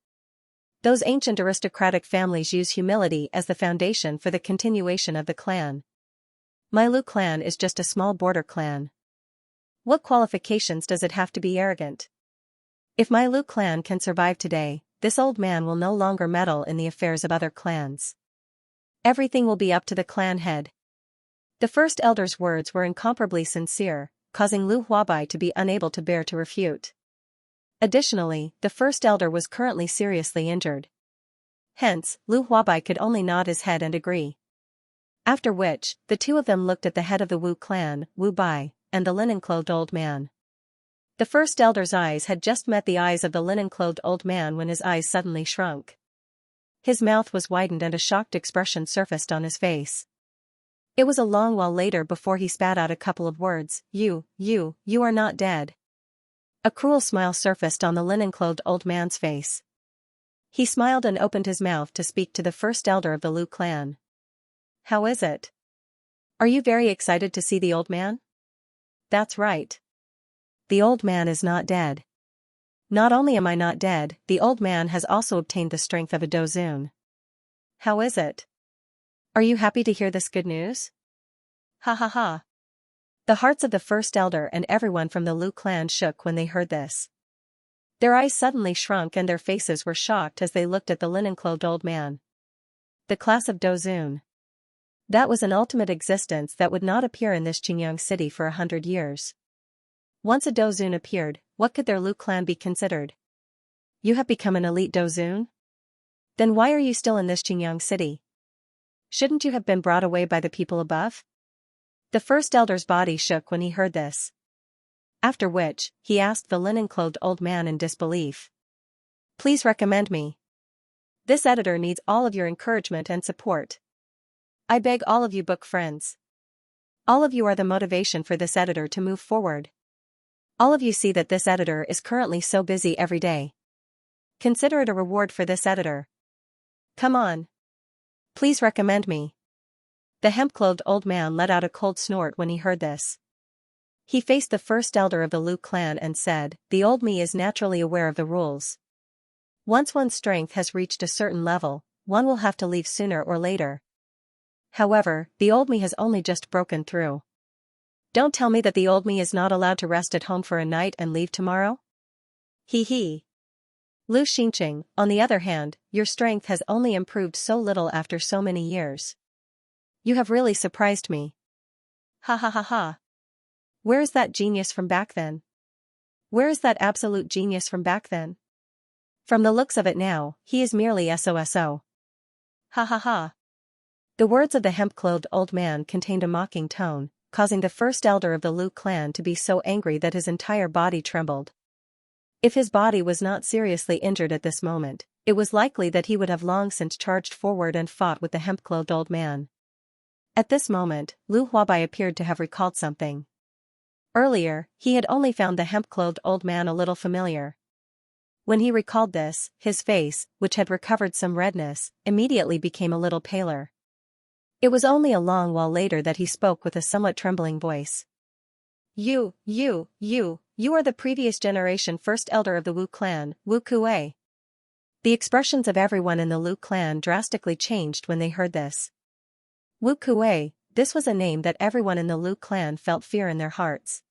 Those ancient aristocratic families use humility as the foundation for the continuation of the clan. My Lu clan is just a small border clan. What qualifications does it have to be arrogant? If my Lu clan can survive today, this old man will no longer meddle in the affairs of other clans. Everything will be up to the clan head. The first elder's words were incomparably sincere, causing Lu Huabai to be unable to bear to refute. Additionally, the first elder was currently seriously injured. Hence, Lu Huabai could only nod his head and agree. After which, the two of them looked at the head of the Wu clan, Wu Bai, and the linen-clothed old man. The first elder's eyes had just met the eyes of the linen-clothed old man when his eyes suddenly shrunk. His mouth was widened and a shocked expression surfaced on his face. It was a long while later before he spat out a couple of words, You are not dead. A cruel smile surfaced on the linen-clothed old man's face. He smiled and opened his mouth to speak to the first elder of the Lu clan. How is it? Are you very excited to see the old man? That's right. The old man is not dead. Not only am I not dead, the old man has also obtained the strength of a dozun. How is it? Are you happy to hear this good news? Ha ha ha. The hearts of the first elder and everyone from the Lu clan shook when they heard this. Their eyes suddenly shrunk and their faces were shocked as they looked at the linen-clothed old man. The class of dozun. That was an ultimate existence that would not appear in this Qingyang city for 100 years. Once a dozun appeared, what could their Lu clan be considered? You have become an elite dozun? Then why are you still in this Qingyang city? Shouldn't you have been brought away by the people above? The first elder's body shook when he heard this. After which, he asked the linen-clothed old man in disbelief. Please recommend me. This editor needs all of your encouragement and support. I beg all of you book friends. All of you are the motivation for this editor to move forward. All of you see that this editor is currently so busy every day. Consider it a reward for this editor. Come on. Please recommend me. The hemp-clothed old man let out a cold snort when he heard this. He faced the first elder of the Lu clan and said, The old me is naturally aware of the rules. Once one's strength has reached a certain level, one will have to leave sooner or later. However, the old me has only just broken through. Don't tell me that the old me is not allowed to rest at home for a night and leave tomorrow? Hee hee. Lu Xinqing, on the other hand, your strength has only improved so little after so many years. You have really surprised me. Ha ha ha ha. Where is that genius from back then? Where is that absolute genius from back then? From the looks of it now, he is merely SOSO. Ha ha ha. The words of the hemp-clothed old man contained a mocking tone, causing the first elder of the Lu clan to be so angry that his entire body trembled. If his body was not seriously injured at this moment, it was likely that he would have long since charged forward and fought with the hemp-clothed old man. At this moment, Lu Huabai appeared to have recalled something. Earlier, he had only found the hemp-clothed old man a little familiar. When he recalled this, his face, which had recovered some redness, immediately became a little paler. It was only a long while later that he spoke with a somewhat trembling voice. You are the previous generation first elder of the Wu clan, Wu Kuei. The expressions of everyone in the Lu clan drastically changed when they heard this. Wu Kuei, this was a name that everyone in the Lu clan felt fear in their hearts.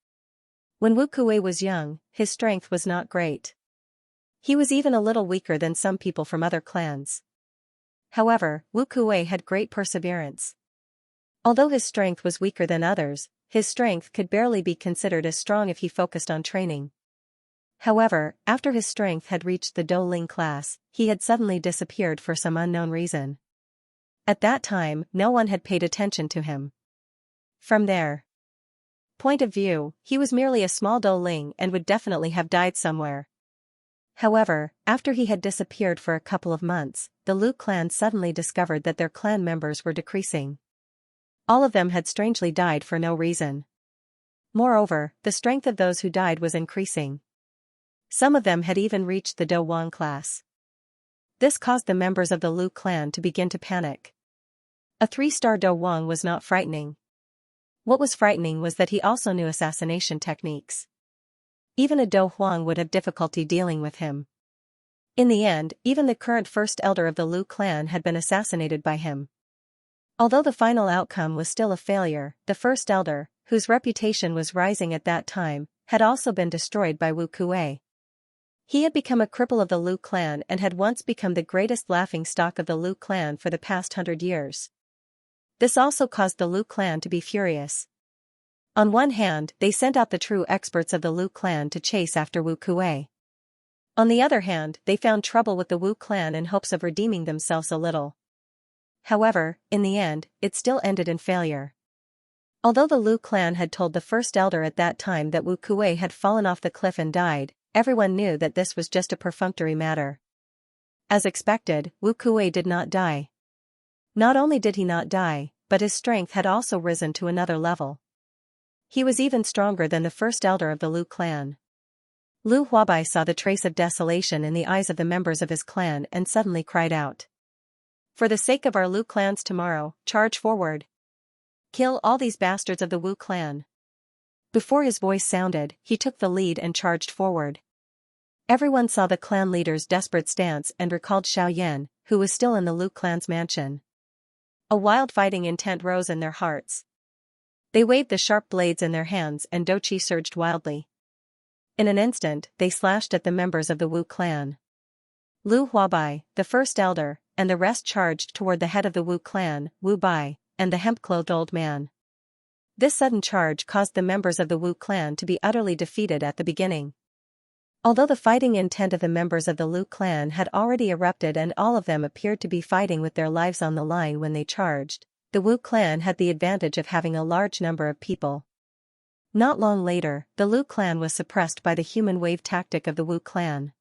When Wu Kuei was young, his strength was not great. He was even a little weaker than some people from other clans. However, Wu Kuei had great perseverance. Although his strength was weaker than others, his strength could barely be considered as strong if he focused on training. However, after his strength had reached the Douling class, he had suddenly disappeared for some unknown reason. At that time, no one had paid attention to him. From their point of view, he was merely a small Douling and would definitely have died somewhere. However, after he had disappeared for a couple of months, the Lu clan suddenly discovered that their clan members were decreasing. All of them had strangely died for no reason. Moreover, the strength of those who died was increasing. Some of them had even reached the Do Wang class. This caused the members of the Lu clan to begin to panic. A 3-star Do Wang was not frightening. What was frightening was that he also knew assassination techniques. Even a Do Huang would have difficulty dealing with him. In the end, even the current first elder of the Lu clan had been assassinated by him. Although the final outcome was still a failure, the first elder, whose reputation was rising at that time, had also been destroyed by Wu Kuei. He had become a cripple of the Lu clan and had once become the greatest laughingstock of the Lu clan for the past 100 years. This also caused the Lu clan to be furious. On one hand, they sent out the true experts of the Lu clan to chase after Wu Kuei. On the other hand, they found trouble with the Wu clan in hopes of redeeming themselves a little. However, in the end, it still ended in failure. Although the Lu clan had told the first elder at that time that Wu Kuei had fallen off the cliff and died, everyone knew that this was just a perfunctory matter. As expected, Wu Kuei did not die. Not only did he not die, but his strength had also risen to another level. He was even stronger than the first elder of the Lu clan. Lu Huabai saw the trace of desolation in the eyes of the members of his clan and suddenly cried out. For the sake of our Lu clans tomorrow, charge forward. Kill all these bastards of the Wu clan. Before his voice sounded, he took the lead and charged forward. Everyone saw the clan leader's desperate stance and recalled Xiaoyan, who was still in the Lu clan's mansion. A wild fighting intent rose in their hearts. They waved the sharp blades in their hands and Douqi surged wildly. In an instant, they slashed at the members of the Wu clan. Lu Huabai, the first elder, and the rest charged toward the head of the Wu clan, Wu Bai, and the hemp-clothed old man. This sudden charge caused the members of the Wu clan to be utterly defeated at the beginning. Although the fighting intent of the members of the Lu clan had already erupted and all of them appeared to be fighting with their lives on the line when they charged, the Wu clan had the advantage of having a large number of people. Not long later, the Lu clan was suppressed by the human wave tactic of the Wu clan.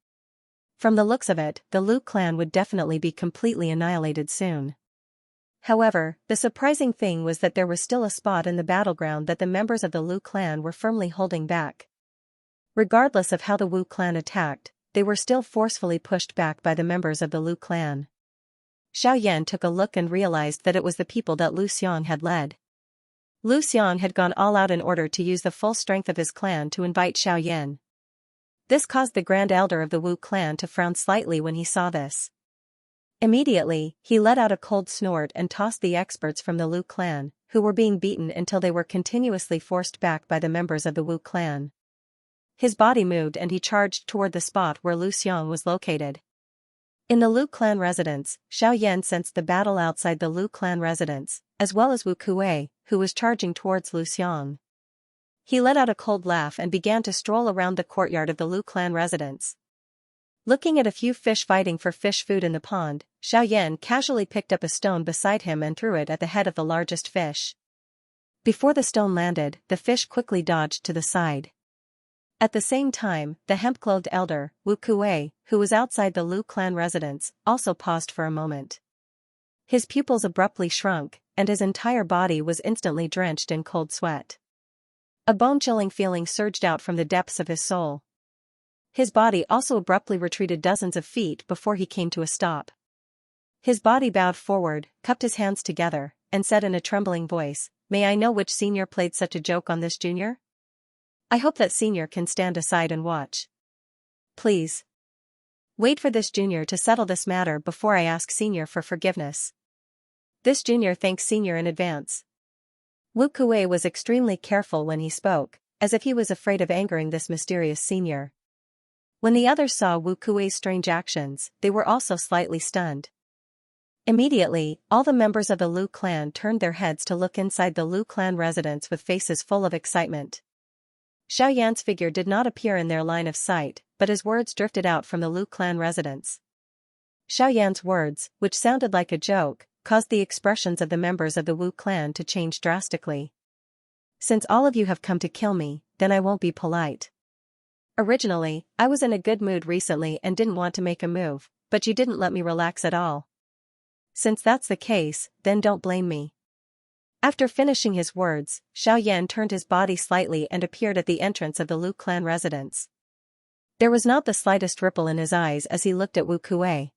From the looks of it, the Lu clan would definitely be completely annihilated soon. However, the surprising thing was that there was still a spot in the battleground that the members of the Lu clan were firmly holding back. Regardless of how the Wu clan attacked, they were still forcefully pushed back by the members of the Lu clan. Xiaoyan took a look and realized that it was the people that Lu Xiang had led. Lu Xiang had gone all out in order to use the full strength of his clan to invite Xiaoyan. This caused the Grand Elder of the Wu clan to frown slightly when he saw this. Immediately, he let out a cold snort and tossed the experts from the Lu clan, who were being beaten until they were continuously forced back by the members of the Wu clan. His body moved and he charged toward the spot where Lu Xiang was located. In the Lu clan residence, Xiaoyan sensed the battle outside the Lu clan residence, as well as Wu Kuei, who was charging towards Lu Xiang. He let out a cold laugh and began to stroll around the courtyard of the Lu clan residence. Looking at a few fish fighting for fish food in the pond, Xiaoyan casually picked up a stone beside him and threw it at the head of the largest fish. Before the stone landed, the fish quickly dodged to the side. At the same time, the hemp-clothed elder, Wu Kuei, who was outside the Lu clan residence, also paused for a moment. His pupils abruptly shrunk, and his entire body was instantly drenched in cold sweat. A bone-chilling feeling surged out from the depths of his soul. His body also abruptly retreated dozens of feet before he came to a stop. His body bowed forward, cupped his hands together, and said in a trembling voice, "May I know which senior played such a joke on this junior? I hope that senior can stand aside and watch. Please. Wait for this junior to settle this matter before I ask senior for forgiveness. This junior thanks senior in advance." Wu Kuei was extremely careful when he spoke, as if he was afraid of angering this mysterious senior. When the others saw Wu Kuei's strange actions, they were also slightly stunned. Immediately, all the members of the Lu clan turned their heads to look inside the Lu clan residence with faces full of excitement. Xiaoyan's figure did not appear in their line of sight, but his words drifted out from the Lu clan residence. Xiaoyan's words, which sounded like a joke, caused the expressions of the members of the Wu clan to change drastically. "Since all of you have come to kill me, then I won't be polite. Originally, I was in a good mood recently and didn't want to make a move, but you didn't let me relax at all. Since that's the case, then don't blame me." After finishing his words, Xiaoyan turned his body slightly and appeared at the entrance of the Lu clan residence. There was not the slightest ripple in his eyes as he looked at Wu Kuei.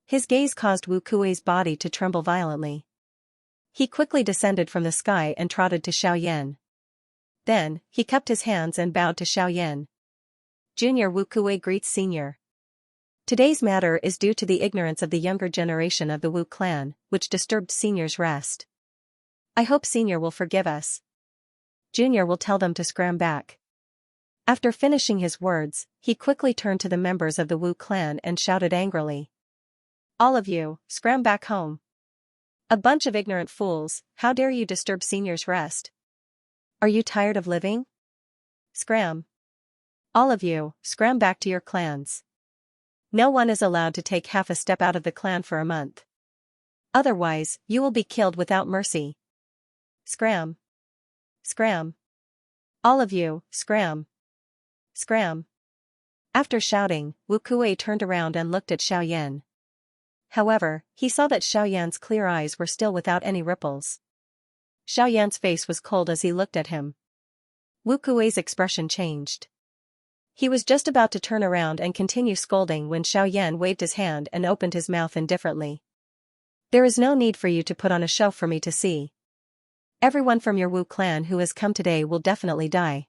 His gaze caused Wu Kuei's body to tremble violently. He quickly descended from the sky and trotted to Xiaoyan. Then, he cupped his hands and bowed to Xiaoyan. "Junior Wu Kuei greets senior. Today's matter is due to the ignorance of the younger generation of the Wu clan, which disturbed senior's rest. I hope senior will forgive us. Junior will tell them to scram back." After finishing his words, he quickly turned to the members of the Wu clan and shouted angrily, "All of you, scram back home. A bunch of ignorant fools, how dare you disturb senior's rest? Are you tired of living? Scram. All of you, scram back to your clans. No one is allowed to take half a step out of the clan for a month. Otherwise, you will be killed without mercy. Scram. Scram. All of you, scram. Scram. After shouting, Wu Kuei turned around and looked at Xiaoyan. However, he saw that Xiaoyan's clear eyes were still without any ripples. Xiaoyan's face was cold as he looked at him. Wu Kuei's expression changed. He was just about to turn around and continue scolding when Xiaoyan waved his hand and opened his mouth indifferently. There is no need for you to put on a show for me to see. Everyone from your Wu clan who has come today will definitely die.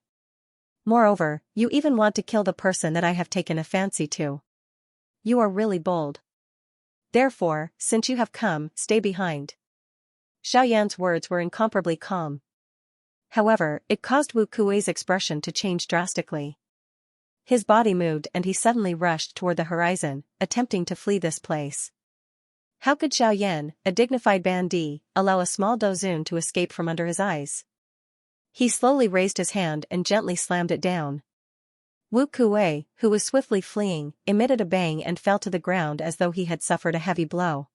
Moreover, you even want to kill the person that I have taken a fancy to. You are really bold. Therefore, since you have come, stay behind. Xiaoyan's words were incomparably calm. However, it caused Wu Kuei's expression to change drastically. His body moved and he suddenly rushed toward the horizon, attempting to flee this place. How could Xiaoyan, a dignified bandit, allow a small dozun to escape from under his eyes? He slowly raised his hand and gently slammed it down. Wu Kuei, who was swiftly fleeing, emitted a bang and fell to the ground as though he had suffered a heavy blow.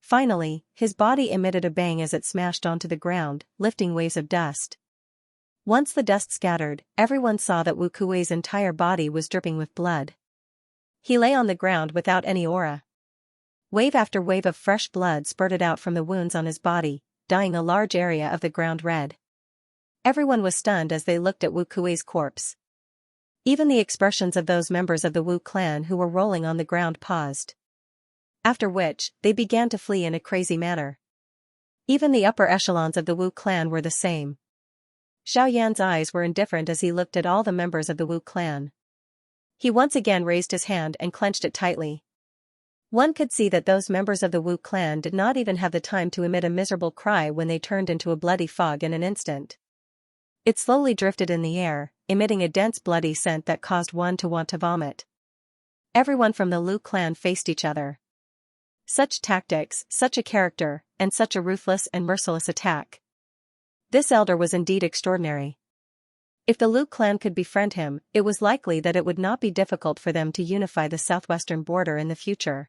Finally, his body emitted a bang as it smashed onto the ground, lifting waves of dust. Once the dust scattered, everyone saw that Wu Kuei's entire body was dripping with blood. He lay on the ground without any aura. Wave after wave of fresh blood spurted out from the wounds on his body, dyeing a large area of the ground red. Everyone was stunned as they looked at Wu Kuei's corpse. Even the expressions of those members of the Wu clan who were rolling on the ground paused. After which, they began to flee in a crazy manner. Even the upper echelons of the Wu clan were the same. Xiaoyan's eyes were indifferent as he looked at all the members of the Wu clan. He once again raised his hand and clenched it tightly. One could see that those members of the Wu clan did not even have the time to emit a miserable cry when they turned into a bloody fog in an instant. It slowly drifted in the air, emitting a dense bloody scent that caused one to want to vomit. Everyone from the Lu clan faced each other. Such tactics, such a character, and such a ruthless and merciless attack. This elder was indeed extraordinary. If the Lu clan could befriend him, it was likely that it would not be difficult for them to unify the southwestern border in the future.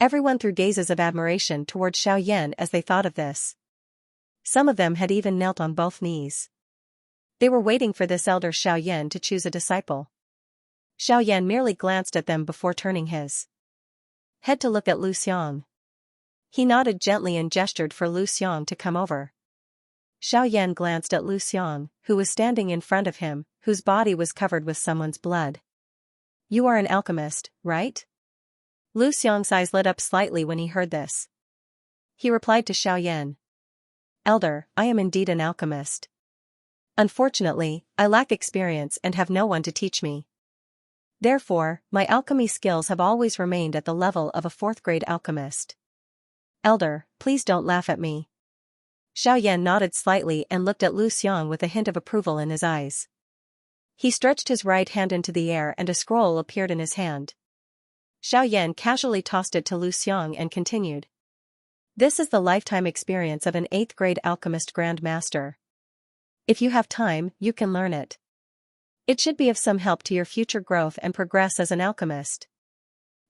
Everyone threw gazes of admiration toward Xiaoyan as they thought of this. Some of them had even knelt on both knees. They were waiting for this elder Xiaoyan to choose a disciple. Xiaoyan merely glanced at them before turning his head to look at Lu Xiang. He nodded gently and gestured for Lu Xiang to come over. Xiaoyan glanced at Lu Xiang, who was standing in front of him, whose body was covered with someone's blood. You are an alchemist, right? Lu Xiang's eyes lit up slightly when he heard this. He replied to Xiaoyan. Elder, I am indeed an alchemist. Unfortunately, I lack experience and have no one to teach me. Therefore, my alchemy skills have always remained at the level of a 4th-grade alchemist. Elder, please don't laugh at me. Xiaoyan nodded slightly and looked at Lu Xiang with a hint of approval in his eyes. He stretched his right hand into the air and a scroll appeared in his hand. Xiaoyan casually tossed it to Lu Xiang and continued. This is the lifetime experience of an 8th-grade alchemist Grand Master. If you have time, you can learn it. It should be of some help to your future growth and progress as an alchemist.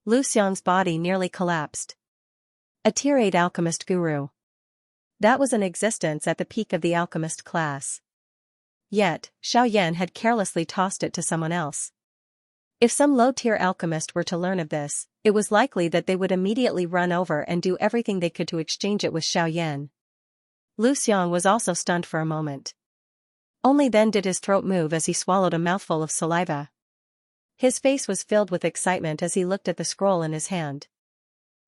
Lu Xiang's body nearly collapsed. A Tier 8 alchemist guru. That was in existence at the peak of the alchemist class. Yet, Xiaoyan had carelessly tossed it to someone else. If some low-tier alchemist were to learn of this, it was likely that they would immediately run over and do everything they could to exchange it with Xiaoyan. Lu Xiang was also stunned for a moment. Only then did his throat move as he swallowed a mouthful of saliva. His face was filled with excitement as he looked at the scroll in his hand.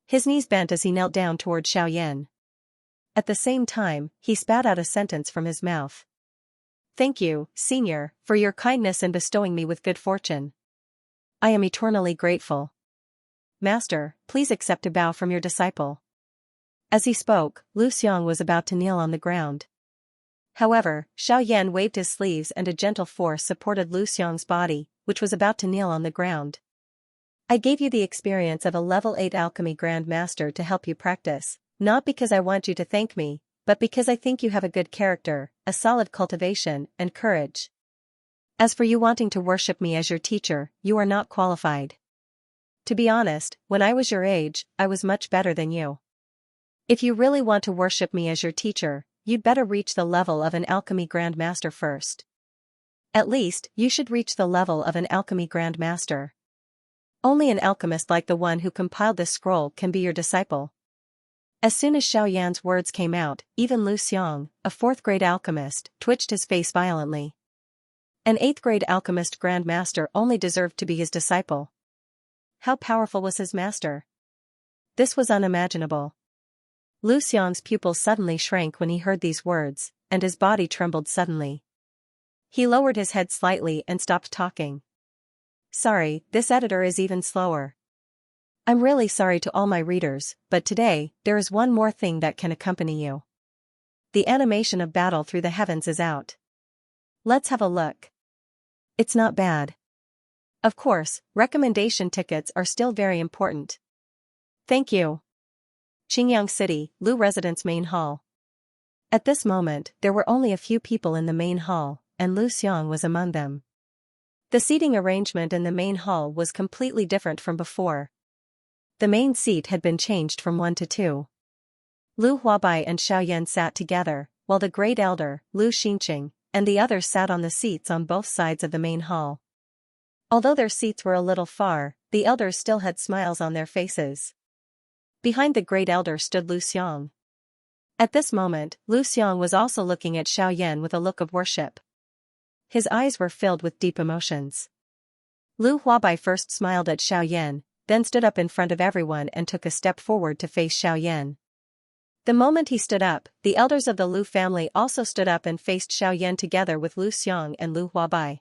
His knees bent as he knelt down toward Xiaoyan. At the same time, he spat out a sentence from his mouth. Thank you, Senior, for your kindness in bestowing me with good fortune. I am eternally grateful. Master, please accept a bow from your disciple. As he spoke, Lu Xiang was about to kneel on the ground. However, Xiaoyan waved his sleeves and a gentle force supported Lu Xiang's body, which was about to kneel on the ground. I gave you the experience of a level 8 alchemy Grand Master to help you practice, Not because I want you to thank me, but because I think you have a good character, a solid cultivation, and courage. As for you wanting to worship me as your teacher, you are not qualified. To be honest, when I was your age, I was much better than you. If you really want to worship me as your teacher, you'd better reach the level of an alchemy grandmaster first. At least, you should reach the level of an alchemy grandmaster. Only an alchemist like the one who compiled this scroll can be your disciple. As soon as Xiaoyan's words came out, even Lu Xiang, a 4th-grade alchemist, twitched his face violently. An 8th-grade alchemist grandmaster only deserved to be his disciple. How powerful was his master? This was unimaginable. Lu Xiang's pupils suddenly shrank when he heard these words, and his body trembled suddenly. He lowered his head slightly and stopped talking. Sorry, this editor is even slower. I'm really sorry to all my readers, but today, there is one more thing that can accompany you. The animation of Battle Through the Heavens is out. Let's have a look. It's not bad. Of course, recommendation tickets are still very important. Thank you. Qingyang City, Lu Residence Main Hall. At this moment, there were only a few people in the main hall, and Lu Xiang was among them. The seating arrangement in the main hall was completely different from before. The main seat had been changed from 1 to 2. Lu Huabai and Xiaoyan sat together, while the great elder, Lu Xinqing, and the others sat on the seats on both sides of the main hall. Although their seats were a little far, the elders still had smiles on their faces. Behind the great elder stood Lu Xiang. At this moment, Lu Xiang was also looking at Xiaoyan with a look of worship. His eyes were filled with deep emotions. Lu Huabai first smiled at Xiaoyan, then stood up in front of everyone and took a step forward to face Xiaoyan. The moment he stood up, the elders of the Lu family also stood up and faced Xiaoyan together with Lu Xiang and Lu Huabai.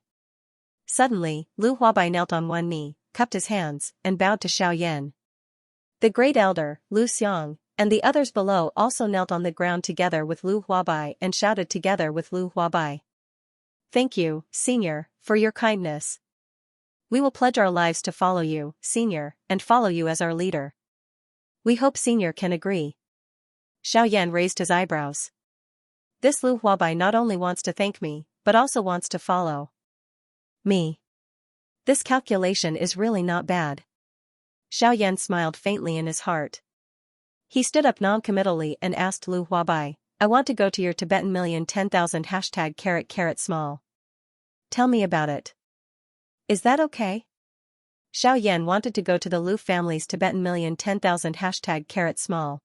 Suddenly, Lu Huabai knelt on one knee, cupped his hands, and bowed to Xiaoyan. The great elder, Lu Xiang, and the others below also knelt on the ground together with Lu Huabai and shouted together with Lu Huabai. Thank you, Senior, for your kindness. We will pledge our lives to follow you, Senior, and follow you as our leader. We hope Senior can agree. Xiaoyan raised his eyebrows. This Lu Huabai not only wants to thank me, but also wants to follow me. This calculation is really not bad. Xiaoyan smiled faintly in his heart. He stood up non-committally and asked Lu Huabai, I want to go to your Tibetan million 10,000 #. Small. Tell me about it. Is that okay? Xiaoyan wanted to go to the Lu family's Tibetan million 10,000 #. Small.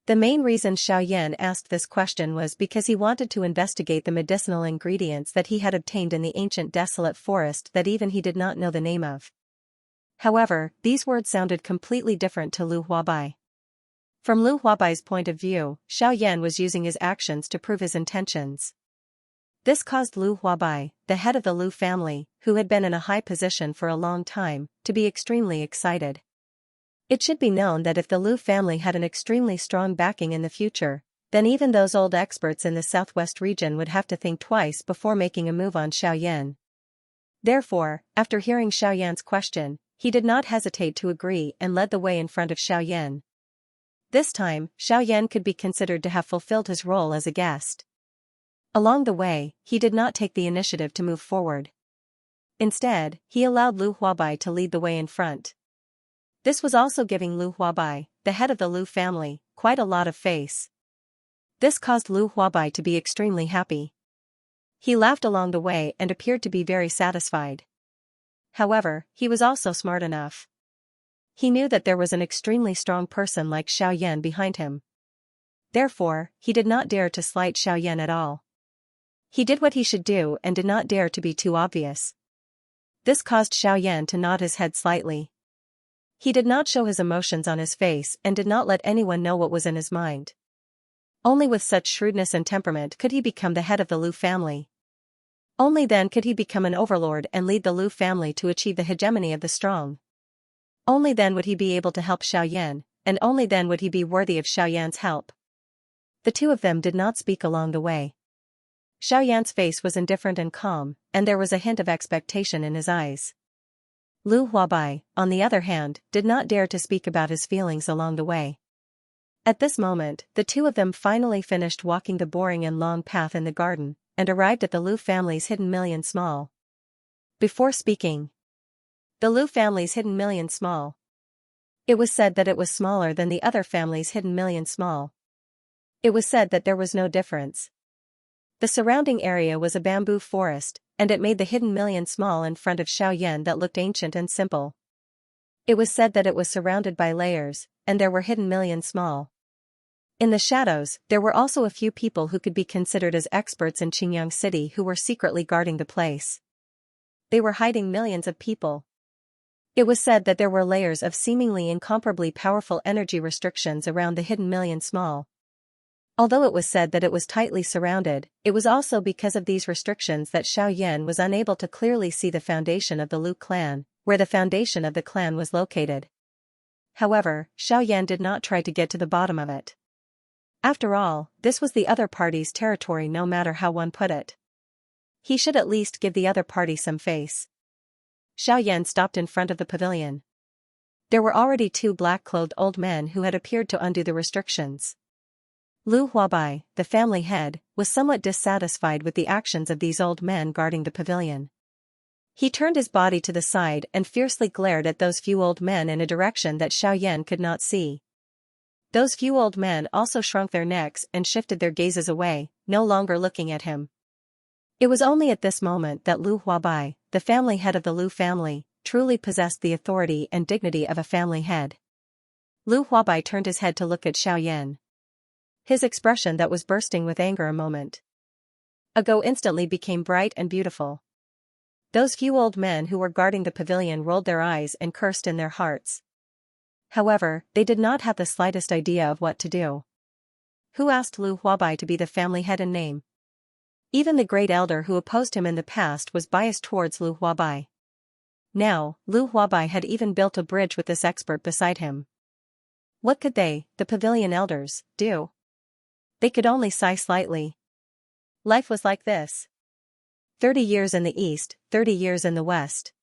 The main reason Xiaoyan asked this question was because he wanted to investigate the medicinal ingredients that he had obtained in the ancient desolate forest that even he did not know the name of. However, these words sounded completely different to Lu Huabai. From Lu Huabai's point of view, Xiaoyan was using his actions to prove his intentions. This caused Lu Huabai, the head of the Lu family, who had been in a high position for a long time, to be extremely excited. It should be known that if the Lu family had an extremely strong backing in the future, then even those old experts in the southwest region would have to think twice before making a move on Xiaoyan. Therefore, after hearing Xiaoyan's question, he did not hesitate to agree and led the way in front of Xiaoyan. This time, Xiaoyan could be considered to have fulfilled his role as a guest. Along the way, he did not take the initiative to move forward. Instead, he allowed Lu Huabai to lead the way in front. This was also giving Lu Huabai, the head of the Lu family, quite a lot of face. This caused Lu Huabai to be extremely happy. He laughed along the way and appeared to be very satisfied. However, he was also smart enough. He knew that there was an extremely strong person like Xiaoyan behind him. Therefore, he did not dare to slight Xiaoyan at all. He did what he should do and did not dare to be too obvious. This caused Xiaoyan to nod his head slightly. He did not show his emotions on his face and did not let anyone know what was in his mind. Only with such shrewdness and temperament could he become the head of the Lu family. Only then could he become an overlord and lead the Lu family to achieve the hegemony of the strong. Only then would he be able to help Xiaoyan, and only then would he be worthy of Xiaoyan's help. The two of them did not speak along the way. Xiaoyan's face was indifferent and calm, and there was a hint of expectation in his eyes. Lu Huabai, on the other hand, did not dare to speak about his feelings along the way. At this moment, the two of them finally finished walking the boring and long path in the garden, and arrived at the Liu family's hidden million small. Before speaking, the Liu family's hidden million small. It was said that it was smaller than the other family's hidden million small. It was said that there was no difference. The surrounding area was a bamboo forest, and it made the hidden million small in front of Xiaoyan that looked ancient and simple. It was said that it was surrounded by layers, and there were hidden million small. In the shadows, there were also a few people who could be considered as experts in Qingyang City who were secretly guarding the place. They were hiding millions of people. It was said that there were layers of seemingly incomparably powerful energy restrictions around the hidden million small. Although it was said that it was tightly surrounded, it was also because of these restrictions that Xiaoyan was unable to clearly see the foundation of the Liu clan, where the foundation of the clan was located. However, Xiaoyan did not try to get to the bottom of it. After all, this was the other party's territory no matter how one put it. He should at least give the other party some face. Xiaoyan stopped in front of the pavilion. There were already two black-clothed old men who had appeared to undo the restrictions. Liu Huabai, the family head, was somewhat dissatisfied with the actions of these old men guarding the pavilion. He turned his body to the side and fiercely glared at those few old men in a direction that Xiaoyan could not see. Those few old men also shrunk their necks and shifted their gazes away, no longer looking at him. It was only at this moment that Liu Huabai, the family head of the Liu family, truly possessed the authority and dignity of a family head. Liu Huabai turned his head to look at Xiaoyan. His expression that was bursting with anger a moment ago instantly became bright and beautiful. Those few old men who were guarding the pavilion rolled their eyes and cursed in their hearts. However, they did not have the slightest idea of what to do. Who asked Liu Huabai to be the family head in name? Even the great elder who opposed him in the past was biased towards Liu Huabai. Now, Liu Huabai had even built a bridge with this expert beside him. What could they, the pavilion elders, do? They could only sigh slightly. Life was like this. 30 years in the east, 30 years in the west.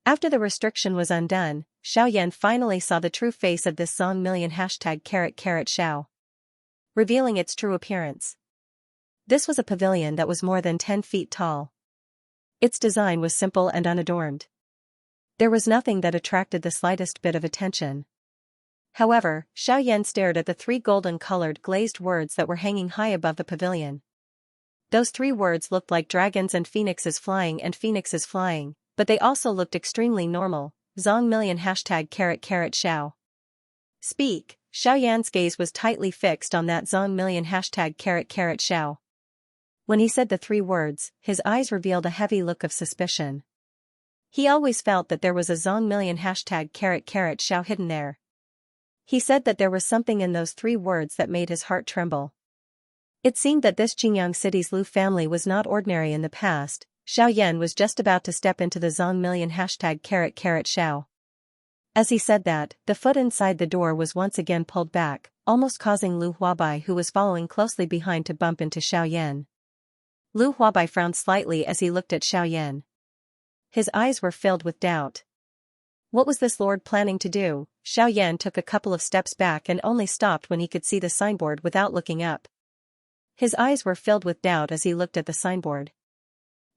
After the restriction was undone, Xiaoyan finally saw the true face of this Zong million #Xiao, revealing its true appearance. This was a pavilion that was more than 10 feet tall. Its design was simple and unadorned. There was nothing that attracted the slightest bit of attention. However, Xiaoyan stared at the three golden-colored glazed words that were hanging high above the pavilion. Those three words looked like dragons and phoenixes flying, but they also looked extremely normal. Zong million #Xiao. Speak. Xiaoyan's gaze was tightly fixed on that Zong million #Xiao. When he said the three words, his eyes revealed a heavy look of suspicion. He always felt that there was a Zong million #Xiao hidden there. He said that there was something in those three words that made his heart tremble. It seemed that this Qingyang City's Liu family was not ordinary in the past. Xiaoyan was just about to step into the Zong million #Xiao. As he said that, the foot inside the door was once again pulled back, almost causing Liu Huabai, who was following closely behind, to bump into Xiaoyan. Liu Huabai frowned slightly as he looked at Xiaoyan. His eyes were filled with doubt. What was this lord planning to do? Xiaoyan took a couple of steps back and only stopped when he could see the signboard without looking up. His eyes were filled with doubt as he looked at the signboard.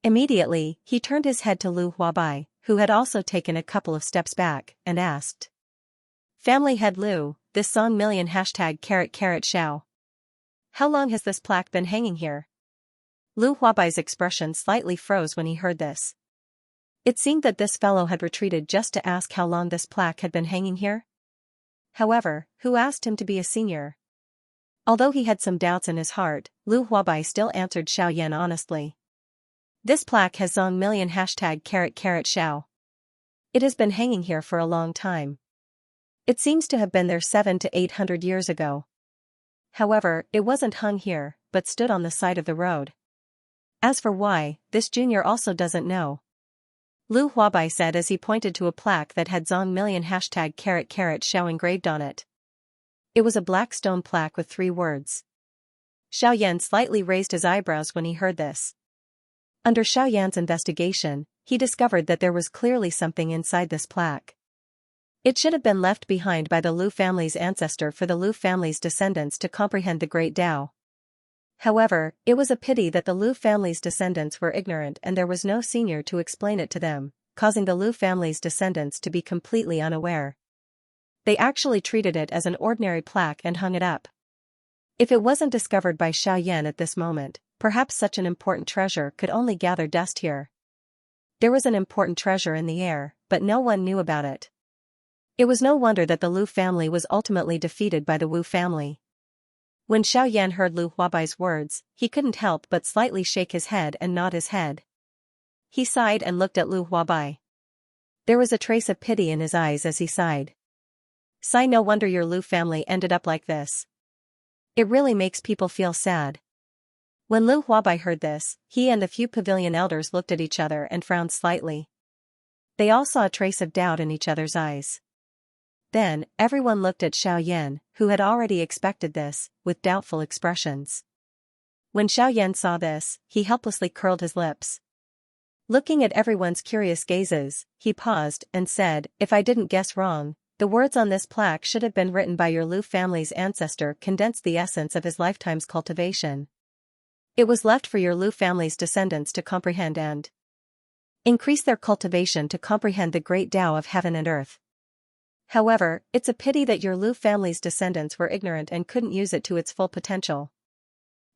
Immediately, he turned his head to Liu Huabai, who had also taken a couple of steps back, and asked. Family head Liu, this Zong million #Xiao. How long has this plaque been hanging here? Liu Huabai's expression slightly froze when he heard this. It seemed that this fellow had retreated just to ask how long this plaque had been hanging here. However, who asked him to be a senior? Although he had some doubts in his heart, Liu Huabai still answered Xiaoyan honestly. This plaque has Zong million #Xiao. It has been hanging here for a long time. It seems to have been there 700 to 800 years ago. However, it wasn't hung here, but stood on the side of the road. As for why, this junior also doesn't know. Liu Huabai said as he pointed to a plaque that had Zong million #Xiao engraved on it. It was a black stone plaque with three words. Xiaoyan slightly raised his eyebrows when he heard this. Under Xiaoyan's investigation, he discovered that there was clearly something inside this plaque. It should have been left behind by the Lu family's ancestor for the Lu family's descendants to comprehend the Great Tao. However, it was a pity that the Lu family's descendants were ignorant and there was no senior to explain it to them, causing the Lu family's descendants to be completely unaware. They actually treated it as an ordinary plaque and hung it up. If it wasn't discovered by Xiaoyan at this moment, perhaps such an important treasure could only gather dust here. There was an important treasure in the air, but no one knew about it. It was no wonder that the Lu family was ultimately defeated by the Wu family. When Xiaoyan heard Lu Huabai's words, he couldn't help but slightly shake his head and nod his head. He sighed and looked at Lu Huabai. There was a trace of pity in his eyes as he sighed. Sigh, no wonder your Lu family ended up like this. It really makes people feel sad. When Lu Huabai heard this, he and the few pavilion elders looked at each other and frowned slightly. They all saw a trace of doubt in each other's eyes. Then, everyone looked at Xiaoyan, who had already expected this, with doubtful expressions. When Xiaoyan saw this, he helplessly curled his lips. Looking at everyone's curious gazes, he paused and said, "If I didn't guess wrong, the words on this plaque should have been written by your Lu family's ancestor, condensed the essence of his lifetime's cultivation. It was left for your Lu family's descendants to comprehend and increase their cultivation to comprehend the great Tao of heaven and earth. However, it's a pity that your Lu family's descendants were ignorant and couldn't use it to its full potential.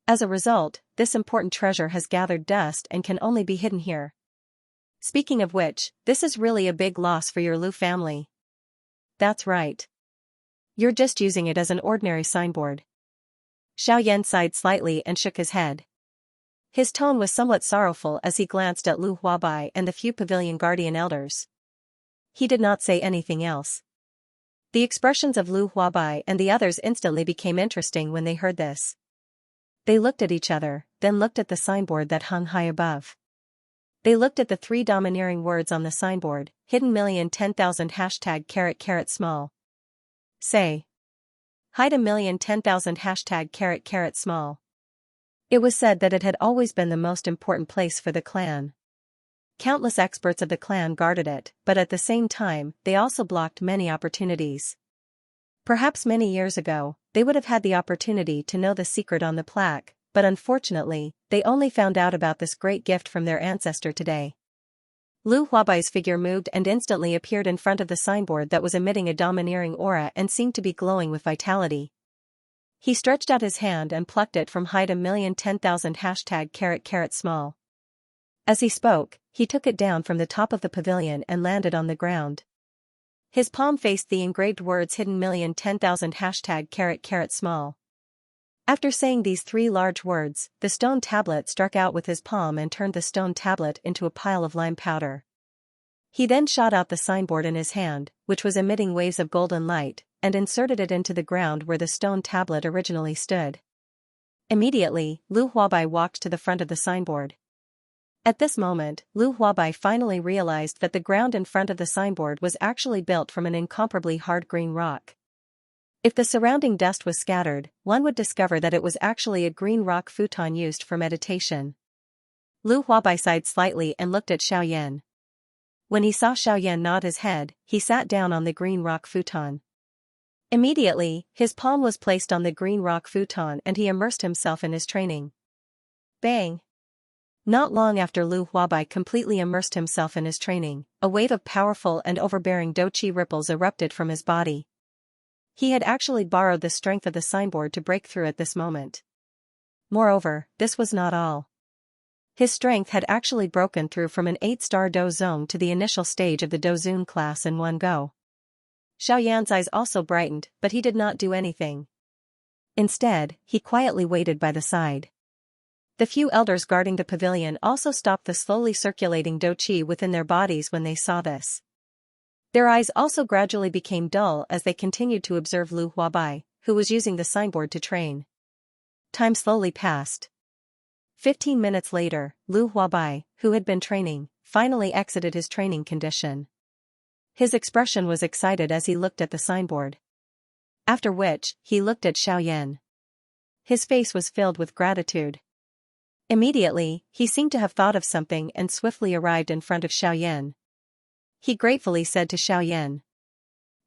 As a result, this important treasure has gathered dust and can only be hidden here. Speaking of which, this is really a big loss for your Lu family." "That's right. You're just using it as an ordinary signboard." Xiaoyan sighed slightly and shook his head. His tone was somewhat sorrowful as he glanced at Lu Huabai and the few pavilion guardian elders. He did not say anything else. The expressions of Lu Huabai and the others instantly became interesting when they heard this. They looked at each other, then looked at the signboard that hung high above. They looked at the three domineering words on the signboard, hidden #10,000 #small. Say. Hide #10,000 #small. It was said that it had always been the most important place for the clan. Countless experts of the clan guarded it, but at the same time, they also blocked many opportunities. Perhaps many years ago, they would have had the opportunity to know the secret on the plaque, but unfortunately, they only found out about this great gift from their ancestor today. Lu Huabai's figure moved and instantly appeared in front of the signboard that was emitting a domineering aura and seemed to be glowing with vitality. He stretched out his hand and plucked it from hide #10,000 #small. As he spoke, he took it down from the top of the pavilion and landed on the ground. His palm faced the engraved words hidden #10,000 #small. After saying these three large words, the stone tablet struck out with his palm and turned the stone tablet into a pile of lime powder. He then shot out the signboard in his hand, which was emitting waves of golden light, and inserted it into the ground where the stone tablet originally stood. Immediately, Lu Huabai walked to the front of the signboard. At this moment, Lu Huabai finally realized that the ground in front of the signboard was actually built from an incomparably hard green rock. If the surrounding dust was scattered, one would discover that it was actually a green rock futon used for meditation. Lu Huabai sighed slightly and looked at Xiaoyan. When he saw Xiaoyan nod his head, he sat down on the green rock futon. Immediately, his palm was placed on the green rock futon and he immersed himself in his training. Bang! Not long after Lu Huabai completely immersed himself in his training, a wave of powerful and overbearing douqi ripples erupted from his body. He had actually borrowed the strength of the signboard to break through at this moment. Moreover, this was not all. His strength had actually broken through from an 8-star Dozong to the initial stage of the Dozun class in one go. Xiaoyan's eyes also brightened, but he did not do anything. Instead, he quietly waited by the side. The few elders guarding the pavilion also stopped the slowly circulating douqi within their bodies when they saw this. Their eyes also gradually became dull as they continued to observe Lu Huabai, who was using the signboard to train. Time slowly passed. 15 minutes later, Lu Huabai, who had been training, finally exited his training condition. His expression was excited as he looked at the signboard. After which, he looked at Xiaoyan. His face was filled with gratitude. Immediately, he seemed to have thought of something and swiftly arrived in front of Xiaoyan. He gratefully said to Xiaoyan,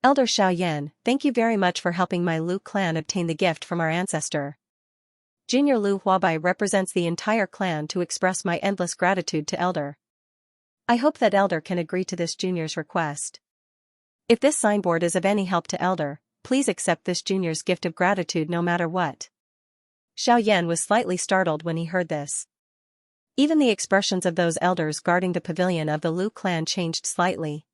Elder Xiaoyan, thank you very much for helping my Lu clan obtain the gift from our ancestor. Junior Lu Huabai represents the entire clan to express my endless gratitude to Elder. I hope that Elder can agree to this junior's request. If this signboard is of any help to Elder, please accept this junior's gift of gratitude no matter what. Xiaoyan was slightly startled when he heard this. Even the expressions of those elders guarding the pavilion of the Lu clan changed slightly.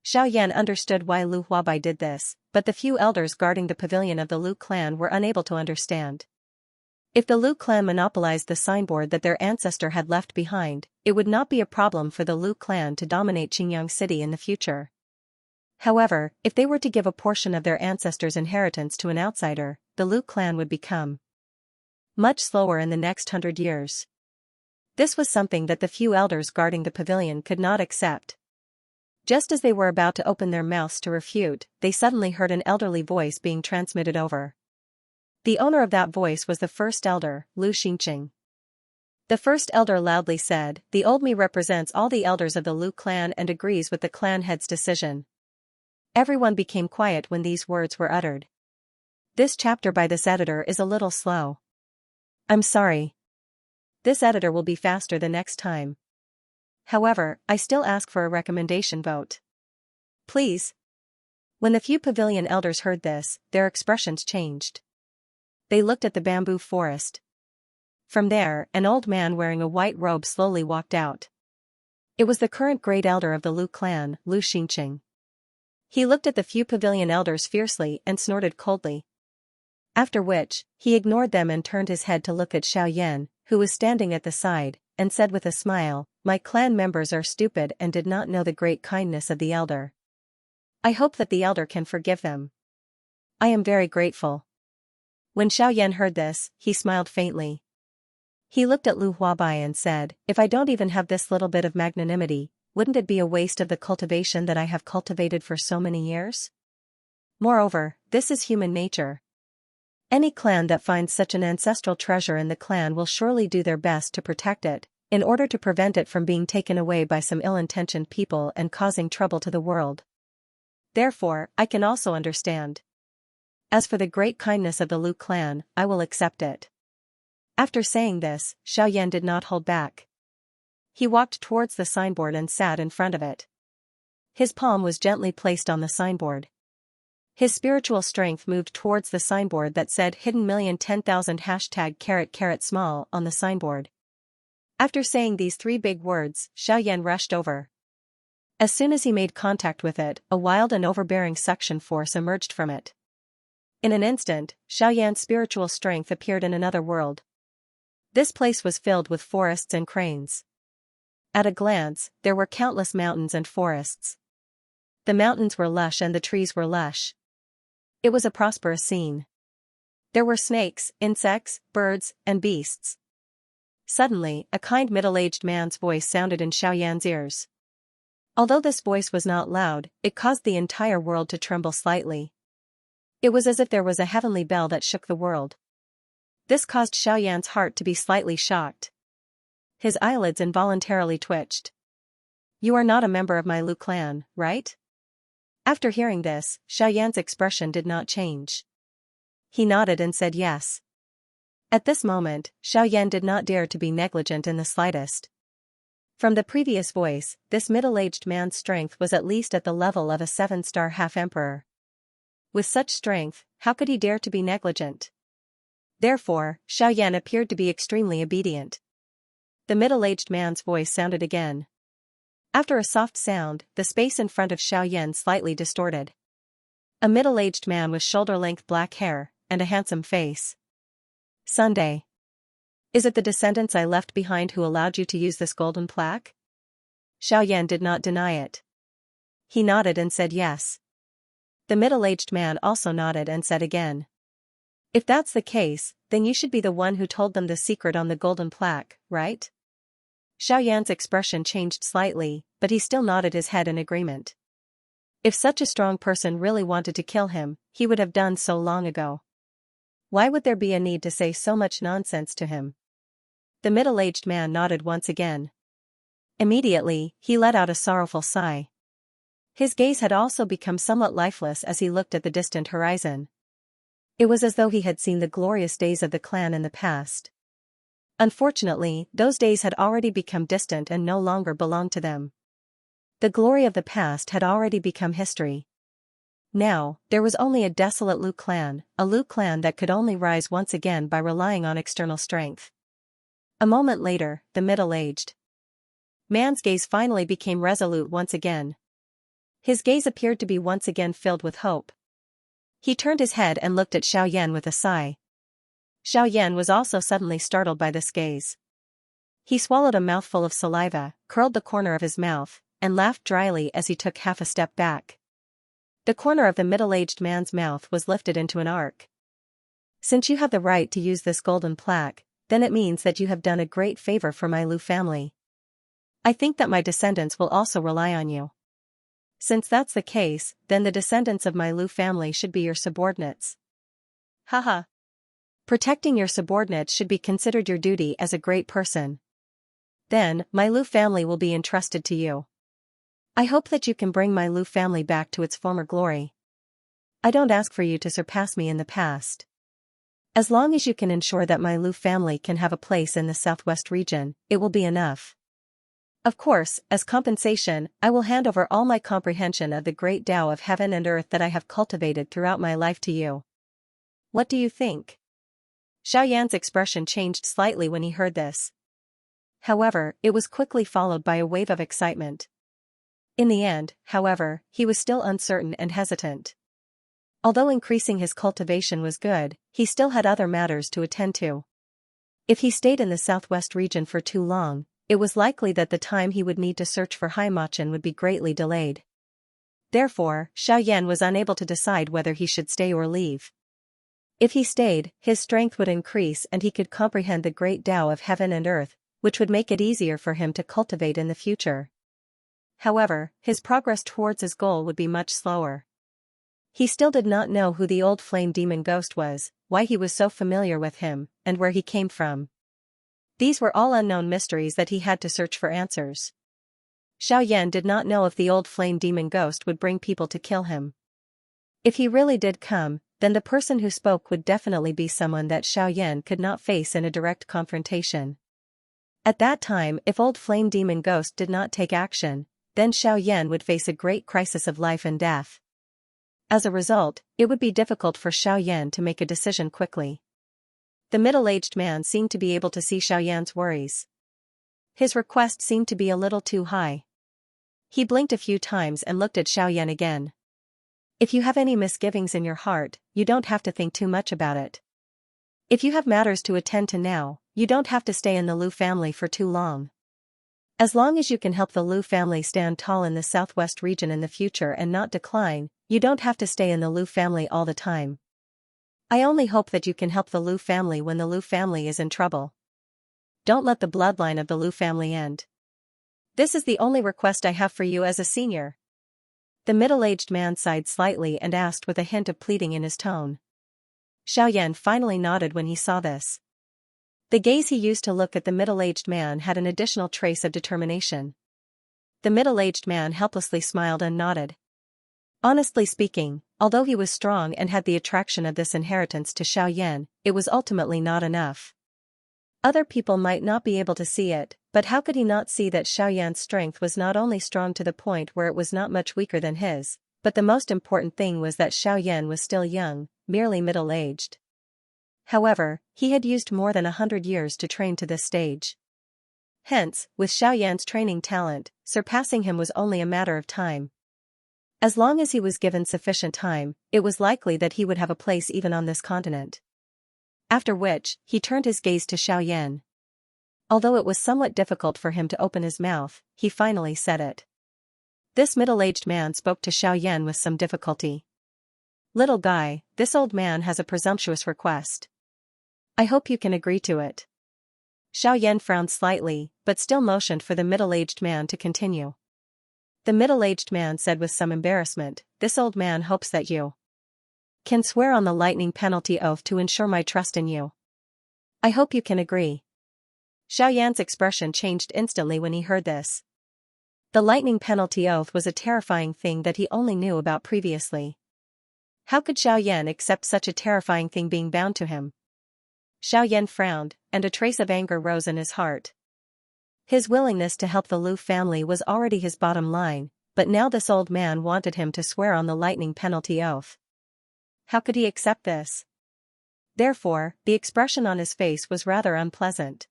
Xiaoyan understood why Lu Huabai did this, but the few elders guarding the pavilion of the Lu clan were unable to understand. If the Lu clan monopolized the signboard that their ancestor had left behind, it would not be a problem for the Lu clan to dominate Qingyang City in the future. However, if they were to give a portion of their ancestors' inheritance to an outsider, the Lu clan would become much slower in the next 100 years. This was something that the few elders guarding the pavilion could not accept. Just as they were about to open their mouths to refute, they suddenly heard an elderly voice being transmitted over. The owner of that voice was the first elder, Lu Xingqing. The first elder loudly said, "The old me represents all the elders of the Lu clan and agrees with the clan head's decision." Everyone became quiet when these words were uttered. This chapter by this editor is a little slow. I'm sorry. This editor will be faster the next time. However, I still ask for a recommendation vote. Please. When the few pavilion elders heard this, their expressions changed. They looked at the bamboo forest. From there, an old man wearing a white robe slowly walked out. It was the current great elder of the Lu clan, Lu Xingqing. He looked at the few pavilion elders fiercely and snorted coldly. After which, he ignored them and turned his head to look at Xiaoyan, who was standing at the side, and said with a smile, "My clan members are stupid and did not know the great kindness of the elder. I hope that the elder can forgive them. I am very grateful." When Xiaoyan heard this, he smiled faintly. He looked at Lu Huabai and said, "If I don't even have this little bit of magnanimity, wouldn't it be a waste of the cultivation that I have cultivated for so many years? Moreover, this is human nature. Any clan that finds such an ancestral treasure in the clan will surely do their best to protect it, in order to prevent it from being taken away by some ill-intentioned people and causing trouble to the world. Therefore, I can also understand. As for the great kindness of the Lu clan, I will accept it." After saying this, Xiaoyan did not hold back. He walked towards the signboard and sat in front of it. His palm was gently placed on the signboard. His spiritual strength moved towards the signboard that said hidden1,010,000 #small on the signboard. After saying these three big words, Xiaoyan rushed over. As soon as he made contact with it, a wild and overbearing suction force emerged from it. In an instant, Xiaoyan's spiritual strength appeared in another world. This place was filled with forests and cranes. At a glance, there were countless mountains and forests. The mountains were lush and the trees were lush. It was a prosperous scene. There were snakes, insects, birds, and beasts. Suddenly, a kind middle-aged man's voice sounded in Xiaoyan's ears. Although this voice was not loud, it caused the entire world to tremble slightly. It was as if there was a heavenly bell that shook the world. This caused Xiaoyan's heart to be slightly shocked. His eyelids involuntarily twitched. "You are not a member of my Lu clan, right?" After hearing this, Xiaoyan's expression did not change. He nodded and said yes. At this moment, Xiaoyan did not dare to be negligent in the slightest. From the previous voice, this middle-aged man's strength was at least at the level of a 7-star half-emperor. With such strength, how could he dare to be negligent? Therefore, Xiaoyan appeared to be extremely obedient. The middle-aged man's voice sounded again. After a soft sound, the space in front of Xiaoyan slightly distorted. A middle-aged man with shoulder-length black hair, and a handsome face. "Sunday. Is it the descendants I left behind who allowed you to use this golden plaque?" Xiaoyan did not deny it. He nodded and said yes. The middle-aged man also nodded and said again. "If that's the case, then you should be the one who told them the secret on the golden plaque, right?" Xiaoyan's expression changed slightly, but he still nodded his head in agreement. If such a strong person really wanted to kill him, he would have done so long ago. Why would there be a need to say so much nonsense to him? The middle-aged man nodded once again. Immediately, he let out a sorrowful sigh. His gaze had also become somewhat lifeless as he looked at the distant horizon. It was as though he had seen the glorious days of the clan in the past. Unfortunately, those days had already become distant and no longer belonged to them. The glory of the past had already become history. Now, there was only a desolate Lu clan, a Lu clan that could only rise once again by relying on external strength. A moment later, the middle-aged man's gaze finally became resolute once again. His gaze appeared to be once again filled with hope. He turned his head and looked at Xiaoyan with a sigh. Xiaoyan was also suddenly startled by this gaze. He swallowed a mouthful of saliva, curled the corner of his mouth, and laughed dryly as he took half a step back. The corner of the middle-aged man's mouth was lifted into an arc. Since you have the right to use this golden plaque, then it means that you have done a great favor for my Lu family. I think that my descendants will also rely on you. Since that's the case, then the descendants of my Lu family should be your subordinates. Haha. Protecting your subordinates should be considered your duty as a great person. Then, my Lu family will be entrusted to you. I hope that you can bring my Lu family back to its former glory. I don't ask for you to surpass me in the past. As long as you can ensure that my Lu family can have a place in the southwest region, it will be enough. Of course, as compensation, I will hand over all my comprehension of the great Tao of heaven and earth that I have cultivated throughout my life to you. What do you think? Xiaoyan's expression changed slightly when he heard this. However, it was quickly followed by a wave of excitement. In the end, however, he was still uncertain and hesitant. Although increasing his cultivation was good, he still had other matters to attend to. If he stayed in the southwest region for too long, it was likely that the time he would need to search for Haimachan would be greatly delayed. Therefore, Xiaoyan was unable to decide whether he should stay or leave. If he stayed, his strength would increase and he could comprehend the great Tao of heaven and earth, which would make it easier for him to cultivate in the future. However, his progress towards his goal would be much slower. He still did not know who the old flame demon ghost was, why he was so familiar with him, and where he came from. These were all unknown mysteries that he had to search for answers. Xiaoyan did not know if the old flame demon ghost would bring people to kill him. If he really did come, then the person who spoke would definitely be someone that Xiaoyan could not face in a direct confrontation. At that time, if old flame demon ghost did not take action, then Xiaoyan would face a great crisis of life and death. As a result, it would be difficult for Xiaoyan to make a decision quickly. The middle-aged man seemed to be able to see Xiaoyan's worries. His request seemed to be a little too high. He blinked a few times and looked at Xiaoyan again. If you have any misgivings in your heart, you don't have to think too much about it. If you have matters to attend to now, you don't have to stay in the Lu family for too long. As long as you can help the Lu family stand tall in the southwest region in the future and not decline, you don't have to stay in the Lu family all the time. I only hope that you can help the Lu family when the Lu family is in trouble. Don't let the bloodline of the Lu family end. This is the only request I have for you as a senior. The middle-aged man sighed slightly and asked with a hint of pleading in his tone. Xiaoyan finally nodded when he saw this. The gaze he used to look at the middle-aged man had an additional trace of determination. The middle-aged man helplessly smiled and nodded. Honestly speaking, although he was strong and had the attraction of this inheritance to Xiaoyan, it was ultimately not enough. Other people might not be able to see it, but how could he not see that Xiaoyan's strength was not only strong to the point where it was not much weaker than his, but the most important thing was that Xiaoyan was still young, merely middle-aged. However, he had used more than 100 years to train to this stage. Hence, with Xiaoyan's training talent, surpassing him was only a matter of time. As long as he was given sufficient time, it was likely that he would have a place even on this continent. After which, he turned his gaze to Xiaoyan. Although it was somewhat difficult for him to open his mouth, he finally said it. This middle-aged man spoke to Xiaoyan with some difficulty. Little guy, this old man has a presumptuous request. I hope you can agree to it. Xiaoyan frowned slightly, but still motioned for the middle-aged man to continue. The middle-aged man said with some embarrassment, this old man hopes that you can swear on the lightning penalty oath to ensure my trust in you. I hope you can agree. Xiaoyan's expression changed instantly when he heard this. The lightning penalty oath was a terrifying thing that he only knew about previously. How could Xiaoyan accept such a terrifying thing being bound to him? Xiaoyan frowned, and a trace of anger rose in his heart. His willingness to help the Lu family was already his bottom line, but now this old man wanted him to swear on the lightning penalty oath. How could he accept this? Therefore, the expression on his face was rather unpleasant.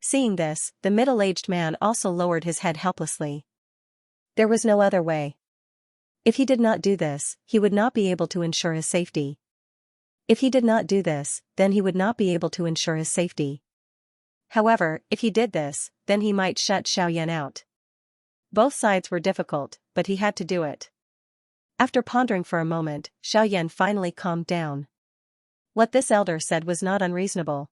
Seeing this, the middle-aged man also lowered his head helplessly. There was no other way. If he did not do this, he would not be able to ensure his safety. If he did not do this, then he would not be able to ensure his safety. However, if he did this, then he might shut Xiaoyan out. Both sides were difficult, but he had to do it. After pondering for a moment, Xiaoyan finally calmed down. What this elder said was not unreasonable.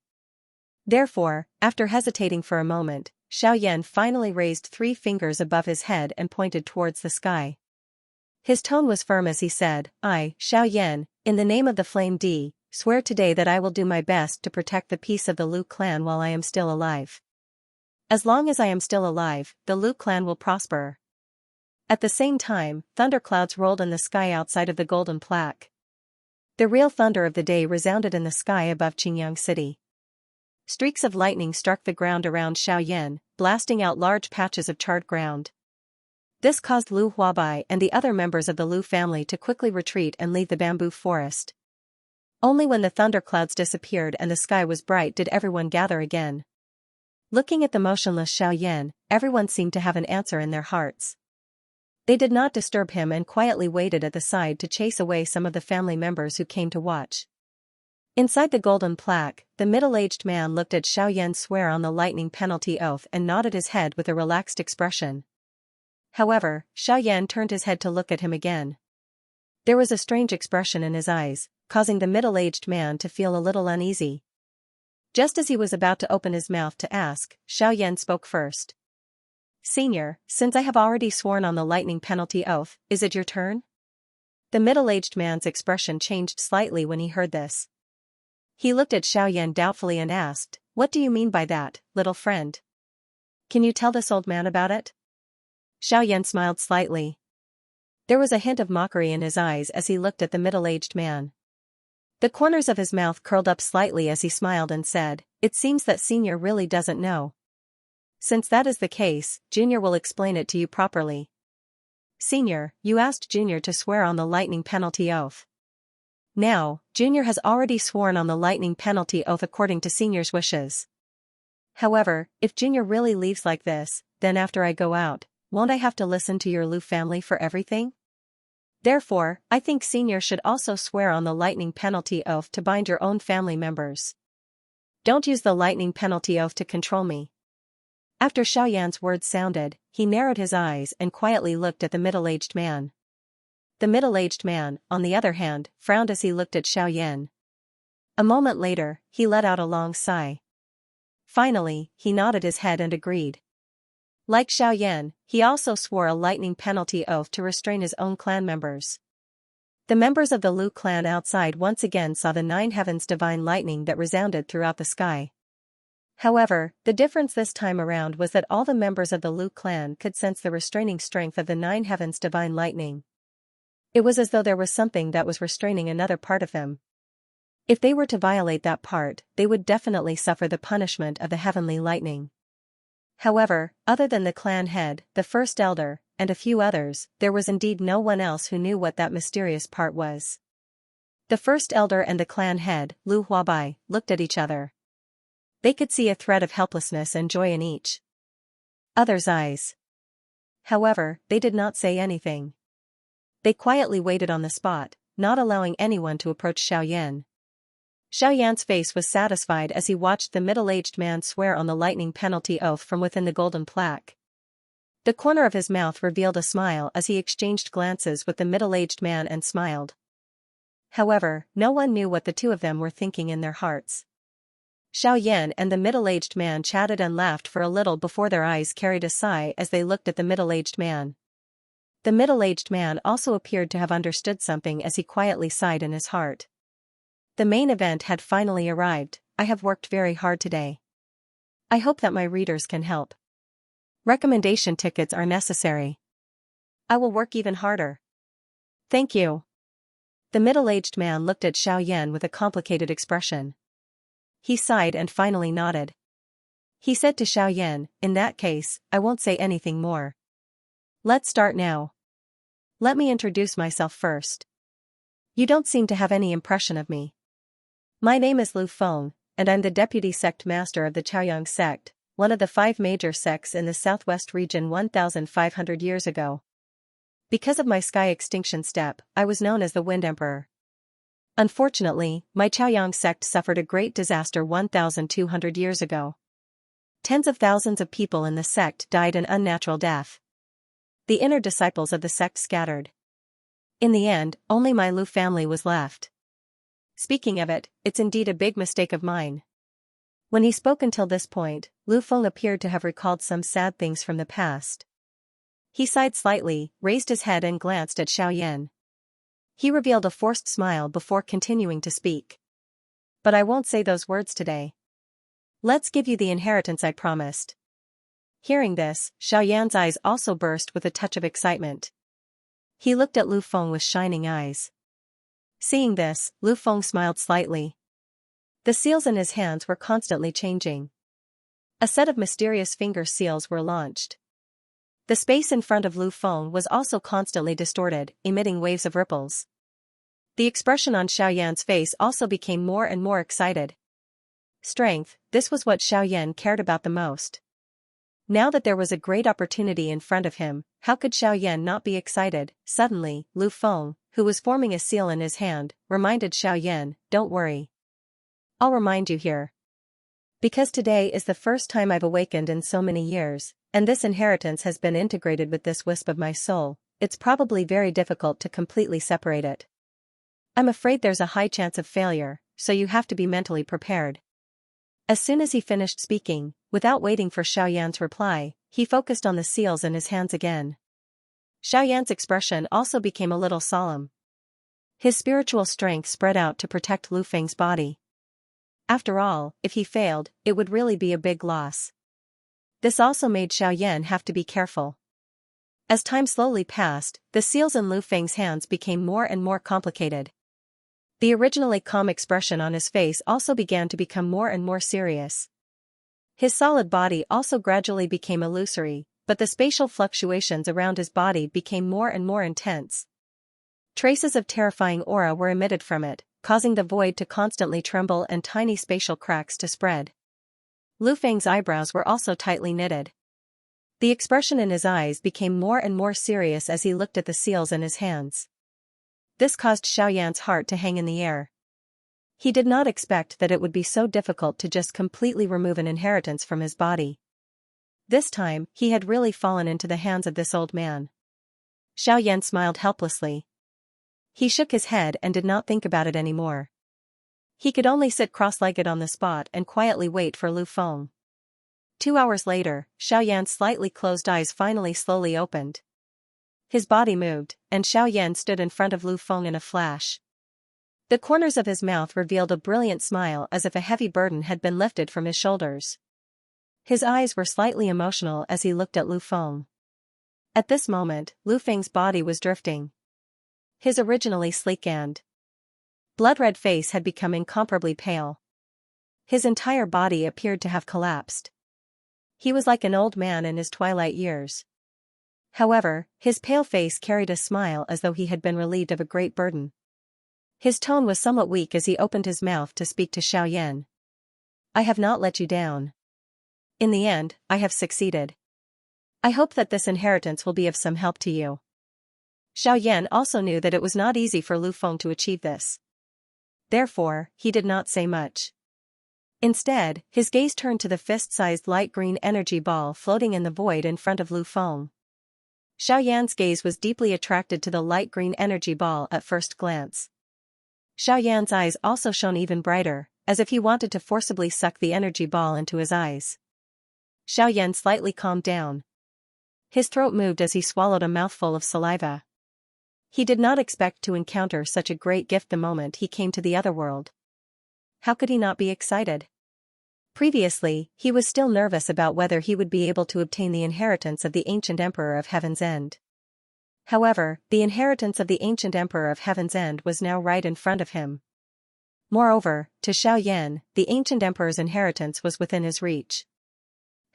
Therefore, after hesitating for a moment, Xiaoyan finally raised 3 fingers above his head and pointed towards the sky. His tone was firm as he said, I, Xiaoyan, in the name of the Flame D, swear today that I will do my best to protect the peace of the Lu clan while I am still alive. As long as I am still alive, the Lu clan will prosper. At the same time, thunderclouds rolled in the sky outside of the golden plaque. The real thunder of the day resounded in the sky above Qingyang City. Streaks of lightning struck the ground around Xiaoyan, blasting out large patches of charred ground. This caused Lu Huabai and the other members of the Lu family to quickly retreat and leave the bamboo forest. Only when the thunderclouds disappeared and the sky was bright did everyone gather again. Looking at the motionless Xiaoyan, everyone seemed to have an answer in their hearts. They did not disturb him and quietly waited at the side to chase away some of the family members who came to watch. Inside the golden plaque, the middle-aged man looked at Xiaoyan swear on the lightning penalty oath and nodded his head with a relaxed expression. However, Xiaoyan turned his head to look at him again. There was a strange expression in his eyes, causing the middle-aged man to feel a little uneasy. Just as he was about to open his mouth to ask, Xiaoyan spoke first. Senior, since I have already sworn on the lightning penalty oath, is it your turn? The middle-aged man's expression changed slightly when he heard this. He looked at Xiaoyan doubtfully and asked, What do you mean by that, little friend? Can you tell this old man about it? Xiaoyan smiled slightly. There was a hint of mockery in his eyes as he looked at the middle-aged man. The corners of his mouth curled up slightly as he smiled and said, It seems that Senior really doesn't know. Since that is the case, Junior will explain it to you properly. Senior, you asked Junior to swear on the lightning penalty oath. Now, Junior has already sworn on the lightning penalty oath according to Senior's wishes. However, if Junior really leaves like this, then after I go out, won't I have to listen to your Lu family for everything? Therefore, I think Senior should also swear on the lightning penalty oath to bind your own family members. Don't use the lightning penalty oath to control me. After Xiaoyan's words sounded, he narrowed his eyes and quietly looked at the middle-aged man. The middle-aged man, on the other hand, frowned as he looked at Xiaoyan. A moment later, he let out a long sigh. Finally, he nodded his head and agreed. Like Xiaoyan, he also swore a lightning penalty oath to restrain his own clan members. The members of the Lu clan outside once again saw the 9 heavens divine lightning that resounded throughout the sky. However, the difference this time around was that all the members of the Lu clan could sense the restraining strength of the 9 heavens divine lightning. It was as though there was something that was restraining another part of them. If they were to violate that part, they would definitely suffer the punishment of the heavenly lightning. However, other than the clan head, the first elder, and a few others, there was indeed no one else who knew what that mysterious part was. The first elder and the clan head, Lu Huabai, looked at each other. They could see a thread of helplessness and joy in each other's eyes. However, they did not say anything. They quietly waited on the spot, not allowing anyone to approach Xiaoyan. Xiaoyan's face was satisfied as he watched the middle-aged man swear on the lightning penalty oath from within the golden plaque. The corner of his mouth revealed a smile as he exchanged glances with the middle-aged man and smiled. However, no one knew what the two of them were thinking in their hearts. Xiaoyan and the middle-aged man chatted and laughed for a little before their eyes carried a sigh as they looked at the middle-aged man. The middle-aged man also appeared to have understood something as he quietly sighed in his heart. The main event had finally arrived. I have worked very hard today. I hope that my readers can help Recommendation tickets are necessary. I will work even harder. Thank you. The middle-aged man looked at Xiaoyan with a complicated expression. He sighed and finally nodded. He said to Xiaoyan, in that case, I won't say anything more. Let's start now. Let me introduce myself first. You don't seem to have any impression of me. My name is Lu Feng, and I'm the deputy sect master of the Chaoyang sect, one of the 5 major sects in the southwest region 1,500 years ago. Because of my sky extinction step, I was known as the Wind Emperor. Unfortunately, my Chaoyang sect suffered a great disaster 1,200 years ago. Tens of thousands of people in the sect died an unnatural death. The inner disciples of the sect scattered. In the end, only my Lu family was left. Speaking of it, it's indeed a big mistake of mine. When he spoke until this point, Lu Feng appeared to have recalled some sad things from the past. He sighed slightly, raised his head and glanced at Xiaoyan. He revealed a forced smile before continuing to speak. But I won't say those words today. Let's give you the inheritance I promised. Hearing this, Xiaoyan's eyes also burst with a touch of excitement. He looked at Lu Feng with shining eyes. Seeing this, Lu Feng smiled slightly. The seals in his hands were constantly changing. A set of mysterious finger seals were launched. The space in front of Lu Feng was also constantly distorted, emitting waves of ripples. The expression on Xiaoyan's face also became more and more excited. Strength, this was what Xiaoyan cared about the most. Now that there was a great opportunity in front of him, how could Xiaoyan not be excited? Suddenly, Lu Feng, who was forming a seal in his hand, reminded Xiaoyan, don't worry. I'll remind you here. Because today is the first time I've awakened in so many years, and this inheritance has been integrated with this wisp of my soul, it's probably very difficult to completely separate it. I'm afraid there's a high chance of failure, so you have to be mentally prepared. As soon as he finished speaking, without waiting for Xiaoyan's reply, he focused on the seals in his hands again. Xiaoyan's expression also became a little solemn. His spiritual strength spread out to protect Lu Feng's body. After all, if he failed, it would really be a big loss. This also made Xiaoyan have to be careful. As time slowly passed, the seals in Lu Feng's hands became more and more complicated. The originally calm expression on his face also began to become more and more serious. His solid body also gradually became illusory, but the spatial fluctuations around his body became more and more intense. Traces of terrifying aura were emitted from it, causing the void to constantly tremble and tiny spatial cracks to spread. Lu Feng's eyebrows were also tightly knitted. The expression in his eyes became more and more serious as he looked at the seals in his hands. This caused Xiaoyan's heart to hang in the air. He did not expect that it would be so difficult to just completely remove an inheritance from his body. This time, he had really fallen into the hands of this old man. Xiaoyan smiled helplessly. He shook his head and did not think about it anymore. He could only sit cross-legged on the spot and quietly wait for Lu Feng. 2 hours later, Xiaoyan's slightly closed eyes finally slowly opened. His body moved, and Xiaoyan stood in front of Lu Feng in a flash. The corners of his mouth revealed a brilliant smile as if a heavy burden had been lifted from his shoulders. His eyes were slightly emotional as he looked at Lu Feng. At this moment, Lu Feng's body was drifting. His originally sleek and blood-red face had become incomparably pale. His entire body appeared to have collapsed. He was like an old man in his twilight years. However, his pale face carried a smile as though he had been relieved of a great burden. His tone was somewhat weak as he opened his mouth to speak to Xiaoyan. I have not let you down. In the end, I have succeeded. I hope that this inheritance will be of some help to you. Xiaoyan also knew that it was not easy for Lu Feng to achieve this. Therefore, he did not say much. Instead, his gaze turned to the fist-sized light green energy ball floating in the void in front of Lu Feng. Xiaoyan's gaze was deeply attracted to the light green energy ball at first glance. Xiaoyan's eyes also shone even brighter, as if he wanted to forcibly suck the energy ball into his eyes. Xiaoyan slightly calmed down. His throat moved as he swallowed a mouthful of saliva. He did not expect to encounter such a great gift the moment he came to the other world. How could he not be excited? Previously, he was still nervous about whether he would be able to obtain the inheritance of the ancient Emperor of Heaven's End. However, the inheritance of the ancient Emperor of Heaven's End was now right in front of him. Moreover, to Xiaoyan, the ancient Emperor's inheritance was within his reach.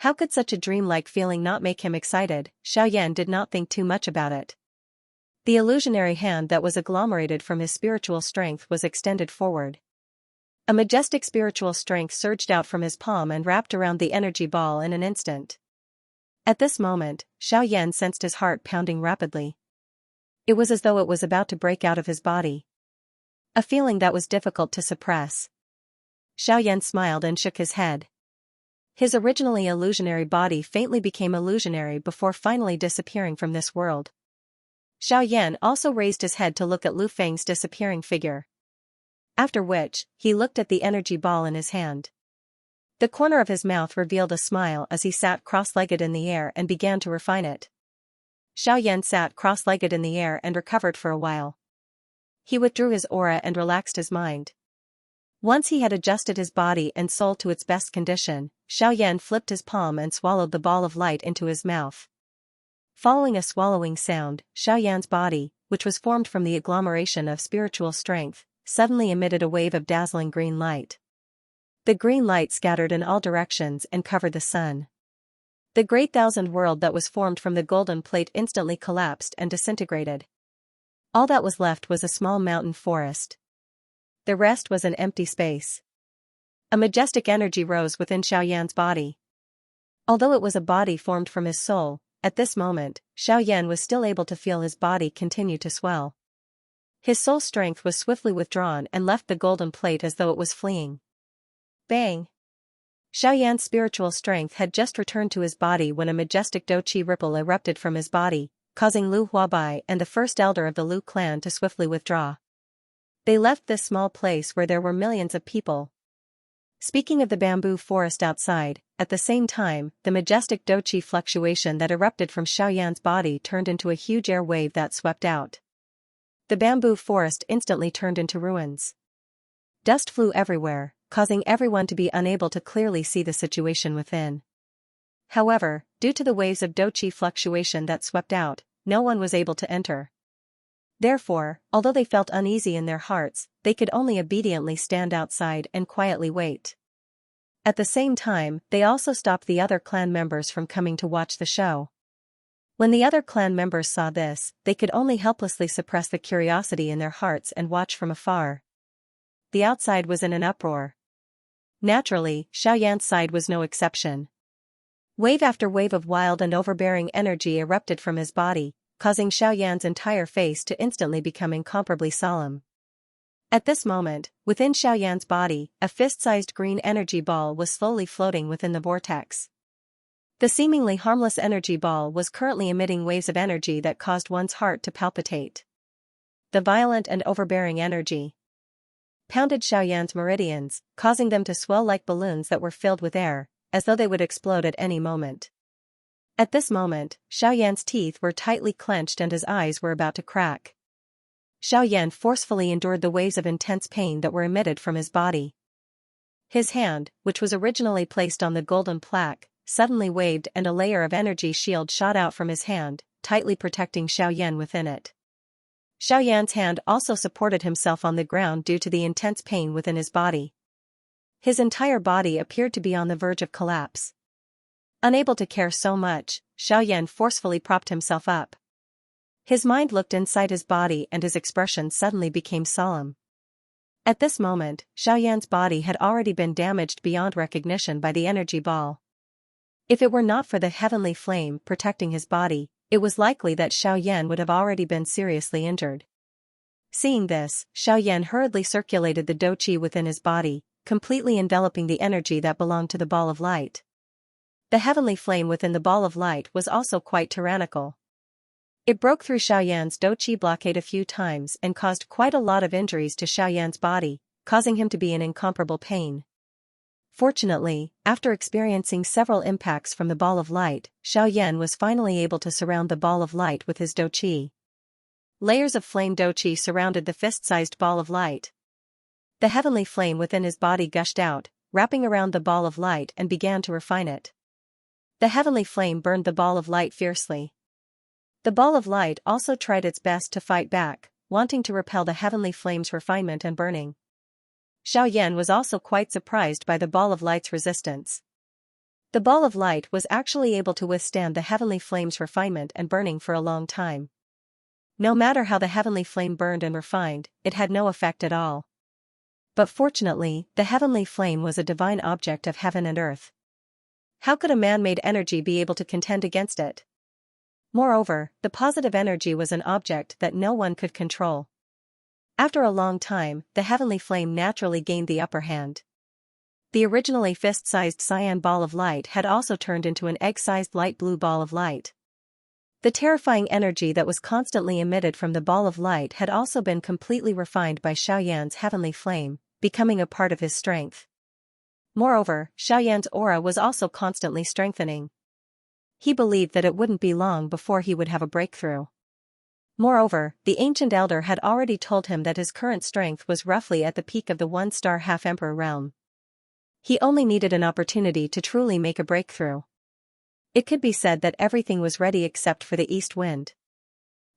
How could such a dreamlike feeling not make him excited? Xiaoyan did not think too much about it. The illusionary hand that was agglomerated from his spiritual strength was extended forward. A majestic spiritual strength surged out from his palm and wrapped around the energy ball in an instant. At this moment, Xiaoyan sensed his heart pounding rapidly. It was as though it was about to break out of his body. A feeling that was difficult to suppress. Xiaoyan smiled and shook his head. His originally illusionary body faintly became illusionary before finally disappearing from this world. Xiaoyan also raised his head to look at Lu Feng's disappearing figure. After which, he looked at the energy ball in his hand. The corner of his mouth revealed a smile as he sat cross-legged in the air and began to refine it. Xiaoyan sat cross-legged in the air and recovered for a while. He withdrew his aura and relaxed his mind. Once he had adjusted his body and soul to its best condition, Xiaoyan flipped his palm and swallowed the ball of light into his mouth. Following a swallowing sound, Xiaoyan's body, which was formed from the agglomeration of spiritual strength, suddenly emitted a wave of dazzling green light. The green light scattered in all directions and covered the sun. The great thousand world that was formed from the golden plate instantly collapsed and disintegrated. All that was left was a small mountain forest. The rest was an empty space. A majestic energy rose within Xiaoyan's body. Although it was a body formed from his soul, at this moment, Xiaoyan was still able to feel his body continue to swell. His soul strength was swiftly withdrawn and left the golden plate as though it was fleeing. Bang! Xiaoyan's spiritual strength had just returned to his body when a majestic Do-Chi ripple erupted from his body, causing Lu Huabai and the first elder of the Lu clan to swiftly withdraw. They left this small place where there were millions of people. Speaking of the bamboo forest outside, at the same time, the majestic Do-Chi fluctuation that erupted from Xiaoyan's body turned into a huge air wave that swept out. The bamboo forest instantly turned into ruins. Dust flew everywhere, causing everyone to be unable to clearly see the situation within. However, due to the waves of Do-Chi fluctuation that swept out, no one was able to enter. Therefore, although they felt uneasy in their hearts, they could only obediently stand outside and quietly wait. At the same time, they also stopped the other clan members from coming to watch the show. When the other clan members saw this, they could only helplessly suppress the curiosity in their hearts and watch from afar. The outside was in an uproar. Naturally, Xiaoyan's side was no exception. Wave after wave of wild and overbearing energy erupted from his body, causing Xiaoyan's entire face to instantly become incomparably solemn. At this moment, within Xiaoyan's body, a fist-sized green energy ball was slowly floating within the vortex. The seemingly harmless energy ball was currently emitting waves of energy that caused one's heart to palpitate. The violent and overbearing energy pounded Xiaoyan's meridians, causing them to swell like balloons that were filled with air, as though they would explode at any moment. At this moment, Xiaoyan's teeth were tightly clenched and his eyes were about to crack. Xiaoyan forcefully endured the waves of intense pain that were emitted from his body. His hand, which was originally placed on the golden plaque, suddenly waved and a layer of energy shield shot out from his hand, tightly protecting Xiaoyan within it. Xiaoyan's hand also supported himself on the ground due to the intense pain within his body. His entire body appeared to be on the verge of collapse. Unable to care so much, Xiaoyan forcefully propped himself up. His mind looked inside his body and his expression suddenly became solemn. At this moment, Xiaoyan's body had already been damaged beyond recognition by the energy ball. If it were not for the heavenly flame protecting his body, it was likely that Xiaoyan would have already been seriously injured. Seeing this, Xiaoyan hurriedly circulated the Do-Chi within his body, completely enveloping the energy that belonged to the ball of light. The heavenly flame within the ball of light was also quite tyrannical. It broke through Xiaoyan's Do-Chi blockade a few times and caused quite a lot of injuries to Xiaoyan's body, causing him to be in incomparable pain. Fortunately, after experiencing several impacts from the ball of light, Xiaoyan was finally able to surround the ball of light with his Do-Chi. Layers of flame Do-Chi surrounded the fist-sized ball of light. The heavenly flame within his body gushed out, wrapping around the ball of light and began to refine it. The heavenly flame burned the ball of light fiercely. The ball of light also tried its best to fight back, wanting to repel the heavenly flame's refinement and burning. Xiaoyan was also quite surprised by the ball of light's resistance. The ball of light was actually able to withstand the heavenly flame's refinement and burning for a long time. No matter how the heavenly flame burned and refined, it had no effect at all. But fortunately, the heavenly flame was a divine object of heaven and earth. How could a man-made energy be able to contend against it? Moreover, the positive energy was an object that no one could control. After a long time, the heavenly flame naturally gained the upper hand. The originally fist-sized cyan ball of light had also turned into an egg-sized light blue ball of light. The terrifying energy that was constantly emitted from the ball of light had also been completely refined by Xiaoyan's heavenly flame, becoming a part of his strength. Moreover, Xiaoyan's aura was also constantly strengthening. He believed that it wouldn't be long before he would have a breakthrough. Moreover, the ancient elder had already told him that his current strength was roughly at the peak of the one-star half-emperor realm. He only needed an opportunity to truly make a breakthrough. It could be said that everything was ready except for the east wind.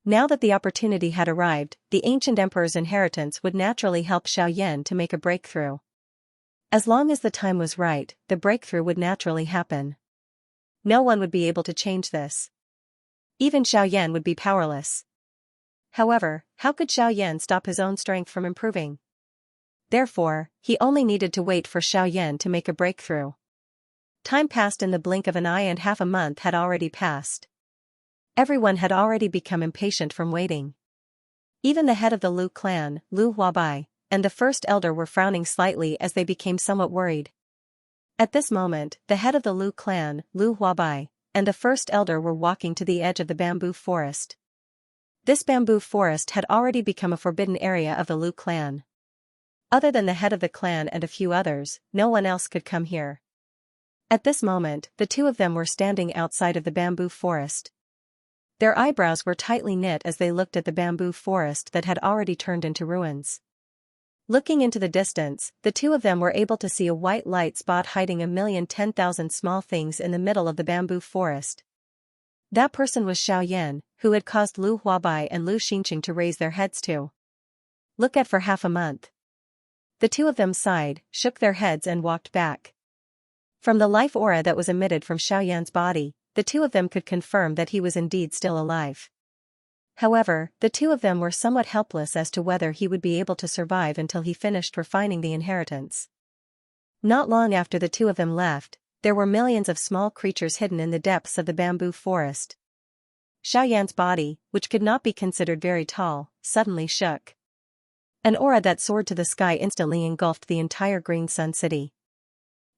Now that the opportunity had arrived, the ancient emperor's inheritance would naturally help Xiaoyan to make a breakthrough. As long as the time was right, the breakthrough would naturally happen. No one would be able to change this. Even Xiaoyan would be powerless. However, how could Xiaoyan stop his own strength from improving? Therefore, he only needed to wait for Xiaoyan to make a breakthrough. Time passed in the blink of an eye and half a month had already passed. Everyone had already become impatient from waiting. Even the head of the Lu clan, Lu Huabai, and the first elder were frowning slightly as they became somewhat worried. At this moment, the head of the Lu clan, Lu Huabai, and the first elder were walking to the edge of the bamboo forest. This bamboo forest had already become a forbidden area of the Lu clan. Other than the head of the clan and a few others, no one else could come here. At this moment, the two of them were standing outside of the bamboo forest. Their eyebrows were tightly knit as they looked at the bamboo forest that had already turned into ruins. Looking into the distance, the two of them were able to see a white light spot hiding 1,010,000 small things in the middle of the bamboo forest. That person was Xiaoyan, who had caused Lu Huabai and Lu Xianxia to raise their heads to look at for half a month. The two of them sighed, shook their heads and walked back. From the life aura that was emitted from Xiaoyan's body, the two of them could confirm that he was indeed still alive. However, the two of them were somewhat helpless as to whether he would be able to survive until he finished refining the inheritance. Not long after the two of them left, there were millions of small creatures hidden in the depths of the bamboo forest. Xiaoyan's body, which could not be considered very tall, suddenly shook. An aura that soared to the sky instantly engulfed the entire Green Sun City.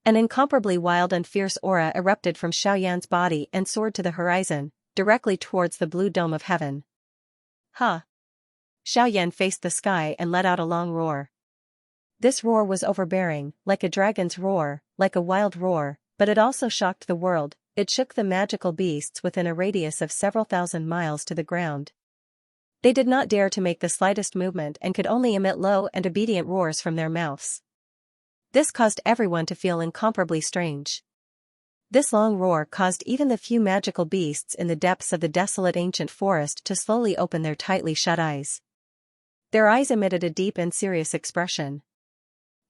An incomparably wild and fierce aura erupted from Xiaoyan's body and soared to the horizon, directly towards the blue dome of heaven. Ha! Xiaoyan faced the sky and let out a long roar. This roar was overbearing, like a dragon's roar, like a wild roar, but it also shocked the world. It shook the magical beasts within a radius of several thousand miles to the ground. They did not dare to make the slightest movement and could only emit low and obedient roars from their mouths. This caused everyone to feel incomparably strange. This long roar caused even the few magical beasts in the depths of the desolate ancient forest to slowly open their tightly shut eyes. Their eyes emitted a deep and serious expression.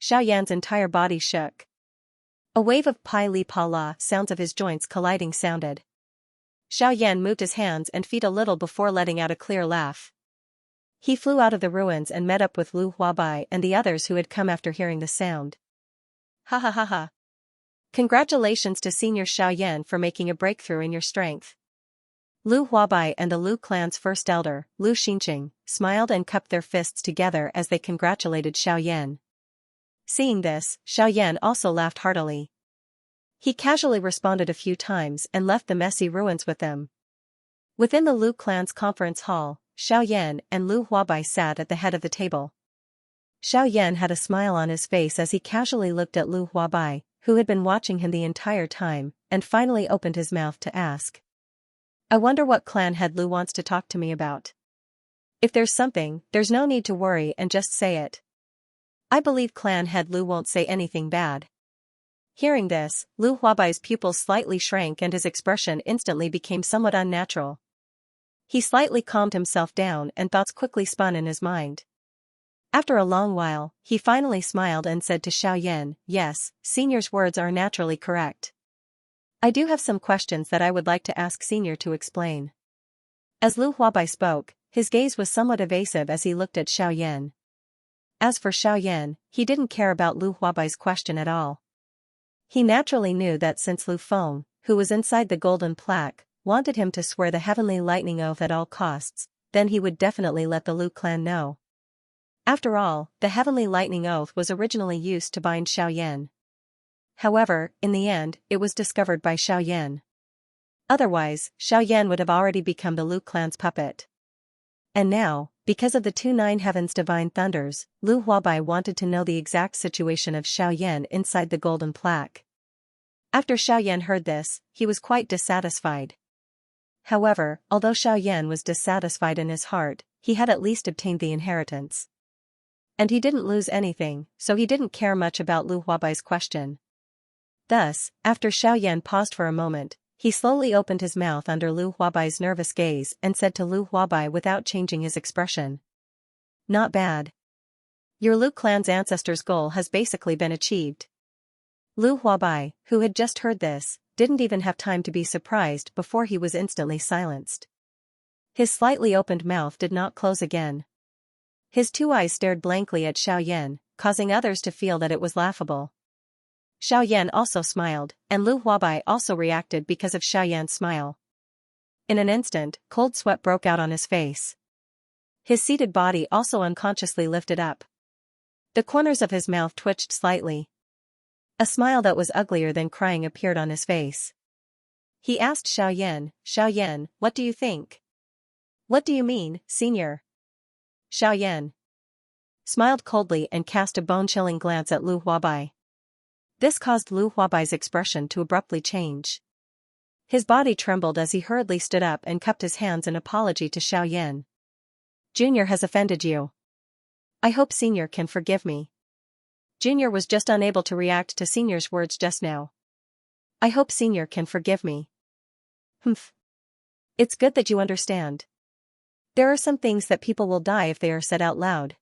Xiaoyan's entire body shook. A wave of pai li pa la sounds of his joints colliding sounded. Xiaoyan moved his hands and feet a little before letting out a clear laugh. He flew out of the ruins and met up with Lu Huabai and the others who had come after hearing the sound. Ha ha ha ha. Congratulations to Senior Xiaoyan for making a breakthrough in your strength. Lu Huabai and the Lu clan's first elder, Lu Xianxia, smiled and cupped their fists together as they congratulated Xiaoyan. Seeing this, Xiaoyan also laughed heartily. He casually responded a few times and left the messy ruins with them. Within the Lu clan's conference hall, Xiaoyan and Lu Huabai sat at the head of the table. Xiaoyan had a smile on his face as he casually looked at Lu Huabai, who had been watching him the entire time, and finally opened his mouth to ask. I wonder what clan head Lu wants to talk to me about. If there's something, there's no need to worry and just say it. I believe clan head Lu won't say anything bad. Hearing this, Lu Huabai's pupils slightly shrank and his expression instantly became somewhat unnatural. He slightly calmed himself down and thoughts quickly spun in his mind. After a long while, he finally smiled and said to Xiaoyan, "Yes, Senior's words are naturally correct. I do have some questions that I would like to ask Senior to explain." As Lu Huabai spoke, his gaze was somewhat evasive as he looked at Xiaoyan. As for Xiaoyan, he didn't care about Lu Huabai's question at all. He naturally knew that since Lu Feng, who was inside the golden plaque, wanted him to swear the heavenly lightning oath at all costs, then he would definitely let the Lu clan know. After all, the heavenly lightning oath was originally used to bind Xiaoyan. However, in the end, it was discovered by Xiaoyan. Otherwise, Xiaoyan would have already become the Lu clan's puppet. And now, because of the 2 heavens divine thunders, Lu Huabai wanted to know the exact situation of Xiaoyan inside the golden plaque. After Xiaoyan heard this, he was quite dissatisfied. However, although Xiaoyan was dissatisfied in his heart, he had at least obtained the inheritance. And he didn't lose anything, so he didn't care much about Lu Huabai's question. Thus, after Xiaoyan paused for a moment, he slowly opened his mouth under Lu Huabai's nervous gaze and said to Lu Huabai without changing his expression. "Not bad. Your Lu clan's ancestor's goal has basically been achieved." Lu Huabai, who had just heard this, didn't even have time to be surprised before he was instantly silenced. His slightly opened mouth did not close again. His 2 eyes stared blankly at Xiaoyan, causing others to feel that it was laughable. Xiaoyan also smiled, and Lu Huabai also reacted because of Xiaoyan's smile. In an instant, cold sweat broke out on his face. His seated body also unconsciously lifted up. The corners of his mouth twitched slightly. A smile that was uglier than crying appeared on his face. He asked Xiaoyan, "Xiaoyan, what do you think?" "What do you mean, Senior?" Xiaoyan smiled coldly and cast a bone-chilling glance at Lu Huabai. This caused Lu Huabai's expression to abruptly change. His body trembled as he hurriedly stood up and cupped his hands in apology to Xiaoyan. "Junior has offended you. I hope Senior can forgive me. Junior was just unable to react to Senior's words just now. I hope Senior can forgive me." "Humph. It's good that you understand. There are some things that people will die if they are said out loud."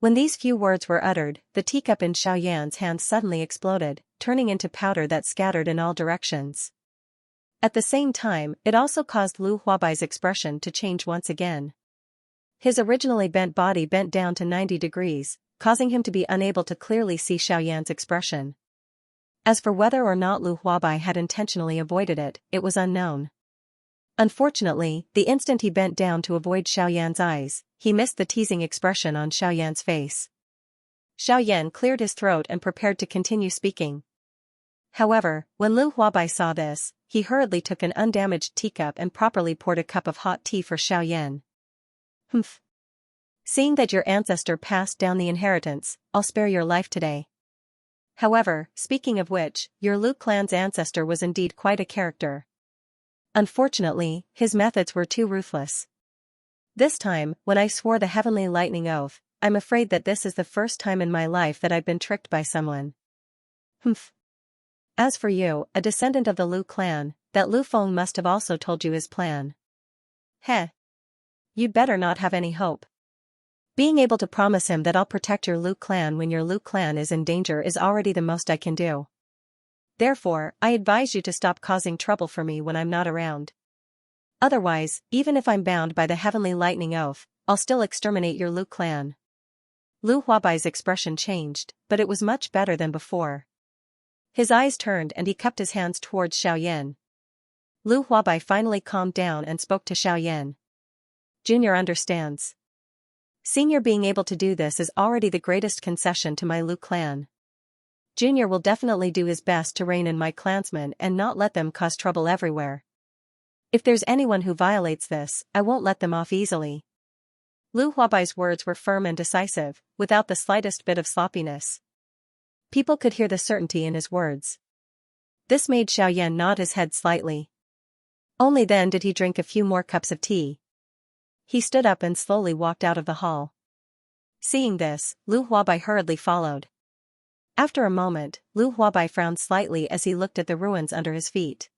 When these few words were uttered, the teacup in Xiaoyan's hand suddenly exploded, turning into powder that scattered in all directions. At the same time, it also caused Lu Huabai's expression to change once again. His originally bent body bent down to 90 degrees, causing him to be unable to clearly see Xiaoyan's expression. As for whether or not Lu Huabai had intentionally avoided it, it was unknown. Unfortunately, the instant he bent down to avoid Xiaoyan's eyes, he missed the teasing expression on Xiaoyan's face. Xiaoyan cleared his throat and prepared to continue speaking. However, when Lu Huabai saw this, he hurriedly took an undamaged teacup and properly poured a cup of hot tea for Xiaoyan. "Humph. Seeing that your ancestor passed down the inheritance, I'll spare your life today. However, speaking of which, your Lu clan's ancestor was indeed quite a character. Unfortunately, his methods were too ruthless. This time, when I swore the heavenly lightning oath, I'm afraid that this is the first time in my life that I've been tricked by someone. Humph. As for you, a descendant of the Lu clan, that Lu Feng must have also told you his plan. Heh. You'd better not have any hope. Being able to promise him that I'll protect your Lu clan when your Lu clan is in danger is already the most I can do. Therefore, I advise you to stop causing trouble for me when I'm not around. Otherwise, even if I'm bound by the heavenly lightning oath, I'll still exterminate your Lu clan." Lu Huabai's expression changed, but it was much better than before. His eyes turned and he cupped his hands towards Xiaoyan. Lu Huabai finally calmed down and spoke to Xiaoyan. "Junior understands. Senior being able to do this is already the greatest concession to my Lu clan. Junior will definitely do his best to rein in my clansmen and not let them cause trouble everywhere. If there's anyone who violates this, I won't let them off easily." Lu Huabai's words were firm and decisive, without the slightest bit of sloppiness. People could hear the certainty in his words. This made Xiaoyan nod his head slightly. Only then did he drink a few more cups of tea. He stood up and slowly walked out of the hall. Seeing this, Lu Huabai hurriedly followed. After a moment, Lu Huabai frowned slightly as he looked at the ruins under his feet.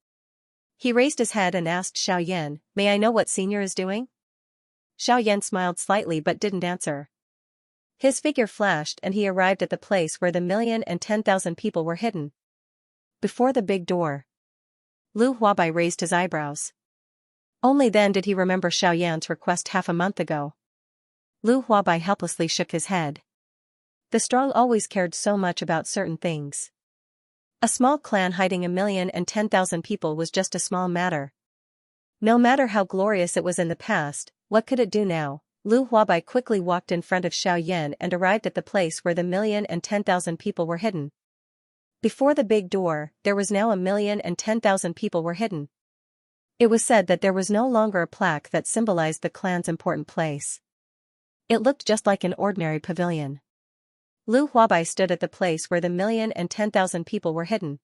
He raised his head and asked Xiaoyan, "May I know what Senior is doing?" Xiaoyan smiled slightly but didn't answer. His figure flashed and he arrived at the place where the 1,010,000 people were hidden. Before the big door. Lu Huabai raised his eyebrows. Only then did he remember Xiaoyan's request half a month ago. Lu Huabai helplessly shook his head. The strong always cared so much about certain things. A small clan hiding 1,010,000 people was just a small matter. No matter how glorious it was in the past, what could it do now? Lu Huabai quickly walked in front of Xiaoyan and arrived at the place where the 1,010,000 people were hidden. Before the big door, there was now 1,010,000 people were hidden. It was said that there was no longer a plaque that symbolized the clan's important place. It looked just like an ordinary pavilion. Lu Huabai stood at the place where the 1,010,000 people were hidden.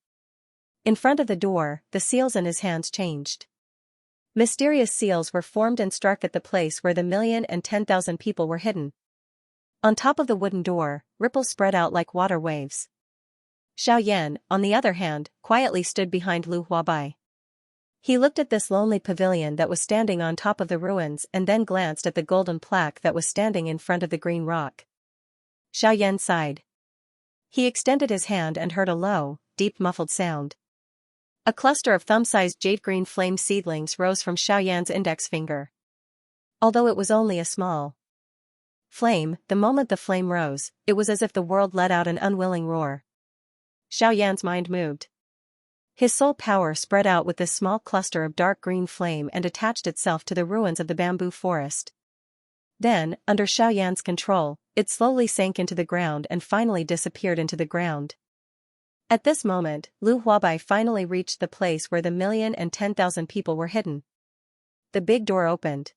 In front of the door, the seals in his hands changed. Mysterious seals were formed and struck at the place where the 1,010,000 people were hidden. On top of the wooden door, ripples spread out like water waves. Xiaoyan, on the other hand, quietly stood behind Lu Huabai. He looked at this lonely pavilion that was standing on top of the ruins and then glanced at the golden plaque that was standing in front of the green rock. Xiaoyan sighed. He extended his hand and heard a low, deep muffled sound. A cluster of thumb-sized jade-green flame seedlings rose from Xiaoyan's index finger. Although it was only a small flame, the moment the flame rose, it was as if the world let out an unwilling roar. Xiaoyan's mind moved. His soul power spread out with this small cluster of dark green flame and attached itself to the ruins of the bamboo forest. Then, under Xiaoyan's control, it slowly sank into the ground and finally disappeared into the ground. At this moment, Lu Huabai finally reached the place where the 1,010,000 people were hidden. The big door opened.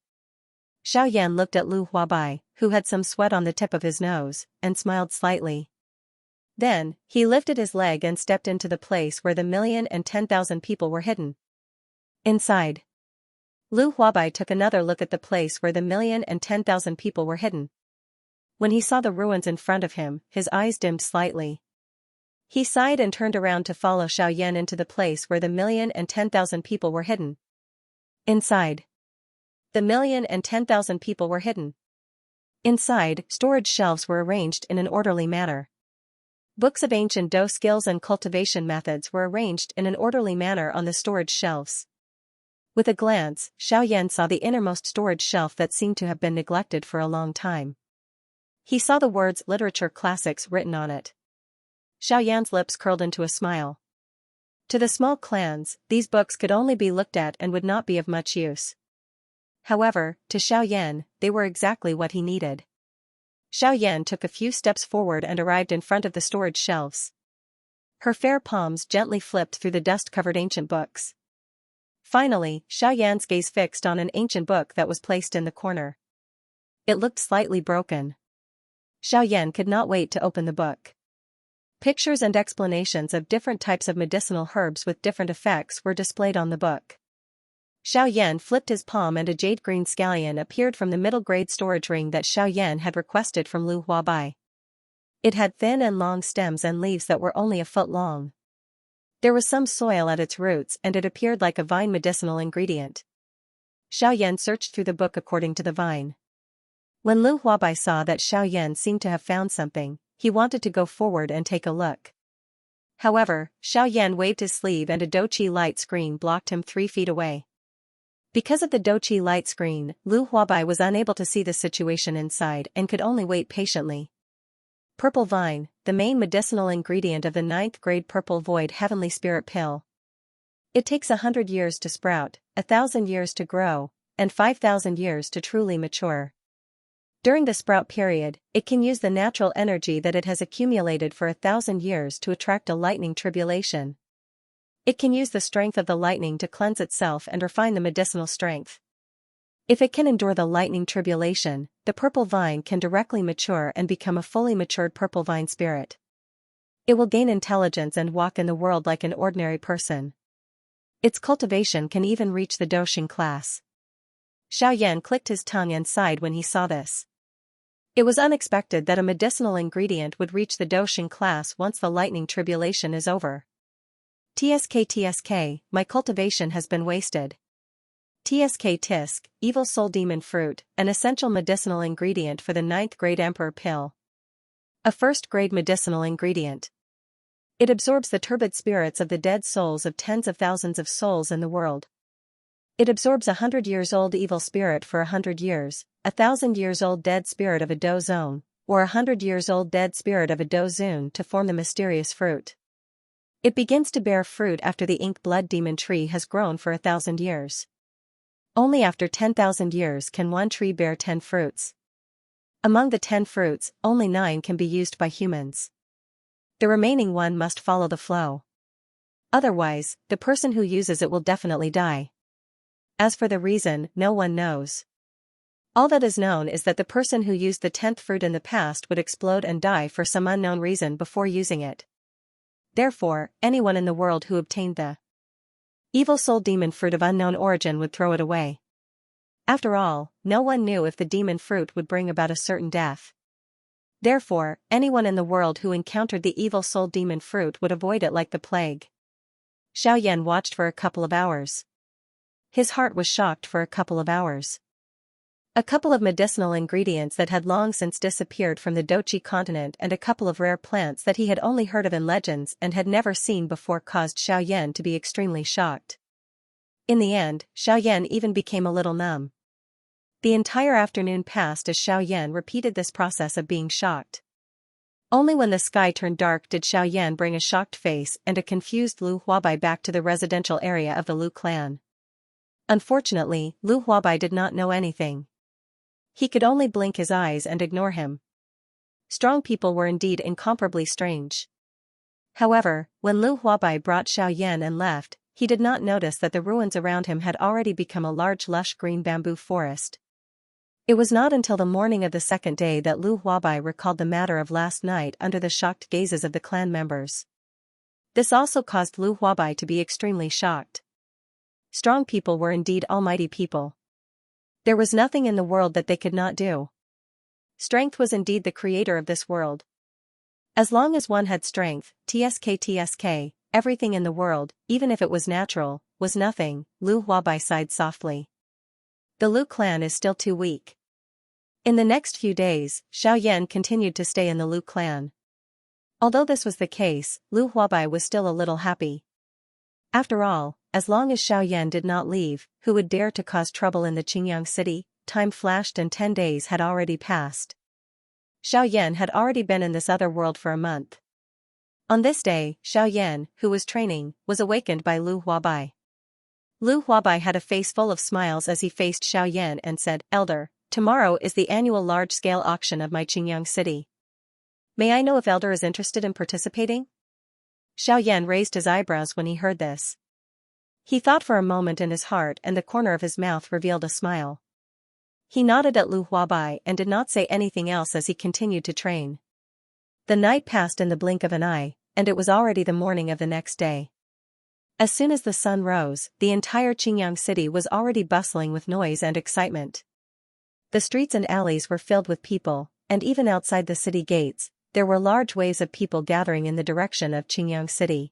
Xiaoyan looked at Lu Huabai, who had some sweat on the tip of his nose, and smiled slightly. Then, he lifted his leg and stepped into the place where the 1,010,000 people were hidden. Inside. Lu Huabai took another look at the place where the 1,010,000 people were hidden. When he saw the ruins in front of him, his eyes dimmed slightly. He sighed and turned around to follow Xiaoyan into the place where the 1,010,000 people were hidden. Inside. The 1,010,000 people were hidden. Inside, storage shelves were arranged in an orderly manner. Books of ancient Do skills and cultivation methods were arranged in an orderly manner on the storage shelves. With a glance, Xiaoyan saw the innermost storage shelf that seemed to have been neglected for a long time. He saw the words Literature Classics written on it. Xiaoyan's lips curled into a smile. To the small clans, these books could only be looked at and would not be of much use. However, to Xiaoyan, they were exactly what he needed. Xiaoyan took a few steps forward and arrived in front of the storage shelves. Her fair palms gently flipped through the dust-covered ancient books. Finally, Xiaoyan's gaze fixed on an ancient book that was placed in the corner. It looked slightly broken. Xiaoyan could not wait to open the book. Pictures and explanations of different types of medicinal herbs with different effects were displayed on the book. Xiaoyan flipped his palm and a jade-green scallion appeared from the middle-grade storage ring that Xiaoyan had requested from Lu Huabai. It had thin and long stems and leaves that were only a foot long. There was some soil at its roots and it appeared like a vine medicinal ingredient. Xiaoyan searched through the book according to the vine. When Lu Huabai saw that Xiaoyan seemed to have found something, he wanted to go forward and take a look. However, Xiaoyan waved his sleeve and a Douqi light screen blocked him 3 feet away. Because of the Douqi light screen, Lu Huabai was unable to see the situation inside and could only wait patiently. Purple Vine, the main medicinal ingredient of the 9th grade Purple Void Heavenly Spirit Pill. It takes 100 years to sprout, 1,000 years to grow, and 5,000 years to truly mature. During the sprout period, it can use the natural energy that it has accumulated for 1,000 years to attract a lightning tribulation. It can use the strength of the lightning to cleanse itself and refine the medicinal strength. If it can endure the lightning tribulation, the purple vine can directly mature and become a fully matured purple vine spirit. It will gain intelligence and walk in the world like an ordinary person. Its cultivation can even reach the Doxing class. Xiaoyan clicked his tongue and sighed when he saw this. It was unexpected that a medicinal ingredient would reach the Doshin class once the lightning tribulation is over. TSK, my cultivation has been wasted. Tisk, evil soul demon fruit, an essential medicinal ingredient for the 9th grade emperor pill. A 1st grade medicinal ingredient. It absorbs the turbid spirits of the dead souls of tens of thousands of souls in the world. It absorbs 100 years old evil spirit for 100 years, 1,000 years old dead spirit of a Do zone, or 100 years old dead spirit of a Do zone to form the mysterious fruit. It begins to bear fruit after the ink blood demon tree has grown for 1,000 years. Only after 10,000 years can one tree bear 10 fruits. Among the 10 fruits, only 9 can be used by humans. The remaining one must follow the flow. Otherwise, the person who uses it will definitely die. As for the reason, no one knows. All that is known is that the person who used the 10th fruit in the past would explode and die for some unknown reason before using it. Therefore, anyone in the world who obtained the evil soul demon fruit of unknown origin would throw it away. After all, no one knew if the demon fruit would bring about a certain death. Therefore, anyone in the world who encountered the evil soul demon fruit would avoid it like the plague. Xiaoyan watched for a couple of hours. His heart was shocked for a couple of hours. A couple of medicinal ingredients that had long since disappeared from the Dochi continent and a couple of rare plants that he had only heard of in legends and had never seen before caused Xiaoyan to be extremely shocked. In the end, Xiaoyan even became a little numb. The entire afternoon passed as Xiaoyan repeated this process of being shocked. Only when the sky turned dark did Xiaoyan bring a shocked face and a confused Lu Huabai back to the residential area of the Lu clan. Unfortunately, Lu Huabai did not know anything. He could only blink his eyes and ignore him. Strong people were indeed incomparably strange. However, when Lu Huabai brought Xiaoyan and left, he did not notice that the ruins around him had already become a large lush green bamboo forest. It was not until the morning of the 2nd day that Lu Huabai recalled the matter of last night under the shocked gazes of the clan members. This also caused Lu Huabai to be extremely shocked. Strong people were indeed almighty people. There was nothing in the world that they could not do. Strength was indeed the creator of this world. As long as one had strength, TSK, everything in the world, even if it was natural, was nothing, Lu Huabai sighed softly. The Lu clan is still too weak. In the next few days, Xiaoyan continued to stay in the Lu clan. Although this was the case, Lu Huabai was still a little happy. After all, as long as Xiaoyan did not leave, who would dare to cause trouble in the Qingyang city? Time flashed and 10 days had already passed. Xiaoyan had already been in this other world for a month. On this day, Xiaoyan, who was training, was awakened by Lu Huabai. Lu Huabai had a face full of smiles as he faced Xiaoyan and said, "Elder, tomorrow is the annual large-scale auction of my Qingyang city. May I know if Elder is interested in participating?" Xiaoyan raised his eyebrows when he heard this. He thought for a moment in his heart and the corner of his mouth revealed a smile. He nodded at Lu Huabai and did not say anything else as he continued to train. The night passed in the blink of an eye, and it was already the morning of the next day. As soon as the sun rose, the entire Qingyang city was already bustling with noise and excitement. The streets and alleys were filled with people, and even outside the city gates, there were large waves of people gathering in the direction of Qingyang city.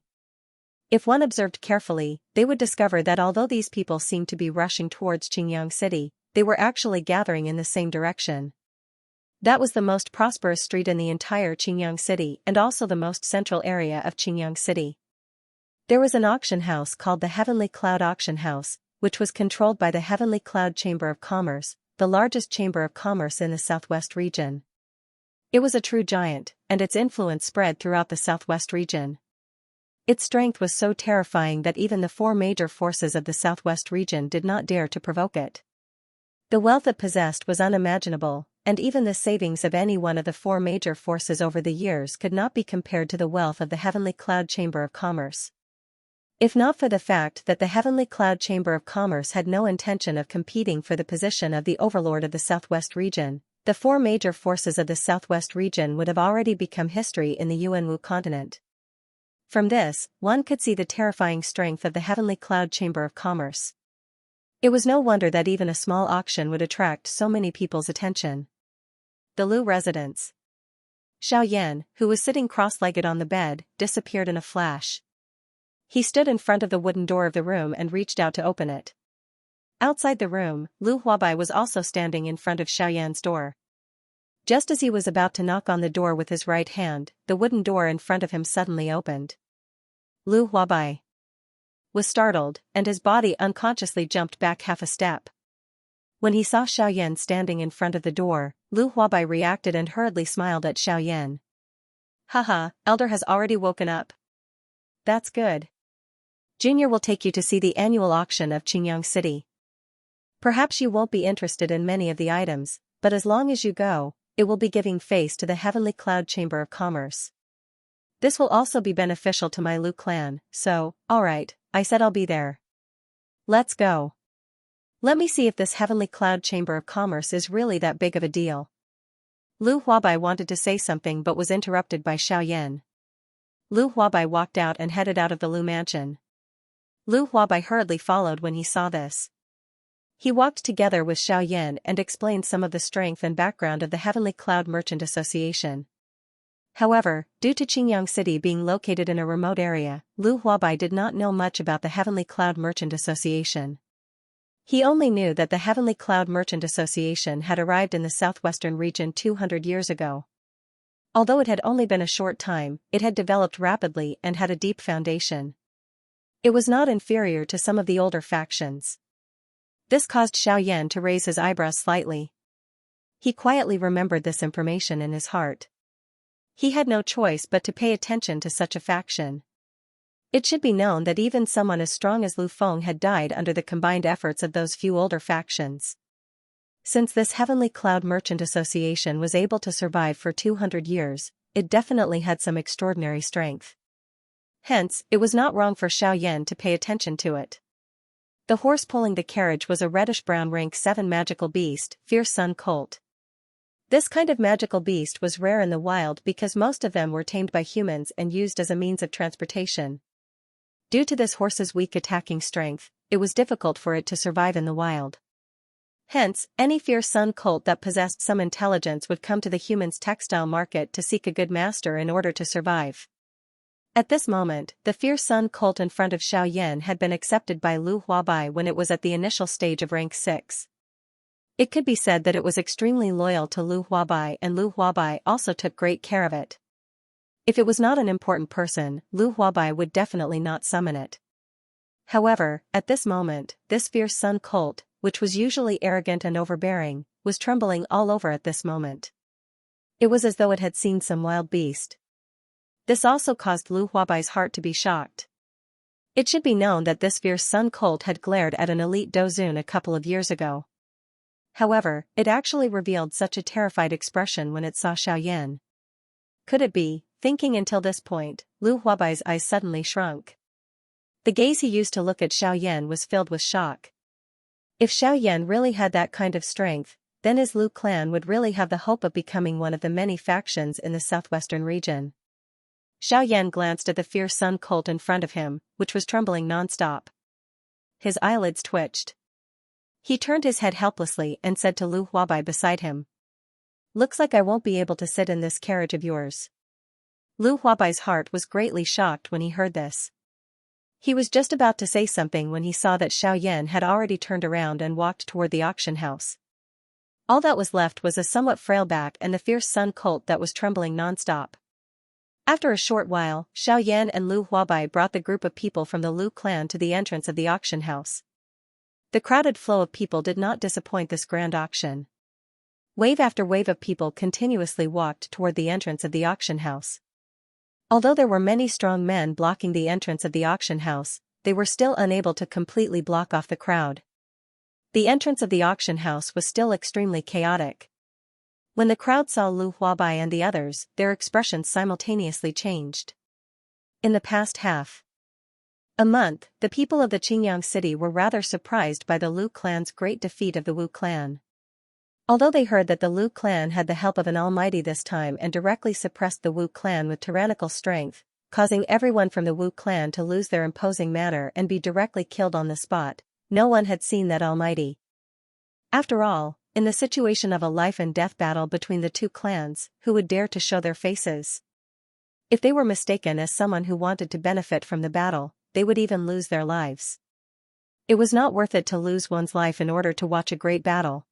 If one observed carefully, they would discover that although these people seemed to be rushing towards Qingyang city, they were actually gathering in the same direction. That was the most prosperous street in the entire Qingyang city and also the most central area of Qingyang city. There was an auction house called the Heavenly Cloud Auction House, which was controlled by the Heavenly Cloud Chamber of Commerce, the largest chamber of commerce in the southwest region. It was a true giant, and its influence spread throughout the southwest region. Its strength was so terrifying that even the 4 major forces of the southwest region did not dare to provoke it. The wealth it possessed was unimaginable, and even the savings of any one of the 4 major forces over the years could not be compared to the wealth of the Heavenly Cloud Chamber of Commerce. If not for the fact that the Heavenly Cloud Chamber of Commerce had no intention of competing for the position of the overlord of the southwest region, the 4 major forces of the southwest region would have already become history in the Yuanwu continent. From this, one could see the terrifying strength of the Heavenly Cloud Chamber of Commerce. It was no wonder that even a small auction would attract so many people's attention. The Lu residence. Xiaoyan, who was sitting cross-legged on the bed, disappeared in a flash. He stood in front of the wooden door of the room and reached out to open it. Outside the room, Lu Huabai was also standing in front of Xiaoyan's door. Just as he was about to knock on the door with his right hand, the wooden door in front of him suddenly opened. Lu Huabai was startled, and his body unconsciously jumped back half a step. When he saw Xiaoyan standing in front of the door, Lu Huabai reacted and hurriedly smiled at Xiaoyan. Haha, Elder has already woken up. That's good. Junior will take you to see the annual auction of Qingyang City. Perhaps you won't be interested in many of the items, but as long as you go, it will be giving face to the Heavenly Cloud Chamber of Commerce. This will also be beneficial to my Lu clan, so, alright, I said I'll be there. Let's go. Let me see if this Heavenly Cloud Chamber of Commerce is really that big of a deal. Lu Huabai wanted to say something but was interrupted by Xiaoyan. Lu Huabai walked out and headed out of the Lu mansion. Lu Huabai hurriedly followed when he saw this. He walked together with Xiaoyan and explained some of the strength and background of the Heavenly Cloud Merchant Association. However, due to Qingyang City being located in a remote area, Lu Huabai did not know much about the Heavenly Cloud Merchant Association. He only knew that the Heavenly Cloud Merchant Association had arrived in the southwestern region 200 years ago. Although it had only been a short time, it had developed rapidly and had a deep foundation. It was not inferior to some of the older factions. This caused Xiaoyan to raise his eyebrows slightly. He quietly remembered this information in his heart. He had no choice but to pay attention to such a faction. It should be known that even someone as strong as Lu Feng had died under the combined efforts of those few older factions. Since this Heavenly Cloud Merchant Association was able to survive for 200 years, it definitely had some extraordinary strength. Hence, it was not wrong for Xiaoyan to pay attention to it. The horse pulling the carriage was a reddish-brown rank 7 magical beast, Fierce Sun Colt. This kind of magical beast was rare in the wild because most of them were tamed by humans and used as a means of transportation. Due to this horse's weak attacking strength, it was difficult for it to survive in the wild. Hence, any Fierce Sun Colt that possessed some intelligence would come to the human's textile market to seek a good master in order to survive. At this moment, the Fierce Sun Colt in front of Xiaoyan had been accepted by Lu Huabai when it was at the initial stage of rank 6. It could be said that it was extremely loyal to Lu Huabai, and Lu Huabai also took great care of it. If it was not an important person, Lu Huabai would definitely not summon it. However, at this moment, this Fierce Sun Colt, which was usually arrogant and overbearing, was trembling all over at this moment. It was as though it had seen some wild beast. This also caused Lu Huabai's heart to be shocked. It should be known that this Fierce Sun Colt had glared at an elite Dozun a couple of years ago. However, it actually revealed such a terrified expression when it saw Xiaoyan. Could it be? Thinking until this point, Lu Huabai's eyes suddenly shrunk. The gaze he used to look at Xiaoyan was filled with shock. If Xiaoyan really had that kind of strength, then his Lu clan would really have the hope of becoming one of the many factions in the southwestern region. Xiaoyan glanced at the Fierce Sun Colt in front of him, which was trembling non-stop. His eyelids twitched. He turned his head helplessly and said to Lu Huabai beside him, "Looks like I won't be able to sit in this carriage of yours." Lu Huabai's heart was greatly shocked when he heard this. He was just about to say something when he saw that Xiaoyan had already turned around and walked toward the auction house. All that was left was a somewhat frail back and the Fierce Sun Colt that was trembling non-stop. After a short while, Xiaoyan and Lu Huabai brought the group of people from the Lu clan to the entrance of the auction house. The crowded flow of people did not disappoint this grand auction. Wave after wave of people continuously walked toward the entrance of the auction house. Although there were many strong men blocking the entrance of the auction house, they were still unable to completely block off the crowd. The entrance of the auction house was still extremely chaotic. When the crowd saw Lu Huabai and the others, their expressions simultaneously changed. In the past half a month, the people of the Qingyang city were rather surprised by the Lu clan's great defeat of the Wu clan. Although they heard that the Lu clan had the help of an almighty this time and directly suppressed the Wu clan with tyrannical strength, causing everyone from the Wu clan to lose their imposing manner and be directly killed on the spot, no one had seen that almighty. After all, in the situation of a life-and-death battle between the two clans, who would dare to show their faces? If they were mistaken as someone who wanted to benefit from the battle, they would even lose their lives. It was not worth it to lose one's life in order to watch a great battle.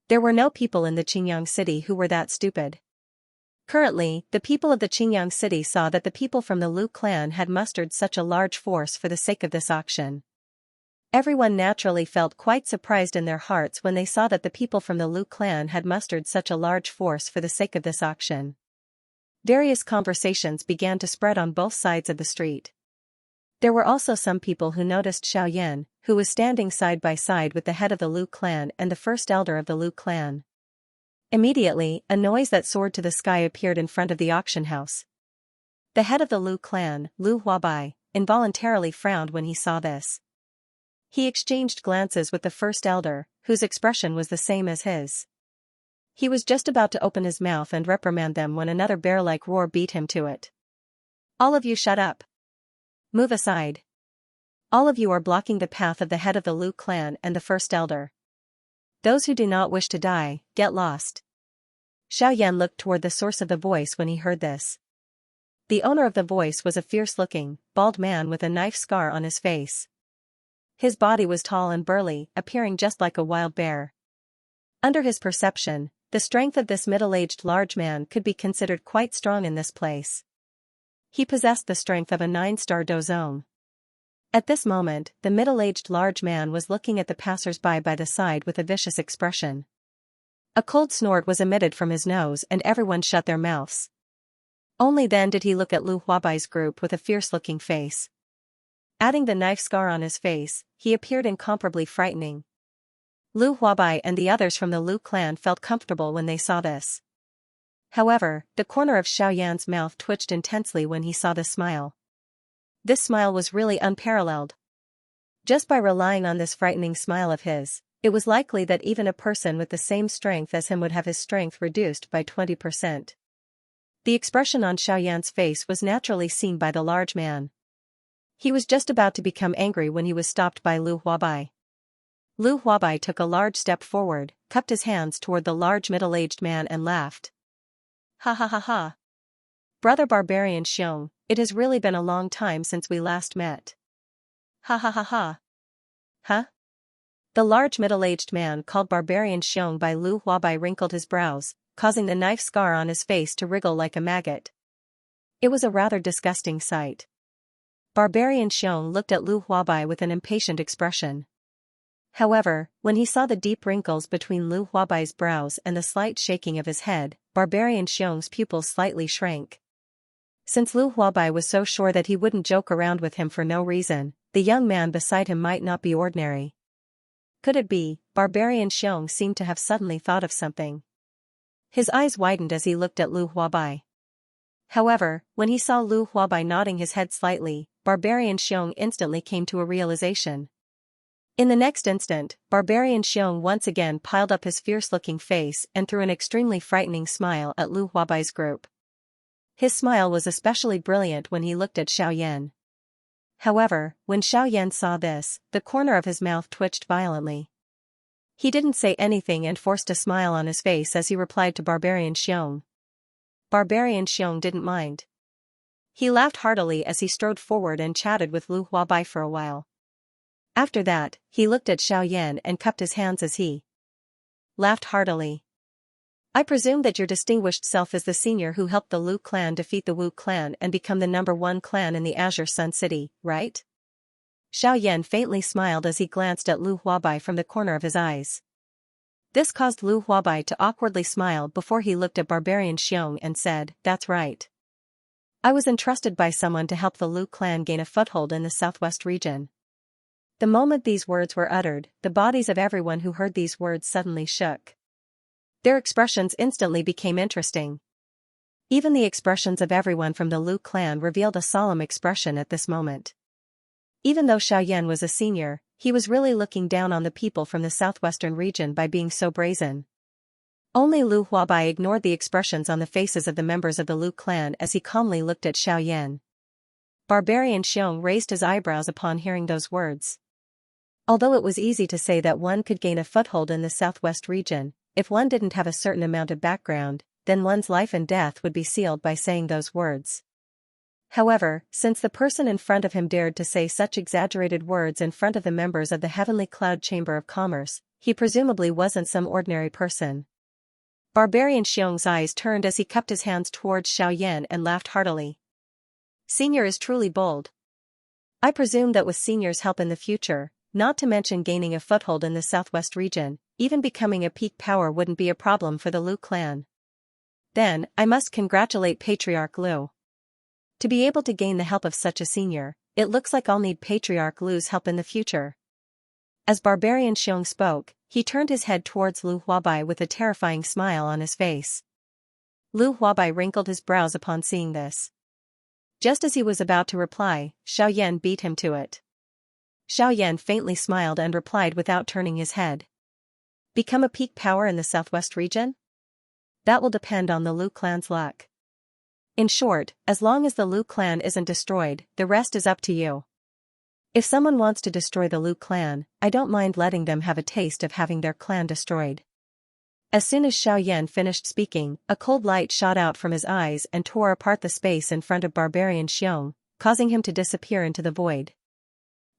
There were no people in the Qingyang city who were that stupid. Currently, the people of the Qingyang city saw that the people from the Lu clan had mustered such a large force for the sake of this auction. Everyone naturally felt quite surprised in their hearts when they saw that the people from the Lu clan had mustered such a large force for the sake of this auction. Various conversations began to spread on both sides of the street. There were also some people who noticed Xiaoyan, who was standing side by side with the head of the Lu clan and the first elder of the Lu clan. Immediately, a noise that soared to the sky appeared in front of the auction house. The head of the Lu clan, Lu Huabai, involuntarily frowned when he saw this. He exchanged glances with the first elder, whose expression was the same as his. He was just about to open his mouth and reprimand them when another bear-like roar beat him to it. "All of you shut up! Move aside! All of you are blocking the path of the head of the Lu clan and the first elder. Those who do not wish to die, get lost." Xiaoyan looked toward the source of the voice when he heard this. The owner of the voice was a fierce-looking, bald man with a knife scar on his face. His body was tall and burly, appearing just like a wild bear. Under his perception, the strength of this middle-aged large man could be considered quite strong in this place. He possessed the strength of a 9-star dozong. At this moment, the middle-aged large man was looking at the passers-by by the side with a vicious expression. A cold snort was emitted from his nose and everyone shut their mouths. Only then did he look at Lu Huabai's group with a fierce-looking face. Adding the knife scar on his face, he appeared incomparably frightening. Lu Huabai and the others from the Lu clan felt comfortable when they saw this. However, the corner of Xiaoyan's mouth twitched intensely when he saw the smile. This smile was really unparalleled. Just by relying on this frightening smile of his, it was likely that even a person with the same strength as him would have his strength reduced by 20%. The expression on Xiaoyan's face was naturally seen by the large man. He was just about to become angry when he was stopped by Lu Huabai. Lu Huabai took a large step forward, cupped his hands toward the large middle-aged man and laughed. "Ha ha ha ha. Brother Barbarian Xiong, it has really been a long time since we last met. Ha ha ha ha. Huh?" The large middle-aged man called Barbarian Xiong by Lu Huabai wrinkled his brows, causing the knife scar on his face to wriggle like a maggot. It was a rather disgusting sight. Barbarian Xiong looked at Lu Huabai with an impatient expression. However, when he saw the deep wrinkles between Lu Huabai's brows and the slight shaking of his head, Barbarian Xiong's pupils slightly shrank. Since Lu Huabai was so sure that he wouldn't joke around with him for no reason, the young man beside him might not be ordinary. Could it be? Barbarian Xiong seemed to have suddenly thought of something. His eyes widened as he looked at Lu Huabai. However, when he saw Lu Huabai nodding his head slightly, Barbarian Xiong instantly came to a realization. In the next instant, Barbarian Xiong once again piled up his fierce-looking face and threw an extremely frightening smile at Lu Huabai's group. His smile was especially brilliant when he looked at Xiaoyan. However, when Xiaoyan saw this, the corner of his mouth twitched violently. He didn't say anything and forced a smile on his face as he replied to Barbarian Xiong. Barbarian Xiong didn't mind. He laughed heartily as he strode forward and chatted with Lu Huabai for a while. After that, he looked at Xiaoyan and cupped his hands as he laughed heartily. "I presume that your distinguished self is the senior who helped the Lu clan defeat the Wu clan and become the #1 clan in the Azure Sun City, right?" Xiaoyan faintly smiled as he glanced at Lu Huabai from the corner of his eyes. This caused Lu Huabai to awkwardly smile before he looked at Barbarian Xiong and said, "That's right. I was entrusted by someone to help the Lu clan gain a foothold in the southwest region." The moment these words were uttered, the bodies of everyone who heard these words suddenly shook. Their expressions instantly became interesting. Even the expressions of everyone from the Lu clan revealed a solemn expression at this moment. Even though Xiaoyan was a senior, he was really looking down on the people from the southwestern region by being so brazen. Only Lu Huabai ignored the expressions on the faces of the members of the Lu clan as he calmly looked at Xiaoyan. Barbarian Xiong raised his eyebrows upon hearing those words. Although it was easy to say that one could gain a foothold in the southwest region, if one didn't have a certain amount of background, then one's life and death would be sealed by saying those words. However, since the person in front of him dared to say such exaggerated words in front of the members of the Heavenly Cloud Chamber of Commerce, he presumably wasn't some ordinary person. Barbarian Xiong's eyes turned as he cupped his hands towards Xiaoyan and laughed heartily. Senior is truly bold. I presume that with Senior's help in the future, not to mention gaining a foothold in the southwest region, even becoming a peak power wouldn't be a problem for the Lu clan. Then, I must congratulate Patriarch Lu. To be able to gain the help of such a senior, it looks like I'll need Patriarch Lu's help in the future. As Barbarian Xiong spoke, he turned his head towards Lu Huabai with a terrifying smile on his face. Lu Huabai wrinkled his brows upon seeing this. Just as he was about to reply, Xiaoyan beat him to it. Xiaoyan faintly smiled and replied without turning his head. Become a peak power in the southwest region? That will depend on the Lu clan's luck. In short, as long as the Lu clan isn't destroyed, the rest is up to you. If someone wants to destroy the Lu clan, I don't mind letting them have a taste of having their clan destroyed. As soon as Xiaoyan finished speaking, a cold light shot out from his eyes and tore apart the space in front of Barbarian Xiong, causing him to disappear into the void.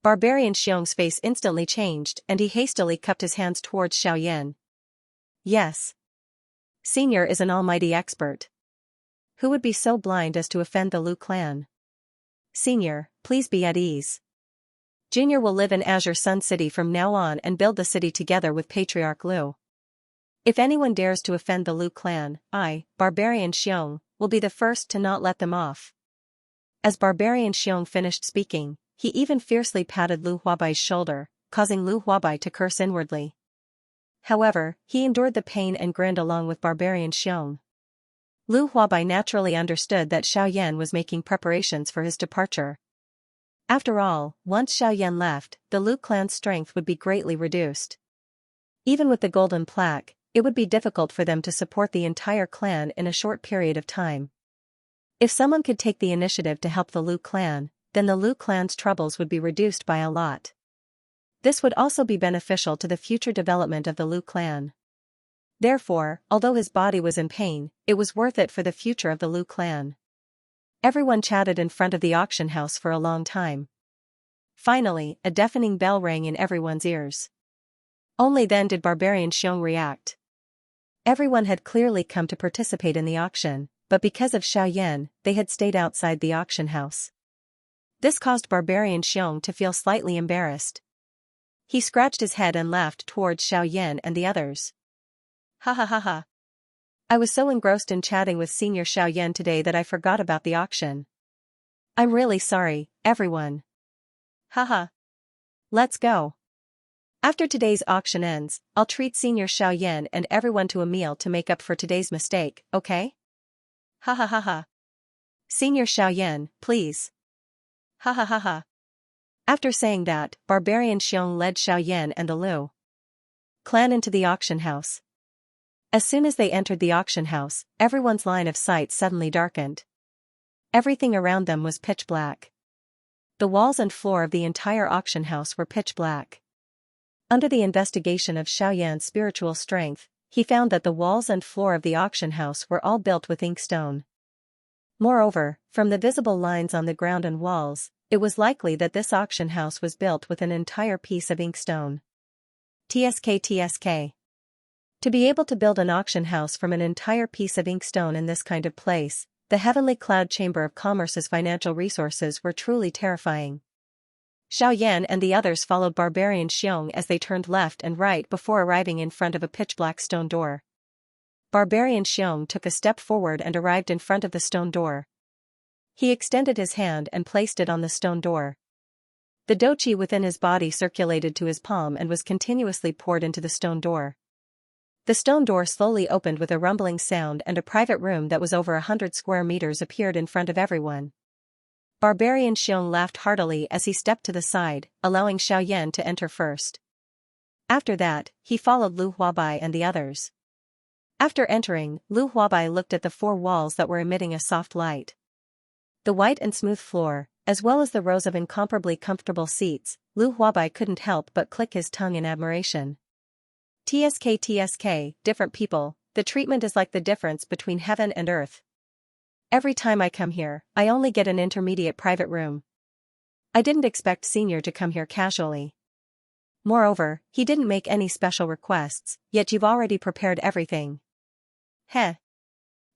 Barbarian Xiong's face instantly changed and he hastily cupped his hands towards Xiaoyan. Yes. Senior is an almighty expert. Who would be so blind as to offend the Lu clan? Senior, please be at ease. Junior will live in Azure Sun City from now on and build the city together with Patriarch Lu. If anyone dares to offend the Lu clan, I, Barbarian Xiong, will be the first to not let them off. As Barbarian Xiong finished speaking, he even fiercely patted Lu Huabai's shoulder, causing Lu Huabai to curse inwardly. However, he endured the pain and grinned along with Barbarian Xiong. Lu Huabai naturally understood that Xiaoyan was making preparations for his departure. After all, once Xiaoyan left, the Lu clan's strength would be greatly reduced. Even with the golden plaque, it would be difficult for them to support the entire clan in a short period of time. If someone could take the initiative to help the Lu clan, then the Lu clan's troubles would be reduced by a lot. This would also be beneficial to the future development of the Lu clan. Therefore, although his body was in pain, it was worth it for the future of the Lu clan. Everyone chatted in front of the auction house for a long time. Finally, a deafening bell rang in everyone's ears. Only then did Barbarian Xiong react. Everyone had clearly come to participate in the auction, but because of Xiaoyan, they had stayed outside the auction house. This caused Barbarian Xiong to feel slightly embarrassed. He scratched his head and laughed towards Xiaoyan and the others. Ha ha ha ha. I was so engrossed in chatting with Senior Xiaoyan today that I forgot about the auction. I'm really sorry, everyone. Haha. Let's go. After today's auction ends, I'll treat Senior Xiaoyan and everyone to a meal to make up for today's mistake, okay? Ha ha ha ha. Senior Xiaoyan, please. Ha ha ha ha. After saying that, Barbarian Xiong led Xiaoyan and the Lu clan into the auction house. As soon as they entered the auction house, everyone's line of sight suddenly darkened. Everything around them was pitch black. The walls and floor of the entire auction house were pitch black. Under the investigation of Xiaoyan's spiritual strength, he found that the walls and floor of the auction house were all built with inkstone. Moreover, from the visible lines on the ground and walls, it was likely that this auction house was built with an entire piece of inkstone. TSK. To be able to build an auction house from an entire piece of inkstone in this kind of place, the Heavenly Cloud Chamber of Commerce's financial resources were truly terrifying. Xiaoyan and the others followed Barbarian Xiong as they turned left and right before arriving in front of a pitch-black stone door. Barbarian Xiong took a step forward and arrived in front of the stone door. He extended his hand and placed it on the stone door. The doqi within his body circulated to his palm and was continuously poured into the stone door. The stone door slowly opened with a rumbling sound and a private room that was over 100 square meters appeared in front of everyone. Barbarian Xiong laughed heartily as he stepped to the side, allowing Xiaoyan to enter first. After that, he followed Lu Huabai and the others. After entering, Lu Huabai looked at the four walls that were emitting a soft light. The white and smooth floor, as well as the rows of incomparably comfortable seats, Lu Huabai couldn't help but click his tongue in admiration. TSK, different people, the treatment is like the difference between heaven and earth. Every time I come here, I only get an intermediate private room. I didn't expect Senior to come here casually. Moreover, he didn't make any special requests, yet you've already prepared everything. Heh.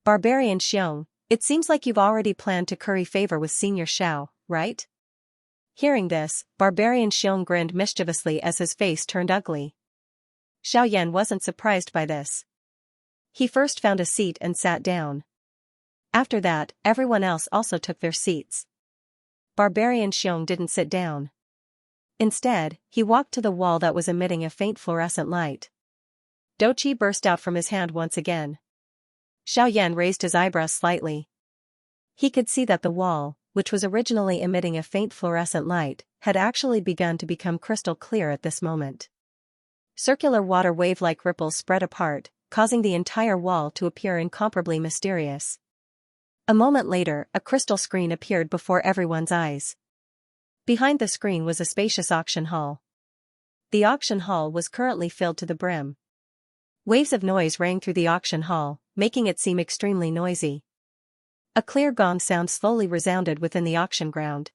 Barbarian Xiong, it seems like you've already planned to curry favor with Senior Xiao, right? Hearing this, Barbarian Xiong grinned mischievously as his face turned ugly. Xiao Yan wasn't surprised by this. He first found a seat and sat down. After that, everyone else also took their seats. Barbarian Xiong didn't sit down. Instead, he walked to the wall that was emitting a faint fluorescent light. Doqi burst out from his hand once again. Xiao Yan raised his eyebrows slightly. He could see that the wall, which was originally emitting a faint fluorescent light, had actually begun to become crystal clear at this moment. Circular water wave-like ripples spread apart, causing the entire wall to appear incomparably mysterious. A moment later, a crystal screen appeared before everyone's eyes. Behind the screen was a spacious auction hall. The auction hall was currently filled to the brim. Waves of noise rang through the auction hall, making it seem extremely noisy. A clear gong sound slowly resounded within the auction ground.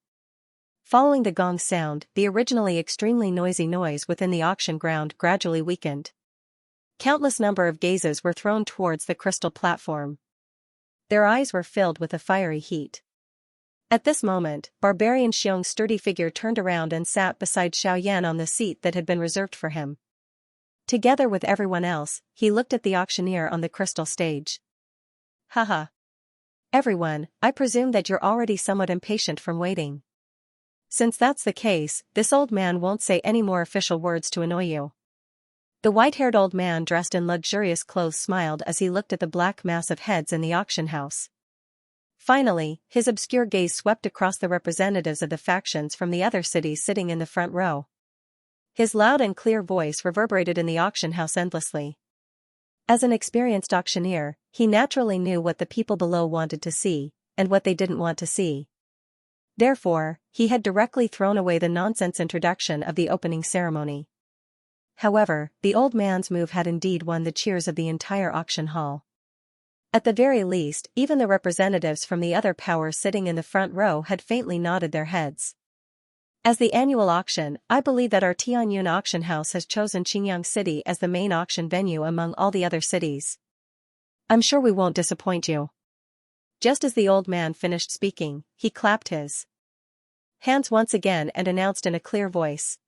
Following the gong sound, the originally extremely noisy noise within the auction ground gradually weakened. Countless number of gazes were thrown towards the crystal platform. Their eyes were filled with a fiery heat. At this moment, Barbarian Xiong's sturdy figure turned around and sat beside Xiao Yan on the seat that had been reserved for him. Together with everyone else, he looked at the auctioneer on the crystal stage. Haha. Everyone, I presume that you're already somewhat impatient from waiting. Since that's the case, this old man won't say any more official words to annoy you. The white-haired old man dressed in luxurious clothes smiled as he looked at the black mass of heads in the auction house. Finally, his obscure gaze swept across the representatives of the factions from the other cities sitting in the front row. His loud and clear voice reverberated in the auction house endlessly. As an experienced auctioneer, he naturally knew what the people below wanted to see, and what they didn't want to see. Therefore, he had directly thrown away the nonsense introduction of the opening ceremony. However, the old man's move had indeed won the cheers of the entire auction hall. At the very least, even the representatives from the other powers sitting in the front row had faintly nodded their heads. As the annual auction, I believe that our Tianyun auction house has chosen Qingyang City as the main auction venue among all the other cities. I'm sure we won't disappoint you. Just as the old man finished speaking, he clapped his hands once again and announced in a clear voice.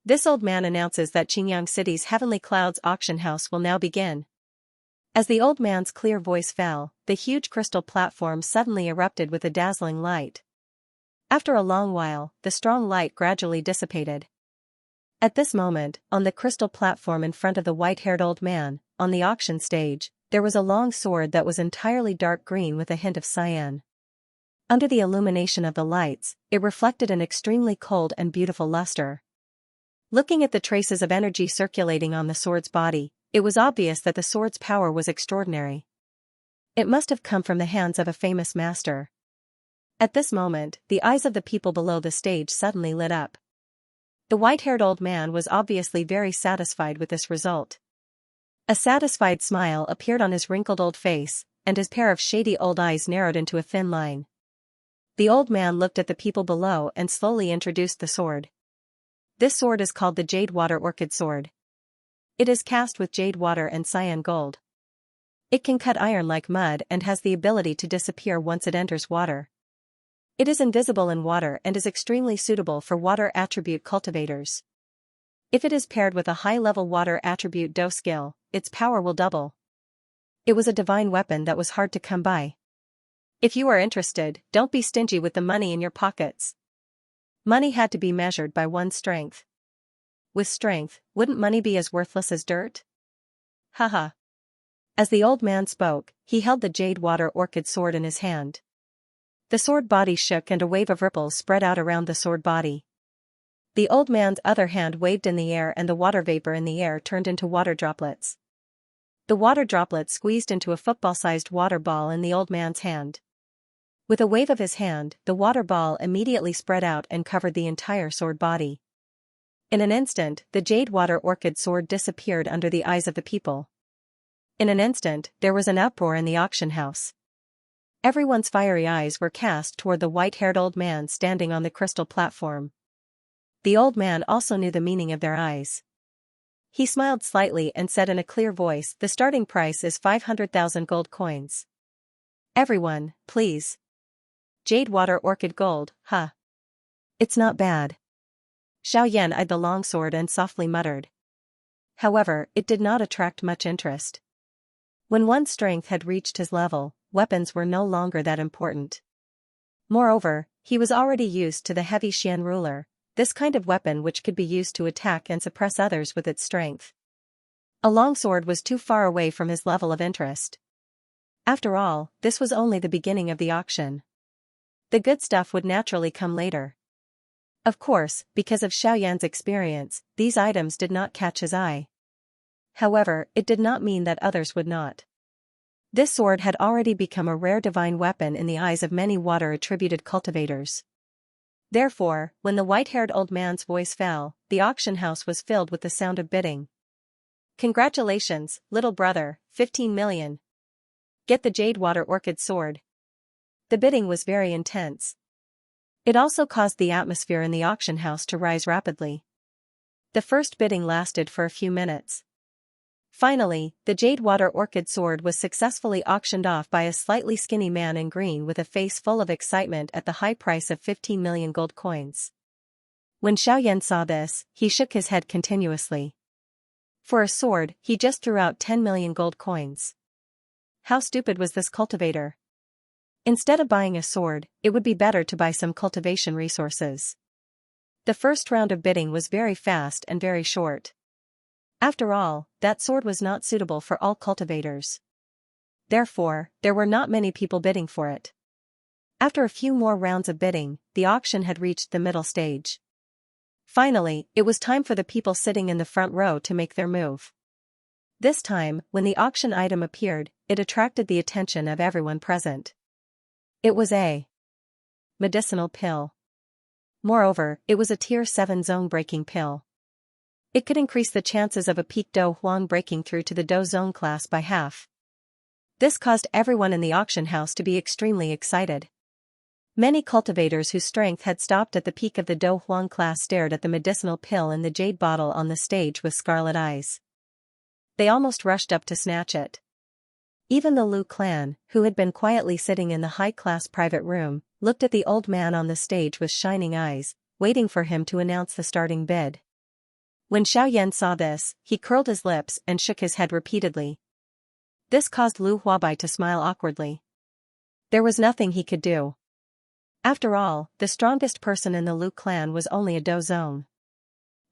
This old man announces that Qingyang City's Heavenly Clouds auction house will now begin. As the old man's clear voice fell, the huge crystal platform suddenly erupted with a dazzling light. After a long while, the strong light gradually dissipated. At this moment, on the crystal platform in front of the white-haired old man, on the auction stage, there was a long sword that was entirely dark green with a hint of cyan. Under the illumination of the lights, it reflected an extremely cold and beautiful luster. Looking at the traces of energy circulating on the sword's body, it was obvious that the sword's power was extraordinary. It must have come from the hands of a famous master. At this moment, the eyes of the people below the stage suddenly lit up. The white-haired old man was obviously very satisfied with this result. A satisfied smile appeared on his wrinkled old face, and his pair of shady old eyes narrowed into a thin line. The old man looked at the people below and slowly introduced the sword. This sword is called the Jade Water Orchid Sword. It is cast with jade water and cyan gold. It can cut iron like mud and has the ability to disappear once it enters water. It is invisible in water and is extremely suitable for water attribute cultivators. If it is paired with a high-level water attribute Do skill, its power will double. It was a divine weapon that was hard to come by. If you are interested, don't be stingy with the money in your pockets. Money had to be measured by one's strength. With strength, wouldn't money be as worthless as dirt? Haha. As the old man spoke, he held the Jade Water Orchid Sword in his hand. The sword body shook and a wave of ripples spread out around the sword body. The old man's other hand waved in the air and the water vapor in the air turned into water droplets. The water droplets squeezed into a football-sized water ball in the old man's hand. With a wave of his hand, the water ball immediately spread out and covered the entire sword body. In an instant, the jade water orchid sword disappeared under the eyes of the people. In an instant, there was an uproar in the auction house. Everyone's fiery eyes were cast toward the white-haired old man standing on the crystal platform. The old man also knew the meaning of their eyes. He smiled slightly and said in a clear voice, "The starting price is 500,000 gold coins. Everyone, please. Jade water orchid gold, huh? It's not bad." Xiaoyan eyed the longsword and softly muttered. However, it did not attract much interest. When one's strength had reached his level, weapons were no longer that important. Moreover, he was already used to the heavy Xian ruler, this kind of weapon which could be used to attack and suppress others with its strength. A longsword was too far away from his level of interest. After all, this was only the beginning of the auction. The good stuff would naturally come later. Of course, because of Xiaoyan's experience, these items did not catch his eye. However, it did not mean that others would not. This sword had already become a rare divine weapon in the eyes of many water-attributed cultivators. Therefore, when the white-haired old man's voice fell, the auction house was filled with the sound of bidding. "Congratulations, little brother, 15 million. Get the jade water orchid sword." The bidding was very intense. It also caused the atmosphere in the auction house to rise rapidly. The first bidding lasted for a few minutes. Finally, the jade water orchid sword was successfully auctioned off by a slightly skinny man in green with a face full of excitement at the high price of 15 million gold coins. When Xiaoyan saw this, he shook his head continuously. For a sword, he just threw out 10 million gold coins. How stupid was this cultivator? Instead of buying a sword, it would be better to buy some cultivation resources. The first round of bidding was very fast and very short. After all, that sword was not suitable for all cultivators. Therefore, there were not many people bidding for it. After a few more rounds of bidding, the auction had reached the middle stage. Finally, it was time for the people sitting in the front row to make their move. This time, when the auction item appeared, it attracted the attention of everyone present. It was a medicinal pill. Moreover, it was a Tier 7 zone-breaking pill. It could increase the chances of a peak Do Huang breaking through to the Do zone class by half. This caused everyone in the auction house to be extremely excited. Many cultivators whose strength had stopped at the peak of the Do Huang class stared at the medicinal pill in the jade bottle on the stage with scarlet eyes. They almost rushed up to snatch it. Even the Lu clan, who had been quietly sitting in the high-class private room, looked at the old man on the stage with shining eyes, waiting for him to announce the starting bid. When Xiaoyan saw this, he curled his lips and shook his head repeatedly. This caused Lu Huabai to smile awkwardly. There was nothing he could do. After all, the strongest person in the Lu clan was only a Do zone.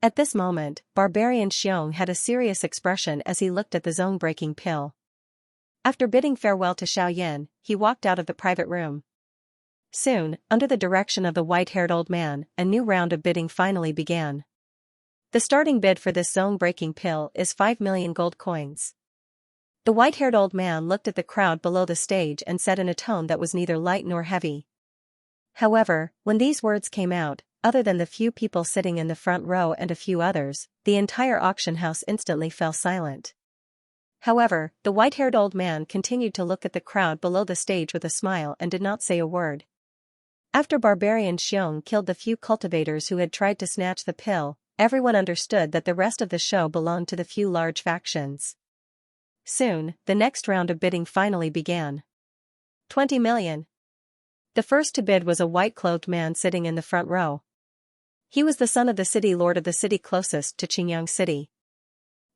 At this moment, Barbarian Xiong had a serious expression as he looked at the zone-breaking pill. After bidding farewell to Xiaoyan, he walked out of the private room. Soon, under the direction of the white-haired old man, a new round of bidding finally began. The starting bid for this zone-breaking pill is 5 million gold coins. The white-haired old man looked at the crowd below the stage and said in a tone that was neither light nor heavy. However, when these words came out, other than the few people sitting in the front row and a few others, the entire auction house instantly fell silent. However, the white-haired old man continued to look at the crowd below the stage with a smile and did not say a word. After Barbarian Xiong killed the few cultivators who had tried to snatch the pill, everyone understood that the rest of the show belonged to the few large factions. Soon, the next round of bidding finally began. 20 million. The first to bid was a white-clothed man sitting in the front row. He was the son of the city lord of the city closest to Qingyang City.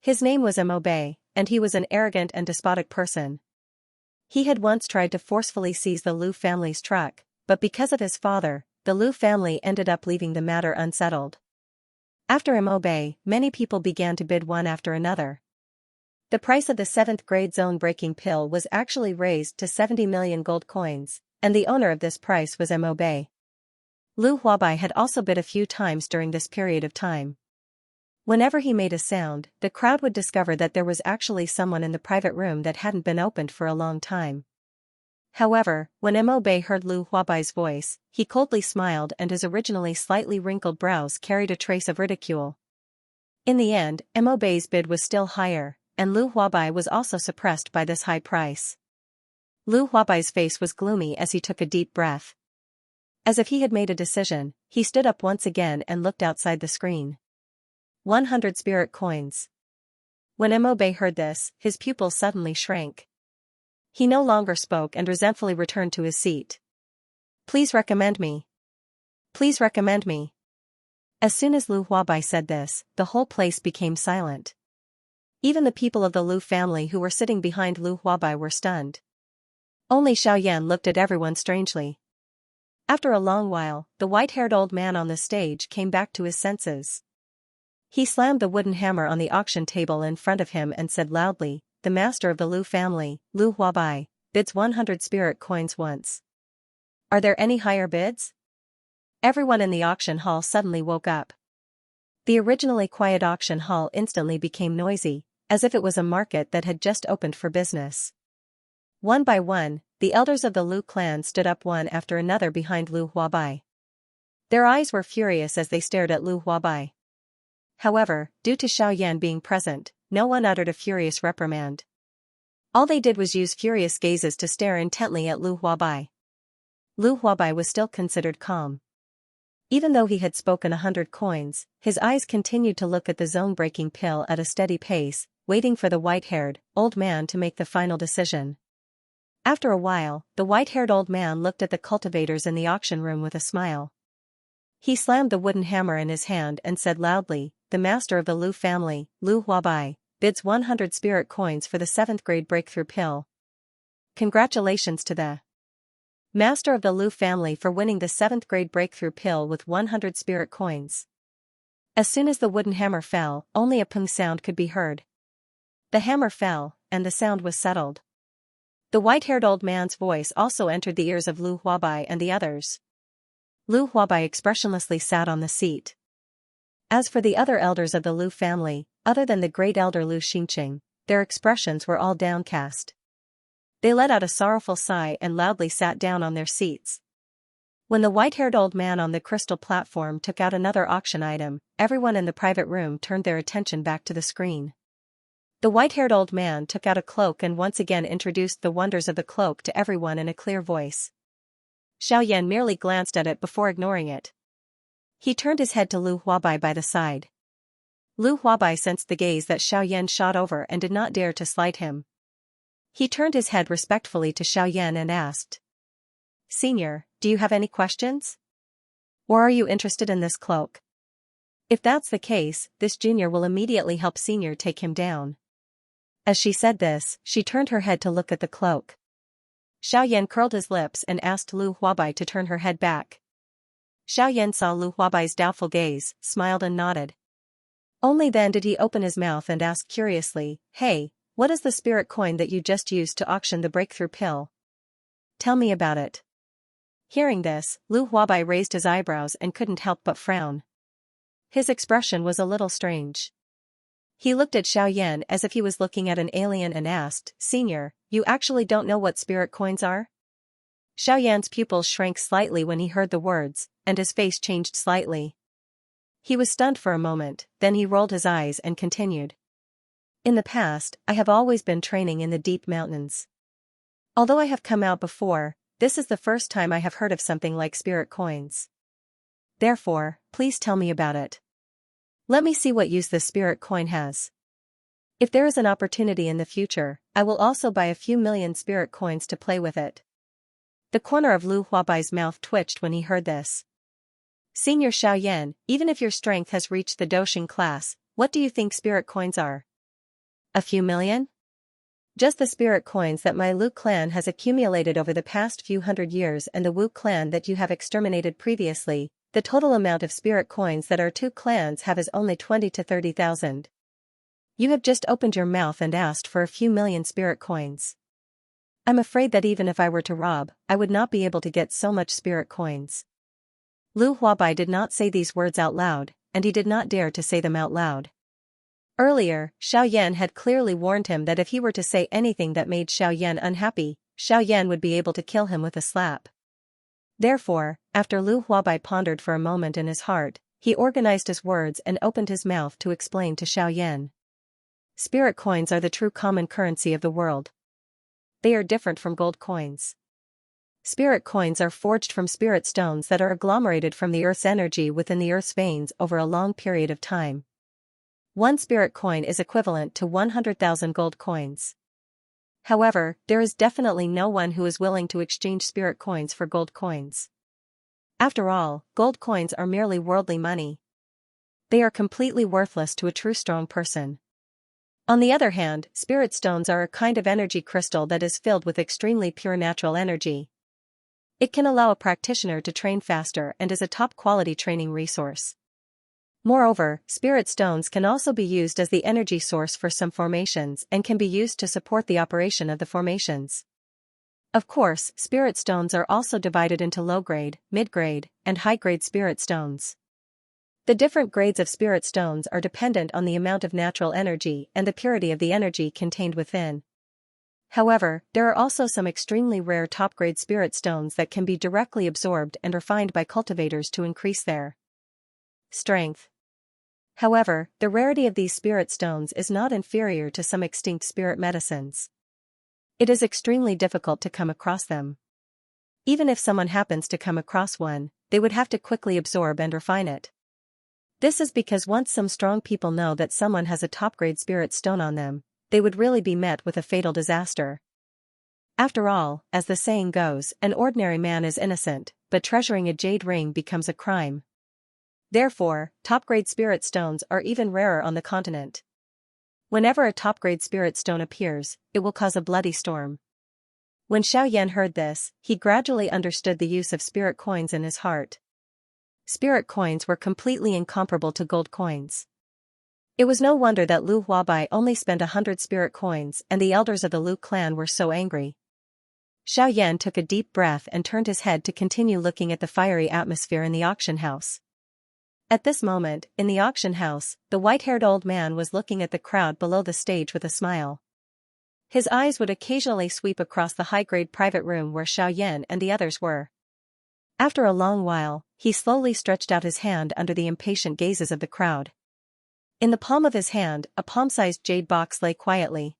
His name was Mo Bei, and he was an arrogant and despotic person. He had once tried to forcefully seize the Lu family's truck, but because of his father, the Lu family ended up leaving the matter unsettled. After Mo Bei, many people began to bid one after another. The price of the 7th grade zone-breaking pill was actually raised to 70 million gold coins, and the owner of this price was Mo Bei. Lu Huabai had also bid a few times during this period of time. Whenever he made a sound, the crowd would discover that there was actually someone in the private room that hadn't been opened for a long time. However, when Mo Bei heard Lu Huabai's voice, he coldly smiled and his originally slightly wrinkled brows carried a trace of ridicule. In the end, Mo's bid was still higher, and Lu Huabai was also suppressed by this high price. Lu Huabai's face was gloomy as he took a deep breath. As if he had made a decision, he stood up once again and looked outside the screen. 100 spirit coins. When Mo heard this, his pupils suddenly shrank. He no longer spoke and resentfully returned to his seat. Please recommend me. Please recommend me. As soon as Lu Huabai said this, the whole place became silent. Even the people of the Lu family who were sitting behind Lu Huabai were stunned. Only Xiaoyan looked at everyone strangely. After a long while, the white-haired old man on the stage came back to his senses. He slammed the wooden hammer on the auction table in front of him and said loudly, "The master of the Lu family, Lu Huabai, bids 100 spirit coins once. Are there any higher bids?" Everyone in the auction hall suddenly woke up. The originally quiet auction hall instantly became noisy, as if it was a market that had just opened for business. One by one, the elders of the Lu clan stood up one after another behind Lu Huabai. Their eyes were furious as they stared at Lu Huabai. However, due to Xiaoyan being present, no one uttered a furious reprimand. All they did was use furious gazes to stare intently at Lu Huabai. Lu Huabai was still considered calm. Even though he had spoken 100 coins, his eyes continued to look at the zone-breaking pill at a steady pace, waiting for the white-haired, old man to make the final decision. After a while, the white-haired old man looked at the cultivators in the auction room with a smile. He slammed the wooden hammer in his hand and said loudly, "The master of the Lu family, Lu Huabai, bids 100 spirit coins for the 7th grade breakthrough pill. Congratulations to the master of the Lu family for winning the 7th grade breakthrough pill with 100 spirit coins." As soon as the wooden hammer fell, only a pung sound could be heard. The hammer fell, and the sound was settled. The white-haired old man's voice also entered the ears of Lu Huabai and the others. Lu Huabai expressionlessly sat on the seat. As for the other elders of the Lu family, other than the great elder Lu Xingqing, their expressions were all downcast. They let out a sorrowful sigh and loudly sat down on their seats. When the white-haired old man on the crystal platform took out another auction item, everyone in the private room turned their attention back to the screen. The white-haired old man took out a cloak and once again introduced the wonders of the cloak to everyone in a clear voice. Xiaoyan merely glanced at it before ignoring it. He turned his head to Lu Huabai by the side. Lu Huabai sensed the gaze that Xiaoyan shot over and did not dare to slight him. He turned his head respectfully to Xiaoyan and asked, "Senior, do you have any questions? Or are you interested in this cloak? If that's the case, this junior will immediately help Senior take him down." As she said this, she turned her head to look at the cloak. Xiaoyan curled his lips and asked Lu Huabai to turn her head back. Xiaoyan saw Lu Huabai's doubtful gaze, smiled and nodded. Only then did he open his mouth and ask curiously, "Hey, what is the spirit coin that you just used to auction the breakthrough pill? Tell me about it." Hearing this, Lu Huabai raised his eyebrows and couldn't help but frown. His expression was a little strange. He looked at Xiaoyan as if he was looking at an alien and asked, "Senior, you actually don't know what spirit coins are?" Xiaoyan's pupils shrank slightly when he heard the words, and his face changed slightly. He was stunned for a moment, then he rolled his eyes and continued. "In the past, I have always been training in the deep mountains. Although I have come out before, this is the first time I have heard of something like spirit coins. Therefore, please tell me about it. Let me see what use this spirit coin has. If there is an opportunity in the future, I will also buy a few million spirit coins to play with it." The corner of Lu Huabai's mouth twitched when he heard this. "Senior Xiaoyan, even if your strength has reached the Doshing class, what do you think spirit coins are? A few million? Just the spirit coins that my Lu clan has accumulated over the past few hundred years and the Wu clan that you have exterminated previously, the total amount of spirit coins that our two clans have is only 20 to 30,000. You have just opened your mouth and asked for a few million spirit coins. I'm afraid that even if I were to rob, I would not be able to get so much spirit coins." Lu Huabai did not say these words out loud, and he did not dare to say them out loud. Earlier, Xiaoyan had clearly warned him that if he were to say anything that made Xiaoyan unhappy, Xiaoyan would be able to kill him with a slap. Therefore, after Lu Huabai pondered for a moment in his heart, He organized his words and opened his mouth to explain to Xiaoyan. Spirit coins are the true common currency of the world. They are different from gold coins. Spirit coins are forged from spirit stones that are agglomerated from the Earth's energy within the Earth's veins over a long period of time. One spirit coin is equivalent to 100,000 gold coins. However, there is definitely no one who is willing to exchange spirit coins for gold coins. After all, gold coins are merely worldly money. They are completely worthless to a true strong person. On the other hand, spirit stones are a kind of energy crystal that is filled with extremely pure natural energy. It can allow a practitioner to train faster and is a top-quality training resource. Moreover, spirit stones can also be used as the energy source for some formations and can be used to support the operation of the formations. Of course, spirit stones are also divided into low-grade, mid-grade, and high-grade spirit stones. The different grades of spirit stones are dependent on the amount of natural energy and the purity of the energy contained within. However, there are also some extremely rare top-grade spirit stones that can be directly absorbed and refined by cultivators to increase their strength. However, the rarity of these spirit stones is not inferior to some extinct spirit medicines. It is extremely difficult to come across them. Even if someone happens to come across one, they would have to quickly absorb and refine it. This is because once some strong people know that someone has a top-grade spirit stone on them, they would really be met with a fatal disaster. After all, as the saying goes, an ordinary man is innocent, but treasuring a jade ring becomes a crime. Therefore, top-grade spirit stones are even rarer on the continent. Whenever a top-grade spirit stone appears, it will cause a bloody storm. When Xiaoyan heard this, he gradually understood the use of spirit coins in his heart. Spirit coins were completely incomparable to gold coins. It was no wonder that Lu Huabai only spent 100 spirit coins and the elders of the Lu clan were so angry. Xiaoyan took a deep breath and turned his head to continue looking at the fiery atmosphere in the auction house. At this moment, in the auction house, the white-haired old man was looking at the crowd below the stage with a smile. His eyes would occasionally sweep across the high-grade private room where Xiaoyan and the others were. After a long while, he slowly stretched out his hand under the impatient gazes of the crowd. In the palm of his hand, a palm-sized jade box lay quietly.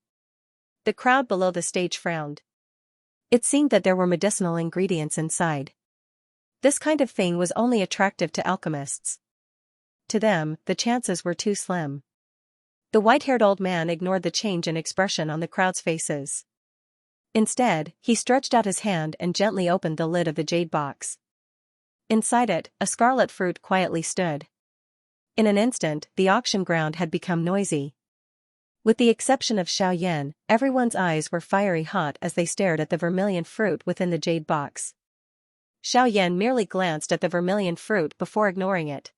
The crowd below the stage frowned. It seemed that there were medicinal ingredients inside. This kind of thing was only attractive to alchemists. To them, the chances were too slim. The white-haired old man ignored the change in expression on the crowd's faces. Instead, he stretched out his hand and gently opened the lid of the jade box. Inside it, a scarlet fruit quietly stood. In an instant, the auction ground had become noisy. With the exception of Xiaoyan, everyone's eyes were fiery hot as they stared at the vermilion fruit within the jade box. Xiaoyan merely glanced at the vermilion fruit before ignoring it.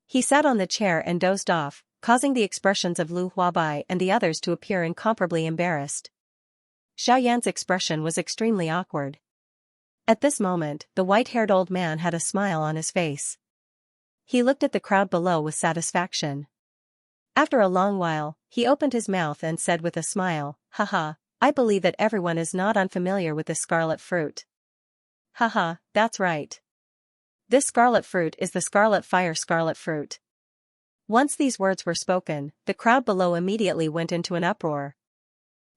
He sat on the chair and dozed off, causing the expressions of Lu Huabai and the others to appear incomparably embarrassed. Xiaoyan's expression was extremely awkward. At this moment, the white-haired old man had a smile on his face. He looked at the crowd below with satisfaction. After a long while, he opened his mouth and said with a smile, "Haha, I believe that everyone is not unfamiliar with this scarlet fruit." "Haha, that's right. This scarlet fruit is the scarlet fire scarlet fruit." Once these words were spoken, the crowd below immediately went into an uproar.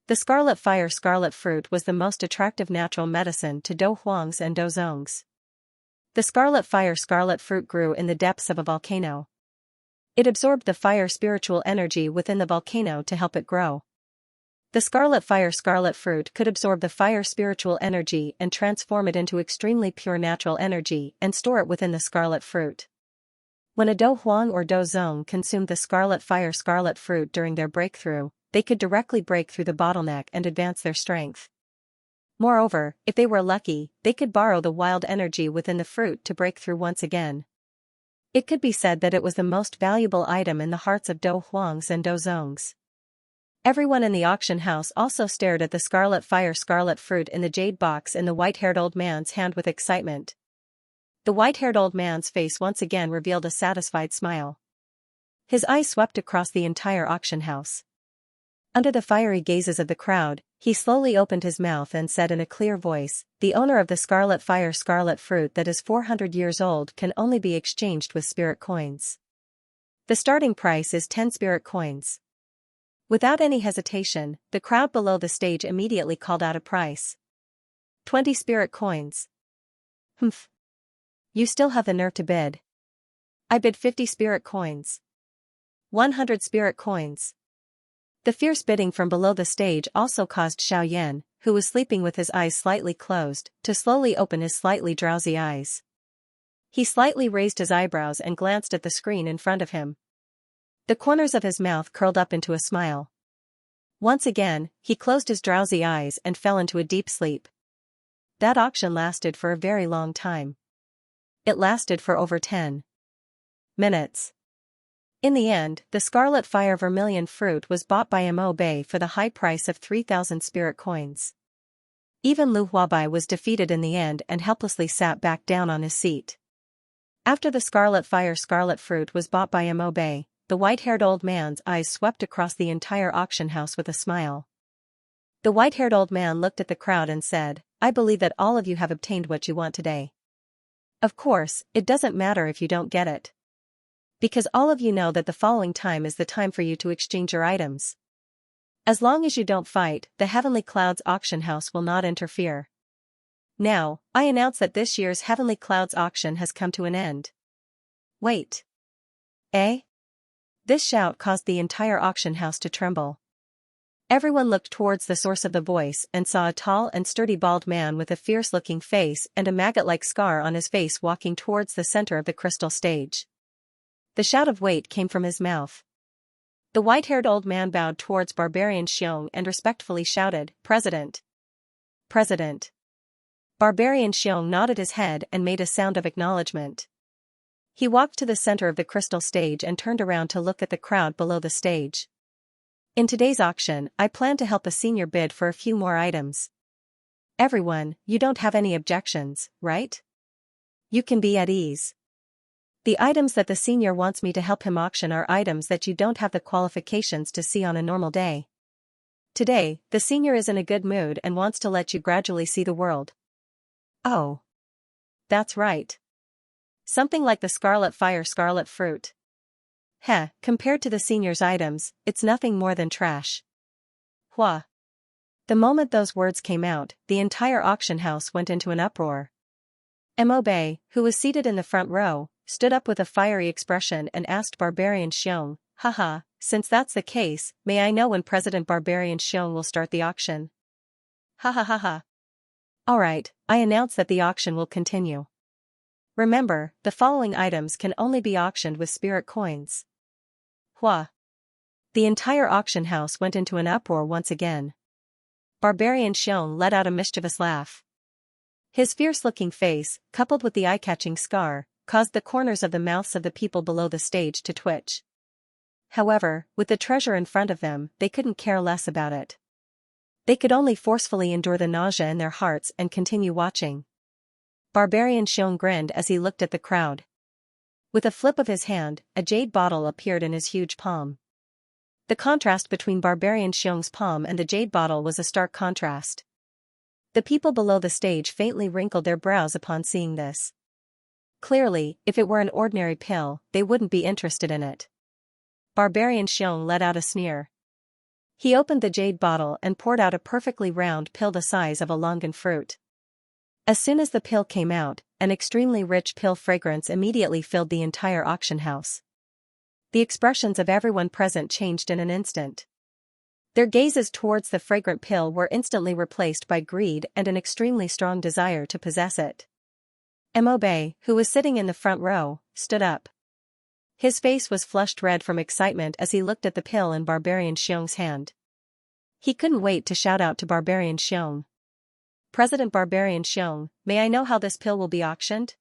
The scarlet fire scarlet fruit was the most attractive natural medicine to Do Huangs and Do Zongs. The scarlet fire scarlet fruit grew in the depths of a volcano. It absorbed the fire spiritual energy within the volcano to help it grow. The scarlet fire scarlet fruit could absorb the fire spiritual energy and transform it into extremely pure natural energy and store it within the scarlet fruit. When a Do Huang or Do Zong consumed the scarlet fire scarlet fruit during their breakthrough, they could directly break through the bottleneck and advance their strength. Moreover, if they were lucky, they could borrow the wild energy within the fruit to break through once again. It could be said that it was the most valuable item in the hearts of Do Huangs and Do Zongs. Everyone in the auction house also stared at the scarlet fire scarlet fruit in the jade box in the white-haired old man's hand with excitement. The white-haired old man's face once again revealed a satisfied smile. His eyes swept across the entire auction house. Under the fiery gazes of the crowd, he slowly opened his mouth and said in a clear voice, "The owner of the scarlet fire scarlet fruit that is 400 years old can only be exchanged with spirit coins. The starting price is 10 spirit coins." Without any hesitation, the crowd below the stage immediately called out a price. 20 spirit coins. Humph. You still have the nerve to bid. I bid 50 spirit coins. 100 spirit coins. The fierce bidding from below the stage also caused Xiaoyan, who was sleeping with his eyes slightly closed, to slowly open his slightly drowsy eyes. He slightly raised his eyebrows and glanced at the screen in front of him. The corners of his mouth curled up into a smile. Once again, he closed his drowsy eyes and fell into a deep sleep. That auction lasted for a very long time. It lasted for over 10 minutes. In the end, the Scarlet Fire Vermilion fruit was bought by Mo Bei for the high price of 3,000 spirit coins. Even Lu Huabai was defeated in the end and helplessly sat back down on his seat. After the Scarlet Fire Scarlet fruit was bought by Mo Bei, the white-haired old man's eyes swept across the entire auction house with a smile. The white-haired old man looked at the crowd and said, "I believe that all of you have obtained what you want today. Of course, it doesn't matter if you don't get it. Because all of you know that the following time is the time for you to exchange your items. As long as you don't fight, the Heavenly Clouds auction house will not interfere. Now, I announce that this year's Heavenly Clouds auction has come to an end." Wait. Eh? This shout caused the entire auction house to tremble. Everyone looked towards the source of the voice and saw a tall and sturdy bald man with a fierce-looking face and a maggot-like scar on his face walking towards the center of the crystal stage. The shout of "wait" came from his mouth. The white-haired old man bowed towards Barbarian Xiong and respectfully shouted, "President! President!" Barbarian Xiong nodded his head and made a sound of acknowledgement. He walked to the center of the crystal stage and turned around to look at the crowd below the stage. "In today's auction, I plan to help a senior bid for a few more items. Everyone, you don't have any objections, right? You can be at ease. The items that the senior wants me to help him auction are items that you don't have the qualifications to see on a normal day. Today, the senior is in a good mood and wants to let you gradually see the world." "Oh. That's right. Something like the Scarlet Fire Scarlet Fruit. Heh, compared to the senior's items, it's nothing more than trash." Hua. The moment those words came out, the entire auction house went into an uproar. Mo Bei, who was seated in the front row, stood up with a fiery expression and asked Barbarian Xiong, "Haha, since that's the case, may I know when President Barbarian Xiong will start the auction?" "Ha ha ha ha. Alright, I announce that the auction will continue. Remember, the following items can only be auctioned with spirit coins." Hua. The entire auction house went into an uproar once again. Barbarian Xiong let out a mischievous laugh. His fierce-looking face, coupled with the eye-catching scar, caused the corners of the mouths of the people below the stage to twitch. However, with the treasure in front of them, they couldn't care less about it. They could only forcefully endure the nausea in their hearts and continue watching. Barbarian Xiong grinned as he looked at the crowd. With a flip of his hand, a jade bottle appeared in his huge palm. The contrast between Barbarian Xiong's palm and the jade bottle was a stark contrast. The people below the stage faintly wrinkled their brows upon seeing this. Clearly, if it were an ordinary pill, they wouldn't be interested in it. Barbarian Xiong let out a sneer. He opened the jade bottle and poured out a perfectly round pill the size of a longan fruit. As soon as the pill came out, an extremely rich pill fragrance immediately filled the entire auction house. The expressions of everyone present changed in an instant. Their gazes towards the fragrant pill were instantly replaced by greed and an extremely strong desire to possess it. Mo Bei, who was sitting in the front row, stood up. His face was flushed red from excitement as he looked at the pill in Barbarian Xiong's hand. He couldn't wait to shout out to Barbarian Xiong. "President Barbarian Xiong, may I know how this pill will be auctioned?"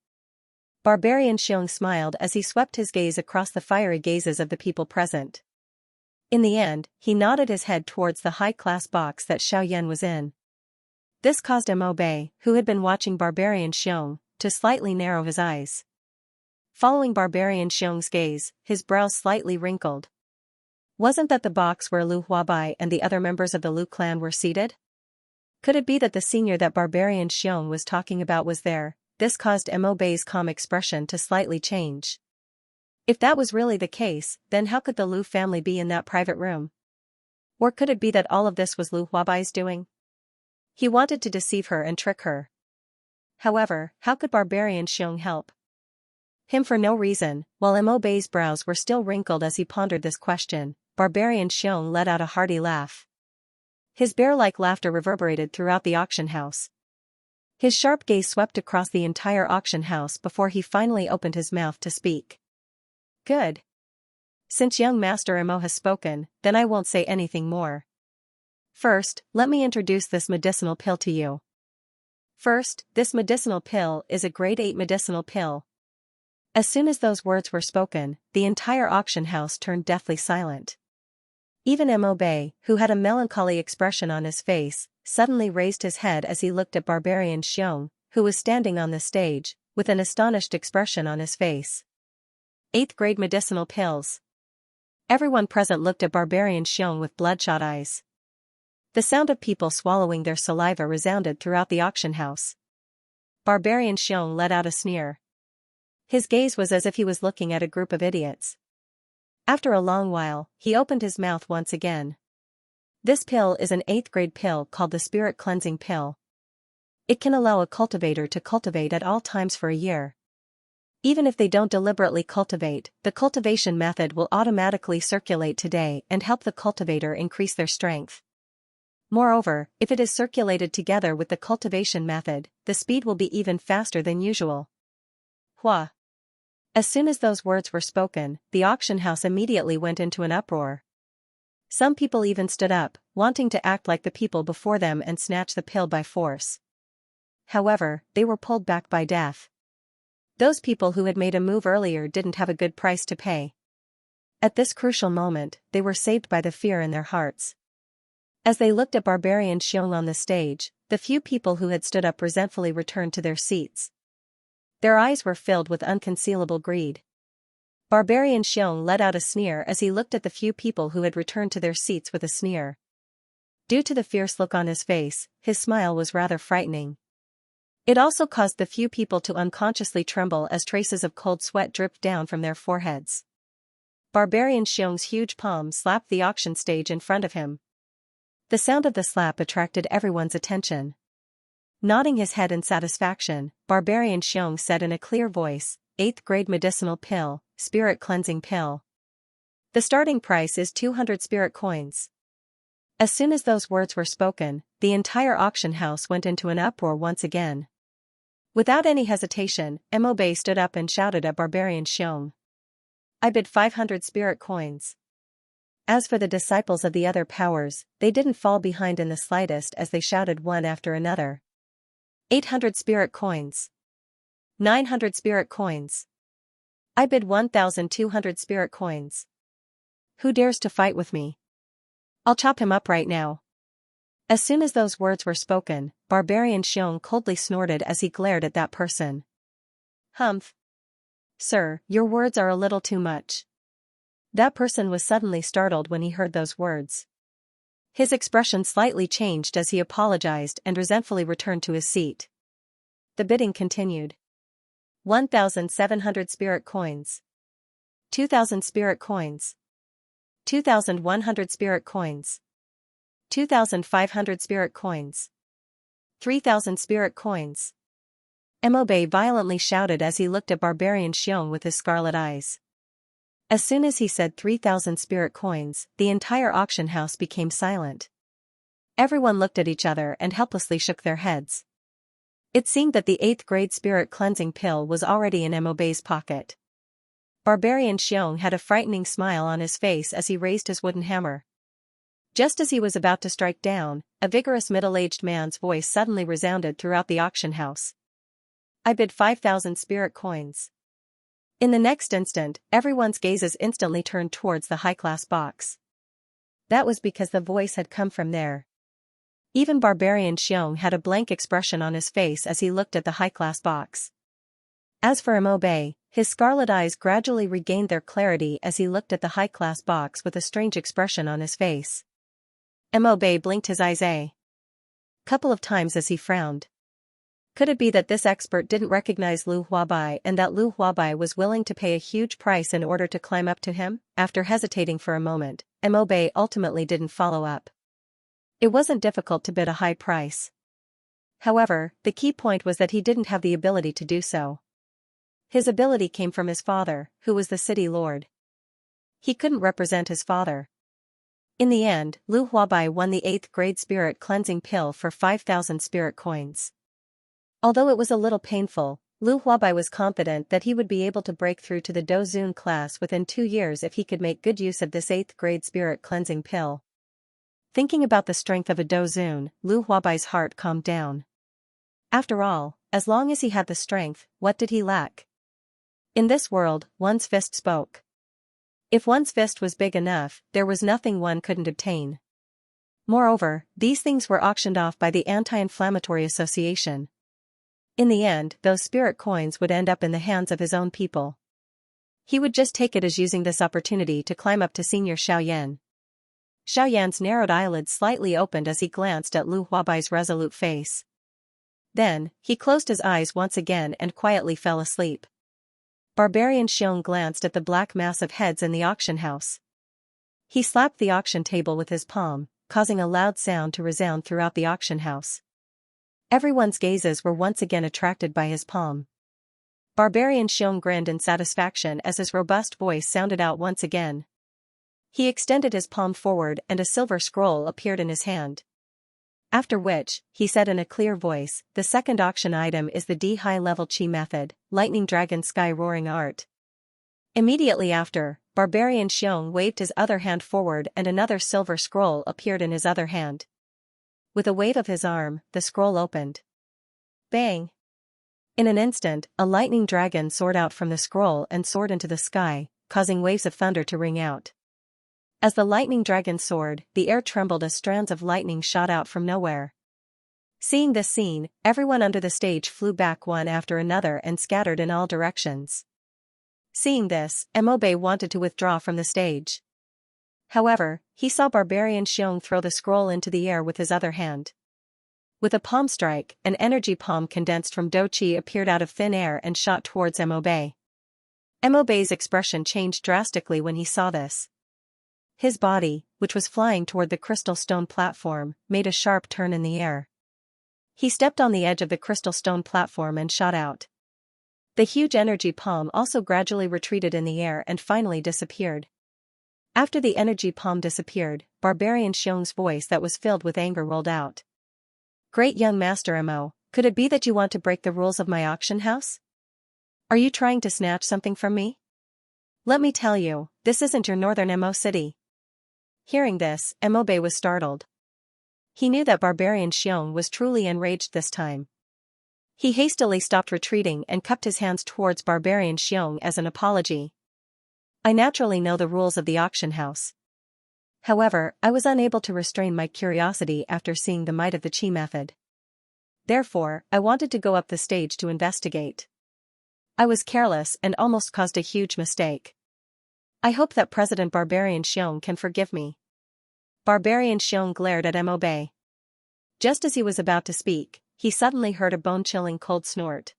Barbarian Xiong smiled as he swept his gaze across the fiery gazes of the people present. In the end, he nodded his head towards the high-class box that Xiaoyan was in. This caused Mo Bei, who had been watching Barbarian Xiong, to slightly narrow his eyes. Following Barbarian Xiong's gaze, his brows slightly wrinkled. Wasn't that the box where Lu Huabai and the other members of the Lu clan were seated? Could it be that the senior that barbarian Xiong was talking about was there? This caused Mo Bei's calm expression to slightly change. If that was really the case, then how could the Lu family be in that private room? Or could it be that all of this was Lu Huabai's doing? He wanted to deceive her and trick her. However, how could barbarian Xiong help him for no reason? While Mo Bei's brows were still wrinkled as he pondered this question, barbarian Xiong let out a hearty laugh. His bear-like laughter reverberated throughout the auction house. His sharp gaze swept across the entire auction house before he finally opened his mouth to speak. Good. Since young Master Mo has spoken, then I won't say anything more. First, let me introduce this medicinal pill to you. First, this medicinal pill is a grade 8 medicinal pill. As soon as those words were spoken, the entire auction house turned deathly silent. Even Mo Bei, who had a melancholy expression on his face, suddenly raised his head as he looked at barbarian Xiong, who was standing on the stage, with an astonished expression on his face. 8th grade medicinal pills. Everyone present looked at barbarian Xiong with bloodshot eyes. The sound of people swallowing their saliva resounded throughout the auction house. Barbarian Xiong let out a sneer. His gaze was as if he was looking at a group of idiots. After a long while, he opened his mouth once again. This pill is an 8th grade pill called the Spirit Cleansing Pill. It can allow a cultivator to cultivate at all times for a year. Even if they don't deliberately cultivate, the cultivation method will automatically circulate today and help the cultivator increase their strength. Moreover, if it is circulated together with the cultivation method, the speed will be even faster than usual. Hua. As soon as those words were spoken, the auction house immediately went into an uproar. Some people even stood up, wanting to act like the people before them and snatch the pill by force. However, they were pulled back by death. Those people who had made a move earlier didn't have a good price to pay. At this crucial moment, they were saved by the fear in their hearts. As they looked at barbarian Xiong on the stage, the few people who had stood up resentfully returned to their seats. Their eyes were filled with unconcealable greed. Barbarian Xiong let out a sneer as he looked at the few people who had returned to their seats with a sneer. Due to the fierce look on his face, his smile was rather frightening. It also caused the few people to unconsciously tremble as traces of cold sweat dripped down from their foreheads. Barbarian Xiong's huge palm slapped the auction stage in front of him. The sound of the slap attracted everyone's attention. Nodding his head in satisfaction, barbarian Xiong said in a clear voice, 8th grade medicinal pill, spirit cleansing pill. The starting price is 200 spirit coins. As soon as those words were spoken, the entire auction house went into an uproar once again. Without any hesitation, Mo Bei stood up and shouted at barbarian Xiong. I bid 500 spirit coins. As for the disciples of the other powers, they didn't fall behind in the slightest as they shouted one after another. 800 spirit coins. 900 spirit coins. I bid 1,200 spirit coins. Who dares to fight with me? I'll chop him up right now. As soon as those words were spoken, barbarian Xiong coldly snorted as he glared at that person. Humph. Sir, your words are a little too much. That person was suddenly startled when he heard those words. His expression slightly changed as he apologized and resentfully returned to his seat. The bidding continued. 1,700 spirit coins. 2,000 spirit coins. 2,100 spirit coins. 2,500 spirit coins. 3,000 spirit coins. Mo Bei violently shouted as he looked at barbarian Xiong with his scarlet eyes. As soon as he said 3,000 spirit coins, the entire auction house became silent. Everyone looked at each other and helplessly shook their heads. It seemed that the 8th grade spirit cleansing pill was already in Mo Bei's pocket. Barbarian Xiong had a frightening smile on his face as he raised his wooden hammer. Just as he was about to strike down, a vigorous middle-aged man's voice suddenly resounded throughout the auction house. I bid 5,000 spirit coins. In the next instant, everyone's gazes instantly turned towards the high-class box. That was because the voice had come from there. Even barbarian Xiong had a blank expression on his face as he looked at the high-class box. As for Mo Bei, His scarlet eyes gradually regained their clarity as he looked at the high-class box with a strange expression on his face. Mo Bei blinked his eyes a couple of times as he frowned. Could it be that this expert didn't recognize Lu Huabai and that Lu Huabai was willing to pay a huge price in order to climb up to him? After hesitating for a moment, Mo Bei ultimately didn't follow up. It wasn't difficult to bid a high price. However, the key point was that he didn't have the ability to do so. His ability came from his father, who was the city lord. He couldn't represent his father. In the end, Lu Huabai won the 8th grade spirit cleansing pill for 5,000 spirit coins. Although it was a little painful, Lu Huabai was confident that he would be able to break through to the Dozun class within 2 years if he could make good use of this 8th grade spirit cleansing pill. Thinking about the strength of a Dozun, Lu Huabai's heart calmed down. After all, as long as he had the strength, what did he lack? In this world, one's fist spoke. If one's fist was big enough, there was nothing one couldn't obtain. Moreover, these things were auctioned off by the Anti-Inflammatory Association. In the end, those spirit coins would end up in the hands of his own people. He would just take it as using this opportunity to climb up to Senior Xiaoyan. Xiaoyan's narrowed eyelids slightly opened as he glanced at Lu Huabai's resolute face. Then, he closed his eyes once again and quietly fell asleep. Barbarian Xiong glanced at the black mass of heads in the auction house. He slapped the auction table with his palm, causing a loud sound to resound throughout the auction house. Everyone's gazes were once again attracted by his palm. Barbarian Xiong grinned in satisfaction as his robust voice sounded out once again. He extended his palm forward and a silver scroll appeared in his hand. After which, he said in a clear voice, the second auction item is the D high-level Qi method, Lightning Dragon Sky Roaring Art. Immediately after, Barbarian Xiong waved his other hand forward and another silver scroll appeared in his other hand. With a wave of his arm, the scroll opened. Bang! In an instant, a lightning dragon soared out from the scroll and soared into the sky, causing waves of thunder to ring out. As the lightning dragon soared, the air trembled as strands of lightning shot out from nowhere. Seeing this scene, everyone under the stage flew back one after another and scattered in all directions. Seeing this, Mo Bei wanted to withdraw from the stage. However, he saw Barbarian Xiong throw the scroll into the air with his other hand. With a palm strike, an energy palm condensed from Do Qi appeared out of thin air and shot towards Mo Bei. Mo Bei's expression changed drastically when he saw this. His body, which was flying toward the crystal stone platform, made a sharp turn in the air. He stepped on the edge of the crystal stone platform and shot out. The huge energy palm also gradually retreated in the air and finally disappeared. After the energy palm disappeared, Barbarian Xiong's voice that was filled with anger rolled out. Great young Master Mo, could it be that you want to break the rules of my auction house? Are you trying to snatch something from me? Let me tell you, this isn't your northern Mo city. Hearing this, Mo Bei was startled. He knew that Barbarian Xiong was truly enraged this time. He hastily stopped retreating and cupped his hands towards Barbarian Xiong as an apology. I naturally know the rules of the auction house. However, I was unable to restrain my curiosity after seeing the might of the Qi method. Therefore, I wanted to go up the stage to investigate. I was careless and almost caused a huge mistake. I hope that President Barbarian Xiong can forgive me. Barbarian Xiong glared at Mo Bei. Just as he was about to speak, he suddenly heard a bone-chilling cold snort.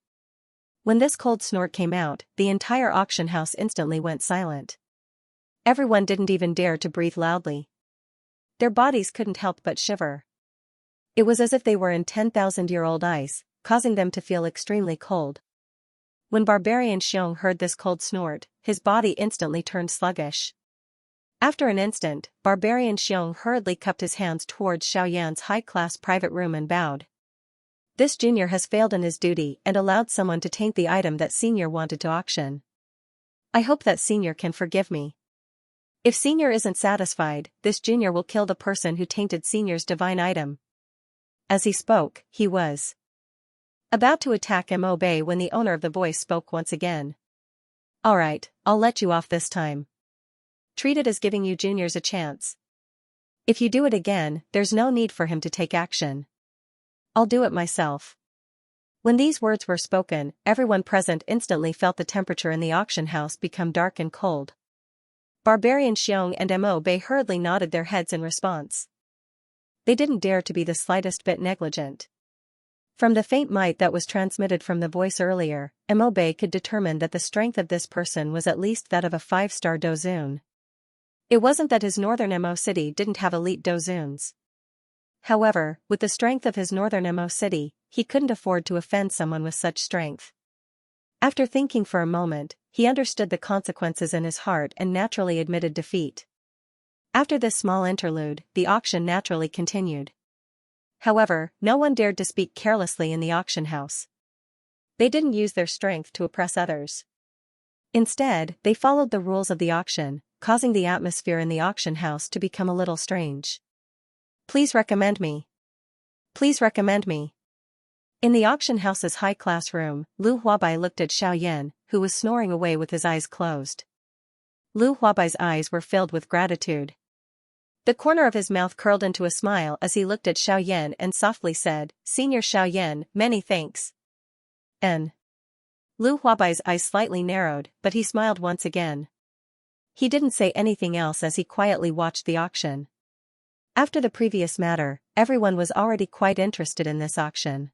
When this cold snort came out, the entire auction house instantly went silent. Everyone didn't even dare to breathe loudly. Their bodies couldn't help but shiver. It was as if they were in 10,000-year-old ice, causing them to feel extremely cold. When Barbarian Xiong heard this cold snort, his body instantly turned sluggish. After an instant, Barbarian Xiong hurriedly cupped his hands towards Xiaoyan's high-class private room and bowed. This junior has failed in his duty and allowed someone to taint the item that Senior wanted to auction. I hope that Senior can forgive me. If Senior isn't satisfied, this junior will kill the person who tainted Senior's divine item. As he spoke, he was about to attack Mo Bei when the owner of the voice spoke once again. Alright, I'll let you off this time. Treat it as giving you juniors a chance. If you do it again, there's no need for him to take action. I'll do it myself. When these words were spoken, everyone present instantly felt the temperature in the auction house become dark and cold. Barbarian Xiong and Mo Bei hurriedly nodded their heads in response. They didn't dare to be the slightest bit negligent. From the faint might that was transmitted from the voice earlier, Mo Bei could determine that the strength of this person was at least that of a 5-star dozun. It wasn't that his northern Mo city didn't have elite dozuns. However, with the strength of his northern Mo city, he couldn't afford to offend someone with such strength. After thinking for a moment, he understood the consequences in his heart and naturally admitted defeat. After this small interlude, the auction naturally continued. However, no one dared to speak carelessly in the auction house. They didn't use their strength to oppress others. Instead, they followed the rules of the auction, causing the atmosphere in the auction house to become a little strange. Please recommend me. Please recommend me. In the auction house's high-class room, Lu Huabai looked at Xiao Yan, who was snoring away with his eyes closed. Lu Huabai's eyes were filled with gratitude. The corner of his mouth curled into a smile as he looked at Xiao Yan and softly said, "Senior Xiao Yan, many thanks." N. Lu Huabai's eyes slightly narrowed, but he smiled once again. He didn't say anything else as he quietly watched the auction. After the previous matter, everyone was already quite interested in this auction.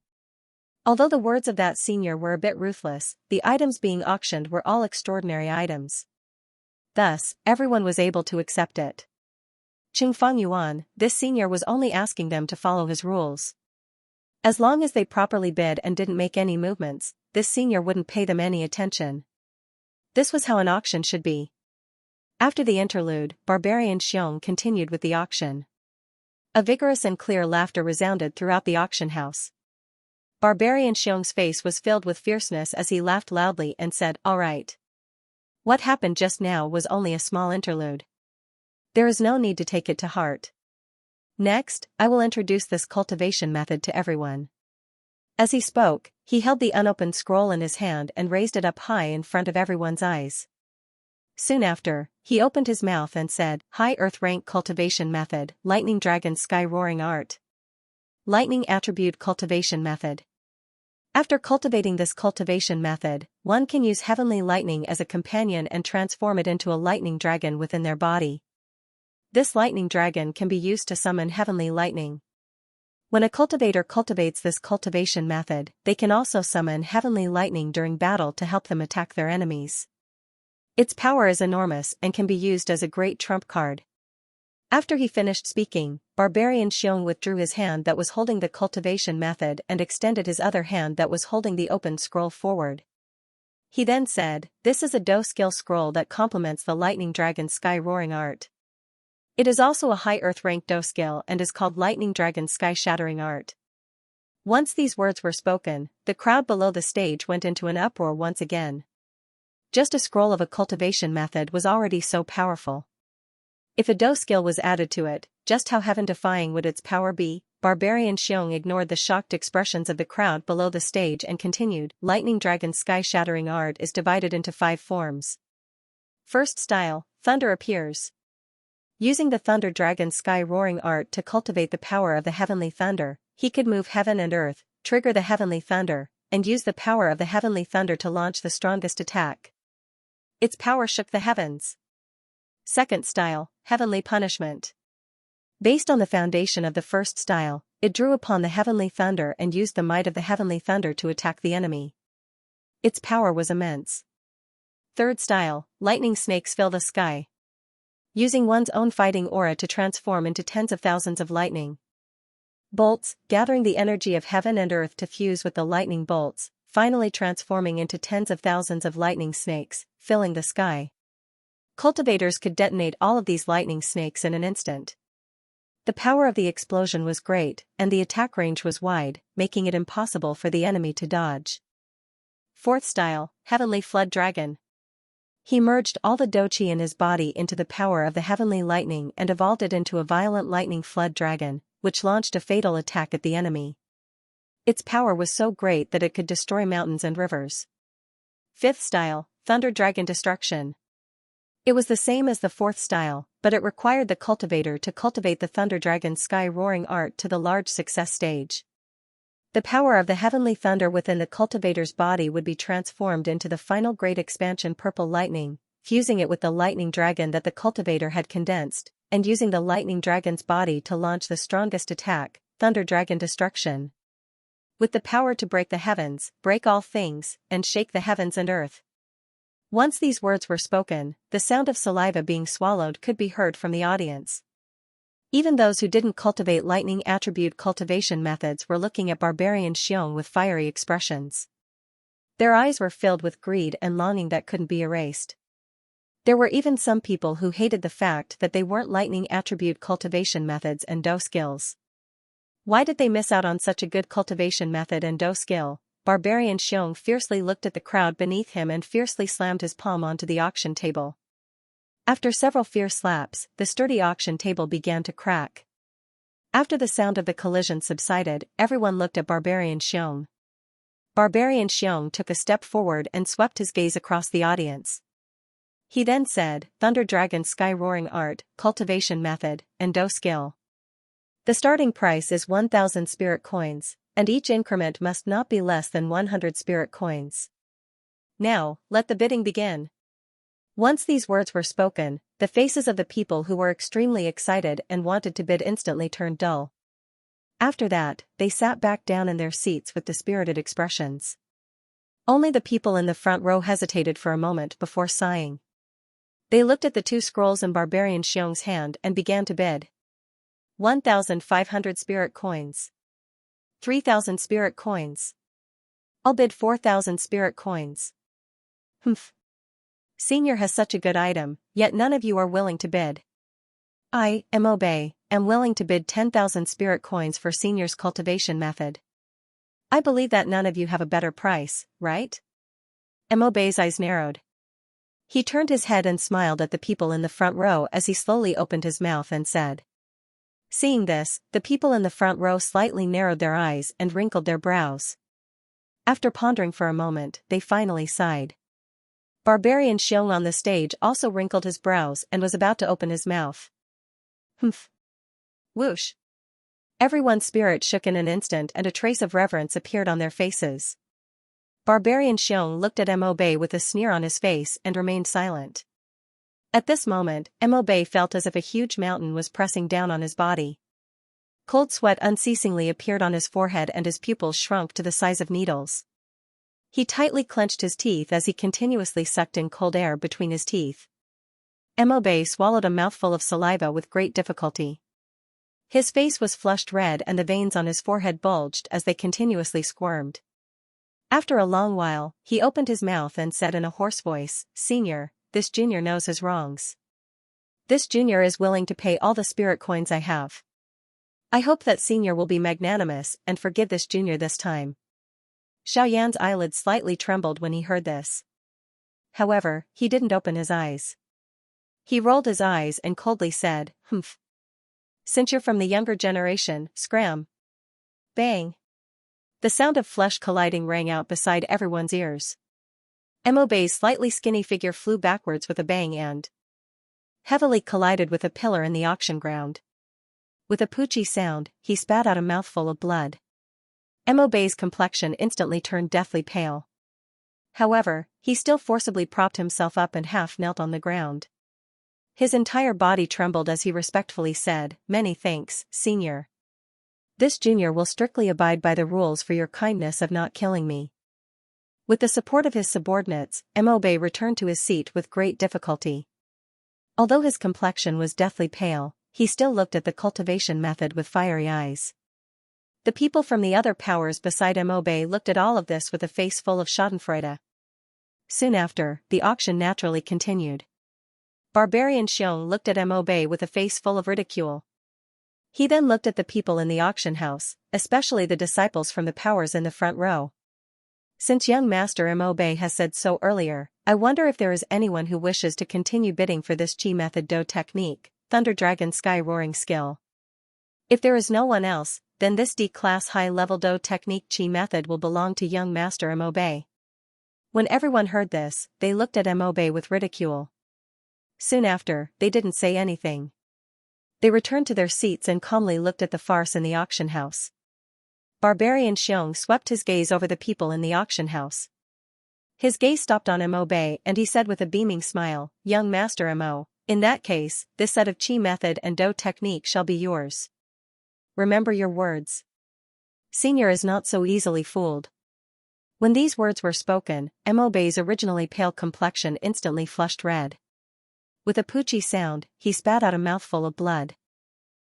Although the words of that senior were a bit ruthless, the items being auctioned were all extraordinary items. Thus, everyone was able to accept it. Qingfang Yuan, this senior was only asking them to follow his rules. As long as they properly bid and didn't make any movements, this senior wouldn't pay them any attention. This was how an auction should be. After the interlude, Barbarian Xiong continued with the auction. A vigorous and clear laughter resounded throughout the auction house. Barbarian Xiong's face was filled with fierceness as he laughed loudly and said, "All right. What happened just now was only a small interlude. There is no need to take it to heart. Next, I will introduce this cultivation method to everyone." As he spoke, he held the unopened scroll in his hand and raised it up high in front of everyone's eyes. Soon after, he opened his mouth and said, "High Earth Rank Cultivation Method, Lightning Dragon Sky Roaring Art. Lightning Attribute Cultivation Method." After cultivating this cultivation method, one can use heavenly lightning as a companion and transform it into a lightning dragon within their body. This lightning dragon can be used to summon heavenly lightning. When a cultivator cultivates this cultivation method, they can also summon heavenly lightning during battle to help them attack their enemies. Its power is enormous and can be used as a great trump card. After he finished speaking, Barbarian Xiong withdrew his hand that was holding the cultivation method and extended his other hand that was holding the open scroll forward. He then said, "This is a Do skill scroll that complements the Lightning Dragon Sky Roaring Art. It is also a high Earth rank Do skill and is called Lightning Dragon Sky Shattering Art." Once these words were spoken, the crowd below the stage went into an uproar once again. Just a scroll of a cultivation method was already so powerful. If a Do skill was added to it, just how heaven-defying would its power be? Barbarian Xiong ignored the shocked expressions of the crowd below the stage and continued, "Lightning Dragon Sky Shattering Art is divided into 5 forms. First style, Thunder appears. Using the Thunder Dragon Sky Roaring Art to cultivate the power of the Heavenly Thunder, he could move heaven and earth, trigger the Heavenly Thunder, and use the power of the Heavenly Thunder to launch the strongest attack. Its power shook the heavens. Second style, Heavenly Punishment. Based on the foundation of the first style, it drew upon the Heavenly Thunder and used the might of the Heavenly Thunder to attack the enemy. Its power was immense. Third style, Lightning Snakes Fill the Sky. Using one's own fighting aura to transform into tens of thousands of lightning bolts, gathering the energy of heaven and earth to fuse with the lightning bolts, finally transforming into tens of thousands of lightning snakes, filling the sky. Cultivators could detonate all of these lightning snakes in an instant. The power of the explosion was great, and the attack range was wide, making it impossible for the enemy to dodge. Fourth style, Heavenly Flood Dragon. He merged all the Do-Chi in his body into the power of the heavenly lightning and evolved it into a violent lightning flood dragon, which launched a fatal attack at the enemy. Its power was so great that it could destroy mountains and rivers. Fifth style, Thunder Dragon Destruction. It was the same as the fourth style, but it required the cultivator to cultivate the Thunder Dragon Sky Roaring Art to the large success stage. The power of the heavenly thunder within the cultivator's body would be transformed into the final great expansion purple lightning, fusing it with the lightning dragon that the cultivator had condensed, and using the lightning dragon's body to launch the strongest attack, thunder dragon destruction. With the power to break the heavens, break all things, and shake the heavens and earth. Once these words were spoken, the sound of saliva being swallowed could be heard from the audience. Even those who didn't cultivate lightning attribute cultivation methods were looking at barbarian Xiong with fiery expressions. Their eyes were filled with greed and longing that couldn't be erased. There were even some people who hated the fact that they weren't lightning attribute cultivation methods and Do skills. Why did they miss out on such a good cultivation method and Do skill? Barbarian Xiong fiercely looked at the crowd beneath him and fiercely slammed his palm onto the auction table. After several fierce slaps, the sturdy auction table began to crack. After the sound of the collision subsided, everyone looked at Barbarian Xiong. Barbarian Xiong took a step forward and swept his gaze across the audience. He then said, Thunder Dragon Sky Roaring Art, Cultivation Method, and Do Skill. The starting price is 1,000 spirit coins, and each increment must not be less than 100 spirit coins. Now, let the bidding begin. Once these words were spoken, the faces of the people who were extremely excited and wanted to bid instantly turned dull. After that, they sat back down in their seats with dispirited expressions. Only the people in the front row hesitated for a moment before sighing. They looked at the two scrolls in Barbarian Xiong's hand and began to bid. 1,500 spirit coins. 3,000 spirit coins. I'll bid 4,000 spirit coins. Humph. Senior has such a good item, yet none of you are willing to bid. I, Mobe, am willing to bid 10,000 spirit coins for Senior's cultivation method. I believe that none of you have a better price, right? Mobe's eyes narrowed. He turned his head and smiled at the people in the front row as he slowly opened his mouth and said. Seeing this, the people in the front row slightly narrowed their eyes and wrinkled their brows. After pondering for a moment, they finally sighed. Barbarian Xiong on the stage also wrinkled his brows and was about to open his mouth. Humph. Whoosh. Everyone's spirit shook in an instant and a trace of reverence appeared on their faces. Barbarian Xiong looked at Mobe with a sneer on his face and remained silent. At this moment, Mobe felt as if a huge mountain was pressing down on his body. Cold sweat unceasingly appeared on his forehead and his pupils shrunk to the size of needles. He tightly clenched his teeth as he continuously sucked in cold air between his teeth. Mobe swallowed a mouthful of saliva with great difficulty. His face was flushed red and the veins on his forehead bulged as they continuously squirmed. After a long while, he opened his mouth and said in a hoarse voice, Senior, this junior knows his wrongs. This junior is willing to pay all the spirit coins I have. I hope that Senior will be magnanimous and forgive this junior this time. Xiaoyan's eyelids slightly trembled when he heard this. However, he didn't open his eyes. He rolled his eyes and coldly said, Humph. Since you're from the younger generation, scram. Bang. The sound of flesh colliding rang out beside everyone's ears. Mobe's slightly skinny figure flew backwards with a bang and heavily collided with a pillar in the auction ground. With a poochy sound, he spat out a mouthful of blood. Mobe's complexion instantly turned deathly pale. However, he still forcibly propped himself up and half knelt on the ground. His entire body trembled as he respectfully said, Many thanks, Senior. This junior will strictly abide by the rules for your kindness of not killing me. With the support of his subordinates, Mobe returned to his seat with great difficulty. Although his complexion was deathly pale, he still looked at the cultivation method with fiery eyes. The people from the other powers beside Mobe looked at all of this with a face full of schadenfreude. Soon after, the auction naturally continued. Barbarian Xiong looked at Mobe with a face full of ridicule. He then looked at the people in the auction house, especially the disciples from the powers in the front row. Since young Master Mobe has said so earlier, I wonder if there is anyone who wishes to continue bidding for this Chi method Do technique, Thunder Dragon Sky Roaring skill. If there is no one else, then this D-class high-level Do technique Chi method will belong to young Master Mobe. When everyone heard this, they looked at Mobe with ridicule. Soon after, they didn't say anything. They returned to their seats and calmly looked at the farce in the auction house. Barbarian Xiong swept his gaze over the people in the auction house. His gaze stopped on Mo Bei and he said with a beaming smile, "Young Master Mo, in that case, this set of Qi method and Do technique shall be yours. Remember your words. Senior is not so easily fooled." When these words were spoken, Mo Bei's originally pale complexion instantly flushed red. With a poochie sound, he spat out a mouthful of blood.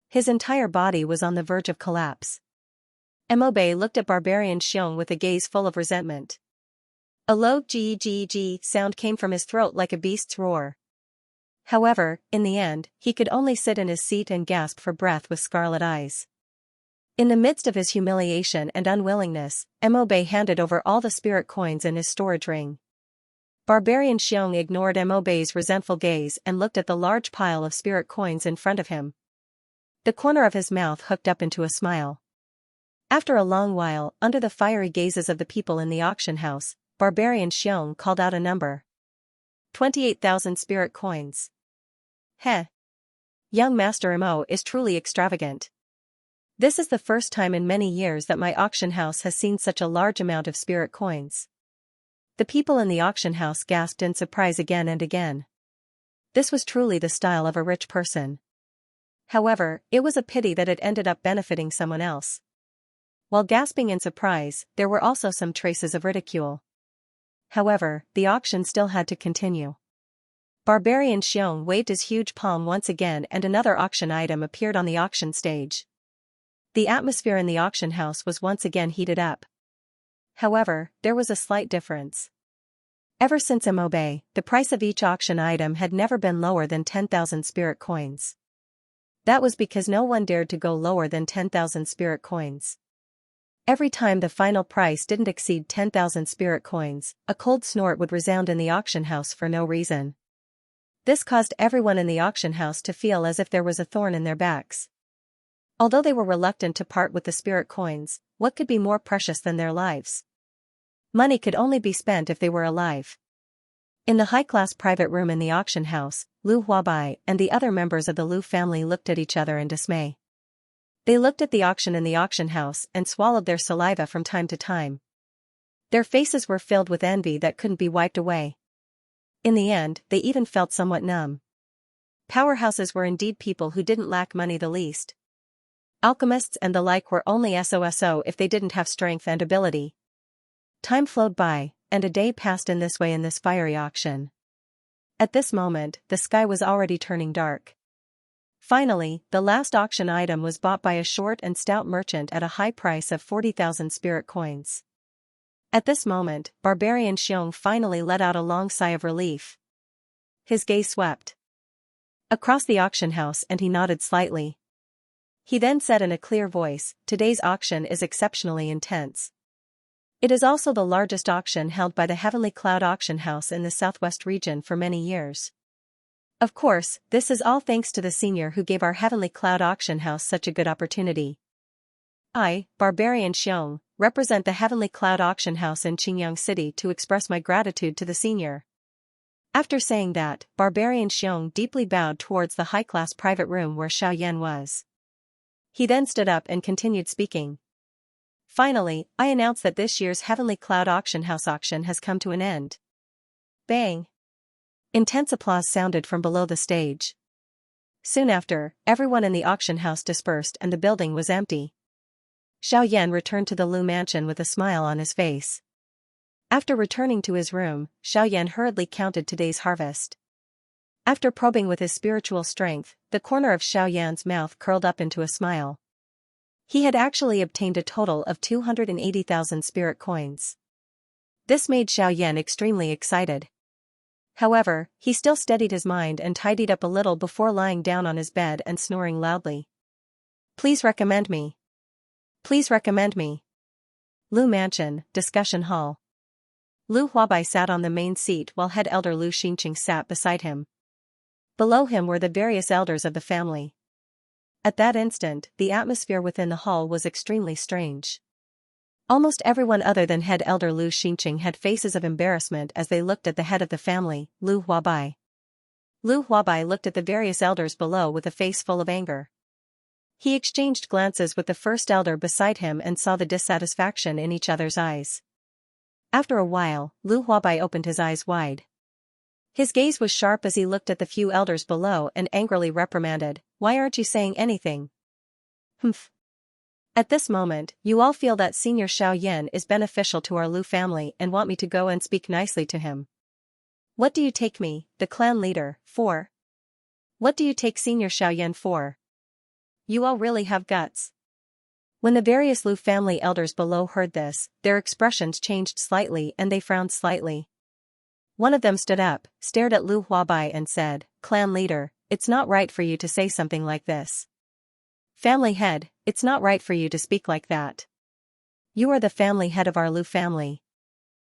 His entire body was on the verge of collapse. Mo Bei looked at Barbarian Xiong with a gaze full of resentment. A low g sound came from his throat like a beast's roar. However, in the end, he could only sit in his seat and gasp for breath with scarlet eyes. In the midst of his humiliation and unwillingness, Mo Bei handed over all the spirit coins in his storage ring. Barbarian Xiong ignored Mo Bei's resentful gaze and looked at the large pile of spirit coins in front of him. The corner of his mouth hooked up into a smile. After a long while, under the fiery gazes of the people in the auction house, Barbarian Xiong called out a number. 28,000 spirit coins. Heh. Young Master Mo is truly extravagant. This is the first time in many years that my auction house has seen such a large amount of spirit coins. The people in the auction house gasped in surprise again and again. This was truly the style of a rich person. However, it was a pity that it ended up benefiting someone else. While gasping in surprise, there were also some traces of ridicule. However, the auction still had to continue. Barbarian Xiong waved his huge palm once again and another auction item appeared on the auction stage. The atmosphere in the auction house was once again heated up. However, there was a slight difference. Ever since Mo Bei, the price of each auction item had never been lower than 10,000 spirit coins. That was because no one dared to go lower than 10,000 spirit coins. Every time the final price didn't exceed 10,000 spirit coins, a cold snort would resound in the auction house for no reason. This caused everyone in the auction house to feel as if there was a thorn in their backs. Although they were reluctant to part with the spirit coins, what could be more precious than their lives? Money could only be spent if they were alive. In the high-class private room in the auction house, Lu Huabai and the other members of the Lu family looked at each other in dismay. They looked at the auction in the auction house and swallowed their saliva from time to time. Their faces were filled with envy that couldn't be wiped away. In the end, they even felt somewhat numb. Powerhouses were indeed people who didn't lack money the least. Alchemists and the like were only SOSO if they didn't have strength and ability. Time flowed by, and a day passed in this way in this fiery auction. At this moment, the sky was already turning dark. Finally, the last auction item was bought by a short and stout merchant at a high price of 40,000 spirit coins. At this moment, Barbarian Xiong finally let out a long sigh of relief. His gaze swept across the auction house and he nodded slightly. He then said in a clear voice, "Today's auction is exceptionally intense. It is also the largest auction held by the Heavenly Cloud Auction House in the Southwest region for many years. Of course, this is all thanks to the senior who gave our Heavenly Cloud Auction House such a good opportunity. I, Barbarian Xiong, represent the Heavenly Cloud Auction House in Qingyang City to express my gratitude to the senior." After saying that, Barbarian Xiong deeply bowed towards the high-class private room where Xiaoyan was. He then stood up and continued speaking. "Finally, I announce that this year's Heavenly Cloud Auction House auction has come to an end." Bang! Intense applause sounded from below the stage. Soon after, everyone in the auction house dispersed and the building was empty. Xiaoyan returned to the Lu mansion with a smile on his face. After returning to his room, Xiaoyan hurriedly counted today's harvest. After probing with his spiritual strength, the corner of Xiaoyan's mouth curled up into a smile. He had actually obtained a total of 280,000 spirit coins. This made Xiaoyan extremely excited. However, he still steadied his mind and tidied up a little before lying down on his bed and snoring loudly. "Please recommend me. Please recommend me." Lu Mansion, Discussion Hall. Lu Huabai sat on the main seat while head elder Lu Xinqing sat beside him. Below him were the various elders of the family. At that instant, the atmosphere within the hall was extremely strange. Almost everyone other than head elder Lu Xinqing had faces of embarrassment as they looked at the head of the family, Lu Huabai. Lu Huabai looked at the various elders below with a face full of anger. He exchanged glances with the first elder beside him and saw the dissatisfaction in each other's eyes. After a while, Lu Huabai opened his eyes wide. His gaze was sharp as he looked at the few elders below and angrily reprimanded, "Why aren't you saying anything?" "Humph. At this moment, you all feel that Senior Xiaoyan is beneficial to our Lu family and want me to go and speak nicely to him. What do you take me, the clan leader, for? What do you take Senior Xiaoyan for? You all really have guts." When the various Lu family elders below heard this, their expressions changed slightly and they frowned slightly. One of them stood up, stared at Lu Huabai and said, "Clan leader, it's not right for you to say something like this. Family head, it's not right for you to speak like that. You are the family head of our Lu family.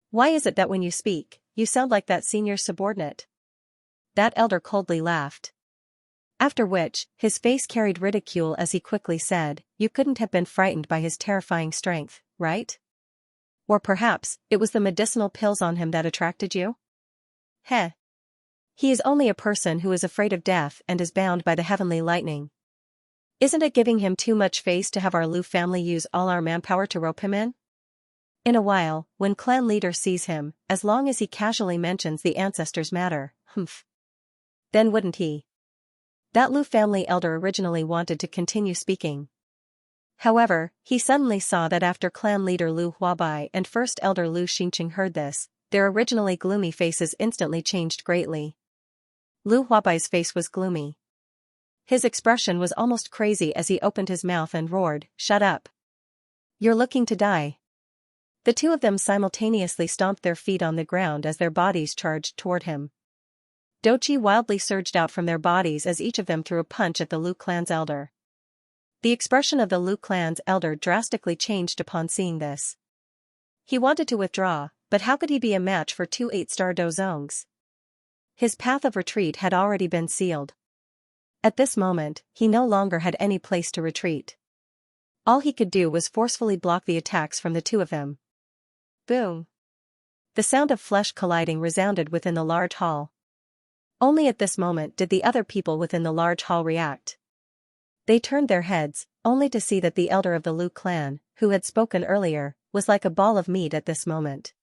Why is it that when you speak, you sound like that senior subordinate?" That elder coldly laughed. After which, his face carried ridicule as he quickly said, "You couldn't have been frightened by his terrifying strength, right? Or perhaps, it was the medicinal pills on him that attracted you? Heh. He is only a person who is afraid of death and is bound by the heavenly lightning. Isn't it giving him too much face to have our Lu family use all our manpower to rope him in? In a while, when clan leader sees him, as long as he casually mentions the ancestors' matter, humph. Then wouldn't he?" That Lu family elder originally wanted to continue speaking. However, he suddenly saw that after clan leader Lu Huabai and first elder Lu Xinqing heard this, their originally gloomy faces instantly changed greatly. Lu Huabai's face was gloomy. His expression was almost crazy as he opened his mouth and roared, "Shut up. You're looking to die." The two of them simultaneously stomped their feet on the ground as their bodies charged toward him. Doqi wildly surged out from their bodies as each of them threw a punch at the Lu clan's elder. The expression of the Lu clan's elder drastically changed upon seeing this. He wanted to withdraw, but how could he be a match for two 8-star dozongs? His path of retreat had already been sealed. At this moment, he no longer had any place to retreat. All he could do was forcefully block the attacks from the two of them. Boom! The sound of flesh colliding resounded within the large hall. Only at this moment did the other people within the large hall react. They turned their heads, only to see that the elder of the Lu clan, who had spoken earlier, was like a ball of meat at this moment.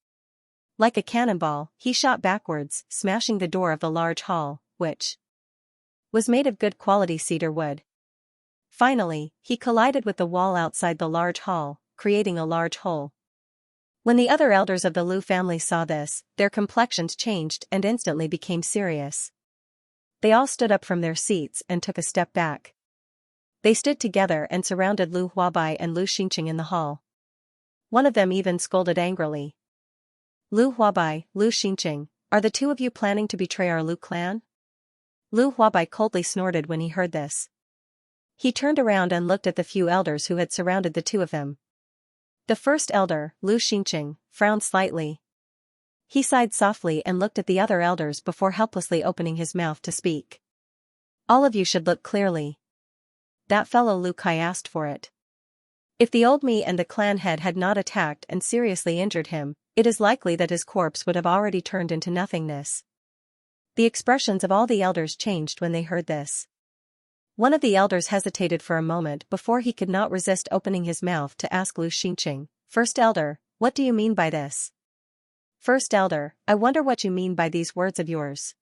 Like a cannonball, he shot backwards, smashing the door of the large hall, which was made of good quality cedar wood. Finally, he collided with the wall outside the large hall, creating a large hole. When the other elders of the Lu family saw this, their complexions changed and instantly became serious. They all stood up from their seats and took a step back. They stood together and surrounded Lu Huabai and Lu Xinqing in the hall. One of them even scolded angrily. "Lu Huabai, Lu Xinqing, are the two of you planning to betray our Lu clan?" Lu Huabai coldly snorted when he heard this. He turned around and looked at the few elders who had surrounded the two of them. The first elder, Lu Xinqing, frowned slightly. He sighed softly and looked at the other elders before helplessly opening his mouth to speak. "All of you should look clearly. That fellow Lu Kai asked for it. If the old me and the clan head had not attacked and seriously injured him, it is likely that his corpse would have already turned into nothingness." The expressions of all the elders changed when they heard this. One of the elders hesitated for a moment before he could not resist opening his mouth to ask Lu Xinqing, "First elder, what do you mean by this?" "First elder, I wonder what you mean by these words of yours.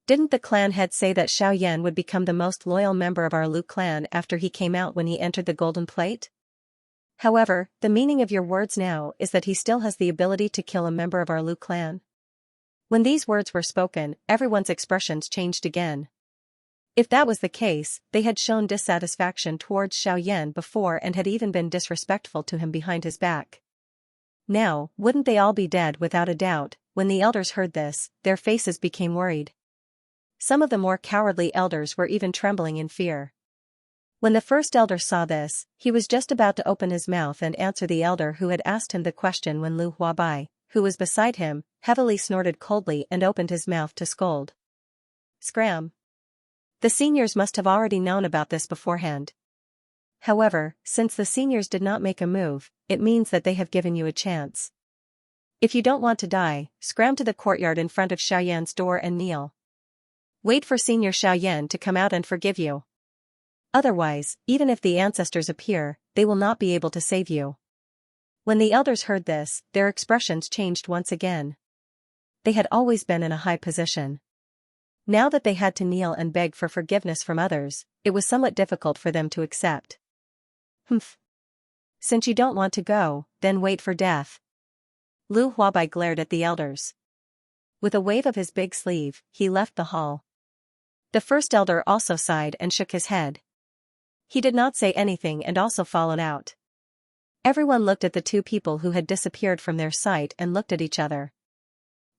Didn't the clan head say that Xiaoyan would become the most loyal member of our Lu clan after he came out when he entered the golden plate? However, the meaning of your words now is that he still has the ability to kill a member of our Lu clan." When these words were spoken, everyone's expressions changed again. If that was the case, they had shown dissatisfaction towards Xiaoyan before and had even been disrespectful to him behind his back. Now, wouldn't they all be dead without a doubt? When the elders heard this, their faces became worried. Some of the more cowardly elders were even trembling in fear. When the first elder saw this, he was just about to open his mouth and answer the elder who had asked him the question when Lu Huabai, who was beside him, heavily snorted coldly and opened his mouth to scold. Scram! The seniors must have already known about this beforehand. However, since the seniors did not make a move, it means that they have given you a chance. If you don't want to die, scram to the courtyard in front of Xiaoyan's door and kneel. Wait for Senior Xiaoyan to come out and forgive you. Otherwise, even if the ancestors appear, they will not be able to save you. When the elders heard this, their expressions changed once again. They had always been in a high position. Now that they had to kneel and beg for forgiveness from others, it was somewhat difficult for them to accept. Humph. Since you don't want to go, then wait for death. Lu Huabai glared at the elders. With a wave of his big sleeve, he left the hall. The first elder also sighed and shook his head. He did not say anything and also followed out. Everyone looked at the two people who had disappeared from their sight and looked at each other.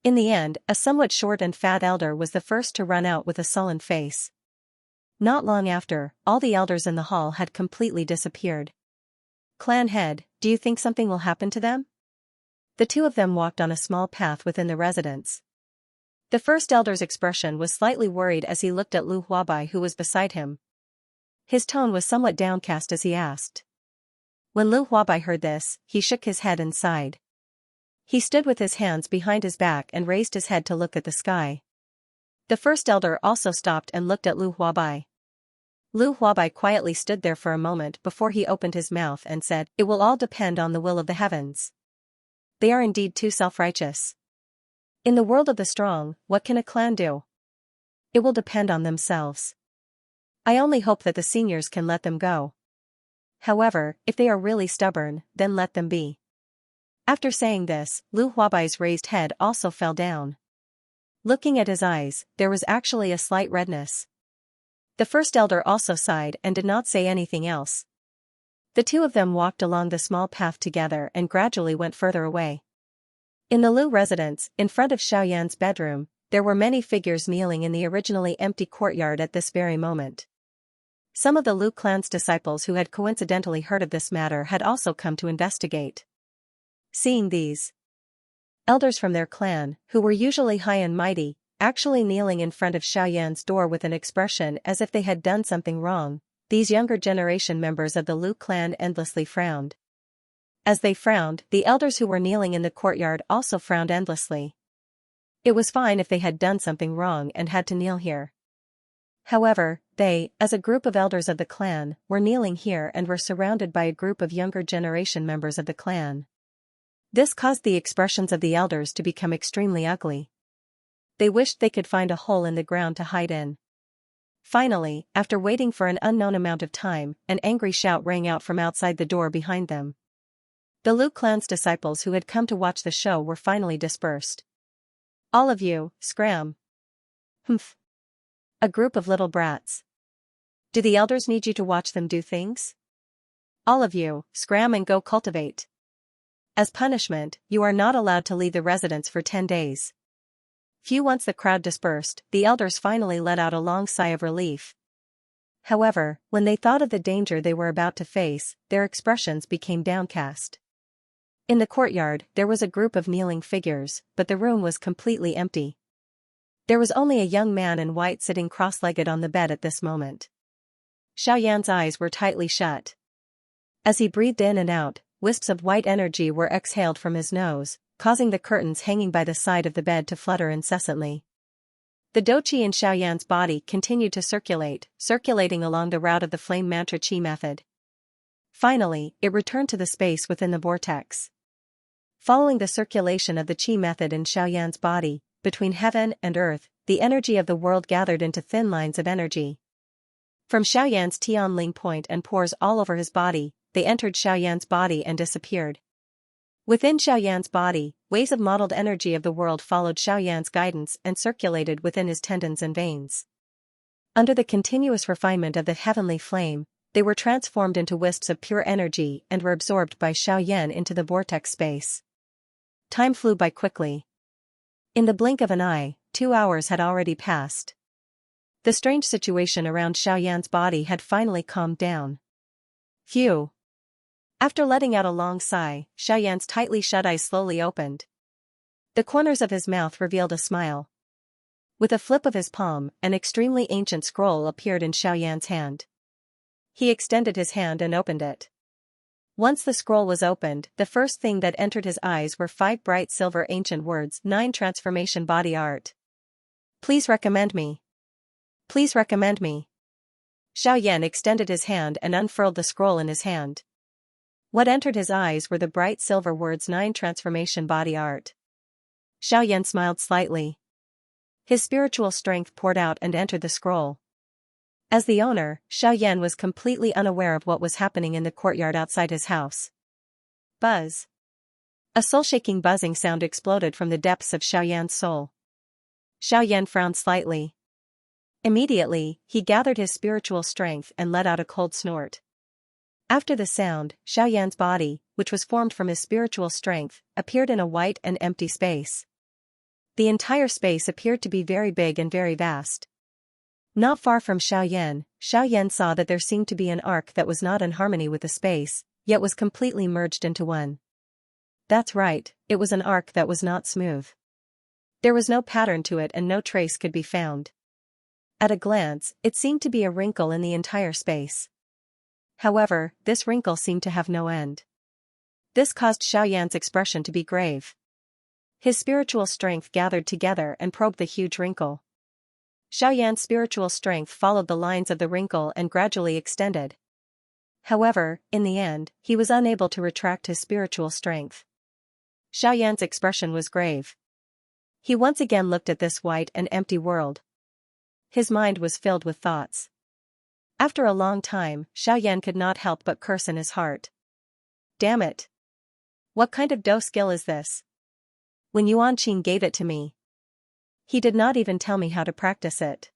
In the end, a somewhat short and fat elder was the first to run out with a sullen face. Not long after, all the elders in the hall had completely disappeared. Clan head, do you think something will happen to them? The two of them walked on a small path within the residence. The first elder's expression was slightly worried as he looked at Lu Huabai who was beside him. His tone was somewhat downcast as he asked. When Lu Huabai heard this, he shook his head and sighed. He stood with his hands behind his back and raised his head to look at the sky. The first elder also stopped and looked at Lu Huabai. Lu Huabai quietly stood there for a moment before he opened his mouth and said, "It will all depend on the will of the heavens." They are indeed too self-righteous. In the world of the strong, what can a clan do? It will depend on themselves. I only hope that the seniors can let them go. However, if they are really stubborn, then let them be. After saying this, Lu Huabai's raised head also fell down. Looking at his eyes, there was actually a slight redness. The first elder also sighed and did not say anything else. The two of them walked along the small path together and gradually went further away. In the Lu residence, in front of Xiaoyan's bedroom, there were many figures kneeling in the originally empty courtyard at this very moment. Some of the Lu clan's disciples who had coincidentally heard of this matter had also come to investigate. Seeing these elders from their clan, who were usually high and mighty, actually kneeling in front of Xiaoyan's door with an expression as if they had done something wrong, these younger generation members of the Lu clan endlessly frowned. As they frowned, the elders who were kneeling in the courtyard also frowned endlessly. It was fine if they had done something wrong and had to kneel here. However, they, as a group of elders of the clan, were kneeling here and were surrounded by a group of younger generation members of the clan. This caused the expressions of the elders to become extremely ugly. They wished they could find a hole in the ground to hide in. Finally, after waiting for an unknown amount of time, an angry shout rang out from outside the door behind them. The Lu clan's disciples who had come to watch the show were finally dispersed. All of you, scram. Humph. A group of little brats. Do the elders need you to watch them do things? All of you, scram and go cultivate. As punishment, you are not allowed to leave the residence for 10 days. Once the crowd dispersed, the elders finally let out a long sigh of relief. However, when they thought of the danger they were about to face, their expressions became downcast. In the courtyard, there was a group of kneeling figures, but the room was completely empty. There was only a young man in white sitting cross-legged on the bed at this moment. Xiaoyan's eyes were tightly shut. As he breathed in and out, wisps of white energy were exhaled from his nose, causing the curtains hanging by the side of the bed to flutter incessantly. The Douqi in Xiaoyan's body continued to circulating along the route of the flame mantra qi method. Finally, it returned to the space within the vortex. Following the circulation of the qi method in Xiaoyan's body, between heaven and earth, the energy of the world gathered into thin lines of energy. From Xiaoyan's Tianling point and pores all over his body, they entered Xiaoyan's body and disappeared. Within Xiaoyan's body, waves of modeled energy of the world followed Xiaoyan's guidance and circulated within his tendons and veins. Under the continuous refinement of the heavenly flame, they were transformed into wisps of pure energy and were absorbed by Xiaoyan into the vortex space. Time flew by quickly. In the blink of an eye, 2 hours had already passed. The strange situation around Xiaoyan's body had finally calmed down. Phew. After letting out a long sigh, Xiaoyan's tightly shut eyes slowly opened. The corners of his mouth revealed a smile. With a flip of his palm, an extremely ancient scroll appeared in Xiaoyan's hand. He extended his hand and opened it. Once the scroll was opened, the first thing that entered his eyes were 5 bright silver ancient words: 9 transformation body art. Please recommend me. Please recommend me. Xiaoyan extended his hand and unfurled the scroll in his hand. What entered his eyes were the bright silver words 9 Transformation Body Art. Xiaoyan smiled slightly. His spiritual strength poured out and entered the scroll. As the owner, Xiaoyan was completely unaware of what was happening in the courtyard outside his house. Buzz. A soul-shaking buzzing sound exploded from the depths of Xiaoyan's soul. Xiaoyan frowned slightly. Immediately, he gathered his spiritual strength and let out a cold snort. After the sound, Xiaoyan's body, which was formed from his spiritual strength, appeared in a white and empty space. The entire space appeared to be very big and very vast. Not far from Xiaoyan, Xiaoyan saw that there seemed to be an arc that was not in harmony with the space, yet was completely merged into one. That's right, it was an arc that was not smooth. There was no pattern to it and no trace could be found. At a glance, it seemed to be a wrinkle in the entire space. However, this wrinkle seemed to have no end. This caused Xiaoyan's expression to be grave. His spiritual strength gathered together and probed the huge wrinkle. Xiaoyan's spiritual strength followed the lines of the wrinkle and gradually extended. However, in the end, he was unable to retract his spiritual strength. Xiaoyan's expression was grave. He once again looked at this white and empty world. His mind was filled with thoughts. After a long time, Xiaoyan could not help but curse in his heart. Damn it! What kind of do skill is this? When Yuan Qing gave it to me, he did not even tell me how to practice it.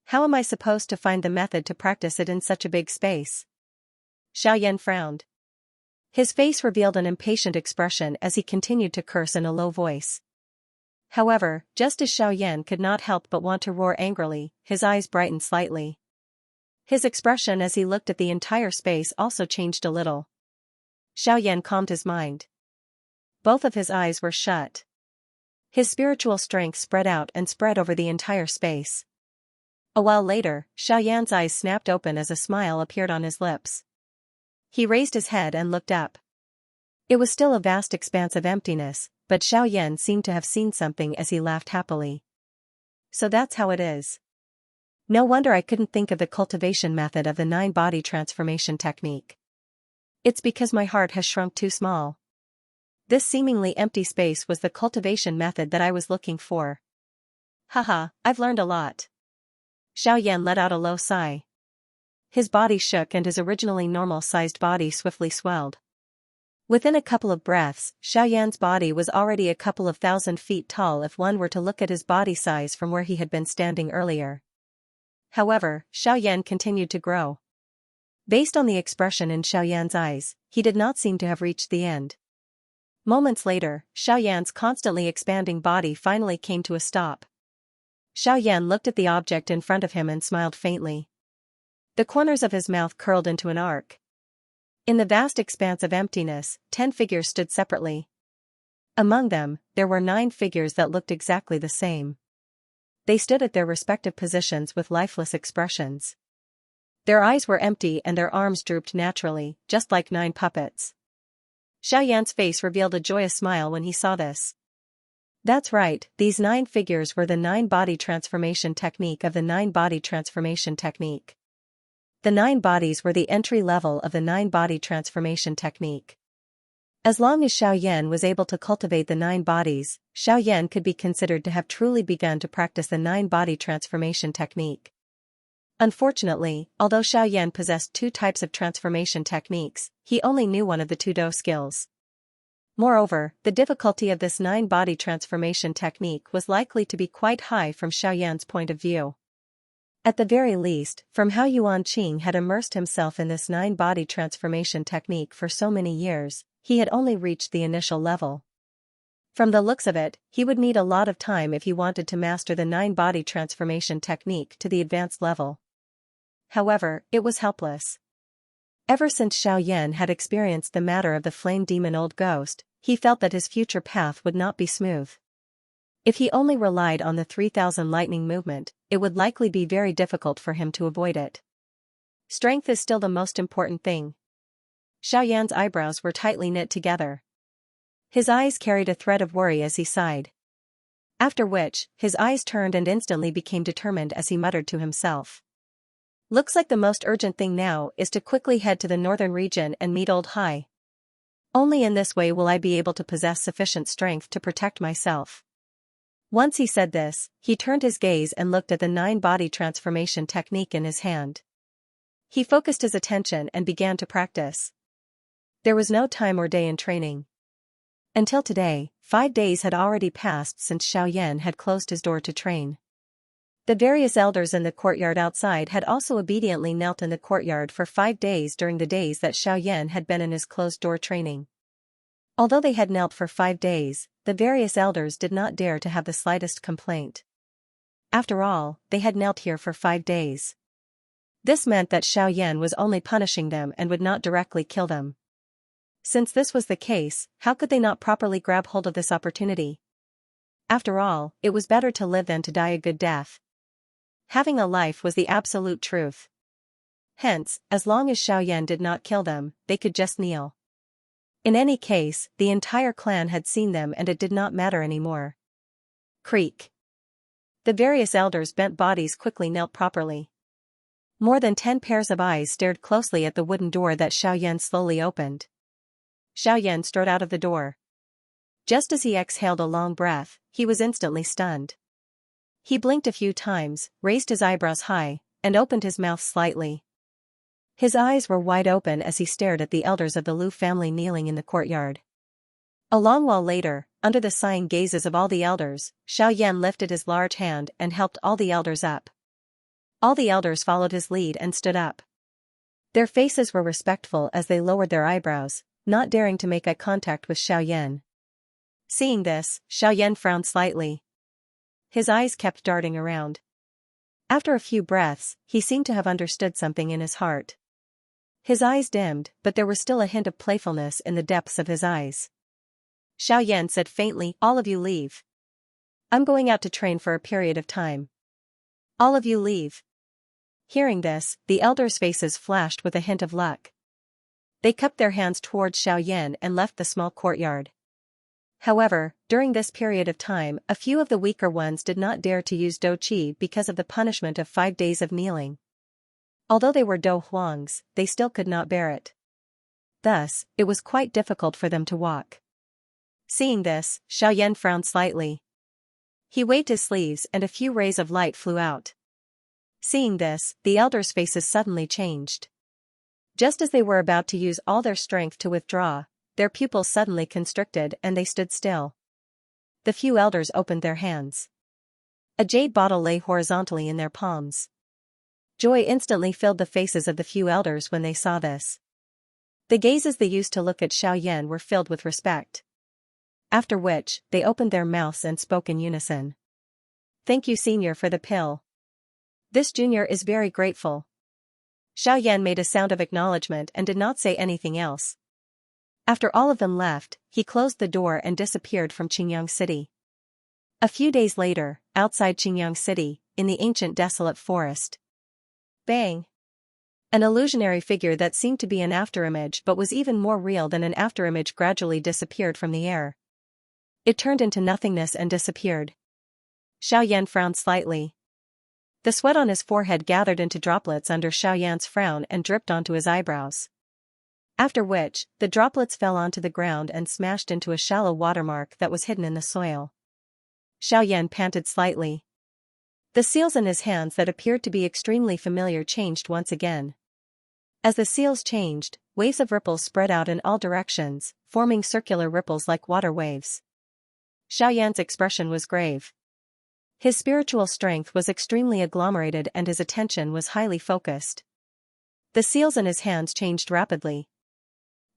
How am I supposed to find the method to practice it in such a big space? Xiaoyan frowned. His face revealed an impatient expression as he continued to curse in a low voice. However, just as Xiaoyan could not help but want to roar angrily, his eyes brightened slightly. His expression as he looked at the entire space also changed a little. Xiaoyan calmed his mind. Both of his eyes were shut. His spiritual strength spread out and spread over the entire space. A while later, Xiaoyan's eyes snapped open as a smile appeared on his lips. He raised his head and looked up. It was still a vast expanse of emptiness, but Xiaoyan seemed to have seen something as he laughed happily. So that's how it is. No wonder I couldn't think of the cultivation method of the 9-body transformation technique. It's because my heart has shrunk too small. This seemingly empty space was the cultivation method that I was looking for. Haha, I've learned a lot. Xiaoyan let out a low sigh. His body shook and his originally normal-sized body swiftly swelled. Within a couple of breaths, Xiaoyan's body was already a couple of thousand feet tall if one were to look at his body size from where he had been standing earlier. However, Xiaoyan continued to grow. Based on the expression in Xiaoyan's eyes, he did not seem to have reached the end. Moments later, Xiaoyan's constantly expanding body finally came to a stop. Xiaoyan looked at the object in front of him and smiled faintly. The corners of his mouth curled into an arc. In the vast expanse of emptiness, 10 figures stood separately. Among them, there were 9 figures that looked exactly the same. They stood at their respective positions with lifeless expressions. Their eyes were empty and their arms drooped naturally, just like 9 puppets. Xiaoyan's face revealed a joyous smile when he saw this. That's right, these 9 figures were the 9-body transformation technique of the 9-body transformation technique. The 9 bodies were the entry level of the 9-body transformation technique. As long as Xiaoyan was able to cultivate the 9 bodies, Xiaoyan could be considered to have truly begun to practice the 9-body transformation technique. Unfortunately, although Xiaoyan possessed 2 types of transformation techniques, he only knew one of the 2 do skills. Moreover, the difficulty of this 9-body transformation technique was likely to be quite high from Xiaoyan's point of view. At the very least, from how Yuan Qing had immersed himself in this 9-body transformation technique for so many years, he had only reached the initial level. From the looks of it, he would need a lot of time if he wanted to master the 9-body transformation technique to the advanced level. However, it was helpless. Ever since Xiaoyan had experienced the matter of the flame demon old ghost, he felt that his future path would not be smooth. If he only relied on the 3000 lightning movement, it would likely be very difficult for him to avoid it. Strength is still the most important thing. Xiaoyan's eyebrows were tightly knit together. His eyes carried a thread of worry as he sighed. After which, his eyes turned and instantly became determined as he muttered to himself. Looks like the most urgent thing now is to quickly head to the northern region and meet Old Hai. Only in this way will I be able to possess sufficient strength to protect myself. Once he said this, he turned his gaze and looked at the 9-body transformation technique in his hand. He focused his attention and began to practice. There was no time or day in training. Until today, 5 days had already passed since Xiaoyan had closed his door to train. The various elders in the courtyard outside had also obediently knelt in the courtyard for 5 days during the days that Xiaoyan had been in his closed-door training. Although they had knelt for 5 days, the various elders did not dare to have the slightest complaint. After all, they had knelt here for 5 days. This meant that Xiaoyan was only punishing them and would not directly kill them. Since this was the case, how could they not properly grab hold of this opportunity? After all, it was better to live than to die a good death. Having a life was the absolute truth. Hence, as long as Xiaoyan did not kill them, they could just kneel. In any case, the entire clan had seen them and it did not matter anymore. Creak. The various elders' bent bodies quickly knelt properly. More than 10 pairs of eyes stared closely at the wooden door that Xiaoyan slowly opened. Xiaoyan strode out of the door. Just as he exhaled a long breath, he was instantly stunned. He blinked a few times, raised his eyebrows high, and opened his mouth slightly. His eyes were wide open as he stared at the elders of the Lu family kneeling in the courtyard. A long while later, under the sighing gazes of all the elders, Xiaoyan lifted his large hand and helped all the elders up. All the elders followed his lead and stood up. Their faces were respectful as they lowered their eyebrows, not daring to make eye contact with Xiaoyan. Seeing this, Xiaoyan frowned slightly. His eyes kept darting around. After a few breaths, he seemed to have understood something in his heart. His eyes dimmed, but there was still a hint of playfulness in the depths of his eyes. Xiaoyan said faintly, "All of you leave. I'm going out to train for a period of time. All of you leave." Hearing this, the elders' faces flashed with a hint of luck. They cupped their hands towards Xiaoyan and left the small courtyard. However, during this period of time, a few of the weaker ones did not dare to use Do Qi because of the punishment of 5 days of kneeling. Although they were Do Huangs, they still could not bear it. Thus, it was quite difficult for them to walk. Seeing this, Xiaoyan frowned slightly. He waved his sleeves and a few rays of light flew out. Seeing this, the elders' faces suddenly changed. Just as they were about to use all their strength to withdraw, their pupils suddenly constricted and they stood still. The few elders opened their hands. A jade bottle lay horizontally in their palms. Joy instantly filled the faces of the few elders when they saw this. The gazes they used to look at Xiaoyan were filled with respect. After which, they opened their mouths and spoke in unison. "Thank you, Senior, for the pill. This junior is very grateful." Xiaoyan made a sound of acknowledgement and did not say anything else. After all of them left, he closed the door and disappeared from Qingyang City. A few days later, outside Qingyang City, in the ancient desolate forest. Bang! An illusionary figure that seemed to be an afterimage but was even more real than an afterimage gradually disappeared from the air. It turned into nothingness and disappeared. Xiaoyan frowned slightly. The sweat on his forehead gathered into droplets under Xiaoyan's frown and dripped onto his eyebrows. After which, the droplets fell onto the ground and smashed into a shallow watermark that was hidden in the soil. Xiaoyan panted slightly. The seals in his hands that appeared to be extremely familiar changed once again. As the seals changed, waves of ripples spread out in all directions, forming circular ripples like water waves. Xiaoyan's expression was grave. His spiritual strength was extremely agglomerated and his attention was highly focused. The seals in his hands changed rapidly.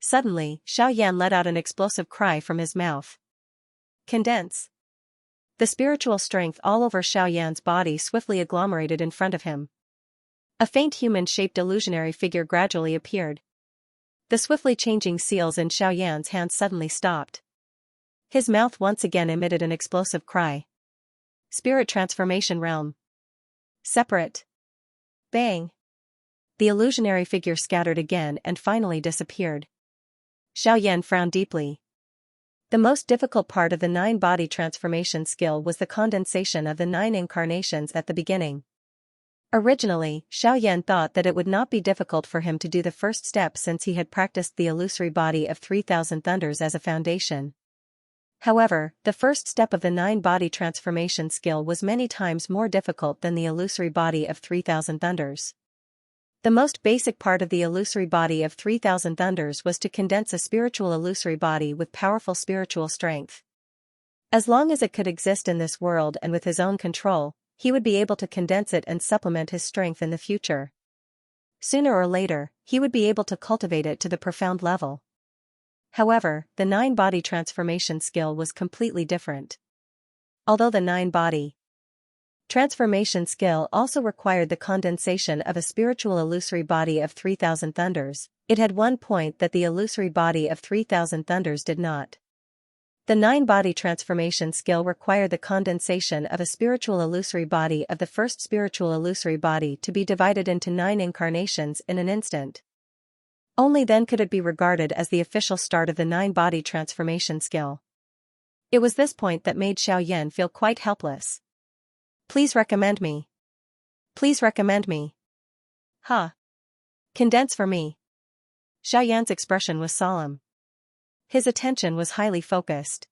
Suddenly, Xiaoyan let out an explosive cry from his mouth. Condense. The spiritual strength all over Xiaoyan's body swiftly agglomerated in front of him. A faint human-shaped illusionary figure gradually appeared. The swiftly changing seals in Xiaoyan's hands suddenly stopped. His mouth once again emitted an explosive cry. Spirit transformation realm. Separate. Bang. The illusionary figure scattered again and finally disappeared. Xiaoyan frowned deeply. The most difficult part of the 9-body transformation skill was the condensation of the 9 incarnations at the beginning. Originally, Xiaoyan thought that it would not be difficult for him to do the first step since he had practiced the illusory body of 3,000 thunders as a foundation. However, the first step of the 9-body transformation skill was many times more difficult than the illusory body of 3,000 thunders. The most basic part of the illusory body of 3,000 thunders was to condense a spiritual illusory body with powerful spiritual strength. As long as it could exist in this world and with his own control, he would be able to condense it and supplement his strength in the future. Sooner or later, he would be able to cultivate it to the profound level. However, the 9-body transformation skill was completely different. Although the 9-body transformation skill also required the condensation of a spiritual illusory body of 3,000 thunders, it had one point that the illusory body of 3,000 thunders did not. The 9-body transformation skill required the condensation of a spiritual illusory body of the first spiritual illusory body to be divided into 9 incarnations in an instant. Only then could it be regarded as the official start of the 9-body transformation skill. It was this point that made Xiaoyan feel quite helpless. Please recommend me. Please recommend me. Huh. Condense for me. Xiaoyan's expression was solemn. His attention was highly focused.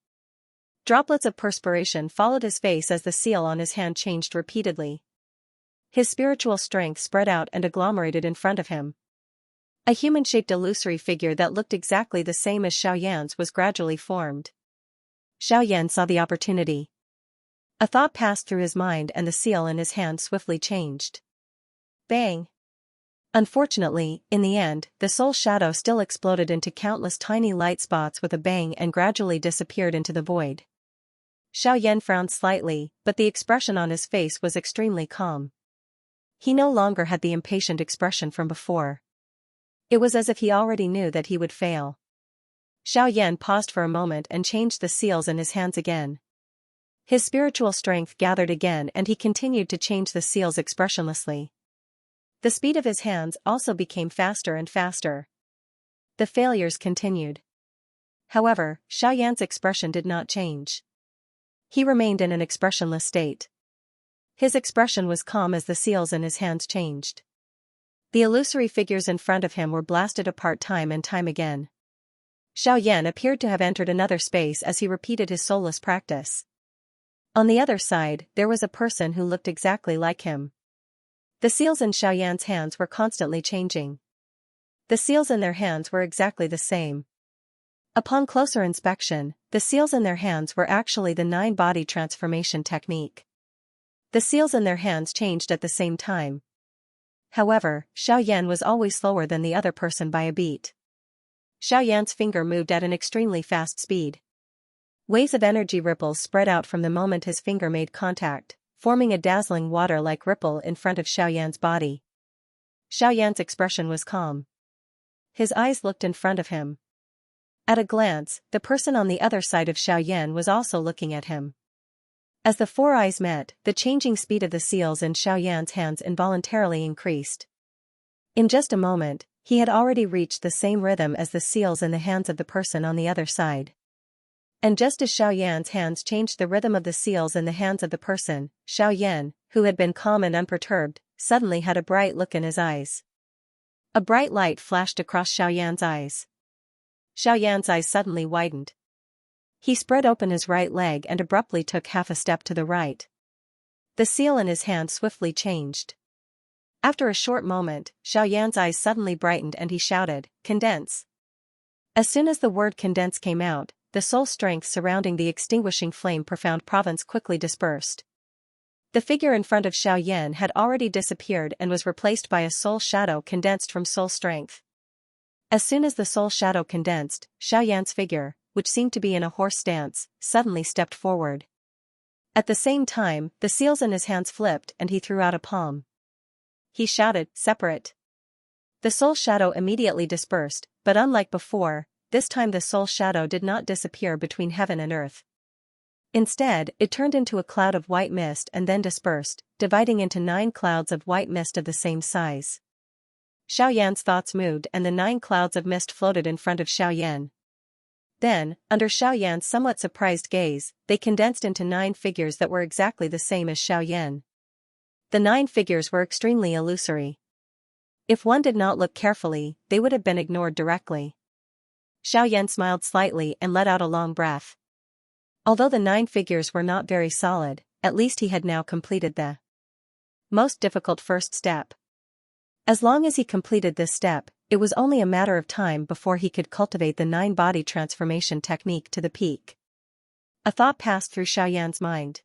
Droplets of perspiration followed his face as the seal on his hand changed repeatedly. His spiritual strength spread out and agglomerated in front of him. A human-shaped illusory figure that looked exactly the same as Xiaoyan's was gradually formed. Xiaoyan saw the opportunity. A thought passed through his mind and the seal in his hand swiftly changed. Bang! Unfortunately, in the end, the soul shadow still exploded into countless tiny light spots with a bang and gradually disappeared into the void. Xiaoyan frowned slightly, but the expression on his face was extremely calm. He no longer had the impatient expression from before. It was as if he already knew that he would fail. Xiaoyan paused for a moment and changed the seals in his hands again. His spiritual strength gathered again and he continued to change the seals expressionlessly. The speed of his hands also became faster and faster. The failures continued. However, Xiaoyan's expression did not change. He remained in an expressionless state. His expression was calm as the seals in his hands changed. The illusory figures in front of him were blasted apart time and time again. Xiaoyan appeared to have entered another space as he repeated his soulless practice. On the other side, there was a person who looked exactly like him. The seals in Xiaoyan's hands were constantly changing. The seals in their hands were exactly the same. Upon closer inspection, the seals in their hands were actually the 9-body transformation technique. The seals in their hands changed at the same time. However, Xiaoyan was always slower than the other person by a beat. Xiaoyan's finger moved at an extremely fast speed. Waves of energy ripples spread out from the moment his finger made contact, forming a dazzling water-like ripple in front of Xiaoyan's body. Xiaoyan's expression was calm. His eyes looked in front of him. At a glance, the person on the other side of Xiaoyan was also looking at him. As the 4 eyes met, the changing speed of the seals in Xiaoyan's hands involuntarily increased. In just a moment, he had already reached the same rhythm as the seals in the hands of the person on the other side. And just as Xiaoyan's hands changed the rhythm of the seals in the hands of the person, Xiaoyan, who had been calm and unperturbed, suddenly had a bright look in his eyes. A bright light flashed across Xiaoyan's eyes. Xiaoyan's eyes suddenly widened. He spread open his right leg and abruptly took half a step to the right. The seal in his hand swiftly changed. After a short moment, Xiaoyan's eyes suddenly brightened and he shouted, "Condense." As soon as the word condense came out, the soul strength surrounding the extinguishing flame profound province quickly dispersed. The figure in front of Xiaoyan had already disappeared and was replaced by a soul shadow condensed from soul strength. As soon as the soul shadow condensed, Xiaoyan's figure, which seemed to be in a horse stance, suddenly stepped forward. At the same time, the seals in his hands flipped and he threw out a palm. He shouted, "Separate." The soul shadow immediately dispersed, but unlike before, this time the soul shadow did not disappear between heaven and earth. Instead, it turned into a cloud of white mist and then dispersed, dividing into 9 clouds of white mist of the same size. Xiaoyan's thoughts moved and the 9 clouds of mist floated in front of Xiaoyan. Then, under Xiaoyan's somewhat surprised gaze, they condensed into 9 figures that were exactly the same as Xiaoyan. The 9 figures were extremely illusory. If one did not look carefully, they would have been ignored directly. Xiaoyan smiled slightly and let out a long breath. Although the 9 figures were not very solid, at least he had now completed the most difficult first step. As long as he completed this step, it was only a matter of time before he could cultivate the 9 body transformation technique to the peak. A thought passed through Xiaoyan's mind.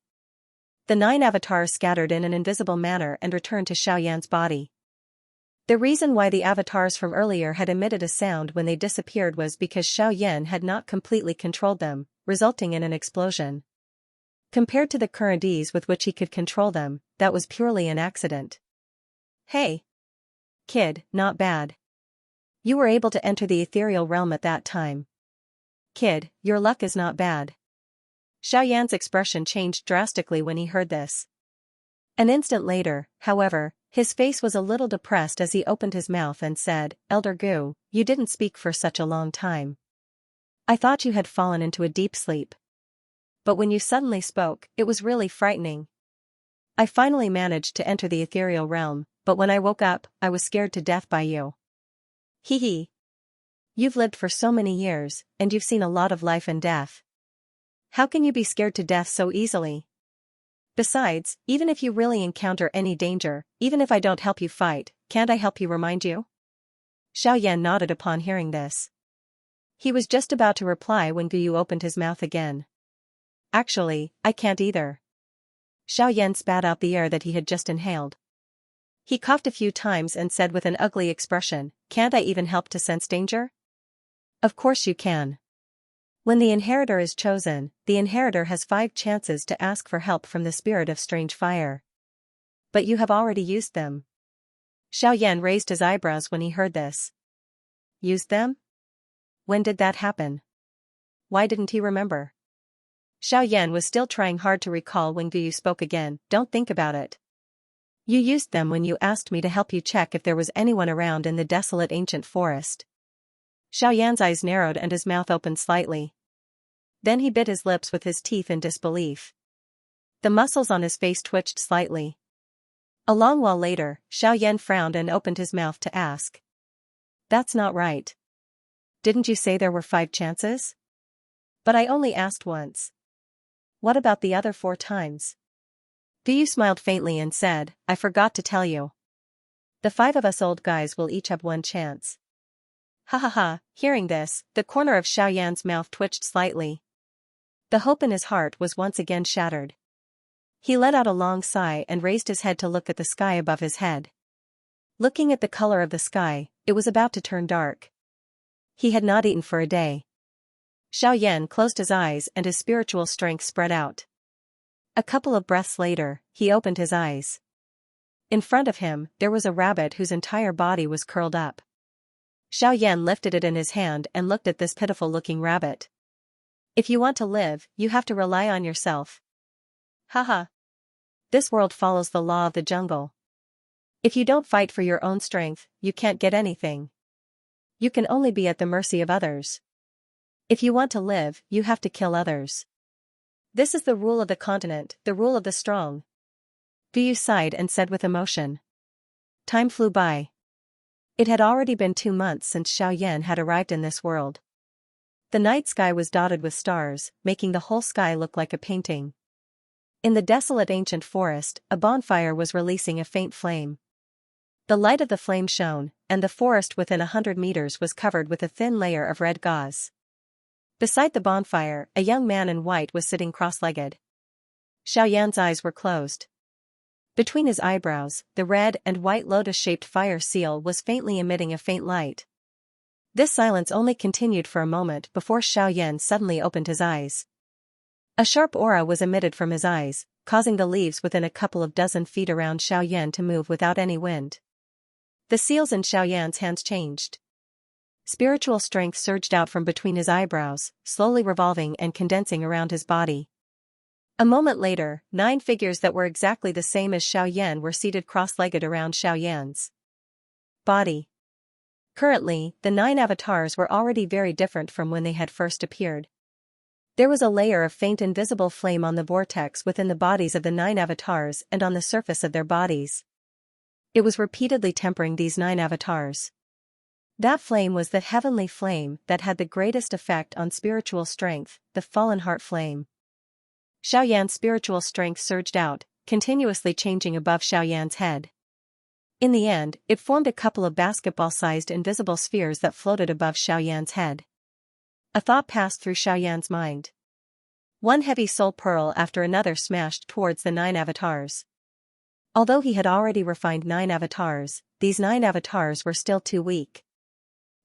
The 9 avatars scattered in an invisible manner and returned to Xiaoyan's body. The reason why the avatars from earlier had emitted a sound when they disappeared was because Xiaoyan had not completely controlled them, resulting in an explosion. Compared to the current ease with which he could control them, that was purely an accident. Hey! Kid, not bad. You were able to enter the ethereal realm at that time. Kid, your luck is not bad. Xiaoyan's expression changed drastically when he heard this. An instant later, however, his face was a little depressed as he opened his mouth and said, Elder Gu, you didn't speak for such a long time. I thought you had fallen into a deep sleep. But when you suddenly spoke, it was really frightening. I finally managed to enter the ethereal realm, but when I woke up, I was scared to death by you. Hee hee. You've lived for so many years, and you've seen a lot of life and death. How can you be scared to death so easily? Besides, even if you really encounter any danger, even if I don't help you fight, can't I help you remind you? Xiaoyan nodded upon hearing this. He was just about to reply when Guyu opened his mouth again. Actually, I can't either. Xiaoyan spat out the air that he had just inhaled. He coughed a few times and said with an ugly expression, can't I even help to sense danger? Of course you can. When the inheritor is chosen, the inheritor has 5 chances to ask for help from the spirit of strange fire. But you have already used them. Xiaoyan raised his eyebrows when he heard this. Used them? When did that happen? Why didn't he remember? Xiaoyan was still trying hard to recall when Guyu spoke again, don't think about it. You used them when you asked me to help you check if there was anyone around in the desolate ancient forest. Xiaoyan's eyes narrowed and his mouth opened slightly. Then he bit his lips with his teeth in disbelief. The muscles on his face twitched slightly. A long while later, Xiaoyan frowned and opened his mouth to ask. That's not right. Didn't you say there were 5 chances? But I only asked once. What about the other 4 times? Guyu smiled faintly and said, I forgot to tell you. The 5 of us old guys will each have 1 chance. Ha ha ha, hearing this, the corner of Xiaoyan's mouth twitched slightly. The hope in his heart was once again shattered. He let out a long sigh and raised his head to look at the sky above his head. Looking at the color of the sky, it was about to turn dark. He had not eaten for a day. Xiaoyan closed his eyes and his spiritual strength spread out. A couple of breaths later, he opened his eyes. In front of him, there was a rabbit whose entire body was curled up. Xiaoyan lifted it in his hand and looked at this pitiful-looking rabbit. If you want to live, you have to rely on yourself. Haha. This world follows the law of the jungle. If you don't fight for your own strength, you can't get anything. You can only be at the mercy of others. If you want to live, you have to kill others. This is the rule of the continent, the rule of the strong. Guyu sighed and said with emotion. Time flew by. It had already been 2 months since Xiaoyan had arrived in this world. The night sky was dotted with stars, making the whole sky look like a painting. In the desolate ancient forest, a bonfire was releasing a faint flame. The light of the flame shone, and the forest within 100 meters was covered with a thin layer of red gauze. Beside the bonfire, a young man in white was sitting cross-legged. Xiaoyan's eyes were closed. Between his eyebrows, the red and white lotus-shaped fire seal was faintly emitting a faint light. This silence only continued for a moment before Xiaoyan suddenly opened his eyes. A sharp aura was emitted from his eyes, causing the leaves within a couple of dozen feet around Xiaoyan to move without any wind. The seals in Xiaoyan's hands changed. Spiritual strength surged out from between his eyebrows, slowly revolving and condensing around his body. A moment later, 9 figures that were exactly the same as Xiaoyan were seated cross-legged around Xiaoyan's body. Currently, the 9 avatars were already very different from when they had first appeared. There was a layer of faint invisible flame on the vortex within the bodies of the 9 avatars and on the surface of their bodies. It was repeatedly tempering these 9 avatars. That flame was the heavenly flame that had the greatest effect on spiritual strength, the fallen heart flame. Xiaoyan's spiritual strength surged out, continuously changing above Xiaoyan's head. In the end, it formed a couple of basketball-sized invisible spheres that floated above Xiaoyan's head. A thought passed through Xiaoyan's mind. One heavy soul pearl after another smashed towards the 9 avatars. Although he had already refined 9 avatars, these 9 avatars were still too weak.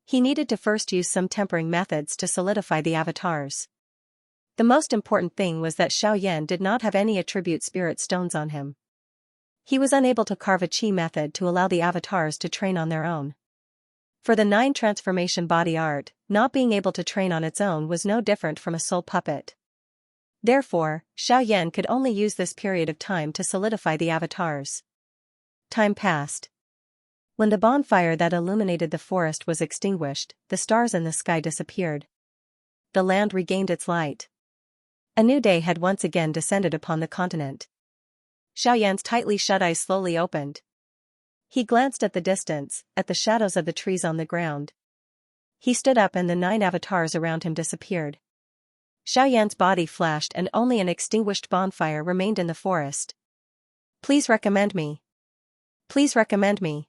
He needed to first use some tempering methods to solidify the avatars. The most important thing was that Xiaoyan did not have any attribute spirit stones on him. He was unable to carve a chi method to allow the avatars to train on their own. For the 9 transformation body art, not being able to train on its own was no different from a soul puppet. Therefore, Xiaoyan could only use this period of time to solidify the avatars. Time passed. When the bonfire that illuminated the forest was extinguished, the stars in the sky disappeared. The land regained its light. A new day had once again descended upon the continent. Xiaoyan's tightly shut eyes slowly opened. He glanced at the distance, at the shadows of the trees on the ground. He stood up and the 9 avatars around him disappeared. Xiaoyan's body flashed and only an extinguished bonfire remained in the forest. Please recommend me. Please recommend me.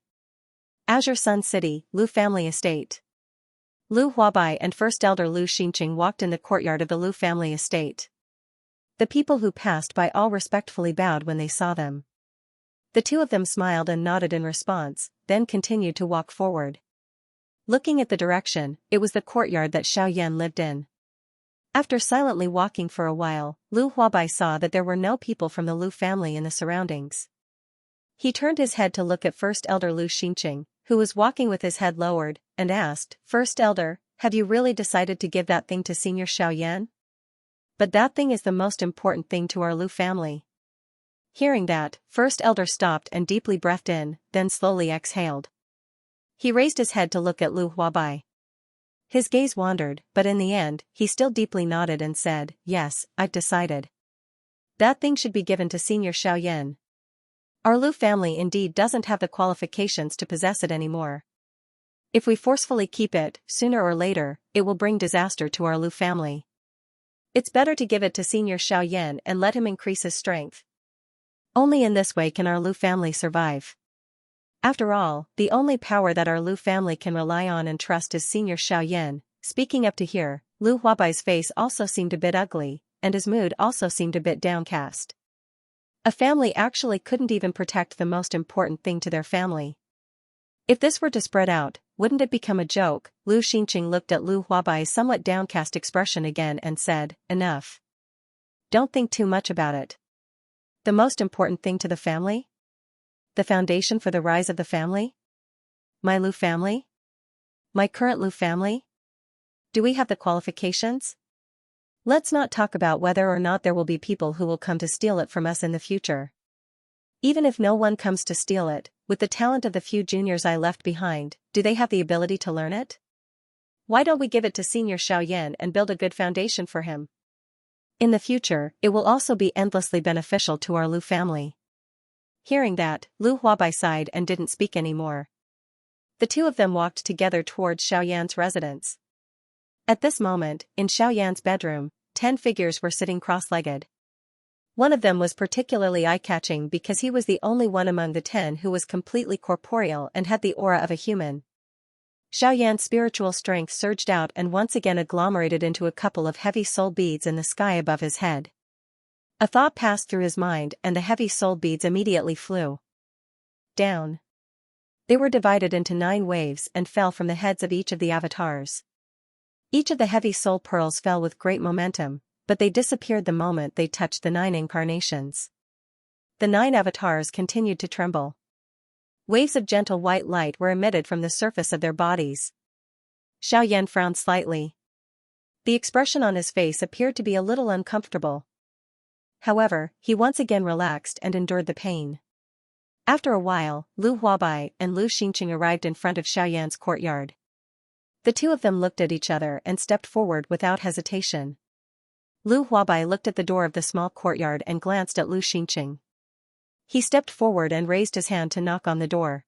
Azure Sun City, Lu Family Estate. Lu Huabai and First Elder Lu Xinqing walked in the courtyard of the Lu family estate. The people who passed by all respectfully bowed when they saw them. The two of them smiled and nodded in response, then continued to walk forward. Looking at the direction, it was the courtyard that Xiaoyan lived in. After silently walking for a while, Lu Huabai saw that there were no people from the Lu family in the surroundings. He turned his head to look at First Elder Lu Xinqing, who was walking with his head lowered, and asked, "First Elder, have you really decided to give that thing to Senior Xiaoyan? But that thing is the most important thing to our Lu family." Hearing that, First Elder stopped and deeply breathed in, then slowly exhaled. He raised his head to look at Lu Huabai. His gaze wandered, but in the end, he still deeply nodded and said, "Yes, I've decided. That thing should be given to Senior Xiaoyan. Our Lu family indeed doesn't have the qualifications to possess it anymore. If we forcefully keep it, sooner or later, it will bring disaster to our Lu family. It's better to give it to Senior Xiaoyan and let him increase his strength. Only in this way can our Lu family survive. After all, the only power that our Lu family can rely on and trust is Senior Xiaoyan." Speaking up to here, Lu Huabai's face also seemed a bit ugly, and his mood also seemed a bit downcast. A family actually couldn't even protect the most important thing to their family. If this were to spread out, wouldn't it become a joke? Lu Xinqing looked at Lu Huabai's somewhat downcast expression again and said, "Enough. Don't think too much about it. The most important thing to the family? The foundation for the rise of the family? My Lu family? My current Lu family? Do we have the qualifications? Let's not talk about whether or not there will be people who will come to steal it from us in the future. Even if no one comes to steal it, with the talent of the few juniors I left behind, do they have the ability to learn it? Why don't we give it to Senior Xiaoyan and build a good foundation for him? In the future, it will also be endlessly beneficial to our Lu family." Hearing that, Lu Huabai sighed and didn't speak anymore. The two of them walked together towards Xiaoyan's residence. At this moment, in Xiaoyan's bedroom, 10 figures were sitting cross-legged. One of them was particularly eye-catching because he was the only one among the 10 who was completely corporeal and had the aura of a human. Xiaoyan's spiritual strength surged out and once again agglomerated into a couple of heavy soul beads in the sky above his head. A thought passed through his mind and the heavy soul beads immediately flew down. They were divided into 9 waves and fell from the heads of each of the avatars. Each of the heavy soul pearls fell with great momentum, but they disappeared the moment they touched the 9 incarnations. The 9 avatars continued to tremble. Waves of gentle white light were emitted from the surface of their bodies. Xiaoyan frowned slightly. The expression on his face appeared to be a little uncomfortable. However, he once again relaxed and endured the pain. After a while, Lu Huabai and Lu Xinqing arrived in front of Xiaoyan's courtyard. The two of them looked at each other and stepped forward without hesitation. Lu Huabai looked at the door of the small courtyard and glanced at Lu Xingqing. He stepped forward and raised his hand to knock on the door.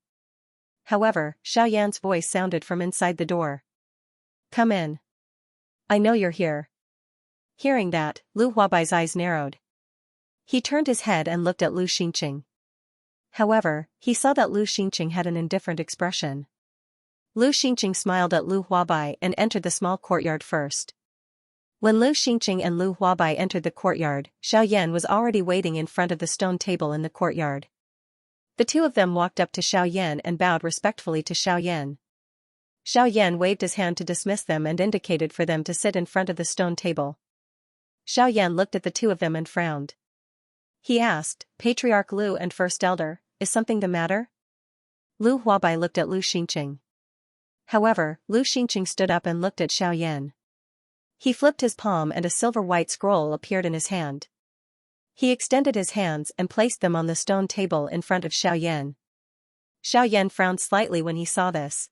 However, Xiaoyan's voice sounded from inside the door. "Come in. I know you're here." Hearing that, Lu Huabai's eyes narrowed. He turned his head and looked at Lu Xingqing. However, he saw that Lu Xingqing had an indifferent expression. Lu Xingqing smiled at Lu Huabai and entered the small courtyard first. When Lu Xingqing and Lu Huabai entered the courtyard, Xiaoyan was already waiting in front of the stone table in the courtyard. The two of them walked up to Xiaoyan and bowed respectfully to Xiaoyan. Xiaoyan waved his hand to dismiss them and indicated for them to sit in front of the stone table. Xiaoyan looked at the two of them and frowned. He asked, "Patriarch Lu and First Elder, is something the matter?" Lu Huabai looked at Lu Xingqing. However, Lu Xingqing stood up and looked at Xiaoyan. He flipped his palm and a silver-white scroll appeared in his hand. He extended his hands and placed them on the stone table in front of Xiaoyan. Xiaoyan frowned slightly when he saw this.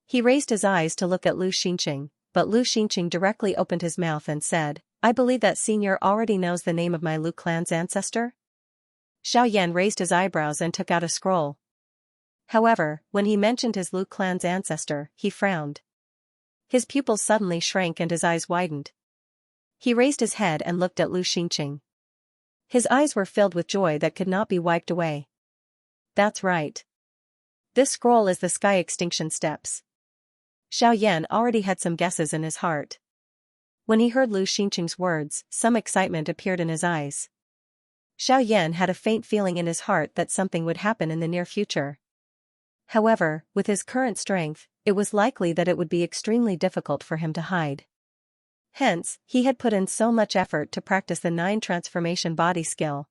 He raised his eyes to look at Lu Xingqing, but Lu Xingqing directly opened his mouth and said, "I believe that senior already knows the name of my Lu clan's ancestor?" Xiaoyan raised his eyebrows and took out a scroll. However, when he mentioned his Lu clan's ancestor, he frowned. His pupils suddenly shrank and his eyes widened. He raised his head and looked at Lu Xingqing. His eyes were filled with joy that could not be wiped away. "That's right. This scroll is the sky extinction steps." Xiaoyan already had some guesses in his heart. When he heard Lu Xingqing's words, some excitement appeared in his eyes. Xiaoyan had a faint feeling in his heart that something would happen in the near future. However, with his current strength, it was likely that it would be extremely difficult for him to hide. Hence, he had put in so much effort to practice the 9 transformation body skill.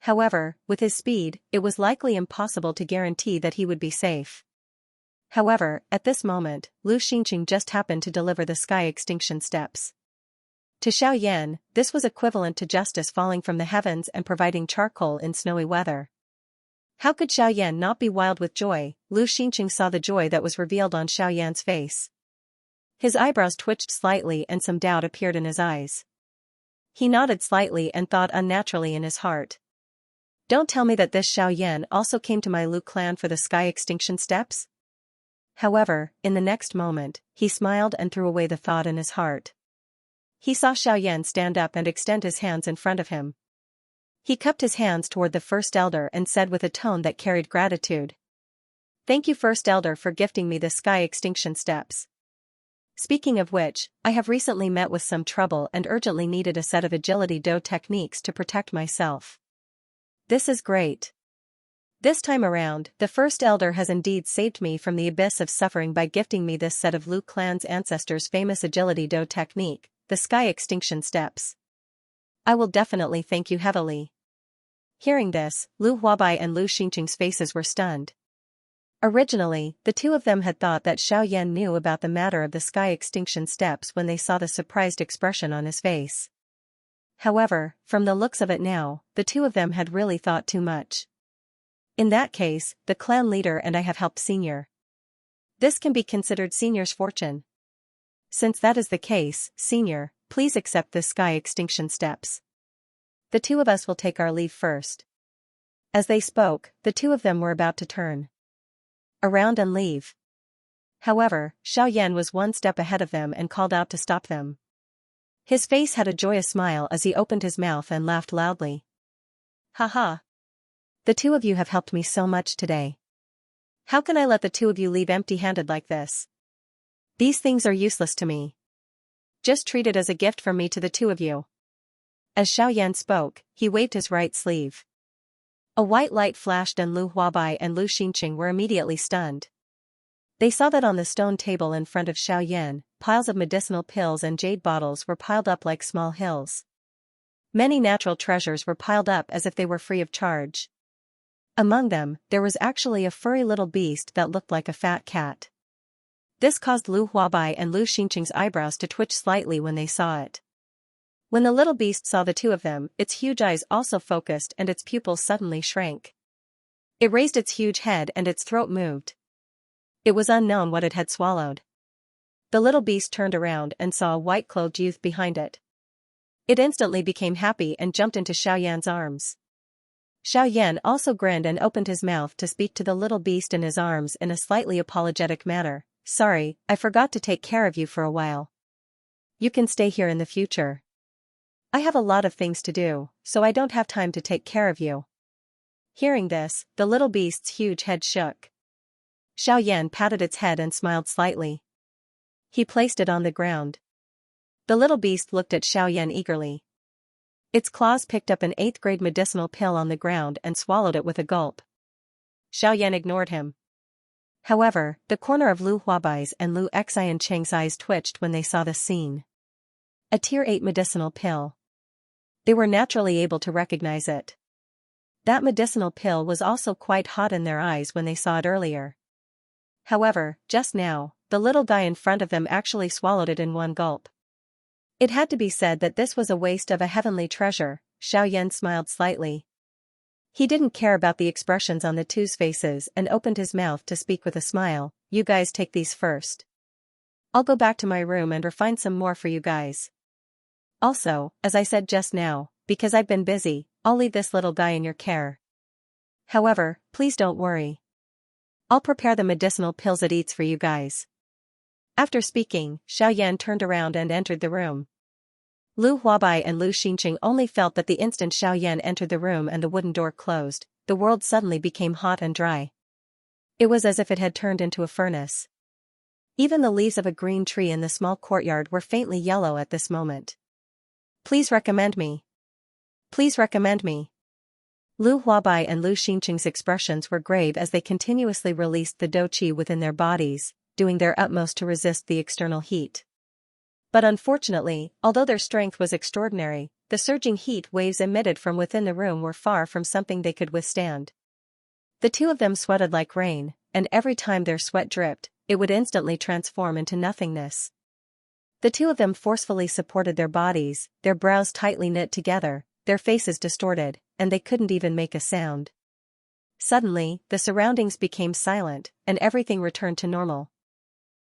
However, with his speed, it was likely impossible to guarantee that he would be safe. However, at this moment, Lu Xingqing just happened to deliver the sky extinction steps. To Xiaoyan, this was equivalent to justice falling from the heavens and providing charcoal in snowy weather. How could Xiaoyan not be wild with joy? Lu Xingqing saw the joy that was revealed on Xiaoyan's face. His eyebrows twitched slightly and some doubt appeared in his eyes. He nodded slightly and thought unnaturally in his heart. "Don't tell me that this Xiaoyan also came to my Lu clan for the sky extinction steps?" However, in the next moment, he smiled and threw away the thought in his heart. He saw Xiaoyan stand up and extend his hands in front of him. He cupped his hands toward the First Elder and said with a tone that carried gratitude, "Thank you, First Elder, for gifting me the sky extinction steps. Speaking of which, I have recently met with some trouble and urgently needed a set of agility do techniques to protect myself. This is great. This time around, the First Elder has indeed saved me from the abyss of suffering by gifting me this set of Lu clan's ancestors' famous agility do technique, the sky extinction steps. I will definitely thank you heavily." Hearing this, Lu Huabai and Lu Xingqing's faces were stunned. Originally, the two of them had thought that Xiaoyan knew about the matter of the sky extinction steps when they saw the surprised expression on his face. However, from the looks of it now, the two of them had really thought too much. In that case, the clan leader and I have helped Senior. This can be considered Senior's fortune. Since that is the case, Senior, please accept this sky extinction steps. The two of us will take our leave first. As they spoke, the two of them were about to turn around and leave. However, Xiaoyan was one step ahead of them and called out to stop them. His face had a joyous smile as he opened his mouth and laughed loudly. "Haha! The two of you have helped me so much today. How can I let the two of you leave empty-handed like this? These things are useless to me. Just treat it as a gift from me to the two of you." As Xiaoyan spoke, he waved his right sleeve. A white light flashed and Lu Huabai and Lu Xingqing were immediately stunned. They saw that on the stone table in front of Xiaoyan, piles of medicinal pills and jade bottles were piled up like small hills. Many natural treasures were piled up as if they were free of charge. Among them, there was actually a furry little beast that looked like a fat cat. This caused Lu Huabai and Lu Xingqing's eyebrows to twitch slightly when they saw it. When the little beast saw the two of them, its huge eyes also focused and its pupils suddenly shrank. It raised its huge head and its throat moved. It was unknown what it had swallowed. The little beast turned around and saw a white-clothed youth behind it. It instantly became happy and jumped into Xiaoyan's arms. Xiaoyan also grinned and opened his mouth to speak to the little beast in his arms in a slightly apologetic manner. Sorry, I forgot to take care of you for a while. You can stay here in the future. I have a lot of things to do, so I don't have time to take care of you. Hearing this, the little beast's huge head shook. Xiaoyan patted its head and smiled slightly. He placed it on the ground. The little beast looked at Xiaoyan eagerly. Its claws picked up an 8th grade medicinal pill on the ground and swallowed it with a gulp. Xiaoyan ignored him. However, the corner of Lu Huabai's and Lu Xiancheng's eyes twitched when they saw this scene. A Tier 8 medicinal pill. They were naturally able to recognize it. That medicinal pill was also quite hot in their eyes when they saw it earlier. However, just now, the little guy in front of them actually swallowed it in one gulp. It had to be said that this was a waste of a heavenly treasure. Xiaoyan smiled slightly. He didn't care about the expressions on the two's faces and opened his mouth to speak with a smile. You guys take these first. I'll go back to my room and refine some more for you guys. Also, as I said just now, because I've been busy, I'll leave this little guy in your care. However, please don't worry. I'll prepare the medicinal pills it eats for you guys. After speaking, Xiaoyan turned around and entered the room. Lu Huabai and Lu Xinqing only felt that the instant Xiaoyan entered the room and the wooden door closed, the world suddenly became hot and dry. It was as if it had turned into a furnace. Even the leaves of a green tree in the small courtyard were faintly yellow at this moment. Please recommend me. Please recommend me. Lu Huabai and Lu Xinqing's expressions were grave as they continuously released the dou qi within their bodies, doing their utmost to resist the external heat. But unfortunately, although their strength was extraordinary, the surging heat waves emitted from within the room were far from something they could withstand. The two of them sweated like rain, and every time their sweat dripped, it would instantly transform into nothingness. The two of them forcefully supported their bodies, their brows tightly knit together, their faces distorted, and they couldn't even make a sound. Suddenly, the surroundings became silent, and everything returned to normal.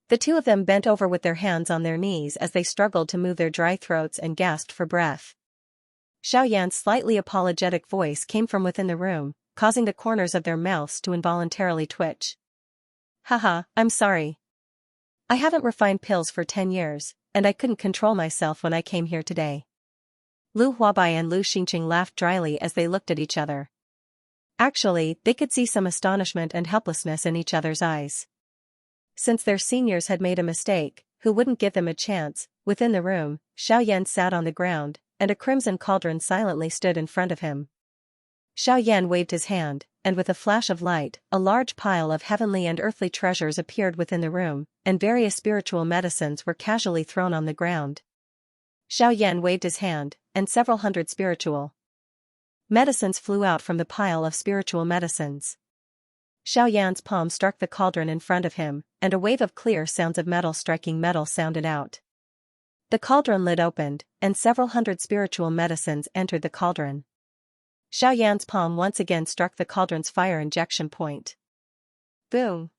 The two of them bent over with their hands on their knees as they struggled to move their dry throats and gasped for breath. Xiaoyan's slightly apologetic voice came from within the room, causing the corners of their mouths to involuntarily twitch. Haha, I'm sorry. I haven't refined pills for 10 years, and I couldn't control myself when I came here today. Lu Huabai and Lu Xinqing laughed dryly as they looked at each other. Actually, they could see some astonishment and helplessness in each other's eyes. Since their seniors had made a mistake, who wouldn't give them a chance? Within the room, Xiaoyan sat on the ground, and a crimson cauldron silently stood in front of him. Xiaoyan waved his hand, and with a flash of light, a large pile of heavenly and earthly treasures appeared within the room, and various spiritual medicines were casually thrown on the ground. Xiaoyan waved his hand, and several hundred spiritual medicines flew out from the pile of spiritual medicines. Xiaoyan's palm struck the cauldron in front of him, and a wave of clear sounds of metal striking metal sounded out. The cauldron lid opened, and several hundred spiritual medicines entered the cauldron. Xiaoyan's palm once again struck the cauldron's fire injection point. Boom!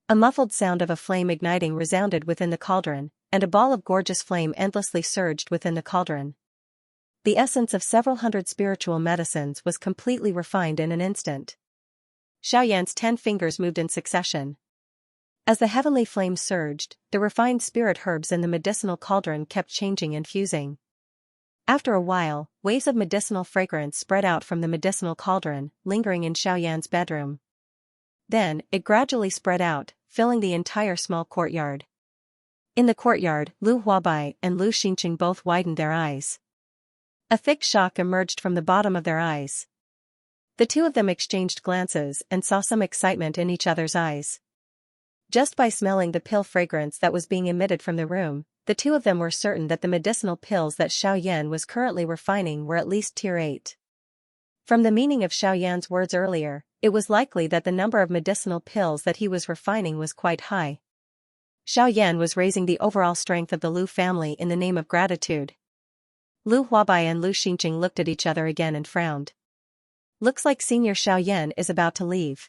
A muffled sound of a flame igniting resounded within the cauldron, and a ball of gorgeous flame endlessly surged within the cauldron. The essence of several hundred spiritual medicines was completely refined in an instant. Xiaoyan's 10 fingers moved in succession. As the heavenly flame surged, the refined spirit herbs in the medicinal cauldron kept changing and fusing. After a while, waves of medicinal fragrance spread out from the medicinal cauldron, lingering in Xiaoyan's bedroom. Then, it gradually spread out, filling the entire small courtyard. In the courtyard, Lu Huabai and Lu Xinqing both widened their eyes. A thick shock emerged from the bottom of their eyes. The two of them exchanged glances and saw some excitement in each other's eyes. Just by smelling the pill fragrance that was being emitted from the room, the two of them were certain that the medicinal pills that Xiaoyan was currently refining were at least Tier 8. From the meaning of Xiaoyan's words earlier, it was likely that the number of medicinal pills that he was refining was quite high. Xiaoyan was raising the overall strength of the Lu family in the name of gratitude. Lu Huabai and Lu Xinqing looked at each other again and frowned. Looks like Senior Xiaoyan is about to leave.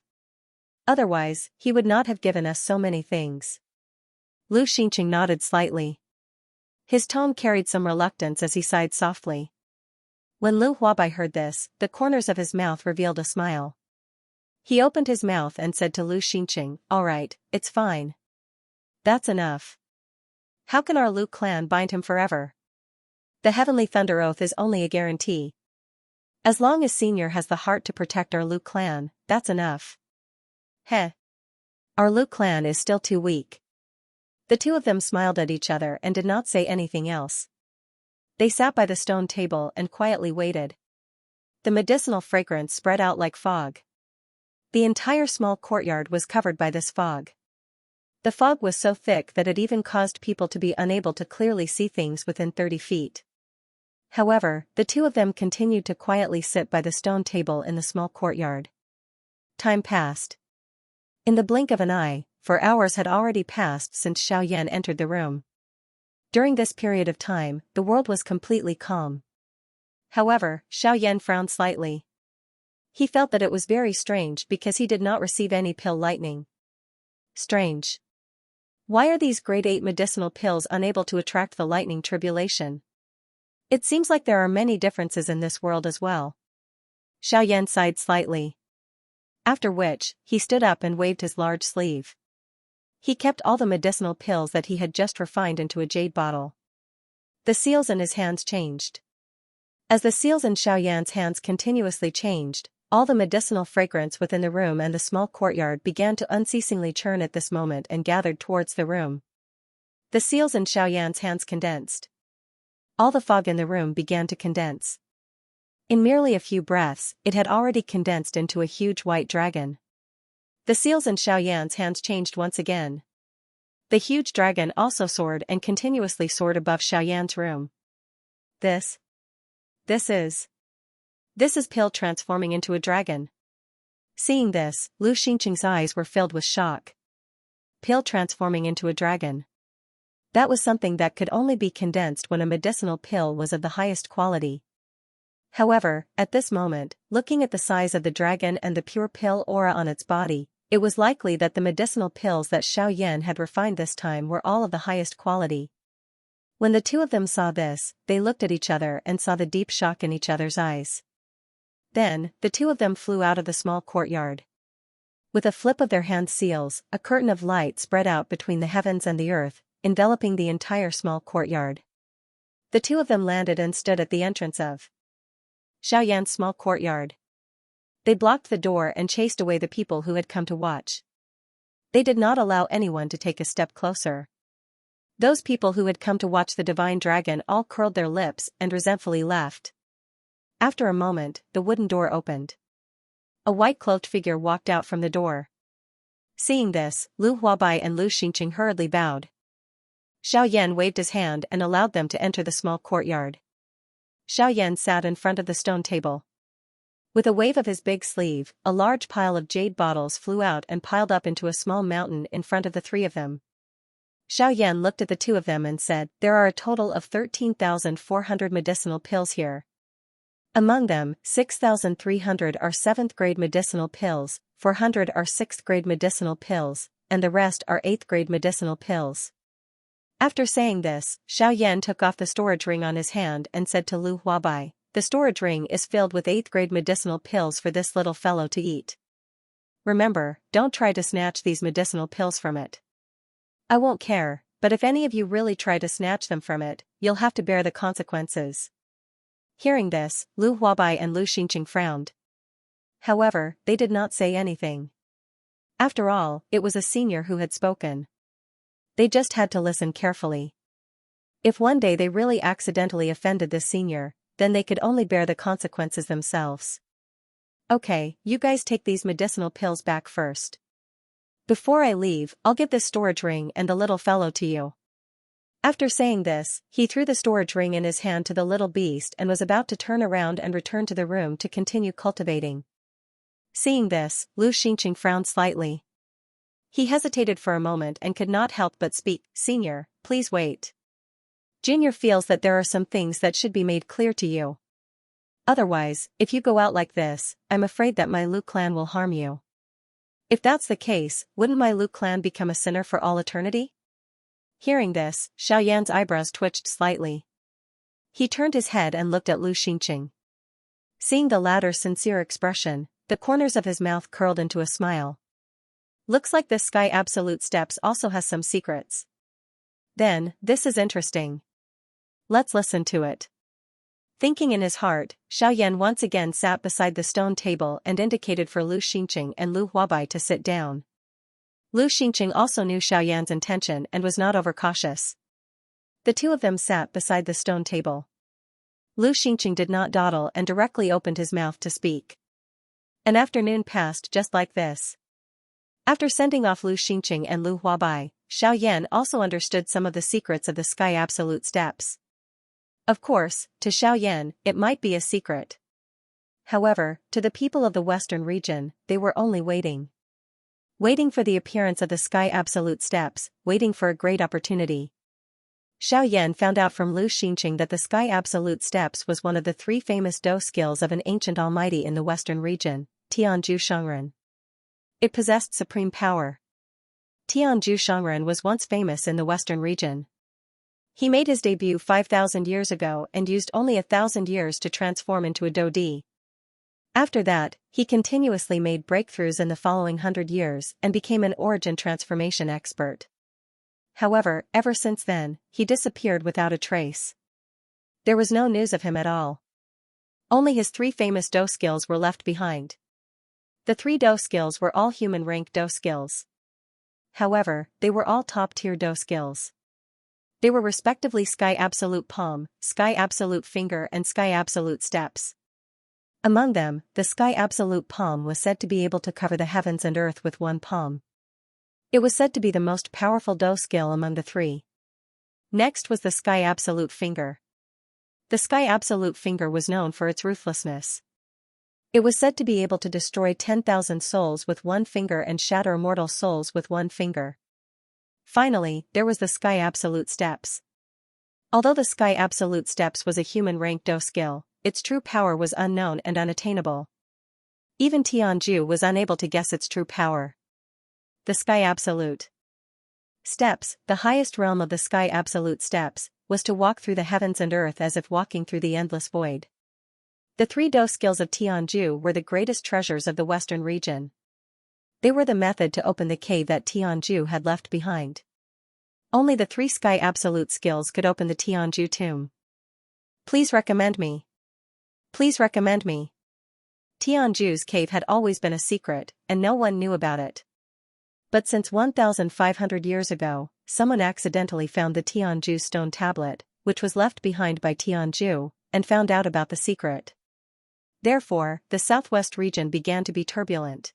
Otherwise, he would not have given us so many things. Lu Xinqing nodded slightly. His tone carried some reluctance as he sighed softly. When Lu Huabai heard this, the corners of his mouth revealed a smile. He opened his mouth and said to Lu Xinqing, "All right, it's fine. That's enough. How can our Lu clan bind him forever? The Heavenly Thunder Oath is only a guarantee. As long as Senior has the heart to protect our Lu clan, that's enough. Heh. Our Lu clan is still too weak." The two of them smiled at each other and did not say anything else. They sat by the stone table and quietly waited. The medicinal fragrance spread out like fog. The entire small courtyard was covered by this fog. The fog was so thick that it even caused people to be unable to clearly see things within 30 feet. However, the two of them continued to quietly sit by the stone table in the small courtyard. Time passed. In the blink of an eye, 4 hours had already passed since Xiaoyan entered the room. During this period of time, the world was completely calm. However, Xiaoyan frowned slightly. He felt that it was very strange because he did not receive any pill lightning. Strange. Why are these grade 8 medicinal pills unable to attract the lightning tribulation? It seems like there are many differences in this world as well. Xiaoyan sighed slightly. After which, he stood up and waved his large sleeve. He kept all the medicinal pills that he had just refined into a jade bottle. The seals in his hands changed. As the seals in Xiaoyan's hands continuously changed, all the medicinal fragrance within the room and the small courtyard began to unceasingly churn at this moment and gathered towards the room. The seals in Xiaoyan's hands condensed. All the fog in the room began to condense. In merely a few breaths, it had already condensed into a huge white dragon. The seals in Xiaoyan's hands changed once again. The huge dragon also soared and continuously soared above Xiaoyan's room. This is Pill transforming into a dragon. Seeing this, Lu Xinqing's eyes were filled with shock. Pill transforming into a dragon. That was something that could only be condensed when a medicinal pill was of the highest quality. However, at this moment, looking at the size of the dragon and the pure pill aura on its body, it was likely that the medicinal pills that Xiaoyan had refined this time were all of the highest quality. When the two of them saw this, they looked at each other and saw the deep shock in each other's eyes. Then, the two of them flew out of the small courtyard. With a flip of their hand seals, a curtain of light spread out between the heavens and the earth, enveloping the entire small courtyard. The two of them landed and stood at the entrance of Xiaoyan's small courtyard. They blocked the door and chased away the people who had come to watch. They did not allow anyone to take a step closer. Those people who had come to watch the divine dragon all curled their lips and resentfully left. After a moment, the wooden door opened. A white-cloaked figure walked out from the door. Seeing this, Lu Huabai and Lu Xinqing hurriedly bowed. Xiaoyan waved his hand and allowed them to enter the small courtyard. Xiaoyan sat in front of the stone table. With a wave of his big sleeve, a large pile of jade bottles flew out and piled up into a small mountain in front of the three of them. Xiaoyan looked at the two of them and said, "There are a total of 13,400 medicinal pills here. Among them, 6,300 are 7th grade medicinal pills, 400 are 6th grade medicinal pills, and the rest are 8th grade medicinal pills." After saying this, Xiaoyan took off the storage ring on his hand and said to Lu Huabai, "The storage ring is filled with 8th grade medicinal pills for this little fellow to eat. Remember, don't try to snatch these medicinal pills from it. I won't care, but if any of you really try to snatch them from it, you'll have to bear the consequences." Hearing this, Lu Huabai and Lu Xinqing frowned. However, they did not say anything. After all, it was a senior who had spoken. They just had to listen carefully. If one day they really accidentally offended this senior, then they could only bear the consequences themselves. "Okay, you guys take these medicinal pills back first. Before I leave, I'll give this storage ring and the little fellow to you." After saying this, he threw the storage ring in his hand to the little beast and was about to turn around and return to the room to continue cultivating. Seeing this, Lu Xinqing frowned slightly. He hesitated for a moment and could not help but speak, "Senior, please wait. Junior feels that there are some things that should be made clear to you. Otherwise, if you go out like this, I'm afraid that my Lu clan will harm you. If that's the case, wouldn't my Lu clan become a sinner for all eternity?" Hearing this, Xiaoyan's eyebrows twitched slightly. He turned his head and looked at Lu Xingqing. Seeing the latter's sincere expression, the corners of his mouth curled into a smile. Looks like this Sky Absolute Steps also has some secrets. Then, this is interesting. Let's listen to it. Thinking in his heart, Xiaoyan once again sat beside the stone table and indicated for Lu Xingqing and Lu Huabai to sit down. Lu Xingqing also knew Xiaoyan's intention and was not overcautious. The two of them sat beside the stone table. Lu Xingqing did not dawdle and directly opened his mouth to speak. An afternoon passed just like this. After sending off Lu Xingqing and Lu Huabai, Xiaoyan also understood some of the secrets of the Sky Absolute Steps. Of course, to Xiaoyan, it might be a secret. However, to the people of the western region, they were only waiting. Waiting for the appearance of the Sky Absolute Steps, waiting for a great opportunity. Xiaoyan found out from Lu Xingqing that the Sky Absolute Steps was one of the 3 famous Do skills of an ancient almighty in the western region, Tianzhu Shangren. It possessed supreme power. Tianzhu Shangren was once famous in the western region. He made his debut 5,000 years ago and used only 1,000 years to transform into a Do-di. After that, he continuously made breakthroughs in the following 100 years and became an origin transformation expert. However, ever since then, he disappeared without a trace. There was no news of him at all. Only his 3 famous Do skills were left behind. The 3 Do skills were all human rank Do skills. However, they were all top-tier Do skills. They were respectively Sky Absolute Palm, Sky Absolute Finger and Sky Absolute Steps. Among them, the Sky Absolute Palm was said to be able to cover the heavens and earth with one palm. It was said to be the most powerful Do skill among the 3. Next was the Sky Absolute Finger. The Sky Absolute Finger was known for its ruthlessness. It was said to be able to destroy 10,000 souls with one finger and shatter immortal souls with one finger. Finally, there was the Sky Absolute Steps. Although the Sky Absolute Steps was a human-rank Do skill, its true power was unknown and unattainable. Even Tianzhu was unable to guess its true power. The Sky Absolute Steps, the highest realm of the Sky Absolute Steps, was to walk through the heavens and earth as if walking through the endless void. The 3 Do skills of Tianzhu were the greatest treasures of the western region. They were the method to open the cave that Tianzhu had left behind. Only the 3 Sky Absolute skills could open the Tianzhu tomb. Please recommend me. Please recommend me. Tianzhu's cave had always been a secret, and no one knew about it. But since 1,500 years ago, someone accidentally found the Tianzhu stone tablet, which was left behind by Tianzhu, and found out about the secret. Therefore, the southwest region began to be turbulent.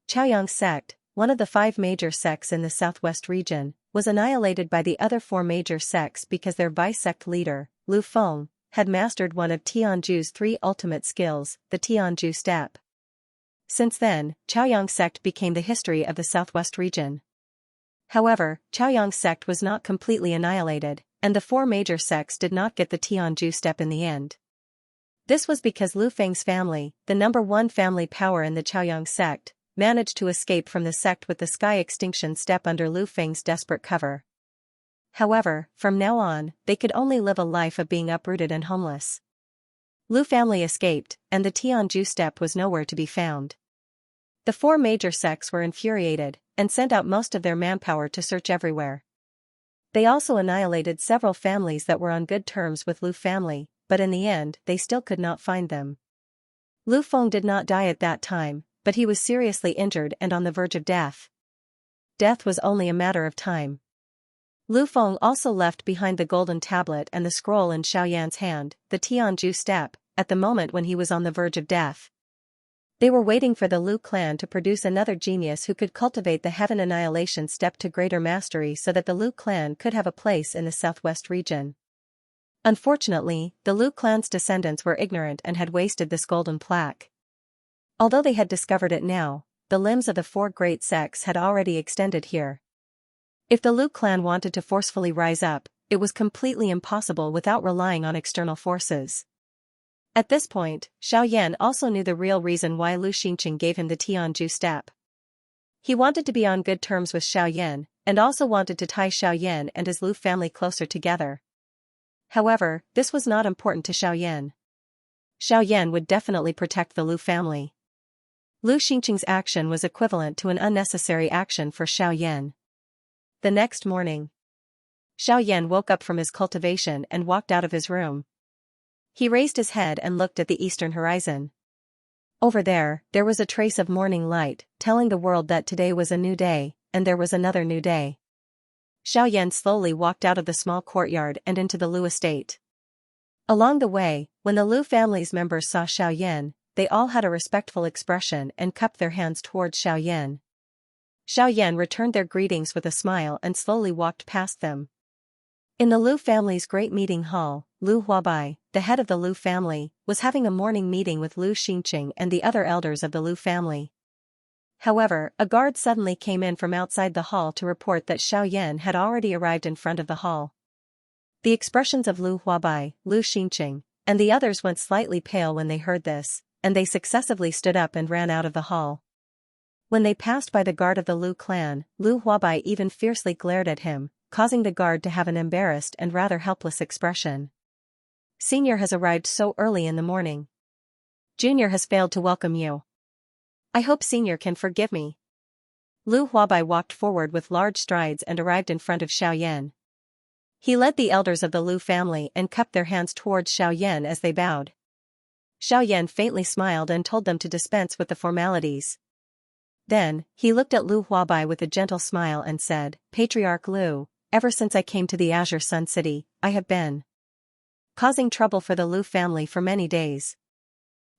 Chaoyang sect, one of the 5 major sects in the southwest region, was annihilated by the other 4 major sects because their vice-sect leader, Lu Feng, had mastered one of Tianzhu's 3 ultimate skills, the Tianzhu step. Since then, Chaoyang sect became the history of the southwest region. However, Chaoyang sect was not completely annihilated, and the 4 major sects did not get the Tianzhu step in the end. This was because Lu Feng's family, the number 1 family power in the Chaoyang sect, managed to escape from the sect with the Sky Extinction step under Lu Feng's desperate cover. However, from now on, they could only live a life of being uprooted and homeless. Lu family escaped, and the Tianzhu step was nowhere to be found. The 4 major sects were infuriated, and sent out most of their manpower to search everywhere. They also annihilated several families that were on good terms with Lu family, but in the end they still could not find them. Lu Feng did not die at that time, but he was seriously injured and on the verge of death. Death was only a matter of time. Lu Feng also left behind the golden tablet and the scroll in Xiaoyan's hand, the Tianzhu step, at the moment when he was on the verge of death. They were waiting for the Lu clan to produce another genius who could cultivate the Heaven Annihilation step to greater mastery so that the Lu clan could have a place in the southwest region. Unfortunately, the Lu clan's descendants were ignorant and had wasted this golden plaque. Although they had discovered it now, the limbs of the 4 great sects had already extended here. If the Lu clan wanted to forcefully rise up, it was completely impossible without relying on external forces. At this point, Xiaoyan also knew the real reason why Lu Xingqing gave him the Tianzhu step. He wanted to be on good terms with Xiaoyan, and also wanted to tie Xiaoyan and his Lu family closer together. However, this was not important to Xiaoyan. Xiaoyan would definitely protect the Lu family. Lu Xingqing's action was equivalent to an unnecessary action for Xiaoyan. The next morning, Xiaoyan woke up from his cultivation and walked out of his room. He raised his head and looked at the eastern horizon. Over there was a trace of morning light, telling the world that today was a new day, and there was another new day. Xiaoyan slowly walked out of the small courtyard and into the Lu estate. Along the way, when the Lu family's members saw Xiaoyan, they all had a respectful expression and cupped their hands towards Xiaoyan. Xiaoyan returned their greetings with a smile and slowly walked past them. In the Lu family's great meeting hall, Lu Huabai, the head of the Lu family, was having a morning meeting with Lu Xingqing and the other elders of the Lu family. However, a guard suddenly came in from outside the hall to report that Xiaoyan had already arrived in front of the hall. The expressions of Lu Huabai, Lu Xingqing, and the others went slightly pale when they heard this, and they successively stood up and ran out of the hall. When they passed by the guard of the Lu clan, Lu Huabai even fiercely glared at him, causing the guard to have an embarrassed and rather helpless expression. Senior has arrived so early in the morning. Junior has failed to welcome you. I hope Senior can forgive me. Lu Huabai walked forward with large strides and arrived in front of Xiaoyan. He led the elders of the Lu family and cupped their hands towards Xiaoyan as they bowed. Xiaoyan faintly smiled and told them to dispense with the formalities. Then, he looked at Lu Huabai with a gentle smile and said, Patriarch Lu, ever since I came to the Azure Sun City, I have been causing trouble for the Lu family for many days.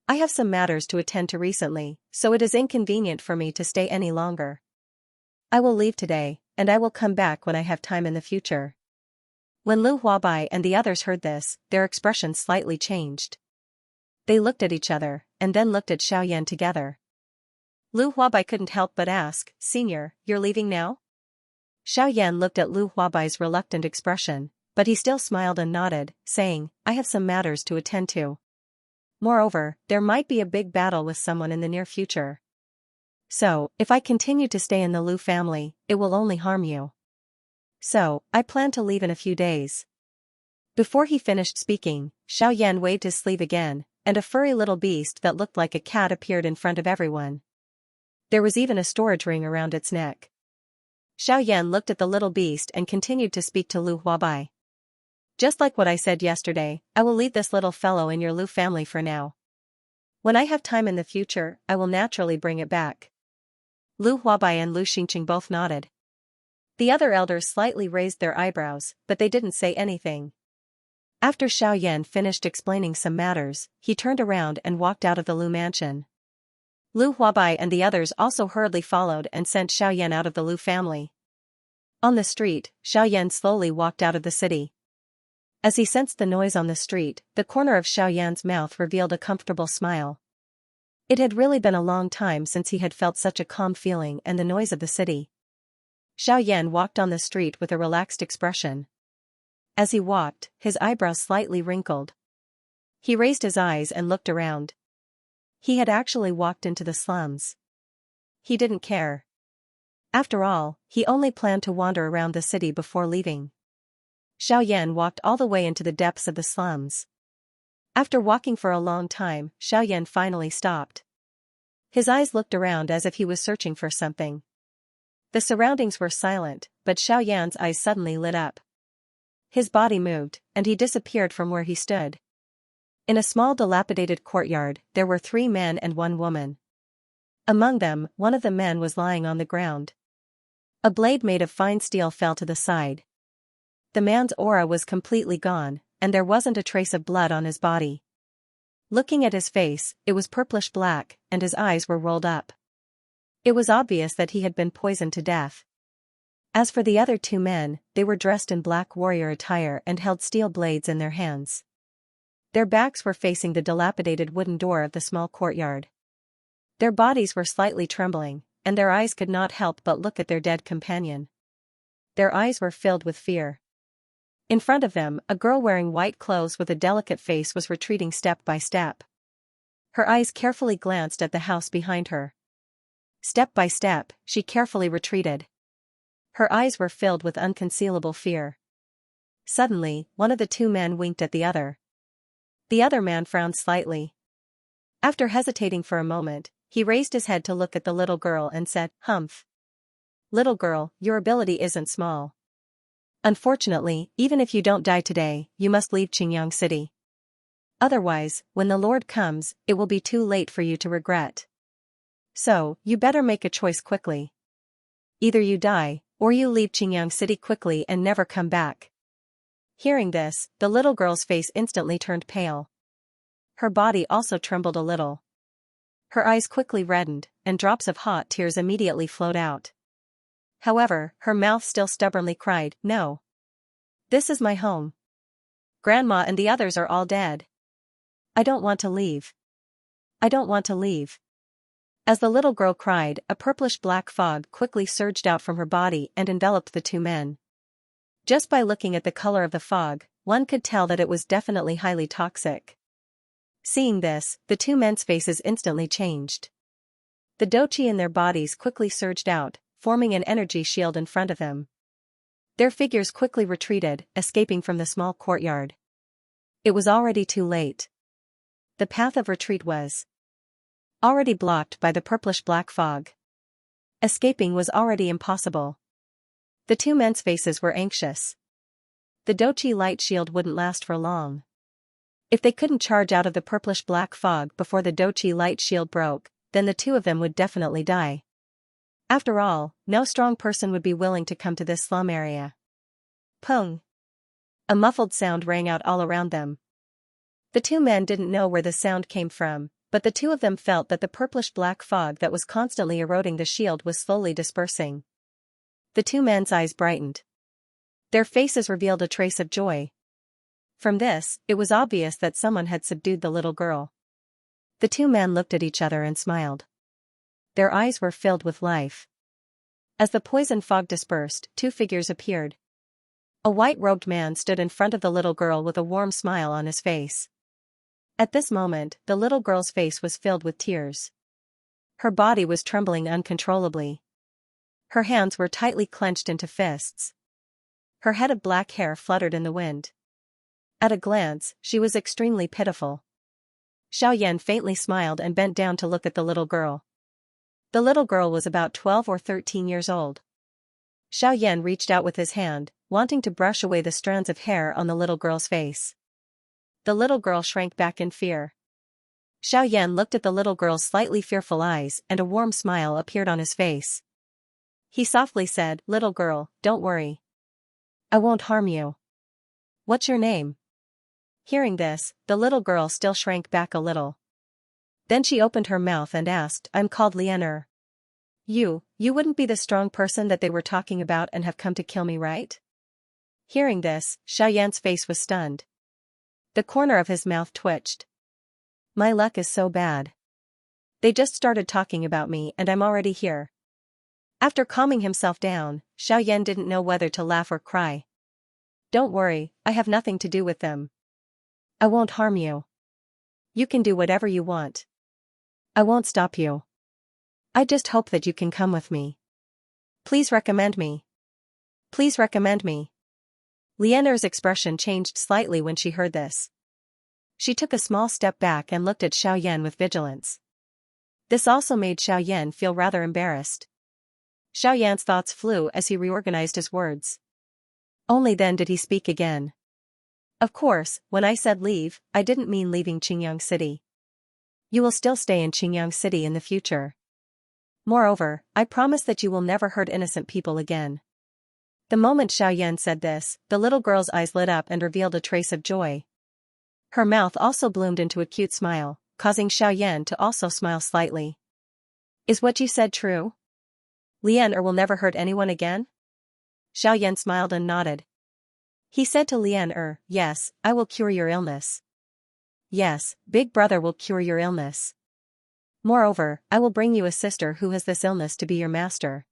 I have some matters to attend to recently, so it is inconvenient for me to stay any longer. I will leave today, and I will come back when I have time in the future. When Lu Huabai and the others heard this, their expressions slightly changed. They looked at each other, and then looked at Xiaoyan together. Lu Huabai couldn't help but ask, Senior, you're leaving now? Xiaoyan looked at Lu Huabai's reluctant expression, but he still smiled and nodded, saying, I have some matters to attend to. Moreover, there might be a big battle with someone in the near future. So, if I continue to stay in the Lu family, it will only harm you. So, I plan to leave in a few days. Before he finished speaking, Xiaoyan waved his sleeve again, and a furry little beast that looked like a cat appeared in front of everyone. There was even a storage ring around its neck. Xiaoyan looked at the little beast and continued to speak to Lu Huabai. Just like what I said yesterday, I will leave this little fellow in your Lu family for now. When I have time in the future, I will naturally bring it back. Lu Huabai and Lu Xingqing both nodded. The other elders slightly raised their eyebrows, but they didn't say anything. After Xiaoyan finished explaining some matters, he turned around and walked out of the Lu mansion. Lu Huabai and the others also hurriedly followed and sent Xiaoyan out of the Lu family. On the street, Xiaoyan slowly walked out of the city. As he sensed the noise on the street, the corner of Xiaoyan's mouth revealed a comfortable smile. It had really been a long time since he had felt such a calm feeling and the noise of the city. Xiaoyan walked on the street with a relaxed expression. As he walked, his eyebrows slightly wrinkled. He raised his eyes and looked around. He had actually walked into the slums. He didn't care. After all, he only planned to wander around the city before leaving. Xiaoyan walked all the way into the depths of the slums. After walking for a long time, Xiaoyan finally stopped. His eyes looked around as if he was searching for something. The surroundings were silent, but Xiaoyan's eyes suddenly lit up. His body moved, and he disappeared from where he stood. In a small dilapidated courtyard, there were 3 men and 1 woman. Among them, one of the men was lying on the ground. A blade made of fine steel fell to the side. The man's aura was completely gone, and there wasn't a trace of blood on his body. Looking at his face, it was purplish black, and his eyes were rolled up. It was obvious that he had been poisoned to death. As for the other 2 men, they were dressed in black warrior attire and held steel blades in their hands. Their backs were facing the dilapidated wooden door of the small courtyard. Their bodies were slightly trembling, and their eyes could not help but look at their dead companion. Their eyes were filled with fear. In front of them, a girl wearing white clothes with a delicate face was retreating step by step. Her eyes carefully glanced at the house behind her. Step by step, she carefully retreated. Her eyes were filled with unconcealable fear. Suddenly, one of the two men winked at the other. The other man frowned slightly. After hesitating for a moment, he raised his head to look at the little girl and said, "Humph. Little girl, your ability isn't small. Unfortunately, even if you don't die today, you must leave Qingyang City. Otherwise, when the Lord comes, it will be too late for you to regret. So, you better make a choice quickly. Either you die, or you leave Qingyang City quickly and never come back." Hearing this, the little girl's face instantly turned pale. Her body also trembled a little. Her eyes quickly reddened, and drops of hot tears immediately flowed out. However, her mouth still stubbornly cried, "No. This is my home. Grandma and the others are all dead. I don't want to leave. I don't want to leave." As the little girl cried, a purplish-black fog quickly surged out from her body and enveloped the two men. Just by looking at the color of the fog, one could tell that it was definitely highly toxic. Seeing this, the two men's faces instantly changed. The doqi in their bodies quickly surged out, forming an energy shield in front of them. Their figures quickly retreated, escaping from the small courtyard. It was already too late. The path of retreat was already blocked by the purplish-black fog. Escaping was already impossible. The two men's faces were anxious. The doqi light shield wouldn't last for long. If they couldn't charge out of the purplish-black fog before the doqi light shield broke, then the two of them would definitely die. After all, no strong person would be willing to come to this slum area. Pung! A muffled sound rang out all around them. The two men didn't know where the sound came from, but the two of them felt that the purplish-black fog that was constantly eroding the shield was slowly dispersing. The two men's eyes brightened. Their faces revealed a trace of joy. From this, it was obvious that someone had subdued the little girl. The two men looked at each other and smiled. Their eyes were filled with life. As the poison fog dispersed, two figures appeared. A white-robed man stood in front of the little girl with a warm smile on his face. At this moment, the little girl's face was filled with tears. Her body was trembling uncontrollably. Her hands were tightly clenched into fists. Her head of black hair fluttered in the wind. At a glance, she was extremely pitiful. Xiaoyan faintly smiled and bent down to look at the little girl. The little girl was about 12 or 13 years old. Xiaoyan reached out with his hand, wanting to brush away the strands of hair on the little girl's face. The little girl shrank back in fear. Xiaoyan looked at the little girl's slightly fearful eyes and a warm smile appeared on his face. He softly said, "Little girl, don't worry. I won't harm you. What's your name?" Hearing this, the little girl still shrank back a little. Then she opened her mouth and asked, "I'm called Lianer. You wouldn't be the strong person that they were talking about and have come to kill me, right?" Hearing this, Xiaoyan's face was stunned. The corner of his mouth twitched. "My luck is so bad. They just started talking about me and I'm already here." After calming himself down, Xiaoyan didn't know whether to laugh or cry. "Don't worry, I have nothing to do with them. I won't harm you. You can do whatever you want. I won't stop you. I just hope that you can come with me. Please recommend me. Please recommend me." Lianer's expression changed slightly when she heard this. She took a small step back and looked at Xiaoyan with vigilance. This also made Xiaoyan feel rather embarrassed. Xiaoyan's thoughts flew as he reorganized his words. Only then did he speak again. "Of course, when I said leave, I didn't mean leaving Qingyang City. You will still stay in Qingyang City in the future. Moreover, I promise that you will never hurt innocent people again." The moment Xiaoyan said this, the little girl's eyes lit up and revealed a trace of joy. Her mouth also bloomed into a cute smile, causing Xiaoyan to also smile slightly. "Is what you said true? Lianer will never hurt anyone again?" Xiaoyan smiled and nodded. He said to Lianer, "Yes, I will cure your illness. Yes, Big Brother will cure your illness. Moreover, I will bring you a sister who has this illness to be your master.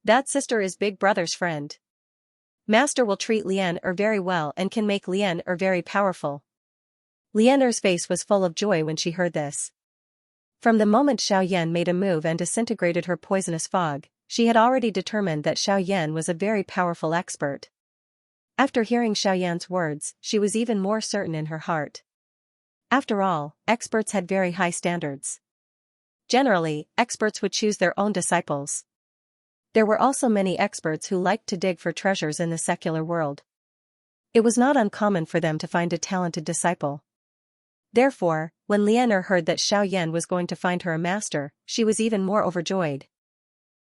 That sister is Big Brother's friend. Master will treat Lianer very well and can make Lianer very powerful." Lianer's face was full of joy when she heard this. From the moment Xiaoyan made a move and disintegrated her poisonous fog, she had already determined that Xiaoyan was a very powerful expert. After hearing Xiaoyan's words, she was even more certain in her heart. After all, experts had very high standards. Generally, experts would choose their own disciples. There were also many experts who liked to dig for treasures in the secular world. It was not uncommon for them to find a talented disciple. Therefore, when Lian heard that Xiaoyan was going to find her a master, she was even more overjoyed.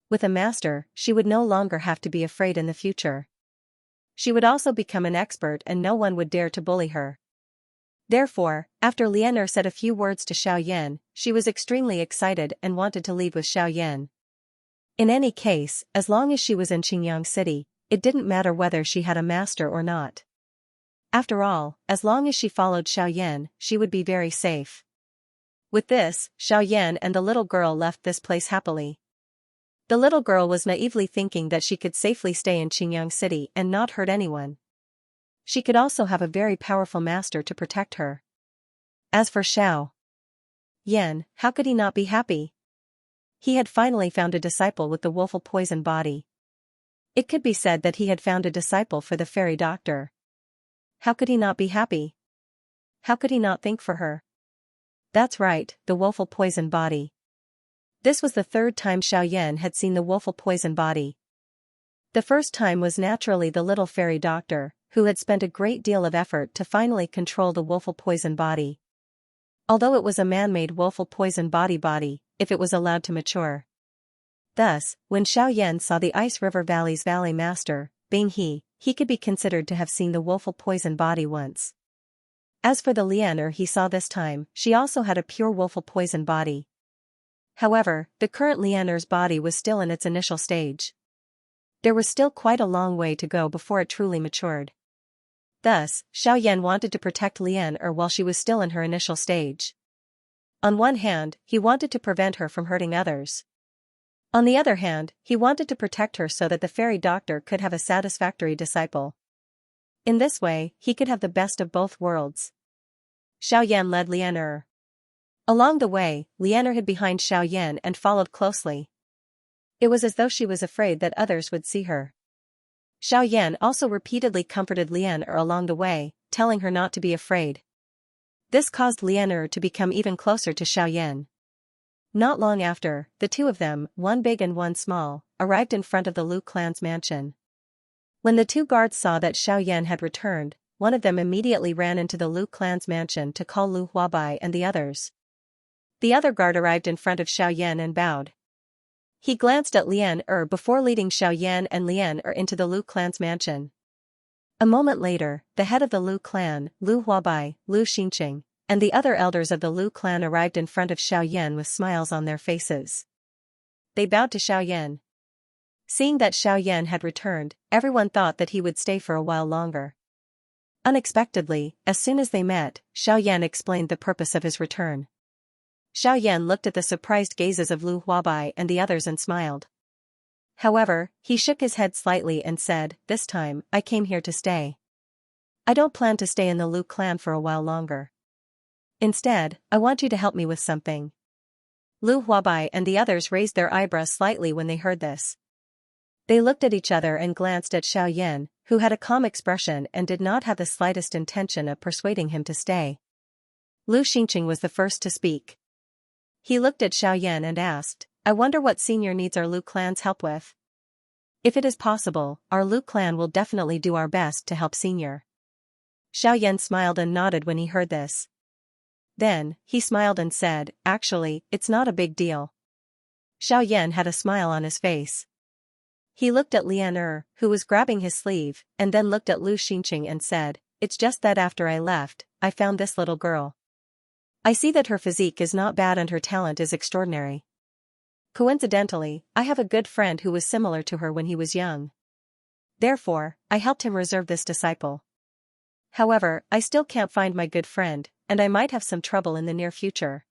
With a master, she would no longer have to be afraid in the future. She would also become an expert and no one would dare to bully her. Therefore, after Lian said a few words to Xiaoyan, she was extremely excited and wanted to leave with Xiaoyan. In any case, as long as she was in Qingyang City, it didn't matter whether she had a master or not. After all, as long as she followed Xiaoyan, she would be very safe. With this, Xiaoyan and the little girl left this place happily. The little girl was naively thinking that she could safely stay in Qingyang City and not hurt anyone. She could also have a very powerful master to protect her. As for Xiaoyan, how could he not be happy? He had finally found a disciple with the woeful poison body. It could be said that he had found a disciple for the fairy doctor. How could he not be happy? How could he not think for her? That's right, the woeful poison body. This was the third time Xiaoyan had seen the woeful poison body. The first time was naturally the little fairy doctor, who had spent a great deal of effort to finally control the woeful poison body. Although it was a man-made woeful poison body, if it was allowed to mature. Thus, when Xiaoyan saw the Ice River Valley's Valley Master, being he could be considered to have seen the woeful poison body once. As for the Lianer he saw this time, she also had a pure woeful poison body. However, the current Lianer's body was still in its initial stage. There was still quite a long way to go before it truly matured. Thus, Xiaoyan wanted to protect Lianer while she was still in her initial stage. On one hand, he wanted to prevent her from hurting others. On the other hand, he wanted to protect her so that the fairy doctor could have a satisfactory disciple. In this way, he could have the best of both worlds. Xiaoyan led Lianer. Along the way, Lianer hid behind Xiaoyan and followed closely. It was as though she was afraid that others would see her. Xiaoyan also repeatedly comforted Lianer along the way, telling her not to be afraid. This caused Lianer to become even closer to Xiaoyan. Not long after, the two of them, one big and one small, arrived in front of the Lu clan's mansion. When the two guards saw that Xiaoyan had returned, one of them immediately ran into the Lu clan's mansion to call Lu Huabai and the others. The other guard arrived in front of Xiaoyan and bowed. He glanced at Lianer before leading Xiaoyan and Lianer into the Lu clan's mansion. A moment later, the head of the Lu clan, Lu Huabai, Lu Xinqing, and the other elders of the Lu clan arrived in front of Xiaoyan with smiles on their faces. They bowed to Xiaoyan. Seeing that Xiaoyan had returned, everyone thought that he would stay for a while longer. Unexpectedly, as soon as they met, Xiaoyan explained the purpose of his return. Xiaoyan looked at the surprised gazes of Lu Huabai and the others and smiled. However, he shook his head slightly and said, "This time, I came here to stay. I don't plan to stay in the Lu clan for a while longer. Instead, I want you to help me with something." Lu Huabai and the others raised their eyebrows slightly when they heard this. They looked at each other and glanced at Xiaoyan, who had a calm expression and did not have the slightest intention of persuading him to stay. Lu Xinqing was the first to speak. He looked at Xiaoyan and asked, "I wonder what senior needs our Lu clan's help with? If it is possible, our Lu clan will definitely do our best to help senior." Xiaoyan smiled and nodded when he heard this. Then, he smiled and said, "Actually, it's not a big deal." Xiaoyan had a smile on his face. He looked at Lianer, who was grabbing his sleeve, and then looked at Lu Xinqing and said, "It's just that after I left, I found this little girl. I see that her physique is not bad and her talent is extraordinary. Coincidentally, I have a good friend who was similar to her when he was young. Therefore, I helped him reserve this disciple. However, I still can't find my good friend, and I might have some trouble in the near future.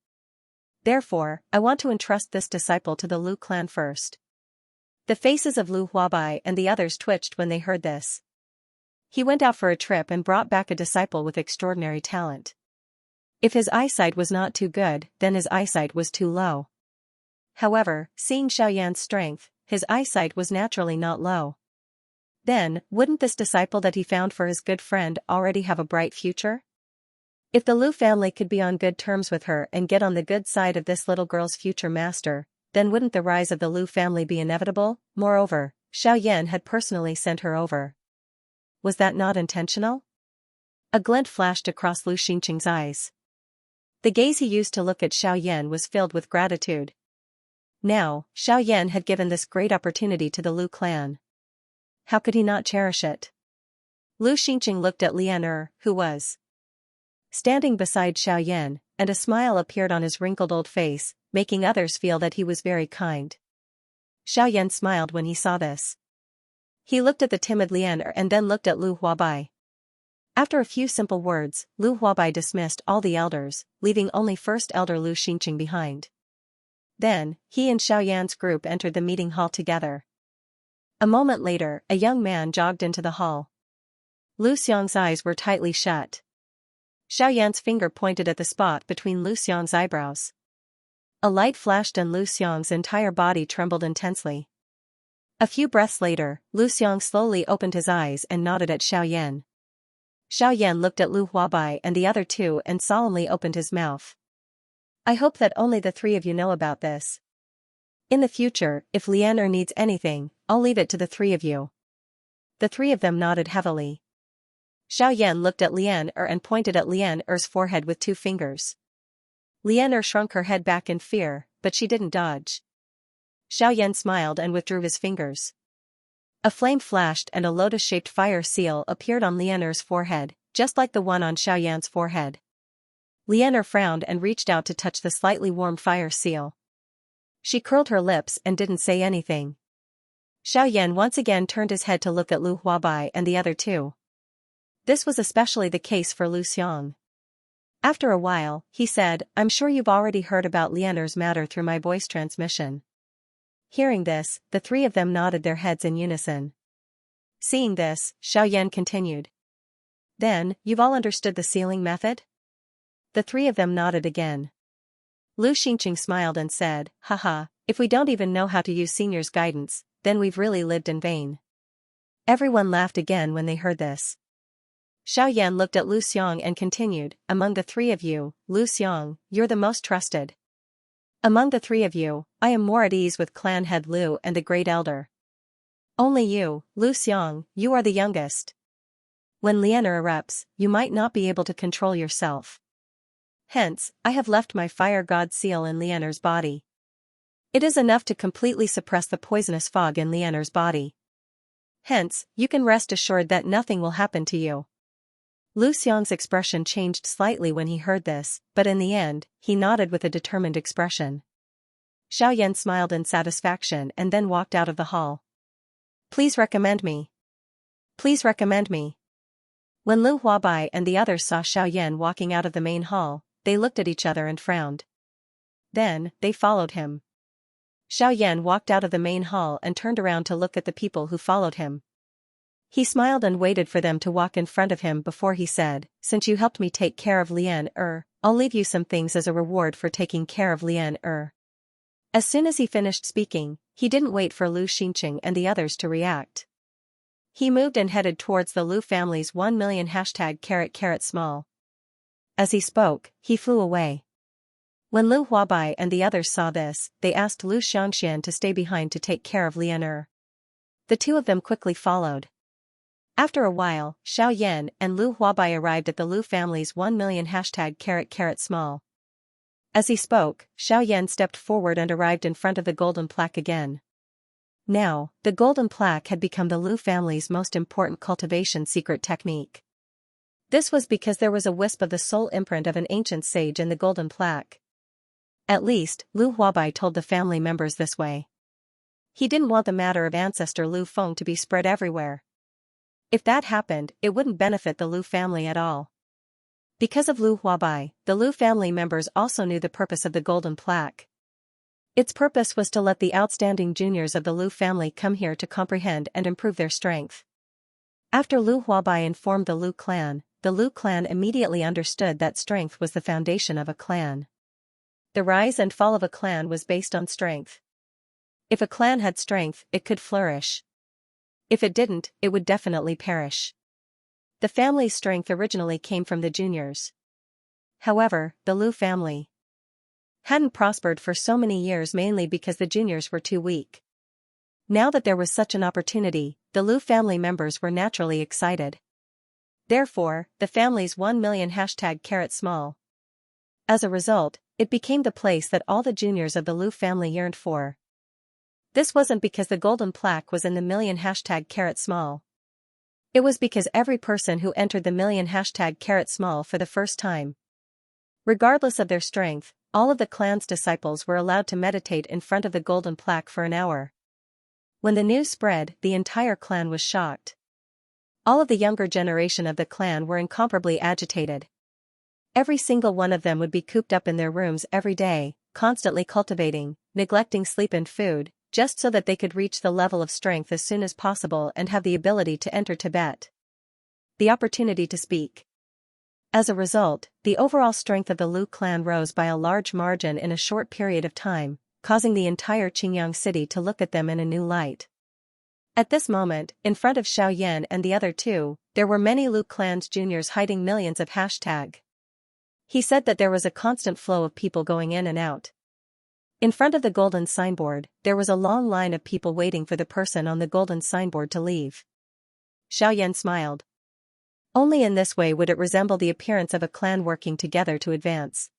Therefore, I want to entrust this disciple to the Lu clan first." The faces of Lu Huabai and the others twitched when they heard this. He went out for a trip and brought back a disciple with extraordinary talent. If his eyesight was not too good, then his eyesight was too low. However, seeing Xiaoyan's strength, his eyesight was naturally not low. Then, wouldn't this disciple that he found for his good friend already have a bright future? If the Lu family could be on good terms with her and get on the good side of this little girl's future master, then wouldn't the rise of the Lu family be inevitable? Moreover, Xiaoyan had personally sent her over. Was that not intentional? A glint flashed across Lu Xingqing's eyes. The gaze he used to look at Xiaoyan was filled with gratitude. Now, Xiaoyan had given this great opportunity to the Lu clan. How could he not cherish it? Lu Xingqing looked at Lian who was standing beside Xiaoyan, and a smile appeared on his wrinkled old face, making others feel that he was very kind. Xiaoyan smiled when he saw this. He looked at the timid Lian and then looked at Lu Huabai. After a few simple words, Lu Huabai dismissed all the elders, leaving only First Elder Lu Xingqing behind. Then, he and Xiaoyan's group entered the meeting hall together. A moment later, a young man jogged into the hall. Lu Xiang's eyes were tightly shut. Xiaoyan's finger pointed at the spot between Lu Xiang's eyebrows. A light flashed and Lu Xiang's entire body trembled intensely. A few breaths later, Lu Xiang slowly opened his eyes and nodded at Xiaoyan. Xiaoyan looked at Lu Huabai and the other two and solemnly opened his mouth. I hope that only the three of you know about this. In the future, if Lian needs anything, I'll leave it to the three of you. The three of them nodded heavily. Xiaoyan looked at Lian and pointed at Lian's forehead with two fingers. Lian shrunk her head back in fear, but she didn't dodge. Xiaoyan smiled and withdrew his fingers. A flame flashed and a lotus-shaped fire seal appeared on Lian's forehead, just like the one on Xiaoyan's forehead. Lian frowned and reached out to touch the slightly warm fire seal. She curled her lips and didn't say anything. Xiaoyan once again turned his head to look at Lu Huabai and the other two. This was especially the case for Lu Xiang. After a while, he said, I'm sure you've already heard about Lian's matter through my voice transmission. Hearing this, the three of them nodded their heads in unison. Seeing this, Xiaoyan continued. Then, you've all understood the sealing method? The three of them nodded again. Lu Xingqing smiled and said, haha, if we don't even know how to use senior's guidance, then we've really lived in vain. Everyone laughed again when they heard this. Xiaoyan looked at Lu Xiang and continued, among the three of you, Lu Xiang, you're the most trusted. Among the three of you, I am more at ease with clan head Lu and the great elder. Only you, Lu Xiang, you are the youngest. When Lian erupts, you might not be able to control yourself. Hence, I have left my fire god seal in Lian's body. It is enough to completely suppress the poisonous fog in Lian's body. Hence, you can rest assured that nothing will happen to you. Lu Xiang's expression changed slightly when he heard this, but in the end, he nodded with a determined expression. Xiaoyan smiled in satisfaction and then walked out of the hall. Please recommend me. Please recommend me. When Lu Huabai and the others saw Xiaoyan walking out of the main hall, they looked at each other and frowned. Then, they followed him. Xiaoyan walked out of the main hall and turned around to look at the people who followed him. He smiled and waited for them to walk in front of him before he said, since you helped me take care of Lian I'll leave you some things as a reward for taking care of Lian As soon as he finished speaking, he didn't wait for Lu Xingqing and the others to react. He moved and headed towards the Lu family's 1 million #small. As he spoke, he flew away. When Lu Huabai and the others saw this, they asked Lu Xiangxian to stay behind to take care of Lian The two of them quickly followed. After a while, Xiaoyan and Lu Huabai arrived at the Lu family's 1 million #small. As he spoke, Xiaoyan stepped forward and arrived in front of the golden plaque again. Now, the golden plaque had become the Lu family's most important cultivation secret technique. This was because there was a wisp of the soul imprint of an ancient sage in the golden plaque. At least, Lu Huabai told the family members this way. He didn't want the matter of ancestor Lu Feng to be spread everywhere. If that happened, it wouldn't benefit the Lu family at all. Because of Lu Huabai, the Lu family members also knew the purpose of the golden plaque. Its purpose was to let the outstanding juniors of the Lu family come here to comprehend and improve their strength. After Lu Huabai informed the Lu clan immediately understood that strength was the foundation of a clan. The rise and fall of a clan was based on strength. If a clan had strength, it could flourish. If it didn't, it would definitely perish. The family's strength originally came from the juniors. However, the Lu family hadn't prospered for so many years mainly because the juniors were too weak. Now that there was such an opportunity, the Lu family members were naturally excited. Therefore, the family's 1 million #small. As a result, it became the place that all the juniors of the Lu family yearned for. This wasn't because the golden plaque was in the million #small. It was because every person who entered the million #small for the first time, regardless of their strength, all of the clan's disciples were allowed to meditate in front of the golden plaque for an hour. When the news spread, the entire clan was shocked. All of the younger generation of the clan were incomparably agitated. Every single one of them would be cooped up in their rooms every day, constantly cultivating, neglecting sleep and food, just so that they could reach the level of strength as soon as possible and have the ability to enter Tibet. The opportunity to speak. As a result, the overall strength of the Lu clan rose by a large margin in a short period of time, causing the entire Qingyang city to look at them in a new light. At this moment, in front of Xiaoyan and the other two, there were many Lu clan's juniors hiding millions of hashtag. He said that there was a constant flow of people going in and out. In front of the golden signboard, there was a long line of people waiting for the person on the golden signboard to leave. Xiaoyan smiled. Only in this way would it resemble the appearance of a clan working together to advance.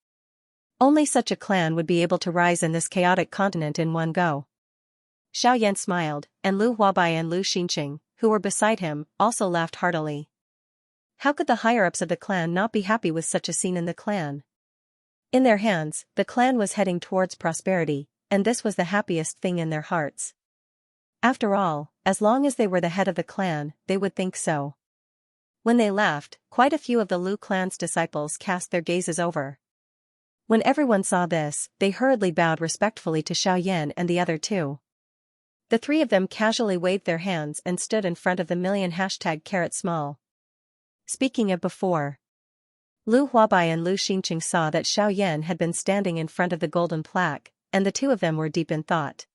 Only such a clan would be able to rise in this chaotic continent in one go. Xiaoyan smiled, and Lu Huabai and Lu Xinxing, who were beside him, also laughed heartily. How could the higher-ups of the clan not be happy with such a scene in the clan? In their hands, the clan was heading towards prosperity, and this was the happiest thing in their hearts. After all, as long as they were the head of the clan, they would think so. When they left, quite a few of the Lu clan's disciples cast their gazes over. When everyone saw this, they hurriedly bowed respectfully to Xiaoyan and the other two. The three of them casually waved their hands and stood in front of the million #small. Speaking of before, Lu Huabai and Lu Xinxing saw that Xiaoyan had been standing in front of the golden plaque, and the two of them were deep in thought.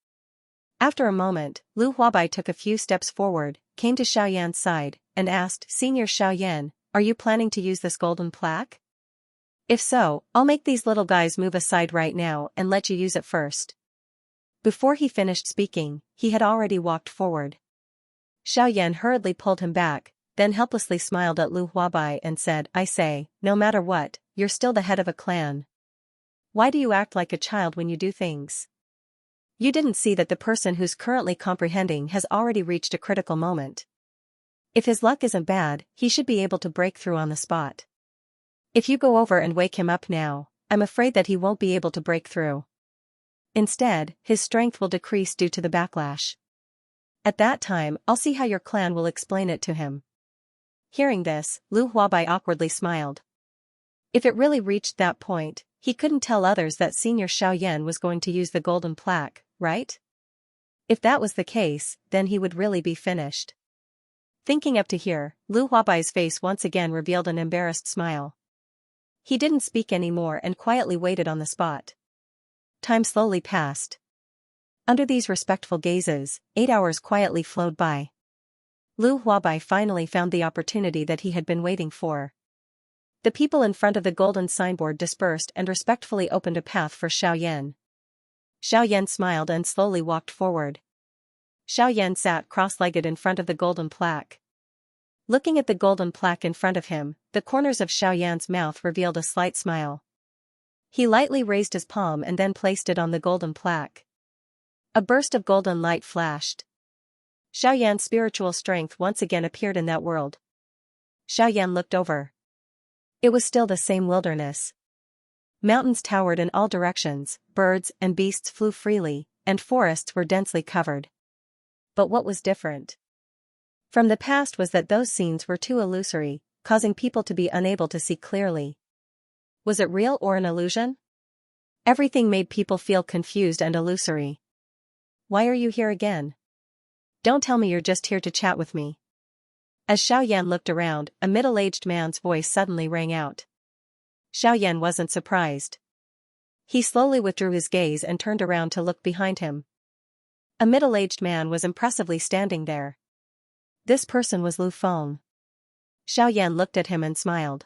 After a moment, Lu Huabai took a few steps forward, came to Xiaoyan's side, and asked, "Senior Xiaoyan, are you planning to use this golden plaque? If so, I'll make these little guys move aside right now and let you use it first." Before he finished speaking, he had already walked forward. Xiaoyan hurriedly pulled him back, then helplessly smiled at Lu Huabai and said, "I say, no matter what, you're still the head of a clan. Why do you act like a child when you do things? You didn't see that the person who's currently comprehending has already reached a critical moment. If his luck isn't bad, he should be able to break through on the spot. If you go over and wake him up now, I'm afraid that he won't be able to break through. Instead, his strength will decrease due to the backlash. At that time, I'll see how your clan will explain it to him." Hearing this, Lu Huabai awkwardly smiled. If it really reached that point, he couldn't tell others that Senior Xiaoyan was going to use the golden plaque, right? If that was the case, then he would really be finished. Thinking up to here, Lu Huabai's face once again revealed an embarrassed smile. He didn't speak anymore and quietly waited on the spot. Time slowly passed. Under these respectful gazes, 8 hours quietly flowed by. Lu Huabai finally found the opportunity that he had been waiting for. The people in front of the golden signboard dispersed and respectfully opened a path for Xiaoyan. Xiaoyan smiled and slowly walked forward. Xiaoyan sat cross-legged in front of the golden plaque. Looking at the golden plaque in front of him, the corners of Xiaoyan's mouth revealed a slight smile. He lightly raised his palm and then placed it on the golden plaque. A burst of golden light flashed. Xiaoyan's spiritual strength once again appeared in that world. Xiaoyan looked over. It was still the same wilderness. Mountains towered in all directions, birds and beasts flew freely, and forests were densely covered. But what was different from the past was that those scenes were too illusory, causing people to be unable to see clearly. Was it real or an illusion? Everything made people feel confused and illusory. "Why are you here again? Don't tell me you're just here to chat with me." As Xiaoyan looked around, a middle-aged man's voice suddenly rang out. Xiaoyan wasn't surprised. He slowly withdrew his gaze and turned around to look behind him. A middle-aged man was impressively standing there. This person was Lu Feng. Xiaoyan looked at him and smiled.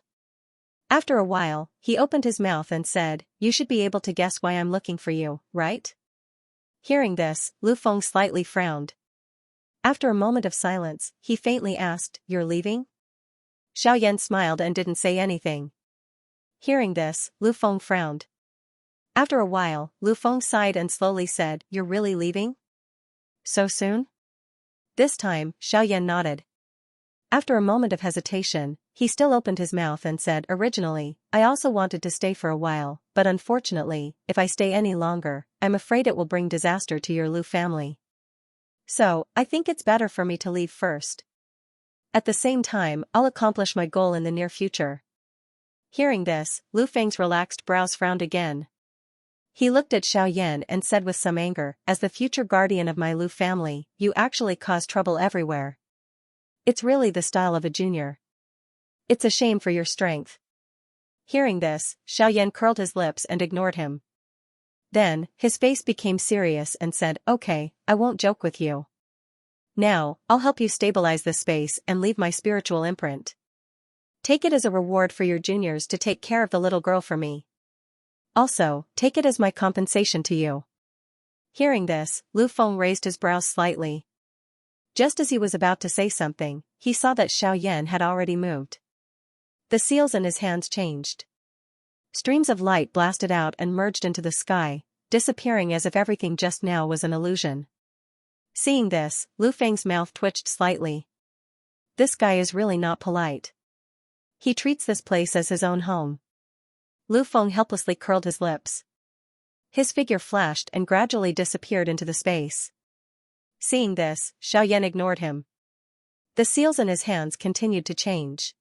After a while, he opened his mouth and said, "You should be able to guess why I'm looking for you, right?" Hearing this, Lu Feng slightly frowned. After a moment of silence, he faintly asked, "You're leaving?" Xiaoyan smiled and didn't say anything. Hearing this, Lu Feng frowned. After a while, Lu Feng sighed and slowly said, "You're really leaving? So soon?" This time, Xiaoyan nodded. After a moment of hesitation, he still opened his mouth and said, "Originally, I also wanted to stay for a while, but unfortunately, if I stay any longer, I'm afraid it will bring disaster to your Lu family. So, I think it's better for me to leave first. At the same time, I'll accomplish my goal in the near future." Hearing this, Lu Feng's relaxed brows frowned again. He looked at Xiaoyan and said with some anger, "As the future guardian of my Lu family, you actually cause trouble everywhere. It's really the style of a junior. It's a shame for your strength." Hearing this, Xiaoyan curled his lips and ignored him. Then, his face became serious and said, "Okay, I won't joke with you. Now, I'll help you stabilize this space and leave my spiritual imprint. Take it as a reward for your juniors to take care of the little girl for me. Also, take it as my compensation to you." Hearing this, Lu Feng raised his brows slightly. Just as he was about to say something, he saw that Xiaoyan had already moved. The seals in his hands changed. Streams of light blasted out and merged into the sky, disappearing as if everything just now was an illusion. Seeing this, Lu Feng's mouth twitched slightly. This guy is really not polite. He treats this place as his own home. Lu Feng helplessly curled his lips. His figure flashed and gradually disappeared into the space. Seeing this, Xiaoyan ignored him. The seals in his hands continued to change.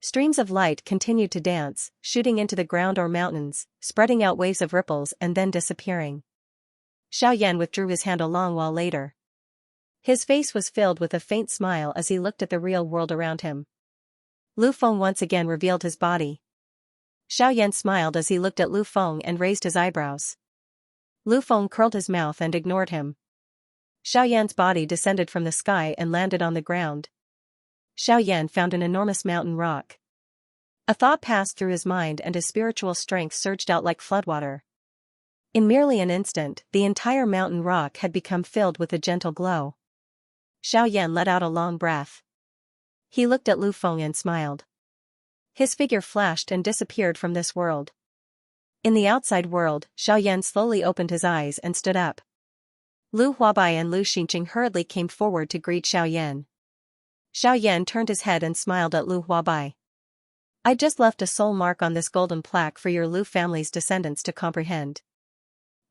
Streams of light continued to dance, shooting into the ground or mountains, spreading out waves of ripples and then disappearing. Xiaoyan withdrew his hand a long while later. His face was filled with a faint smile as he looked at the real world around him. Lu Feng once again revealed his body. Xiaoyan smiled as he looked at Lu Feng and raised his eyebrows. Lu Feng curled his mouth and ignored him. Xiaoyan's body descended from the sky and landed on the ground. Xiaoyan found an enormous mountain rock. A thought passed through his mind and his spiritual strength surged out like floodwater. In merely an instant, the entire mountain rock had become filled with a gentle glow. Xiaoyan let out a long breath. He looked at Lu Feng and smiled. His figure flashed and disappeared from this world. In the outside world, Xiaoyan slowly opened his eyes and stood up. Lu Huabai and Lu Xinqing hurriedly came forward to greet Xiaoyan. Xiaoyan turned his head and smiled at Lu Huabai. "I just left a soul mark on this golden plaque for your Lu family's descendants to comprehend.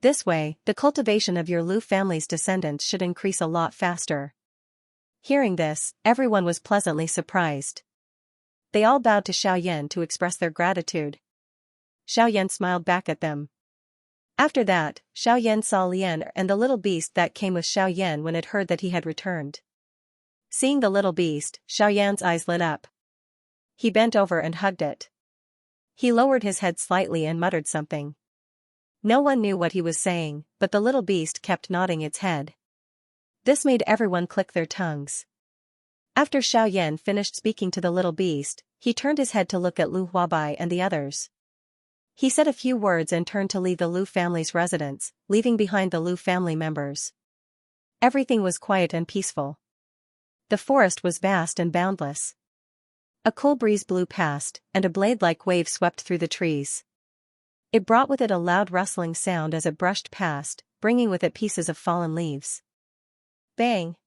This way, the cultivation of your Lu family's descendants should increase a lot faster." Hearing this, everyone was pleasantly surprised. They all bowed to Xiaoyan to express their gratitude. Xiaoyan smiled back at them. After that, Xiaoyan saw Lian and the little beast that came with Xiaoyan when it heard that he had returned. Seeing the little beast, Xiaoyan's eyes lit up. He bent over and hugged it. He lowered his head slightly and muttered something. No one knew what he was saying, but the little beast kept nodding its head. This made everyone click their tongues. After Xiaoyan finished speaking to the little beast, he turned his head to look at Lu Huabai and the others. He said a few words and turned to leave the Lu family's residence, leaving behind the Lu family members. Everything was quiet and peaceful. The forest was vast and boundless. A cool breeze blew past, and a blade-like wave swept through the trees. It brought with it a loud rustling sound as it brushed past, bringing with it pieces of fallen leaves. Bang!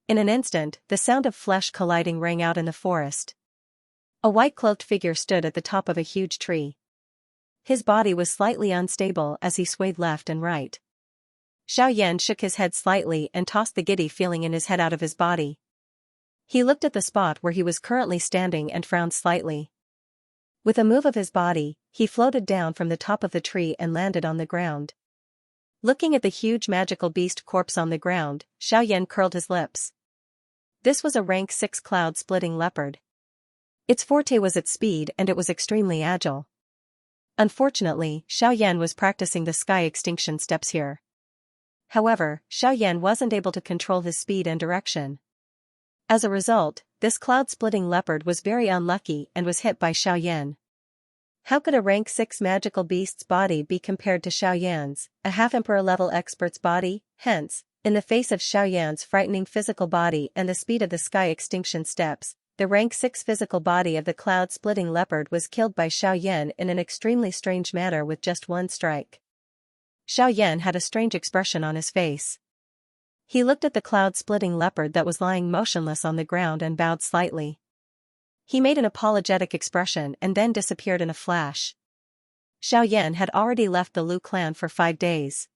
In an instant, the sound of flesh colliding rang out in the forest. A white-cloaked figure stood at the top of a huge tree. His body was slightly unstable as he swayed left and right. Xiaoyan shook his head slightly and tossed the giddy feeling in his head out of his body. He looked at the spot where he was currently standing and frowned slightly. With a move of his body, he floated down from the top of the tree and landed on the ground. Looking at the huge magical beast corpse on the ground, Xiaoyan curled his lips. This was a rank 6 cloud-splitting leopard. Its forte was its speed and it was extremely agile. Unfortunately, Xiaoyan was practicing the sky extinction steps here. However, Xiaoyan wasn't able to control his speed and direction. As a result, this cloud-splitting leopard was very unlucky and was hit by Xiaoyan. How could a rank 6 magical beast's body be compared to Xiaoyan's, a half-emperor level expert's body? Hence, in the face of Xiaoyan's frightening physical body and the speed of the sky extinction steps, the rank 6 physical body of the cloud-splitting leopard was killed by Xiaoyan in an extremely strange manner with just one strike. Xiaoyan had a strange expression on his face. He looked at the cloud-splitting leopard that was lying motionless on the ground and bowed slightly. He made an apologetic expression and then disappeared in a flash. Xiaoyan had already left the Lu clan for 5 days.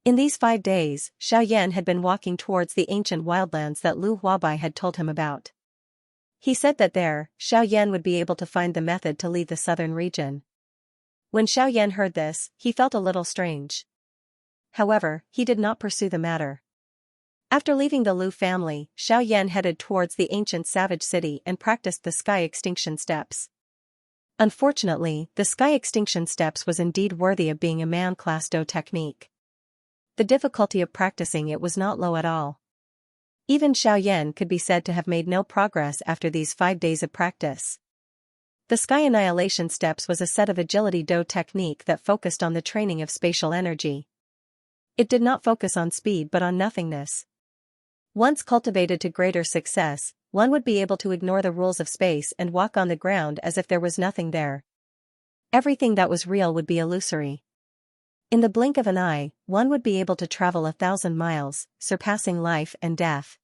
In these 5 days, Xiaoyan had been walking towards the ancient wildlands that Lu Huabai had told him about. He said that there, Xiaoyan would be able to find the method to leave the southern region. When Xiaoyan heard this, he felt a little strange. However, he did not pursue the matter. After leaving the Lu family, Xiaoyan headed towards the ancient savage city and practiced the sky extinction steps. Unfortunately, the sky extinction steps was indeed worthy of being a man-class Do technique. The difficulty of practicing it was not low at all. Even Xiaoyan could be said to have made no progress after these 5 days of practice. The sky annihilation steps was a set of agility Do technique that focused on the training of spatial energy. It did not focus on speed but on nothingness. Once cultivated to greater success, one would be able to ignore the rules of space and walk on the ground as if there was nothing there. Everything that was real would be illusory. In the blink of an eye, one would be able to travel 1,000 miles, surpassing life and death.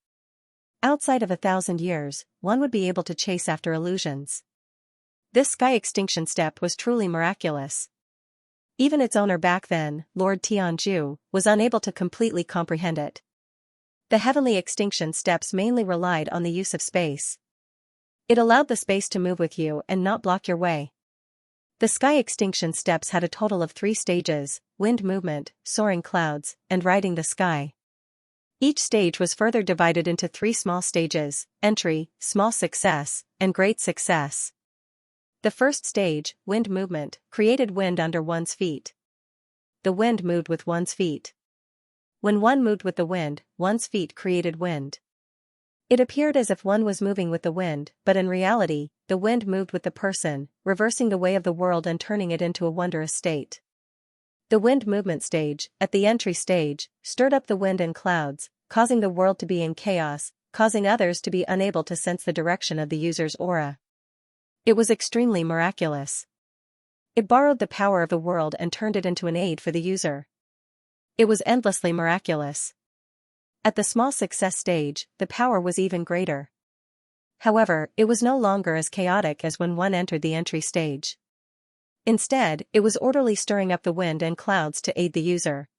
Outside of 1,000 years, one would be able to chase after illusions. This sky extinction step was truly miraculous. Even its owner back then, Lord Tianzhu, was unable to completely comprehend it. The heavenly extinction steps mainly relied on the use of space. It allowed the space to move with you and not block your way. The sky extinction steps had a total of 3 stages: wind movement, soaring clouds, and riding the sky. Each stage was further divided into 3 small stages: entry, small success, and great success. The first stage, wind movement, created wind under one's feet. The wind moved with one's feet. When one moved with the wind, one's feet created wind. It appeared as if one was moving with the wind, but in reality, the wind moved with the person, reversing the way of the world and turning it into a wondrous state. The wind movement stage, at the entry stage, stirred up the wind and clouds, causing the world to be in chaos, causing others to be unable to sense the direction of the user's aura. It was extremely miraculous. It borrowed the power of the world and turned it into an aid for the user. It was endlessly miraculous. At the small success stage, the power was even greater. However, it was no longer as chaotic as when one entered the entry stage. Instead, it was orderly, stirring up the wind and clouds to aid the user.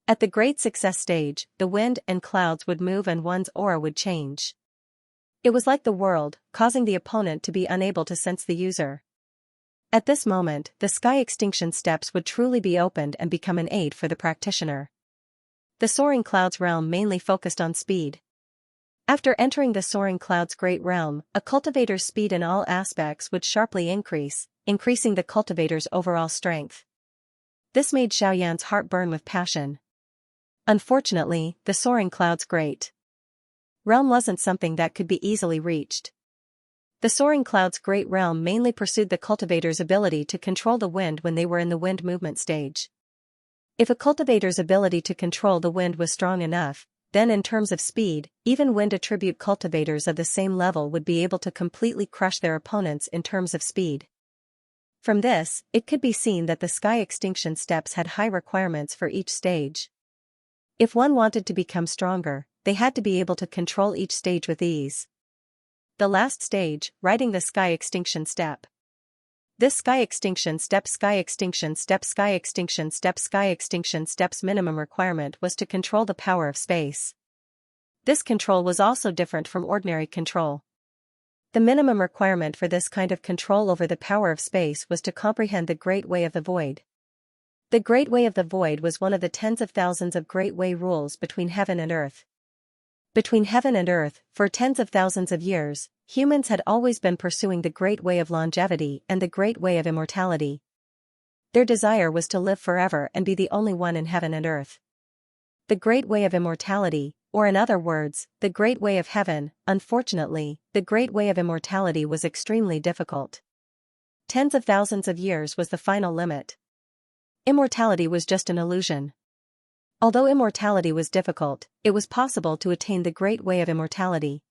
At the great success stage, the wind and clouds would move and one's aura would change. It was like the world, causing the opponent to be unable to sense the user. At this moment, the sky extinction steps would truly be opened and become an aid for the practitioner. The soaring clouds realm mainly focused on speed. After entering the soaring clouds great realm, a cultivator's speed in all aspects would sharply increase, increasing the cultivator's overall strength. This made Xiaoyan's heart burn with passion. Unfortunately, the soaring clouds great realm wasn't something that could be easily reached. The soaring clouds great realm mainly pursued the cultivator's ability to control the wind when they were in the wind movement stage. If a cultivator's ability to control the wind was strong enough, then in terms of speed, even wind attribute cultivators of the same level would be able to completely crush their opponents in terms of speed. From this, it could be seen that the sky extinction steps had high requirements for each stage. If one wanted to become stronger, they had to be able to control each stage with ease. The last stage, riding the sky extinction step. This sky extinction step's minimum requirement was to control the power of space. This control was also different from ordinary control. The minimum requirement for this kind of control over the power of space was to comprehend the Great Way of the Void. The Great Way of the Void was one of the tens of thousands of Great Way rules between heaven and earth. Between heaven and earth, for tens of thousands of years, humans had always been pursuing the Great Way of longevity and the Great Way of immortality. Their desire was to live forever and be the only one in heaven and earth. The Great Way of Immortality, or in other words, the Great Way of Heaven. Unfortunately, the Great Way of Immortality was extremely difficult. Tens of thousands of years was the final limit. Immortality was just an illusion. Although immortality was difficult, it was possible to attain the Great Way of Immortality.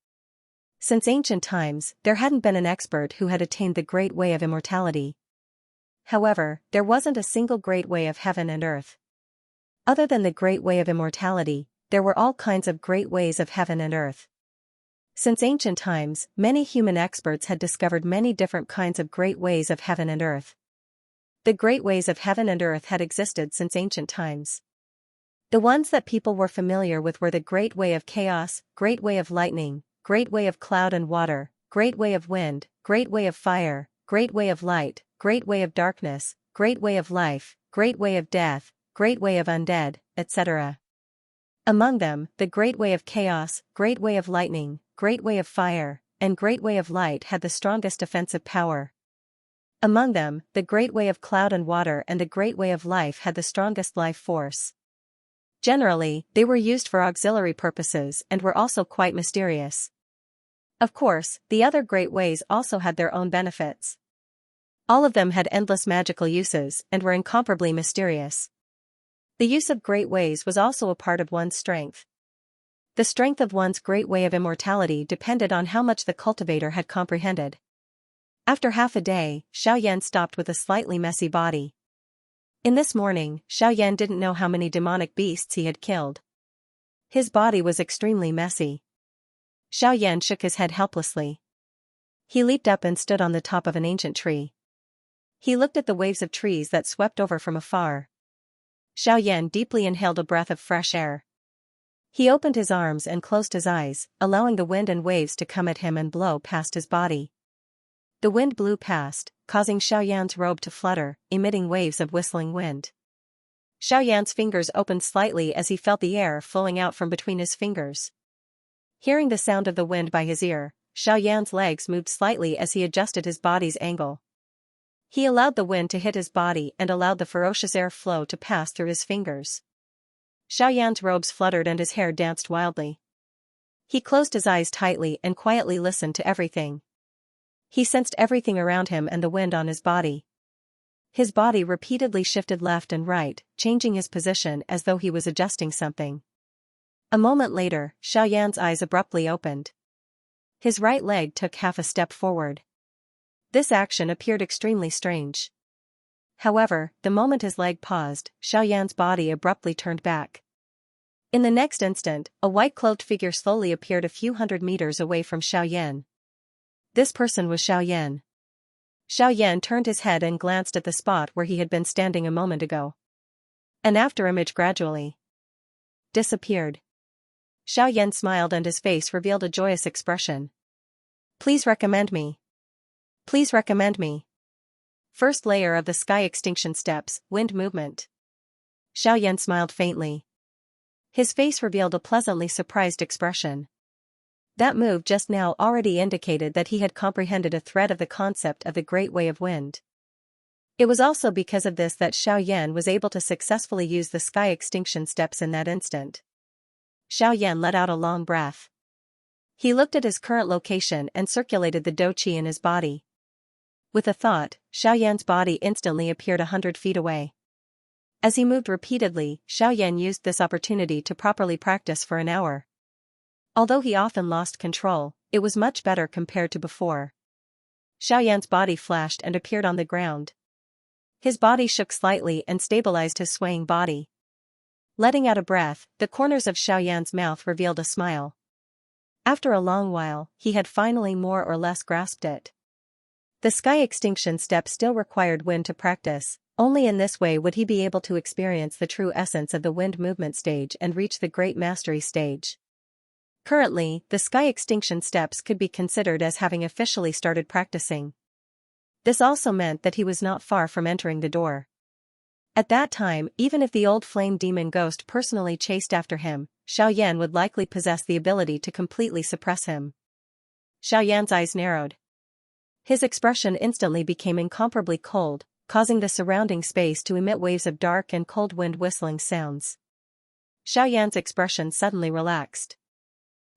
Since ancient times, there hadn't been an expert who had attained the Great Way of Immortality. However, there wasn't a single Great Way of Heaven and Earth. Other than the Great Way of Immortality, there were all kinds of great ways of heaven and earth. Since ancient times, many human experts had discovered many different kinds of great ways of heaven and earth. The great ways of heaven and earth had existed since ancient times. The ones that people were familiar with were the Great Way of Chaos, Great Way of Lightning, Great Way of Cloud and Water, Great Way of Wind, Great Way of Fire, Great Way of Light, Great Way of Darkness, Great Way of Life, Great Way of Death, Great Way of Undead, etc. Among them, the Great Way of Chaos, Great Way of Lightning, Great Way of Fire, and Great Way of Light had the strongest offensive power. Among them, the Great Way of Cloud and Water and the Great Way of Life had the strongest life force. Generally, they were used for auxiliary purposes and were also quite mysterious. Of course, the other great ways also had their own benefits. All of them had endless magical uses and were incomparably mysterious. The use of great ways was also a part of one's strength. The strength of one's Great Way of Immortality depended on how much the cultivator had comprehended. After half a day, Xiaoyan stopped with a slightly messy body. In this morning, Xiaoyan didn't know how many demonic beasts he had killed. His body was extremely messy. Xiaoyan shook his head helplessly. He leaped up and stood on the top of an ancient tree. He looked at the waves of trees that swept over from afar. Xiaoyan deeply inhaled a breath of fresh air. He opened his arms and closed his eyes, allowing the wind and waves to come at him and blow past his body. The wind blew past, causing Xiaoyan's robe to flutter, emitting waves of whistling wind. Xiaoyan's fingers opened slightly as he felt the air flowing out from between his fingers. Hearing the sound of the wind by his ear, Xiaoyan's legs moved slightly as he adjusted his body's angle. He allowed the wind to hit his body and allowed the ferocious air flow to pass through his fingers. Xiaoyan's robes fluttered and his hair danced wildly. He closed his eyes tightly and quietly listened to everything. He sensed everything around him and the wind on his body. His body repeatedly shifted left and right, changing his position as though he was adjusting something. A moment later, Xiaoyan's eyes abruptly opened. His right leg took half a step forward. This action appeared extremely strange. However, the moment his leg paused, Xiaoyan's body abruptly turned back. In the next instant, a white-cloaked figure slowly appeared a few hundred meters away from Xiaoyan. This person was Xiaoyan. Xiaoyan turned his head and glanced at the spot where he had been standing a moment ago. An afterimage gradually disappeared. Xiaoyan smiled and his face revealed a joyous expression. Please recommend me. Please recommend me. First layer of the sky extinction steps, wind movement. Xiaoyan smiled faintly. His face revealed a pleasantly surprised expression. That move just now already indicated that he had comprehended a thread of the concept of the Great Way of Wind. It was also because of this that Xiaoyan was able to successfully use the sky extinction steps in that instant. Xiaoyan let out a long breath. He looked at his current location and circulated the douqi in his body. With a thought, Xiaoyan's body instantly appeared 100 feet away. As he moved repeatedly, Xiaoyan used this opportunity to properly practice for an hour. Although he often lost control, it was much better compared to before. Xiaoyan's body flashed and appeared on the ground. His body shook slightly and stabilized his swaying body. Letting out a breath, the corners of Xiaoyan's mouth revealed a smile. After a long while, he had finally more or less grasped it. The sky extinction step still required wind to practice. Only in this way would he be able to experience the true essence of the wind movement stage and reach the great mastery stage. Currently, the sky extinction steps could be considered as having officially started practicing. This also meant that he was not far from entering the door. At that time, even if the old flame demon ghost personally chased after him, Xiaoyan would likely possess the ability to completely suppress him. Xiaoyan's eyes narrowed. His expression instantly became incomparably cold, causing the surrounding space to emit waves of dark and cold wind whistling sounds. Xiaoyan's expression suddenly relaxed.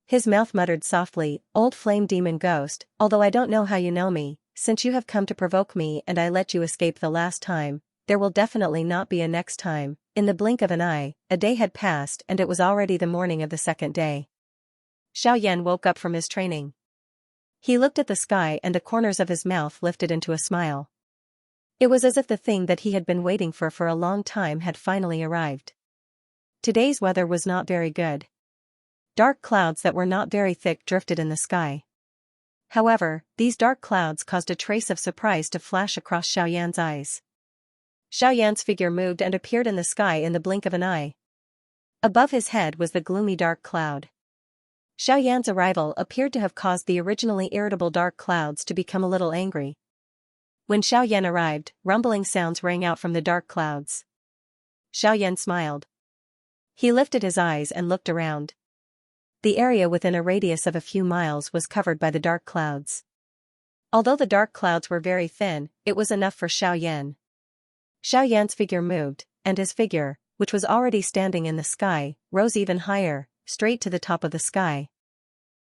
His mouth muttered softly, "Old flame demon ghost, although I don't know how you know me, since you have come to provoke me and I let you escape the last time, there will definitely not be a next time." In the blink of an eye, a day had passed and it was already the morning of the second day. Xiaoyan woke up from his training. He looked at the sky and the corners of his mouth lifted into a smile. It was as if the thing that he had been waiting for a long time had finally arrived. Today's weather was not very good. Dark clouds that were not very thick drifted in the sky. However, these dark clouds caused a trace of surprise to flash across Xiaoyan's eyes. Xiaoyan's figure moved and appeared in the sky in the blink of an eye. Above his head was the gloomy dark cloud. Xiaoyan's arrival appeared to have caused the originally irritable dark clouds to become a little angry. When Xiaoyan arrived, rumbling sounds rang out from the dark clouds. Xiaoyan smiled. He lifted his eyes and looked around. The area within a radius of a few miles was covered by the dark clouds. Although the dark clouds were very thin, it was enough for Xiaoyan. Xiaoyan's figure moved, and his figure, which was already standing in the sky, rose even higher, straight to the top of the sky.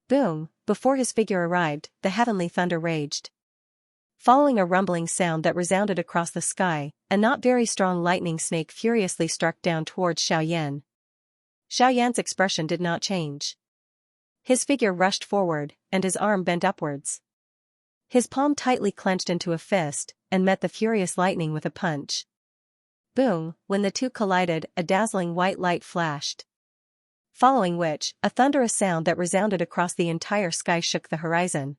Boom! Before his figure arrived, the heavenly thunder raged. Following a rumbling sound that resounded across the sky, a not very strong lightning snake furiously struck down towards Xiaoyan. Xiaoyan's expression did not change. His figure rushed forward, and his arm bent upwards. His palm tightly clenched into a fist, and met the furious lightning with a punch. Boom! When the two collided, a dazzling white light flashed. Following which, a thunderous sound that resounded across the entire sky shook the horizon.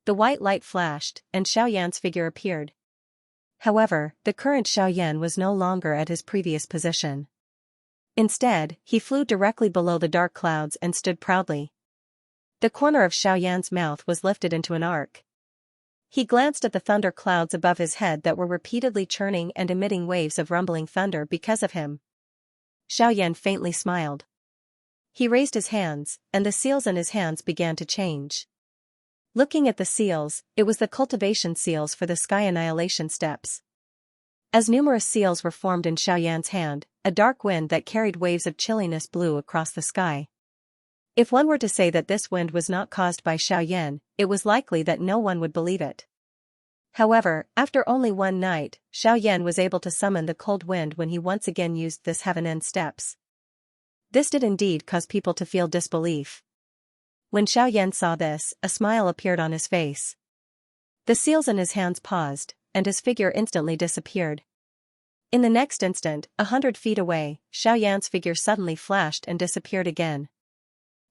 The white light flashed, and Xiaoyan's figure appeared. However, the current Xiaoyan was no longer at his previous position. Instead, he flew directly below the dark clouds and stood proudly. The corner of Xiaoyan's mouth was lifted into an arc. He glanced at the thunder clouds above his head that were repeatedly churning and emitting waves of rumbling thunder because of him. Xiaoyan faintly smiled. He raised his hands, and the seals in his hands began to change. Looking at the seals, it was the cultivation seals for the sky annihilation steps. As numerous seals were formed in Xiaoyan's hand, a dark wind that carried waves of chilliness blew across the sky. If one were to say that this wind was not caused by Xiaoyan, it was likely that no one would believe it. However, after only one night, Xiaoyan was able to summon the cold wind when he once again used this heaven-end steps. This did indeed cause people to feel disbelief. When Xiaoyan saw this, a smile appeared on his face. The seals in his hands paused, and his figure instantly disappeared. In the next instant, 100 feet away, Xiaoyan's figure suddenly flashed and disappeared again.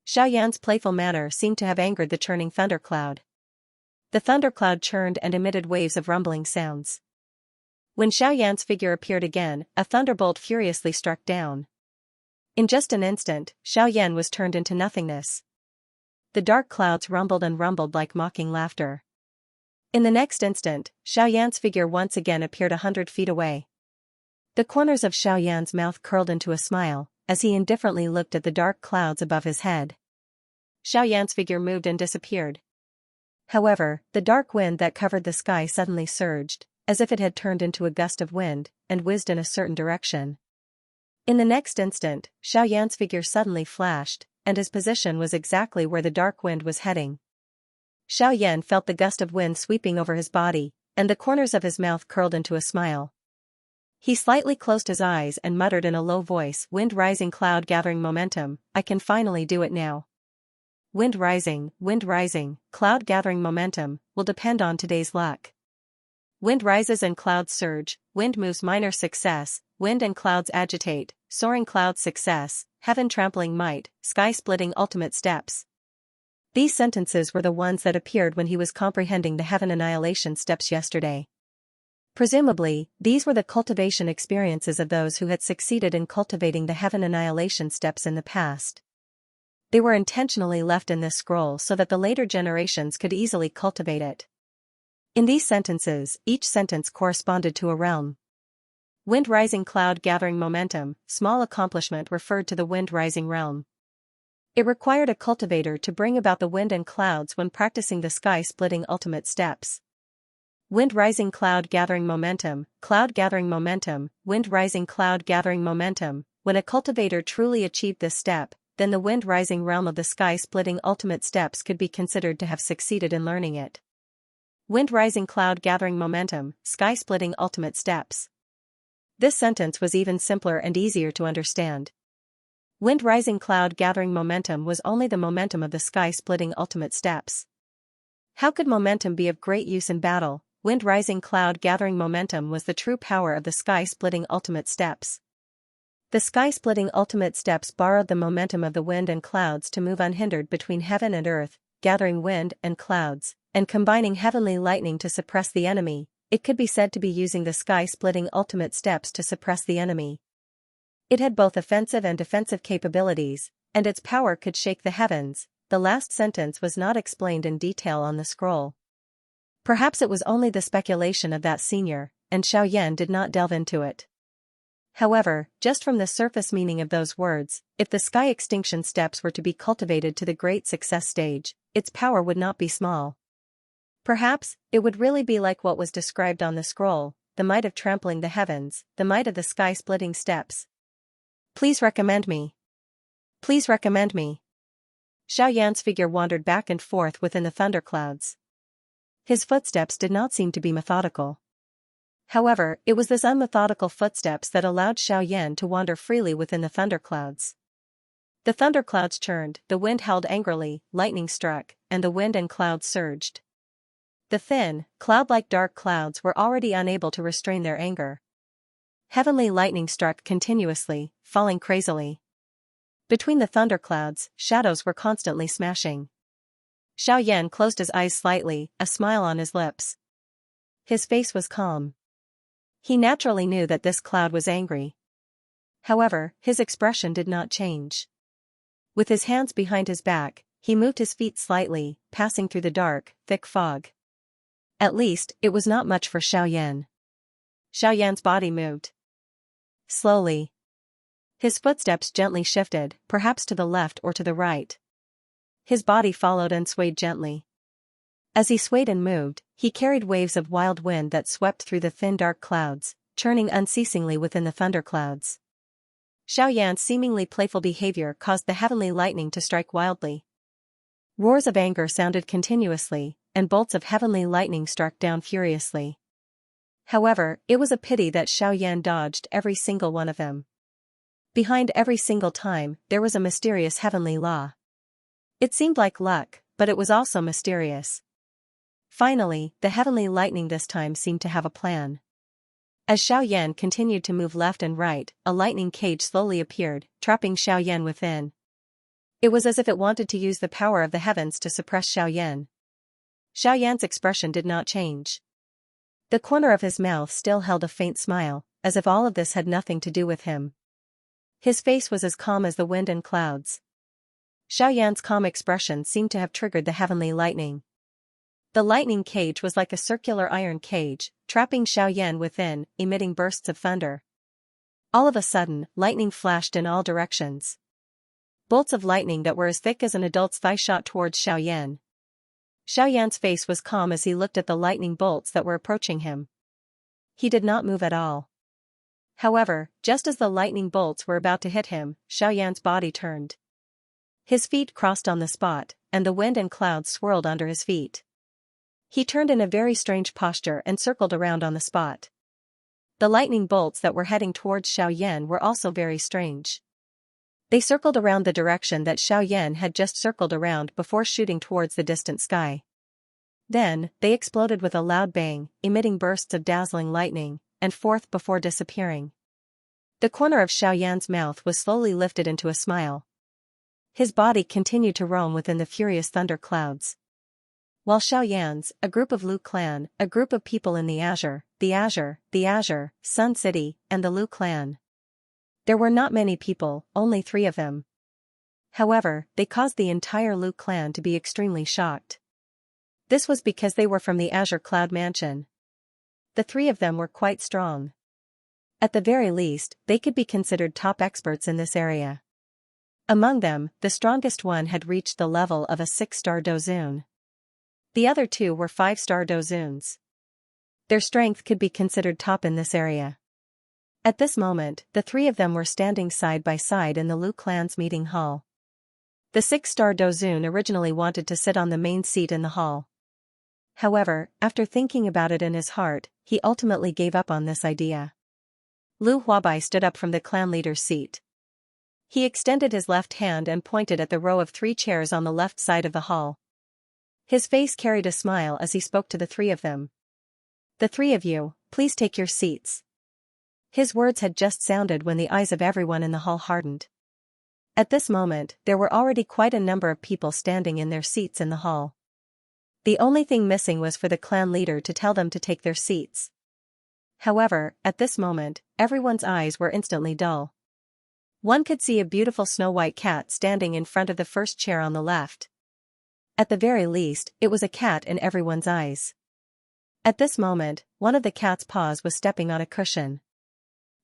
Xiaoyan's playful manner seemed to have angered the churning thundercloud. The thundercloud churned and emitted waves of rumbling sounds. When Xiaoyan's figure appeared again, a thunderbolt furiously struck down. In just an instant, Xiaoyan was turned into nothingness. The dark clouds rumbled and rumbled like mocking laughter. In the next instant, Xiaoyan's figure once again appeared 100 feet away. The corners of Xiaoyan's mouth curled into a smile, as he indifferently looked at the dark clouds above his head. Xiaoyan's figure moved and disappeared. However, the dark wind that covered the sky suddenly surged, as if it had turned into a gust of wind, and whizzed in a certain direction. In the next instant, Xiaoyan's figure suddenly flashed, and his position was exactly where the dark wind was heading. Xiaoyan felt the gust of wind sweeping over his body, and the corners of his mouth curled into a smile. He slightly closed his eyes and muttered in a low voice, "Wind rising, cloud gathering momentum, I can finally do it now." Wind rising, cloud gathering momentum, will depend on today's luck. Wind rises and clouds surge, wind moves minor success, wind and clouds agitate, soaring clouds success, heaven trampling might, sky splitting ultimate steps. These sentences were the ones that appeared when he was comprehending the heaven annihilation steps yesterday. Presumably, these were the cultivation experiences of those who had succeeded in cultivating the heaven annihilation steps in the past. They were intentionally left in this scroll so that the later generations could easily cultivate it. In these sentences, each sentence corresponded to a realm. Wind rising, cloud gathering momentum, small accomplishment referred to the wind rising realm. It required a cultivator to bring about the wind and clouds when practicing the sky-splitting ultimate steps. Wind rising, cloud gathering momentum, wind rising, cloud gathering momentum, when a cultivator truly achieved this step, then the wind-rising realm of the sky-splitting ultimate steps could be considered to have succeeded in learning it. Wind-rising cloud-gathering momentum, sky-splitting ultimate steps. This sentence was even simpler and easier to understand. Wind-rising cloud-gathering momentum was only the momentum of the sky-splitting ultimate steps. How could momentum be of great use in battle? Wind-rising cloud-gathering momentum was the true power of the sky-splitting ultimate steps. The sky-splitting ultimate steps borrowed the momentum of the wind and clouds to move unhindered between heaven and earth, gathering wind and clouds, and combining heavenly lightning to suppress the enemy. It could be said to be using the sky-splitting ultimate steps to suppress the enemy. It had both offensive and defensive capabilities, and its power could shake the heavens. The last sentence was not explained in detail on the scroll. Perhaps it was only the speculation of that senior, and Xiaoyan did not delve into it. However, just from the surface meaning of those words, if the sky extinction steps were to be cultivated to the great success stage, its power would not be small. Perhaps, it would really be like what was described on the scroll, the might of trampling the heavens, the might of the sky-splitting steps. Please recommend me. Please recommend me. Xiaoyan's figure wandered back and forth within the thunderclouds. His footsteps did not seem to be methodical. However, it was this unmethodical footsteps that allowed Xiaoyan to wander freely within the thunderclouds. The thunderclouds churned, the wind howled angrily, lightning struck, and the wind and clouds surged. The thin, cloud-like dark clouds were already unable to restrain their anger. Heavenly lightning struck continuously, falling crazily. Between the thunderclouds, shadows were constantly smashing. Xiaoyan closed his eyes slightly, a smile on his lips. His face was calm. He naturally knew that this cloud was angry. However, his expression did not change. With his hands behind his back, he moved his feet slightly, passing through the dark, thick fog. At least, it was not much for Xiaoyan. Xiaoyan's body moved. Slowly. His footsteps gently shifted, perhaps to the left or to the right. His body followed and swayed gently. As he swayed and moved, he carried waves of wild wind that swept through the thin dark clouds, churning unceasingly within the thunderclouds. Xiaoyan's seemingly playful behavior caused the heavenly lightning to strike wildly. Roars of anger sounded continuously, and bolts of heavenly lightning struck down furiously. However, it was a pity that Xiaoyan dodged every single one of them. Behind every single time, there was a mysterious heavenly law. It seemed like luck, but it was also mysterious. Finally, the heavenly lightning this time seemed to have a plan. As Xiaoyan continued to move left and right, a lightning cage slowly appeared, trapping Xiaoyan within. It was as if it wanted to use the power of the heavens to suppress Xiaoyan. Xiaoyan's expression did not change. The corner of his mouth still held a faint smile, as if all of this had nothing to do with him. His face was as calm as the wind and clouds. Xiaoyan's calm expression seemed to have triggered the heavenly lightning. The lightning cage was like a circular iron cage, trapping Xiaoyan within, emitting bursts of thunder. All of a sudden, lightning flashed in all directions. Bolts of lightning that were as thick as an adult's thigh shot towards Xiaoyan. Xiaoyan's face was calm as he looked at the lightning bolts that were approaching him. He did not move at all. However, just as the lightning bolts were about to hit him, Xiaoyan's body turned. His feet crossed on the spot, and the wind and clouds swirled under his feet. He turned in a very strange posture and circled around on the spot. The lightning bolts that were heading towards Xiaoyan were also very strange. They circled around the direction that Xiaoyan had just circled around before shooting towards the distant sky. Then, they exploded with a loud bang, emitting bursts of dazzling lightning, and forth before disappearing. The corner of Xiaoyan's mouth was slowly lifted into a smile. His body continued to roam within the furious thunder clouds. While Xiaoyan's, a group of Lu clan, a group of people in the Azure, Sun City, and the Lu clan. There were not many people, only 3 of them. However, they caused the entire Lu clan to be extremely shocked. This was because they were from the Azure Cloud Mansion. The 3 of them were quite strong. At the very least, they could be considered top experts in this area. Among them, the strongest one had reached the level of a 6-star dozun. The other 2 were 5-star dozuns. Their strength could be considered top in this area. At this moment, the three of them were standing side by side in the Lu clan's meeting hall. The six-star Dozun originally wanted to sit on the main seat in the hall. However, after thinking about it in his heart, he ultimately gave up on this idea. Lu Huabai stood up from the clan leader's seat. He extended his left hand and pointed at the row of 3 chairs on the left side of the hall. His face carried a smile as he spoke to the 3 of them. "The 3 of you, please take your seats." His words had just sounded when the eyes of everyone in the hall hardened. At this moment, there were already quite a number of people standing in their seats in the hall. The only thing missing was for the clan leader to tell them to take their seats. However, at this moment, everyone's eyes were instantly dull. One could see a beautiful snow-white cat standing in front of the first chair on the left. At the very least, it was a cat in everyone's eyes. At this moment, one of the cat's paws was stepping on a cushion.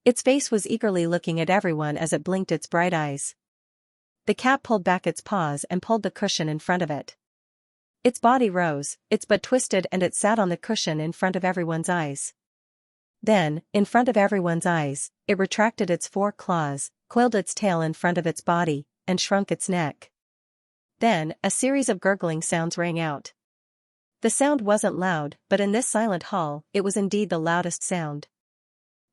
Its face was eagerly looking at everyone as it blinked its bright eyes. The cat pulled back its paws and pulled the cushion in front of it. Its body rose, its butt twisted, and it sat on the cushion in front of everyone's eyes. Then, in front of everyone's eyes, it retracted its 4 claws, coiled its tail in front of its body, and shrunk its neck. Then, a series of gurgling sounds rang out. The sound wasn't loud, but in this silent hall, it was indeed the loudest sound.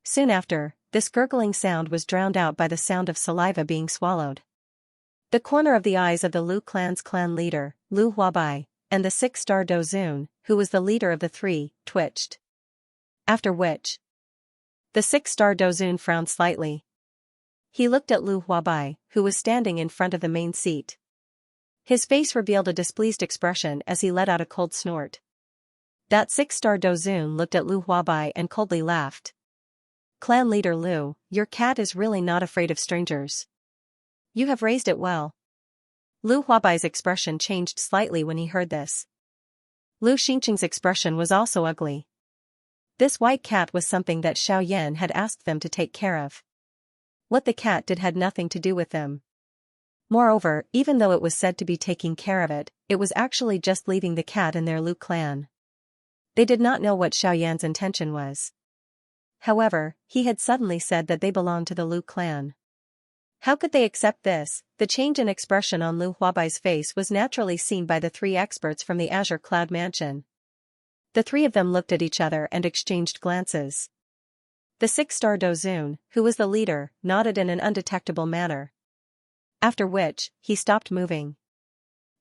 Soon after, this gurgling sound was drowned out by the sound of saliva being swallowed. The corner of the eyes of the Lu clan's clan leader, Lu Huabai, and the 6-star Dozun, who was the leader of the 3, twitched. After which, the 6-star Dozun frowned slightly. He looked at Lu Huabai, who was standing in front of the main seat. His face revealed a displeased expression as he let out a cold snort. That 6-star Dozun looked at Lu Huabai and coldly laughed. "Clan leader Lu, your cat is really not afraid of strangers. You have raised it well." Lu Huabai's expression changed slightly when he heard this. Lu Xingqing's expression was also ugly. This white cat was something that Xiaoyan had asked them to take care of. What the cat did had nothing to do with them. Moreover, even though it was said to be taking care of it, it was actually just leaving the cat in their Lu clan. They did not know what Xiaoyan's intention was. However, he had suddenly said that they belonged to the Lu clan. How could they accept this? The change in expression on Lu Huabai's face was naturally seen by the 3 experts from the Azure Cloud Mansion. The 3 of them looked at each other and exchanged glances. The 6-star Dozun, who was the leader, nodded in an undetectable manner. After which, he stopped moving.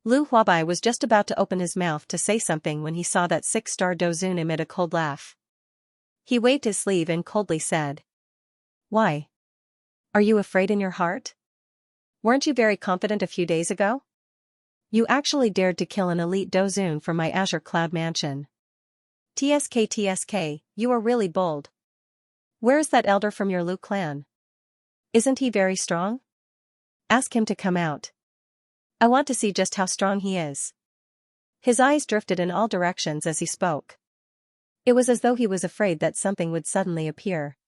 Lu Huabai was just about to open his mouth to say something when he saw that 6-star Dozun emit a cold laugh. He waved his sleeve and coldly said, "Why? Are you afraid in your heart? Weren't you very confident a few days ago? You actually dared to kill an elite Dozun from my Azure Cloud Mansion. TSK, you are really bold. Where is that elder from your Lu clan? Isn't he very strong? Ask him to come out. I want to see just how strong he is." His eyes drifted in all directions as he spoke. It was as though he was afraid that something would suddenly appear.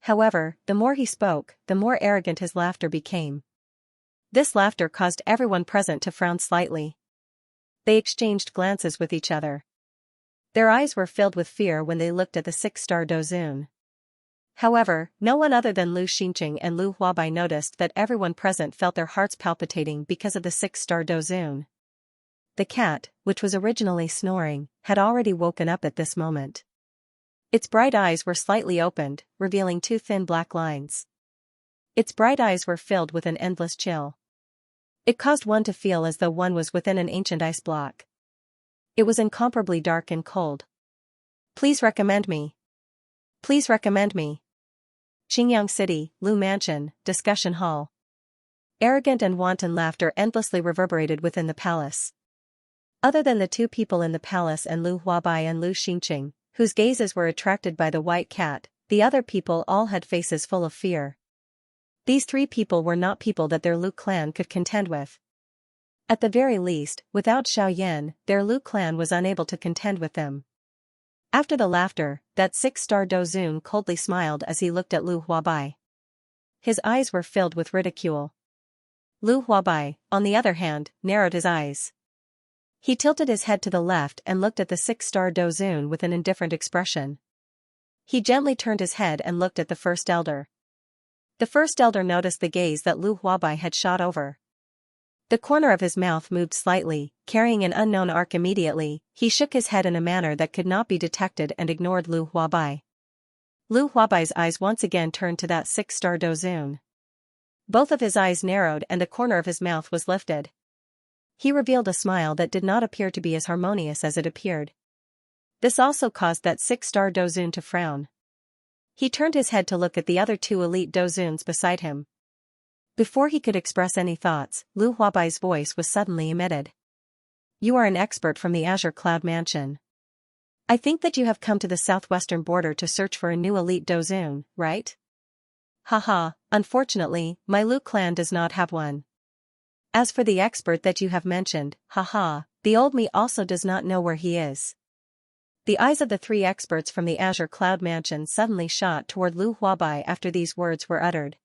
However, the more he spoke, the more arrogant his laughter became. This laughter caused everyone present to frown slightly. They exchanged glances with each other. Their eyes were filled with fear when they looked at the 6-star Dozun. However, no one other than Lu Xingqing and Lu Huabai noticed that everyone present felt their hearts palpitating because of the 6-star Dozun. The cat, which was originally snoring, had already woken up at this moment. Its bright eyes were slightly opened, revealing 2 thin black lines. Its bright eyes were filled with an endless chill. It caused one to feel as though one was within an ancient ice block. It was incomparably dark and cold. "Please recommend me. Please recommend me." Xingyang City, Lu Mansion, Discussion Hall. Arrogant and wanton laughter endlessly reverberated within the palace. Other than the 2 people in the palace and Lu Huabai and Lu Xingqing, whose gazes were attracted by the white cat, the other people all had faces full of fear. These 3 people were not people that their Lu clan could contend with. At the very least, without Xiaoyan, their Lu clan was unable to contend with them. After the laughter, that 6-star Dozun coldly smiled as he looked at Lu Huabai. His eyes were filled with ridicule. Lu Huabai, on the other hand, narrowed his eyes. He tilted his head to the left and looked at the 6-star Dozun with an indifferent expression. He gently turned his head and looked at the first elder. The first elder noticed the gaze that Lu Huabai had shot over. The corner of his mouth moved slightly, carrying an unknown arc immediately. He shook his head in a manner that could not be detected and ignored Lu Huabai. Lu Huabai's eyes once again turned to that 6-star dozun. Both of his eyes narrowed and the corner of his mouth was lifted. He revealed a smile that did not appear to be as harmonious as it appeared. This also caused that 6-star dozun to frown. He turned his head to look at the other 2 elite dozuns beside him. Before he could express any thoughts, Lu Huabai's voice was suddenly emitted. "You are an expert from the Azure Cloud Mansion. I think that you have come to the southwestern border to search for a new elite dozun, right?" "Haha, unfortunately, my Lu clan does not have one. As for the expert that you have mentioned, haha, the old me also does not know where he is." The eyes of the 3 experts from the Azure Cloud Mansion suddenly shot toward Lu Huabai after these words were uttered.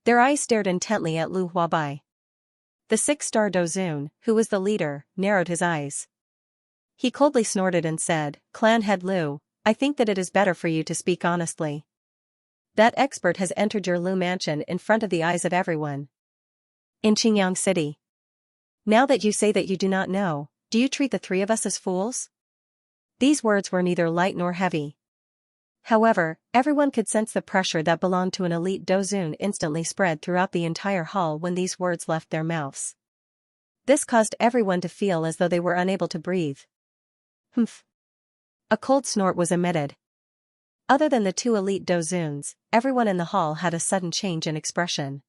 Their eyes stared intently at Lu Huabai. The 6-star dozun, who was the leader, narrowed his eyes. He coldly snorted and said, "Clan head Lu, I think that it is better for you to speak honestly. That expert has entered your Lu mansion in front of the eyes of everyone in Qingyang City. Now that you say that you do not know, do you treat the 3 of us as fools?" These words were neither light nor heavy. However, everyone could sense the pressure that belonged to an elite dozun instantly spread throughout the entire hall when these words left their mouths. This caused everyone to feel as though they were unable to breathe. Humph. A cold snort was emitted. Other than the 2 elite dozuns, everyone in the hall had a sudden change in expression.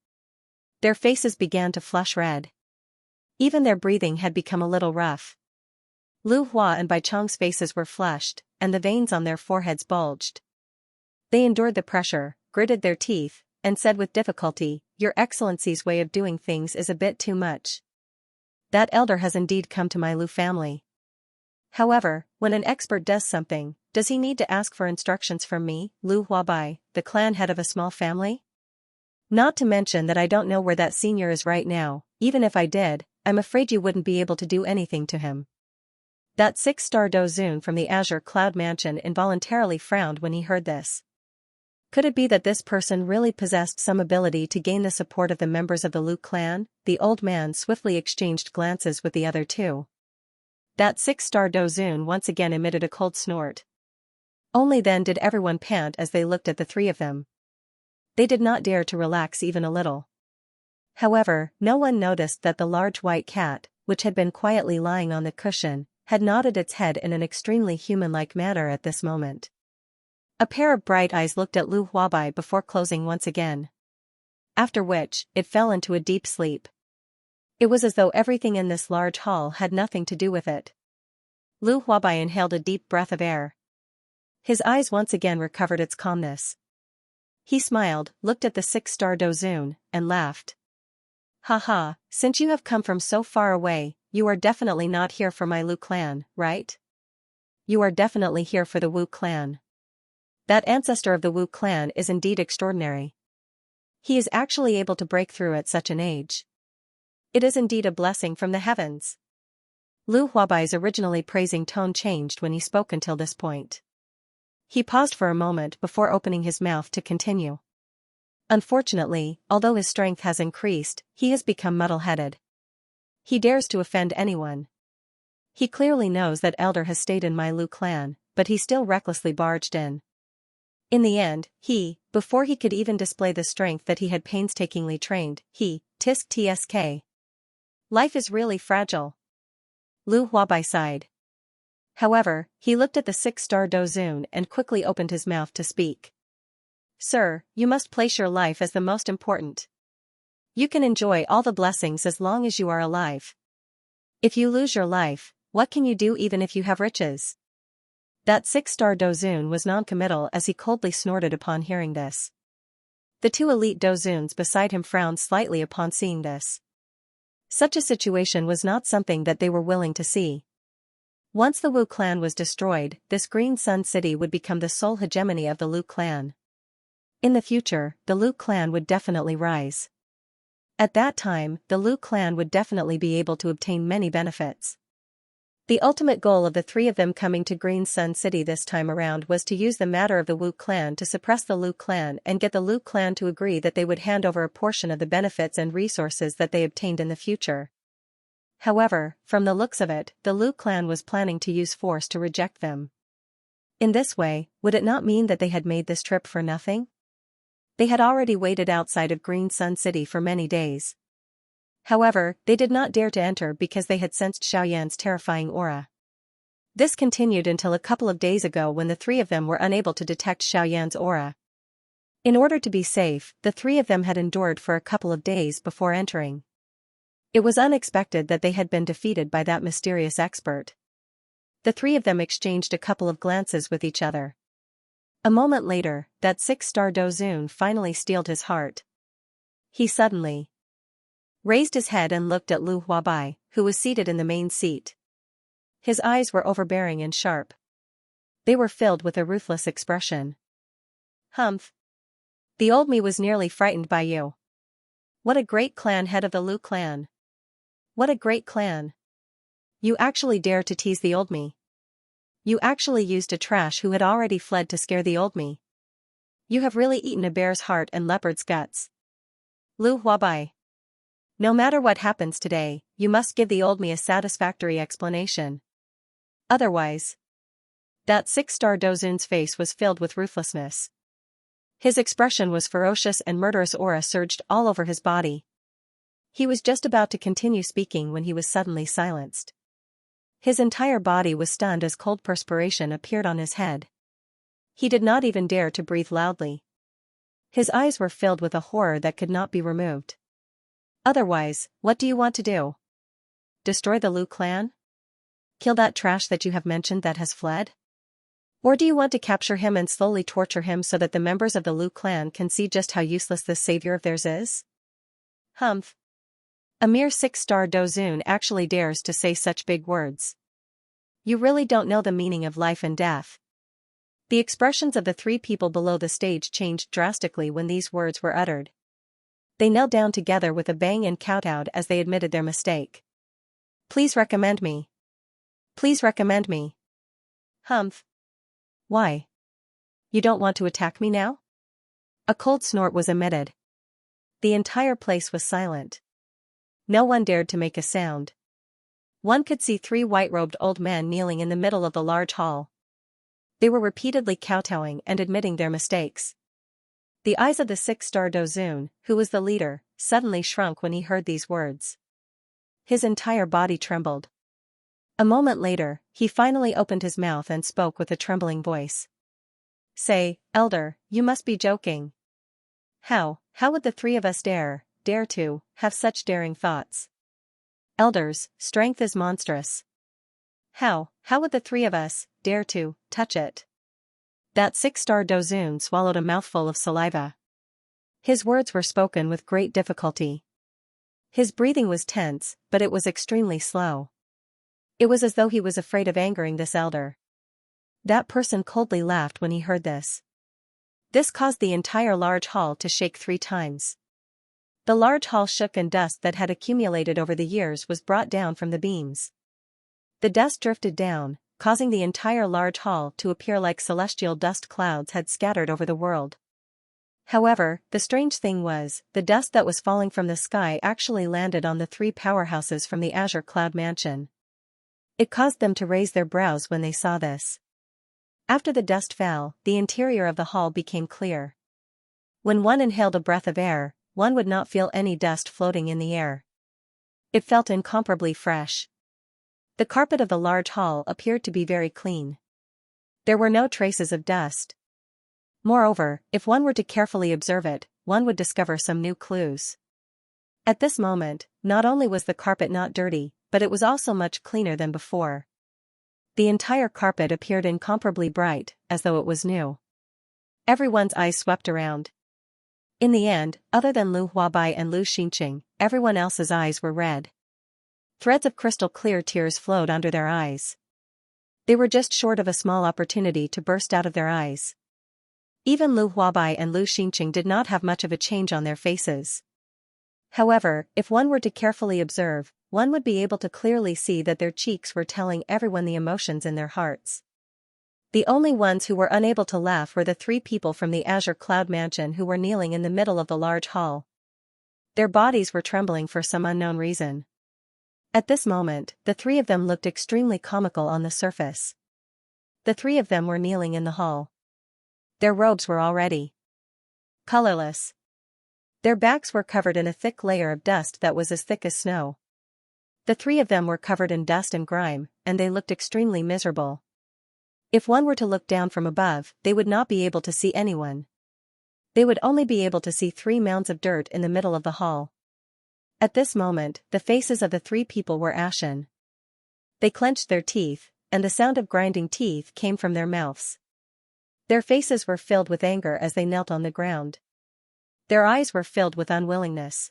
Their faces began to flush red. Even their breathing had become a little rough. Lu Hua and Bai Chong's faces were flushed, and the veins on their foreheads bulged. They endured the pressure, gritted their teeth, and said with difficulty, "Your Excellency's way of doing things is a bit too much. That elder has indeed come to my Lu family. However, when an expert does something, does he need to ask for instructions from me, Lu Huabai, the clan head of a small family? Not to mention that I don't know where that senior is right now. Even if I did, I'm afraid you wouldn't be able to do anything to him." That 6-star dozun from the Azure Cloud Mansion involuntarily frowned when he heard this. Could it be that this person really possessed some ability to gain the support of the members of the Lu clan? The old man swiftly exchanged glances with the other 2. That 6-star dozun once again emitted a cold snort. Only then did everyone pant as they looked at the 3 of them. They did not dare to relax even a little. However, no one noticed that the large white cat, which had been quietly lying on the cushion, had nodded its head in an extremely human-like manner at this moment. A pair of bright eyes looked at Lu Huabai before closing once again. After which, it fell into a deep sleep. It was as though everything in this large hall had nothing to do with it. Lu Huabai inhaled a deep breath of air. His eyes once again recovered its calmness. He smiled, looked at the 6-star dozun, and laughed. "Haha, since you have come from so far away, you are definitely not here for my Lu clan, right? You are definitely here for the Wu clan. That ancestor of the Wu clan is indeed extraordinary. He is actually able to break through at such an age. It is indeed a blessing from the heavens." Lu Huabai's originally praising tone changed when he spoke until this point. He paused for a moment before opening his mouth to continue. Unfortunately, although his strength has increased, he has become muddle-headed. He dares to offend anyone. He clearly knows that elder has stayed in my Lu clan, but he still recklessly barged in. In the end, before he could even display the strength that he had painstakingly trained, tisk tsk. Life is really fragile. Lu Huabai sighed. However, he looked at the 6-star dozun and quickly opened his mouth to speak. "Sir, you must place your life as the most important. You can enjoy all the blessings as long as you are alive. If you lose your life, what can you do even if you have riches?" That 6-star dozun was non-committal as he coldly snorted upon hearing this. The 2 elite dozuns beside him frowned slightly upon seeing this. Such a situation was not something that they were willing to see. Once the Wu clan was destroyed, this Green Sun City would become the sole hegemony of the Lu clan. In the future, the Lu clan would definitely rise. At that time, the Lu clan would definitely be able to obtain many benefits. The ultimate goal of the three of them coming to Green Sun City this time around was to use the matter of the Wu clan to suppress the Lu clan and get the Lu clan to agree that they would hand over a portion of the benefits and resources that they obtained in the future. However, from the looks of it, the Lu clan was planning to use force to reject them. In this way, would it not mean that they had made this trip for nothing? They had already waited outside of Green Sun City for many days. However, they did not dare to enter because they had sensed Xiaoyan's terrifying aura. This continued until a couple of days ago when the three of them were unable to detect Xiaoyan's aura. In order to be safe, the three of them had endured for a couple of days before entering. It was unexpected that they had been defeated by that mysterious expert. The three of them exchanged a couple of glances with each other. A moment later, that six-star Dozun finally steeled his heart. He suddenly raised his head and looked at Lu Huabai, who was seated in the main seat. His eyes were overbearing and sharp. They were filled with a ruthless expression. Humph. The old me was nearly frightened by you. What a great clan, head of the Lu clan. What a great clan. You actually dare to tease the old me. You actually used a trash who had already fled to scare the old me. You have really eaten a bear's heart and leopard's guts. Lu Huabai. No matter what happens today, you must give the old me a satisfactory explanation. Otherwise. That six-star Dozun's face was filled with ruthlessness. His expression was ferocious and murderous aura surged all over his body. He was just about to continue speaking when he was suddenly silenced. His entire body was stunned as cold perspiration appeared on his head. He did not even dare to breathe loudly. His eyes were filled with a horror that could not be removed. Otherwise, what do you want to do? Destroy the Lu clan? Kill that trash that you have mentioned that has fled? Or do you want to capture him and slowly torture him so that the members of the Lu clan can see just how useless this savior of theirs is? Humph. A mere six-star Dozun actually dares to say such big words. You really don't know the meaning of life and death. The expressions of the three people below the stage changed drastically when these words were uttered. They knelt down together with a bang and kowtowed as they admitted their mistake. Please recommend me. Please recommend me. Humph. Why? You don't want to attack me now? A cold snort was emitted. The entire place was silent. No one dared to make a sound. One could see three white-robed old men kneeling in the middle of the large hall. They were repeatedly kowtowing and admitting their mistakes. The eyes of the six-star Dozun, who was the leader, suddenly shrunk when he heard these words. His entire body trembled. A moment later, he finally opened his mouth and spoke with a trembling voice. Say, Elder, you must be joking. How would the three of us dare to, have such daring thoughts? Elders, strength is monstrous. How would the three of us dare to touch it? That six-star Dozun swallowed a mouthful of saliva. His words were spoken with great difficulty. His breathing was tense, but it was extremely slow. It was as though he was afraid of angering this elder. That person coldly laughed when he heard this. This caused the entire large hall to shake 3 times. The large hall shook and dust that had accumulated over the years was brought down from the beams. The dust drifted down, causing the entire large hall to appear like celestial dust clouds had scattered over the world. However, the strange thing was, the dust that was falling from the sky actually landed on the 3 powerhouses from the Azure Cloud Mansion. It caused them to raise their brows when they saw this. After the dust fell, the interior of the hall became clear. When one inhaled a breath of air, one would not feel any dust floating in the air. It felt incomparably fresh. The carpet of the large hall appeared to be very clean. There were no traces of dust. Moreover, if one were to carefully observe it, one would discover some new clues. At this moment, not only was the carpet not dirty, but it was also much cleaner than before. The entire carpet appeared incomparably bright, as though it was new. Everyone's eyes swept around. In the end, other than Lu Huabai and Lu Xinqing, everyone else's eyes were red. Threads of crystal clear tears flowed under their eyes. They were just short of a small opportunity to burst out of their eyes. Even Lu Huabai and Lu Xinqing did not have much of a change on their faces. However, if one were to carefully observe, one would be able to clearly see that their cheeks were telling everyone the emotions in their hearts. The only ones who were unable to laugh were the three people from the Azure Cloud Mansion who were kneeling in the middle of the large hall. Their bodies were trembling for some unknown reason. At this moment, the three of them looked extremely comical on the surface. The three of them were kneeling in the hall. Their robes were already colorless. Their backs were covered in a thick layer of dust that was as thick as snow. The three of them were covered in dust and grime, and they looked extremely miserable. If one were to look down from above, they would not be able to see anyone. They would only be able to see three mounds of dirt in the middle of the hall. At this moment, the faces of the three people were ashen. They clenched their teeth, and the sound of grinding teeth came from their mouths. Their faces were filled with anger as they knelt on the ground. Their eyes were filled with unwillingness.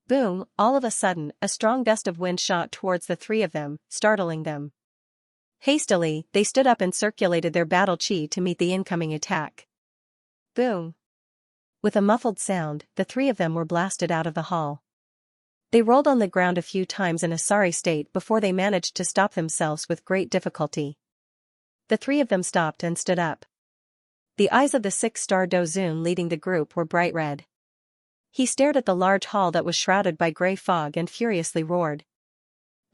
Boom! All of a sudden, a strong gust of wind shot towards the three of them, startling them. Hastily, they stood up and circulated their battle chi to meet the incoming attack. Boom! With a muffled sound, the three of them were blasted out of the hall. They rolled on the ground a few times in a sorry state before they managed to stop themselves with great difficulty. The three of them stopped and stood up. The eyes of the six-star Dozun leading the group were bright red. He stared at the large hall that was shrouded by grey fog and furiously roared.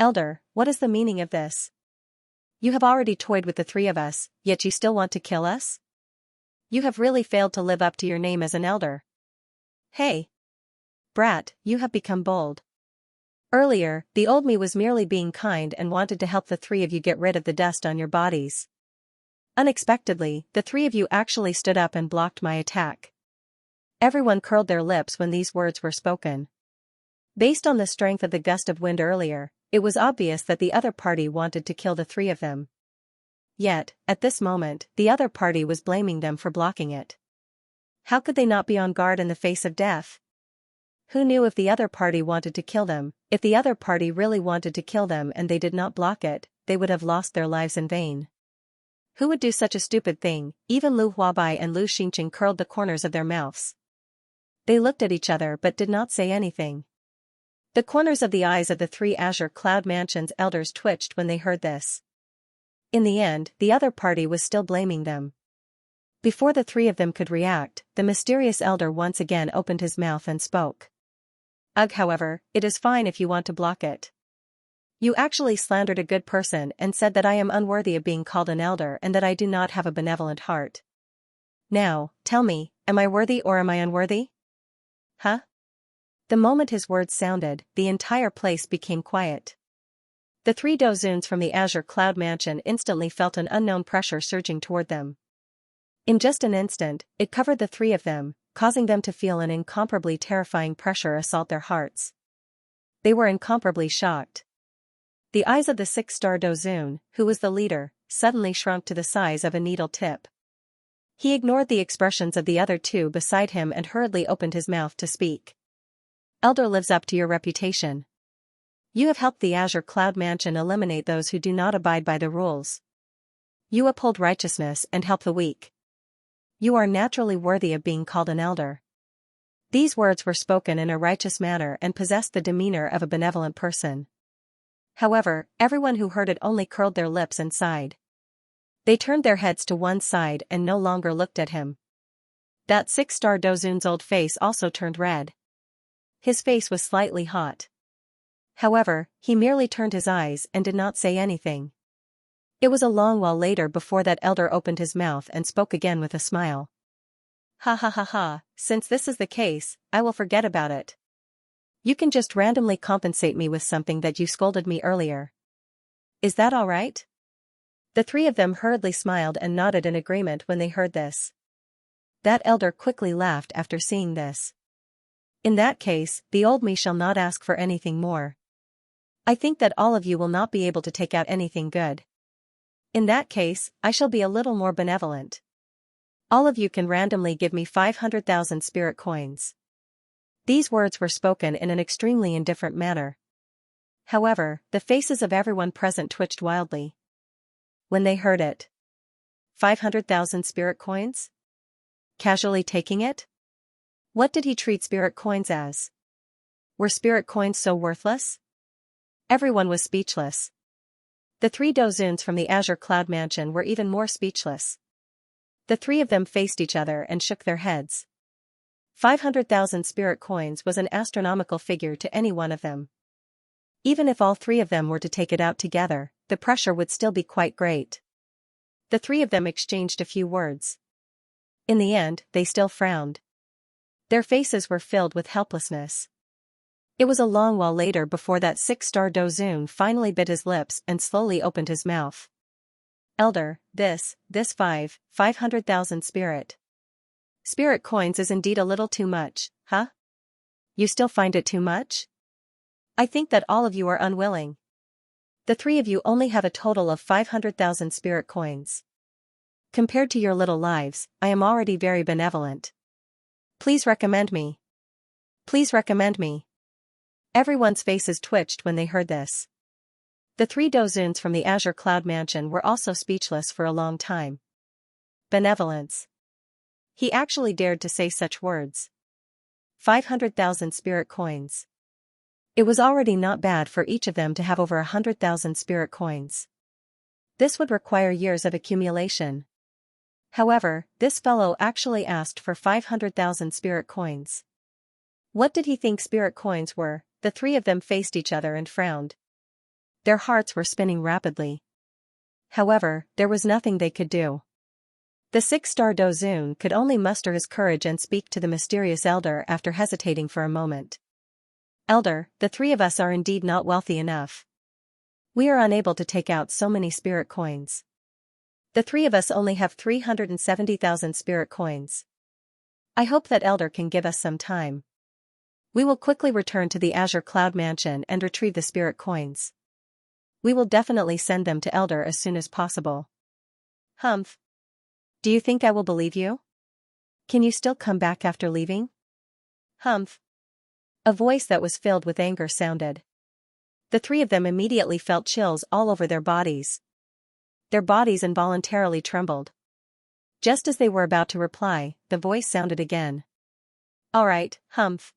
"Elder, what is the meaning of this? You have already toyed with the three of us, yet you still want to kill us? You have really failed to live up to your name as an elder. Hey! Brat, you have become bold. Earlier, the old me was merely being kind and wanted to help the three of you get rid of the dust on your bodies. Unexpectedly, the three of you actually stood up and blocked my attack." Everyone curled their lips when these words were spoken. Based on the strength of the gust of wind earlier, it was obvious that the other party wanted to kill the three of them. Yet, at this moment, the other party was blaming them for blocking it. How could they not be on guard in the face of death? Who knew if the other party wanted to kill them? If the other party really wanted to kill them and they did not block it, they would have lost their lives in vain. Who would do such a stupid thing? Even Lu Huabai and Lu Xinqing curled the corners of their mouths. They looked at each other but did not say anything. The corners of the eyes of the three Azure Cloud Mansion's elders twitched when they heard this. In the end, the other party was still blaming them. Before the three of them could react, the mysterious elder once again opened his mouth and spoke. "Ugh, however, it is fine if you want to block it. You actually slandered a good person and said that I am unworthy of being called an elder and that I do not have a benevolent heart. Now, tell me, am I worthy or am I unworthy? Huh?" The moment his words sounded, the entire place became quiet. The three Dozuns from the Azure Cloud Mansion instantly felt an unknown pressure surging toward them. In just an instant, it covered the three of them, causing them to feel an incomparably terrifying pressure assault their hearts. They were incomparably shocked. The eyes of the six-star Dozun, who was the leader, suddenly shrunk to the size of a needle tip. He ignored the expressions of the other two beside him and hurriedly opened his mouth to speak. "Elder lives up to your reputation. You have helped the Azure Cloud Mansion eliminate those who do not abide by the rules. You uphold righteousness and help the weak. You are naturally worthy of being called an elder." These words were spoken in a righteous manner and possessed the demeanor of a benevolent person. However, everyone who heard it only curled their lips and sighed. They turned their heads to one side and no longer looked at him. That six-star Dozun's old face also turned red. His face was slightly hot. However, he merely turned his eyes and did not say anything. It was a long while later before that elder opened his mouth and spoke again with a smile. "Ha ha ha ha, since this is the case, I will forget about it. You can just randomly compensate me with something that you scolded me earlier. Is that all right?" The three of them hurriedly smiled and nodded in agreement when they heard this. That elder quickly laughed after seeing this. "In that case, the old me shall not ask for anything more. I think that all of you will not be able to take out anything good. In that case, I shall be a little more benevolent. All of you can randomly give me 500,000 spirit coins." These words were spoken in an extremely indifferent manner. However, the faces of everyone present twitched wildly when they heard it. 500,000 spirit coins? Casually taking it? What did he treat spirit coins as? Were spirit coins so worthless? Everyone was speechless. The three dozuns from the Azure Cloud Mansion were even more speechless. The three of them faced each other and shook their heads. 500,000 spirit coins was an astronomical figure to any one of them. Even if all three of them were to take it out together, the pressure would still be quite great. The three of them exchanged a few words. In the end, they still frowned. Their faces were filled with helplessness. It was a long while later before that 6-star dozun finally bit his lips and slowly opened his mouth. Elder, this 500,000 spirit coins is indeed a little too much, huh? You still find it too much? I think that all of you are unwilling. The three of you only have a total of 500,000 spirit coins. Compared to your little lives, I am already very benevolent. Please recommend me. Please recommend me. Everyone's faces twitched when they heard this. The three dozuns from the Azure Cloud Mansion were also speechless for a long time. Benevolence. He actually dared to say such words. 500,000 spirit coins. It was already not bad for each of them to have over 100,000 spirit coins. This would require years of accumulation. However, this fellow actually asked for 500,000 spirit coins. What did he think spirit coins were? The three of them faced each other and frowned. Their hearts were spinning rapidly. However, there was nothing they could do. The 6-star dozun could only muster his courage and speak to the mysterious elder after hesitating for a moment. Elder, the three of us are indeed not wealthy enough. We are unable to take out so many spirit coins. The three of us only have 370,000 spirit coins. I hope that Elder can give us some time. We will quickly return to the Azure Cloud Mansion and retrieve the spirit coins. We will definitely send them to Elder as soon as possible. Humph. Do you think I will believe you? Can you still come back after leaving? Humph. A voice that was filled with anger sounded. The three of them immediately felt chills all over their bodies. Their bodies involuntarily trembled. Just as they were about to reply, the voice sounded again. All right, Humph.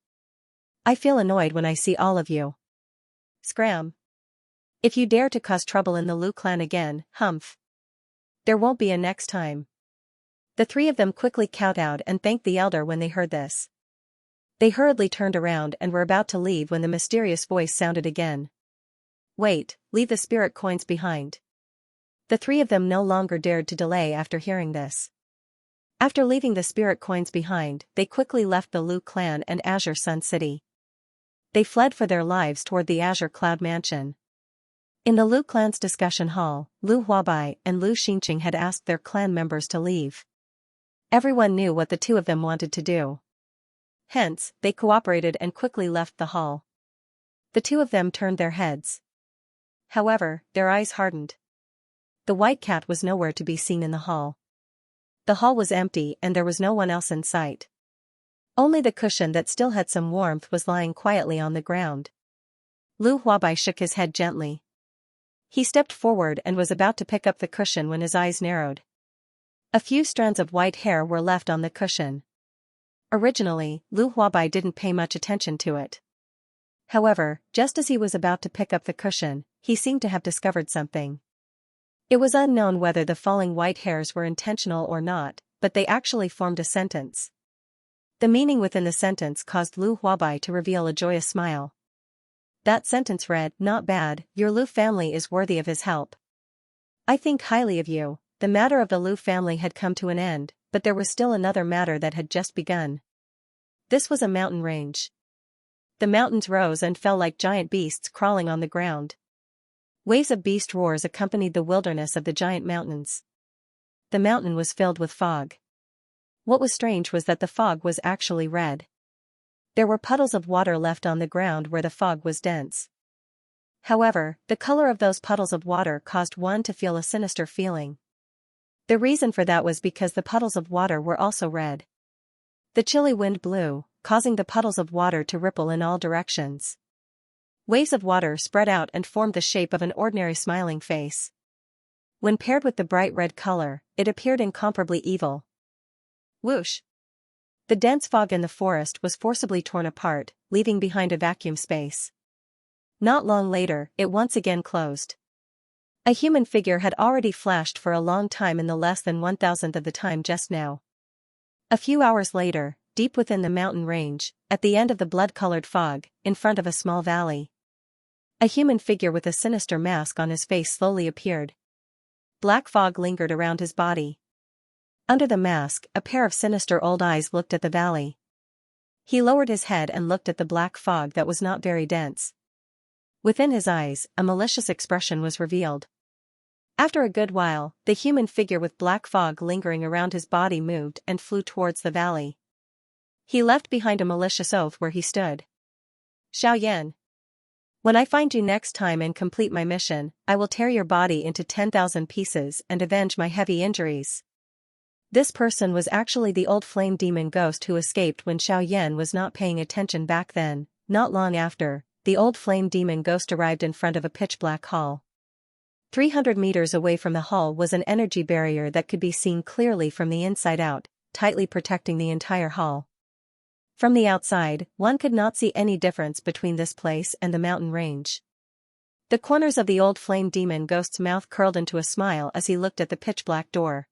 I feel annoyed when I see all of you. Scram. If you dare to cause trouble in the Lu clan again, Humph. There won't be a next time. The three of them quickly kowtowed and thanked the elder when they heard this. They hurriedly turned around and were about to leave when the mysterious voice sounded again. Wait, leave the spirit coins behind. The three of them no longer dared to delay after hearing this. After leaving the spirit coins behind, they quickly left the Lu clan and Azure Sun City. They fled for their lives toward the Azure Cloud Mansion. In the Lu clan's discussion hall, Lu Huabai and Lu Xianxia had asked their clan members to leave. Everyone knew what the two of them wanted to do. Hence, they cooperated and quickly left the hall. The two of them turned their heads. However, their eyes hardened. The white cat was nowhere to be seen in the hall. The hall was empty and there was no one else in sight. Only the cushion that still had some warmth was lying quietly on the ground. Lu Huabai shook his head gently. He stepped forward and was about to pick up the cushion when his eyes narrowed. A few strands of white hair were left on the cushion. Originally, Lu Huabai didn't pay much attention to it. However, just as he was about to pick up the cushion, he seemed to have discovered something. It was unknown whether the falling white hairs were intentional or not, but they actually formed a sentence. The meaning within the sentence caused Lu Huabai to reveal a joyous smile. That sentence read, "Not bad, your Lu family is worthy of his help. I think highly of you." The matter of the Lu family had come to an end, but there was still another matter that had just begun. This was a mountain range. The mountains rose and fell like giant beasts crawling on the ground. Waves of beast roars accompanied the wilderness of the giant mountains. The mountain was filled with fog. What was strange was that the fog was actually red. There were puddles of water left on the ground where the fog was dense. However, the color of those puddles of water caused one to feel a sinister feeling. The reason for that was because the puddles of water were also red. The chilly wind blew, causing the puddles of water to ripple in all directions. Waves of water spread out and formed the shape of an ordinary smiling face. When paired with the bright red color, it appeared incomparably evil. Whoosh! The dense fog in the forest was forcibly torn apart, leaving behind a vacuum space. Not long later, it once again closed. A human figure had already flashed for a long time in the less than 1,000th of the time just now. A few hours later, deep within the mountain range, at the end of the blood-colored fog, in front of a small valley, a human figure with a sinister mask on his face slowly appeared. Black fog lingered around his body. Under the mask, a pair of sinister old eyes looked at the valley. He lowered his head and looked at the black fog that was not very dense. Within his eyes, a malicious expression was revealed. After a good while, the human figure with black fog lingering around his body moved and flew towards the valley. He left behind a malicious oath where he stood. Xiaoyan. When I find you next time and complete my mission, I will tear your body into 10,000 pieces and avenge my heavy injuries. This person was actually the old flame demon ghost who escaped when Xiaoyan was not paying attention back then. Not long after, the old flame demon ghost arrived in front of a pitch-black hall. 300 meters away from the hall was an energy barrier that could be seen clearly from the inside out, tightly protecting the entire hall. From the outside, one could not see any difference between this place and the mountain range. The corners of the old flame demon ghost's mouth curled into a smile as he looked at the pitch-black door.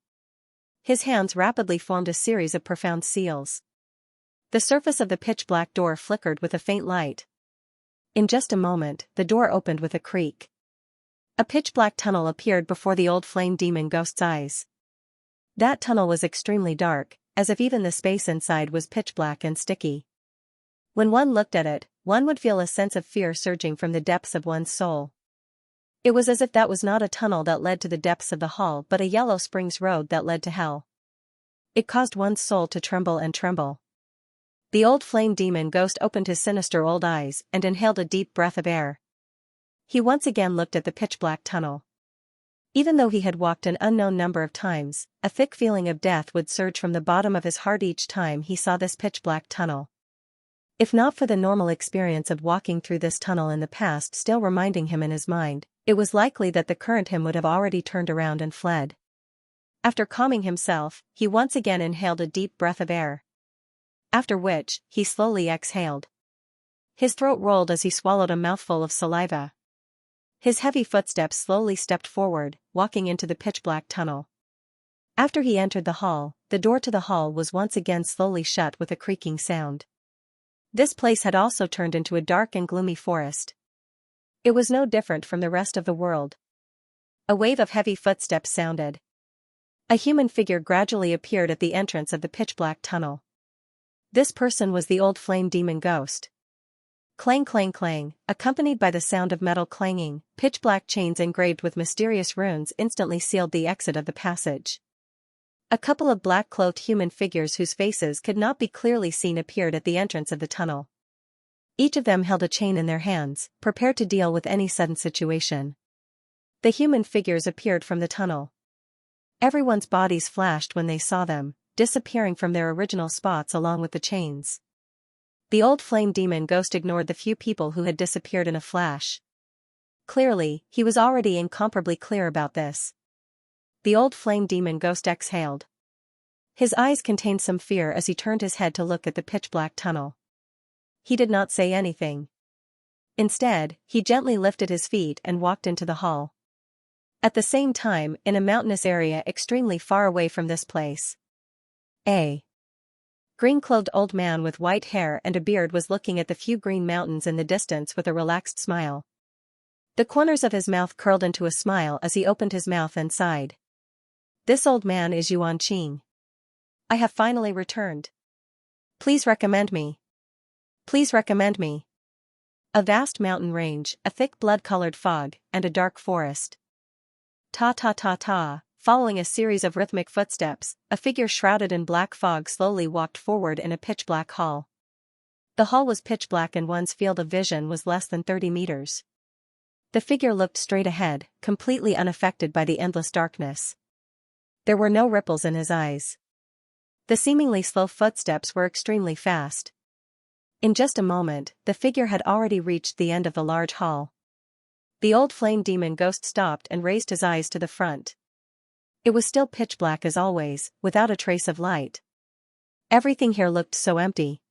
His hands rapidly formed a series of profound seals. The surface of the pitch-black door flickered with a faint light. In just a moment, the door opened with a creak. A pitch-black tunnel appeared before the old flame demon ghost's eyes. That tunnel was extremely dark, as if even the space inside was pitch-black and sticky. When one looked at it, one would feel a sense of fear surging from the depths of one's soul. It was as if that was not a tunnel that led to the depths of the hall but a Yellow Springs road that led to hell. It caused one's soul to tremble and tremble. The old flame demon ghost opened his sinister old eyes and inhaled a deep breath of air. He once again looked at the pitch-black tunnel. Even though he had walked an unknown number of times, a thick feeling of death would surge from the bottom of his heart each time he saw this pitch-black tunnel. If not for the normal experience of walking through this tunnel in the past still reminding him in his mind, it was likely that the current him would have already turned around and fled. After calming himself, he once again inhaled a deep breath of air. After which, he slowly exhaled. His throat rolled as he swallowed a mouthful of saliva. His heavy footsteps slowly stepped forward, walking into the pitch-black tunnel. After he entered the hall, the door to the hall was once again slowly shut with a creaking sound. This place had also turned into a dark and gloomy forest. It was no different from the rest of the world. A wave of heavy footsteps sounded. A human figure gradually appeared at the entrance of the pitch-black tunnel. This person was the old flame demon ghost. Clang clang clang, accompanied by the sound of metal clanging, pitch-black chains engraved with mysterious runes instantly sealed the exit of the passage. A couple of black-clothed human figures whose faces could not be clearly seen appeared at the entrance of the tunnel. Each of them held a chain in their hands, prepared to deal with any sudden situation. The human figures appeared from the tunnel. Everyone's bodies flashed when they saw them, disappearing from their original spots along with the chains. The old flame demon ghost ignored the few people who had disappeared in a flash. Clearly, he was already incomparably clear about this. The old flame demon ghost exhaled. His eyes contained some fear as he turned his head to look at the pitch-black tunnel. He did not say anything. Instead, he gently lifted his feet and walked into the hall. At the same time, in a mountainous area extremely far away from this place, a green-clothed old man with white hair and a beard was looking at the few green mountains in the distance with a relaxed smile. The corners of his mouth curled into a smile as he opened his mouth and sighed. This old man is Yuan Qing. I have finally returned. Please recommend me. Please recommend me. A vast mountain range, a thick blood-colored fog, and a dark forest. Ta ta ta ta. Following a series of rhythmic footsteps, a figure shrouded in black fog slowly walked forward in a pitch-black hall. The hall was pitch-black and one's field of vision was less than 30 meters. The figure looked straight ahead, completely unaffected by the endless darkness. There were no ripples in his eyes. The seemingly slow footsteps were extremely fast. In just a moment, the figure had already reached the end of the large hall. The old flame demon ghost stopped and raised his eyes to the front. It was still pitch black as always, without a trace of light. Everything here looked so empty.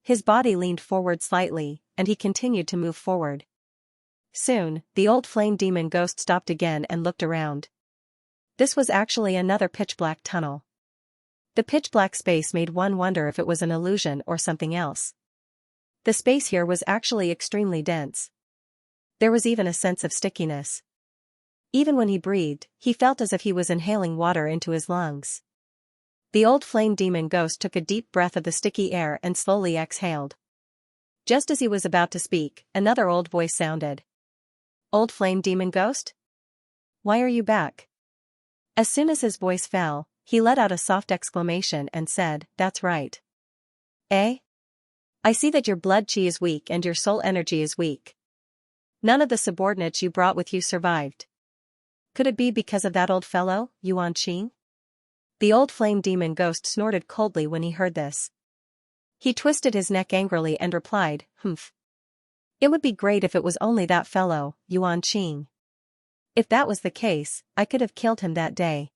His body leaned forward slightly, and he continued to move forward. Soon, the old flame demon ghost stopped again and looked around. This was actually another pitch-black tunnel. The pitch-black space made one wonder if it was an illusion or something else. The space here was actually extremely dense. There was even a sense of stickiness. Even when he breathed, he felt as if he was inhaling water into his lungs. The old flame demon ghost took a deep breath of the sticky air and slowly exhaled. Just as he was about to speak, another old voice sounded. "Old flame demon ghost? Why are you back?" As soon as his voice fell, he let out a soft exclamation and said, "That's right. Eh? I see that your blood chi is weak and your soul energy is weak. None of the subordinates you brought with you survived. Could it be because of that old fellow, Xianxia?" The old flame demon ghost snorted coldly when he heard this. He twisted his neck angrily and replied, "Humph. It would be great if it was only that fellow, Xianxia. If that was the case, I could have killed him that day."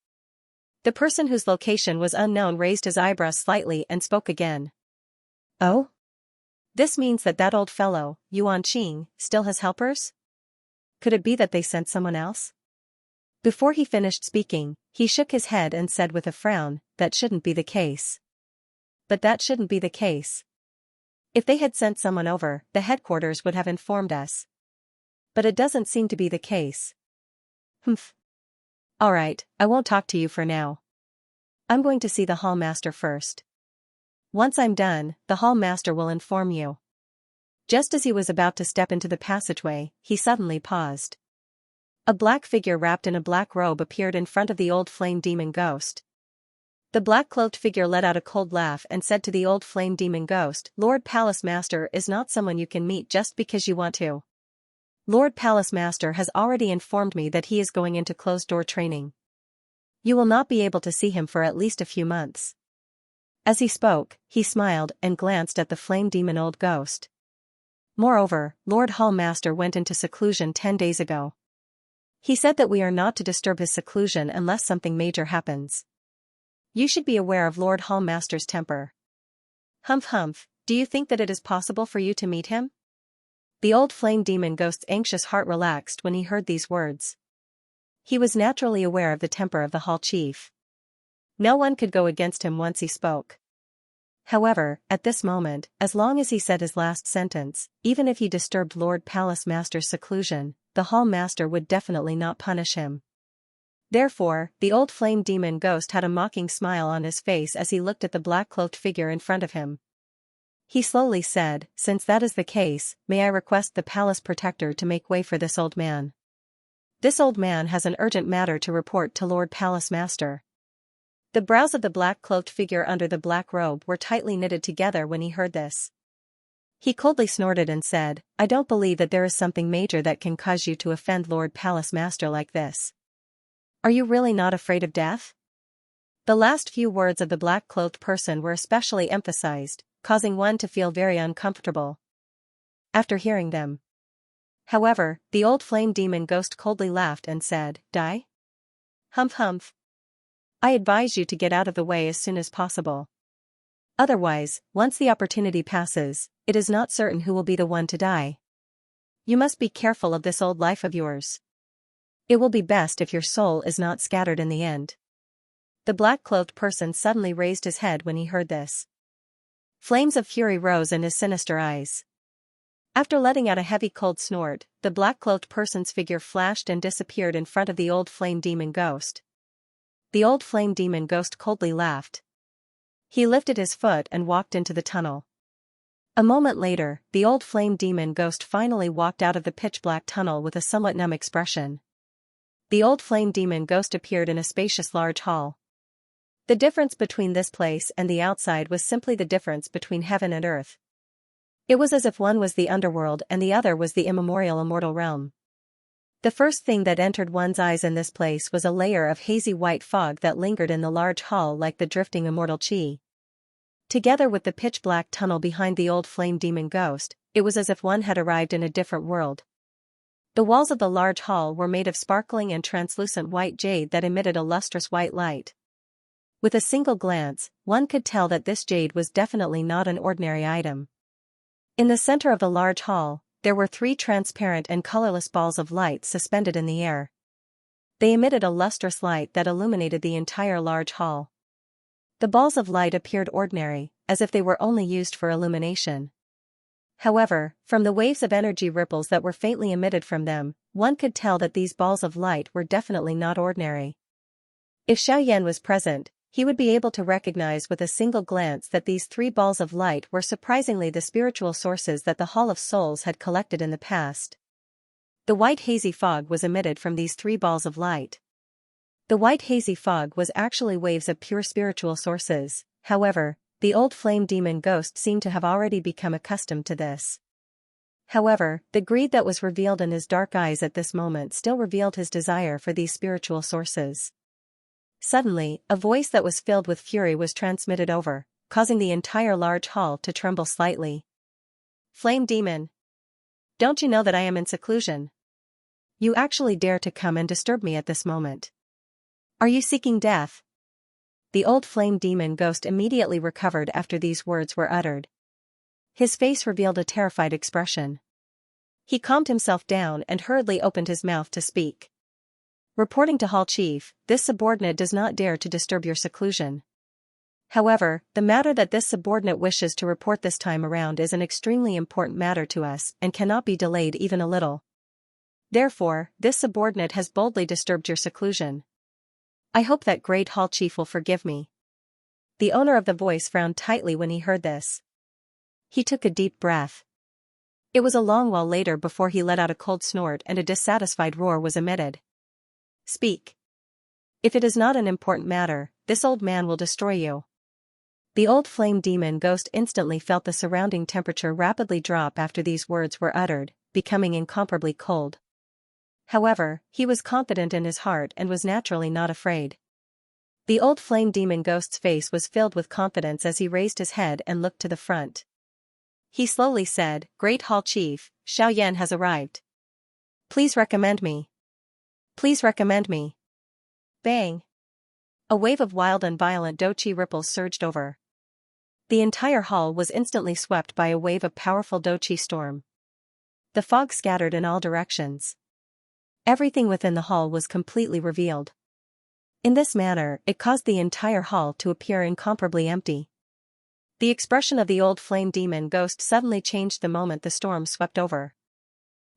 The person whose location was unknown raised his eyebrows slightly and spoke again. "Oh? This means that old fellow, Xianxia, still has helpers? Could it be that they sent someone else?" Before he finished speaking, he shook his head and said with a frown, "That shouldn't be the case. But that shouldn't be the case. If they had sent someone over, the headquarters would have informed us. But it doesn't seem to be the case. Humph. Alright, I won't talk to you for now. I'm going to see the hall master first. Once I'm done, the hall master will inform you." Just as he was about to step into the passageway, he suddenly paused. A black figure wrapped in a black robe appeared in front of the old flame demon ghost. The black-cloaked figure let out a cold laugh and said to the old flame demon ghost, "Lord Palace Master is not someone you can meet just because you want to. Lord Palace Master has already informed me that he is going into closed-door training. You will not be able to see him for at least a few months." As he spoke, he smiled and glanced at the flame demon old ghost. "Moreover, Lord Hall Master went into seclusion 10 days ago. He said that we are not to disturb his seclusion unless something major happens. You should be aware of Lord Hall Master's temper. Humph humph, do you think that it is possible for you to meet him?" The old flame demon ghost's anxious heart relaxed when he heard these words. He was naturally aware of the temper of the hall chief. No one could go against him once he spoke. However, at this moment, as long as he said his last sentence, even if he disturbed Lord Palace Master's seclusion, the hall master would definitely not punish him. Therefore, the old flame demon ghost had a mocking smile on his face as he looked at the black-cloaked figure in front of him. He slowly said, "Since that is the case, may I request the palace protector to make way for this old man? This old man has an urgent matter to report to Lord Palace Master." The brows of the black-cloaked figure under the black robe were tightly knitted together when he heard this. He coldly snorted and said, "I don't believe that there is something major that can cause you to offend Lord Palace Master like this. Are you really not afraid of death?" The last few words of the black-cloaked person were especially emphasized, causing one to feel very uncomfortable after hearing them. However, the old flame demon ghost coldly laughed and said, "Die? Humph humph. I advise you to get out of the way as soon as possible. Otherwise, once the opportunity passes, it is not certain who will be the one to die. You must be careful of this old life of yours. It will be best if your soul is not scattered in the end." The black-cloaked person suddenly raised his head when he heard this. Flames of fury rose in his sinister eyes. After letting out a heavy cold snort, the black-cloaked person's figure flashed and disappeared in front of the old flame demon ghost. The old flame demon ghost coldly laughed. He lifted his foot and walked into the tunnel. A moment later, the old flame demon ghost finally walked out of the pitch-black tunnel with a somewhat numb expression. The old flame demon ghost appeared in a spacious large hall. The difference between this place and the outside was simply the difference between heaven and earth. It was as if one was the underworld and the other was the immemorial immortal realm. The first thing that entered one's eyes in this place was a layer of hazy white fog that lingered in the large hall like the drifting immortal chi. Together with the pitch-black tunnel behind the old flame demon ghost, it was as if one had arrived in a different world. The walls of the large hall were made of sparkling and translucent white jade that emitted a lustrous white light. With a single glance, one could tell that this jade was definitely not an ordinary item. In the center of the large hall, there were 3 transparent and colorless balls of light suspended in the air. They emitted a lustrous light that illuminated the entire large hall. The balls of light appeared ordinary, as if they were only used for illumination. However, from the waves of energy ripples that were faintly emitted from them, one could tell that these balls of light were definitely not ordinary. If Xiaoyan was present, he would be able to recognize with a single glance that these 3 balls of light were surprisingly the spiritual sources that the Hall of Souls had collected in the past. The white hazy fog was emitted from these 3 balls of light. The white hazy fog was actually waves of pure spiritual sources. However, the old flame demon ghost seemed to have already become accustomed to this. However, the greed that was revealed in his dark eyes at this moment still revealed his desire for these spiritual sources. Suddenly, a voice that was filled with fury was transmitted over, causing the entire large hall to tremble slightly. Flame demon! Don't you know that I am in seclusion? You actually dare to come and disturb me at this moment. Are you seeking death? The old flame demon ghost immediately recovered after these words were uttered. His face revealed a terrified expression. He calmed himself down and hurriedly opened his mouth to speak. Reporting to Hall Chief, this subordinate does not dare to disturb your seclusion. However, the matter that this subordinate wishes to report this time around is an extremely important matter to us and cannot be delayed even a little. Therefore, this subordinate has boldly disturbed your seclusion. I hope that great Hall Chief will forgive me. The owner of the voice frowned tightly when he heard this. He took a deep breath. It was a long while later before he let out a cold snort and a dissatisfied roar was emitted. Speak. If it is not an important matter, this old man will destroy you. The old flame demon ghost instantly felt the surrounding temperature rapidly drop after these words were uttered, becoming incomparably cold. However, he was confident in his heart and was naturally not afraid. The old flame demon ghost's face was filled with confidence as he raised his head and looked to the front. He slowly said, Great Hall Chief, Xiaoyan has arrived. Please recommend me. Please recommend me. Bang! A wave of wild and violent doqi ripples surged over. The entire hall was instantly swept by a wave of powerful doqi storm. The fog scattered in all directions. Everything within the hall was completely revealed. In this manner, it caused the entire hall to appear incomparably empty. The expression of the old flame demon ghost suddenly changed the moment the storm swept over.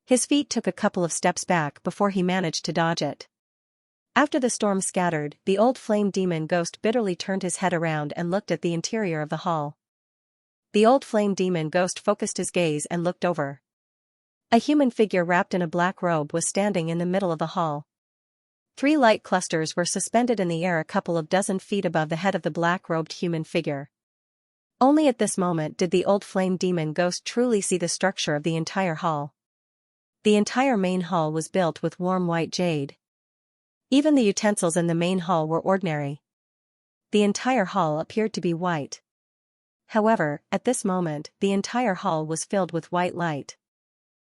His feet took a couple of steps back before he managed to dodge it. After the storm scattered, the old flame demon ghost bitterly turned his head around and looked at the interior of the hall. The old flame demon ghost focused his gaze and looked over. A human figure wrapped in a black robe was standing in the middle of the hall. 3 light clusters were suspended in the air a couple of dozen feet above the head of the black-robed human figure. Only at this moment did the old flame demon ghost truly see the structure of the entire hall. The entire main hall was built with warm white jade. Even the utensils in the main hall were ordinary. The entire hall appeared to be white. However, at this moment, the entire hall was filled with white light.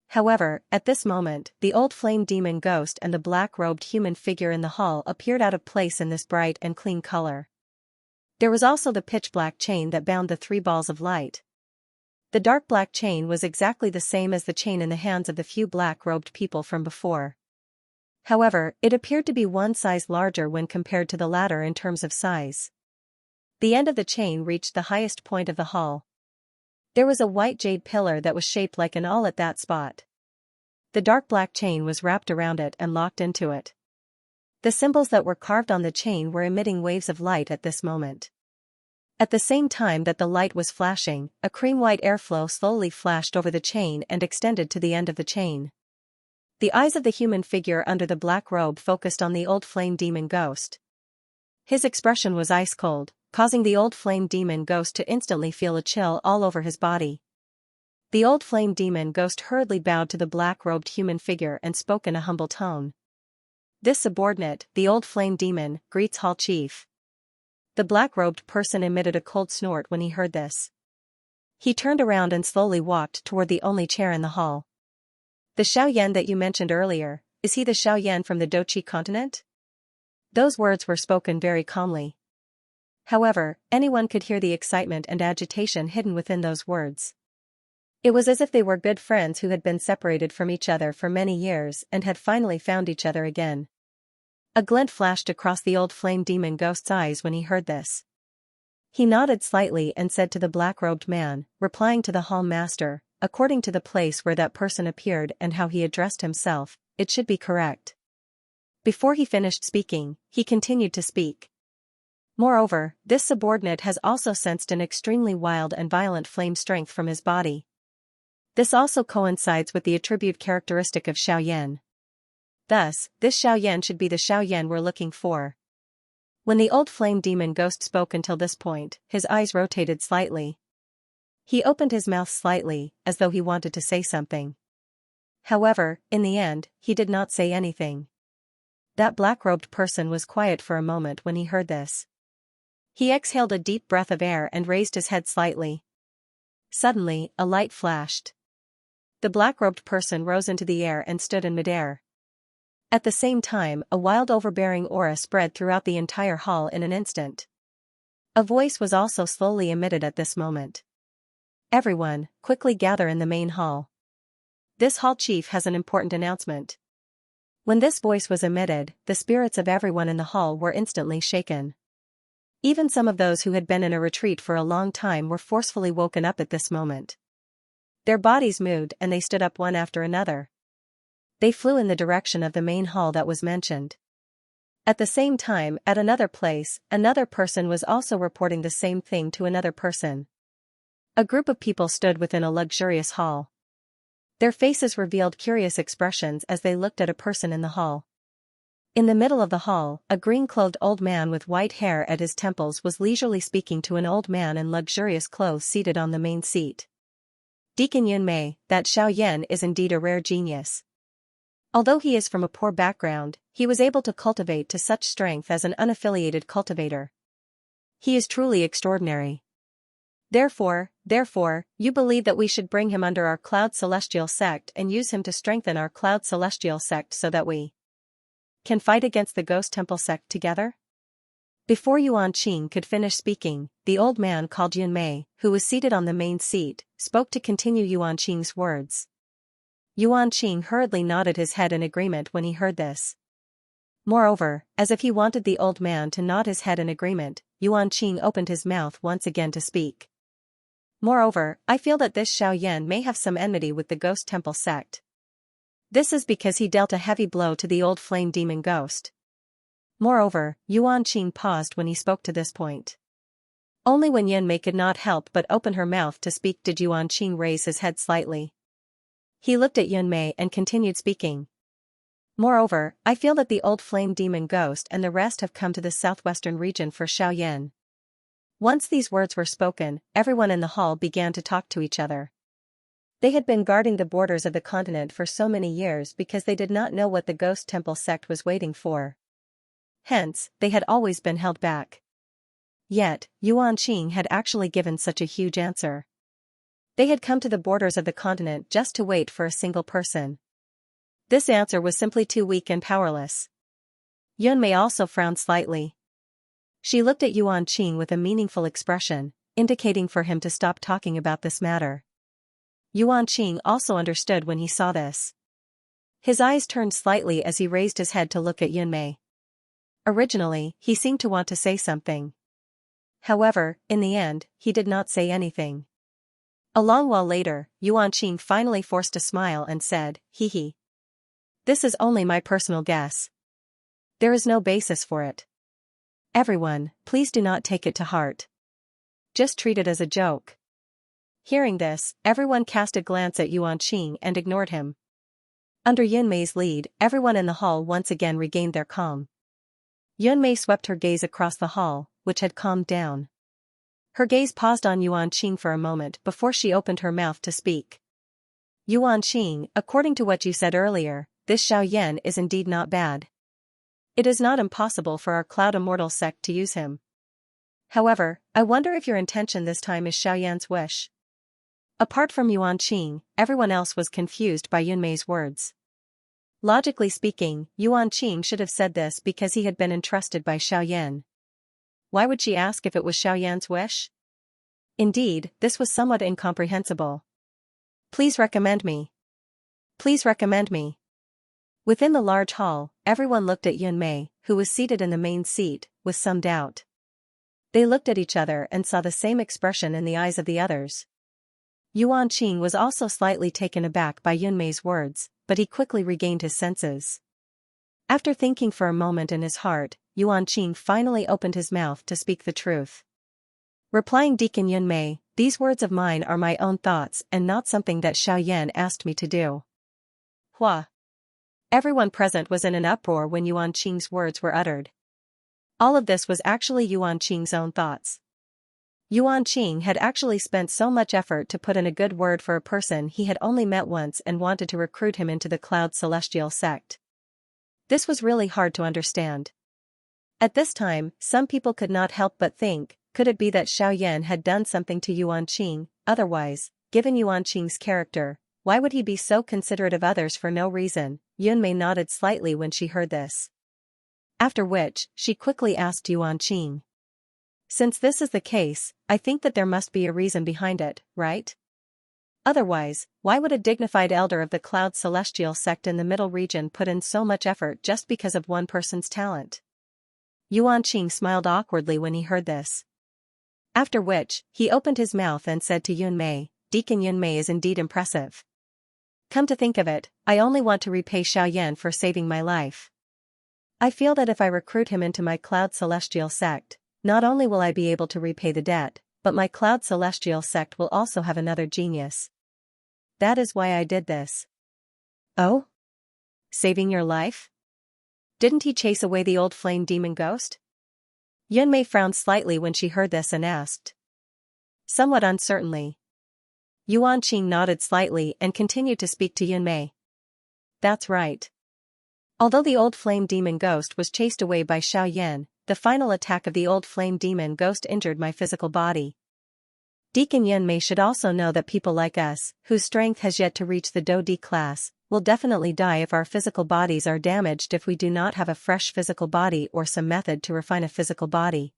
However, at this moment, the old flame demon ghost and the black-robed human figure in the hall appeared out of place in this bright and clean color. There was also the pitch-black chain that bound the 3 balls of light. The dark black chain was exactly the same as the chain in the hands of the few black-robed people from before. However, it appeared to be 1 size larger when compared to the latter in terms of size. The end of the chain reached the highest point of the hall. There was a white jade pillar that was shaped like an awl at that spot. The dark black chain was wrapped around it and locked into it. The symbols that were carved on the chain were emitting waves of light at this moment. At the same time that the light was flashing, a cream-white airflow slowly flashed over the chain and extended to the end of the chain. The eyes of the human figure under the black robe focused on the old flame demon ghost. His expression was ice-cold, causing the old flame demon ghost to instantly feel a chill all over his body. The old flame demon ghost hurriedly bowed to the black-robed human figure and spoke in a humble tone. This subordinate, the old flame demon, greets Hall Chief. The black-robed person emitted a cold snort when he heard this. He turned around and slowly walked toward the only chair in the hall. The Xiaoyan that you mentioned earlier, is he the Xiaoyan from the Doqi continent? Those words were spoken very calmly. However, anyone could hear the excitement and agitation hidden within those words. It was as if they were good friends who had been separated from each other for many years and had finally found each other again. A glint flashed across the old flame demon ghost's eyes when he heard this. He nodded slightly and said to the black-robed man, replying to the hall master, according to the place where that person appeared and how he addressed himself, it should be correct. Before he finished speaking, he continued to speak. Moreover, this subordinate has also sensed an extremely wild and violent flame strength from his body. This also coincides with the attribute characteristic of Xiaoyan. Thus, this Xiaoyan should be the Xiaoyan we're looking for. When the old flame demon ghost spoke until this point, his eyes rotated slightly. He opened his mouth slightly, as though he wanted to say something. However, in the end, he did not say anything. That black-robed person was quiet for a moment when he heard this. He exhaled a deep breath of air and raised his head slightly. Suddenly, a light flashed. The black-robed person rose into the air and stood in midair. At the same time, a wild overbearing aura spread throughout the entire hall in an instant. A voice was also slowly emitted at this moment. Everyone, quickly gather in the main hall. This hall chief has an important announcement. When this voice was emitted, the spirits of everyone in the hall were instantly shaken. Even some of those who had been in a retreat for a long time were forcefully woken up at this moment. Their bodies moved and they stood up one after another. They flew in the direction of the main hall that was mentioned. At the same time, at another place, another person was also reporting the same thing to another person. A group of people stood within a luxurious hall. Their faces revealed curious expressions as they looked at a person in the hall. In the middle of the hall, a green-clothed old man with white hair at his temples was leisurely speaking to an old man in luxurious clothes seated on the main seat. Deacon Yunmei, that Xiaoyan is indeed a rare genius. Although he is from a poor background, he was able to cultivate to such strength as an unaffiliated cultivator. He is truly extraordinary. Therefore, you believe that we should bring him under our Cloud Celestial sect and use him to strengthen our Cloud Celestial sect so that we can fight against the Ghost Temple sect together? Before Yuan Qing could finish speaking, the old man called Yunmei, who was seated on the main seat, spoke to continue Yuan Qing's words. Yuan Qing hurriedly nodded his head in agreement when he heard this. Moreover, as if he wanted the old man to nod his head in agreement, Yuan Qing opened his mouth once again to speak. Moreover, I feel that this Xiaoyan may have some enmity with the Ghost Temple sect. This is because he dealt a heavy blow to the old flame demon ghost. Moreover, Yuan Qing paused when he spoke to this point. Only when Yunmei could not help but open her mouth to speak did Yuan Qing raise his head slightly. He looked at Yunmei and continued speaking. Moreover, I feel that the old flame demon ghost and the rest have come to the southwestern region for Xiaoyan. Once these words were spoken, everyone in the hall began to talk to each other. They had been guarding the borders of the continent for so many years because they did not know what the Ghost Temple sect was waiting for. Hence, they had always been held back. Yet, Yuan Qing had actually given such a huge answer. They had come to the borders of the continent just to wait for a single person. This answer was simply too weak and powerless. Yunmei also frowned slightly. She looked at Yuan Qing with a meaningful expression, indicating for him to stop talking about this matter. Yuan Qing also understood when he saw this. His eyes turned slightly as he raised his head to look at Yunmei. Originally, he seemed to want to say something. However, in the end, he did not say anything. A long while later, Yuan Qing finally forced a smile and said, "Hee hee. This is only my personal guess. There is no basis for it. Everyone, please do not take it to heart. Just treat it as a joke." Hearing this, everyone cast a glance at Yuan Qing and ignored him. Under Yunmei's lead, everyone in the hall once again regained their calm. Yunmei swept her gaze across the hall, which had calmed down. Her gaze paused on Yuan Qing for a moment before she opened her mouth to speak. "Yuan Qing, according to what you said earlier, this Xiaoyan is indeed not bad. It is not impossible for our Cloud Immortal sect to use him. However, I wonder if your intention this time is Xiaoyan's wish." Apart from Yuan Qing, everyone else was confused by Yunmei's words. Logically speaking, Yuan Qing should have said this because he had been entrusted by Xiaoyan. why would she ask if it was Xiaoyan's wish? Indeed, this was somewhat incomprehensible. Please recommend me. Please recommend me. Within the large hall, everyone looked at Yunmei, who was seated in the main seat, with some doubt. They looked at each other and saw the same expression in the eyes of the others. Yuan Qing was also slightly taken aback by Yunmei's words, but he quickly regained his senses. After thinking for a moment in his heart, Yuan Qing finally opened his mouth to speak the truth. Replying Deacon Yunmei, these words of mine are my own thoughts and not something that Xiaoyan asked me to do. Hua. Everyone present was in an uproar when Yuan Qing's words were uttered. All of this was actually Yuan Qing's own thoughts. Yuan Qing had actually spent so much effort to put in a good word for a person he had only met once and wanted to recruit him into the Cloud Celestial sect. This was really hard to understand. At this time, some people could not help but think, could it be that Xiaoyan had done something to Yuan Qing? Otherwise, given Yuan Qing's character, why would he be so considerate of others for no reason? Yunmei nodded slightly when she heard this. After which, she quickly asked Yuan Qing. Since this is the case, I think that there must be a reason behind it, right? Otherwise, why would a dignified elder of the Cloud Celestial sect in the Middle region put in so much effort just because of one person's talent? Yuan Qing smiled awkwardly when he heard this. After which, he opened his mouth and said to Yunmei, Deacon Yunmei is indeed impressive. Come to think of it, I only want to repay Xiaoyan for saving my life. I feel that if I recruit him into my Cloud Celestial sect, not only will I be able to repay the debt, but my Cloud Celestial sect will also have another genius. That is why I did this. Oh? Saving your life? Didn't he chase away the old flame demon ghost? Yunmei frowned slightly when she heard this and asked. Somewhat uncertainly. Yuan Qing nodded slightly and continued to speak to Yunmei. That's right. Although the old flame demon ghost was chased away by Xiaoyan, the final attack of the old flame demon ghost injured my physical body. Deacon Yunmei should also know that people like us, whose strength has yet to reach the Do-D class, will definitely die if our physical bodies are damaged if we do not have a fresh physical body or some method to refine a physical body.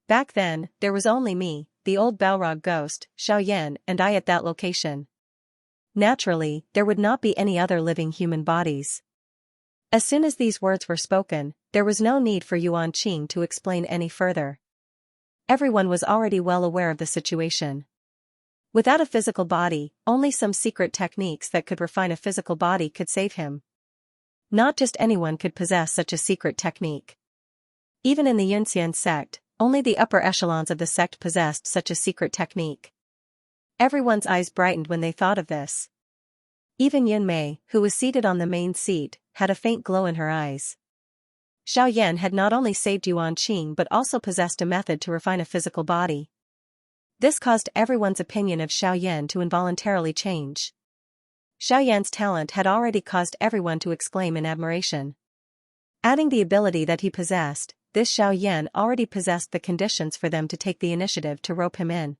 Back then, there was only me, the old Balrog ghost, Xiaoyan, and I at that location. Naturally, there would not be any other living human bodies. As soon as these words were spoken, there was no need for Yuan Qing to explain any further. Everyone was already well aware of the situation. Without a physical body, only some secret techniques that could refine a physical body could save him. Not just anyone could possess such a secret technique. Even in the Yunxian sect, only the upper echelons of the sect possessed such a secret technique. Everyone's eyes brightened when they thought of this. Even Yunmei, who was seated on the main seat, had a faint glow in her eyes. Xiaoyan had not only saved Yuan Qing but also possessed a method to refine a physical body. This caused everyone's opinion of Xiaoyan to involuntarily change. Xiaoyan's talent had already caused everyone to exclaim in admiration. Adding the ability that he possessed, this Xiaoyan already possessed the conditions for them to take the initiative to rope him in.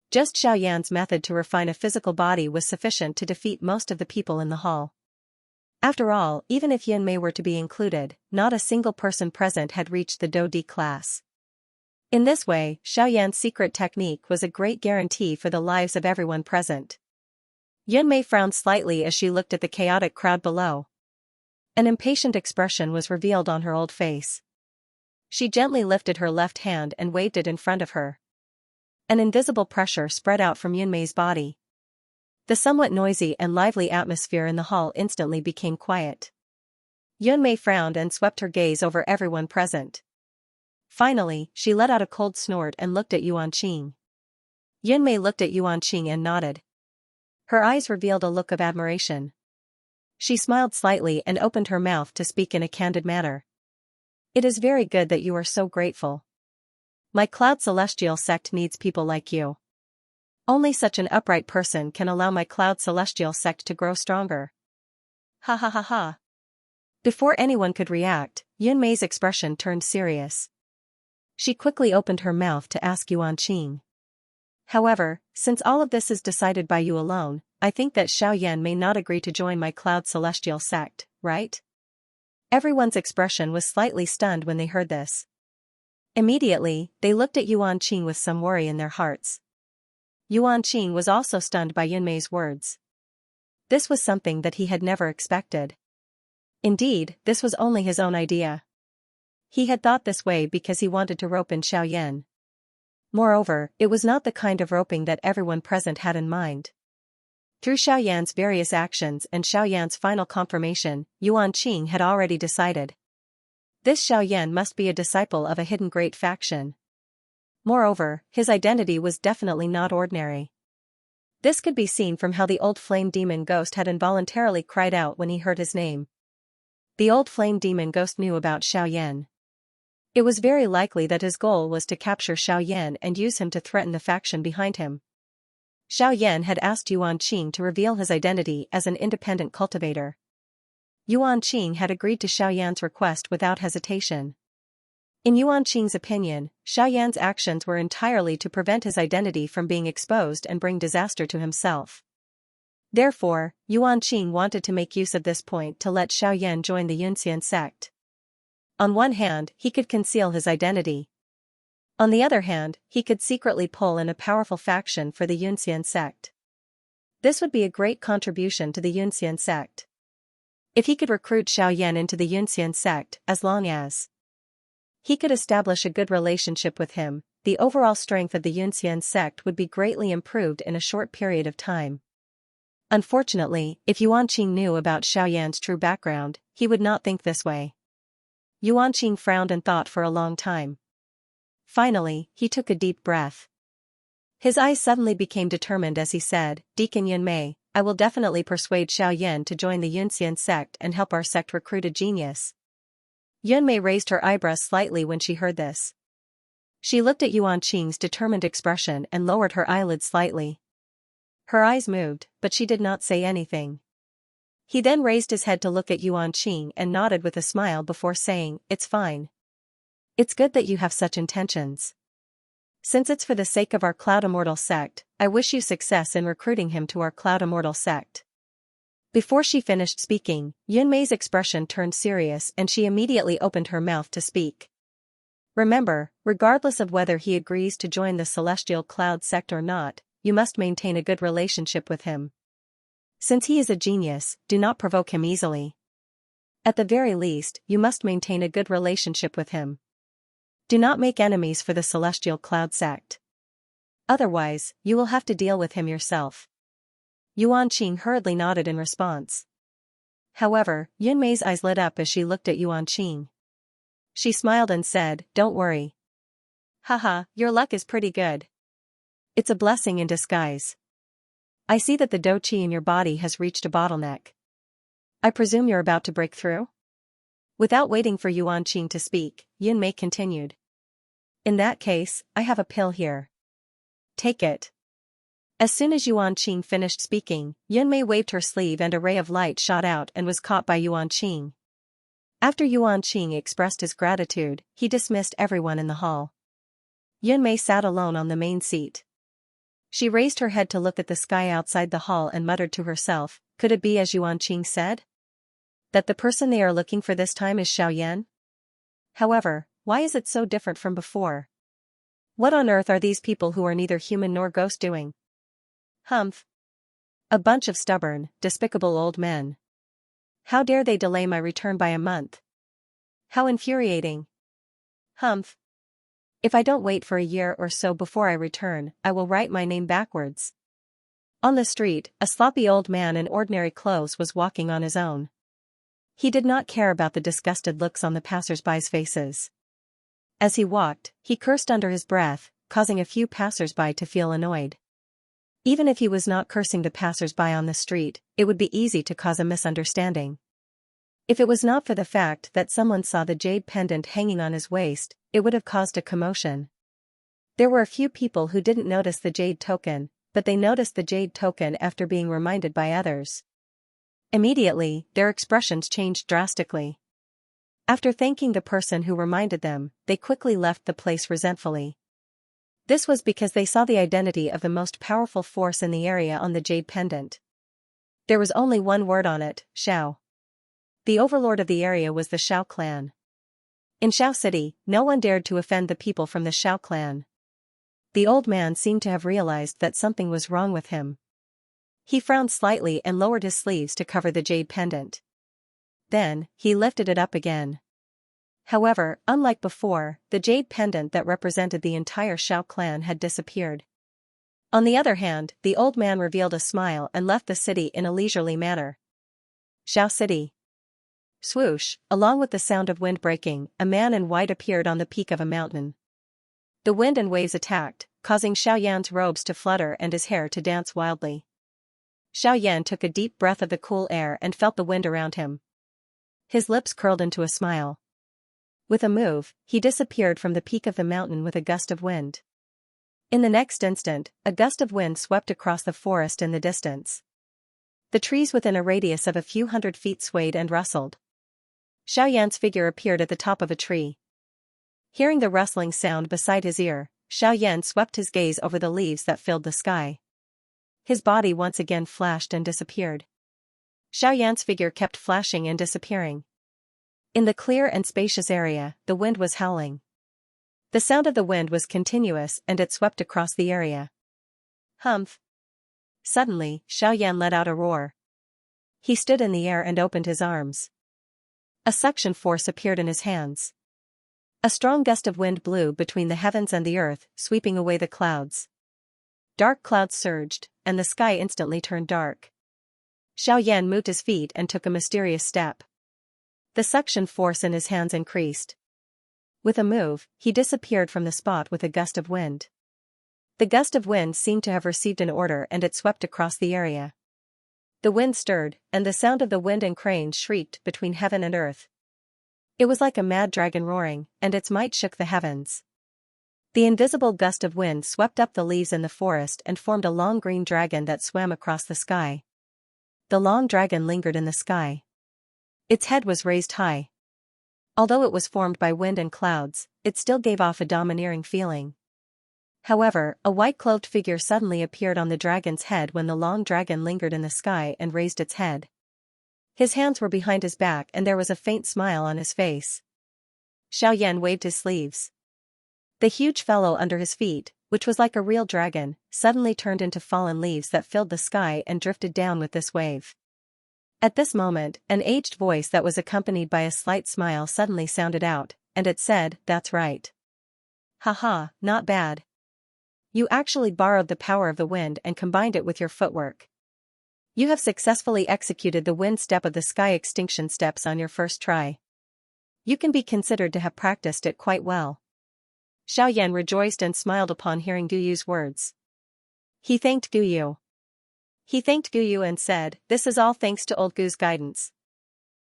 Just Xiaoyan's method to refine a physical body was sufficient to defeat most of the people in the hall. After all, even if Yunmei were to be included, not a single person present had reached the Do-D class. In this way, Xiaoyan's secret technique was a great guarantee for the lives of everyone present. Yunmei frowned slightly as she looked at the chaotic crowd below. An impatient expression was revealed on her old face. She gently lifted her left hand and waved it in front of her. An invisible pressure spread out from Yunmei's body. The somewhat noisy and lively atmosphere in the hall instantly became quiet. Yunmei frowned and swept her gaze over everyone present. Finally, she let out a cold snort and looked at Yuan Qing. Yunmei looked at Yuan Qing and nodded. Her eyes revealed a look of admiration. She smiled slightly and opened her mouth to speak in a candid manner. It is very good that you are so grateful. My Cloud Celestial sect needs people like you. Only such an upright person can allow my Cloud Celestial sect to grow stronger. Ha ha ha ha. Before anyone could react, Yunmei's expression turned serious. She quickly opened her mouth to ask Yuan Qing. However, since all of this is decided by you alone, I think that Xiaoyan may not agree to join my Cloud Celestial sect, right? Everyone's expression was slightly stunned when they heard this. Immediately, they looked at Yuan Qing with some worry in their hearts. Yuan Qing was also stunned by Yunmei's words. This was something that he had never expected. Indeed, this was only his own idea. He had thought this way because he wanted to rope in Xiaoyan. Moreover, it was not the kind of roping that everyone present had in mind. Through Xiaoyan's various actions and Xiaoyan's final confirmation, Yuan Qing had already decided. This Xiaoyan must be a disciple of a hidden great faction. Moreover, his identity was definitely not ordinary. This could be seen from how the old flame demon ghost had involuntarily cried out when he heard his name. The old flame demon ghost knew about Xiaoyan. It was very likely that his goal was to capture Xiaoyan and use him to threaten the faction behind him. Xiaoyan had asked Yuan Qing to reveal his identity as an independent cultivator. Yuan Qing had agreed to Xiaoyan's request without hesitation. In Yuan Qing's opinion, Xiaoyan's actions were entirely to prevent his identity from being exposed and bring disaster to himself. Therefore, Yuan Qing wanted to make use of this point to let Xiaoyan join the Yunxian sect. On one hand, he could conceal his identity. On the other hand, he could secretly pull in a powerful faction for the Yunxian sect. This would be a great contribution to the Yunxian sect. If he could recruit Xiaoyan into the Yunxian sect, as long as he could establish a good relationship with him, the overall strength of the Yunxian sect would be greatly improved in a short period of time. Unfortunately, if Yuan Qing knew about Xiaoyan's true background, he would not think this way. Yuan Qing frowned and thought for a long time. Finally, he took a deep breath. His eyes suddenly became determined as he said, "Deacon Yunmei, I will definitely persuade Xiaoyan to join the Yunxian sect and help our sect recruit a genius." Yunmei raised her eyebrows slightly when she heard this. She looked at Yuan Qing's determined expression and lowered her eyelids slightly. Her eyes moved, but she did not say anything. He then raised his head to look at Yuan Qing and nodded with a smile before saying, "It's fine. It's good that you have such intentions. Since it's for the sake of our Cloud Immortal sect, I wish you success in recruiting him to our Cloud Immortal sect." Before she finished speaking, Yunmei's expression turned serious and she immediately opened her mouth to speak. "Remember, regardless of whether he agrees to join the Celestial Cloud sect or not, you must maintain a good relationship with him. Since he is a genius, do not provoke him easily. At the very least, you must maintain a good relationship with him. Do not make enemies for the Celestial Cloud sect. Otherwise, you will have to deal with him yourself." Yuan Qing hurriedly nodded in response. However, Yunmei's eyes lit up as she looked at Yuan Qing. She smiled and said, "Don't worry. Haha, your luck is pretty good. It's a blessing in disguise. I see that the dou qi in your body has reached a bottleneck. I presume you're about to break through?" Without waiting for Yuan Qing to speak, Yunmei continued. "In that case, I have a pill here. Take it." As soon as Yuan Qing finished speaking, Yunmei waved her sleeve and a ray of light shot out and was caught by Yuan Qing. After Yuan Qing expressed his gratitude, he dismissed everyone in the hall. Yunmei sat alone on the main seat. She raised her head to look at the sky outside the hall and muttered to herself, "Could it be as Yuan Qing said? That the person they are looking for this time is Xiaoyan? However, why is it so different from before? What on earth are these people who are neither human nor ghost doing? Humph. A bunch of stubborn, despicable old men. How dare they delay my return by a month? How infuriating. Humph. If I don't wait for a year or so before I return, I will write my name backwards." On the street, a sloppy old man in ordinary clothes was walking on his own. He did not care about the disgusted looks on the passers-by's faces. As he walked, he cursed under his breath, causing a few passers-by to feel annoyed. Even if he was not cursing the passers-by on the street, it would be easy to cause a misunderstanding. If it was not for the fact that someone saw the jade pendant hanging on his waist, it would have caused a commotion. There were a few people who didn't notice the jade token, but they noticed the jade token after being reminded by others. Immediately, their expressions changed drastically. After thanking the person who reminded them, they quickly left the place resentfully. This was because they saw the identity of the most powerful force in the area on the jade pendant. There was only one word on it, Xiao. The overlord of the area was the Xiao clan. In Xiao City, no one dared to offend the people from the Xiao clan. The old man seemed to have realized that something was wrong with him. He frowned slightly and lowered his sleeves to cover the jade pendant. Then, he lifted it up again. However, unlike before, the jade pendant that represented the entire Xiao clan had disappeared. On the other hand, the old man revealed a smile and left the city in a leisurely manner. Xiao City. Swoosh, along with the sound of wind breaking, a man in white appeared on the peak of a mountain. The wind and waves attacked, causing Xiao Yan's robes to flutter and his hair to dance wildly. Xiao Yan took a deep breath of the cool air and felt the wind around him. His lips curled into a smile. With a move, he disappeared from the peak of the mountain with a gust of wind. In the next instant, a gust of wind swept across the forest in the distance. The trees within a radius of a few hundred feet swayed and rustled. Xiao Yan's figure appeared at the top of a tree. Hearing the rustling sound beside his ear, Xiao Yan swept his gaze over the leaves that filled the sky. His body once again flashed and disappeared. Xiao Yan's figure kept flashing and disappearing. In the clear and spacious area, the wind was howling. The sound of the wind was continuous and it swept across the area. Humph! Suddenly, Xiao Yan let out a roar. He stood in the air and opened his arms. A suction force appeared in his hands. A strong gust of wind blew between the heavens and the earth, sweeping away the clouds. Dark clouds surged, and the sky instantly turned dark. Xiao Yan moved his feet and took a mysterious step. The suction force in his hands increased. With a move, he disappeared from the spot with a gust of wind. The gust of wind seemed to have received an order and it swept across the area. The wind stirred, and the sound of the wind and cranes shrieked between heaven and earth. It was like a mad dragon roaring, and its might shook the heavens. The invisible gust of wind swept up the leaves in the forest and formed a long green dragon that swam across the sky. The long dragon lingered in the sky. Its head was raised high. Although it was formed by wind and clouds, it still gave off a domineering feeling. However, a white-clothed figure suddenly appeared on the dragon's head when the long dragon lingered in the sky and raised its head. His hands were behind his back and there was a faint smile on his face. Xiao Yan waved his sleeves. The huge fellow under his feet, which was like a real dragon, suddenly turned into fallen leaves that filled the sky and drifted down with this wave. At this moment, an aged voice that was accompanied by a slight smile suddenly sounded out, and it said, "That's right. Haha, not bad. You actually borrowed the power of the wind and combined it with your footwork. You have successfully executed the wind step of the sky extinction steps on your first try. You can be considered to have practiced it quite well." Xiao Yan rejoiced and smiled upon hearing Guyu's words. He thanked Guyu. And said, "This is all thanks to old Gu's guidance.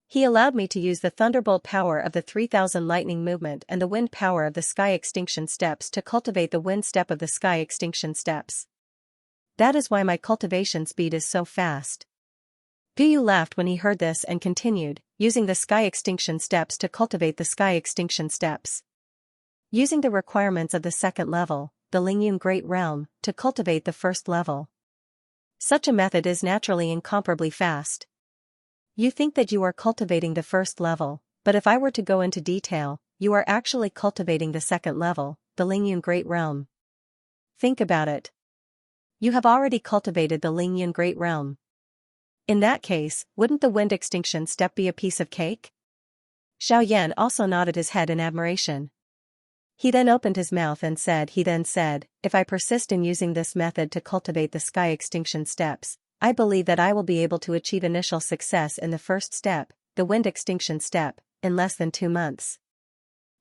He allowed me to use the thunderbolt power of the 3000 lightning movement and the wind power of the sky extinction steps to cultivate the wind step of the sky extinction steps. That is why my cultivation speed is so fast." Guyu laughed when he heard this and continued, using the sky extinction steps to cultivate the sky extinction steps. Using the requirements of the second level, the Lingyun Great Realm, to cultivate the first level. Such a method is naturally incomparably fast. You think that you are cultivating the first level, but if I were to go into detail, you are actually cultivating the second level, the Lingyun Great Realm. Think about it. You have already cultivated the Lingyun Great Realm. In that case, wouldn't the wind extinction step be a piece of cake? Xiao Yan also nodded his head in admiration. He then opened his mouth and said, "If I persist in using this method to cultivate the sky extinction steps, I believe that I will be able to achieve initial success in the first step, the wind extinction step, in less than 2 months."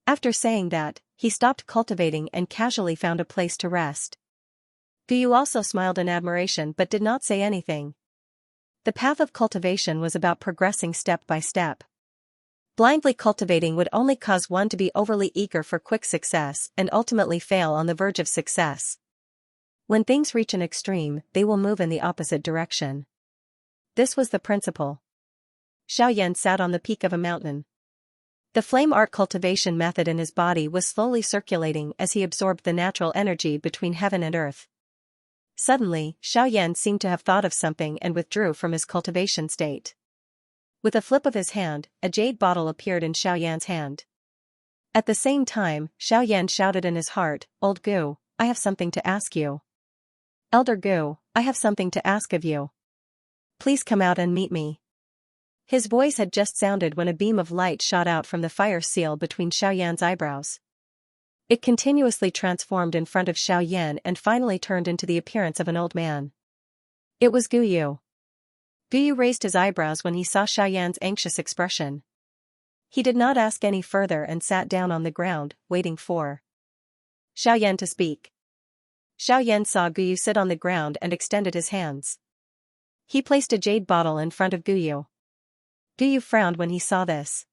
After saying that, he stopped cultivating and casually found a place to rest. Guyu also smiled in admiration but did not say anything. The path of cultivation was about progressing step by step. Blindly cultivating would only cause one to be overly eager for quick success and ultimately fail on the verge of success. When things reach an extreme, they will move in the opposite direction. This was the principle. Xiao Yan sat on the peak of a mountain. The flame art cultivation method in his body was slowly circulating as he absorbed the natural energy between heaven and earth. Suddenly, Xiao Yan seemed to have thought of something and withdrew from his cultivation state. With a flip of his hand, a jade bottle appeared in Xiao Yan's hand. At the same time, Xiaoyan shouted in his heart, "Old Gu, I have something to ask you. Elder Gu, I have something to ask of you. Please come out and meet me." His voice had just sounded when a beam of light shot out from the fire seal between Xiaoyan's eyebrows. It continuously transformed in front of Xiaoyan and finally turned into the appearance of an old man. It was Gu Yu. Gu Yu raised his eyebrows when he saw Xiaoyan's anxious expression. He did not ask any further and sat down on the ground, waiting for Xiaoyan to speak. Xiaoyan saw Gu Yu sit on the ground and extended his hands. He placed a jade bottle in front of Gu Yu. Gu Yu frowned when he saw this.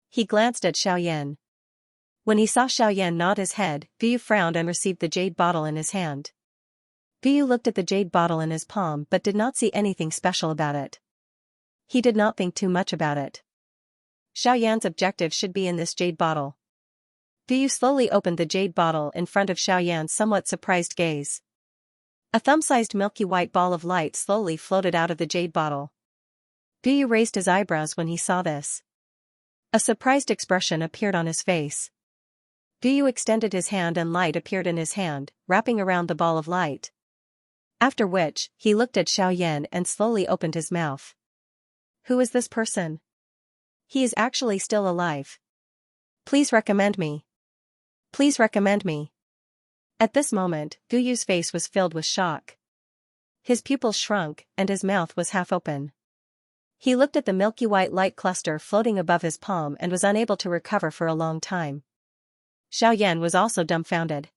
He glanced at Xiaoyan. When he saw Xiaoyan nod his head, Gu Yu frowned and received the jade bottle in his hand. Gu Yu looked at the jade bottle in his palm but did not see anything special about it. He did not think too much about it. Xiaoyan's objective should be in this jade bottle. Gu Yu slowly opened the jade bottle in front of Xiaoyan's somewhat surprised gaze. A thumb-sized milky white ball of light slowly floated out of the jade bottle. Gu Yu raised his eyebrows when he saw this. A surprised expression appeared on his face. Gu Yu extended his hand and light appeared in his hand, wrapping around the ball of light. After which, he looked at Xiaoyan and slowly opened his mouth. Who is this person? He is actually still alive. Please recommend me. Please recommend me. At this moment, Gu Yu's face was filled with shock. His pupils shrunk, and his mouth was half open. He looked at the milky white light cluster floating above his palm and was unable to recover for a long time. Xiaoyan was also dumbfounded.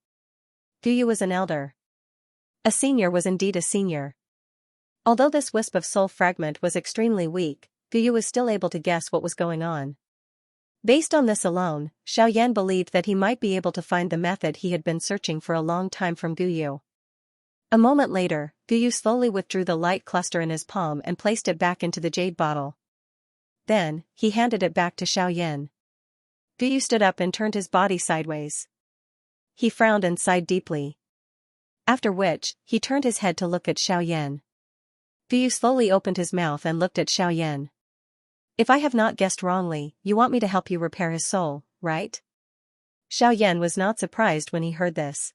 Gu Yu was an elder. A senior was indeed a senior. Although this wisp of soul fragment was extremely weak, Gu Yu was still able to guess what was going on. Based on this alone, Xiaoyan believed that he might be able to find the method he had been searching for a long time from Gu Yu. A moment later, Gu Yu slowly withdrew the light cluster in his palm and placed it back into the jade bottle. Then, he handed it back to Xiaoyan. Gu Yu stood up and turned his body sideways. He frowned and sighed deeply. After which, he turned his head to look at Xiaoyan. Gu Yu slowly opened his mouth and looked at Xiaoyan. If I have not guessed wrongly, you want me to help you repair his soul, right? Xiaoyan was not surprised when he heard this.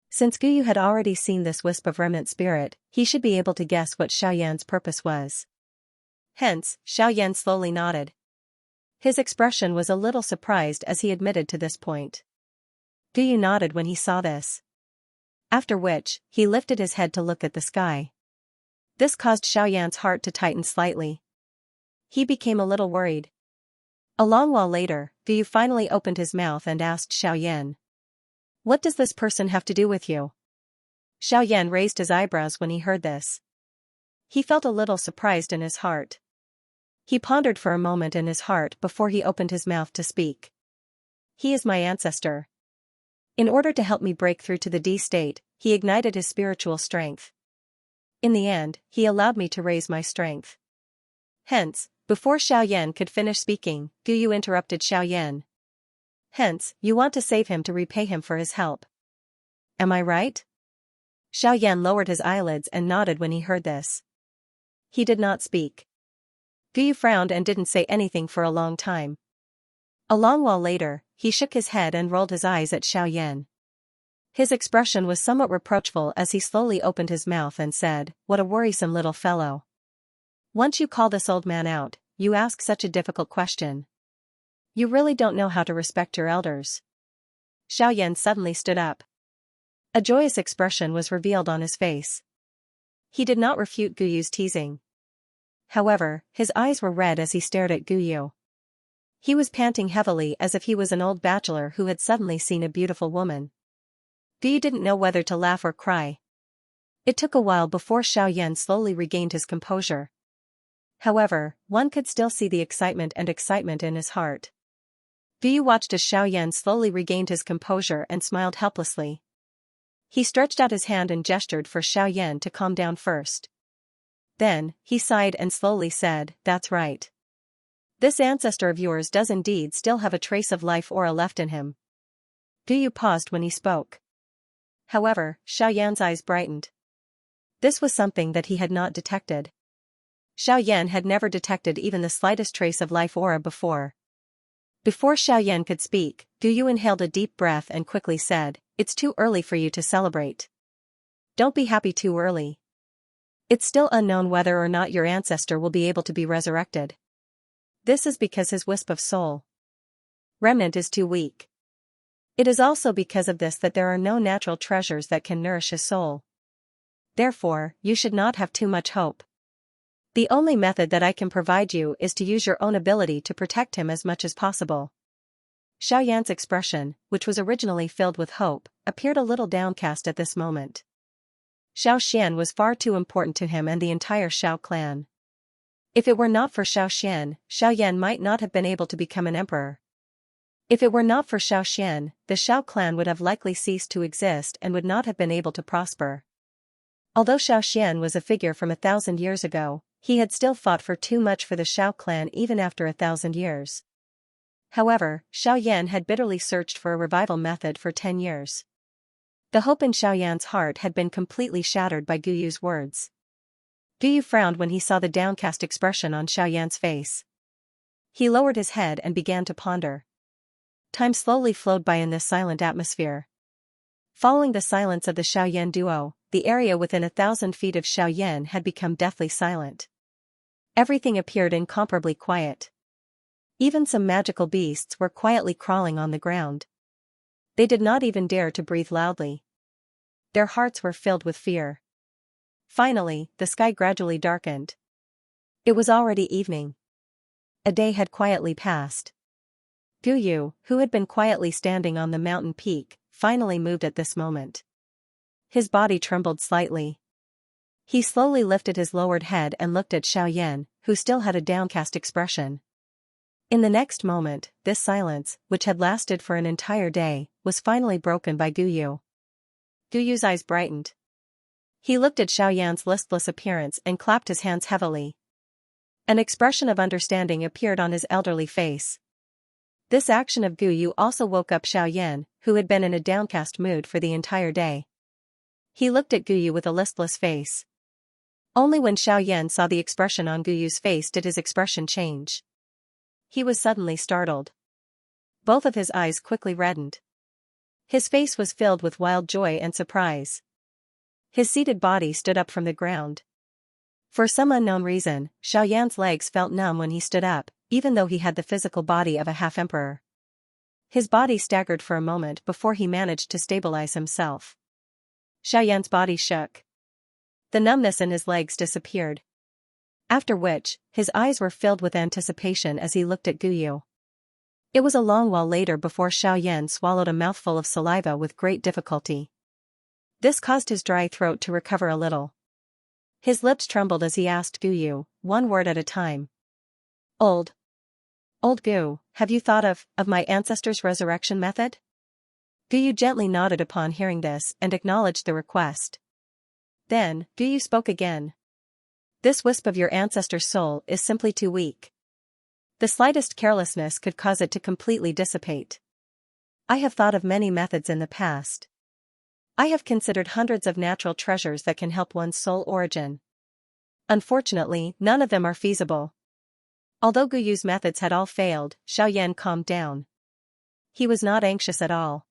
Since Gu Yu had already seen this wisp of remnant spirit, he should be able to guess what Xiaoyan's purpose was. Hence, Xiaoyan slowly nodded. His expression was a little surprised as he admitted to this point. Gu Yu nodded when he saw this. After which, he lifted his head to look at the sky. This caused Xiaoyan's heart to tighten slightly. He became a little worried. A long while later, Gu Yu finally opened his mouth and asked Xiaoyan. What does this person have to do with you? Xiaoyan raised his eyebrows when he heard this. He felt a little surprised in his heart. He pondered for a moment in his heart before he opened his mouth to speak. He is my ancestor. In order to help me break through to the D state, he ignited his spiritual strength. In the end, he allowed me to raise my strength. Hence, before Xiaoyan could finish speaking, Gu Yu interrupted Xiaoyan. Hence, you want to save him to repay him for his help. Am I right? Xiaoyan lowered his eyelids and nodded when he heard this. He did not speak. Gu Yu frowned and didn't say anything for a long time. A long while later, he shook his head and rolled his eyes at Xiaoyan. His expression was somewhat reproachful as he slowly opened his mouth and said, "What a worrisome little fellow. Once you call this old man out, you ask such a difficult question. You really don't know how to respect your elders." Xiaoyan suddenly stood up. A joyous expression was revealed on his face. He did not refute Gu Yu's teasing. However, his eyes were red as he stared at Gu Yu. He was panting heavily as if he was an old bachelor who had suddenly seen a beautiful woman. Gu Yu didn't know whether to laugh or cry. It took a while before Xiaoyan slowly regained his composure. However, one could still see the excitement in his heart. Gu Yu watched as Xiaoyan slowly regained his composure and smiled helplessly. He stretched out his hand and gestured for Xiaoyan to calm down first. Then, he sighed and slowly said, "That's right. This ancestor of yours does indeed still have a trace of life aura left in him." Gu Yu paused when he spoke. However, Xiaoyan's eyes brightened. This was something that he had not detected. Xiaoyan had never detected even the slightest trace of life aura before. Before Xiaoyan could speak, Gu Yu inhaled a deep breath and quickly said, "It's too early for you to celebrate. Don't be happy too early. It's still unknown whether or not your ancestor will be able to be resurrected. This is because his wisp of soul remnant is too weak. It is also because of this that there are no natural treasures that can nourish his soul. Therefore, you should not have too much hope. The only method that I can provide you is to use your own ability to protect him as much as possible." Xiaoyan's expression, which was originally filled with hope, appeared a little downcast at this moment. Xiaoxian was far too important to him and the entire Xiao clan. If it were not for Xiaoxian, Xiaoyan might not have been able to become an emperor. If it were not for Xiaoxian, the Xiao clan would have likely ceased to exist and would not have been able to prosper. Although Xiaoxian was a figure from 1,000 years ago, he had still fought for too much for the Xiao clan even after 1,000 years. However, Xiaoyan had bitterly searched for a revival method for 10 years. The hope in Xiaoyan's heart had been completely shattered by Gu Yu's words. Gu Yu frowned when he saw the downcast expression on Xiaoyan's face. He lowered his head and began to ponder. Time slowly flowed by in this silent atmosphere. Following the silence of the Xiaoyan duo, the area within 1,000 feet of Xiaoyan had become deathly silent. Everything appeared incomparably quiet. Even some magical beasts were quietly crawling on the ground. They did not even dare to breathe loudly. Their hearts were filled with fear. Finally, the sky gradually darkened. It was already evening. A day had quietly passed. Gu Yu, who had been quietly standing on the mountain peak, finally moved at this moment. His body trembled slightly. He slowly lifted his lowered head and looked at Xiaoyan, who still had a downcast expression. In the next moment, this silence, which had lasted for an entire day, was finally broken by Gu Yu. Gu Yu's eyes brightened. He looked at Xiaoyan's listless appearance and clapped his hands heavily. An expression of understanding appeared on his elderly face. This action of Gu Yu also woke up Xiaoyan, who had been in a downcast mood for the entire day. He looked at Gu Yu with a listless face. Only when Xiaoyan saw the expression on Gu Yu's face did his expression change. He was suddenly startled. Both of his eyes quickly reddened. His face was filled with wild joy and surprise. His seated body stood up from the ground. For some unknown reason, Xiaoyan's legs felt numb when he stood up, even though he had the physical body of a half-emperor. His body staggered for a moment before he managed to stabilize himself. Xiaoyan's body shook. The numbness in his legs disappeared. After which, his eyes were filled with anticipation as he looked at Gu Yu. It was a long while later before Xiaoyan swallowed a mouthful of saliva with great difficulty. This caused his dry throat to recover a little. His lips trembled as he asked Gu Yu, one word at a time. Old Gu, have you thought of my ancestors' resurrection method?" Gu Yu gently nodded upon hearing this and acknowledged the request. Then, Gu Yu spoke again. "This wisp of your ancestor's soul is simply too weak. The slightest carelessness could cause it to completely dissipate. I have thought of many methods in the past. I have considered hundreds of natural treasures that can help one's soul origin. Unfortunately, none of them are feasible." Although Gu Yu's methods had all failed, Xiaoyan calmed down. He was not anxious at all.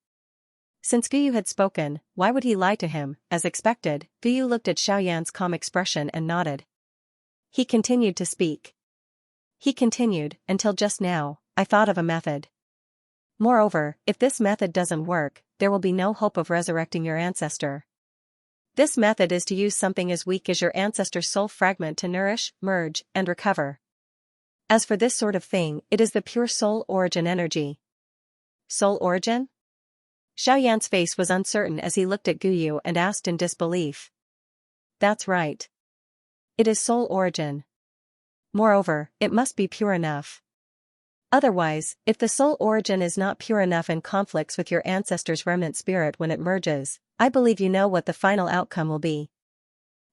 Since Gu Yu had spoken, why would he lie to him? As expected, Gu Yu looked at Xiaoyan's calm expression and nodded. He continued to speak. He continued, "Until just now, I thought of a method. Moreover, if this method doesn't work, there will be no hope of resurrecting your ancestor. This method is to use something as weak as your ancestor's soul fragment to nourish, merge, and recover. As for this sort of thing, it is the pure soul origin energy." Soul origin? Xiaoyan's face was uncertain as he looked at Gu Yu and asked in disbelief. "That's right. It is soul origin. Moreover, it must be pure enough. Otherwise, if the soul origin is not pure enough and conflicts with your ancestor's remnant spirit when it merges, I believe you know what the final outcome will be."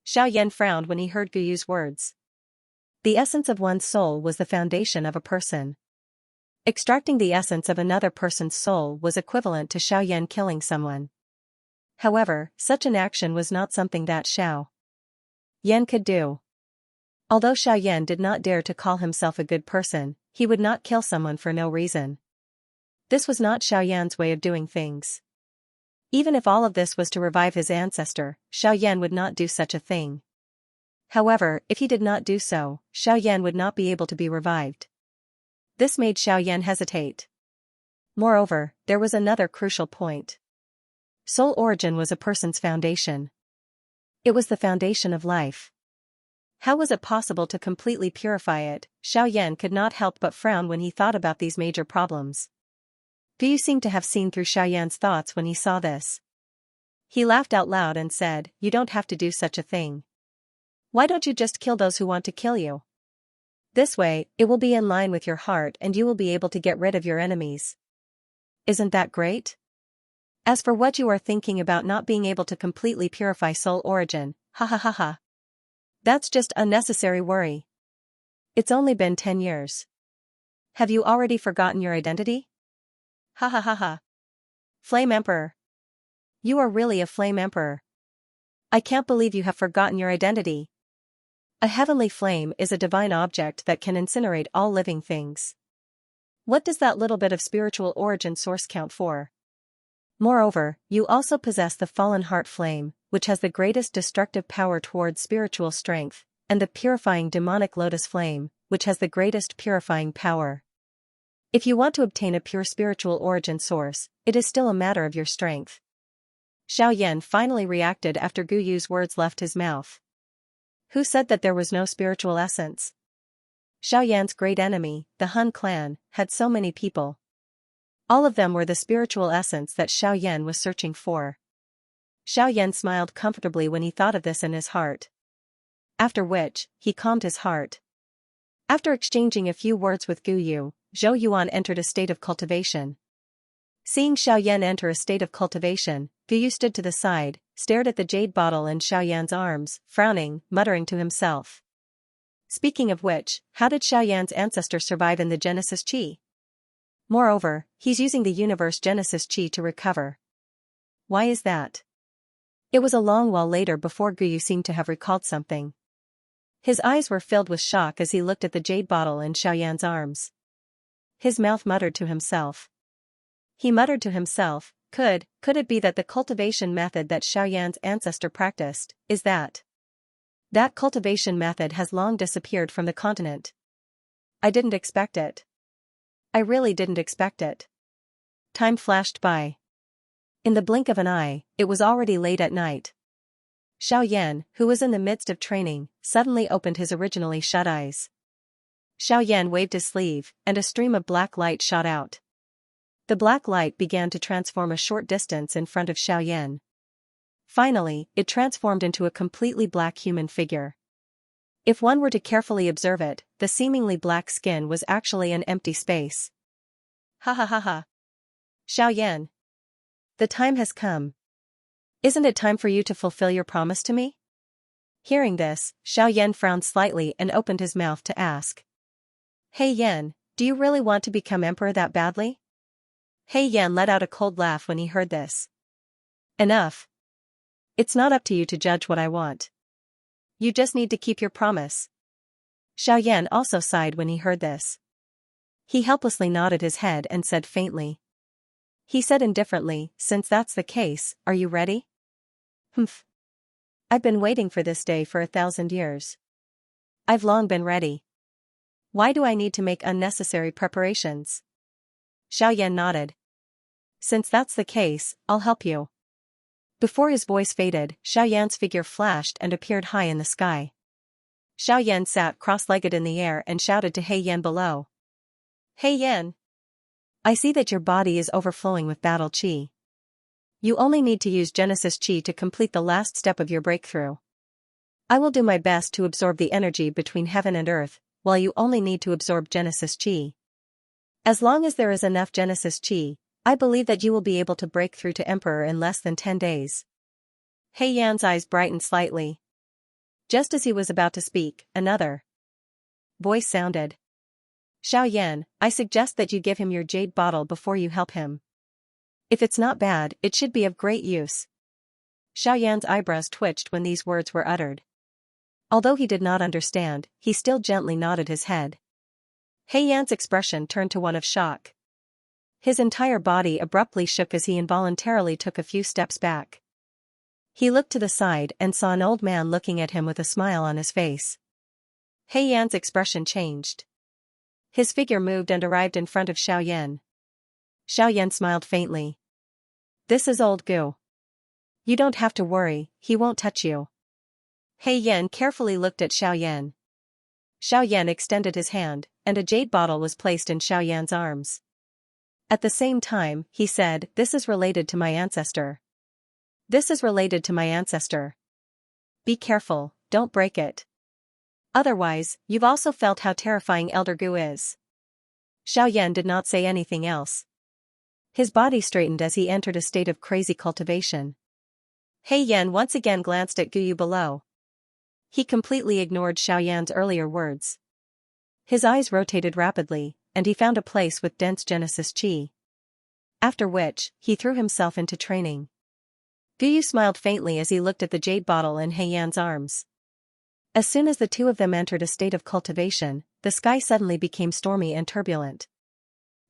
Xiaoyan frowned when he heard Gu Yu's words. The essence of one's soul was the foundation of a person. Extracting the essence of another person's soul was equivalent to Xiaoyan killing someone. However, such an action was not something that Xiaoyan could do. Although Xiaoyan did not dare to call himself a good person, he would not kill someone for no reason. This was not Xiaoyan's way of doing things. Even if all of this was to revive his ancestor, Xiaoyan would not do such a thing. However, if he did not do so, Xiaoyan would not be able to be revived. This made Xiaoyan hesitate. Moreover, there was another crucial point. Soul origin was a person's foundation. It was the foundation of life. How was it possible to completely purify it? Xiaoyan could not help but frown when he thought about these major problems. Guyu seemed to have seen through Xiaoyan's thoughts when he saw this. He laughed out loud and said, "You don't have to do such a thing. Why don't you just kill those who want to kill you? This way, it will be in line with your heart and you will be able to get rid of your enemies. Isn't that great? As for what you are thinking about not being able to completely purify soul origin, ha ha ha ha. That's just unnecessary worry. It's only been 10 years. Have you already forgotten your identity? Ha ha ha ha. Flame Emperor. You are really a Flame Emperor. I can't believe you have forgotten your identity. A heavenly flame is a divine object that can incinerate all living things. What does that little bit of spiritual origin source count for? Moreover, you also possess the fallen heart flame, which has the greatest destructive power towards spiritual strength, and the purifying demonic lotus flame, which has the greatest purifying power. If you want to obtain a pure spiritual origin source, it is still a matter of your strength. Xiaoyan finally reacted after Guyu's words left his mouth. Who said that there was no spiritual essence? Xiaoyan's great enemy, the Han clan, had so many people. All of them were the spiritual essence that Xiaoyan was searching for. Xiaoyan smiled comfortably when he thought of this in his heart. After which, he calmed his heart. After exchanging a few words with Guyu, Zhou Yuan entered a state of cultivation. Seeing Xiaoyan enter a state of cultivation, Guyu stood to the side, stared at the jade bottle in Xiaoyan's arms, frowning, muttering to himself. Speaking of which, how did Xiaoyan's ancestor survive in the Genesis Qi? Moreover, he's using the universe Genesis Qi to recover. Why is that? It was a long while later before Guyu seemed to have recalled something. His eyes were filled with shock as he looked at the jade bottle in Xiaoyan's arms. His mouth muttered to himself. He muttered to himself, could it be that the cultivation method that Xiaoyan's ancestor practiced, is that? That cultivation method has long disappeared from the continent. I didn't expect it. I really didn't expect it. Time flashed by. In the blink of an eye, it was already late at night. Xiaoyan, who was in the midst of training, suddenly opened his originally shut eyes. Xiaoyan waved his sleeve, and a stream of black light shot out. The black light began to transform a short distance in front of Xiaoyan. Finally, it transformed into a completely black human figure. If one were to carefully observe it, the seemingly black skin was actually an empty space. Ha ha ha ha. Xiaoyan. The time has come. Isn't it time for you to fulfill your promise to me? Hearing this, Xiaoyan frowned slightly and opened his mouth to ask. Hey Yan, do you really want to become emperor that badly? Hey Yan let out a cold laugh when he heard this. Enough. It's not up to you to judge what I want. You just need to keep your promise. Xiaoyan also sighed when he heard this. He helplessly nodded his head and said faintly. He said indifferently, since that's the case, are you ready? Humph. I've been waiting for this day for 1,000 years. I've long been ready. Why do I need to make unnecessary preparations? Xiaoyan nodded. Since that's the case, I'll help you. Before his voice faded, Xiaoyan's figure flashed and appeared high in the sky. Xiaoyan sat cross-legged in the air and shouted to He Yan below. Hey Yan. I see that your body is overflowing with battle qi. You only need to use Genesis Qi to complete the last step of your breakthrough. I will do my best to absorb the energy between heaven and earth, while you only need to absorb Genesis Qi. As long as there is enough Genesis Qi, I believe that you will be able to break through to Emperor in less than 10 days. He Yan's eyes brightened slightly. Just as he was about to speak, another voice sounded. Xiaoyan, I suggest that you give him your jade bottle before you help him. If it's not bad, it should be of great use. Xiaoyan's eyebrows twitched when these words were uttered. Although he did not understand, he still gently nodded his head. He Yan's expression turned to one of shock. His entire body abruptly shook as he involuntarily took a few steps back. He looked to the side and saw an old man looking at him with a smile on his face. He Yan's expression changed. His figure moved and arrived in front of Xiao Yan smiled faintly. This is old Gu. You don't have to worry, he won't touch you. He Yan carefully looked at Xiao Yan extended his hand, and a jade bottle was placed in Xiao Yan's arms. At the same time, he said, this is related to my ancestor. This is related to my ancestor. Be careful, don't break it. Otherwise, you've also felt how terrifying Elder Gu is. Xiao Yan did not say anything else. His body straightened as he entered a state of crazy cultivation. He Yan once again glanced at Guyu below. He completely ignored Xiao Yan's earlier words. His eyes rotated rapidly, and he found a place with dense Genesis Qi. After which, he threw himself into training. Guyu smiled faintly as he looked at the jade bottle in He Yan's arms. As soon as the two of them entered a state of cultivation, the sky suddenly became stormy and turbulent.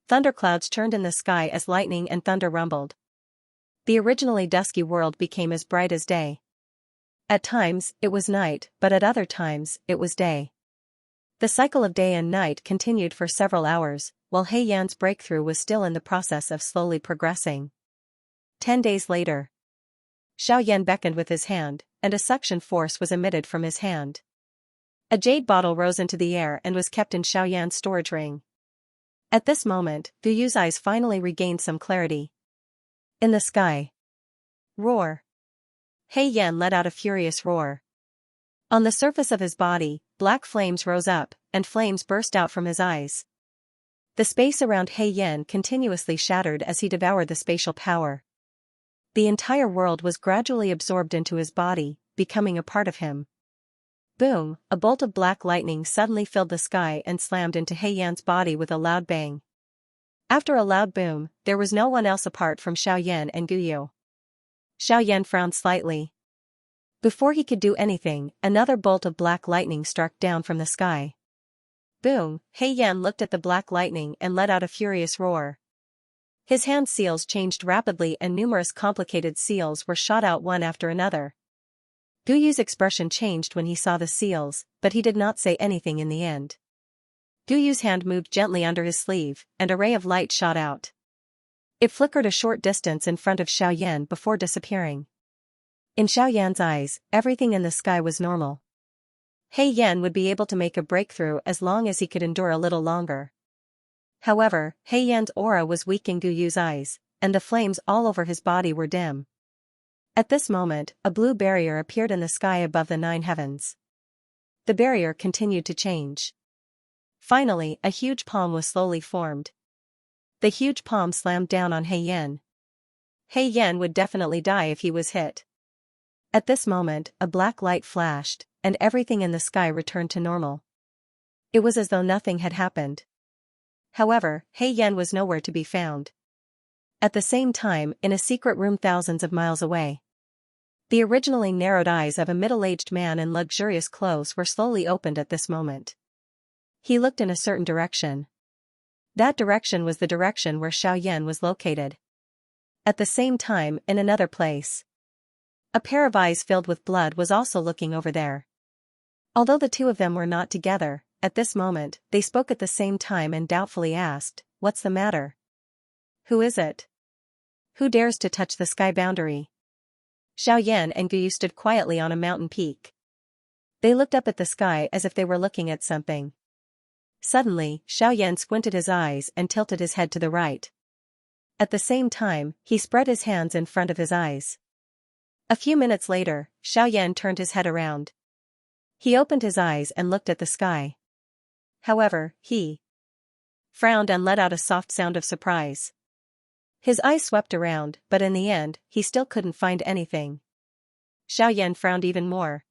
Thunderclouds churned in the sky as lightning and thunder rumbled. The originally dusky world became as bright as day. At times, it was night, but at other times, it was day. The cycle of day and night continued for several hours, while He Yan's breakthrough was still in the process of slowly progressing. 10 days later. Xiao Yan beckoned with his hand, and a suction force was emitted from his hand. A jade bottle rose into the air and was kept in Xiao Yan's storage ring. At this moment, Guyu's eyes finally regained some clarity. In the sky. Roar. He Yan let out a furious roar. On the surface of his body, black flames rose up, and flames burst out from his eyes. The space around He Yan continuously shattered as he devoured the spatial power. The entire world was gradually absorbed into his body, becoming a part of him. Boom, a bolt of black lightning suddenly filled the sky and slammed into He Yan's body with a loud bang. After a loud boom, there was no one else apart from Xiao Yan and Guyu. Xiao Yan frowned slightly. Before he could do anything, another bolt of black lightning struck down from the sky. Boom, He Yan looked at the black lightning and let out a furious roar. His hand seals changed rapidly and numerous complicated seals were shot out one after another. Guyu's expression changed when he saw the seals, but he did not say anything in the end. Guyu's hand moved gently under his sleeve, and a ray of light shot out. It flickered a short distance in front of Xiao Yan before disappearing. In Xiao Yan's eyes, everything in the sky was normal. He Yan would be able to make a breakthrough as long as he could endure a little longer. However, He Yan's aura was weak in Guyu's eyes, and the flames all over his body were dim. At this moment, a blue barrier appeared in the sky above the 9 heavens. The barrier continued to change. Finally, a huge palm was slowly formed. The huge palm slammed down on He Yan. He Yan would definitely die if he was hit. At this moment, a black light flashed, and everything in the sky returned to normal. It was as though nothing had happened. However, He Yan was nowhere to be found. At the same time, in a secret room thousands of miles away, the originally narrowed eyes of a middle-aged man in luxurious clothes were slowly opened at this moment. He looked in a certain direction. That direction was the direction where Xiao Yan was located. At the same time, in another place, a pair of eyes filled with blood was also looking over there. Although the two of them were not together, at this moment, they spoke at the same time and doubtfully asked, "What's the matter? Who is it? Who dares to touch the sky boundary?" Xiao Yan and Guyu stood quietly on a mountain peak. They looked up at the sky as if they were looking at something. Suddenly, Xiao Yan squinted his eyes and tilted his head to the right. At the same time, he spread his hands in front of his eyes. A few minutes later, Xiao Yan turned his head around. He opened his eyes and looked at the sky. However, he frowned and let out a soft sound of surprise. His eyes swept around, but in the end, he still couldn't find anything. Xiao Yan frowned even more.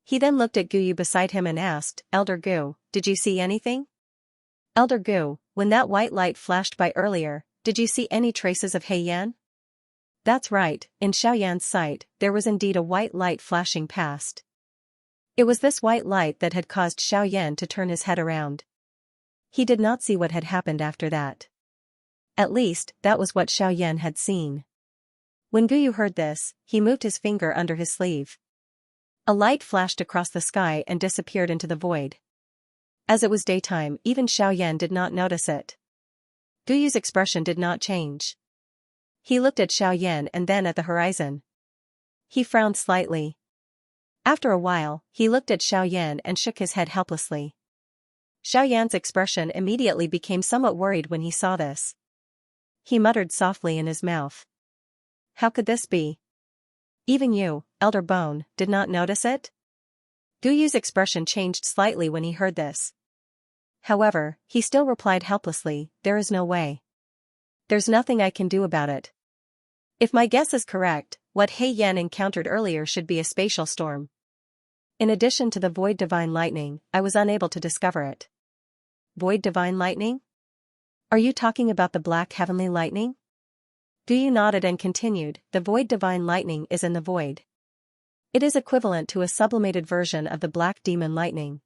He then looked at Guyu beside him and asked, "Elder Gu, did you see anything?" "Elder Gu, when that white light flashed by earlier, did you see any traces of He Yan?" That's right, in Xiao Yan's sight, there was indeed a white light flashing past. It was this white light that had caused Xiao Yan to turn his head around. He did not see what had happened after that. At least, that was what Xiaoyan had seen. When Guyu heard this, he moved his finger under his sleeve. A light flashed across the sky and disappeared into the void. As it was daytime, even Xiaoyan did not notice it. Guyu's expression did not change. He looked at Xiaoyan and then at the horizon. He frowned slightly. After a while, he looked at Xiaoyan and shook his head helplessly. Xiaoyan's expression immediately became somewhat worried when he saw this. He muttered softly in his mouth. How could this be? Even you, Elder Bone, did not notice it? Guyu's expression changed slightly when he heard this. However, he still replied helplessly, there is no way. There's nothing I can do about it. If my guess is correct, what He Yan encountered earlier should be a spatial storm. In addition to the void divine lightning, I was unable to discover it. Void divine lightning? Are you talking about the black heavenly lightning? Guyu nodded and continued, the void divine lightning is in the void. It is equivalent to a sublimated version of the black demon lightning.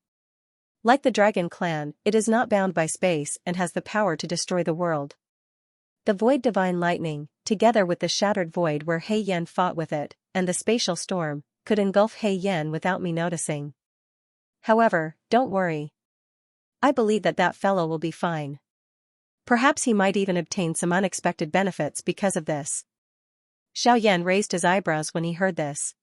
Like the dragon clan, it is not bound by space and has the power to destroy the world. The void divine lightning, together with the shattered void where He Yan fought with it, and the spatial storm, could engulf He Yan without me noticing. However, don't worry. I believe that fellow will be fine. Perhaps he might even obtain some unexpected benefits because of this. Xiaoyan raised his eyebrows when he heard this.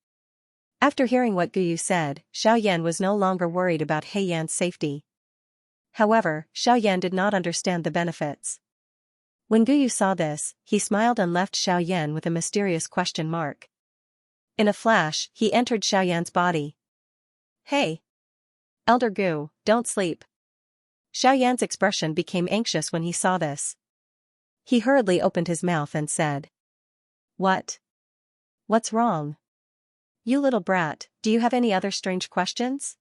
After hearing what Guyu said, Xiaoyan was no longer worried about He Yan's safety. However, Xiaoyan did not understand the benefits. When Guyu saw this, he smiled and left Xiaoyan with a mysterious question mark. In a flash, he entered Xiaoyan's body. Hey! Elder Gu, don't sleep. Xiaoyan's expression became anxious when he saw this. He hurriedly opened his mouth and said. What? What's wrong? You little brat, do you have any other strange questions?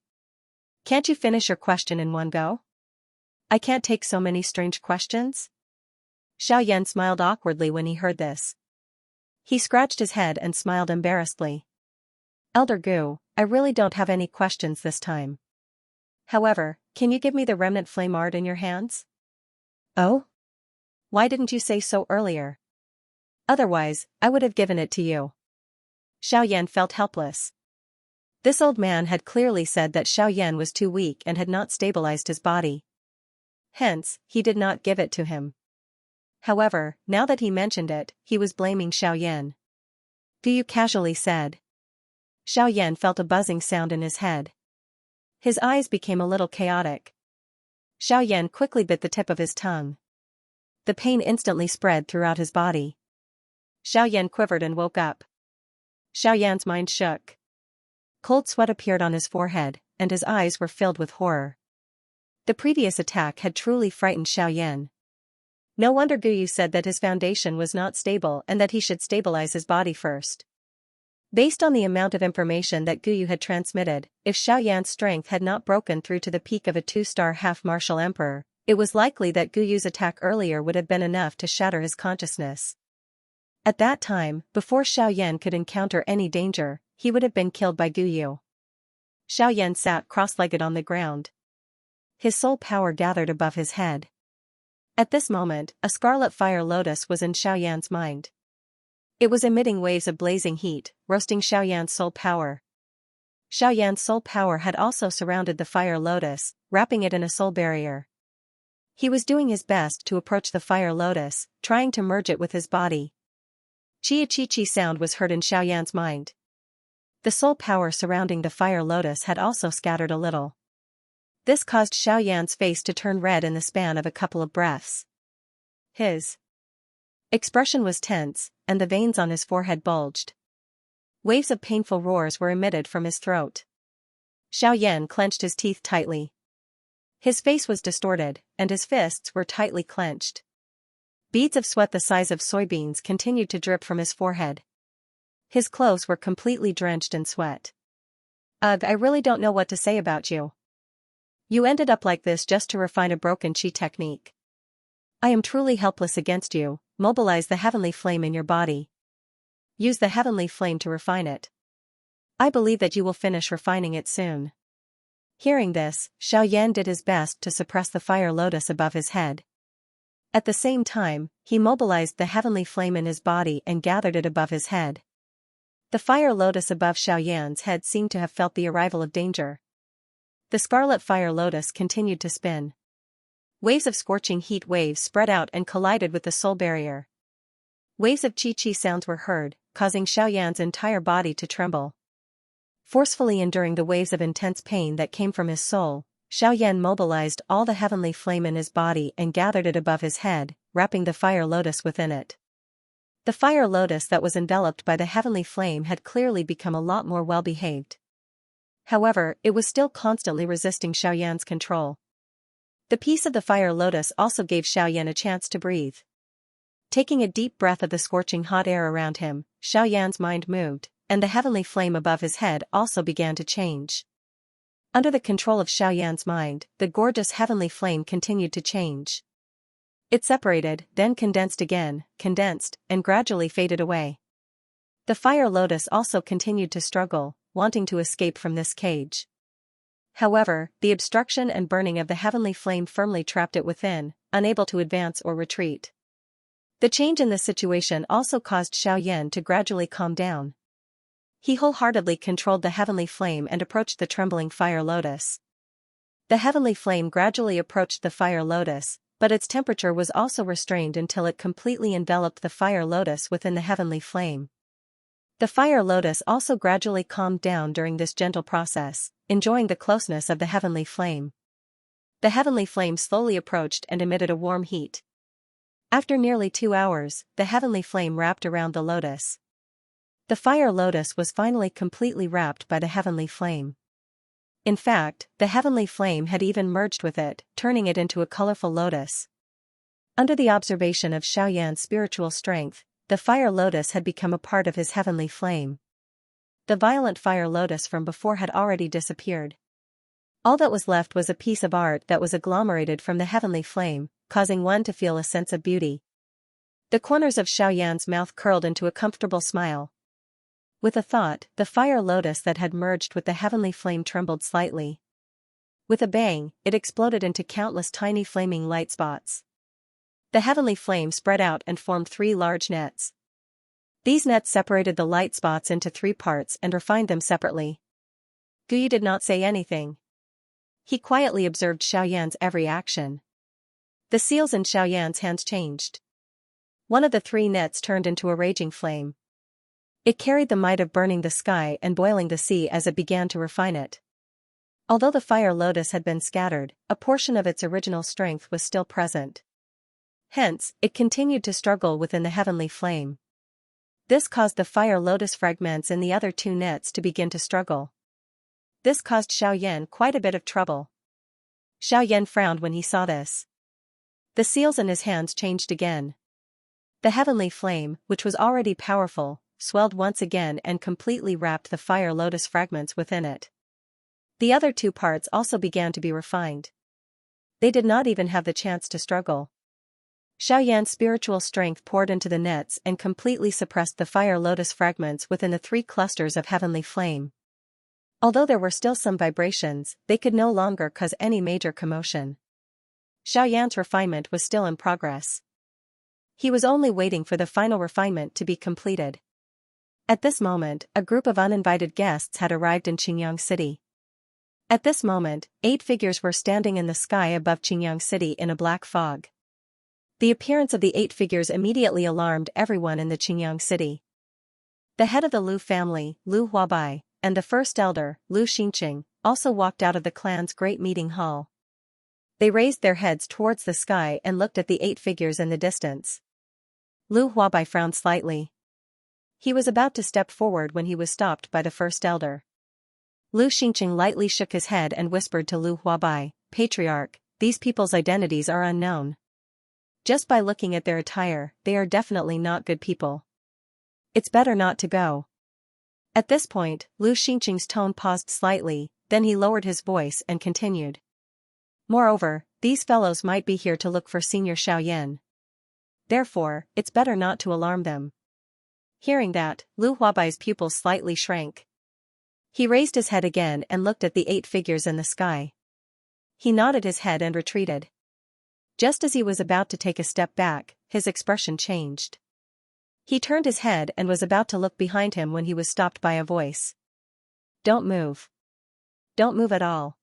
Can't you finish your question in one go? I can't take so many strange questions. Xiaoyan smiled awkwardly when he heard this. He scratched his head and smiled embarrassedly. Elder Gu, I really don't have any questions this time. However, can you give me the remnant flame art in your hands? Oh? Why didn't you say so earlier? Otherwise, I would have given it to you. Xiaoyan felt helpless. This old man had clearly said that Xiaoyan was too weak and had not stabilized his body. Hence, he did not give it to him. However, now that he mentioned it, he was blaming Xiaoyan. Guyu casually said. Xiaoyan felt a buzzing sound in his head. His eyes became a little chaotic. Xiaoyan quickly bit the tip of his tongue. The pain instantly spread throughout his body. Xiaoyan quivered and woke up. Xiaoyan's mind shook. Cold sweat appeared on his forehead, and his eyes were filled with horror. The previous attack had truly frightened Xiaoyan. No wonder Guyu said that his foundation was not stable and that he should stabilize his body first. Based on the amount of information that Guyu had transmitted, if Xiaoyan's strength had not broken through to the peak of a 2-star half-martial emperor, it was likely that Guyu's attack earlier would have been enough to shatter his consciousness. At that time, before Xiaoyan could encounter any danger, he would have been killed by Guyu. Xiaoyan sat cross-legged on the ground. His soul power gathered above his head. At this moment, a scarlet fire lotus was in Xiaoyan's mind. It was emitting waves of blazing heat, roasting Xiaoyan's soul power. Xiaoyan's soul power had also surrounded the fire lotus, wrapping it in a soul barrier. He was doing his best to approach the fire lotus, trying to merge it with his body. Chi-chi-chi sound was heard in Xiaoyan's mind. The soul power surrounding the fire lotus had also scattered a little. This caused Xiaoyan's face to turn red in the span of a couple of breaths. His expression was tense, and the veins on his forehead bulged. Waves of painful roars were emitted from his throat. Xiaoyan clenched his teeth tightly. His face was distorted, and his fists were tightly clenched. Beads of sweat the size of soybeans continued to drip from his forehead. His clothes were completely drenched in sweat. Ugh, I really don't know what to say about you. You ended up like this just to refine a broken chi technique. I am truly helpless against you. Mobilize the heavenly flame in your body. Use the heavenly flame to refine it. I believe that you will finish refining it soon. Hearing this, Xiaoyan did his best to suppress the fire lotus above his head. At the same time, he mobilized the heavenly flame in his body and gathered it above his head. The fire lotus above Xiaoyan's head seemed to have felt the arrival of danger. The scarlet fire lotus continued to spin. Waves of scorching heat waves spread out and collided with the soul barrier. Waves of chi-chi sounds were heard, causing Xiaoyan's entire body to tremble. Forcefully enduring the waves of intense pain that came from his soul, Xiaoyan mobilized all the heavenly flame in his body and gathered it above his head, wrapping the fire lotus within it. The fire lotus that was enveloped by the heavenly flame had clearly become a lot more well-behaved. However, it was still constantly resisting Xiaoyan's control. The peace of the fire lotus also gave Xiaoyan a chance to breathe. Taking a deep breath of the scorching hot air around him, Xiaoyan's mind moved, and the heavenly flame above his head also began to change. Under the control of Xiaoyan's mind, the gorgeous heavenly flame continued to change. It separated, then condensed again, condensed, and gradually faded away. The fire lotus also continued to struggle, wanting to escape from this cage. However, the obstruction and burning of the heavenly flame firmly trapped it within, unable to advance or retreat. The change in the situation also caused Xiaoyan to gradually calm down. He wholeheartedly controlled the heavenly flame and approached the trembling fire lotus. The heavenly flame gradually approached the fire lotus, but its temperature was also restrained until it completely enveloped the fire lotus within the heavenly flame. The fire lotus also gradually calmed down during this gentle process, enjoying the closeness of the heavenly flame. The heavenly flame slowly approached and emitted a warm heat. After nearly 2 hours, the heavenly flame wrapped around the lotus. The fire lotus was finally completely wrapped by the heavenly flame. In fact, the heavenly flame had even merged with it, turning it into a colorful lotus. Under the observation of Xiaoyan's spiritual strength, the fire lotus had become a part of his heavenly flame. The violent fire lotus from before had already disappeared. All that was left was a piece of art that was agglomerated from the heavenly flame, causing one to feel a sense of beauty. The corners of Xiaoyan's mouth curled into a comfortable smile. With a thought, the fire lotus that had merged with the heavenly flame trembled slightly. With a bang, it exploded into countless tiny flaming light spots. The heavenly flame spread out and formed 3 large nets. These nets separated the light spots into 3 parts and refined them separately. Guyi did not say anything. He quietly observed Xiaoyan's every action. The seals in Xiaoyan's hands changed. One of the 3 nets turned into a raging flame. It carried the might of burning the sky and boiling the sea as it began to refine it. Although the fire lotus had been scattered, a portion of its original strength was still present. Hence, it continued to struggle within the heavenly flame. This caused the fire lotus fragments in the other 2 nets to begin to struggle. This caused Xiaoyan quite a bit of trouble. Xiaoyan frowned when he saw this. The seals in his hands changed again. The heavenly flame, which was already powerful, swelled once again and completely wrapped the fire lotus fragments within it. The other 2 parts also began to be refined. They did not even have the chance to struggle. Xiaoyan's spiritual strength poured into the nets and completely suppressed the fire lotus fragments within the 3 clusters of heavenly flame. Although there were still some vibrations, they could no longer cause any major commotion. Xiaoyan's refinement was still in progress. He was only waiting for the final refinement to be completed. At this moment, a group of uninvited guests had arrived in Qingyang City. At this moment, 8 figures were standing in the sky above Qingyang City in a black fog. The appearance of the 8 figures immediately alarmed everyone in the Qingyang City. The head of the Lu family, Lu Huabai, and the first elder, Lu Xinqing, also walked out of the clan's great meeting hall. They raised their heads towards the sky and looked at the 8 figures in the distance. Lu Huabai frowned slightly. He was about to step forward when he was stopped by the first elder. Lu Xinqing lightly shook his head and whispered to Lu Huabai, "Patriarch, these people's identities are unknown. Just by looking at their attire, they are definitely not good people. It's better not to go." At this point, Lu Xinqing's tone paused slightly, then he lowered his voice and continued. "Moreover, these fellows might be here to look for Senior Xiaoyan. Therefore, it's better not to alarm them." Hearing that, Lu Huabai's pupils slightly shrank. He raised his head again and looked at the 8 figures in the sky. He nodded his head and retreated. Just as he was about to take a step back, his expression changed. He turned his head and was about to look behind him when he was stopped by a voice. "Don't move. Don't move at all.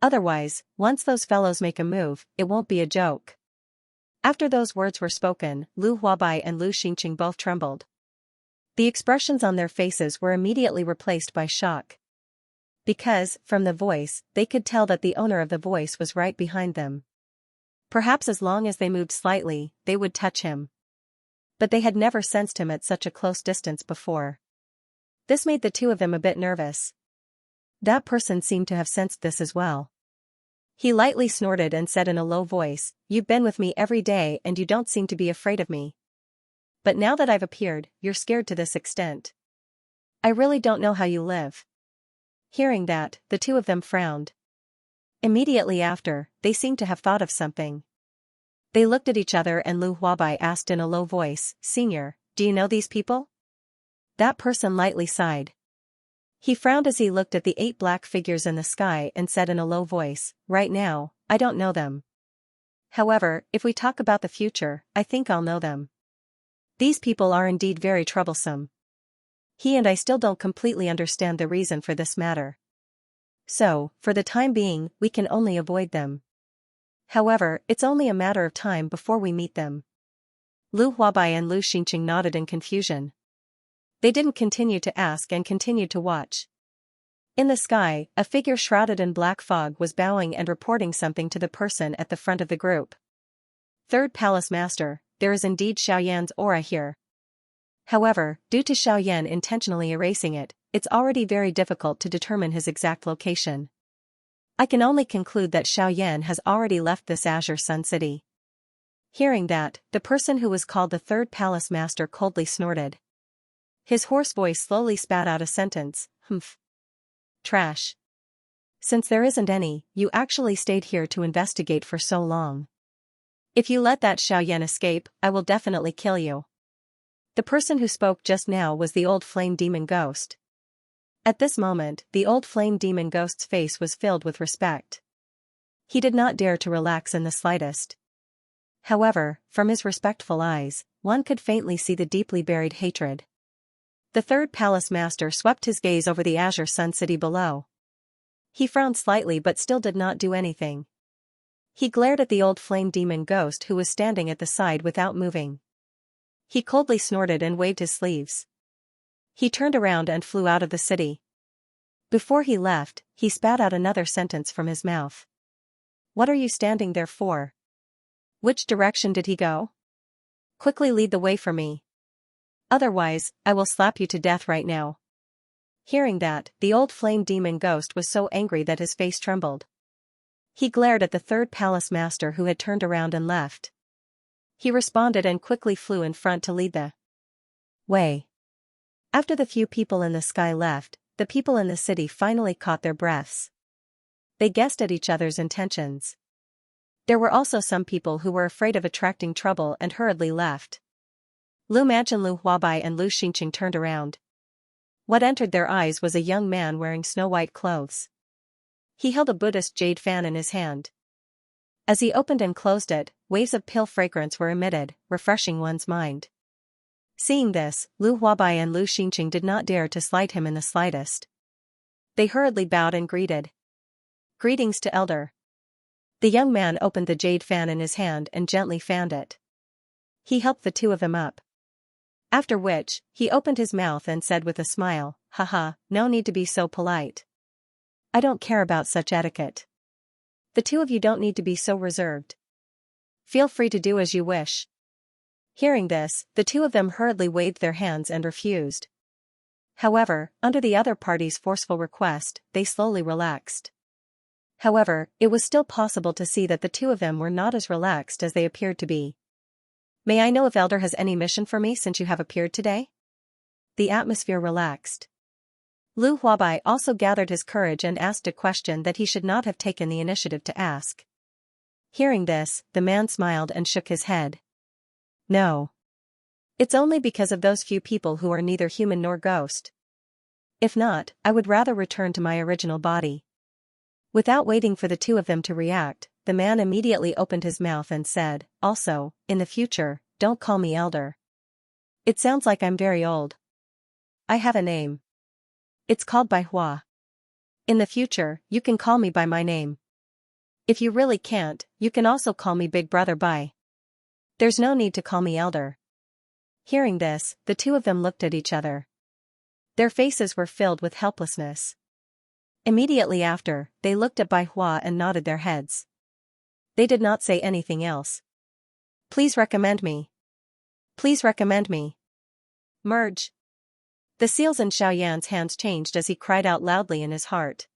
Otherwise, once those fellows make a move, it won't be a joke." After those words were spoken, Lu Huabai and Lu Xingqing both trembled. The expressions on their faces were immediately replaced by shock. Because, from the voice, they could tell that the owner of the voice was right behind them. Perhaps as long as they moved slightly, they would touch him. But they had never sensed him at such a close distance before. This made the two of them a bit nervous. That person seemed to have sensed this as well. He lightly snorted and said in a low voice, "You've been with me every day and you don't seem to be afraid of me. But now that I've appeared, you're scared to this extent. I really don't know how you live." Hearing that, the two of them frowned. Immediately after, they seemed to have thought of something. They looked at each other and Lu Huabai asked in a low voice, "Senior, do you know these people?" That person lightly sighed. He frowned as he looked at the 8 black figures in the sky and said in a low voice, "Right now, I don't know them. However, if we talk about the future, I think I'll know them. These people are indeed very troublesome. He and I still don't completely understand the reason for this matter. So, for the time being, we can only avoid them. However, it's only a matter of time before we meet them." Lu Huabai and Lu Xingqing nodded in confusion. They didn't continue to ask and continued to watch. In the sky, a figure shrouded in black fog was bowing and reporting something to the person at the front of the group. "Third Palace Master, there is indeed Xiaoyan's aura here. However, due to Xiaoyan intentionally erasing it, it's already very difficult to determine his exact location. I can only conclude that Xiaoyan has already left this Azure Sun City." Hearing that, the person who was called the Third Palace Master coldly snorted. His hoarse voice slowly spat out a sentence, "Humph. Trash. Since there isn't any, you actually stayed here to investigate for so long. If you let that Xiaoyan escape, I will definitely kill you." The person who spoke just now was the old flame demon ghost. At this moment, the old flame demon ghost's face was filled with respect. He did not dare to relax in the slightest. However, from his respectful eyes, one could faintly see the deeply buried hatred. The Third Palace Master swept his gaze over the Azure Sun City below. He frowned slightly but still did not do anything. He glared at the old flame demon ghost who was standing at the side without moving. He coldly snorted and waved his sleeves. He turned around and flew out of the city. Before he left, he spat out another sentence from his mouth. "What are you standing there for? Which direction did he go? Quickly lead the way for me. Otherwise, I will slap you to death right now." Hearing that, the old flame demon ghost was so angry that his face trembled. He glared at the Third Palace Master who had turned around and left. He responded and quickly flew in front to lead the way. After the few people in the sky left, the people in the city finally caught their breaths. They guessed at each other's intentions. There were also some people who were afraid of attracting trouble and hurriedly left. Lu Majin, Lu Huabai and Lu Xingqing turned around. What entered their eyes was a young man wearing snow-white clothes. He held a Buddhist jade fan in his hand. As he opened and closed it, waves of pale fragrance were emitted, refreshing one's mind. Seeing this, Lu Huabai and Lu Xingqing did not dare to slight him in the slightest. They hurriedly bowed and greeted. "Greetings to Elder." The young man opened the jade fan in his hand and gently fanned it. He helped the two of them up. After which, he opened his mouth and said with a smile, "Haha, no need to be so polite. I don't care about such etiquette. The two of you don't need to be so reserved. Feel free to do as you wish." Hearing this, the two of them hurriedly waved their hands and refused. However, under the other party's forceful request, they slowly relaxed. However, it was still possible to see that the two of them were not as relaxed as they appeared to be. "May I know if Elder has any mission for me since you have appeared today?" The atmosphere relaxed. Lu Huabai also gathered his courage and asked a question that he should not have taken the initiative to ask. Hearing this, the man smiled and shook his head. "No. It's only because of those few people who are neither human nor ghost. If not, I would rather return to my original body." Without waiting for the two of them to react, the man immediately opened his mouth and said, "Also, in the future, don't call me elder. It sounds like I'm very old. I have a name. It's called Bai Hua. In the future, you can call me by my name. If you really can't, you can also call me Big Brother Bai. There's no need to call me elder." Hearing this, the two of them looked at each other. Their faces were filled with helplessness. Immediately after, they looked at Bai Hua and nodded their heads. They did not say anything else. "Please recommend me. Please recommend me. Merge." The seals in Xiaoyan's hands changed as he cried out loudly in his heart.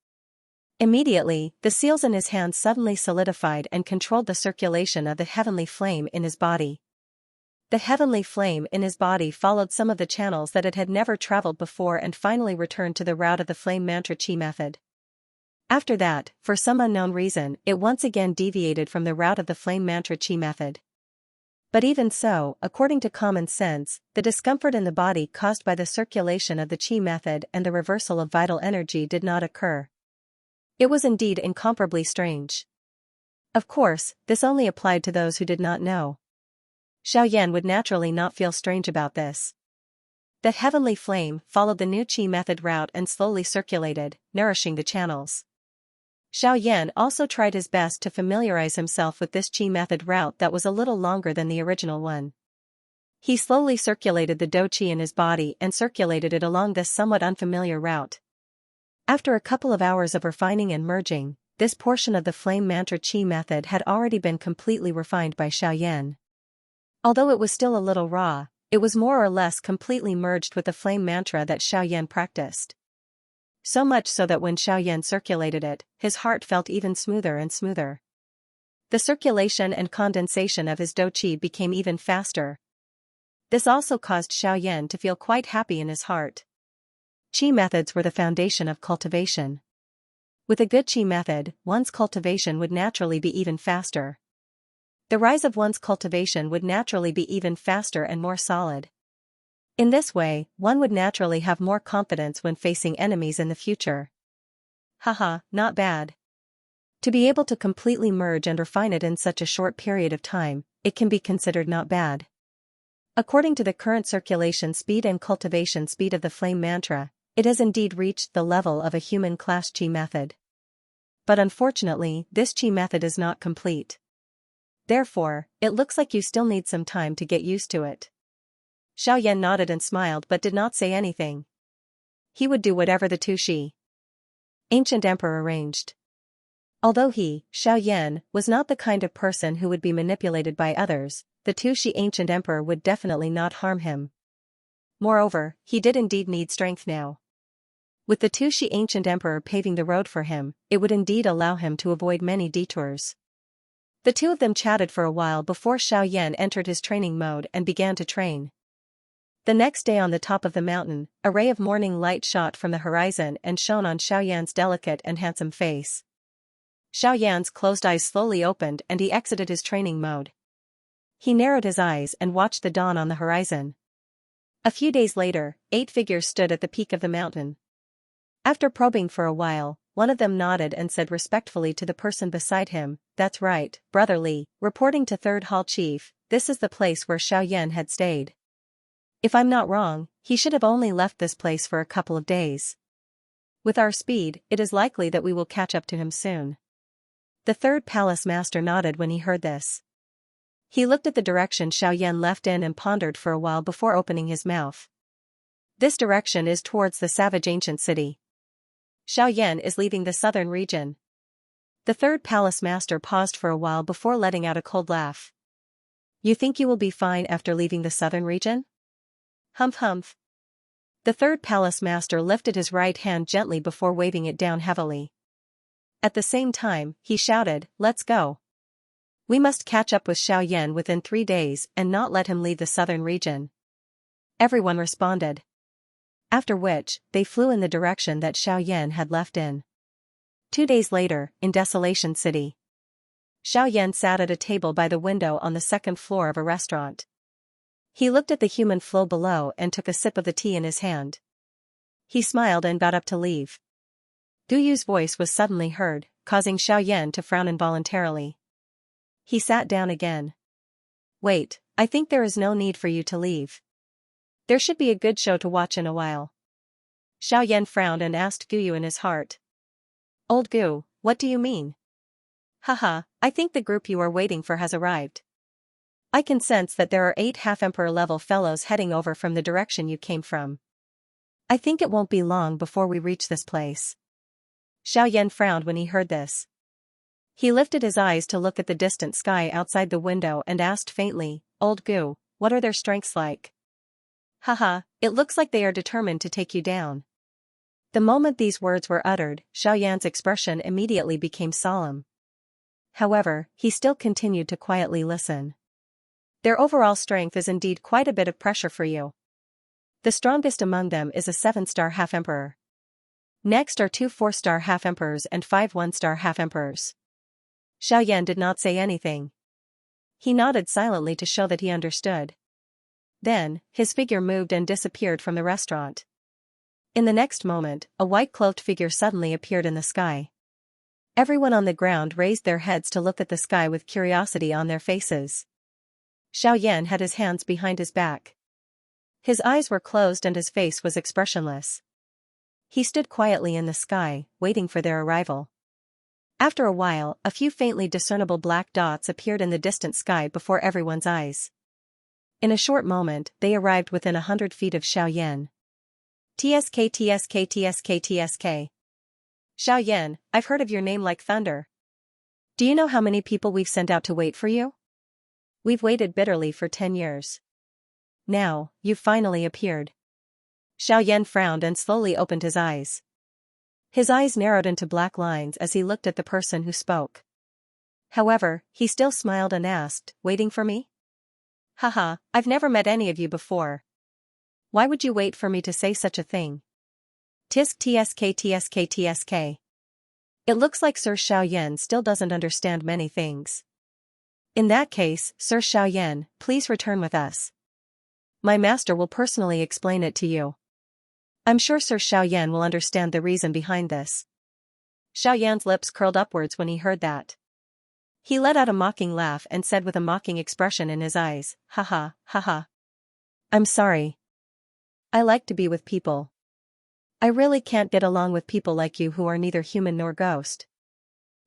Immediately, the seals in his hands suddenly solidified and controlled the circulation of the heavenly flame in his body. The heavenly flame in his body followed some of the channels that it had never traveled before and finally returned to the route of the flame mantra chi method. After that, for some unknown reason, it once again deviated from the route of the flame mantra chi method. But even so, according to common sense, the discomfort in the body caused by the circulation of the chi method and the reversal of vital energy did not occur. It was indeed incomparably strange. Of course, this only applied to those who did not know. Xiaoyan would naturally not feel strange about this. The heavenly flame followed the new chi method route and slowly circulated, nourishing the channels. Xiaoyan also tried his best to familiarize himself with this chi method route that was a little longer than the original one. He slowly circulated the dou qi in his body and circulated it along this somewhat unfamiliar route. After a couple of hours of refining and merging, this portion of the flame mantra chi method had already been completely refined by Xiaoyan. Although it was still a little raw, it was more or less completely merged with the flame mantra that Xiaoyan practiced. So much so that when Xiaoyan circulated it, his heart felt even smoother and smoother. The circulation and condensation of his dou qi became even faster. This also caused Xiaoyan to feel quite happy in his heart. Qi methods were the foundation of cultivation. With a good qi method, one's cultivation would naturally be even faster. The rise of one's cultivation would naturally be even faster and more solid. In this way, one would naturally have more confidence when facing enemies in the future. Haha, not bad. To be able to completely merge and refine it in such a short period of time, it can be considered not bad. According to the current circulation speed and cultivation speed of the flame mantra, it has indeed reached the level of a human class qi method. But unfortunately, this qi method is not complete. Therefore, it looks like you still need some time to get used to it. Xiaoyan nodded and smiled but did not say anything. He would do whatever the Tu-Shi ancient emperor arranged. Although he, Xiaoyan, was not the kind of person who would be manipulated by others, the Tu-Shi ancient emperor would definitely not harm him. Moreover, he did indeed need strength now. With the Tu-Shi ancient emperor paving the road for him, it would indeed allow him to avoid many detours. The two of them chatted for a while before Xiaoyan entered his training mode and began to train. The next day on the top of the mountain, a ray of morning light shot from the horizon and shone on Xiaoyan's delicate and handsome face. Xiaoyan's closed eyes slowly opened and he exited his training mode. He narrowed his eyes and watched the dawn on the horizon. A few days later, 8 figures stood at the peak of the mountain. After probing for a while, one of them nodded and said respectfully to the person beside him, "That's right, Brother Li, reporting to 3rd Hall Chief, this is the place where Xiaoyan had stayed. If I'm not wrong, he should have only left this place for a couple of days. With our speed, it is likely that we will catch up to him soon." The 3rd Palace Master nodded when he heard this. He looked at the direction Xiaoyan left in and pondered for a while before opening his mouth. This direction is towards the savage ancient city. Xiaoyan is leaving the southern region. The 3rd Palace Master paused for a while before letting out a cold laugh. "You think you will be fine after leaving the southern region?" Humph humph. The 3rd Palace Master lifted his right hand gently before waving it down heavily. At the same time, he shouted, "Let's go. We must catch up with Xiaoyan within 3 days and not let him leave the southern region." Everyone responded. After which, they flew in the direction that Xiaoyan had left in. 2 days later, in Desolation City. Xiaoyan sat at a table by the window on the 2nd floor of a restaurant. He looked at the human flow below and took a sip of the tea in his hand. He smiled and got up to leave. Gu Yu's voice was suddenly heard, causing Xiaoyan to frown involuntarily. He sat down again. Wait, I think there is no need for you to leave. There should be a good show to watch in a while. Xiaoyan frowned and asked Gu Yu in his heart. Old Gu, what do you mean? Haha, I think the group you are waiting for has arrived. I can sense that there are 8 half-emperor level fellows heading over from the direction you came from. I think it won't be long before we reach this place. Xiaoyan frowned when he heard this. He lifted his eyes to look at the distant sky outside the window and asked faintly, Old Gu, what are their strengths like? Haha, it looks like they are determined to take you down. The moment these words were uttered, Xiaoyan's expression immediately became solemn. However, he still continued to quietly listen. Their overall strength is indeed quite a bit of pressure for you. The strongest among them is a 7-star half-emperor. Next are 2 4-star half-emperors and 5 1-star half-emperors. Xiaoyan did not say anything. He nodded silently to show that he understood. Then, his figure moved and disappeared from the restaurant. In the next moment, a white-cloaked figure suddenly appeared in the sky. Everyone on the ground raised their heads to look at the sky with curiosity on their faces. Xiaoyan had his hands behind his back. His eyes were closed and his face was expressionless. He stood quietly in the sky, waiting for their arrival. After a while, a few faintly discernible black dots appeared in the distant sky before everyone's eyes. In a short moment, they arrived within 100 feet of Xiaoyan. TSK TSK TSK TSK. Xiaoyan, I've heard of your name like thunder. Do you know how many people we've sent out to wait for you? We've waited bitterly for 10 years. Now, you've finally appeared. Xiaoyan frowned and slowly opened his eyes. His eyes narrowed into black lines as he looked at the person who spoke. However, he still smiled and asked, waiting for me? Haha, I've never met any of you before. Why would you wait for me to say such a thing? Tisk TSK TSK TSK. It looks like Sir Xiaoyan still doesn't understand many things. In that case, Sir Xiaoyan, please return with us. My master will personally explain it to you. I'm sure Sir Xiaoyan will understand the reason behind this. Xiaoyan's lips curled upwards when he heard that. He let out a mocking laugh and said with a mocking expression in his eyes, haha, haha. I'm sorry. I like to be with people. I really can't get along with people like you who are neither human nor ghost.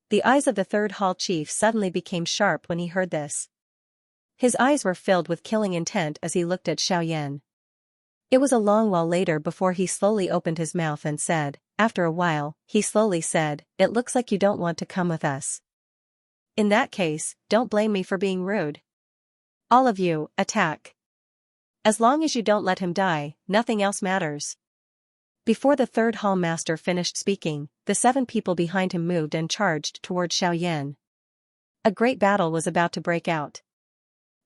The eyes of the third hall chief suddenly became sharp when he heard this. His eyes were filled with killing intent as he looked at Xiaoyan. It was a long while later before he slowly opened his mouth and said, after a while, he slowly said, it looks like you don't want to come with us. In that case, don't blame me for being rude. All of you, attack. As long as you don't let him die, nothing else matters. Before the third hall master finished speaking, the 7 people behind him moved and charged toward Xiaoyan. A great battle was about to break out.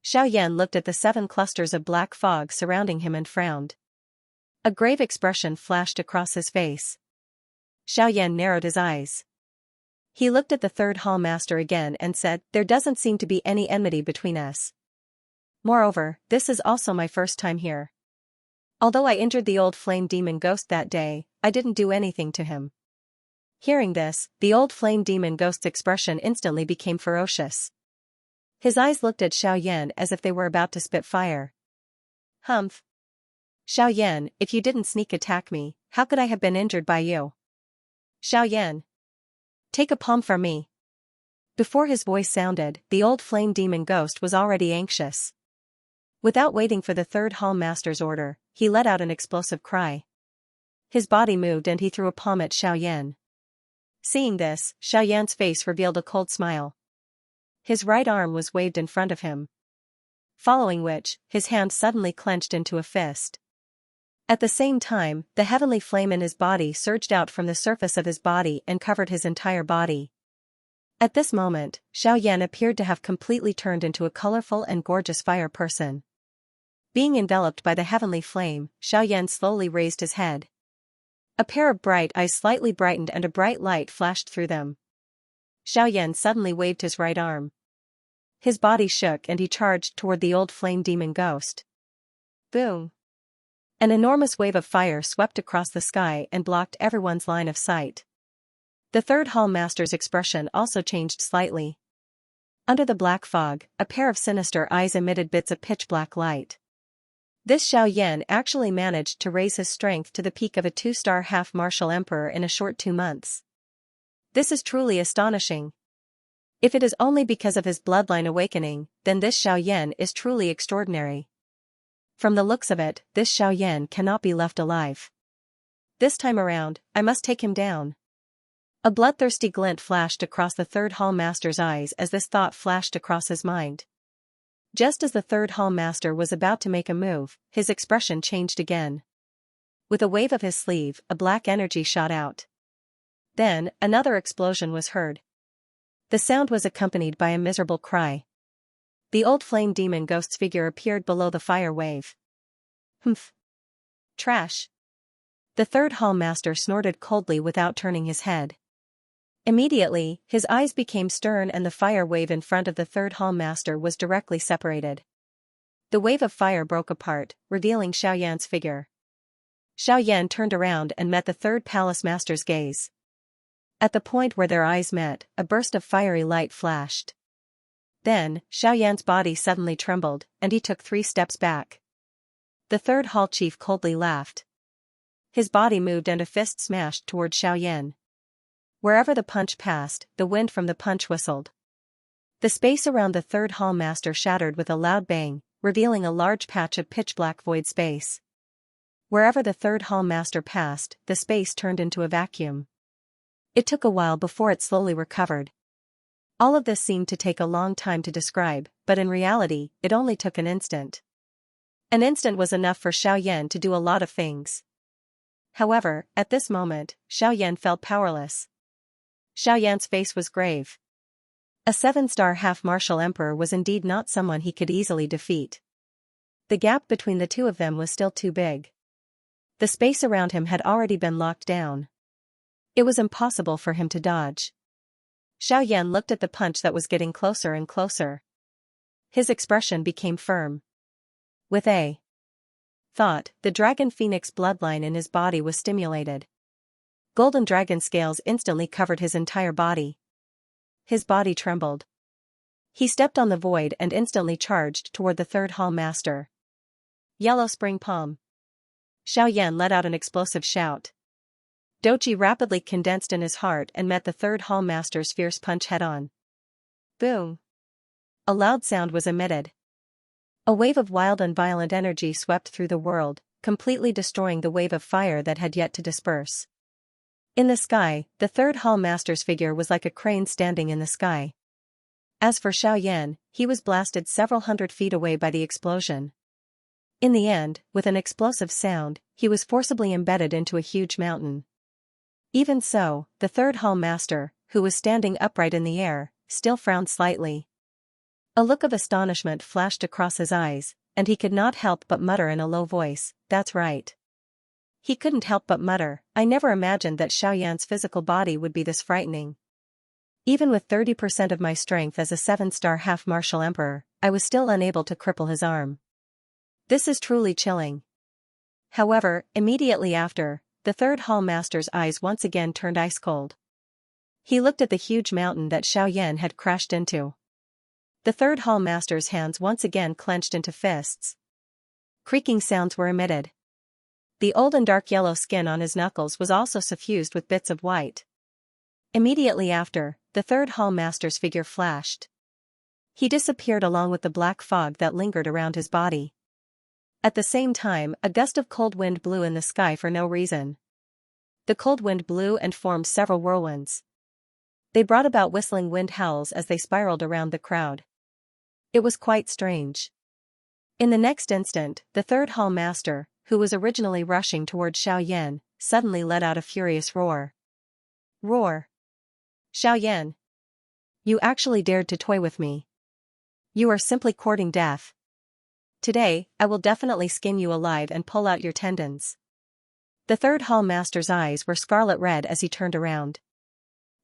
Xiaoyan looked at the 7 clusters of black fog surrounding him and frowned. A grave expression flashed across his face. Xiaoyan narrowed his eyes. He looked at the third hall master again and said, there doesn't seem to be any enmity between us. Moreover, this is also my first time here. Although I injured the old flame demon ghost that day, I didn't do anything to him. Hearing this, the old flame demon ghost's expression instantly became ferocious. His eyes looked at Xiaoyan as if they were about to spit fire. Humph. Xiaoyan, if you didn't sneak attack me, how could I have been injured by you? Xiaoyan. Take a palm from me. Before his voice sounded, the old flame demon ghost was already anxious. Without waiting for the third hall master's order, he let out an explosive cry. His body moved and he threw a palm at Xiaoyan. Seeing this, Xiaoyan's face revealed a cold smile. His right arm was waved in front of him. Following which, his hand suddenly clenched into a fist. At the same time, the heavenly flame in his body surged out from the surface of his body and covered his entire body. At this moment, Xiaoyan appeared to have completely turned into a colorful and gorgeous fire person. Being enveloped by the heavenly flame, Xiaoyan slowly raised his head. A pair of bright eyes slightly brightened and a bright light flashed through them. Xiaoyan suddenly waved his right arm. His body shook and he charged toward the old flame demon ghost. Boom! An enormous wave of fire swept across the sky and blocked everyone's line of sight. The third hall master's expression also changed slightly. Under the black fog, a pair of sinister eyes emitted bits of pitch-black light. This Xianxia actually managed to raise his strength to the peak of a 2-star half-martial emperor in a short 2 months. This is truly astonishing. If it is only because of his bloodline awakening, then this Xianxia is truly extraordinary. From the looks of it, this Xianxia cannot be left alive. This time around, I must take him down. A bloodthirsty glint flashed across the third hall master's eyes as this thought flashed across his mind. Just as the third hall master was about to make a move, his expression changed again. With a wave of his sleeve, a black energy shot out. Then, another explosion was heard. The sound was accompanied by a miserable cry. The old flame demon ghost's figure appeared below the fire wave. Humph. Trash. The third hall master snorted coldly without turning his head. Immediately, his eyes became stern and the fire wave in front of the third hall master was directly separated. The wave of fire broke apart, revealing Xiaoyan's figure. Xiaoyan turned around and met the third palace master's gaze. At the point where their eyes met, a burst of fiery light flashed. Then, Xiaoyan's body suddenly trembled, and he took 3 steps back. The third hall chief coldly laughed. His body moved and a fist smashed toward Xiaoyan. Wherever the punch passed, the wind from the punch whistled. The space around the third hall master shattered with a loud bang, revealing a large patch of pitch-black void space. Wherever the third hall master passed, the space turned into a vacuum. It took a while before it slowly recovered. All of this seemed to take a long time to describe, but in reality, it only took an instant. An instant was enough for Xiaoyan to do a lot of things. However, at this moment, Xiaoyan felt powerless. Xiaoyan's face was grave. A 7-star half-martial emperor was indeed not someone he could easily defeat. The gap between the two of them was still too big. The space around him had already been locked down. It was impossible for him to dodge. Xiaoyan looked at the punch that was getting closer and closer. His expression became firm. With a thought, the dragon phoenix bloodline in his body was stimulated. Golden dragon scales instantly covered his entire body. His body trembled. He stepped on the void and instantly charged toward the third hall master. Yellow spring palm. Xiaoyan let out an explosive shout. Doji rapidly condensed in his heart and met the third hall master's fierce punch head-on. Boom! A loud sound was emitted. A wave of wild and violent energy swept through the world, completely destroying the wave of fire that had yet to disperse. In the sky, the third hall master's figure was like a crane standing in the sky. As for Xiaoyan, he was blasted several hundred feet away by the explosion. In the end, with an explosive sound, he was forcibly embedded into a huge mountain. Even so, the third hall master, who was standing upright in the air, still frowned slightly. A look of astonishment flashed across his eyes, and he could not help but mutter in a low voice, "That's right." He couldn't help but mutter, "I never imagined that Xiaoyan's physical body would be this frightening. Even with 30% of my strength as a 7-star half-martial emperor, I was still unable to cripple his arm. This is truly chilling." However, immediately after, the third hall master's eyes once again turned ice cold. He looked at the huge mountain that Xiaoyan had crashed into. The third hall master's hands once again clenched into fists. Creaking sounds were emitted. The old and dark yellow skin on his knuckles was also suffused with bits of white. Immediately after, the third hall master's figure flashed. He disappeared along with the black fog that lingered around his body. At the same time, a gust of cold wind blew in the sky for no reason. The cold wind blew and formed several whirlwinds. They brought about whistling wind howls as they spiraled around the crowd. It was quite strange. In the next instant, the third hall master, who was originally rushing toward Xiaoyan, suddenly let out a furious roar. Roar! Xiaoyan! You actually dared to toy with me. You are simply courting death. Today, I will definitely skin you alive and pull out your tendons. The third hall master's eyes were scarlet red as he turned around.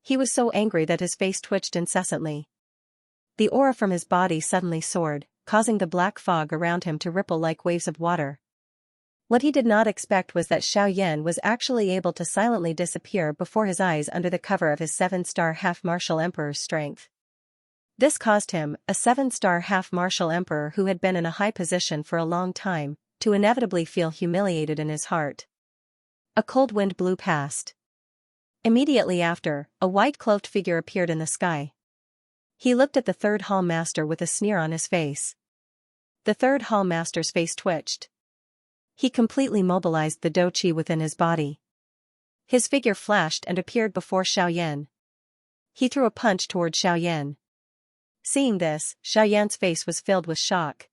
He was so angry that his face twitched incessantly. The aura from his body suddenly soared, causing the black fog around him to ripple like waves of water. What he did not expect was that Xiaoyan was actually able to silently disappear before his eyes under the cover of his 7-star half-martial emperor's strength. This caused him, a 7-star half-martial emperor who had been in a high position for a long time, to inevitably feel humiliated in his heart. A cold wind blew past. Immediately after, a white-cloaked figure appeared in the sky. He looked at the third hall master with a sneer on his face. The third hall master's face twitched. He completely mobilized the dou qi within his body. His figure flashed and appeared before Xiaoyan. He threw a punch toward Xiaoyan. Seeing this, Xiaoyan's face was filled with shock.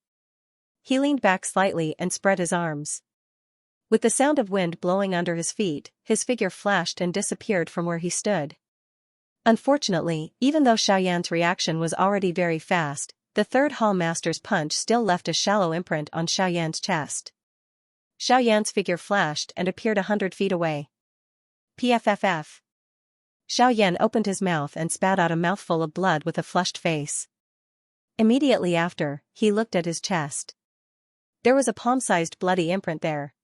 He leaned back slightly and spread his arms. With the sound of wind blowing under his feet, his figure flashed and disappeared from where he stood. Unfortunately, even though Xiaoyan's reaction was already very fast, the third hall master's punch still left a shallow imprint on Xiaoyan's chest. Xiaoyan's figure flashed and appeared 100 feet away. Pfff. Xiaoyan opened his mouth and spat out a mouthful of blood with a flushed face. Immediately after, he looked at his chest. There was a palm-sized bloody imprint there.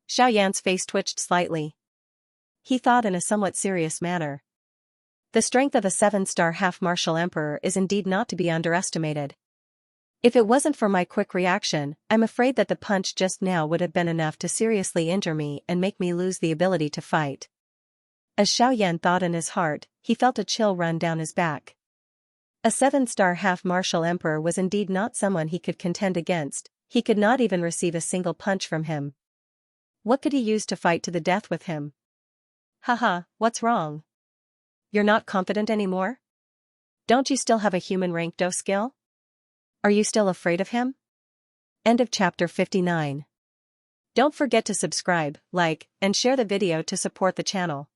Xiaoyan's face twitched slightly. He thought in a somewhat serious manner. The strength of a 7-star half-martial emperor is indeed not to be underestimated. If it wasn't for my quick reaction, I'm afraid that the punch just now would have been enough to seriously injure me and make me lose the ability to fight. As Xiaoyan thought in his heart, he felt a chill run down his back. A 7-star half-martial emperor was indeed not someone he could contend against. He could not even receive a single punch from him. What could he use to fight to the death with him? Haha, what's wrong? You're not confident anymore? Don't you still have a human rank Do skill? Are you still afraid of him? End of chapter 59. Don't forget to subscribe, like, and share the video to support the channel.